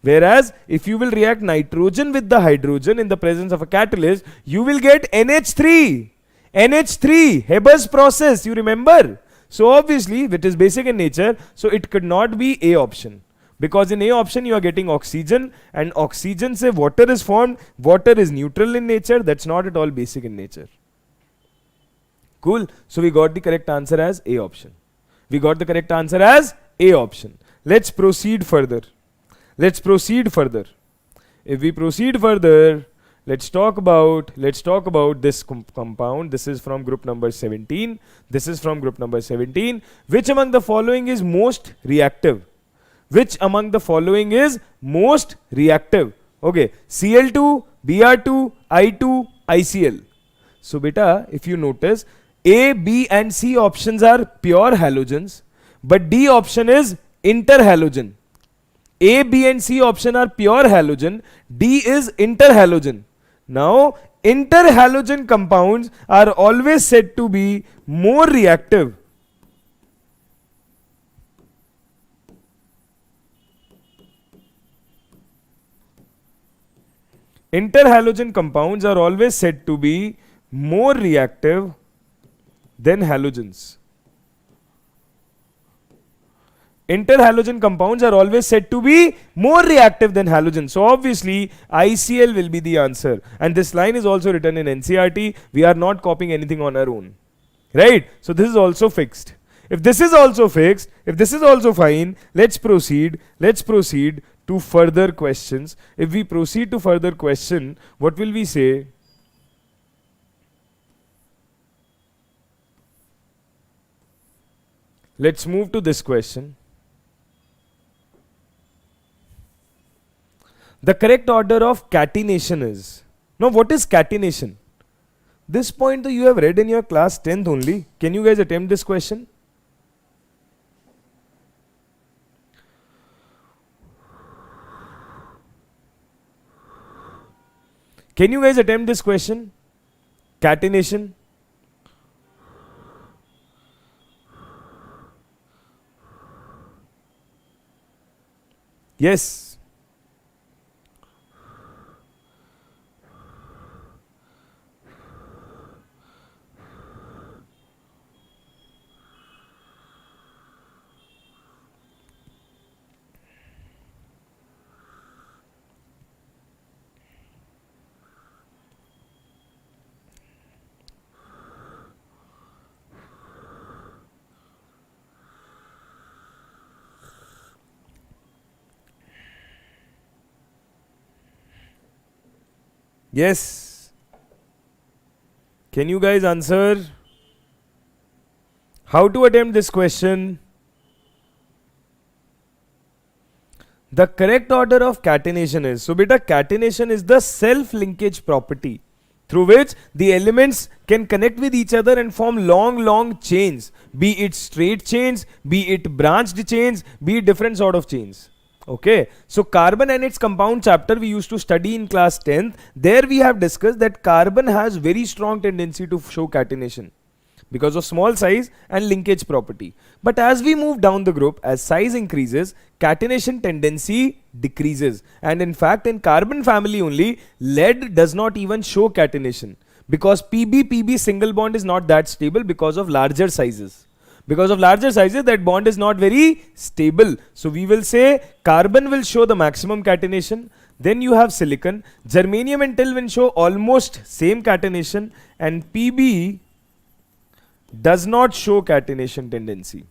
Whereas if you will react nitrogen with the hydrogen in the presence of a catalyst, you will get NH3. NH3, Haber's process, you remember? So obviously it is basic in nature, so it could not be A option. Because in A option you are getting oxygen, and oxygen say water is formed, water is neutral in nature, that's not at all basic in nature. Cool. So we got the correct answer as A option. We got the correct answer as A option. Let's proceed further. Let's proceed further. If we proceed further, let's talk about this compound. This is from group number 17. This is from group number 17. Which among the following is most reactive? Which among the following is most reactive? Okay, Cl2, Br2, I2, ICl. So beta, if you notice, A, B and C options are pure halogens, but D option is interhalogen. A, B and C option are pure halogen, D is interhalogen. Now, interhalogen compounds are always said to be more reactive. Interhalogen compounds are always said to be more reactive than halogens. Interhalogen compounds are always said to be more reactive than halogens. So obviously ICl will be the answer. And this line is also written in NCERT. We are not copying anything on our own. Right? So this is also fixed. If this is also fixed, if this is also fine, let's proceed. Let's proceed to further questions. If we proceed to further question, what will we say? Let's move to this question. The correct order of catenation is. Now what is catenation? This point though you have read in your class 10th only. Can you guys attempt this question? Can you guys attempt this question? Catenation. Yes. Yes. Can you guys answer? How to attempt this question? The correct order of catenation is. So beta, catenation is the self-linkage property. through which the elements can connect with each other and form long chains, be it straight chains, be it branched chains, be it different sort of chains. Okay, so carbon and its compound chapter we used to study in class 10th. There we have discussed that carbon has very strong tendency to show catenation because of small size and linkage property. But as we move down the group, as size increases, catenation tendency decreases. And in fact, in carbon family only, lead does not even show catenation because PB single bond is not that stable because of larger sizes. Because of larger sizes, that bond is not very stable. So we will say carbon will show the maximum catenation. Then you have silicon. Germanium and tin will show almost same catenation, and PB does not show catenation tendency.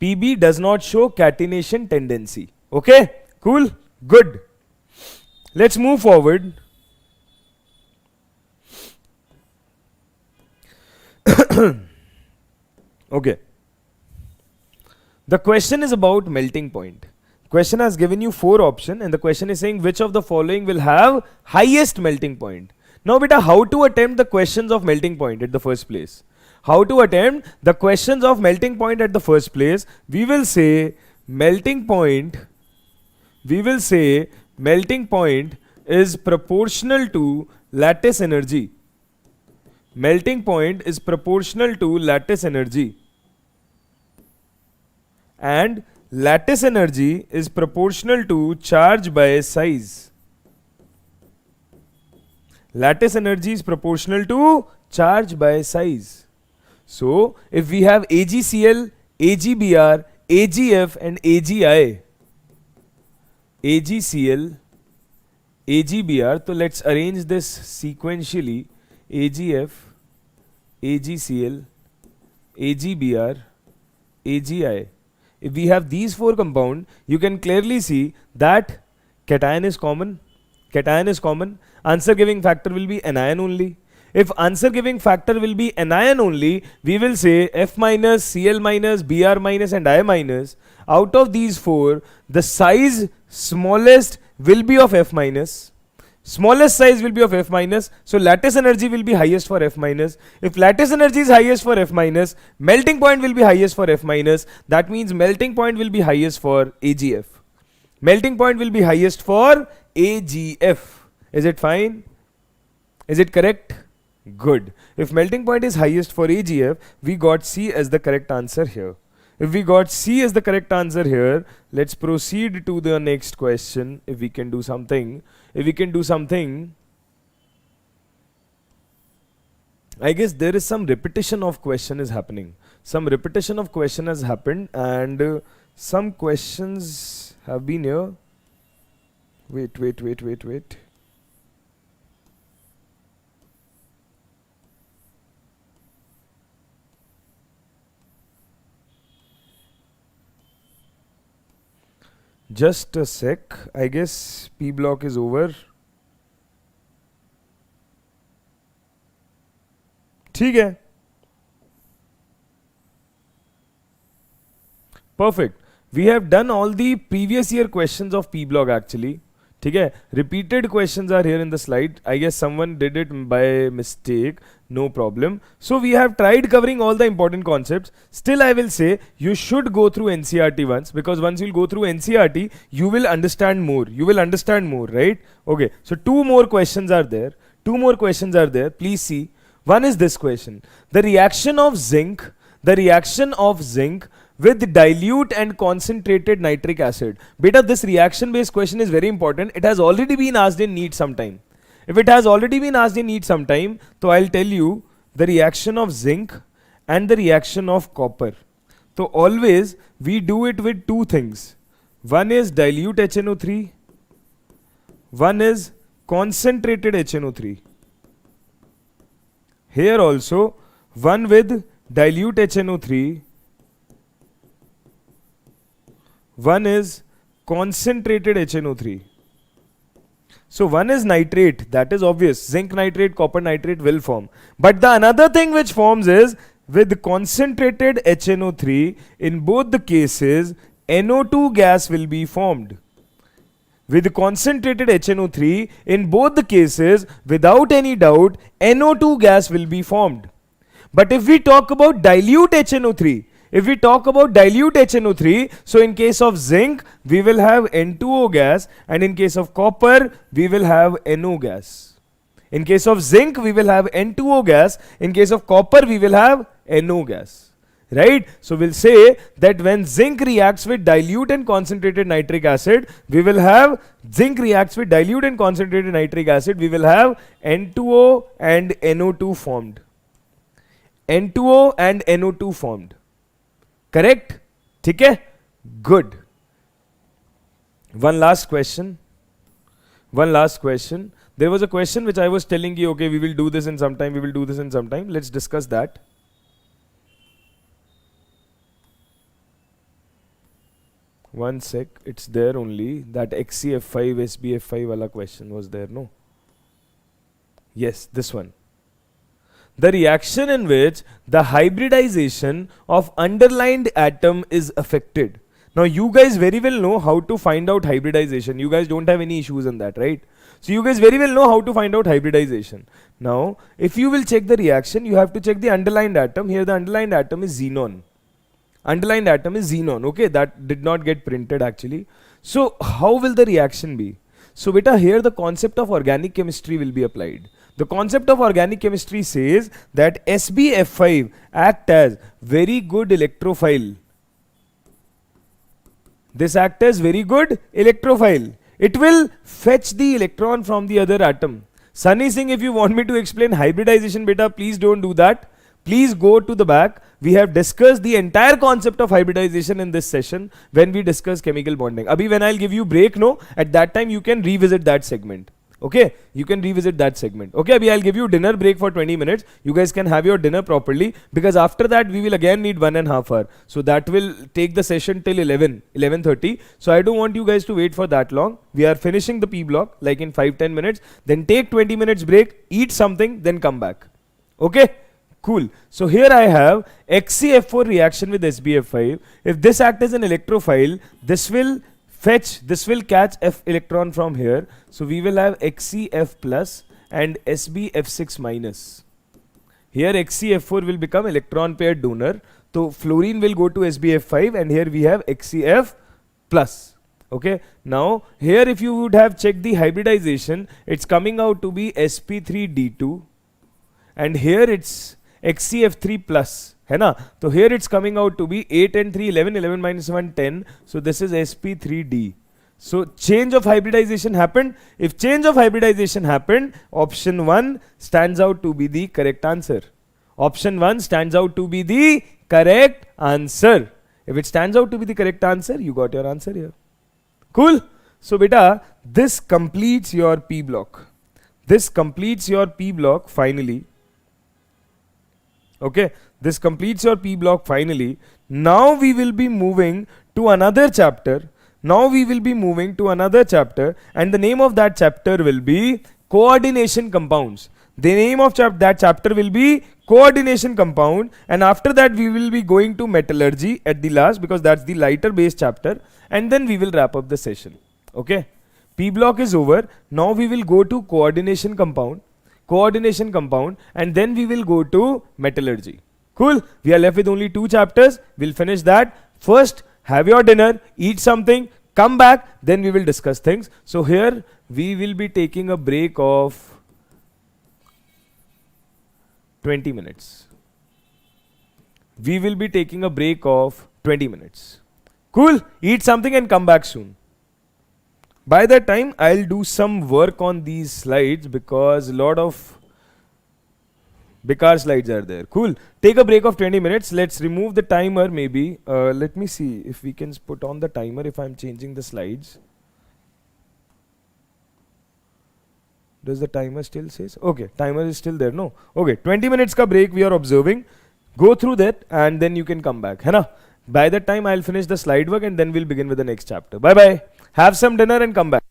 PB does not show catenation tendency. Okay, cool, good. Let's move forward. Okay. The question is about melting point. Question has given you 4 options and the question is saying which of the following will have highest melting point. Now beta, how to attempt the questions of melting point at the first place? How to attempt the questions of melting point at the first place? We will say melting point is proportional to lattice energy. Melting point is proportional to lattice energy. And lattice energy is proportional to charge by size. Lattice energy is proportional to charge by size. So, if we have AgCl, AgBr, AgF and AgI, AgCl, AgBr, so let's arrange this sequentially. AgF, AgCl, AgBr, AgI. If we have these 4 compounds, you can clearly see that cation is common. Cation is common. Answer giving factor will be anion only. If answer giving factor will be anion only, we will say F minus, Cl minus, Br minus and I minus. Out of these 4, the size smallest will be of F minus. Smallest size will be of F minus. So lattice energy will be highest for F minus. If lattice energy is highest for F minus, melting point will be highest for F minus. That means melting point will be highest for AgF. Melting point will be highest for AgF. Is it fine? Is it correct? Good. If melting point is highest for AgF, we got C as the correct answer here. If we got C as the correct answer here, let's proceed to the next question. If we can do something. I guess there is some repetition of question is happening. Some repetition of question has happened and some questions have been here. Wait. Just a sec. I guess P block is over. ठीक है. Perfect. We have done all the previous year questions of P block actually. ठीक है. Repeated questions are here in the slide. I guess someone did it by mistake. No problem. So we have tried covering all the important concepts. Still I will say you should go through NCERT once, because once you'll go through NCERT, you will understand more. Right? Okay. So 2 more questions are there. Please see. One is this question. The reaction of zinc with dilute and concentrated nitric acid. Beta, this reaction based question is very important. It has already been asked in NEET sometime. If it has already been asked in NEET sometime, so I'll tell you the reaction of zinc and the reaction of copper. So always we do it with 2 things. One is dilute HNO3, one is concentrated HNO3. Here also one with dilute HNO3, one is concentrated HNO3. So one is nitrate, that is obvious. Zinc nitrate, copper nitrate will form. But the another thing which forms is with concentrated HNO3, in both the cases, NO2 gas will be formed. With concentrated HNO3, in both the cases, without any doubt, NO2 gas will be formed. But if we talk about dilute HNO3, so in case of zinc, we will have N2O gas, and in case of copper, we will have NO gas. In case of zinc, we will have N2O gas. In case of copper, we will have NO gas. Right? So we'll say that when zinc reacts with dilute and concentrated nitric acid, we will have N2O and NO2 formed. N2O and NO2 formed. Correct? ठीक है? Good. One last question. There was a question which I was telling you, okay, we will do this in some time. Let's discuss that. One sec, it's there only. That XCF5, SBF5 wala question was there, no? Yes, this one. The reaction in which the hybridization of underlined atom is affected. Now you guys very well know how to find out hybridization. You guys don't have any issues in that, right? So you guys very well know how to find out hybridization. Now, if you will check the reaction, you have to check the underlined atom. Here the underlined atom is xenon. Okay, that did not get printed actually. So how will the reaction be? So beta, here the concept of organic chemistry will be applied. The concept of organic chemistry says that SbF5 act as very good electrophile. This act as very good electrophile. It will fetch the electron from the other atom. Sunny Singh, if you want me to explain hybridization beta, please don't do that. Please go to the back. We have discussed the entire concept of hybridization in this session when we discuss chemical bonding. Abhi, when I'll give you break, no, at that time you can revisit that segment. Okay, you can revisit that segment. Okay, Abhi, I'll give you dinner break for 20 minutes. You guys can have your dinner properly, because after that we will again need 1.5 hours. So that will take the session till 11:30. So I don't want you guys to wait for that long. We are finishing the P block like in 5-10 minutes. Then take 20 minutes break, eat something, then come back. Okay. Cool. So here I have XCF4 reaction with SbF5. If this acts as an electrophile, this will catch F electron from here. So we will have XCF plus and SbF6 minus. Here XCF4 will become electron pair donor. So fluorine will go to SbF5 and here we have XCF plus. Okay. Now here if you would have checked the hybridization, it's coming out to be sp3d2 and here it's XCF3 plus, है ना? So here it's coming out to be 8 and 3, 11, 11 minus 1, 10. So this is sp3d. So change of hybridization happened. If change of hybridization happened, option 1 stands out to be the correct answer. Option 1 stands out to be the correct answer. If it stands out to be the correct answer, you got your answer here. Cool. So beta, this completes your P block. Finally. Okay, this completes your P block finally. Now we will be moving to another chapter. And the name of that chapter will be coordination compounds. The name of that chapter will be coordination compound, and after that we will be going to metallurgy at the last, because that's the lighter base chapter, and then we will wrap up the session. Okay, P block is over. Now we will go to coordination compound, and then we will go to metallurgy. Cool. We are left with only 2 chapters. We'll finish that. First, have your dinner, eat something, come back, then we will discuss things. So here we will be taking a break of 20 minutes. Cool. Eat something and come back soon. By that time, I'll do some work on these slides because a lot of Bekar slides are there. Cool. Take a break of 20 minutes. Let's remove the timer maybe. Let me see if we can put on the timer if I'm changing the slides. Does the timer still says? Okay, timer is still there. No. Okay, 20 minutes ka break we are observing. Go through that and then you can come back. Hai na? By that time, I'll finish the slide work and then we'll begin with the next chapter. Bye bye. Have some dinner and come back.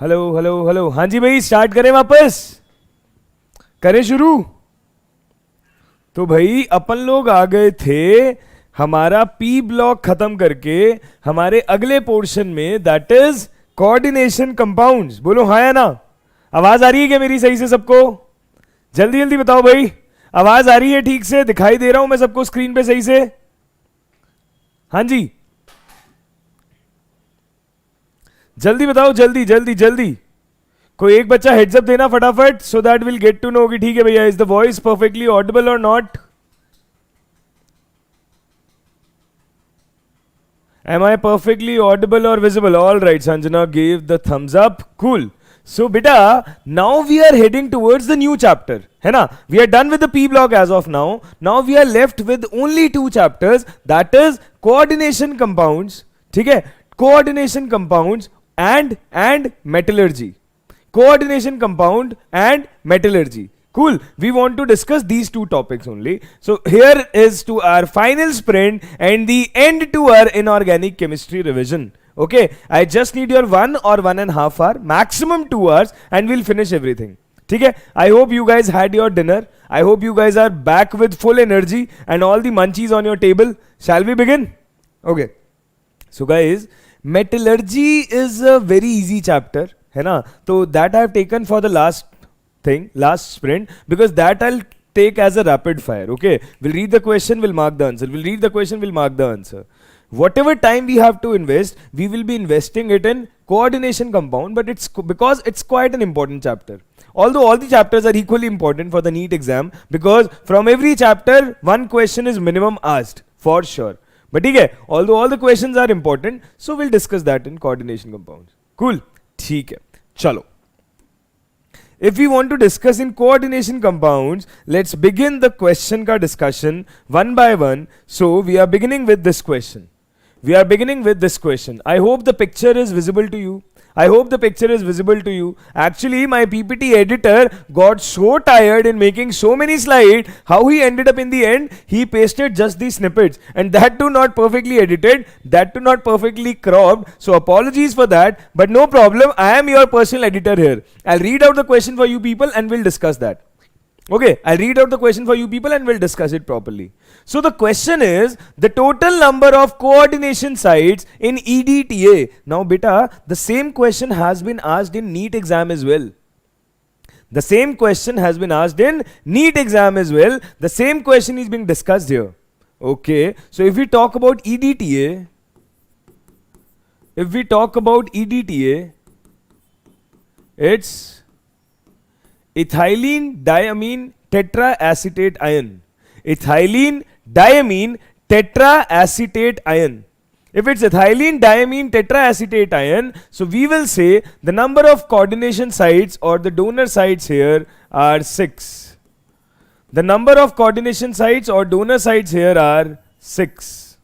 Hello hello hello, हाँ जी भाई, start करें, वापस करें शुरू। तो भाई अपन लोग आ गए थे हमारा पी ब्लॉक खत्म करके हमारे अगले पोर्शन में, दैट इज कोऑर्डिनेशन कंपाउंड्स। बोलो हाँ या ना? आवाज आ रही है क्या मेरी सही से सबको? जल्दी जल्दी बताओ भाई, आवाज आ रही है ठीक से? दिखाई दे रहा हूं मैं सबको स्क्रीन पे सही से? हाँ जी, जल्दी बताओ, जल्दी जल्दी जल्दी। कोई एक बच्चा हेड्स अप देना फटाफट, so that will get to know कि ठीक है भैया, is the voice perfectly audible और not? Am I perfectly audible or visible? All right, Sanjana gave the thumbs up. Cool. So, beta, now we are heading towards the new chapter. है ना? We are done with the P block as of now. Now we are left with only two chapters. That is coordination compounds. ठीक है? Coordination compounds and metallurgy. Coordination compound and metallurgy. Cool. We want to discuss these two topics only. So here is to our final sprint and the end to our inorganic chemistry revision. Okay. I just need your 1 or 1.5 hour, maximum 2 hours, and we'll finish everything. Okay. I hope you guys had your dinner. I hope you guys are back with full energy and all the munchies on your table. Shall we begin? Okay. So guys, metallurgy is a very easy chapter. है ना? तो that I have taken for the last sprint, because that I'll take as a rapid fire. Okay, we'll read the question, we'll mark the answer, we'll read the question, we'll mark the answer. Whatever time we have to invest, we will be investing it in coordination compound, but it's because it's quite an important chapter. Although all the chapters are equally important for the NEET exam, because from every chapter one question is minimum asked for sure. But okay, although all the questions are important, so we'll discuss that in coordination compounds. Cool. ठीक है, चलो. If we want to discuss in coordination compounds, let's begin the question ka discussion one by one. So we are beginning with this question. I hope the picture is visible to you. Actually, my PPT editor got so tired in making so many slides, how he ended up in the end, he pasted just these snippets, and that too not perfectly edited, that too not perfectly cropped. So apologies for that, but no problem. I am your personal editor here. I'll read out the question for you people and we'll discuss that. Okay, I'll read out the question for you people and we'll discuss it properly. So the question is the total number of coordination sites in EDTA. Now beta, the same question has been asked in NEET exam as well. The same question has been asked in NEET exam as well. The same question is being discussed here. Okay, so if we talk about EDTA, it's ethylene diamine tetraacetate ion. Ethylene diamine tetraacetate ion. If it's ethylene diamine tetraacetate ion, so we will say the number of coordination sites or the donor sites here are 6. The number of coordination sites or donor sites here are 6.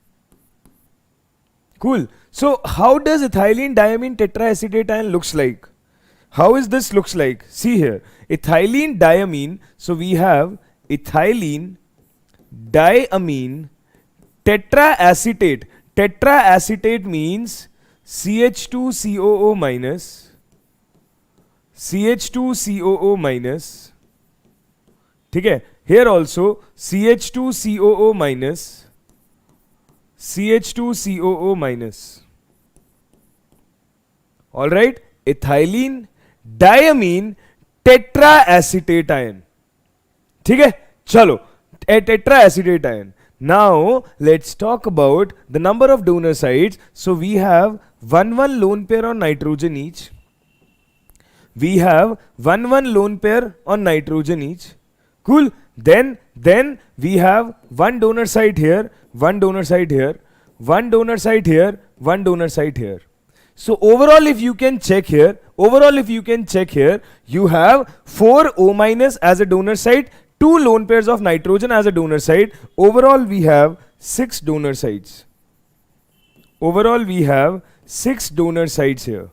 Cool. So how does ethylene diamine tetraacetate ion looks like? How is this looks like? See here, ethylene diamine. So we have ethylene diamine tetraacetate. Tetraacetate means CH2COO minus, CH2COO minus. ठीक है? Here also CH2COO minus, CH2COO minus. All right, ethylene diamine tetraacetate ion. ठीक है, चलो, tetraacetate ion. Now let's talk about the number of donor sites. So we have 1 lone pair on nitrogen each. We have 1 lone pair on nitrogen each. Cool. Then we have one donor site here, one donor site here, one donor site here, one donor site here. So overall, if you can check here, you have 4 O minus as a donor site, 2 lone pairs of nitrogen as a donor site. Overall, we have 6 donor sites. Here.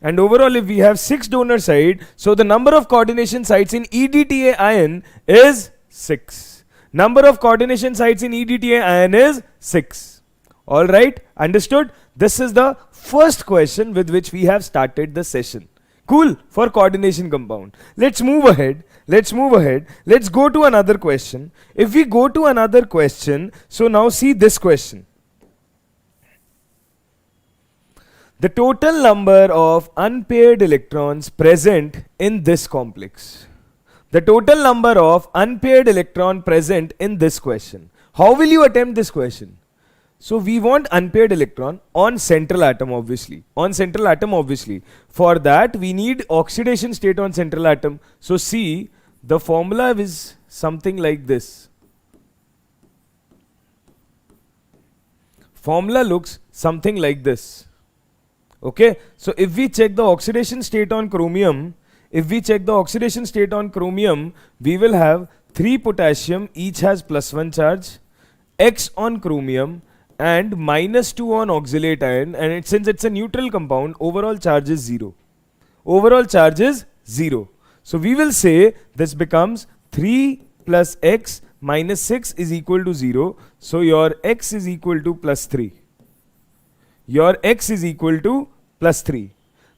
And overall, if we have 6 donor sites, so the number of coordination sites in EDTA ion is 6. Number of coordination sites in EDTA ion is 6. All right, understood? this is the first question with which we have started the session. Cool, for coordination compound. Let's move ahead. Let's go to another question. If we go to another question, so now see this question. The total number of unpaired electrons present in this complex. The total number of unpaired electron present in this question. How will you attempt this question? So we want unpaired electron on central atom, obviously. For that we need oxidation state on central atom. So see, the formula is something like this. Formula looks something like this. Okay, so if we check the oxidation state on chromium, we will have 3 potassium, each has +1 charge, X on chromium and -2 on oxalate ion, and since it's a neutral compound, overall charge is 0. So we will say this becomes 3 plus X minus 6 is equal to 0. So your X is equal to +3.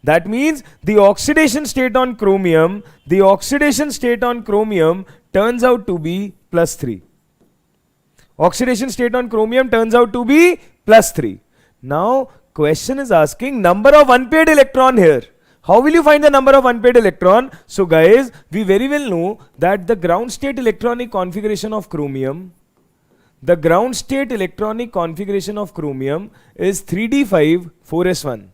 That means the oxidation state on chromium, turns out to be +3. Now question is asking number of unpaired electron here. How will you find the number of unpaired electron? So guys, we very well know that the ground state electronic configuration of chromium, is 3d5 4s1.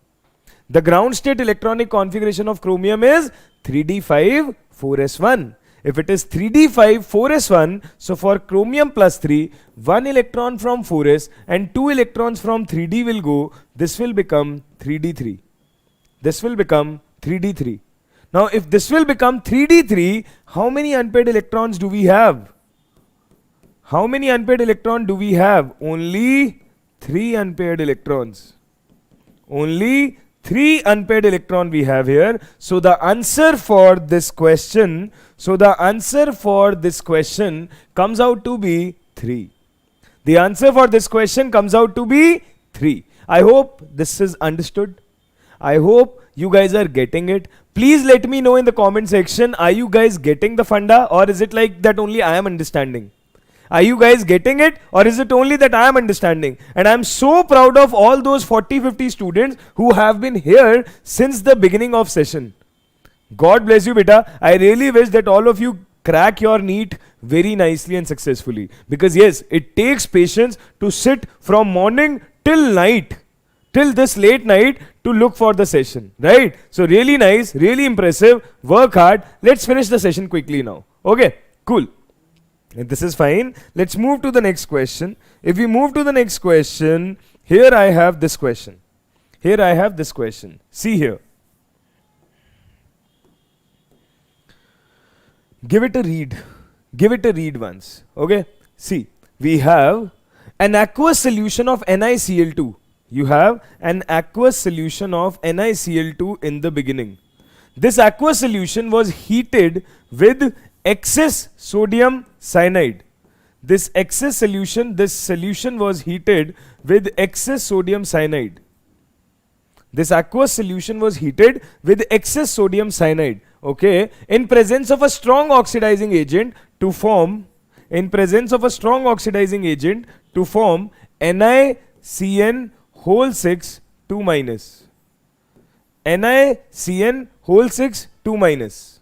The ground state electronic configuration of chromium is 3d5 4s1. If it is 3d5 4s1, so for chromium +3, 1 electron from 4s and 2 electrons from 3d will go. This will become 3d3. Now if this will become 3d3, how many unpaired electrons do we have? Only 3 unpaired electrons. We have here. So the answer for this question, comes out to be 3. I hope this is understood. I hope you guys are getting it. Please let me know in the comment section, are you guys getting the funda, or is it like that only I am understanding? Are you guys getting it, or is it only that I am understanding? And I am so proud of all those 40-50 students who have been here since the beginning of session. God bless you, beta. I really wish that all of you crack your NEET very nicely and successfully. Because yes, it takes patience to sit from morning till night, till this late night, to look for the session, right? So really nice, really impressive. Work hard. Let's finish the session quickly now. Okay, cool. This is fine. Let's move to the next question. If we move to the next question, here I have this question. See here. Give it a read once. Okay. See, we have an aqueous solution of NiCl2. You have an aqueous solution of NiCl2 in the beginning. This aqueous solution was heated with excess sodium cyanide. This solution was heated with excess sodium cyanide. This aqueous solution was heated with excess sodium cyanide. Okay, in presence of a strong oxidizing agent to form, NiCN6 2-. NiCN6 2-.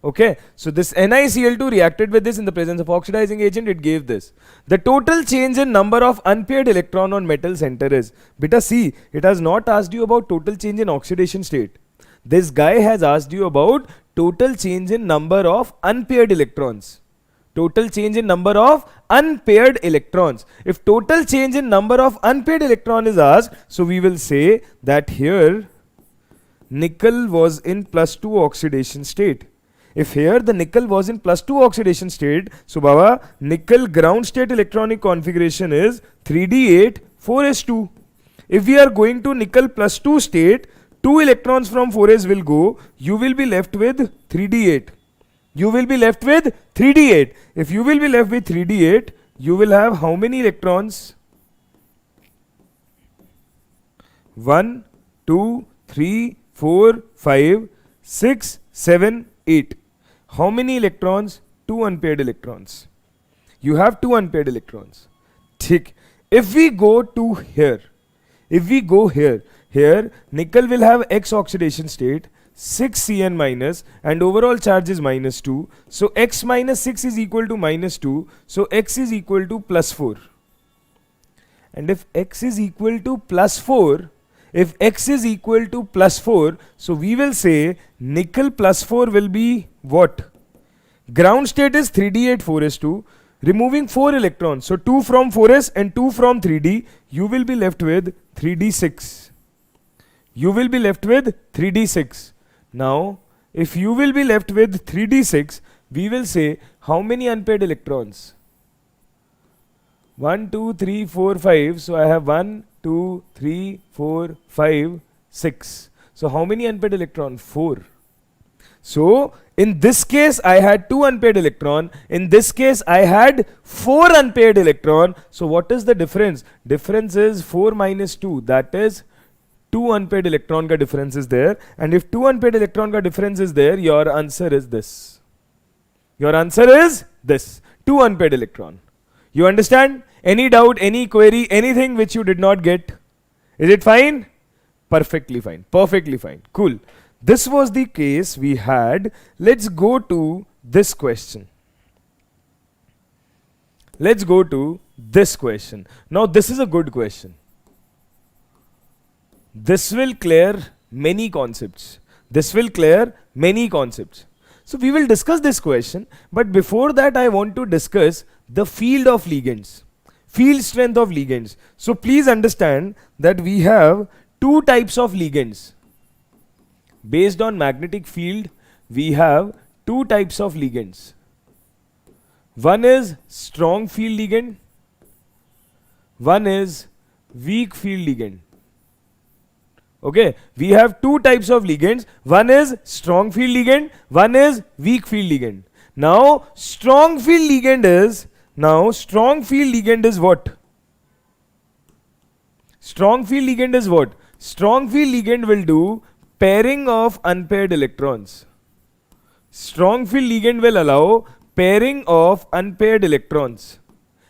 Okay, so this NiCl2 reacted with this in the presence of oxidizing agent, it gave this. The total change in number of unpaired electron on metal center is, beta see, it has not asked you about total change in oxidation state. This guy has asked you about total change in number of unpaired electrons. If total change in number of unpaired electron is asked, so we will say that here nickel was in +2 oxidation state. If here the nickel was in +2 oxidation state, so Baba, nickel ground state electronic configuration is 3d8 4s2. If we are going to nickel +2 state, 2 electrons from 4s will go, you will be left with 3d8. If you will be left with 3d8, you will have how many electrons? 1, 2, 3, 4, 5, 6, 7, 8. How many electrons? 2 unpaired electrons. You have 2 unpaired electrons. Thick. If we go to here, here nickel will have X oxidation state, 6 Cn minus, and overall charge is minus 2. So X minus 6 is equal to minus 2. So X is equal to plus 4. And if X is equal to plus 4, so we will say nickel plus 4 will be what? Ground state is 3d at 4s2, removing 4 electrons. So 2 from 4s and 2 from 3d, you will be left with 3d6. Now, if you will be left with 3d6, we will say how many unpaired electrons? 1, 2, 3, 4, 5. So I have 1, 2, 3, 4, 5, 6. So how many unpaired electron? 4. So in this case I had 2 unpaired electron. In this case I had 4 unpaired electron. So what is the difference? Difference is 4 minus 2. That is 2 unpaired electron ka difference is there. And if 2 unpaired electron ka difference is there, your answer is this. 2 unpaired electron. You understand? Any doubt, any query, anything which you did not get? Is it fine? Perfectly fine. Cool. This was the case we had. Let's go to this question. Now this is a good question. This will clear many concepts. So we will discuss this question, but before that I want to discuss the field of ligands, field strength of ligands. So please understand that we have 2 types of ligands. Based on magnetic field, we have 2 types of ligands. One is strong field ligand, one is weak field ligand. Okay, we have 2 types of ligands. One is strong field ligand, one is weak field ligand. Now strong field ligand is what? Strong field ligand will do pairing of unpaired electrons. Strong field ligand will allow pairing of unpaired electrons,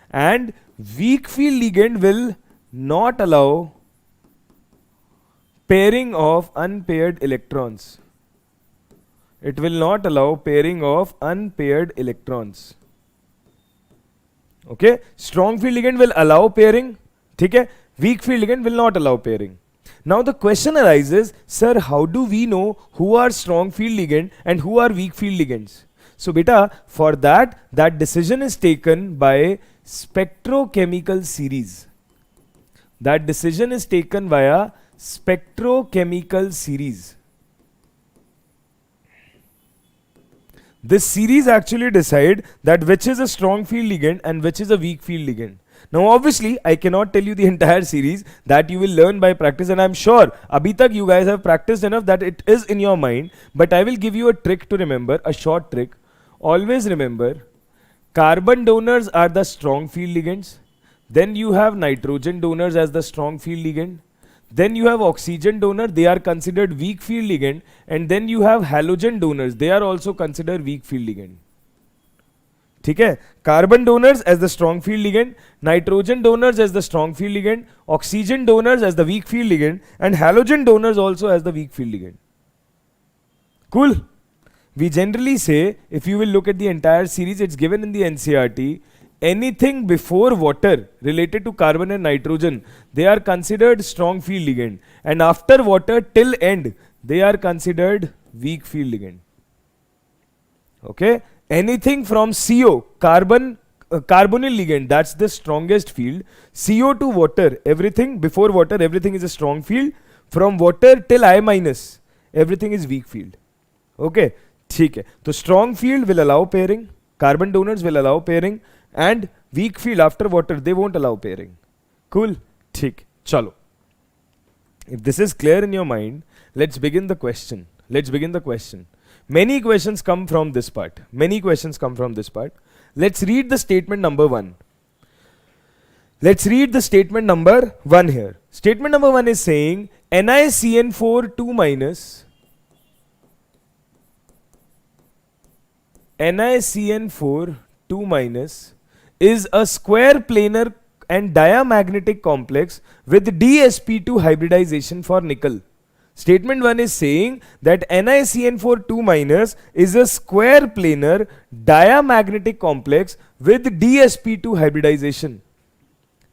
and weak field ligand will not allow pairing of unpaired electrons. It will not allow pairing of unpaired electrons. Okay, strong field ligand will allow pairing, okay? Weak field ligand will not allow pairing. Now the question arises, sir, how do we know who are strong field ligand and who are weak field ligands? So beta, for that decision is taken by spectrochemical series. That decision is taken via spectrochemical series. This series actually decide that which is a strong field ligand and which is a weak field ligand. Now obviously I cannot tell you the entire series, that you will learn by practice, and I'm sure abhi tak you guys have practiced enough that it is in your mind, but I will give you a trick to remember, a short trick. Always remember, carbon donors are the strong field ligands, then you have nitrogen donors as the strong field ligand, then you have oxygen donor, they are considered weak field ligand, and then you have halogen donors, they are also considered weak field ligand. ठीक है, carbon donors as the strong field ligand, nitrogen donors as the strong field ligand, oxygen donors as the weak field ligand, and halogen donors also as the weak field ligand. Cool. We generally say, if you will look at the entire series, it's given in the NCERT, anything before water related to carbon and nitrogen, they are considered strong field ligand, and after water till end, they are considered weak field ligand. Okay. Anything from CO, carbonyl ligand, that's the strongest field. CO to water, everything before water, everything is a strong field. From water till I minus, everything is weak field. Okay, ठीक है. So strong field will allow pairing, carbon donors will allow pairing, and weak field after water, they won't allow pairing. Cool, ठीक. Chalo. If this is clear in your mind, let's begin the question. Many questions come from this part. Let's read the statement number 1. Let's read the statement number 1 here. Statement number 1 is saying NiCN4 2 minus NiCN4 2 minus is a square planar and diamagnetic complex with dsp2 hybridization for nickel. Statement 1 is saying that NiCN4 2 minus is a square planar diamagnetic complex with dsp2 hybridization.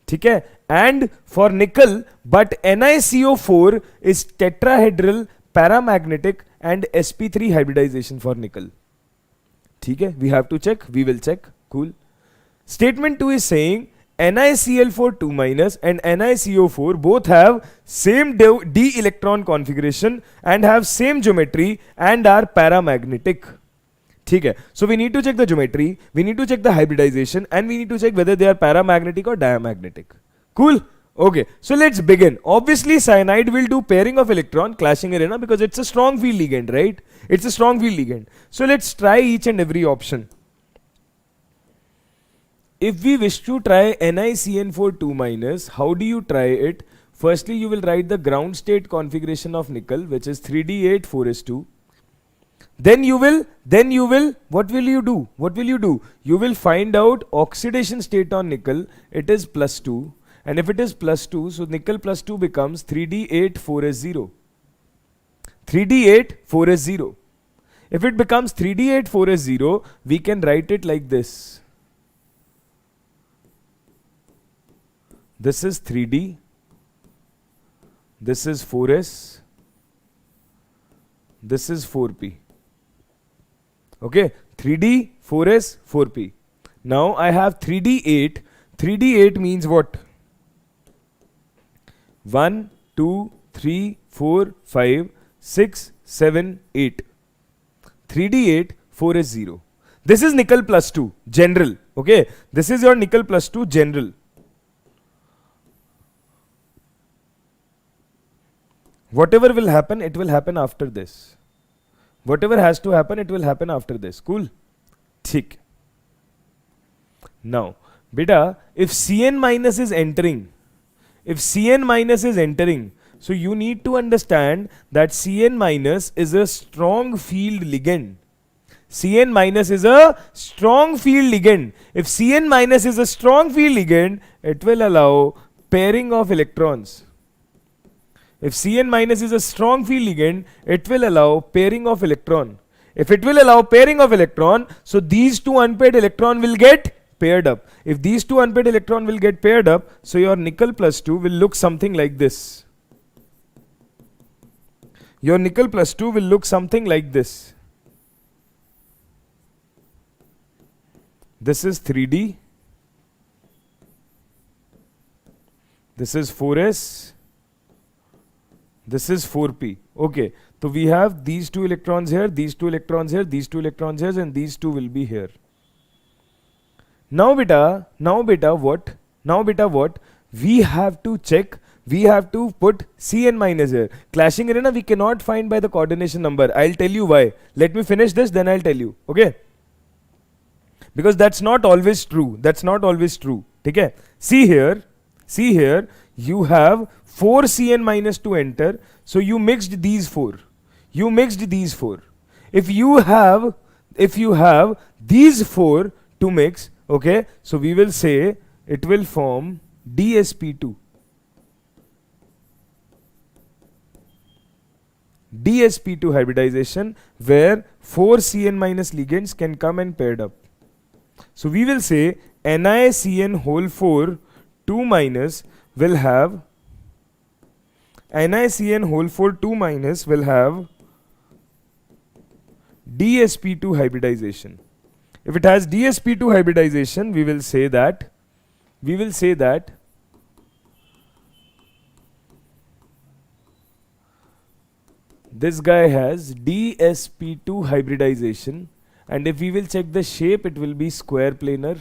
ठीक है, and for nickel, but NiCO4 is tetrahedral paramagnetic and sp3 hybridization for nickel. ठीक है, we have to check, we will check. Cool. Statement 2 is saying NiCl4 2 minus and NiCO4 both have same d electron configuration and have same geometry and are paramagnetic. ठीक है, so we need to check the geometry, we need to check the hybridization, and we need to check whether they are paramagnetic or diamagnetic. Cool. Okay, so let's begin. Obviously cyanide will do pairing of electron clashing arena because it's a strong field ligand, right? It's a strong field ligand. So let's try each and every option. If we wish to try NiCN4 2 minus, how do you try it? Firstly, you will write the ground state configuration of nickel, which is 3d8 4s2. Then you will, what will you do? What will you do? You will find out oxidation state on nickel. It is +2. And if it is +2, so nickel +2 becomes 3d8 4s0. 3d8 4s0. If it becomes 3d8 4s0, we can write it like this. This is 3d. This is 4s. This is 4p. Okay, 3d, 4s, 4p. Now I have 3d8. 3d8 means what? 1, 2, 3, 4, 5, 6, 7, 8. 3d8, 4s0. This is nickel +2, general. Okay, this is your nickel +2, general. Whatever will happen, it will happen after this. Whatever has to happen, it will happen after this. Cool? Thik. Now, beta, if Cn minus is entering, so you need to understand that Cn minus is a strong field ligand. Cn minus is a strong field ligand. If Cn minus is a strong field ligand, it will allow pairing of electrons. If Cn minus is a strong field ligand, it will allow pairing of electron. If it will allow pairing of electron, so these two unpaired electron will get paired up. If these two unpaired electron will get paired up, so your nickel +2 will look something like this. Your nickel +2 will look something like this. This is 3d. This is 4s. This is 4p. Okay, so we have these two electrons here, these two electrons here, these two electrons here, and these two will be here. Now beta, what? We have to check, we have to put Cn minus here. Clashing arena we cannot find by the coordination number. I'll tell you why. Let me finish this, then I'll tell you. Okay? Because that's not always true. That's not always true. Okay? See here, you have 4 Cn minus to enter, so you mixed these 4. You mixed these 4. If you have these 4 to mix, okay, so we will say it will form dsp2. dsp2 hybridization, where 4 Cn minus ligands can come and paired up. So we will say NiCN4 2 minus will have NiCN4 2 minus will have dsp2 hybridization. If it has dsp2 hybridization, we will say that this guy has dsp2 hybridization, and if we will check the shape, it will be square planar,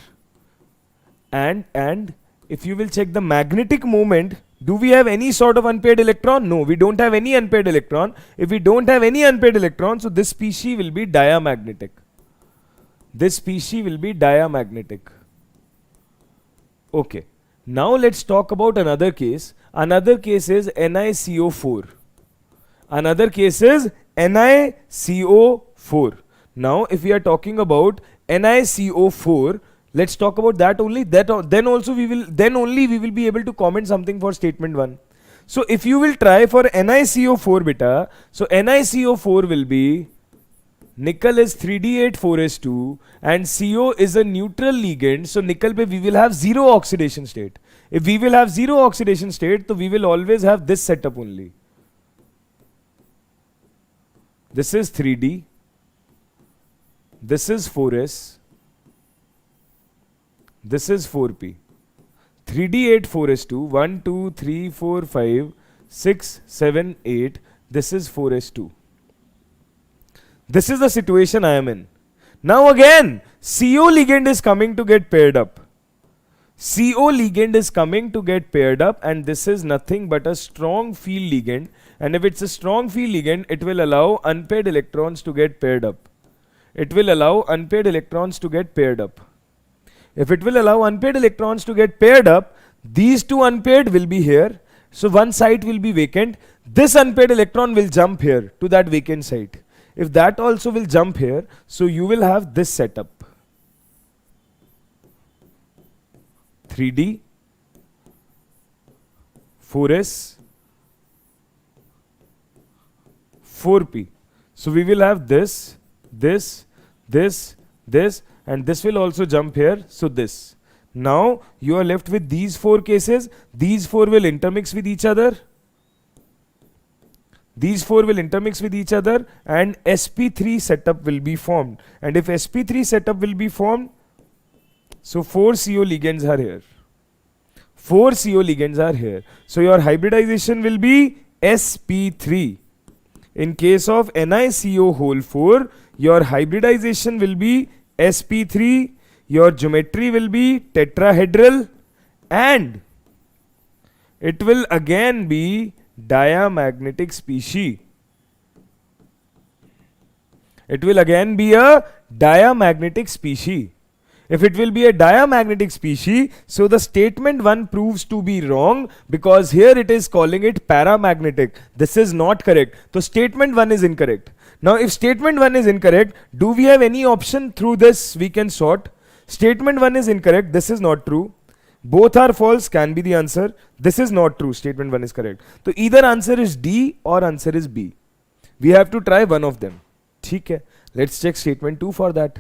and if you will check the magnetic moment, do we have any sort of unpaired electron? No, we don't have any unpaired electron. If we don't have any unpaired electron, so this species will be diamagnetic. This species will be diamagnetic. Okay. Now let's talk about another case. Another case is NiCO4. Another case is NiCO4. Now if we are talking about NiCO4, let's talk about that only. Then only we will be able to comment something for statement 1. So if you will try for NiCO4 beta, so NiCO4 will be nickel is 3D8 4s2 and CO is a neutral ligand. So nickel pe we will have 0 oxidation state. If we will have 0 oxidation state, so we will always have this setup only. This is 3D. This is 4s. This is 4p. 3D8 4s2. 1, 2, 3, 4, 5, 6, 7, 8. This is 4s2. This is the situation I am in. Now again, CO ligand is coming to get paired up. CO ligand is coming to get paired up, and this is nothing but a strong field ligand. And if it's a strong field ligand, it will allow unpaired electrons to get paired up. It will allow unpaired electrons to get paired up. If it will allow unpaired electrons to get paired up, these two unpaired will be here. So one site will be vacant. This unpaired electron will jump here to that vacant site. If that also will jump here, so you will have this setup. 3D, 4s, 4p. So we will have this, this, this, this, and this will also jump here. So this. Now you are left with these 4 cases. These 4 will intermix with each other. These 4 will intermix with each other, and sp3 setup will be formed. And if sp3 setup will be formed, so 4 CO ligands are here. 4 CO ligands are here. So your hybridization will be sp3. In case of NiCO whole 4, your hybridization will be sp3. Your geometry will be tetrahedral, and it will again be diamagnetic species. It will again be a diamagnetic species. If it will be a diamagnetic species, so the statement 1 proves to be wrong, because here it is calling it paramagnetic. This is not correct. So statement 1 is incorrect. Now if statement 1 is incorrect, do we have any option through this we can sort? Statement 1 is incorrect. This is not true. Both are false, can be the answer. This is not true. Statement 1 is correct. So either answer is D or answer is B. We have to try one of them. ठीक है. Let's check statement 2 for that.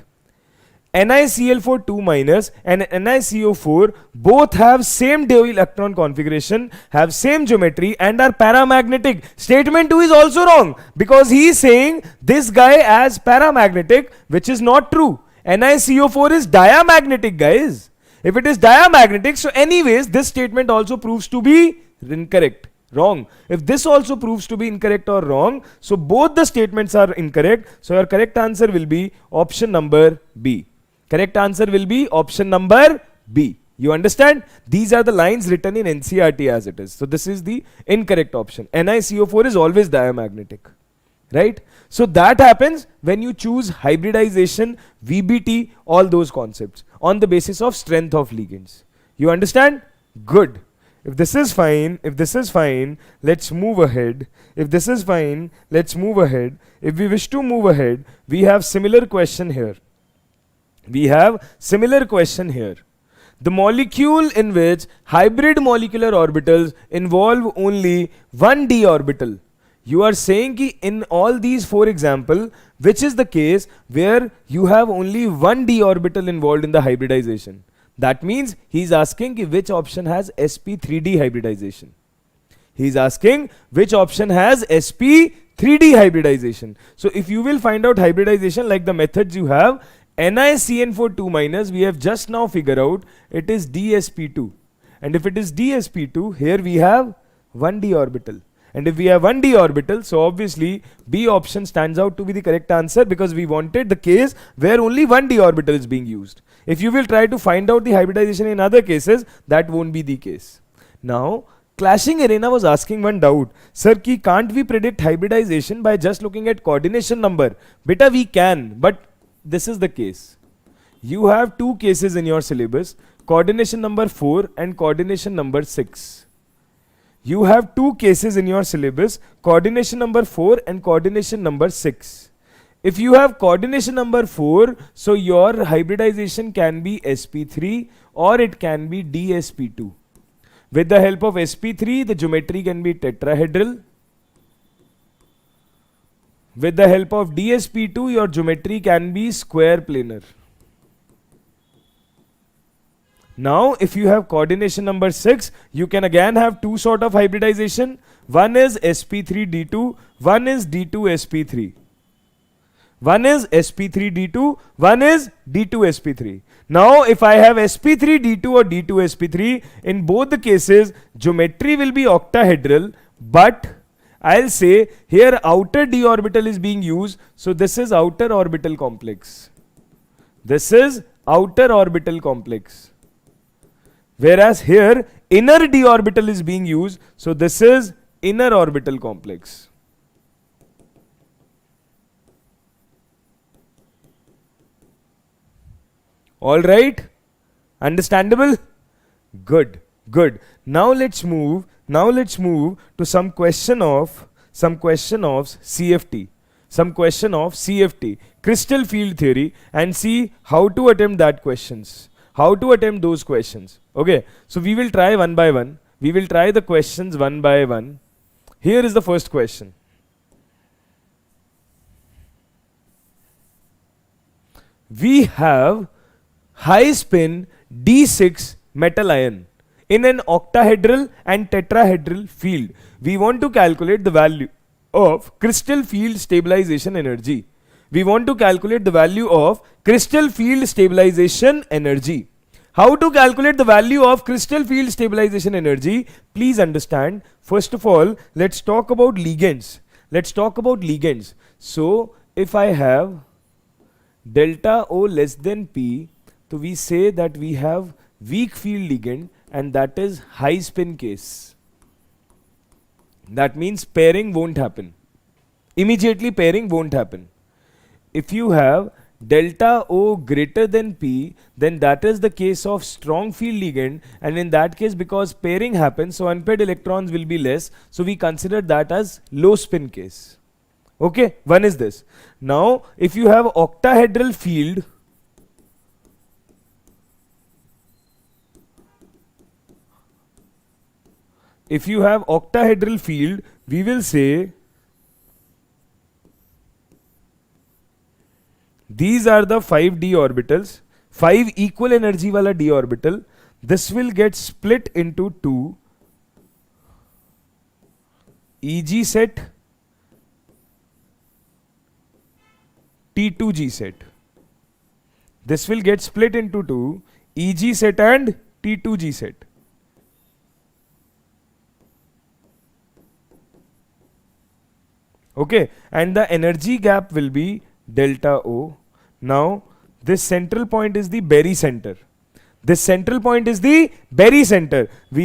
NiCl4 2 minus and NiCO4 both have same dual electron configuration, have same geometry, and are paramagnetic. Statement 2 is also wrong, because he is saying this guy as paramagnetic, which is not true. NiCO4 is diamagnetic, guys. If it is diamagnetic, so anyways this statement also proves to be incorrect, wrong. If this also proves to be incorrect or wrong, so both the statements are incorrect. So your correct answer will be option number B. Correct answer will be option number B. You understand? These are the lines written in NCERT as it is. So this is the incorrect option. NiCO4 is always diamagnetic, right? So that happens when you choose hybridization, VBT, all those concepts on the basis of strength of ligands. You understand? Good. If this is fine, let's move ahead. If this is fine, let's move ahead. If we wish to move ahead, we have similar question here. The molecule in which hybrid molecular orbitals involve only one d orbital. You are saying ki in all these 4 examples, which is the case where you have only one d orbital involved in the hybridization. That means he is asking ki which option has sp3d hybridization. He is asking which option has sp3d hybridization. So if you will find out hybridization like the methods you have, NiCN4 2 minus, we have just now figured out it is dsp2. And if it is dsp2, here we have 1d orbital. And if we have 1d orbital, so obviously B option stands out to be the correct answer, because we wanted the case where only 1d orbital is being used. If you will try to find out the hybridization in other cases, that won't be the case. Now, Clashing Arena was asking one doubt. Sir, can't we predict hybridization by just looking at coordination number? Beta, we can, but this is the case. You have 2 cases in your syllabus. coordination number 4 and coordination number 6. You have two cases in your syllabus, coordination number 4 and coordination number 6. If you have coordination number 4, so your hybridization can be sp3 or it can be dsp2. With the help of sp3, the geometry can be tetrahedral. With the help of dsp2, your geometry can be square planar. Now, if you have coordination number 6, you can again have two sort of hybridization. One is sp3d2, one is d2sp3. One is sp3d2, one is d2sp3. Now, if I have sp3d2 or d2sp3, in both the cases, geometry will be octahedral, but I'll say here outer d orbital is being used, so this is outer orbital complex. This is outer orbital complex. Whereas here inner d orbital is being used, so this is inner orbital complex. All right, understandable? Good, good. Now let's move to some question of CFT, crystal field theory, and see how to attempt that questions. How to attempt those questions. Okay, so we will try one by one. We will try the questions one by one. Here is the first question. We have high spin D6 metal ion in an octahedral and tetrahedral field. We want to calculate the value of crystal field stabilization energy. We want to calculate the value of crystal field stabilization energy. How to calculate the value of crystal field stabilization energy? Please understand. First of all, let's talk about ligands. So, if I have delta O less than P, so we say that we have weak field ligand, and that is high spin case. That means pairing won't happen. Immediately pairing won't happen. If you have delta O greater than P, then that is the case of strong field ligand, and in that case, because pairing happens, so unpaired electrons will be less, so we consider that as low spin case. Okay, one is this. Now, if you have octahedral field, we will say these are the 5 d orbitals, 5 equal energy wala d orbital. This will get split into 2 EG set, T2G set. This will get split into 2 EG set and T2G set. Okay, and the energy gap will be delta O. Now, this central point is the Berry center. We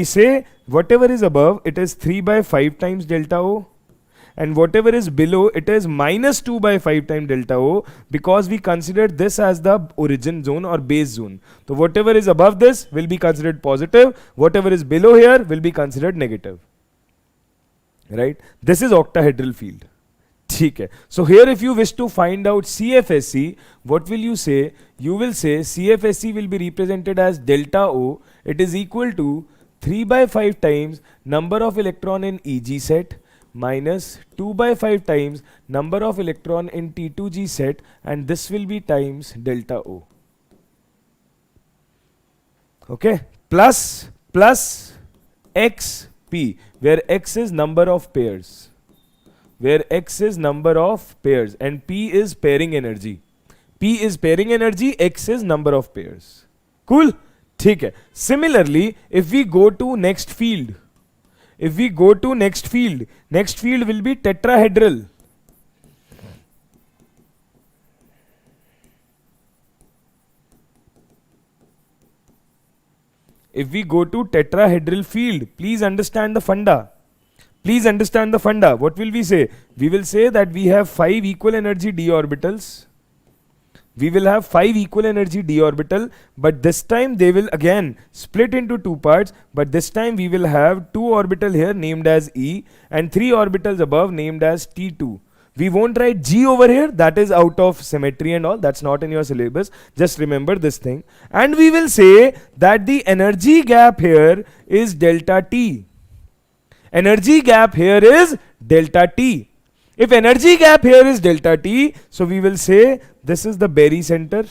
say whatever is above, it is 3 by 5 times delta O, and whatever is below, it is minus 2 by 5 times delta O, because we consider this as the origin zone or base zone. So whatever is above this will be considered positive, whatever is below here will be considered negative. Right? This is octahedral field. So here if you wish to find out CFSE, what will you say? You will say CFSE will be represented as delta O. It is equal to 3 by 5 times number of electron in EG set minus 2 by 5 times number of electron in T2G set, and this will be times delta O. Okay, plus XP, where X is number of pairs. And P is pairing energy. X is number of pairs. Cool? Similarly, if we go to next field, next field will be tetrahedral. If we go to tetrahedral field, please understand the funda. What will we say? We will say that we have 5 equal energy d orbitals. We will have 5 equal energy d orbital, but this time they will again split into 2 parts, but this time we will have 2 orbital here named as E and 3 orbitals above named as T2. We won't write G over here, that is out of symmetry and all, that's not in your syllabus, just remember this thing. And we will say that the energy gap here is delta T. Energy gap here is delta T. If energy gap here is delta T, so we will say this is the Berry center,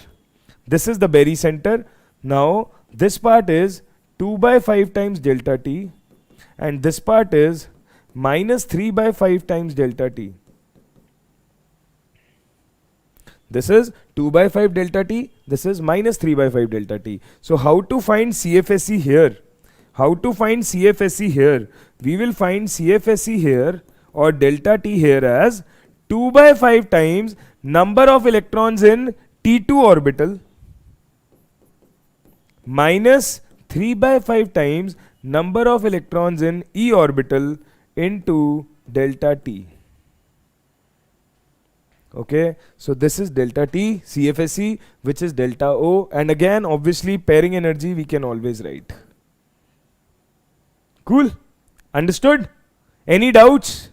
this is the Berry center. Now this part is 2 by 5 times delta T and this part is minus 3 by 5 times delta T. This is 2 by 5 delta T, this is minus 3 by 5 delta T. So how to find CFSE here? How to find CFSE here? We will find CFSE here or delta T here as 2 by 5 times number of electrons in T2 orbital minus 3 by 5 times number of electrons in E orbital into delta T. Okay, so this is delta T, CFSE, which is delta O, and again obviously pairing energy we can always write. Cool? Understood? Any doubts?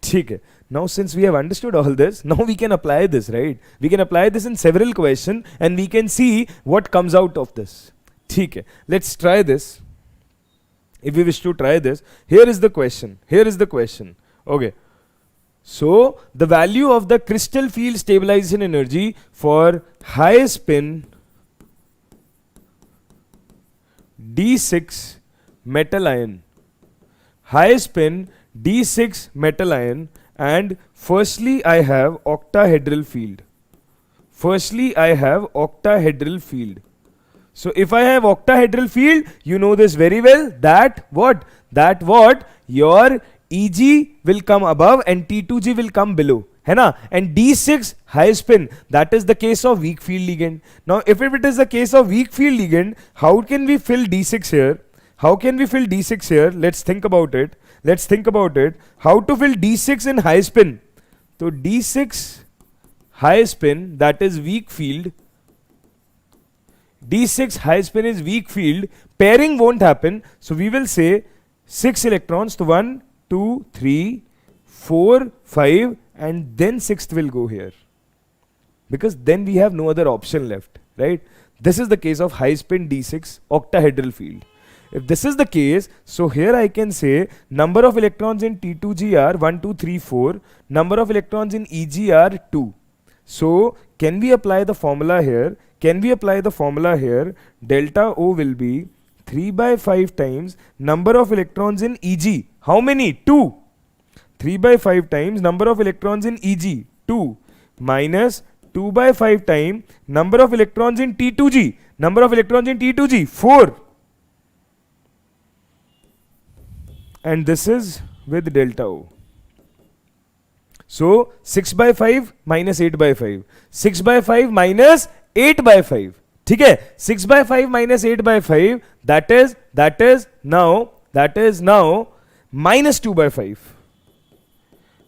Okay. Now since we have understood all this, now we can apply this, right? We can apply this in several questions and we can see what comes out of this. Okay. Let's try this. If we wish to try this, here is the question. Here is the question. Okay. So the value of the crystal field stabilization energy for high spin D6 metal ion, high spin D6 metal ion, and firstly I have octahedral field. Firstly I have octahedral field. So if I have octahedral field, you know this very well, that what? That what? Your EG will come above and T2G will come below. है ना? And D6 high spin, that is the case of weak field ligand. Now if it is the case of weak field ligand, how can we fill D6 here? How can we fill D6 here? Let's think about it. Let's think about it. How to fill D6 in high spin? So D6 high spin, that is weak field. D6 high spin is weak field. Pairing won't happen. So we will say 6 electrons. So 1, 2, 3, 4, 5 and then 6th will go here. Because then we have no other option left, right? This is the case of high spin D6 octahedral field. If this is the case, so here I can say number of electrons in T2G are 1, 2, 3, 4. Number of electrons in EG are 2. So can we apply the formula here? Can we apply the formula here? Delta O will be 3 by 5 times number of electrons in EG. How many? 2. 3 by 5 times number of electrons in EG. 2. Minus 2 by 5 times number of electrons in T2G. Number of electrons in T2G. 4. And this is with delta O. So 6 by 5 minus 8 by 5. 6 by 5 minus 8 by 5. ठीक है? 6 by 5 minus 8 by 5, that is now minus 2 by 5.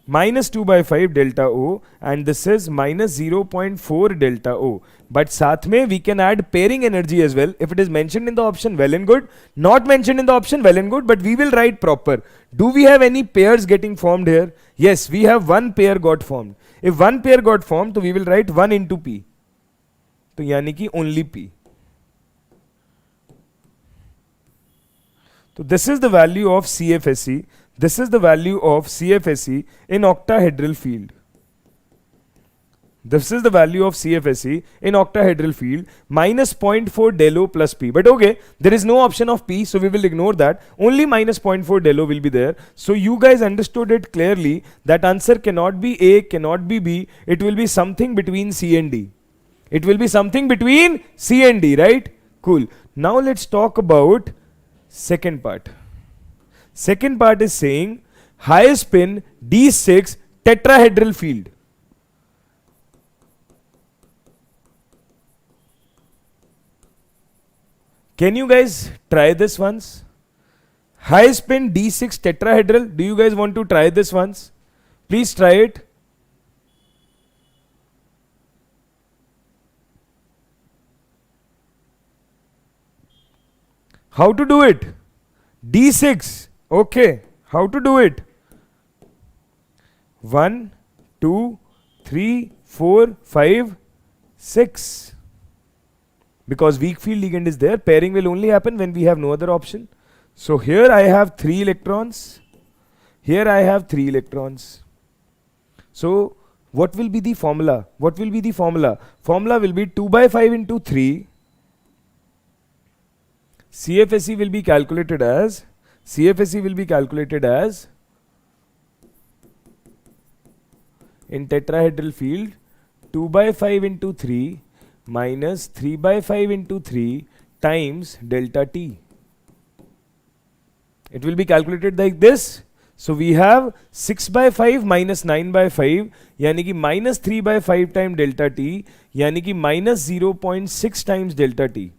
Minus 2 by 5 delta O, and this is minus 0.4 delta O. But साथ में we can add pairing energy as well. If it is mentioned in the option, well and good. Not mentioned in the option, well and good. But we will write proper. Do we have any pairs getting formed here? Yes, we have one pair got formed. If one pair got formed, so we will write 1 into P. तो यानी कि only P. So this is the value of CFSE. This is the value of CFSE in octahedral field. This is the value of CFSE in octahedral field, minus 0.4 del O plus P. But okay, there is no option of P, so we will ignore that. Only minus 0.4 del O will be there. So you guys understood it clearly that answer cannot be A, cannot be B. It will be something between C and D. It will be something between C and D, right? Cool. Now let's talk about second part. Second part is saying high spin D6 tetrahedral field. Can you guys try this once? High spin D6 tetrahedral. Do you guys want to try this once? Please try it. How to do it? D6. Okay. How to do it? 1, 2, 3, 4, 5, 6. Because weak field ligand is there, pairing will only happen when we have no other option. So here I have 3 electrons. Here I have 3 electrons. So what will be the formula? What will be the formula? Formula will be 2 by 5 into 3. CFSE will be calculated as in tetrahedral field 2 by 5 into 3 minus 3 by 5 into 3 times delta T. It will be calculated like this. So we have 6 by 5 minus 9 by 5 यानी कि minus 3 by 5 times delta T यानी कि minus 0.6 times delta T.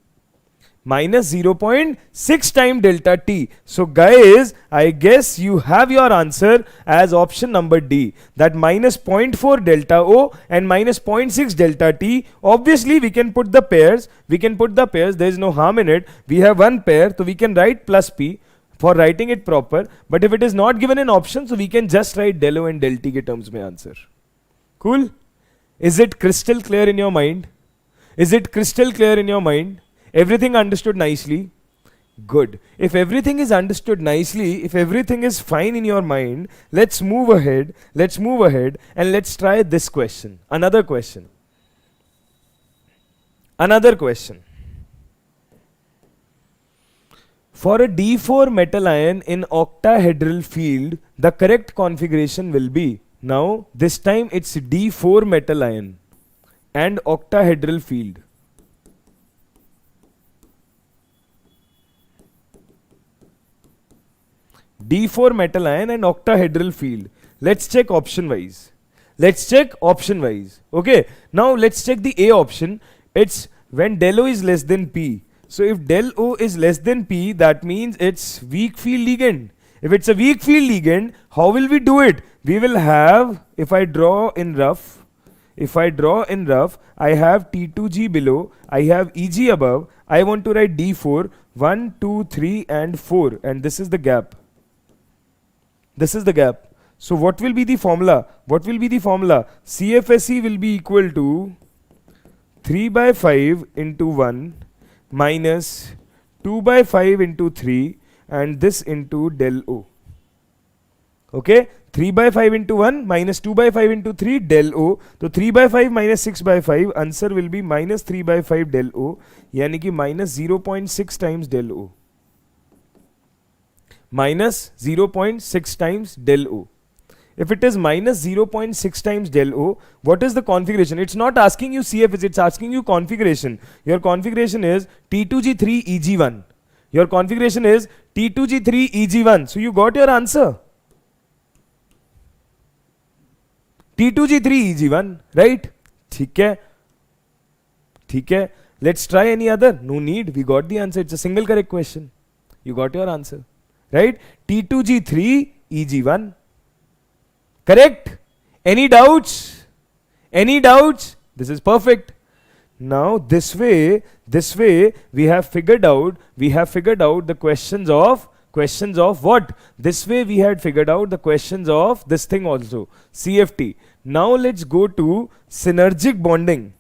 Minus 0.6 times delta T. So guys, I guess you have your answer as option number D. That minus 0.4 delta O and minus 0.6 delta T. Obviously we can put the pairs. There is no harm in it. We have one pair, so we can write plus P for writing it proper. But if it is not given an option, so we can just write del O and del T ke terms mein answer. Cool? Is it crystal clear in your mind? Everything understood nicely? Good. If everything is understood nicely, if everything is fine in your mind, let's move ahead and let's try this question. Another question. For a D4 metal ion in octahedral field, the correct configuration will be, now this time it's D4 metal ion and octahedral field. D4 metal ion and octahedral field. Let's check option wise. Okay. Now let's check the A option. It's when del O is less than P. So if del O is less than P, that means it's weak field ligand. If it's a weak field ligand, how will we do it? We will have, if I draw in rough, I have T2G below, I have EG above. I want to write D4, 1, 2, 3 and 4, and this is the gap. So what will be the formula? CFSE will be equal to 3 by 5 into 1 minus 2 by 5 into 3 and this into del O. Okay, 3 by 5 into 1 minus 2 by 5 into 3 del O. So 3 by 5 minus 6 by 5, answer will be minus 3 by 5 del O, यानी कि minus 0.6 times del O. Minus 0.6 times del O. If it is minus 0.6 times del O, what is the configuration? It's not asking you CFS, it's asking you configuration. Your configuration is T2G3 EG1. Your configuration is T2G3 EG1. So you got your answer. T2G3 EG1, right? ठीक है. Let's try any other. No need. We got the answer. It's a single correct question. You got your answer. Right? T2G3 EG1. Correct? Any doubts? This is perfect. Now this way we have figured out the questions of what? This way we had figured out the questions of this thing also, CFT. Now let's go to synergic bonding.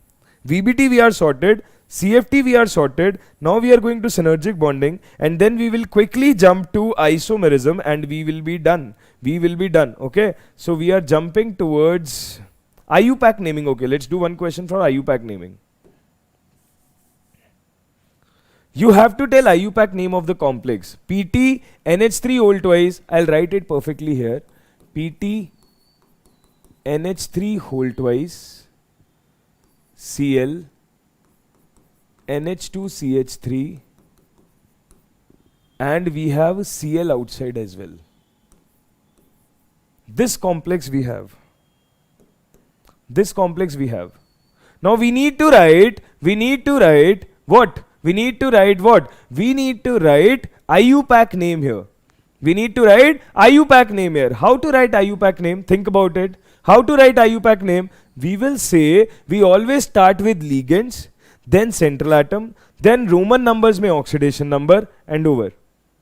VBT we are sorted, CFT we are sorted. Now we are going to synergic bonding and then we will quickly jump to isomerism and we will be done. Okay, so we are jumping towards IUPAC naming. Okay, let's do one question for IUPAC naming. You have to tell IUPAC name of the complex. PT NH3 whole twice. I'll write it perfectly here. PT NH3 whole twice Cl NH2CH3 and we have Cl outside as well. This complex we have. Now we need to write what? We need to write IUPAC name here. How to write IUPAC name? Think about it. How to write IUPAC name? We will say we always start with ligands, then central atom, then Roman numbers में oxidation number and over.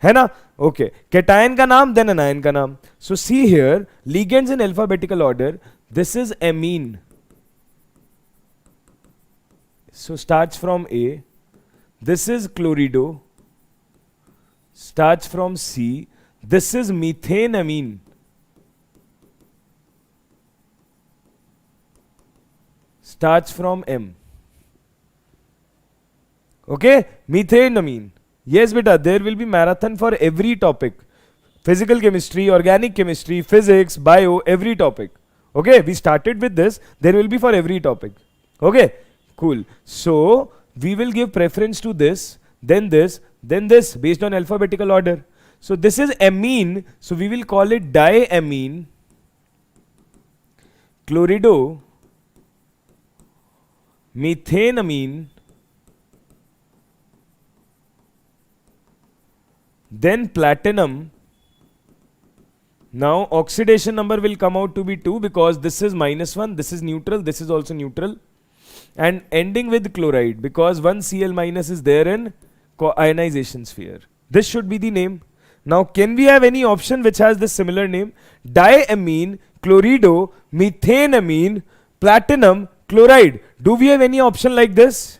है ना? Okay. Cation का नाम, then anion का नाम. So see here, ligands in alphabetical order. This is amine. So starts from A. This is chlorido. Starts from C. This is methanamine. Starts from M. Okay? Methanamine. Yes, beta, there will be marathon for every topic. Physical chemistry, organic chemistry, physics, bio, every topic. Okay? We started with this. There will be for every topic. Okay? Cool. So, we will give preference to this, then this, based on alphabetical order. So, this is amine. So, we will call it diamine. Chlorido. Methanamine. Then platinum. Now oxidation number will come out to be 2 because this is -1, this is neutral, this is also neutral. And ending with chloride because one Cl- is there in ionization sphere. This should be the name. Now can we have any option which has this similar name? Diamine, chlorido, methanamine, platinum, chloride. Do we have any option like this?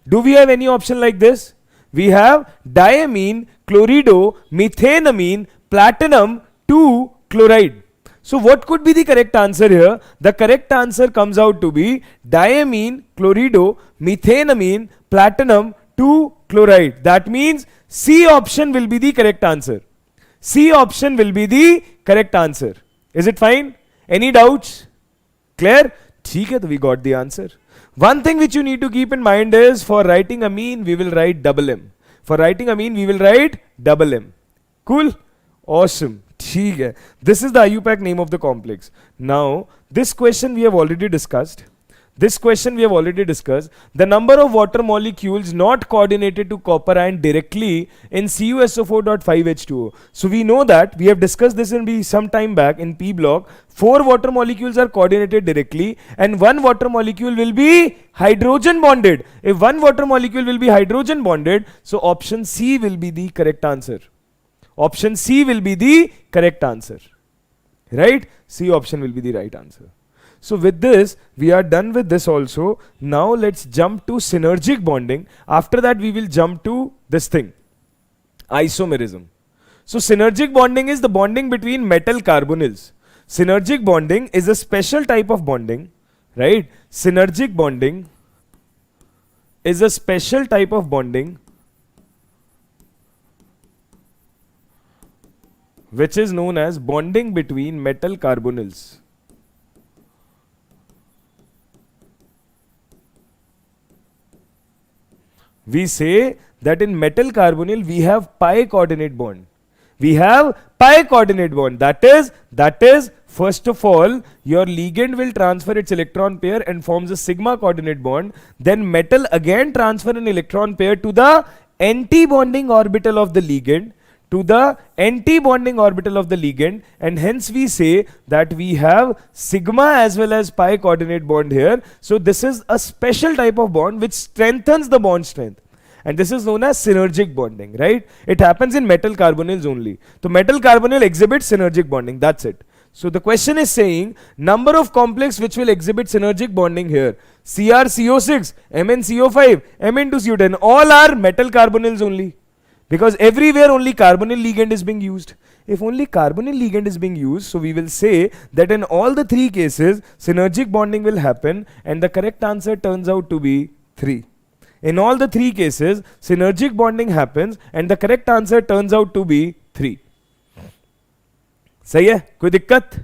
Do we have any option like this? We have diamine, chlorido, methanamine, platinum, 2 chloride. So what could be the correct answer here? The correct answer comes out to be diamine, chlorido, methanamine, platinum, 2 chloride. That means C option will be the correct answer. C option will be the correct answer. Is it fine? Any doubts? Clear? ठीक है, तो we got the answer. One thing which you need to keep in mind is for writing amine, we will write double M. For writing amine, we will write double M. Cool? Awesome. ठीक है. This is the IUPAC name of the complex. Now, this question we have already discussed. The number of water molecules not coordinated to copper ion directly in CuSO4.5H2O. So we know that we have discussed this in some time back in P block. 4 water molecules are coordinated directly and 1 water molecule will be hydrogen bonded. If 1 water molecule will be hydrogen bonded, so option C will be the correct answer. Option C will be the correct answer. Right? C option will be the right answer. So with this, we are done with this also. Now let's jump to synergic bonding. After that, we will jump to this thing, isomerism. So synergic bonding is the bonding between metal carbonyls. Synergic bonding is a special type of bonding, right? Synergic bonding is a special type of bonding which is known as bonding between metal carbonyls. We say that in metal carbonyl we have pi coordinate bond. We have pi coordinate bond. That is first of all your ligand will transfer its electron pair and forms a sigma coordinate bond. Then metal again transfer an electron pair to the anti-bonding orbital of the ligand. And hence we say that we have sigma as well as pi coordinate bond here. So this is a special type of bond which strengthens the bond strength. And this is known as synergic bonding, right? It happens in metal carbonyls only. So metal carbonyl exhibits synergic bonding, that's it. So the question is saying number of complex which will exhibit synergic bonding here. CrCO6, MnCO5, Mn2CO10, all are metal carbonyls only. Because everywhere only carbonyl ligand is being used. If only carbonyl ligand is being used, so we will say that in all the 3 cases, synergic bonding will happen and the correct answer turns out to be 3. In all the 3 cases, synergic bonding happens and the correct answer turns out to be 3. सही है? कोई दिक्कत?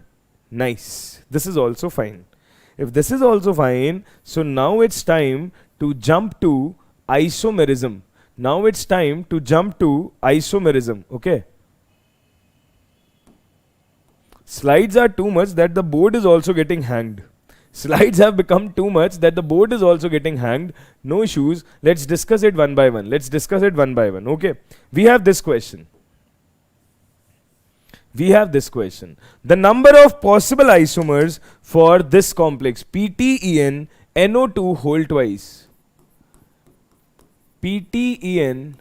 Nice. This is also fine. If this is also fine, so now it's time to jump to isomerism. Now it's time to jump to isomerism, okay? Slides are too much that the board is also getting hanged. Slides have become too much that the board is also getting hanged. No issues. Let's discuss it one by one. Okay? We have this question. The number of possible isomers for this complex PTEN NO2 whole twice. PTEN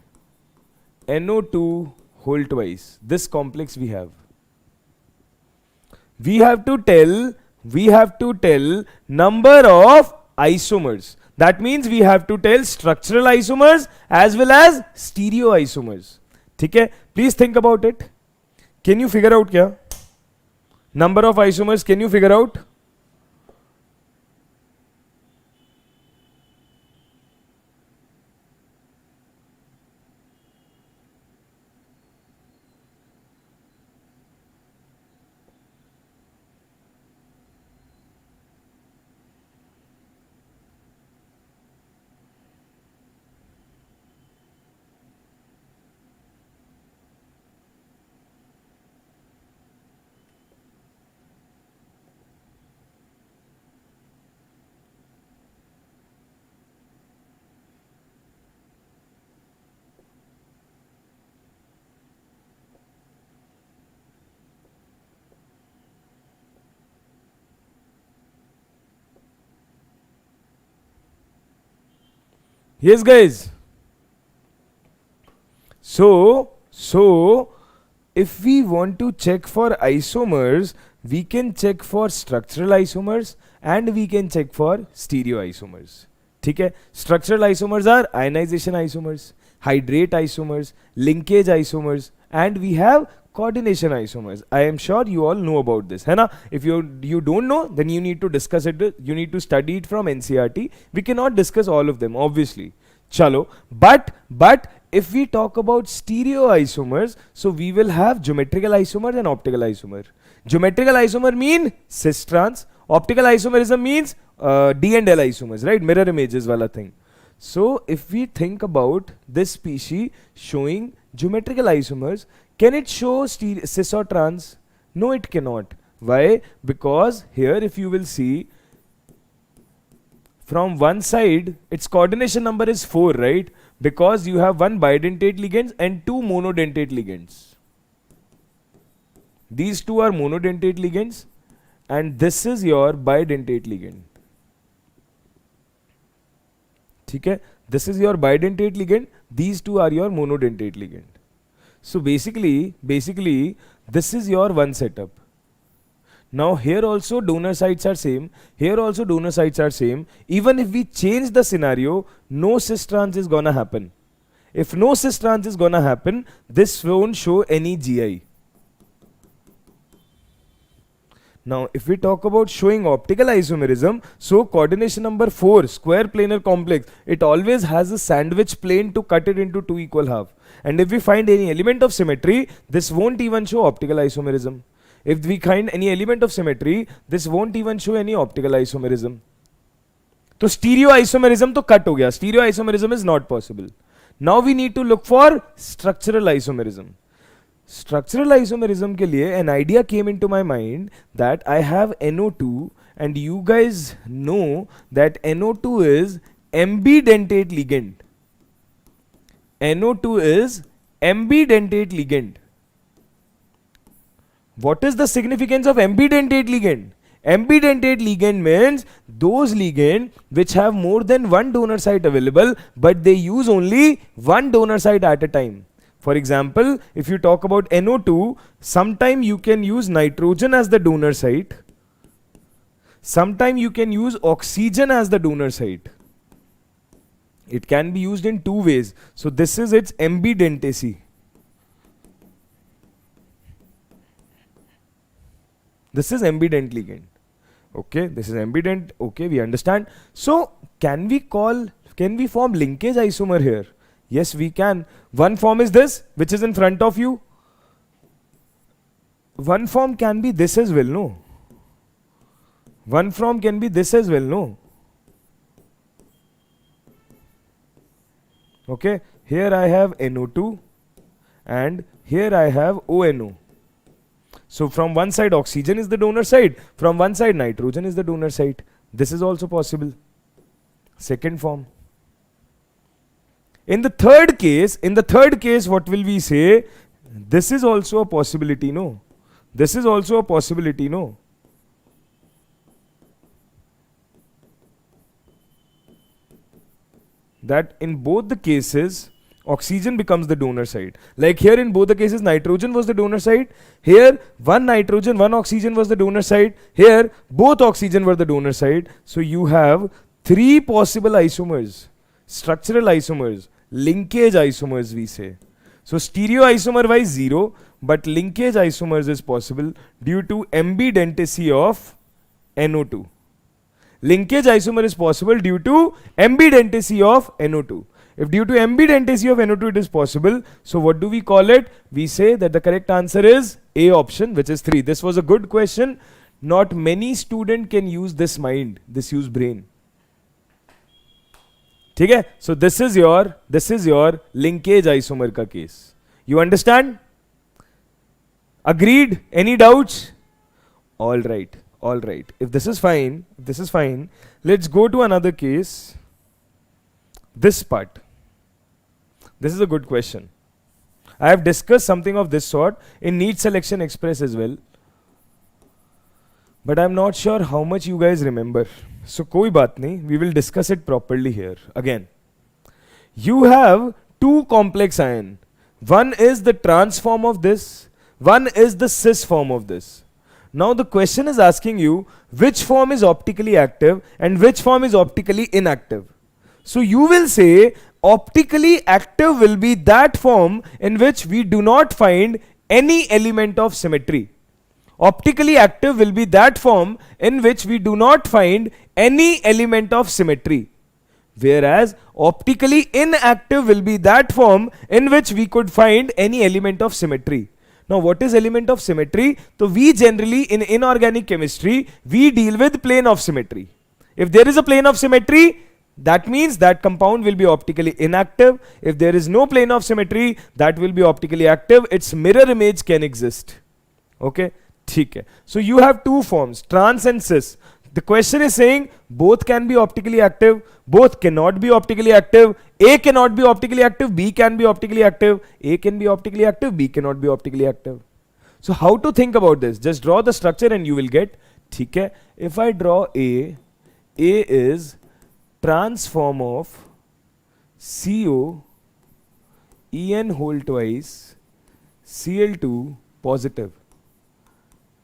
NO2 whole twice. This complex we have. We have to tell number of isomers. That means we have to tell structural isomers as well as stereoisomers. ठीक है? Please think about it. Can you figure out क्या? Number of isomers, can you figure out? Yes, guys. So if we want to check for isomers, we can check for structural isomers and we can check for stereoisomers. ठीक है? Structural isomers are ionization isomers, hydrate isomers, linkage isomers, and we have coordination isomers. I am sure you all know about this, है ना? If you don't know, then you need to discuss it. You need to study it from NCERT. We cannot discuss all of them, obviously. Chalo, but if we talk about stereoisomers, so we will have geometrical isomers and optical isomer. Geometrical isomer mean cis trans. Optical isomerism means D and L isomers, right? Mirror images wala thing. So if we think about this species showing geometrical isomers, can it show cis or trans? No, it cannot. Why? Because here if you will see, from one side its coordination number is 4, right? Because you have one bidentate ligands and two monodentate ligands. These two are monodentate ligands and this is your bidentate ligand. ठीक है? This is your bidentate ligand, these two are your monodentate ligand. So basically this is your one setup. Now here also donor sites are same, here also donor sites are same. Even if we change the scenario, no cis trans is gonna happen. If no cis trans is gonna happen, this won't show any GI. Now if we talk about showing optical isomerism, so coordination number 4, square planar complex, it always has a sandwich plane to cut it into two equal half. And if we find any element of symmetry, this won't even show optical isomerism. If we find any element of symmetry, this won't even show any optical isomerism. So stereo isomerism to cut ho gaya. Stereo isomerism is not possible. Now we need to look for structural isomerism. Structural isomerism ke liye an idea came into my mind that I have NO2 and you guys know that NO2 is ambidentate ligand. NO2 is ambidentate ligand. What is the significance of ambidentate ligand? Ambidentate ligand means those ligand which have more than one donor site available but they use only one donor site at a time. For example, if you talk about NO2, sometime you can use nitrogen as the donor site. Sometime you can use oxygen as the donor site. It can be used in two ways. So this is its ambidentacy. This is ambident ligand. Okay, this is ambident. Okay, we understand. So can we form linkage isomer here? Yes, we can. One form is this, which is in front of you. One form can be this as well, no? One form can be this as well, no? Okay, here I have NO2 and here I have ONO. So from one side oxygen is the donor side, from one side nitrogen is the donor side. This is also possible. Second form. In the third case, what will we say? This is also a possibility, no? This is also a possibility, no? that in both the cases, oxygen becomes the donor side. Like here in both the cases, nitrogen was the donor side. Here, one nitrogen, one oxygen was the donor side. Here, both oxygen were the donor side. So you have three possible isomers, structural isomers, linkage isomers we say. So stereoisomer wise 0, but linkage isomers is possible due to ambidentacy of NO2. Linkage isomer is possible due to ambidentacy of NO2. If due to ambidentacy of NO2 it is possible, so what do we call it? We say that the correct answer is A option, which is 3. This was a good question. Not many student can use this mind, this use brain. Okay? So this is your linkage isomer ka case. You understand? Agreed? Any doubts? All right. If this is fine, let's go to another case. This part. This is a good question. I have discussed something of this sort in NEET Selection Express as well. But I'm not sure how much you guys remember. So koi baat nahi, we will discuss it properly here. Again, you have two complex ion. One is the trans form of this, one is the cis form of this. Now the question is asking you which form is optically active and which form is optically inactive. So you will say optically active will be that form in which we do not find any element of symmetry. Optically active will be that form in which we do not find any element of symmetry. Whereas optically inactive will be that form in which we could find any element of symmetry. Now what is element of symmetry? So we generally in inorganic chemistry, we deal with plane of symmetry. If there is a plane of symmetry, that means that compound will be optically inactive. If there is no plane of symmetry, that will be optically active. Its mirror image can exist. Okay? Okay. So you have two forms, trans and cis. The question is saying both can be optically active, both cannot be optically active. A cannot be optically active, B can be optically active. A can be optically active, B cannot be optically active. So how to think about this? Just draw the structure and you will get. Okay. If I draw A is trans form of CO En whole twice Cl2 positive.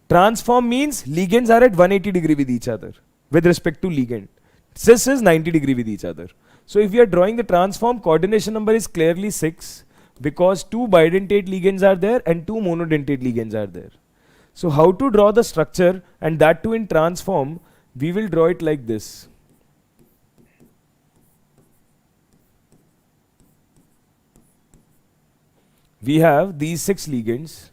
Transform means ligands are at 180 degree with each other with respect to ligand. Cis is 90 degree with each other. So if we are drawing the transform, coordination number is clearly 6 because 2 bidentate ligands are there and 2 monodentate ligands are there. So how to draw the structure, and that too in transform, we will draw it like this. We have these 6 ligands.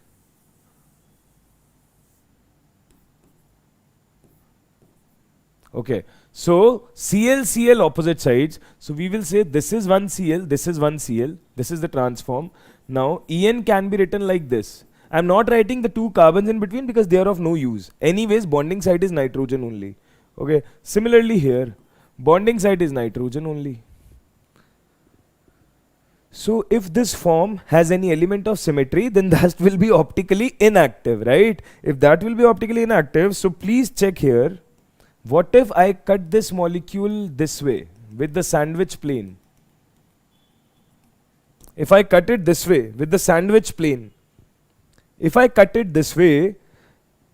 Okay, so Cl opposite sides. So we will say this is one Cl, this is one Cl, this is the transform. Now En can be written like this. I am not writing the 2 carbons in between because they are of no use. Anyways, bonding site is nitrogen only. Okay, similarly here, bonding site is nitrogen only. So if this form has any element of symmetry, then that will be optically inactive, right? If that will be optically inactive, so please check here. What if I cut this molecule this way with the sandwich plane? If I cut it this way with the sandwich plane, if I cut it this way,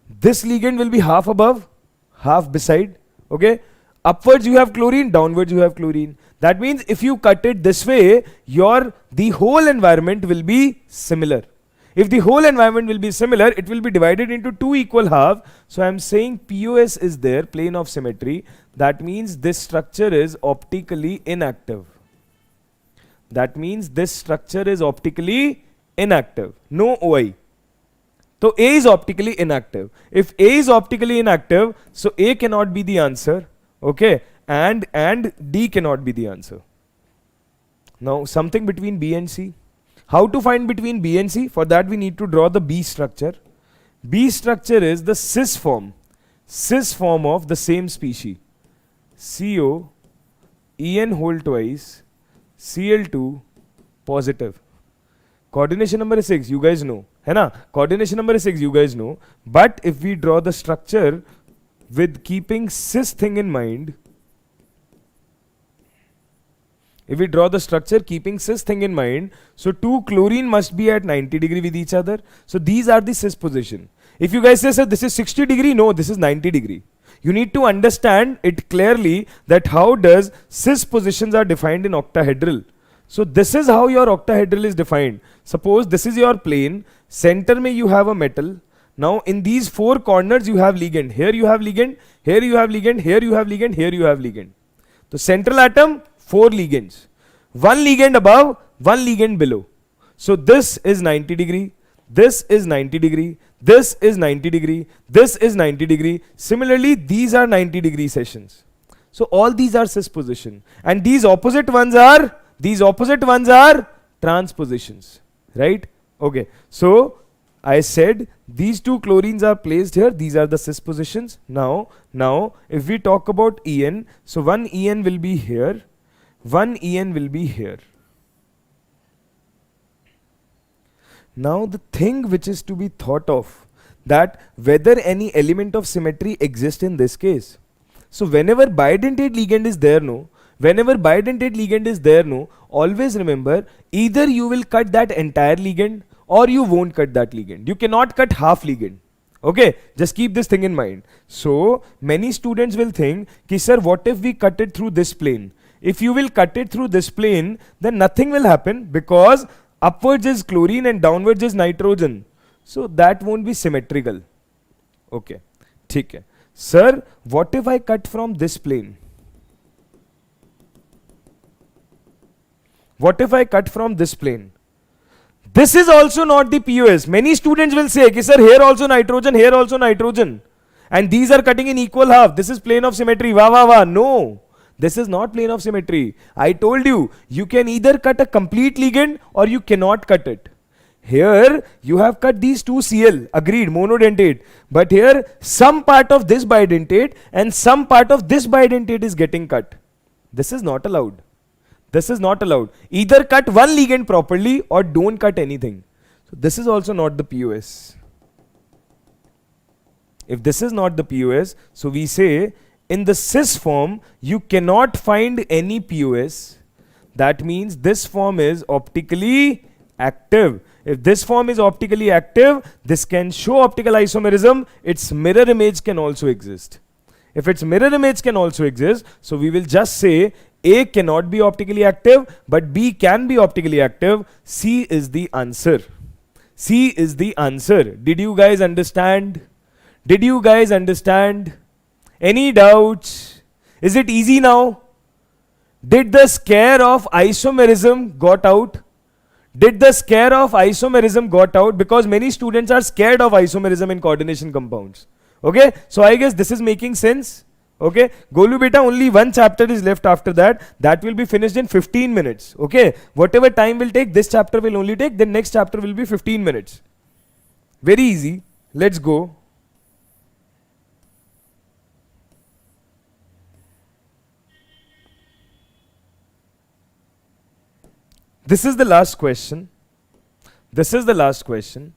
this ligand will be half above, half beside. Okay, upwards you have chlorine, downwards you have chlorine. That means if you cut it this way, the whole environment will be similar. If the whole environment will be similar, it will be divided into 2 equal halves. So I am saying POS is there, plane of symmetry. That means this structure is optically inactive. That means this structure is optically inactive. No OI. So A is optically inactive. If A is optically inactive, so A cannot be the answer. Okay. And D cannot be the answer. Now something between B and C. How to find between B and C? For that we need to draw the B structure. B structure is the cis form of the same species. CO En whole twice Cl2 positive. Coordination number is 6, you guys know. है ना? Coordination number is 6, you guys know. But if we draw the structure with keeping cis thing in mind, If we draw the structure keeping cis thing in mind, so 2 chlorine must be at 90 degree with each other. So these are the cis position. If you guys say, sir, this is 60 degree, no, this is 90 degree. You need to understand it clearly that how does cis positions are defined in octahedral. So this is how your octahedral is defined. Suppose this is your plane, center mein you have a metal. Now in these 4 corners you have ligand. Here you have ligand, here you have ligand, here you have ligand, here you have ligand. The central atom, 4 ligands. 1 ligand above, 1 ligand below. So this is 90 degree, this is 90 degree, this is 90 degree, this is 90 degree. Similarly, these are 90 degree sessions. So all these are cis position. And these opposite ones are transpositions. Right? Okay. So I said these 2 chlorines are placed here. These are the cis positions. Now if we talk about En, so 1 En will be here, 1 En will be here. Now the thing which is to be thought of, that whether any element of symmetry exists in this case. So whenever bidentate ligand is there, always remember either you will cut that entire ligand or you won't cut that ligand. You cannot cut half ligand. Okay, just keep this thing in mind. So many students will think, ki sir, what if we cut it through this plane? If you will cut it through this plane, then nothing will happen because upwards is chlorine and downwards is nitrogen. So that won't be symmetrical. Okay, ठीक है. Sir, what if I cut from this plane? What if I cut from this plane? This is also not the POS. Many students will say, okay, sir, here also nitrogen, here also nitrogen. And these are cutting in equal half. This is plane of symmetry. Wah, wah, wah. No. This is not plane of symmetry. I told you, you can either cut a complete ligand or you cannot cut it. Here, you have cut these 2 Cl, agreed, monodentate. But here, some part of this bidentate and some part of this bidentate is getting cut. This is not allowed. This is not allowed. Either cut one ligand properly or don't cut anything. So this is also not the POS. If this is not the POS, so we say in the cis form, you cannot find any POS. That means this form is optically active. If this form is optically active, this can show optical isomerism. Its mirror image can also exist. If its mirror image can also exist, so we will just say A cannot be optically active, but B can be optically active. C is the answer. C is the answer. Did you guys understand? Did you guys understand? Any doubts? Is it easy now? Did the scare of isomerism got out? Did the scare of isomerism got out? Because many students are scared of isomerism in coordination compounds. Okay, so I guess this is making sense. Okay, Golu beta, only one chapter is left after that. That will be finished in 15 minutes. Okay, whatever time will take, this chapter will only take, then next chapter will be 15 minutes. Very easy. Let's go. This is the last question. This is the last question.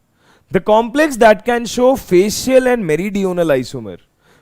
The complex that can show facial and meridional isomer.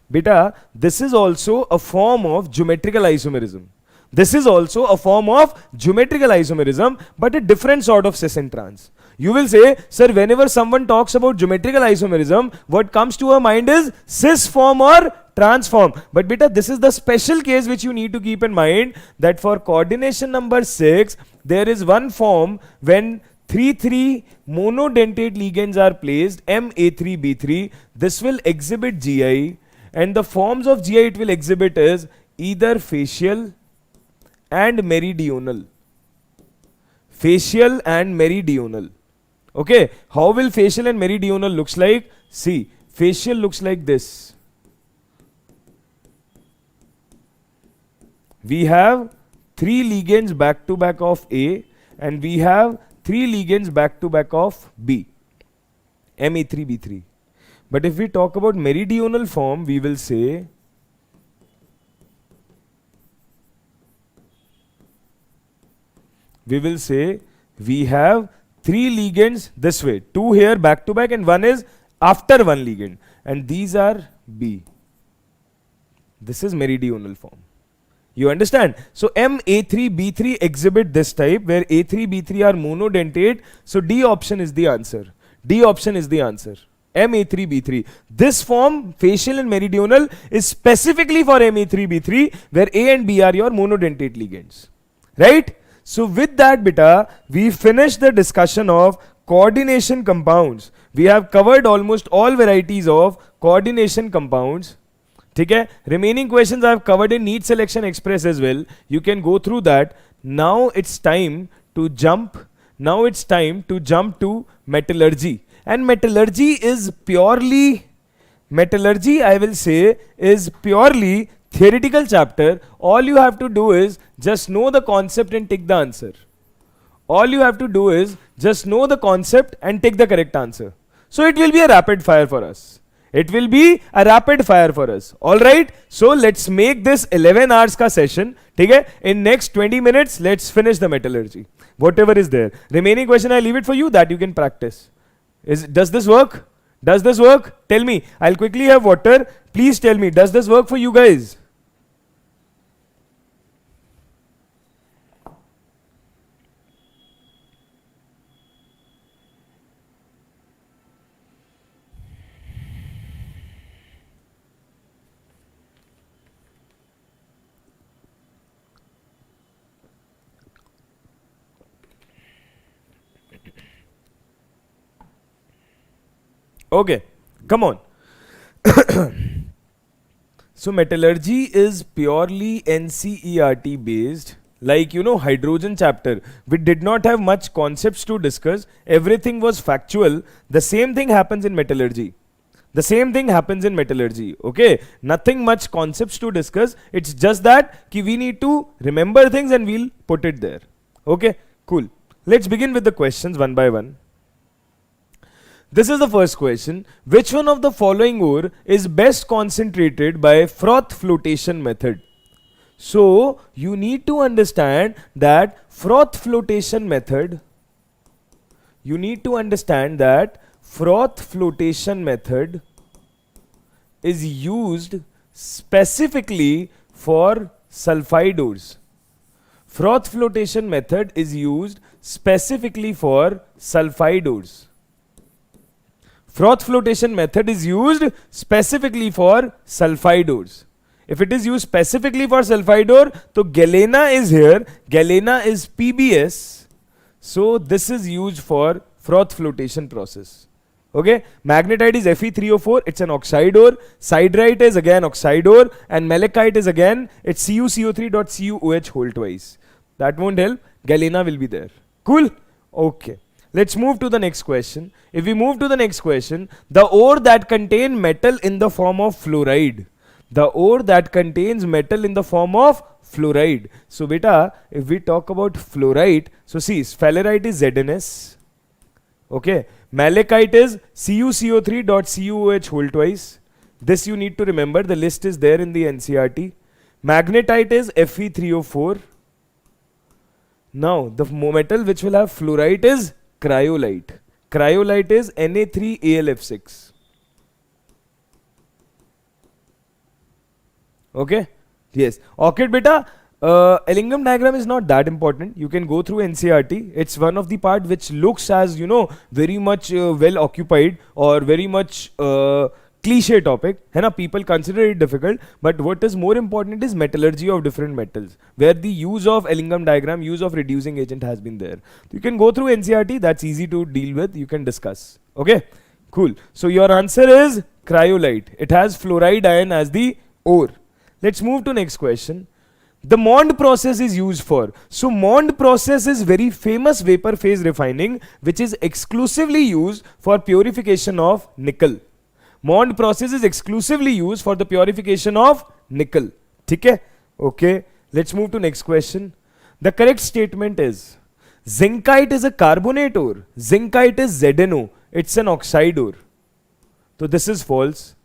Beta, this is also a form of geometrical isomerism. This is also a form of geometrical isomerism, but a different sort of cis and trans. You will say, sir, whenever someone talks about geometrical isomerism, what comes to our mind is cis form or trans form. But beta, this is the special case which you need to keep in mind, that for coordination number 6, there is one form when 3 monodentate ligands are placed, Ma3B3. This will exhibit GI, and the forms of GI it will exhibit is either facial and meridional. Facial and meridional. Okay, how will facial and meridional looks like? See, facial looks like this. We have 3 ligands back to back of A, and we have 3 ligands back to back of B, Ma3B3. But if we talk about meridional form, we will say we have 3 ligands this way, 2 here back to back and 1 is after 1 ligand, and these are B. This is meridional form. You understand? So M, A3, B3 exhibit this type where A3, B3 are monodentate. So D option is the answer. D option is the answer. M, A3, B3. This form, facial and meridional, is specifically for M, A3, B3 where A and B are your monodentate ligands. Right? So with that beta, we finished the discussion of coordination compounds. We have covered almost all varieties of coordination compounds. Okay? Remaining questions I have covered in NEET Selection Express as well. You can go through that. Now it's time to jump. Now it's time to jump to metallurgy. And metallurgy is purely, I will say, is purely theoretical chapter. All you have to do is just know the concept and take the answer. All you have to do is just know the concept and take the correct answer. So it will be a rapid fire for us. It will be a rapid fire for us. Alright? So let's make this 11 hours ka session. Okay? In next 20 minutes, let's finish the metallurgy. Whatever is there. Remaining question, I leave it for you that you can practice. Does this work? Does this work? Tell me. I'll quickly have water. Please tell me. Does this work for you guys? Okay, come on. So metallurgy is purely NCERT based. Like, you know, hydrogen chapter, we did not have much concepts to discuss. Everything was factual. The same thing happens in metallurgy. The same thing happens in metallurgy. Okay, nothing much concepts to discuss. It's just that we need to remember things and we'll put it there. Okay, cool. Let's begin with the questions one by one. This is the first question. Which one of the following ore is best concentrated by froth flotation method? So you need to understand that froth flotation method, is used specifically for sulfide ores. Froth flotation method is used specifically for sulfide ores. Froth flotation method is used specifically for sulfide ores. If it is used specifically for sulfide ore, so galena is here. Galena is PBS. So this is used for froth flotation process. Okay. Magnetite is Fe3O4. It's an oxide ore. Siderite is again oxide ore. And malachite is again, it's CuCO3.CuOH whole twice. That won't help. Galena will be there. Cool. Okay. Let's move to the next question. If we move to the next question, the ore that contain metal in the form of fluoride. The ore that contains metal in the form of fluoride. So beta, if we talk about fluoride, so see, sphalerite is ZnS. Okay. Malachite is CuCO3.CuOH whole twice. This you need to remember. The list is there in the NCERT. Magnetite is Fe3O4. Now, the metal which will have fluorite is cryolite. Cryolite is Na3AlF6. Okay? Yes. Orchid beta, Ellingham diagram is not that important. You can go through NCERT. It's one of the part which looks as, you know, very much well occupied or very much cliche topic. है ना? People consider it difficult. But what is more important is metallurgy of different metals, where the use of Ellingham diagram, use of reducing agent has been there. You can go through NCERT. That's easy to deal with. You can discuss. Okay? Cool. So your answer is cryolite. It has fluoride ion as the ore. Let's move to next question. The Mond process is used for. So Mond process is very famous vapor phase refining, which is exclusively used for purification of nickel. Mond process is exclusively used for the purification of nickel. Okay? Okay. Let's move to next question. The correct statement is zincite is a carbonate ore. Zincite is ZnO. It's an oxide ore. So this is false.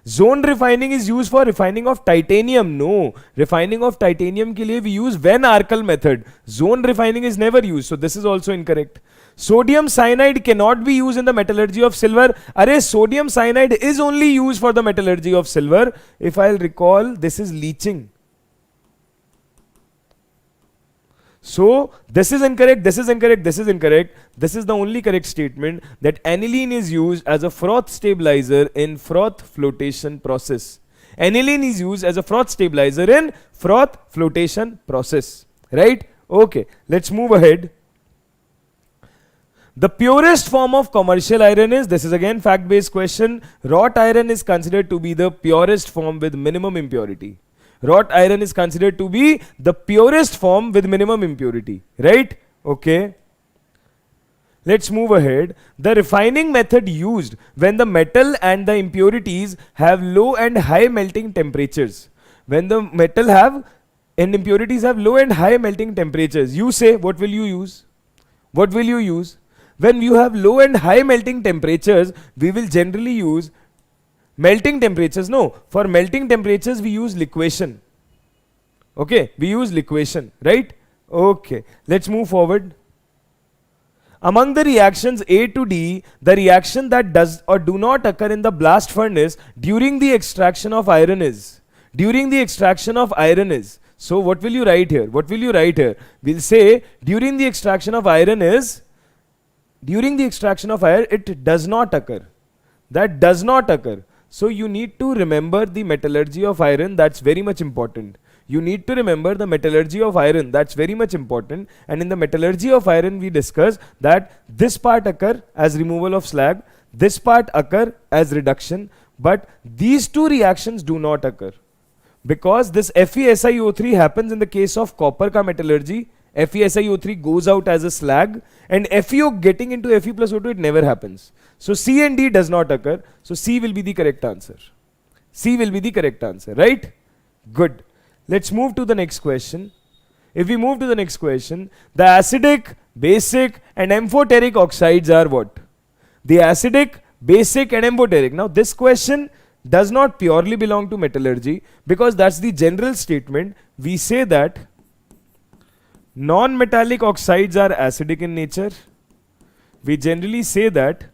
Zone refining is used for refining of titanium. No. Refining of titanium ke liye we use Van Arkel method. Zone refining is never used. So this is also incorrect. Sodium cyanide cannot be used in the metallurgy of silver. Array, sodium cyanide is only used for the metallurgy of silver. If I'll recall, this is leaching. So this is incorrect, this is incorrect, this is incorrect. This is the only correct statement, that aniline is used as a froth stabilizer in froth flotation process. Aniline is used as a froth stabilizer in froth flotation process. Right? Okay, let's move ahead. The purest form of commercial iron is, this is again fact based question, wrought iron is considered to be the purest form with minimum impurity. Wrought iron is considered to be the purest form with minimum impurity. Right? Okay. Let's move ahead. The refining method used when the metal and the impurities have low and high melting temperatures. When the metal have and impurities have low and high melting temperatures, you say, what will you use? What will you use? When you have low and high melting temperatures, we will generally use melting temperatures. No, for melting temperatures we use liquation. Okay, we use liquation, right? Okay, let's move forward. Among the reactions A to D, the reaction that does or do not occur in the blast furnace during the extraction of iron is. During the extraction of iron is. So what will you write here? What will you write here? We'll say during the extraction of iron is, during the extraction of iron it does not occur. That does not occur. So you need to remember the metallurgy of iron, that's very much important. You need to remember the metallurgy of iron, that's very much important. And in the metallurgy of iron we discuss that this part occur as removal of slag, this part occur as reduction, but these two reactions do not occur. Because this FeSiO3 happens in the case of copper ka metallurgy, FeSiO3 goes out as a slag, and FeO getting into Fe plus O2, it never happens. So C and D does not occur, so C will be the correct answer. C will be the correct answer, right? Good. Let's move to the next question. If we move to the next question, the acidic, basic and amphoteric oxides are what? The acidic, basic and amphoteric. Now this question does not purely belong to metallurgy, because that's the general statement. We say that non-metallic oxides are acidic in nature. We generally say that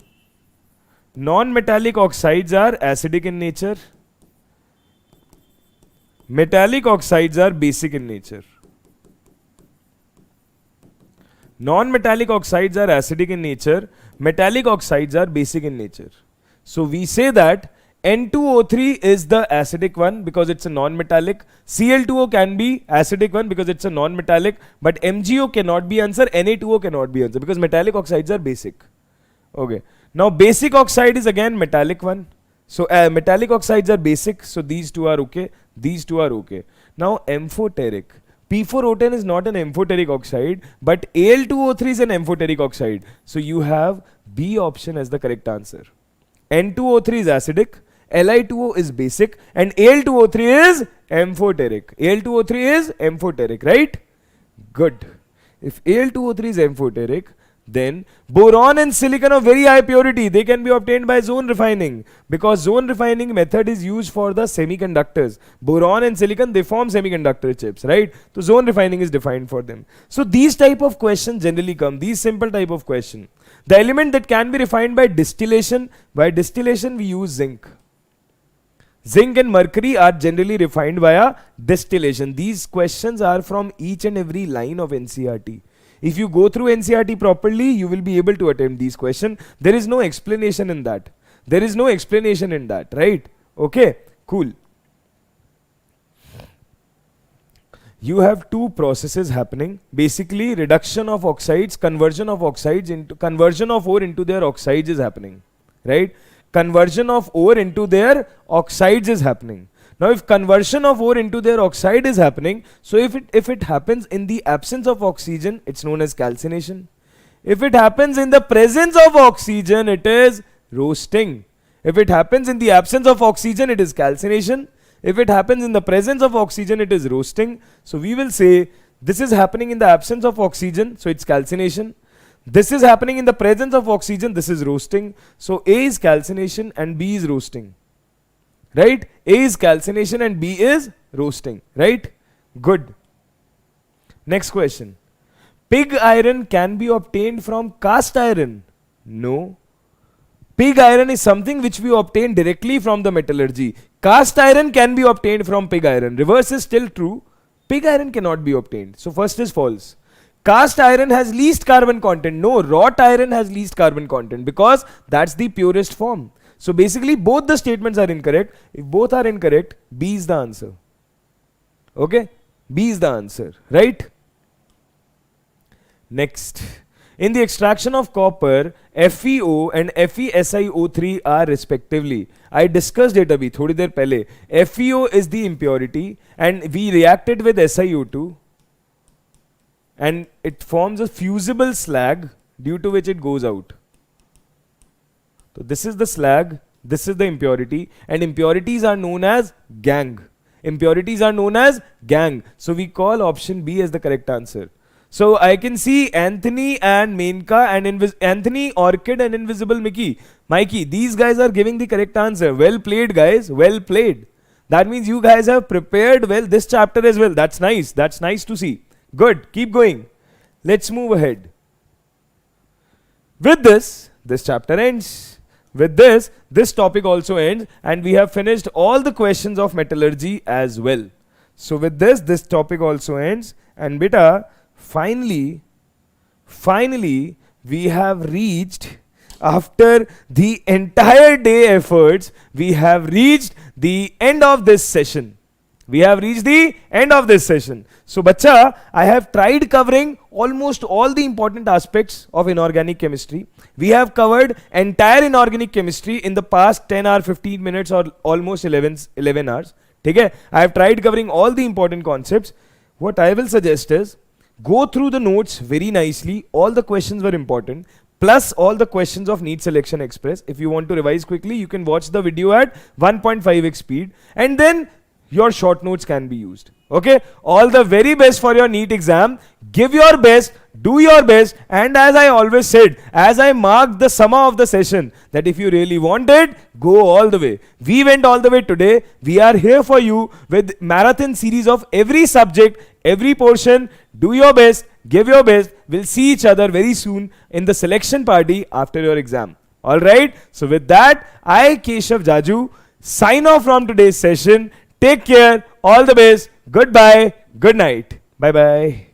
non-metallic oxides are acidic in nature. Metallic oxides are basic in nature. Non-metallic oxides are acidic in nature. Metallic oxides are basic in nature. So we say that N2O3 is the acidic one because it's a non-metallic. Cl2O can be acidic one because it's a non-metallic. But MgO cannot be answer. Na2O cannot be answer because metallic oxides are basic. Okay. Now basic oxide is again metallic one. So metallic oxides are basic. So these two are okay. These two are okay. Now amphoteric. P4O10 is not an amphoteric oxide, but Al2O3 is an amphoteric oxide. So you have B option as the correct answer. N2O3 is acidic, Li2O is basic, and Al2O3 is amphoteric. Al2O3 is amphoteric, right? Good. If Al2O3 is amphoteric, then boron and silicon of very high purity, they can be obtained by zone refining, because zone refining method is used for the semiconductors. Boron and silicon, they form semiconductor chips, right? So zone refining is defined for them. So these type of questions generally come, these simple type of question. The element that can be refined by distillation we use zinc. Zinc and mercury are generally refined via distillation. These questions are from each and every line of NCERT. If you go through NCERT properly, you will be able to attempt these questions. There is no explanation in that. There is no explanation in that, right? Okay, cool. You have two processes happening. Basically, reduction of oxides, conversion of oxides into conversion of ore into their oxides is happening, right? Conversion of ore into their oxides is happening. Now, if conversion of ore into their oxide is happening, so if it happens in the absence of oxygen, it's known as calcination. If it happens in the presence of oxygen, it is roasting. If it happens in the absence of oxygen, it is calcination. If it happens in the presence of oxygen, it is roasting. So we will say this is happening in the absence of oxygen, so it's calcination. This is happening in the presence of oxygen, this is roasting. So A is calcination and B is roasting. Right? A is calcination and B is roasting. Right? Good. Next question. Pig iron can be obtained from cast iron? No. Pig iron is something which we obtain directly from the metallurgy. Cast iron can be obtained from pig iron. Reverse is still true. Pig iron cannot be obtained. So first is false. Cast iron has least carbon content. No, wrought iron has least carbon content because that's the purest form. So basically both the statements are incorrect. If both are incorrect, B is the answer. Okay? B is the answer, right? Next. In the extraction of copper, FeO and FeSiO3 are respectively. I discussed it abhi, thodi der pehle. FeO is the impurity and we reacted with SiO2 and it forms a fusible slag due to which it goes out. So this is the slag, this is the impurity, and impurities are known as gangue. Impurities are known as gangue. So we call option B as the correct answer. So I can see Anthony and Menka and Anthony, Orchid and Invisible Mikey, these guys are giving the correct answer. Well played, guys, well played. That means you guys have prepared well this chapter as well. That's nice. That's nice to see. Good, keep going. Let's move ahead. With this chapter ends. With this topic also ends and we have finished all the questions of metallurgy as well. So with this topic also ends and beta, finally, we have reached, after the entire day efforts, we have reached the end of this session. We have reached the end of this session. So bacha, I have tried covering almost all the important aspects of inorganic chemistry. We have covered entire inorganic chemistry in the past 10 or 15 minutes or almost 11 hours. Okay? I have tried covering all the important concepts. What I will suggest is, go through the notes very nicely. All the questions were important. Plus all the questions of NEET Selection Express. If you want to revise quickly, you can watch the video at 1.5x speed. And then your short notes can be used. Okay? All the very best for your NEET exam. Give your best, do your best, and as I always said, as I marked the summer of the session, that if you really want it, go all the way. We went all the way today. We are here for you with marathon series of every subject, every portion. Do your best, give your best. We'll see each other very soon in the selection party after your exam. Alright? So with that, I, Keshav Jaju, sign off from today's session. Take care, all the best, goodbye, good night, bye bye.